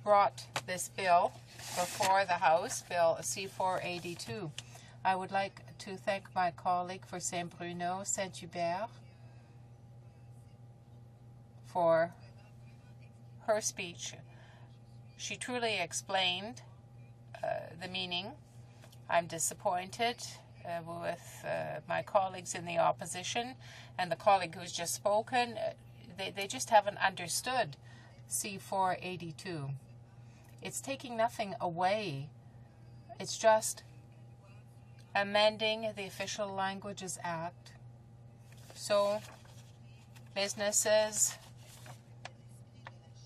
brought this bill before the House, Bill C-482. I would like to thank my colleague for Saint-Bruno, Saint-Hubert, for her speech. She truly explained the meaning. I'm disappointed with my colleagues in the opposition and the colleague who's just spoken. They just haven't understood C-482. It's taking nothing away. It's just amending the Official Languages Act so businesses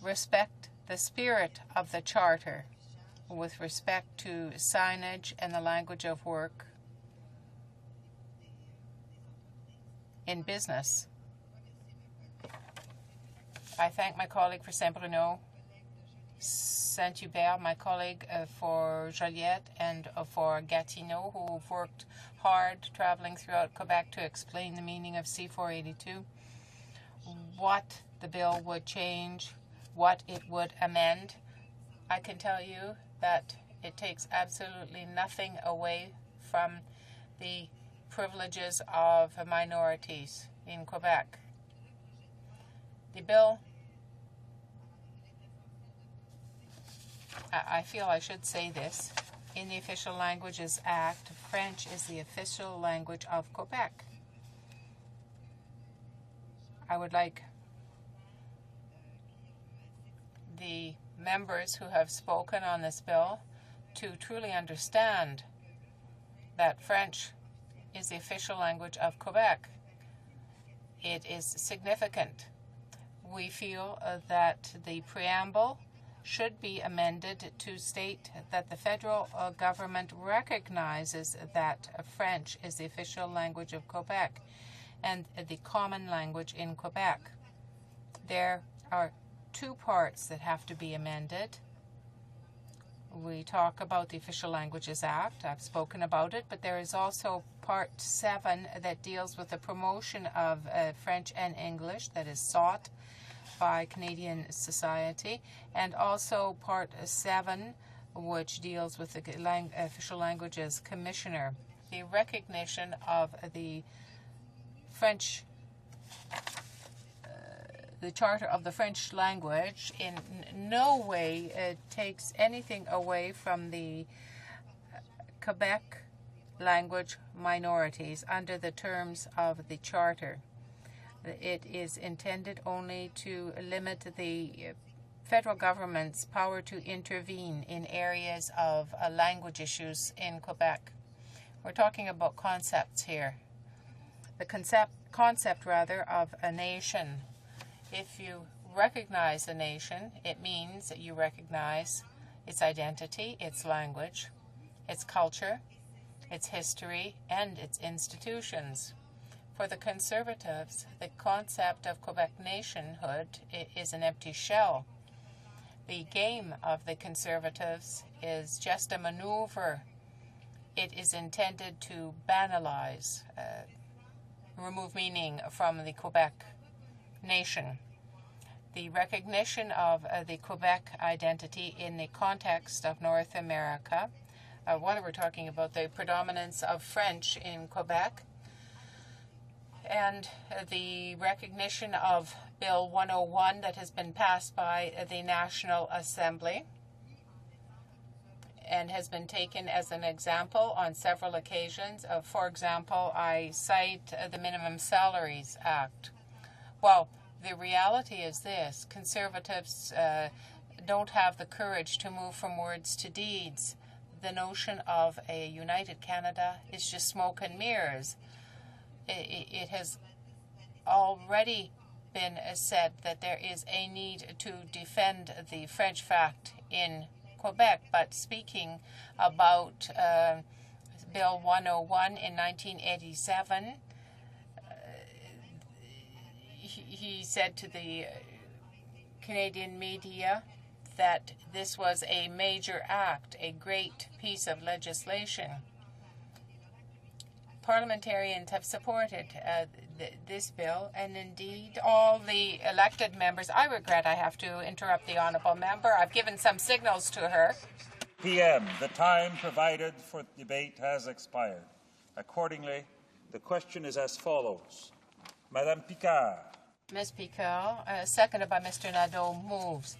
respect the spirit of the Charter with respect to signage and the language of work in business. I thank my colleague for Saint-Bruno, Saint-Hubert, my colleague for Joliette, and for Gatineau, who've worked hard traveling throughout Quebec to explain the meaning of C-482, what the bill would change, what it would amend. I can tell you that it takes absolutely nothing away from the privileges of minorities in Quebec. The bill, I feel I should say this, in the Official Languages Act, French is the official language of Quebec. I would like the members who have spoken on this bill to truly understand that French is the official language of Quebec. It is significant. We feel that the preamble should be amended to state that the federal government recognizes that French is the official language of Quebec and the common language in Quebec. There are two parts that have to be amended. We talk about the Official Languages Act. I've spoken about it, but there is also Part 7 that deals with the promotion of French and English that is sought by Canadian society, and also Part 7, which deals with the Official Languages Commissioner. The recognition of the French the Charter of the French language in no way takes anything away from the Quebec language minorities under the terms of the Charter. It is intended only to limit the federal government's power to intervene in areas of language issues in Quebec. We're talking about concepts here. The concept of a nation. If you recognize a nation, it means that you recognize its identity, its language, its culture, its history, and its institutions. For the Conservatives, the concept of Quebec nationhood is an empty shell. The game of the Conservatives is just a maneuver. It is intended to banalize, remove meaning from the Quebec nation. The recognition of the Quebec identity in the context of North America, what we're talking about, the predominance of French in Quebec, and the recognition of Bill 101 that has been passed by the National Assembly and has been taken as an example on several occasions. For example, I cite the Minimum Salaries Act. Well, the reality is this. Conservatives don't have the courage to move from words to deeds. The notion of a united Canada is just smoke and mirrors. It has already been said that there is a need to defend the French fact in Quebec, but speaking about Bill 101 in 1987, he said to the Canadian media that this was a major act, a great piece of legislation. Parliamentarians have supported this bill, and indeed all the elected members. I regret I have to interrupt the honourable member. I've given some signals to her. PM. The time provided for debate has expired. Accordingly, the question is as follows. Madame Picard. Ms. Picard, seconded by Mr. Nadeau, moves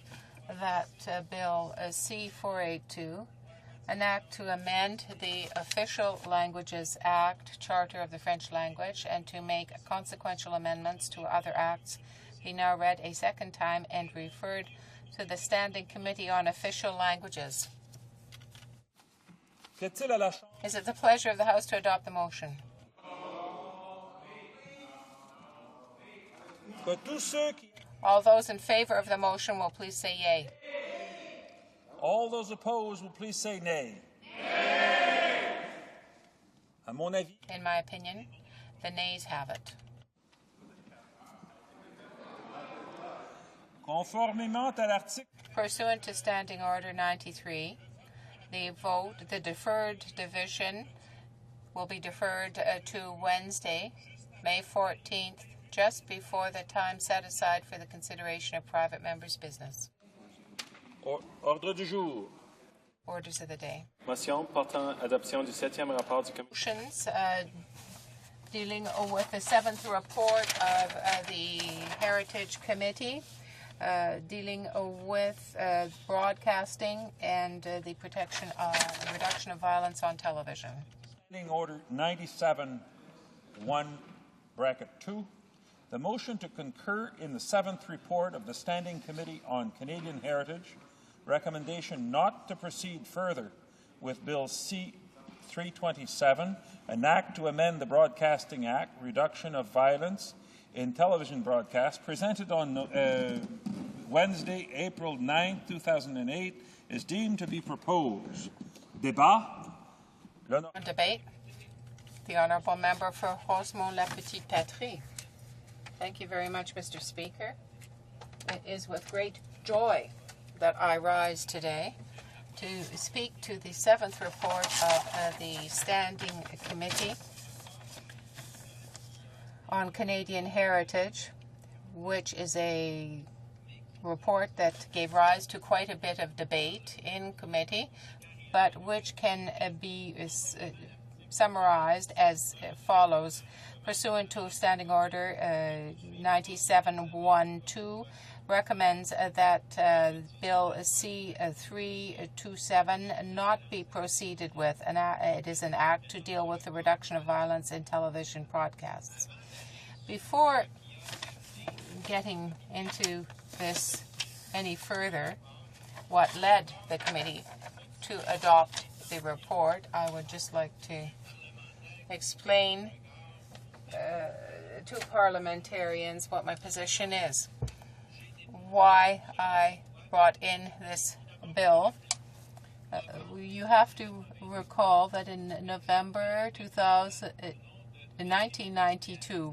that Bill C-482, an act to amend the Official Languages Act, Charter of the French Language, and to make consequential amendments to other acts, be now read a second time and referred to the Standing Committee on Official Languages. Is it the pleasure of the House to adopt the motion? All those in favor of the motion will please say yea. All those opposed will please say nay. Nay. In my opinion, the nays have it. Pursuant to Standing Order 93, the deferred division will be deferred to Wednesday, May 14th, just before the time set aside for the consideration of private members' business. Ordre du jour. Orders of the day. Motion portant adoption du 7e rapport du comité. Motions dealing with the 7th report of the Heritage Committee, dealing with broadcasting and the reduction of violence on television. Standing Order 97-1, bracket 2. The motion to concur in the 7th report of the Standing Committee on Canadian Heritage, recommendation not to proceed further with Bill C-327, an act to amend the Broadcasting Act, reduction of violence in television broadcasts, presented on Wednesday, April 9, 2008, is deemed to be proposed. Debate. The Honourable Member for Rosemont-la-Petite-Patrie. Thank you very much, Mr. Speaker. It is with great joy that I rise today to speak to the 7th report of the Standing Committee on Canadian Heritage, which is a report that gave rise to quite a bit of debate in committee, but which can be summarized as follows. Pursuant to Standing Order 97-1-2, recommends that Bill C-327 not be proceeded with. It is an act to deal with the reduction of violence in television broadcasts. Before getting into this any further, what led the committee to adopt the report, I would just like to explain to parliamentarians what my position is, why I brought in this bill. You have to recall that in November 1992,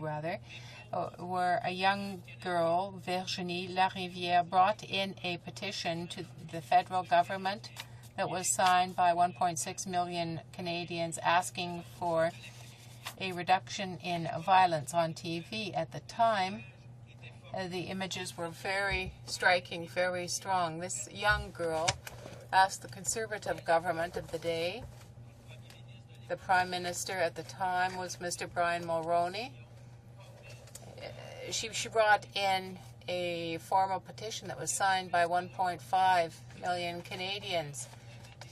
where a young girl, Virginie Larivière, brought in a petition to the federal government that was signed by 1.6 million Canadians asking for a reduction in violence on TV. At the time, the images were very striking, very strong. This young girl asked the Conservative government of the day, the Prime Minister at the time was Mr. Brian Mulroney. She brought in a formal petition that was signed by 1.5 million Canadians.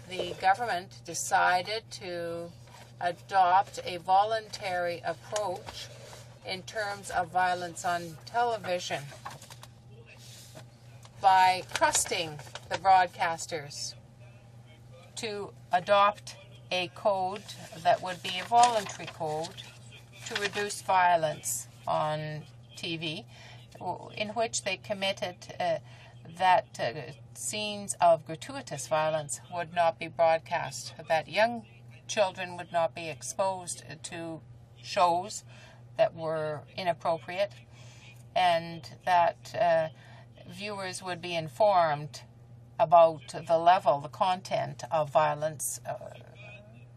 The government decided to adopt a voluntary approach in terms of violence on television by trusting the broadcasters to adopt a code that would be a voluntary code to reduce violence on TV. in which they committed that scenes of gratuitous violence would not be broadcast, that young children would not be exposed to shows that were inappropriate, and that viewers would be informed about the level, the content of violence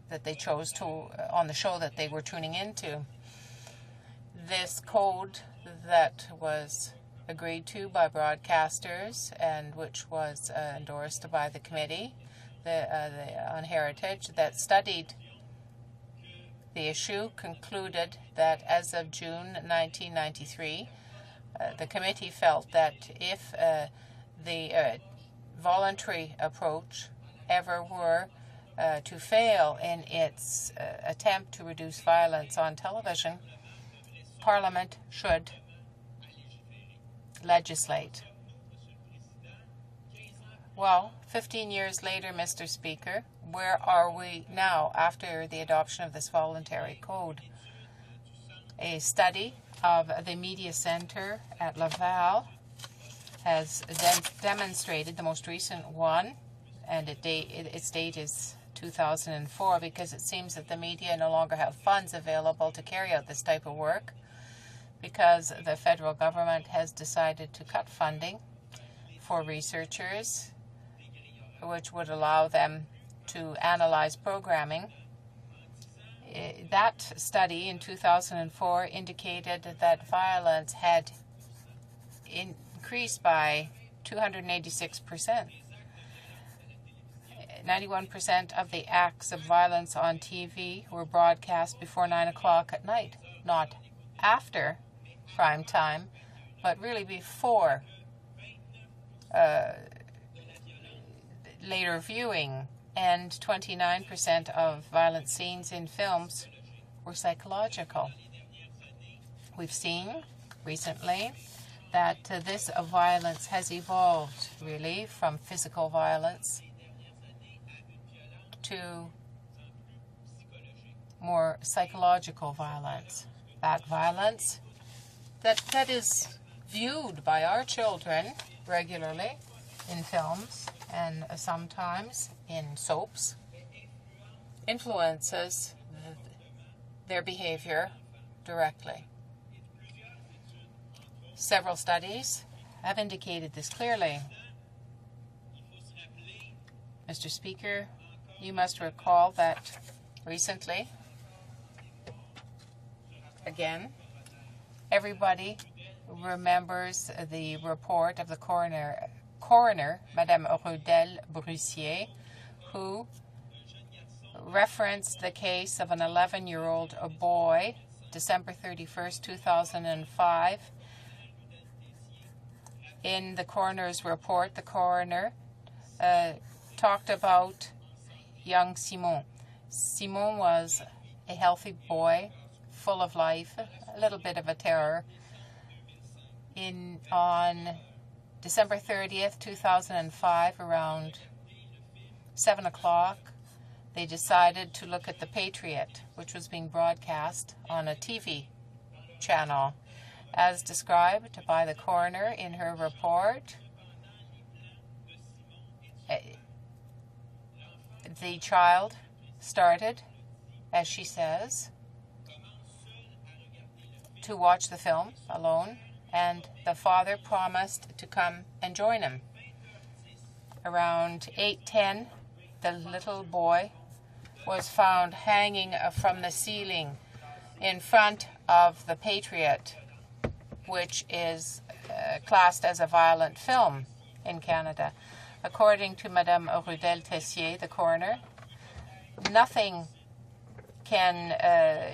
that they chose to on the show that they were tuning into. This code that was agreed to by broadcasters and which was endorsed by the committee on heritage that studied the issue concluded that as of June 1993, the committee felt that if the voluntary approach ever were to fail in its attempt to reduce violence on television, Parliament should legislate. Well, 15 years later, Mr. Speaker, where are we now after the adoption of this voluntary code? A study of the Media Center at Laval has demonstrated, the most recent one, and its date is 2004, because it seems that the media no longer have funds available to carry out this type of work, because the federal government has decided to cut funding for researchers, which would allow them to analyze programming. That study in 2004 indicated that violence had increased by 286%. 91% of the acts of violence on TV were broadcast before 9 o'clock at night, not after prime time, but really before later viewing. And 29% of violent scenes in films were psychological. We've seen recently that this violence has evolved really from physical violence to more psychological violence. That violence that is viewed by our children regularly in films and sometimes in soaps influences their behavior directly. Several studies have indicated this clearly. Mr. Speaker, you must recall that recently, again, everybody remembers the report of the coroner, Madame Rudel Brussier, who referenced the case of an 11-year-old boy, December 31st, 2005. In the coroner's report, the coroner talked about young Simon. Simon was a healthy boy, full of life, a little bit of a terror. On December 30th, 2005, around 7 o'clock, they decided to look at The Patriot, which was being broadcast on a TV channel. As described by the coroner in her report, the child started, as she says, to watch the film alone, and the father promised to come and join him. Around 8:10, the little boy was found hanging from the ceiling in front of The Patriot, which is classed as a violent film in Canada. According to Madame Rudel Tessier, the coroner,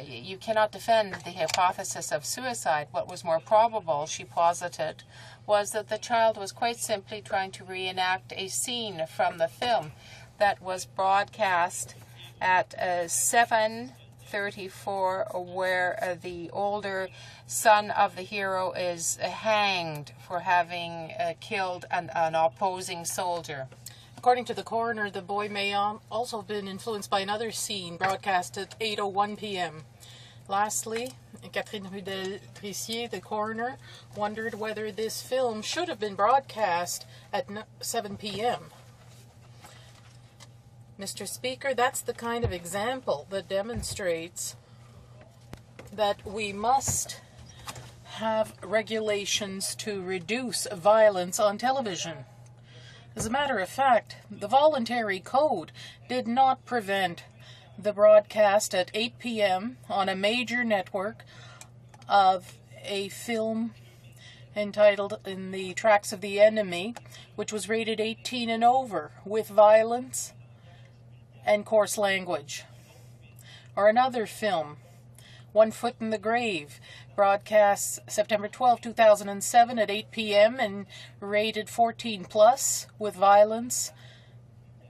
you cannot defend the hypothesis of suicide. What was more probable, she posited, was that the child was quite simply trying to reenact a scene from the film that was broadcast at 7:34, where the older son of the hero is hanged for having killed an opposing soldier. According to the coroner, the boy may also have been influenced by another scene broadcast at 8:01 p.m. Lastly, Catherine Rudel-Trissier, the coroner, wondered whether this film should have been broadcast at 7 p.m. Mr. Speaker, that's the kind of example that demonstrates that we must have regulations to reduce violence on television. As a matter of fact, the voluntary code did not prevent the broadcast at 8 p.m. on a major network of a film entitled In the Tracks of the Enemy, which was rated 18 and over, with violence and coarse language. Or another film, One Foot in the Grave, broadcast September 12, 2007 at 8 p.m. and rated 14 plus with violence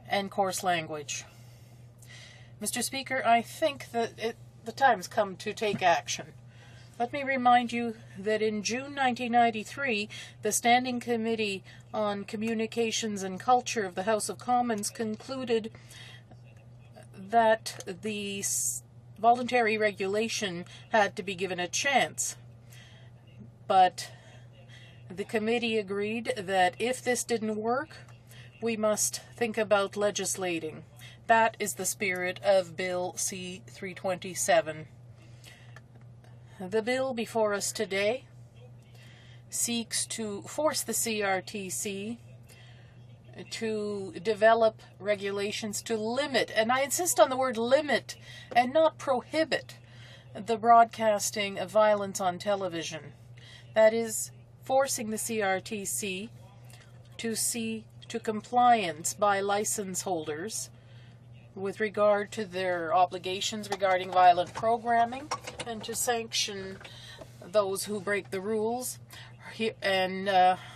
and coarse language. Mr. Speaker, I think that the time's come to take action. Let me remind you that in June 1993, the Standing Committee on Communications and Culture of the House of Commons concluded that the voluntary regulation had to be given a chance. But the committee agreed that if this didn't work, we must think about legislating. That is the spirit of Bill C-327. The bill before us today seeks to force the CRTC to develop regulations to limit, and I insist on the word limit and not prohibit, the broadcasting of violence on television. That is, forcing the CRTC to see to compliance by license holders with regard to their obligations regarding violent programming, and to sanction those who break the rules, and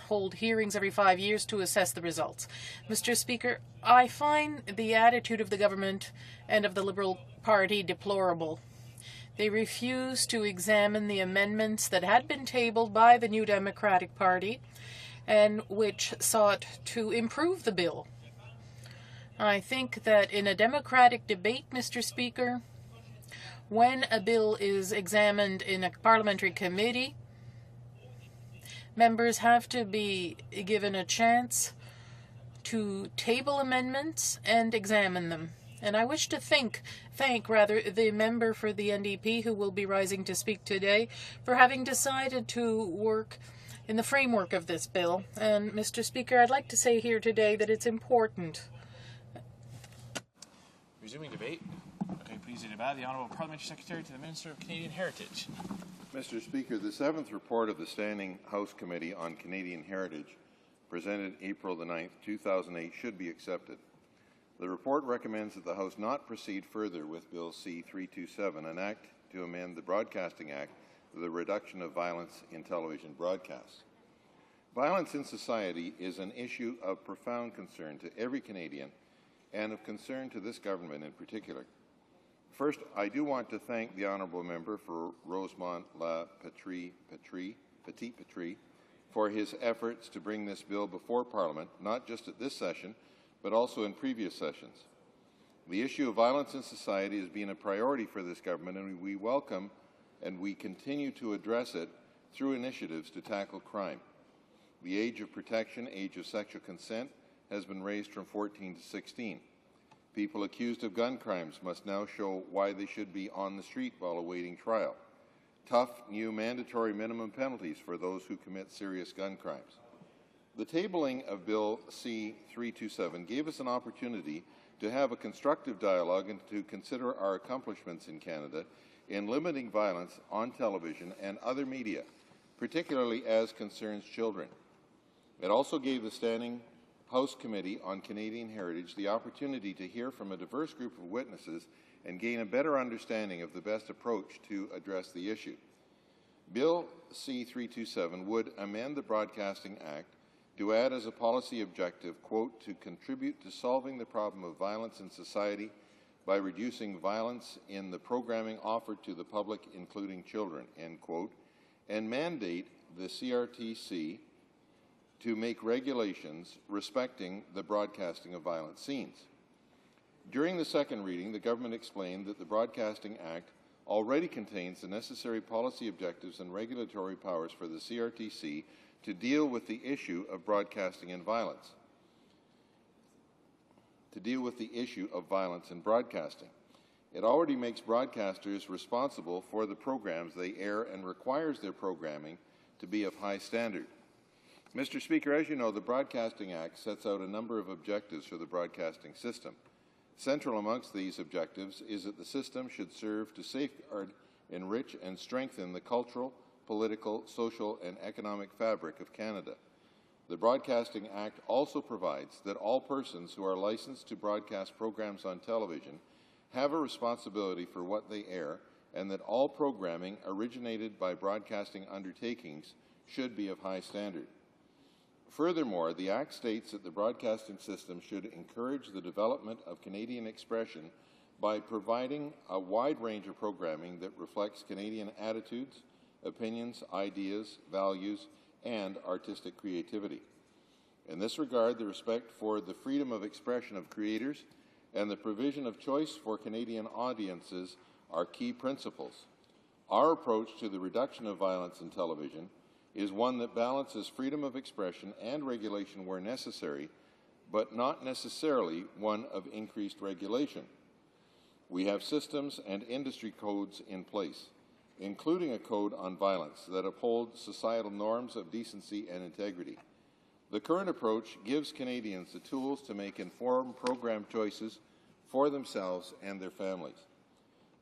hold hearings every 5 years to assess the results. Mr. Speaker, I find the attitude of the government and of the Liberal Party deplorable. They refuse to examine the amendments that had been tabled by the New Democratic Party and which sought to improve the bill. I think that in a democratic debate, Mr. Speaker, when a bill is examined in a parliamentary committee, members have to be given a chance to table amendments and examine them. And I wish to thank the member for the NDP who will be rising to speak today for having decided to work in the framework of this bill. And Mr. Speaker, I'd like to say here today that it's important. Resuming debate. Okay, please the Honourable Parliamentary Secretary to the Minister of Canadian Heritage. Mr. Speaker, the 7th report of the Standing House Committee on Canadian Heritage, presented April the 9th, 2008, should be accepted. The report recommends that the House not proceed further with Bill C-327, an act to amend the Broadcasting Act with the reduction of violence in television broadcasts. Violence in society is an issue of profound concern to every Canadian and of concern to this government in particular. First, I do want to thank the honourable member for Rosemont La Petite-Patrie for his efforts to bring this bill before Parliament, not just at this session, but also in previous sessions. The issue of violence in society has been a priority for this government, and we welcome and we continue to address it through initiatives to tackle crime. The age of protection, age of sexual consent, has been raised from 14 to 16. People accused of gun crimes must now show why they should be on the street while awaiting trial. Tough new mandatory minimum penalties for those who commit serious gun crimes. The tabling of Bill C-327 gave us an opportunity to have a constructive dialogue and to consider our accomplishments in Canada in limiting violence on television and other media, particularly as concerns children. It also gave the Standing House Committee on Canadian Heritage the opportunity to hear from a diverse group of witnesses and gain a better understanding of the best approach to address the issue. Bill C-327 would amend the Broadcasting Act to add as a policy objective, quote, to contribute to solving the problem of violence in society by reducing violence in the programming offered to the public, including children, end quote, and mandate the CRTC to make regulations respecting the broadcasting of violent scenes. During the second reading, the government explained that the Broadcasting Act already contains the necessary policy objectives and regulatory powers for the CRTC to deal with the issue of broadcasting and violence. In broadcasting. It already makes broadcasters responsible for the programs they air and requires their programming to be of high standard. Mr. Speaker, as you know, the Broadcasting Act sets out a number of objectives for the broadcasting system. Central amongst these objectives is that the system should serve to safeguard, enrich, and strengthen the cultural, political, social, and economic fabric of Canada. The Broadcasting Act also provides that all persons who are licensed to broadcast programs on television have a responsibility for what they air, and that all programming originated by broadcasting undertakings should be of high standard. Furthermore, the Act states that the broadcasting system should encourage the development of Canadian expression by providing a wide range of programming that reflects Canadian attitudes, opinions, ideas, values, and artistic creativity. In this regard, the respect for the freedom of expression of creators and the provision of choice for Canadian audiences are key principles. Our approach to the reduction of violence in television is one that balances freedom of expression and regulation where necessary, but not necessarily one of increased regulation. We have systems and industry codes in place, including a code on violence that upholds societal norms of decency and integrity. The current approach gives Canadians the tools to make informed program choices for themselves and their families.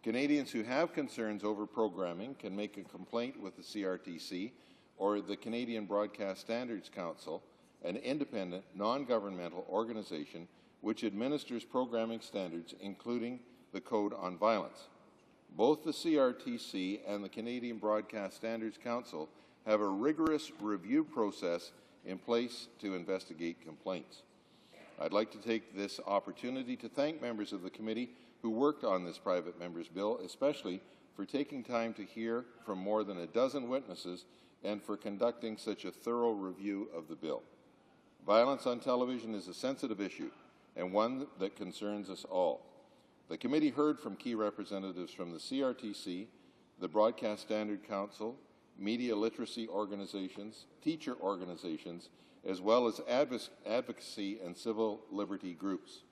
Canadians who have concerns over programming can make a complaint with the CRTC or the Canadian Broadcast Standards Council, an independent, non-governmental organization which administers programming standards, including the Code on Violence. Both the CRTC and the Canadian Broadcast Standards Council have a rigorous review process in place to investigate complaints. I'd like to take this opportunity to thank members of the committee who worked on this private member's bill, especially for taking time to hear from more than a dozen witnesses and for conducting such a thorough review of the bill. Violence on television is a sensitive issue and one that concerns us all. The committee heard from key representatives from the CRTC, the Broadcast Standard Council, media literacy organizations, teacher organizations, as well as advocacy and civil liberty groups.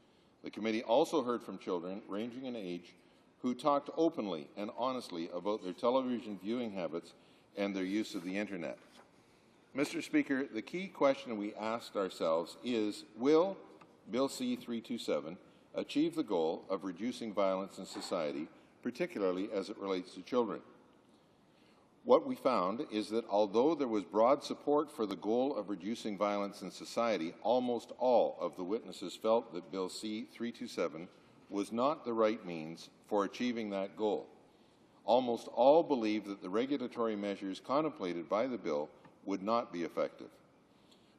The committee also heard from children ranging in age who talked openly and honestly about their television viewing habits and their use of the Internet. Mr. Speaker, the key question we asked ourselves is, will Bill C-327 achieve the goal of reducing violence in society, particularly as it relates to children? What we found is that although there was broad support for the goal of reducing violence in society, almost all of the witnesses felt that Bill C-327 was not the right means for achieving that goal. Almost all believed that the regulatory measures contemplated by the bill would not be effective.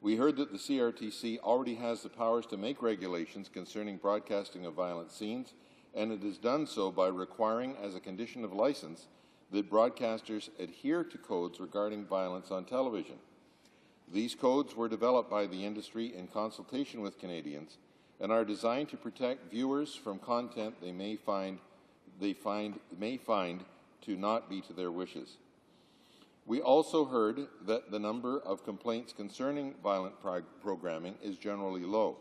We heard that the CRTC already has the powers to make regulations concerning broadcasting of violent scenes, and it has done so by requiring as a condition of license that broadcasters adhere to codes regarding violence on television. These codes were developed by the industry in consultation with Canadians and are designed to protect viewers from content they may find to not be to their wishes. We also heard that the number of complaints concerning violent programming is generally low.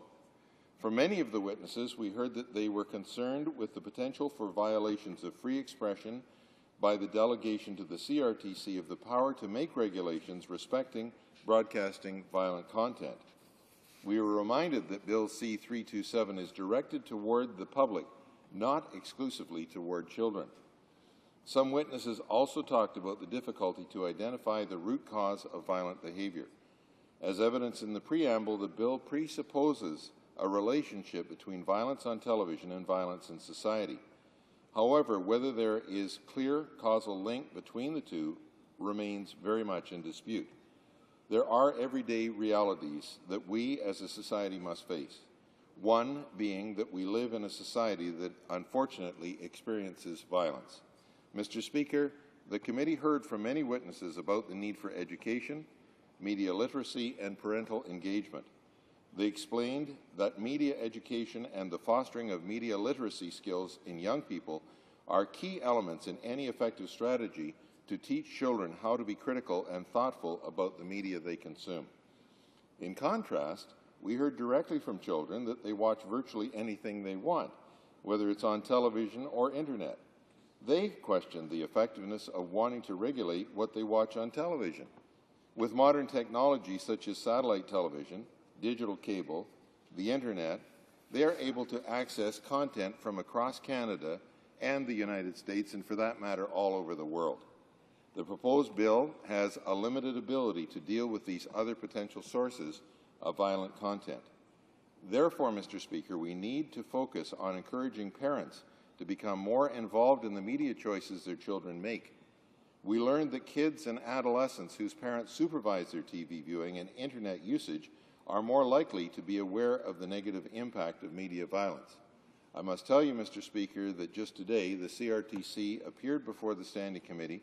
From many of the witnesses, we heard that they were concerned with the potential for violations of free expression by the delegation to the CRTC of the power to make regulations respecting broadcasting violent content. We were reminded that Bill C-327 is directed toward the public, not exclusively toward children. Some witnesses also talked about the difficulty to identify the root cause of violent behavior. As evidence in the preamble, the bill presupposes a relationship between violence on television and violence in society. However, whether there is clear causal link between the two remains very much in dispute. There are everyday realities that we as a society must face. One being that we live in a society that unfortunately experiences violence. Mr. Speaker, the committee heard from many witnesses about the need for education, media literacy, and parental engagement. They explained that media education and the fostering of media literacy skills in young people are key elements in any effective strategy to teach children how to be critical and thoughtful about the media they consume. In contrast, we heard directly from children that they watch virtually anything they want, whether it's on television or internet. They questioned the effectiveness of wanting to regulate what they watch on television. With modern technology such as satellite television, digital cable, the internet, they are able to access content from across Canada and the United States, and for that matter, all over the world. The proposed bill has a limited ability to deal with these other potential sources of violent content. Therefore, Mr. Speaker, we need to focus on encouraging parents to become more involved in the media choices their children make. We learned that kids and adolescents whose parents supervise their TV viewing and internet usage are more likely to be aware of the negative impact of media violence. I must tell you, Mr. Speaker, that just today the CRTC appeared before the Standing Committee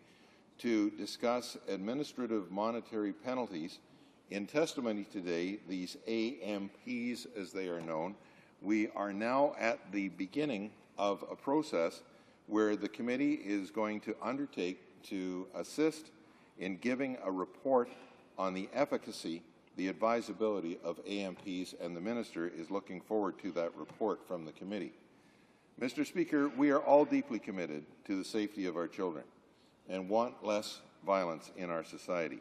to discuss administrative monetary penalties. In testimony today, these AMPs, as they are known, we are now at the beginning of a process where the committee is going to undertake to assist in giving a report on the efficacy, the advisability of AMPs, and the Minister is looking forward to that report from the committee. Mr. Speaker, we are all deeply committed to the safety of our children and want less violence in our society.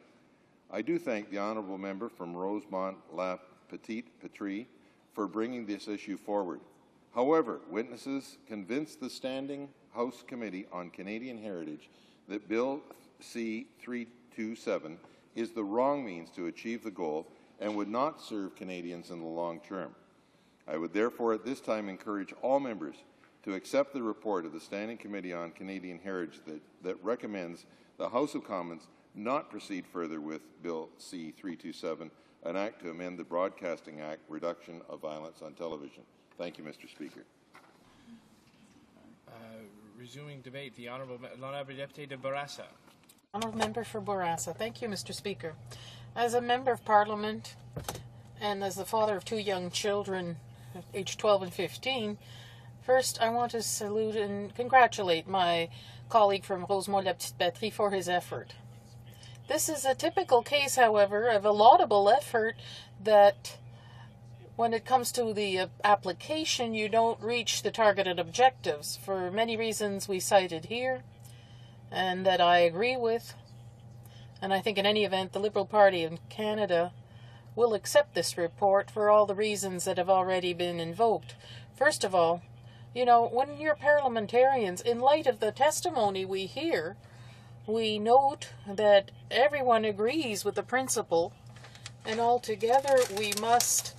I do thank the honourable member from Rosemont-La Petite Patrie for bringing this issue forward. However, witnesses convinced the Standing House Committee on Canadian Heritage that Bill C-327 is the wrong means to achieve the goal and would not serve Canadians in the long term. I would therefore at this time encourage all members to accept the report of the Standing Committee on Canadian Heritage that recommends the House of Commons not proceed further with Bill C-327, an act to amend the Broadcasting Act, reduction of violence on television. Thank you, Mr. Speaker. Resuming debate, the Honourable Député de Bourassa. Honourable Member for Bourassa. Thank you, Mr. Speaker. As a Member of Parliament and as the father of two young children, aged 12 and 15, first I want to salute and congratulate my colleague from Rosemont-La Petite Patrie for his effort. This is a typical case, however, of a laudable effort that when it comes to the application, you don't reach the targeted objectives for many reasons we cited here and that I agree with. And I think in any event, the Liberal Party in Canada will accept this report for all the reasons that have already been invoked. First of all, you know, when you're parliamentarians, in light of the testimony we hear, we note that everyone agrees with the principle, and altogether we must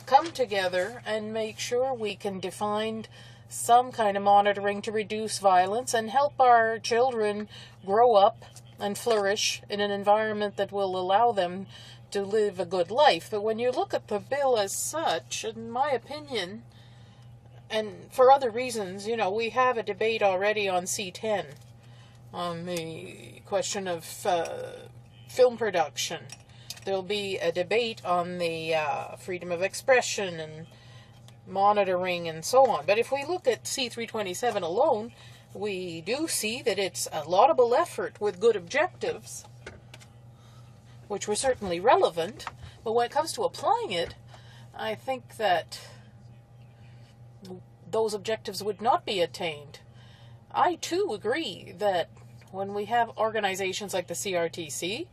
come together and make sure we can define some kind of monitoring to reduce violence and help our children grow up and flourish in an environment that will allow them to live a good life. But when you look at the bill as such, in my opinion, and for other reasons, you know, we have a debate already on C10 on the question of film production. There'll be a debate on the freedom of expression and monitoring and so on. But if we look at C-327 alone, we do see that it's a laudable effort with good objectives, which were certainly relevant. But when it comes to applying it, I think that those objectives would not be attained. I, too, agree that when we have organizations like the CRTC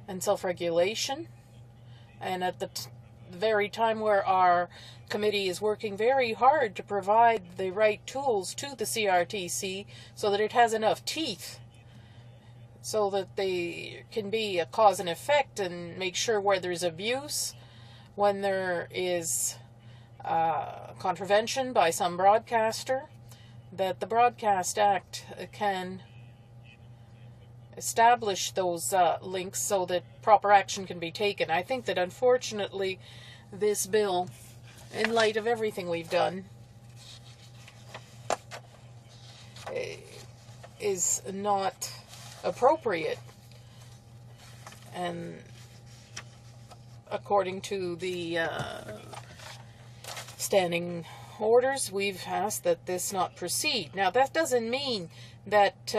and self-regulation, and at the very time where our committee is working very hard to provide the right tools to the CRTC so that it has enough teeth so that they can be a cause and effect and make sure where there's abuse, when there is contravention by some broadcaster, that the Broadcast Act can establish those links so that proper action can be taken. I think that unfortunately this bill, in light of everything we've done, is not appropriate. And according to the standing orders, we've asked that this not proceed. Now, that doesn't mean that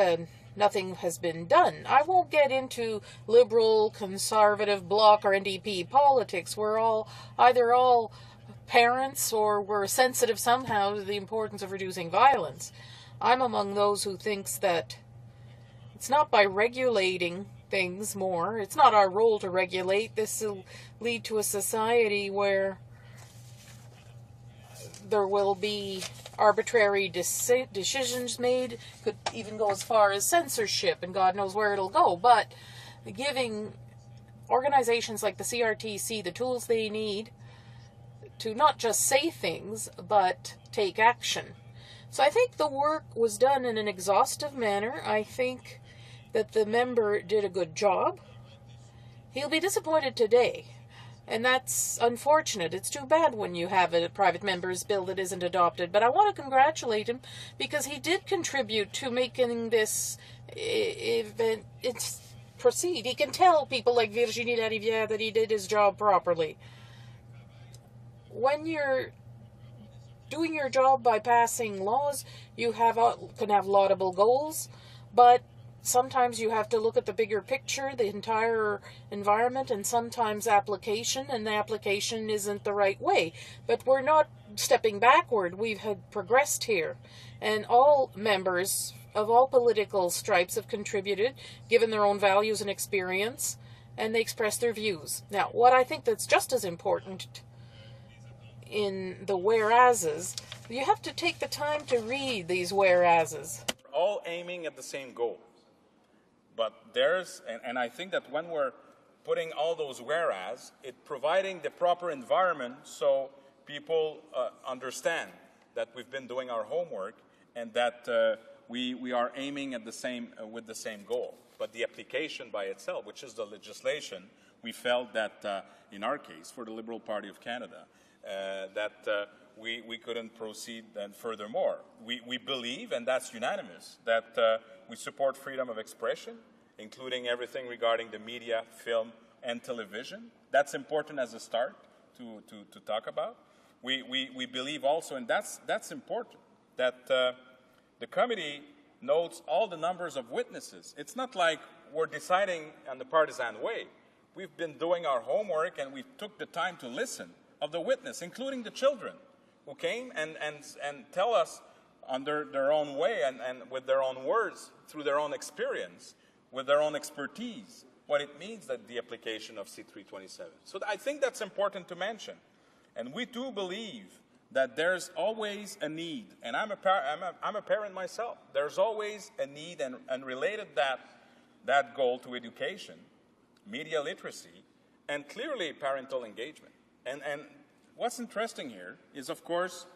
nothing has been done. I won't get into Liberal, Conservative, Bloc, or NDP politics. We're all either all parents or we're sensitive somehow to the importance of reducing violence. I'm among those who thinks that it's not by regulating things more. It's not our role to regulate. This will lead to a society where there will be arbitrary decisions made, could even go as far as censorship, and God knows where it'll go. But giving organizations like the CRTC the tools they need to not just say things, but take action. So I think the work was done in an exhaustive manner. I think that the member did a good job. He'll be disappointed today. And that's unfortunate. It's too bad when you have a private member's bill that isn't adopted. But I want to congratulate him because he did contribute to making this event proceed. He can tell people like Virginie Larivière that he did his job properly. When you're doing your job by passing laws, you can have laudable goals, but sometimes you have to look at the bigger picture, the entire environment, and sometimes application, and the application isn't the right way. But we're not stepping backward. We've had progressed here. And all members of all political stripes have contributed, given their own values and experience, and they express their views. Now, what I think that's just as important in the whereases, you have to take the time to read these whereases. All aiming at the same goal. But and I think that when we're putting all those whereas, it's providing the proper environment so people understand that we've been doing our homework and that we are aiming at the same with the same goal. But the application by itself, which is the legislation, we felt that in our case, for the Liberal Party of Canada, that we couldn't proceed then furthermore. We believe, and that's unanimous, that we support freedom of expression, including everything regarding the media, film, and television. That's important as a start to talk about. We believe also, and that's important, that the committee notes all the numbers of witnesses. It's not like we're deciding on the partisan way. We've been doing our homework, and we took the time to listen of the witness, including the children, who came and tell us on their own way and with their own words, through their own experience, with their own expertise, what it means that the application of C-327. So I think that's important to mention. And we do believe that there's always a need, and I'm a parent myself. There's always a need, and related that goal to education, media literacy, and clearly parental engagement. And what's interesting here is, of course,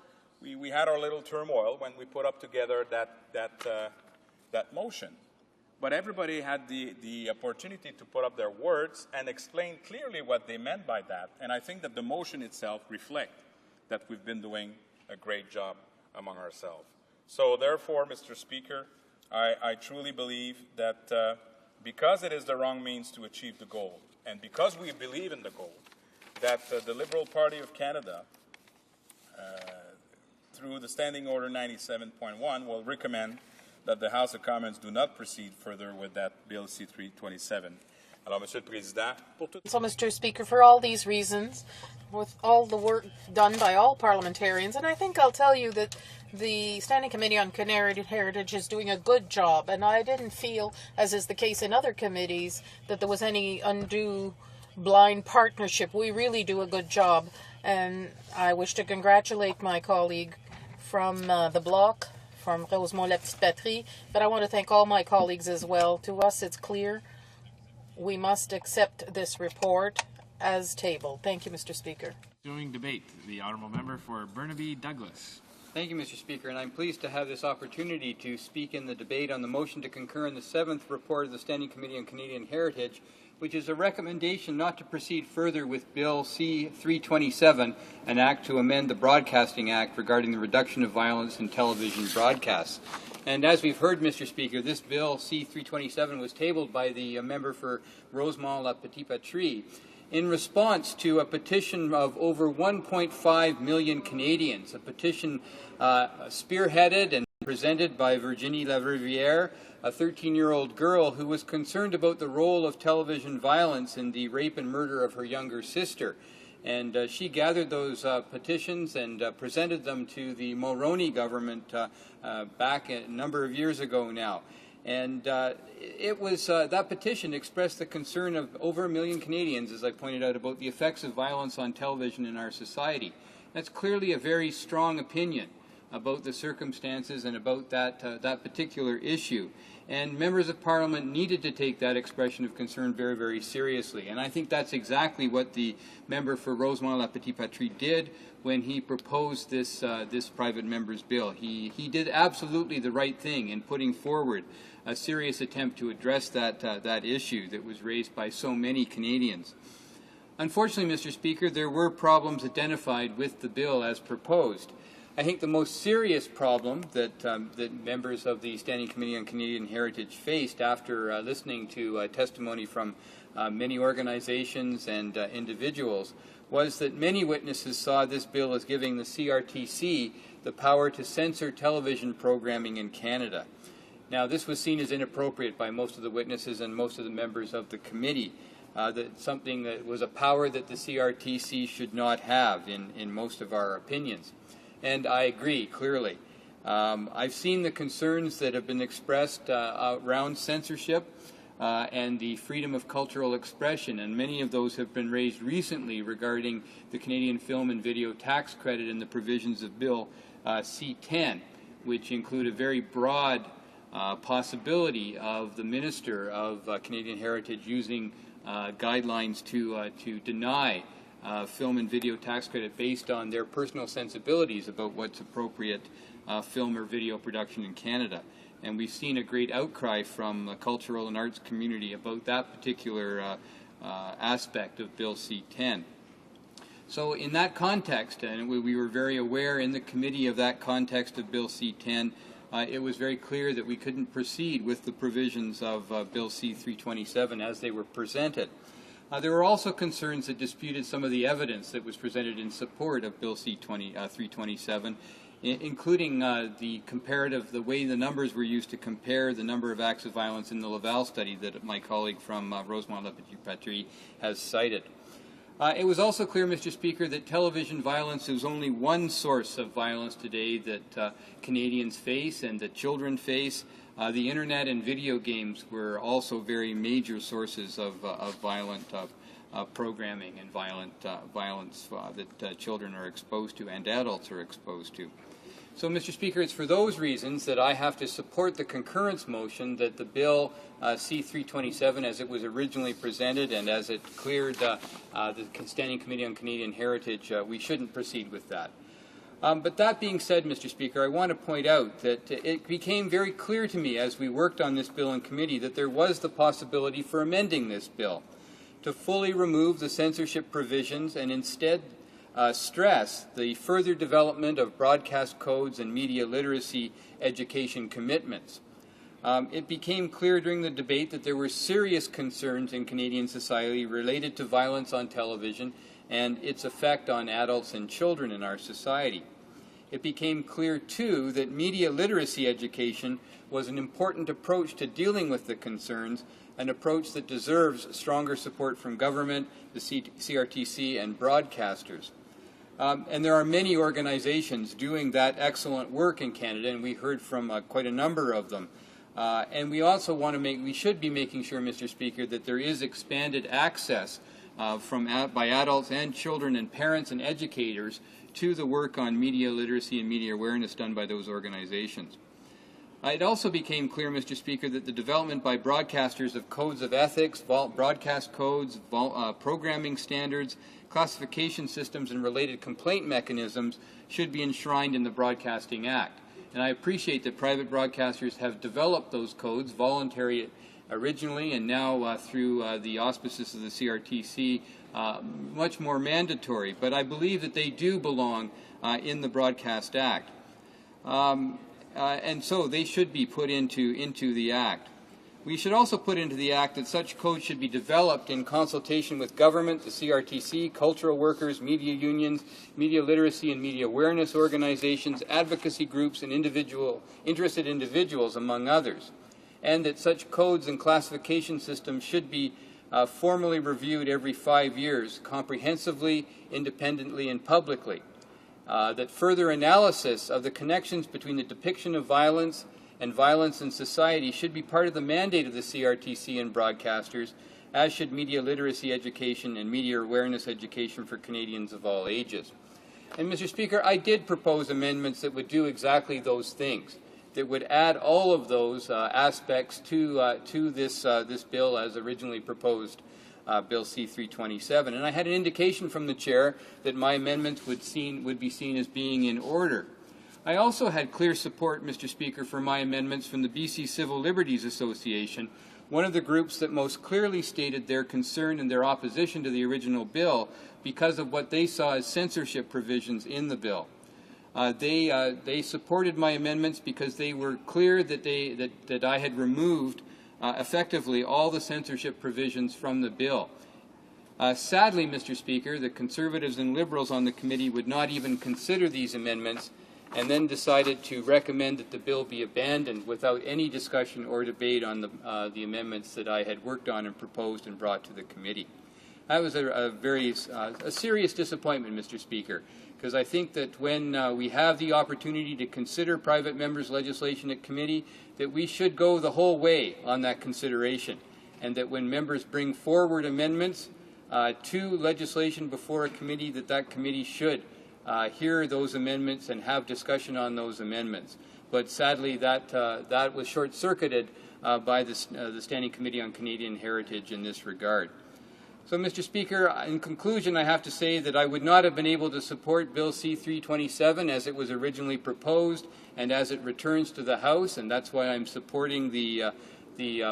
we had our little turmoil when we put up together that motion. But everybody had the opportunity to put up their words and explain clearly what they meant by that. And I think that the motion itself reflects that we've been doing a great job among ourselves. So therefore, Mr. Speaker, I truly believe that because it is the wrong means to achieve the goal, and because we believe in the goal, that the Liberal Party of Canada, through the Standing Order 97.1, will recommend that the House of Commons do not proceed further with that Bill C-327. Alors, Monsieur le Président, So, Mr. Speaker, for all these reasons, with all the work done by all parliamentarians, and I think I'll tell you that the Standing Committee on Canadian Heritage is doing a good job, and I didn't feel, as is the case in other committees, that there was any undue blind partnership. We really do a good job, and I wish to congratulate my colleague from the Bloc, from Rosemont-la-Petite-Patrie, but I want to thank all my colleagues as well. To us, it's clear we must accept this report as tabled. Thank you, Mr. Speaker. During debate, the Honourable Member for Burnaby Douglas. Thank you, Mr. Speaker, and I'm pleased to have this opportunity to speak in the debate on the motion to concur in the 7th report of the Standing Committee on Canadian Heritage, which is a recommendation not to proceed further with Bill C-327, an act to amend the Broadcasting Act regarding the reduction of violence in television broadcasts. And as we've heard, Mr. Speaker, this Bill C-327 was tabled by the member for Rosemont-la-Petite-Patrie. in response to a petition of over 1.5 million Canadians, a petition spearheaded and presented by Virginie Lavrivière, a 13-year-old girl who was concerned about the role of television violence in the rape and murder of her younger sister. And she gathered those petitions and presented them to the Mulroney government back a number of years ago now. And it was that petition expressed the concern of over 1 million Canadians, as I pointed out, about the effects of violence on television in our society. That's clearly a very strong opinion about the circumstances and about that particular issue. And members of Parliament needed to take that expression of concern very, very seriously. And I think that's exactly what the member for Rosemont-La Petite-Patrie did when he proposed this private member's bill. He did absolutely the right thing in putting forward a serious attempt to address that issue that was raised by so many Canadians. Unfortunately, Mr. Speaker, there were problems identified with the bill as proposed. I think the most serious problem that members of the Standing Committee on Canadian Heritage faced after listening to testimony from many organizations and individuals was that many witnesses saw this bill as giving the CRTC the power to censor television programming in Canada. Now, this was seen as inappropriate by most of the witnesses and most of the members of the committee, that something that was a power that the CRTC should not have in most of our opinions. And I agree, clearly. I've seen the concerns that have been expressed around censorship and the freedom of cultural expression, and many of those have been raised recently regarding the Canadian Film and Video Tax Credit and the provisions of Bill C-10, which include a very broad possibility of the Minister of Canadian Heritage using guidelines to deny film and video tax credit based on their personal sensibilities about what's appropriate film or video production in Canada. And we've seen a great outcry from the cultural and arts community about that particular aspect of Bill C-10. So in that context, and we were very aware in the committee of that context of Bill C-10, it was very clear that we couldn't proceed with the provisions of Bill C-327 as they were presented. There were also concerns that disputed some of the evidence that was presented in support of Bill C-327, including the way the numbers were used to compare the number of acts of violence in the Laval study that my colleague from Rosemont-La Petite-Patrie has cited. It was also clear, Mr. Speaker, that television violence is only one source of violence today that Canadians face and that children face. The Internet and video games were also very major sources of violent programming and violence that children are exposed to and adults are exposed to. So, Mr. Speaker, it's for those reasons that I have to support the concurrence motion that the bill C-327, as it was originally presented and as it cleared the Standing Committee on Canadian Heritage, we shouldn't proceed with that. But that being said, Mr. Speaker, I want to point out that it became very clear to me as we worked on this bill in committee that there was the possibility for amending this bill to fully remove the censorship provisions and instead stress the further development of broadcast codes and media literacy education commitments. It became clear during the debate that there were serious concerns in Canadian society related to violence on television and its effect on adults and children in our society. It became clear, too, that media literacy education was an important approach to dealing with the concerns, an approach that deserves stronger support from government, the CRTC, and broadcasters. And there are many organizations doing that excellent work in Canada, and we heard from quite a number of them. And we also we should be making sure, Mr. Speaker, that there is expanded access by adults and children and parents and educators to the work on media literacy and media awareness done by those organizations. It also became clear, Mr. Speaker, that the development by broadcasters of codes of ethics, broadcast codes, programming standards, classification systems, and related complaint mechanisms should be enshrined in the Broadcasting Act. And I appreciate that private broadcasters have developed those codes, voluntary originally, and now through the auspices of the CRTC, much more mandatory. But I believe that they do belong in the Broadcast Act. And so they should be put into the Act. We should also put into the Act that such codes should be developed in consultation with government, the CRTC, cultural workers, media unions, media literacy and media awareness organizations, advocacy groups, and interested individuals, among others, and that such codes and classification systems should be formally reviewed every 5 years, comprehensively, independently, and publicly. That further analysis of the connections between the depiction of violence and violence in society should be part of the mandate of the CRTC and broadcasters, as should media literacy education and media awareness education for Canadians of all ages. And Mr. Speaker, I did propose amendments that would do exactly those things, that would add all of those aspects to this bill as originally proposed, Bill C-327. And I had an indication from the Chair that my amendments would be seen as being in order. I also had clear support, Mr. Speaker, for my amendments from the BC Civil Liberties Association, one of the groups that most clearly stated their concern and their opposition to the original bill because of what they saw as censorship provisions in the bill. They supported my amendments because they were clear that I had removed effectively all the censorship provisions from the bill. Sadly, Mr. Speaker, the Conservatives and Liberals on the committee would not even consider these amendments and then decided to recommend that the bill be abandoned without any discussion or debate on the amendments that I had worked on and proposed and brought to the committee. That was a very serious disappointment, Mr. Speaker, because I think that when we have the opportunity to consider private members' legislation at committee, that we should go the whole way on that consideration, and that when members bring forward amendments to legislation before a committee, that committee should hear those amendments and have discussion on those amendments. But sadly, that was short-circuited by the Standing Committee on Canadian Heritage in this regard. So, Mr. Speaker, in conclusion, I have to say that I would not have been able to support Bill C-327 as it was originally proposed and as it returns to the House, and that's why I'm supporting the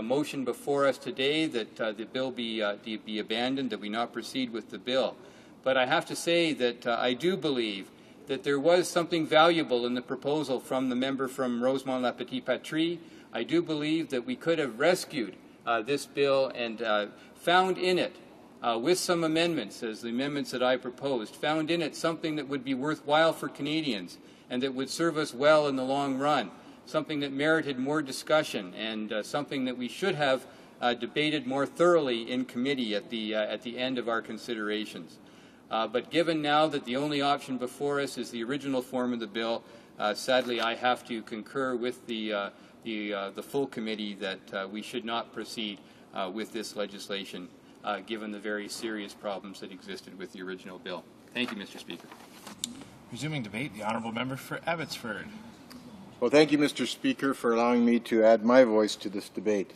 motion before us today that the bill be abandoned, that we not proceed with the bill. But I have to say that I do believe that there was something valuable in the proposal from the member from Rosemont-La-Petite-Patrie. I do believe that we could have rescued this bill and found in it, with some amendments, as the amendments that I proposed, found in it something that would be worthwhile for Canadians and that would serve us well in the long run, something that merited more discussion and something that we should have debated more thoroughly in committee at the end of our considerations. But given now that the only option before us is the original form of the bill, sadly I have to concur with the full committee that we should not proceed with this legislation, given the very serious problems that existed with the original bill. Thank you, Mr. Speaker. Resuming debate, the honourable member for Abbotsford. Well, thank you, Mr. Speaker, for allowing me to add my voice to this debate.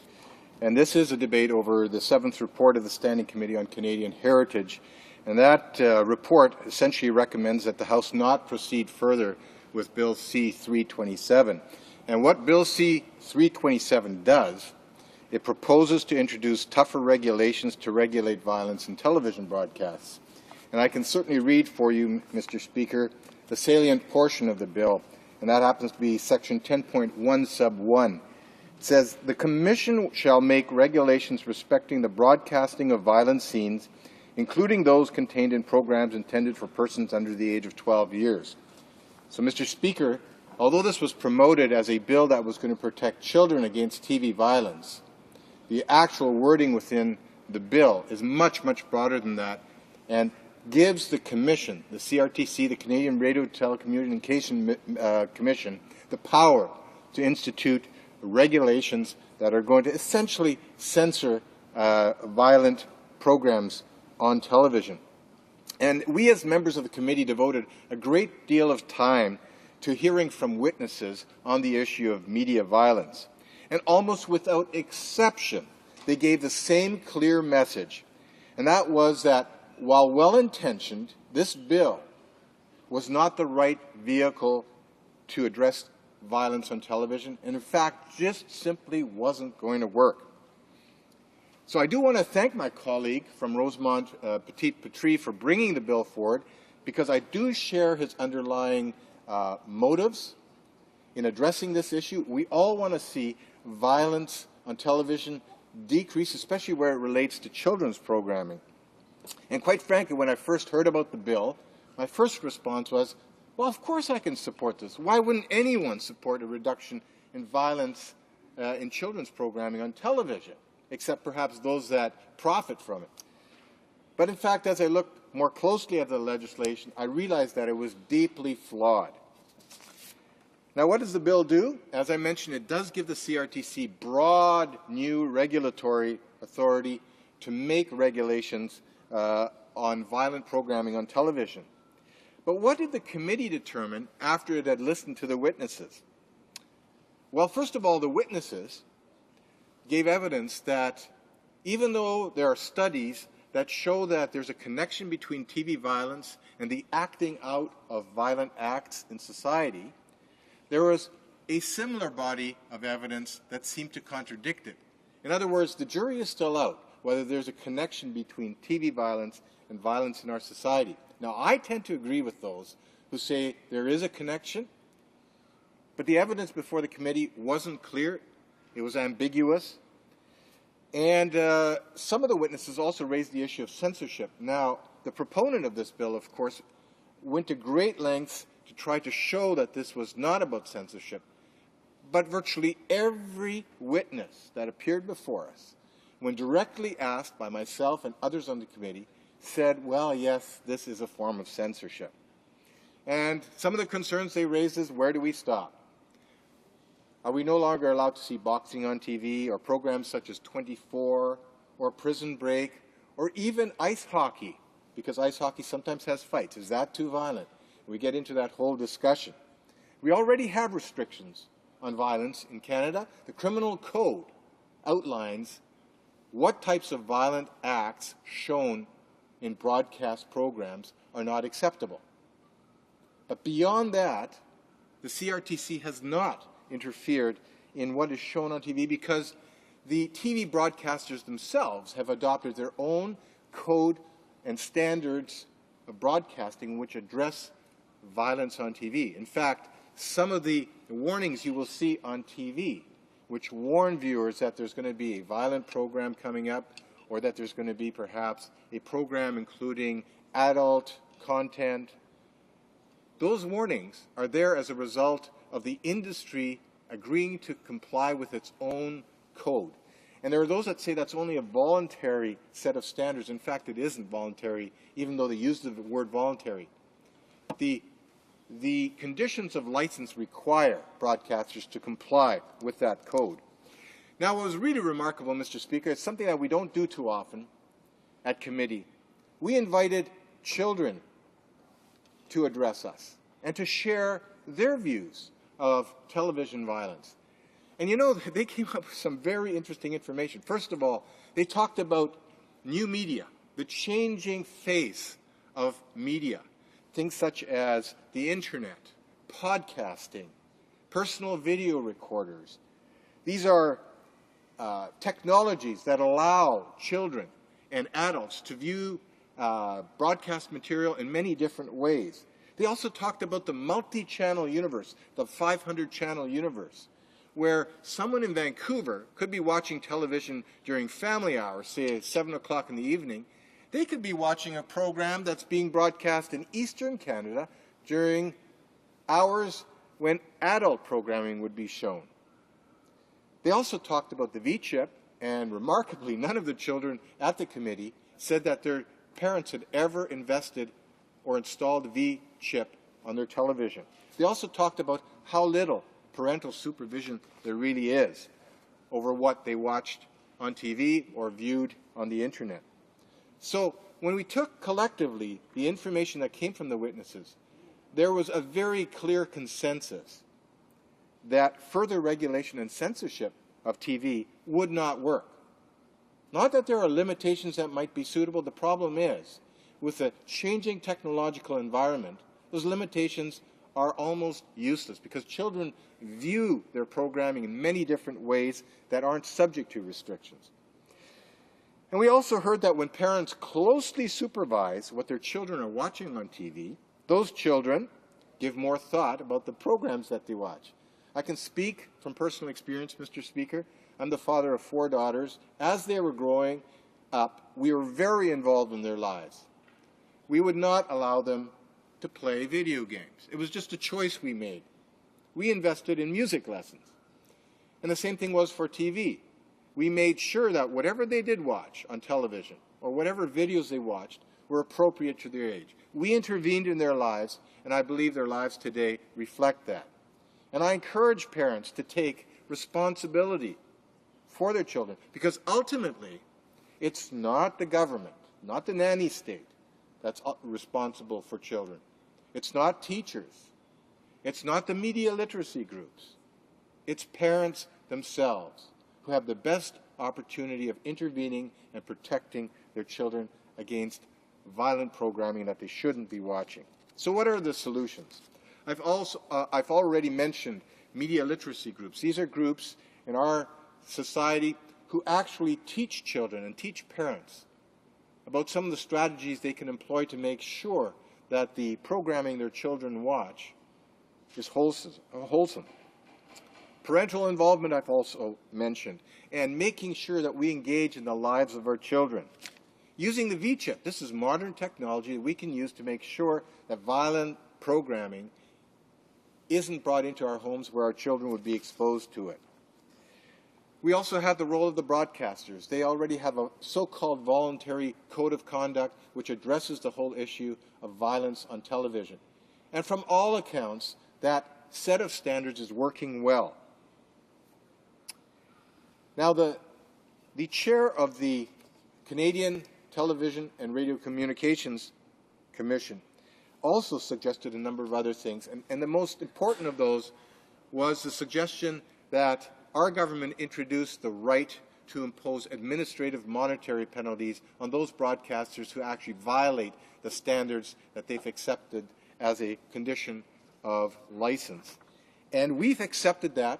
And this is a debate over the 7th report of the Standing Committee on Canadian Heritage. And that report essentially recommends that the House not proceed further with Bill C-327. And what Bill C-327 does, it proposes to introduce tougher regulations to regulate violence in television broadcasts. And I can certainly read for you, Mr. Speaker, the salient portion of the bill, and that happens to be section 10.1 sub 1. It says, the Commission shall make regulations respecting the broadcasting of violent scenes, including those contained in programs intended for persons under the age of 12 years. So, Mr. Speaker, although this was promoted as a bill that was going to protect children against TV violence, the actual wording within the bill is much, much broader than that and gives the Commission, the CRTC, the Canadian Radio Telecommunication Commission, the power to institute regulations that are going to essentially censor violent programs on television. And we as members of the committee devoted a great deal of time to hearing from witnesses on the issue of media violence. And almost without exception, they gave the same clear message. And that was that while well-intentioned, this bill was not the right vehicle to address violence on television, and in fact, just simply wasn't going to work. So I do want to thank my colleague from Rosemont-Petite-Patrie for bringing the bill forward, because I do share his underlying motives. in addressing this issue. We all want to see violence on television decrease, especially where it relates to children's programming. And quite frankly, when I first heard about the bill, my first response was, well, of course I can support this. Why wouldn't anyone support a reduction in violence in children's programming on television, except perhaps those that profit from it? But in fact, as I looked more closely at the legislation, I realized that it was deeply flawed. Now, what does the bill do? As I mentioned, it does give the CRTC broad new regulatory authority to make regulations on violent programming on television. But what did the committee determine after it had listened to the witnesses? Well, first of all, the witnesses gave evidence that even though there are studies that show that there's a connection between TV violence and the acting out of violent acts in society, there was a similar body of evidence that seemed to contradict it. In other words, the jury is still out whether there's a connection between TV violence and violence in our society. Now, I tend to agree with those who say there is a connection, but the evidence before the committee wasn't clear. It was ambiguous. And some of the witnesses also raised the issue of censorship. Now, the proponent of this bill, of course, went to great lengths to try to show that this was not about censorship. But virtually every witness that appeared before us, when directly asked by myself and others on the committee, said, well, yes, this is a form of censorship. And some of the concerns they raised is, where do we stop? Are we no longer allowed to see boxing on TV or programs such as 24 or Prison Break or even ice hockey? Because ice hockey sometimes has fights. Is that too violent? We get into that whole discussion. We already have restrictions on violence in Canada. The Criminal Code outlines what types of violent acts shown in broadcast programs are not acceptable. But beyond that, the CRTC has not interfered in what is shown on TV because the TV broadcasters themselves have adopted their own code and standards of broadcasting which address violence on TV. In fact, some of the warnings you will see on TV which warn viewers that there's going to be a violent program coming up or that there's going to be perhaps a program including adult content, those warnings are there as a result of the industry agreeing to comply with its own code. And there are those that say that's only a voluntary set of standards. In fact, it isn't voluntary, even though they use the word voluntary. The conditions of license require broadcasters to comply with that code. Now, what was really remarkable, Mr. Speaker, is something that we don't do too often at committee. We invited children to address us and to share their views of television violence. And you know, they came up with some very interesting information. First of all, they talked about new media, the changing face of media. Things such as the internet, podcasting, personal video recorders. These are technologies that allow children and adults to view broadcast material in many different ways. They also talked about the multi-channel universe, the 500-channel universe, where someone in Vancouver could be watching television during family hours, say at 7 o'clock in the evening. They could be watching a program that's being broadcast in Eastern Canada during hours when adult programming would be shown. They also talked about the V-chip, and remarkably, none of the children at the committee said that their parents had ever invested or installed a V-chip on their television. They also talked about how little parental supervision there really is over what they watched on TV or viewed on the internet. So when we took collectively the information that came from the witnesses, there was a very clear consensus that further regulation and censorship of TV would not work. Not that there are limitations that might be suitable. The problem is, with a changing technological environment, those limitations are almost useless because children view their programming in many different ways that aren't subject to restrictions. And we also heard that when parents closely supervise what their children are watching on TV, those children give more thought about the programs that they watch. I can speak from personal experience, Mr. Speaker. I'm the father of 4 daughters. As they were growing up, we were very involved in their lives. We would not allow them to play video games. It was just a choice we made. We invested in music lessons. And the same thing was for TV. We made sure that whatever they did watch on television or whatever videos they watched were appropriate to their age. We intervened in their lives, and I believe their lives today reflect that. And I encourage parents to take responsibility for their children, because ultimately it's not the government, not the nanny state, that's responsible for children. It's not teachers. It's not the media literacy groups. It's parents themselves who have the best opportunity of intervening and protecting their children against violent programming that they shouldn't be watching. So what are the solutions? I've already mentioned media literacy groups. These are groups in our society who actually teach children and teach parents about some of the strategies they can employ to make sure that the programming their children watch is wholesome. Parental involvement I've also mentioned, and making sure that we engage in the lives of our children. Using the V-chip, this is modern technology that we can use to make sure that violent programming isn't brought into our homes where our children would be exposed to it. We also have the role of the broadcasters. They already have a so-called voluntary code of conduct which addresses the whole issue of violence on television. And from all accounts, that set of standards is working well. Now, the chair of the Canadian Television and Radio Communications Commission also suggested a number of other things, and the most important of those was the suggestion that our government introduced the right to impose administrative monetary penalties on those broadcasters who actually violate the standards that they've accepted as a condition of license. And we've accepted that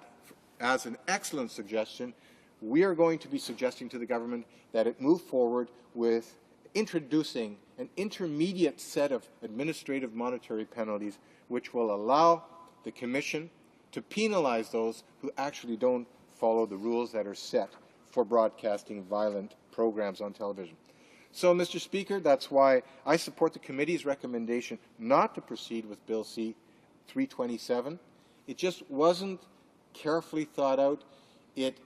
as an excellent suggestion. We are going to be suggesting to the government that it move forward with introducing an intermediate set of administrative monetary penalties which will allow the Commission to penalize those who actually don't follow the rules that are set for broadcasting violent programs on television. So, Mr. Speaker, that's why I support the committee's recommendation not to proceed with Bill C-327. It just wasn't carefully thought out. It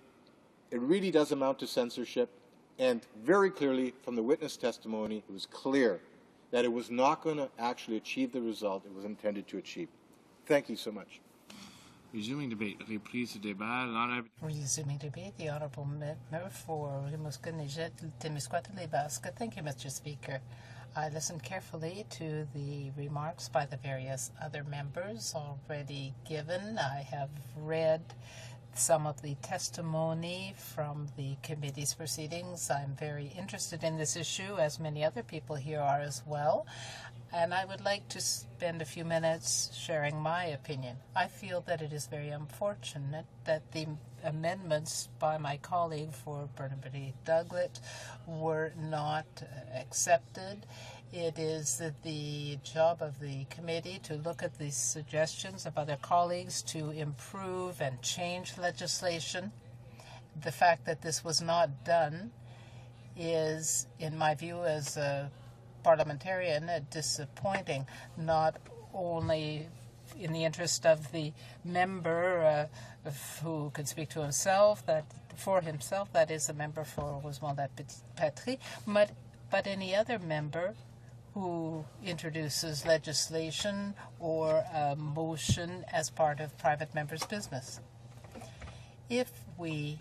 really does amount to censorship, and very clearly from the witness testimony it was clear that it was not going to actually achieve the result it was intended to achieve. Thank you so much. Resuming debate. Reprise du débat. Resuming debate, the Honourable Member for Rimouski-Témiscouata-Les-Basques. Thank you, Mr. Speaker. I listened carefully to the remarks by the various other members already given. I have read some of the testimony from the committee's proceedings. I'm very interested in this issue, as many other people here are as well. And I would like to spend a few minutes sharing my opinion. I feel that it is very unfortunate that the amendments by my colleague for Burnaby Douglas were not accepted. It is the job of the committee to look at the suggestions of other colleagues to improve and change legislation. The fact that this was not done is, in my view, as a parliamentarian, disappointing, not only in the interest of the member who can speak to himself, that is the member for Rosemont-la-Patrie, but any other member who introduces legislation or a motion as part of private members' business. If we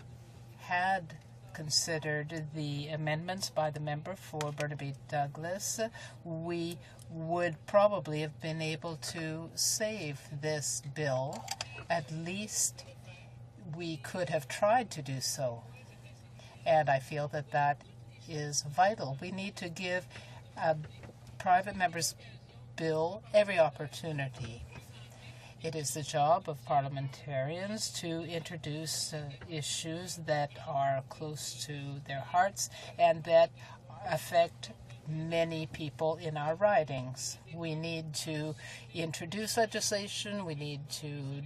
had considered the amendments by the member for Burnaby Douglas, we would probably have been able to save this bill. At least we could have tried to do so. And I feel that that is vital. We need to give a private member's bill every opportunity. It is the job of parliamentarians to introduce issues that are close to their hearts and that affect many people in our ridings. We need to introduce legislation. We need to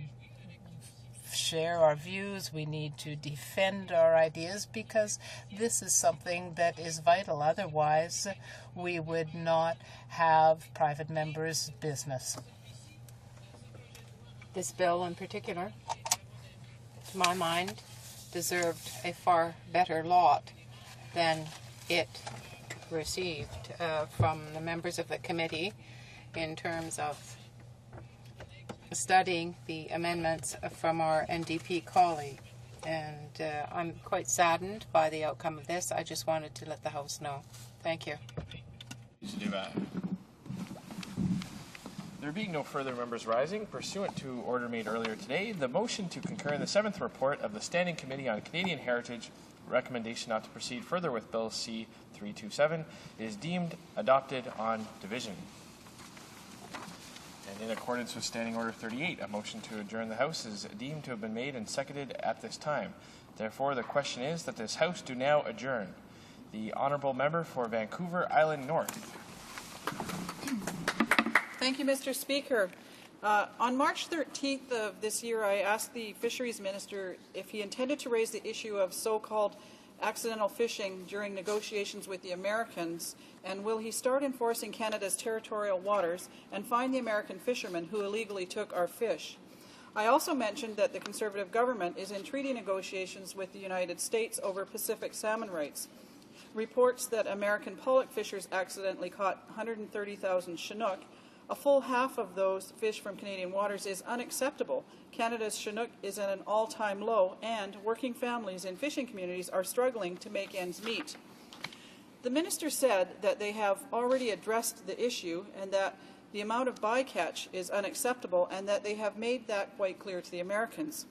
share our views. We need to defend our ideas because this is something that is vital. Otherwise, we would not have private members' business. This bill in particular, to my mind, deserved a far better lot than it received from the members of the committee in terms of studying the amendments from our NDP colleague. And I'm quite saddened by the outcome of this. I just wanted to let the House know. Thank you. There being no further members rising, pursuant to order made earlier today, the motion to concur in the 7th report of the Standing Committee on Canadian Heritage, recommendation not to proceed further with Bill C-327, is deemed adopted on division. And in accordance with Standing Order 38, a motion to adjourn the House is deemed to have been made and seconded at this time. Therefore, the question is that this House do now adjourn. The Honourable Member for Vancouver Island North. Thank you, Mr. Speaker. On March 13th of this year, I asked the Fisheries Minister if he intended to raise the issue of so-called accidental fishing during negotiations with the Americans, and will he start enforcing Canada's territorial waters and find the American fishermen who illegally took our fish. I also mentioned that the Conservative government is in treaty negotiations with the United States over Pacific salmon rights. Reports that American pollock fishers accidentally caught 130,000 Chinook, a full half of those fish from Canadian waters, is unacceptable. Canada's Chinook is at an all-time low, and working families in fishing communities are struggling to make ends meet. The minister said that they have already addressed the issue and that the amount of bycatch is unacceptable and that they have made that quite clear to the Americans.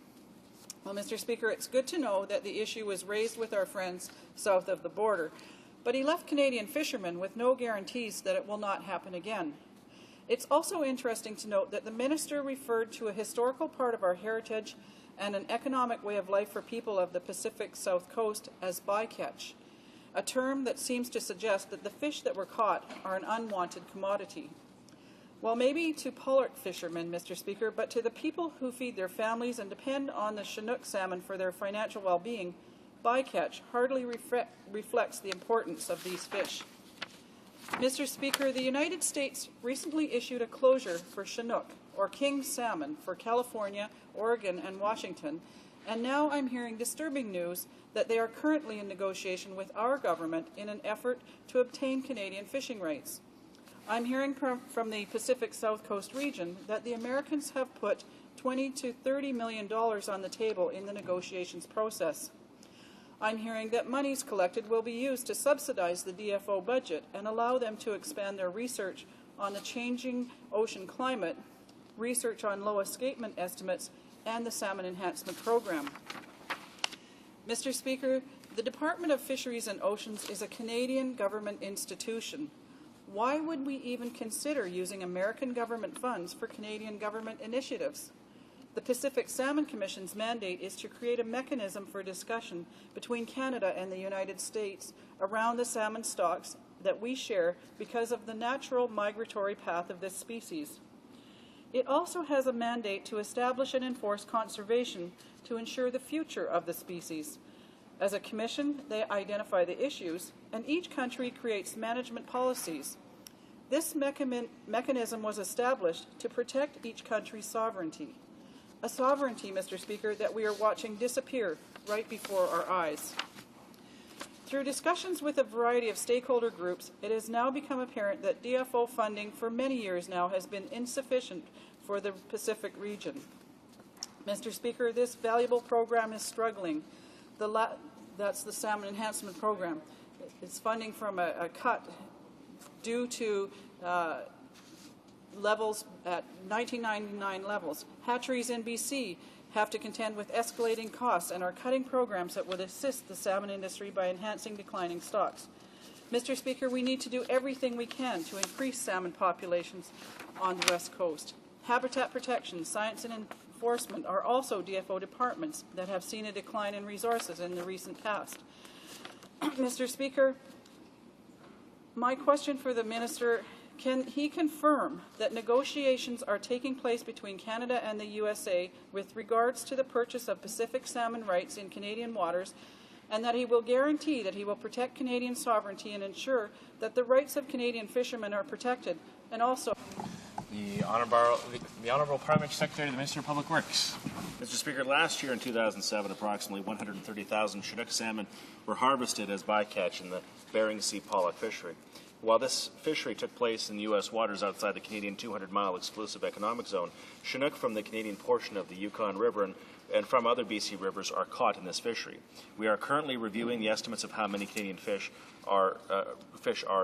Well, Mr. Speaker, it's good to know that the issue was raised with our friends south of the border, but he left Canadian fishermen with no guarantees that it will not happen again. It's also interesting to note that the minister referred to a historical part of our heritage and an economic way of life for people of the Pacific South Coast as bycatch, a term that seems to suggest that the fish that were caught are an unwanted commodity. Well, maybe to pollock fishermen, Mr. Speaker, but to the people who feed their families and depend on the Chinook salmon for their financial well-being, bycatch hardly reflects the importance of these fish. Mr. Speaker, the United States recently issued a closure for Chinook, or king salmon, for California, Oregon, and Washington, and now I'm hearing disturbing news that they are currently in negotiation with our government in an effort to obtain Canadian fishing rights. I'm hearing from the Pacific South Coast region that the Americans have put $20 to $30 million on the table in the negotiations process. I'm hearing that monies collected will be used to subsidize the DFO budget and allow them to expand their research on the changing ocean climate, research on low escapement estimates, and the Salmon Enhancement Program. Mr. Speaker, the Department of Fisheries and Oceans is a Canadian government institution. Why would we even consider using American government funds for Canadian government initiatives? The Pacific Salmon Commission's mandate is to create a mechanism for discussion between Canada and the United States around the salmon stocks that we share because of the natural migratory path of this species. It also has a mandate to establish and enforce conservation to ensure the future of the species. As a commission, they identify the issues, and each country creates management policies. This mechanism was established to protect each country's sovereignty. A sovereignty, Mr. Speaker, that we are watching disappear right before our eyes. Through discussions with a variety of stakeholder groups, it has now become apparent that DFO funding for many years now has been insufficient for the Pacific region. Mr. Speaker, this valuable program is struggling. That's the Salmon Enhancement Program. It's funding from a cut due to levels at 1999 levels. Hatcheries in BC have to contend with escalating costs and are cutting programs that would assist the salmon industry by enhancing declining stocks. Mr. Speaker, we need to do everything we can to increase salmon populations on the West Coast. Habitat protection, science and enforcement are also DFO departments that have seen a decline in resources in the recent past. Mr. Speaker, my question for the Minister Can he confirm that negotiations are taking place between Canada and the USA with regards to the purchase of Pacific salmon rights in Canadian waters, and that he will guarantee that he will protect Canadian sovereignty and ensure that the rights of Canadian fishermen are protected, and also... The Honourable Parliamentary Secretary to the Minister of Public Works. Mr. Speaker, last year in 2007, approximately 130,000 Chinook salmon were harvested as bycatch in the Bering Sea pollock fishery. While this fishery took place in U.S. waters outside the Canadian 200-mile exclusive economic zone, Chinook from the Canadian portion of the Yukon River and from other BC rivers are caught in this fishery. We are currently reviewing the estimates of how many Canadian fish are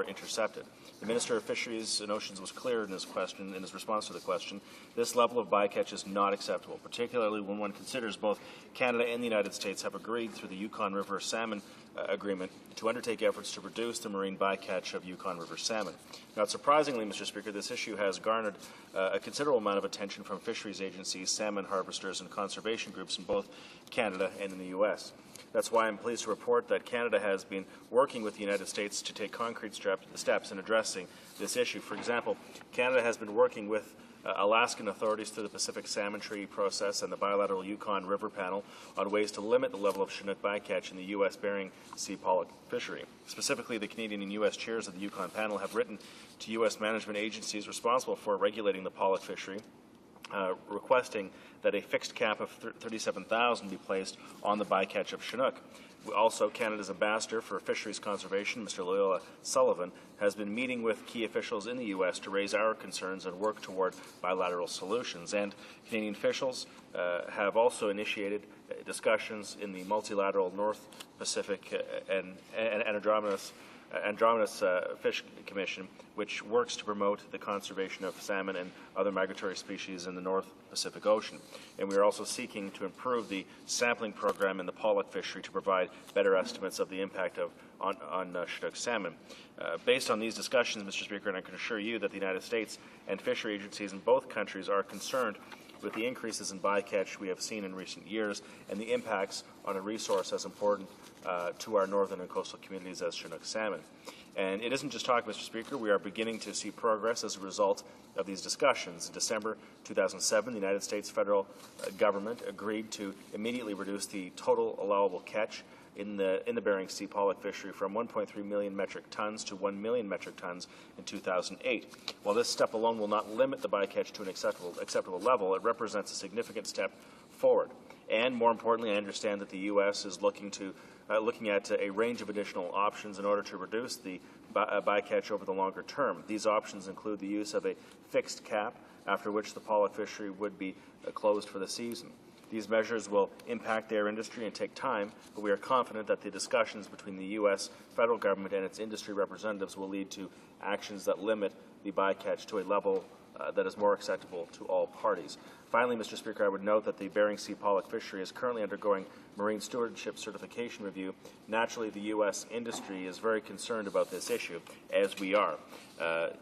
intercepted. The Minister of Fisheries and Oceans was clear in his response to the question. This level of bycatch is not acceptable, particularly when one considers both Canada and the United States have agreed through the Yukon River Salmon Agreement to undertake efforts to reduce the marine bycatch of Yukon River salmon. Now, surprisingly, Mr. Speaker, this issue has garnered a considerable amount of attention from fisheries agencies, salmon harvesters, and conservation groups in both Canada and in the U.S. That's why I'm pleased to report that Canada has been working with the United States to take concrete steps in addressing this issue. For example, Canada has been working with Alaskan authorities through the Pacific Salmon Treaty process and the bilateral Yukon River Panel on ways to limit the level of Chinook bycatch in the U.S. Bering Sea pollock fishery. Specifically, the Canadian and U.S. chairs of the Yukon panel have written to U.S. management agencies responsible for regulating the pollock fishery, requesting that a fixed cap of 37,000 be placed on the bycatch of Chinook. Also, Canada's ambassador for fisheries conservation, Mr. Loyola Sullivan, has been meeting with key officials in the U.S. to raise our concerns and work toward bilateral solutions. And Canadian officials have also initiated discussions in the multilateral North Pacific and Andromeda Fish Commission, which works to promote the conservation of salmon and other migratory species in the North Pacific Ocean. And we are also seeking to improve the sampling program in the pollock fishery to provide better estimates of the impact on Chinook salmon. Based on these discussions, Mr. Speaker, and I can assure you that the United States and fishery agencies in both countries are concerned with the increases in bycatch we have seen in recent years and the impacts on a resource as important to our northern and coastal communities as Chinook salmon. And it isn't just talk, Mr. Speaker. We are beginning to see progress as a result of these discussions. In December 2007, the United States federal government agreed to immediately reduce the total allowable catch in the Bering Sea pollock fishery from 1.3 million metric tons to 1 million metric tons in 2008. While this step alone will not limit the bycatch to an acceptable level, it represents a significant step forward. And more importantly, I understand that the U.S. is looking at a range of additional options in order to reduce the bycatch over the longer term. These options include the use of a fixed cap, after which the pollock fishery would be closed for the season. These measures will impact their industry and take time, but we are confident that the discussions between the U.S. federal government and its industry representatives will lead to actions that limit the bycatch to a level that is more acceptable to all parties. Finally, Mr. Speaker, I would note that the Bering Sea pollock fishery is currently undergoing marine stewardship certification review. Naturally, the U.S. industry is very concerned about this issue, as we are.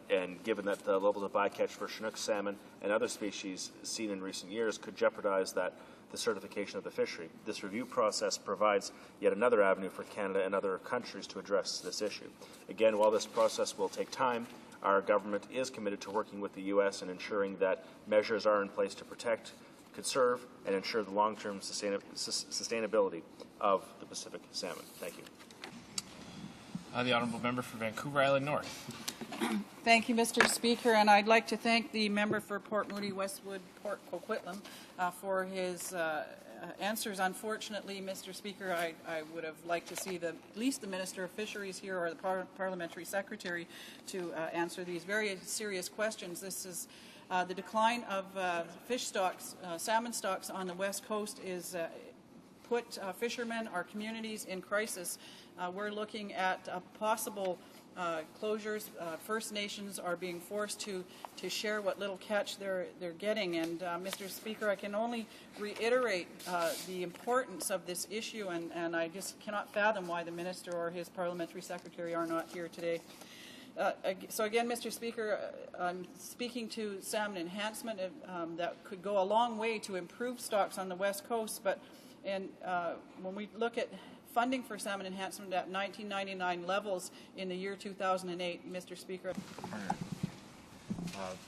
And given that the levels of bycatch for Chinook salmon and other species seen in recent years could jeopardize the certification of the fishery. This review process provides yet another avenue for Canada and other countries to address this issue. Again, while this process will take time, our government is committed to working with the U.S. and ensuring that measures are in place to protect, conserve, and ensure the long-term sustainability of the Pacific salmon. Thank you. The Honourable Member for Vancouver Island North. Thank you, Mr. Speaker, and I'd like to thank the member for Port Moody, Westwood, Port Coquitlam for his answers. Unfortunately, Mr. Speaker, I would have liked to see at least the Minister of Fisheries here or the Parliamentary Secretary to answer these very serious questions. This is the decline of fish stocks, salmon stocks on the West Coast is put fishermen, our communities in crisis. We're looking at possible closures. First Nations are being forced to share what little catch they're getting. And Mr. Speaker, I can only reiterate the importance of this issue, and I just cannot fathom why the Minister or his Parliamentary Secretary are not here today. So again, Mr. Speaker, I'm speaking to salmon enhancement that could go a long way to improve stocks on the West Coast, but when we look at funding for salmon enhancement at 1999 levels in the year 2008, Mr. Speaker.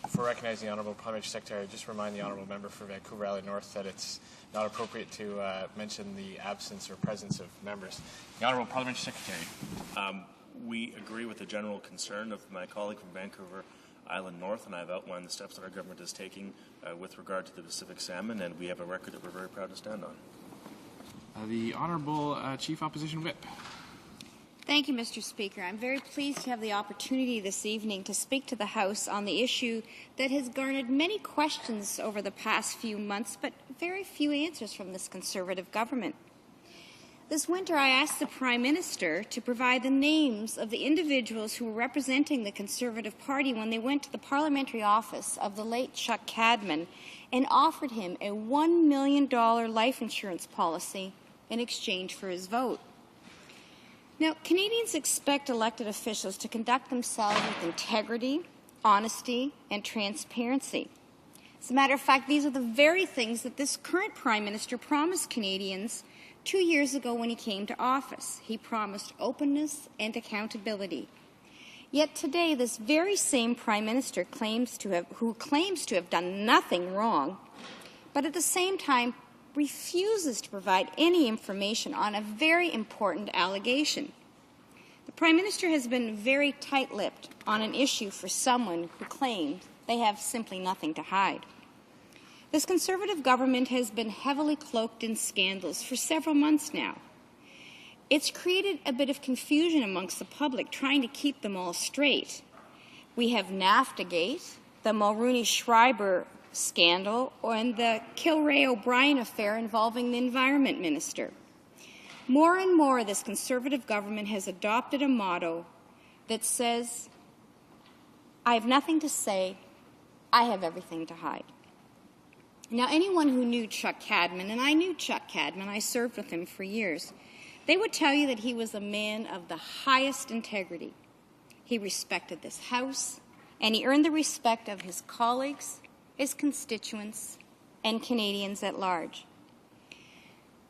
For recognizing the Honourable Parliamentary Secretary, I just remind the Honourable Member for Vancouver Island North that it's not appropriate to mention the absence or presence of members. The Honourable Parliamentary Secretary. We agree with the general concern of my colleague from Vancouver Island North, and I've outlined the steps that our government is taking with regard to the Pacific salmon, and we have a record that we're very proud to stand on. The Honourable Chief Opposition Whip. Thank you, Mr. Speaker. I'm very pleased to have the opportunity this evening to speak to the House on the issue that has garnered many questions over the past few months, but very few answers from this Conservative government. This winter, I asked the Prime Minister to provide the names of the individuals who were representing the Conservative Party when they went to the parliamentary office of the late Chuck Cadman and offered him a $1 million life insurance policy in exchange for his vote. Now, Canadians expect elected officials to conduct themselves with integrity, honesty, and transparency. As a matter of fact, these are the very things that this current Prime Minister promised Canadians 2 years ago when he came to office. He promised openness and accountability. Yet today, this very same Prime Minister who claims to have done nothing wrong, but at the same time refuses to provide any information on a very important allegation. The Prime Minister has been very tight-lipped on an issue for someone who claimed they have simply nothing to hide. This Conservative government has been heavily cloaked in scandals for several months now. It's created a bit of confusion amongst the public, trying to keep them all straight. We have NAFTA-gate, the Mulrooney-Schreiber scandal, and the Kilray-O'Brien affair involving the Environment Minister. More and more, this Conservative government has adopted a motto that says, I have nothing to say, I have everything to hide. Now, anyone who knew Chuck Cadman, and I knew Chuck Cadman, I served with him for years, they would tell you that he was a man of the highest integrity. He respected this House, and he earned the respect of his colleagues, his constituents, and Canadians at large.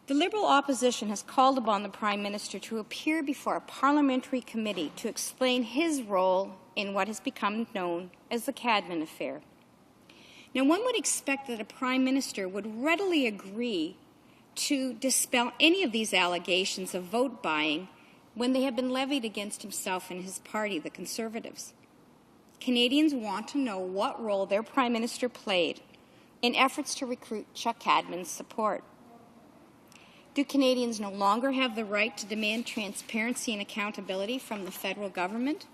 The Liberal opposition has called upon the Prime Minister to appear before a parliamentary committee to explain his role in what has become known as the Cadman affair. Now, one would expect that a Prime Minister would readily agree to dispel any of these allegations of vote buying when they have been levied against himself and his party, the Conservatives. Canadians want to know what role their Prime Minister played in efforts to recruit Chuck Cadman's support. Do Canadians no longer have the right to demand transparency and accountability from the federal government?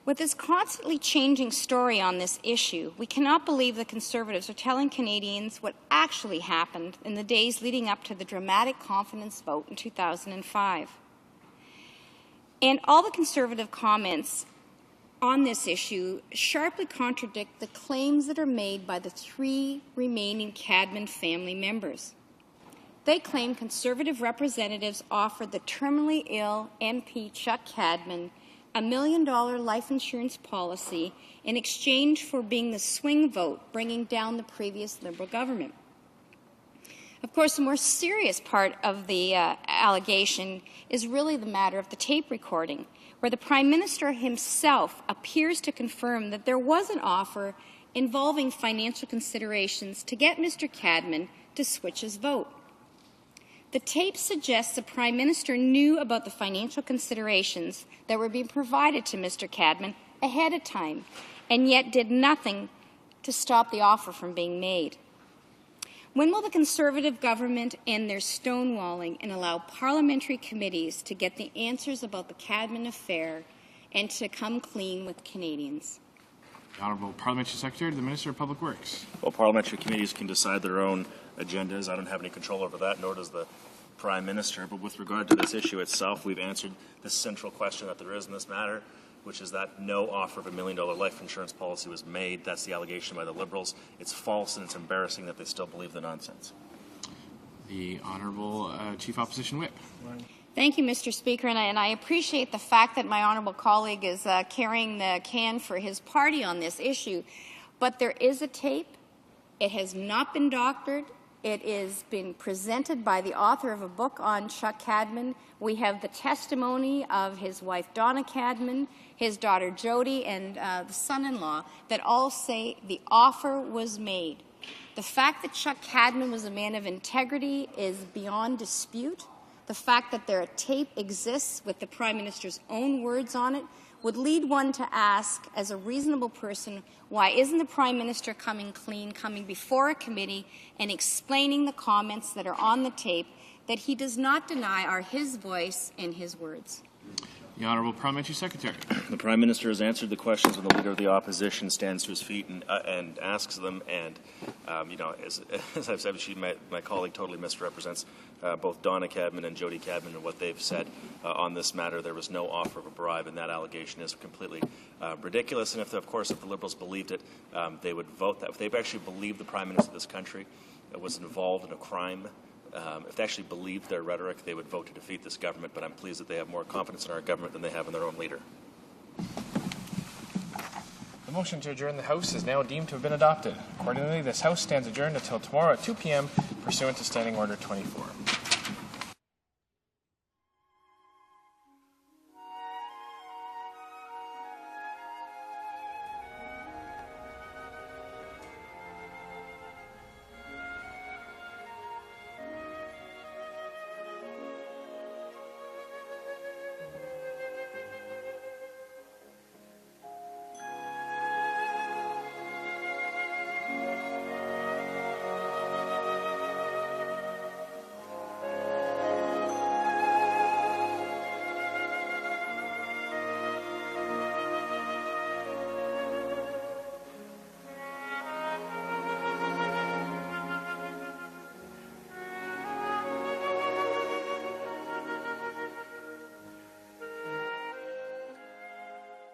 With this constantly changing story on this issue, we cannot believe the Conservatives are telling Canadians what actually happened in the days leading up to the dramatic confidence vote in 2005. And all the Conservative comments on this issue sharply contradict the claims that are made by the 3 remaining Cadman family members. They claim Conservative representatives offered the terminally ill MP Chuck Cadman a $1 million life insurance policy in exchange for being the swing vote, bringing down the previous Liberal government. Of course, the more serious part of the allegation is really the matter of the tape recording, where the Prime Minister himself appears to confirm that there was an offer involving financial considerations to get Mr. Cadman to switch his vote. The tape suggests the Prime Minister knew about the financial considerations that were being provided to Mr. Cadman ahead of time, and yet did nothing to stop the offer from being made. When will the Conservative government end their stonewalling and allow parliamentary committees to get the answers about the Cadman affair and to come clean with Canadians? The Honourable Parliamentary Secretary to the Minister of Public Works. Well, parliamentary committees can decide their own agendas. I don't have any control over that, nor does the Prime Minister. But with regard to this issue itself, we've answered the central question that there is in this matter, which is that no offer of $1 million life insurance policy was made. That's the allegation by the Liberals. It's false, and it's embarrassing that they still believe the nonsense. The Honourable Chief Opposition Whip. Thank you, Mr. Speaker, and I appreciate the fact that my honourable colleague is carrying the can for his party on this issue. But there is a tape. It has not been doctored. It is been presented by the author of a book on Chuck Cadman. We have the testimony of his wife, Donna Cadman, his daughter, Jody, and the son-in-law that all say the offer was made. The fact that Chuck Cadman was a man of integrity is beyond dispute. The fact that there a tape exists with the Prime Minister's own words on it would lead one to ask, as a reasonable person, why isn't the Prime Minister coming clean, coming before a committee and explaining the comments that are on the tape that he does not deny are his voice and his words? The Honourable Parliamentary Secretary. The Prime Minister has answered the questions when the Leader of the Opposition stands to his feet and asks them. And, as I've said, my colleague totally misrepresents both Donna Cadman and Jody Cadman and what they've said on this matter. There was no offer of a bribe, and that allegation is completely ridiculous. And if the Liberals believed it, they would vote that. If they actually believed the Prime Minister of this country was involved in a crime, if they actually believed their rhetoric, they would vote to defeat this government, but I'm pleased that they have more confidence in our government than they have in their own leader. The motion to adjourn the House is now deemed to have been adopted. Accordingly, this House stands adjourned until tomorrow at 2 p.m. pursuant to Standing Order 24.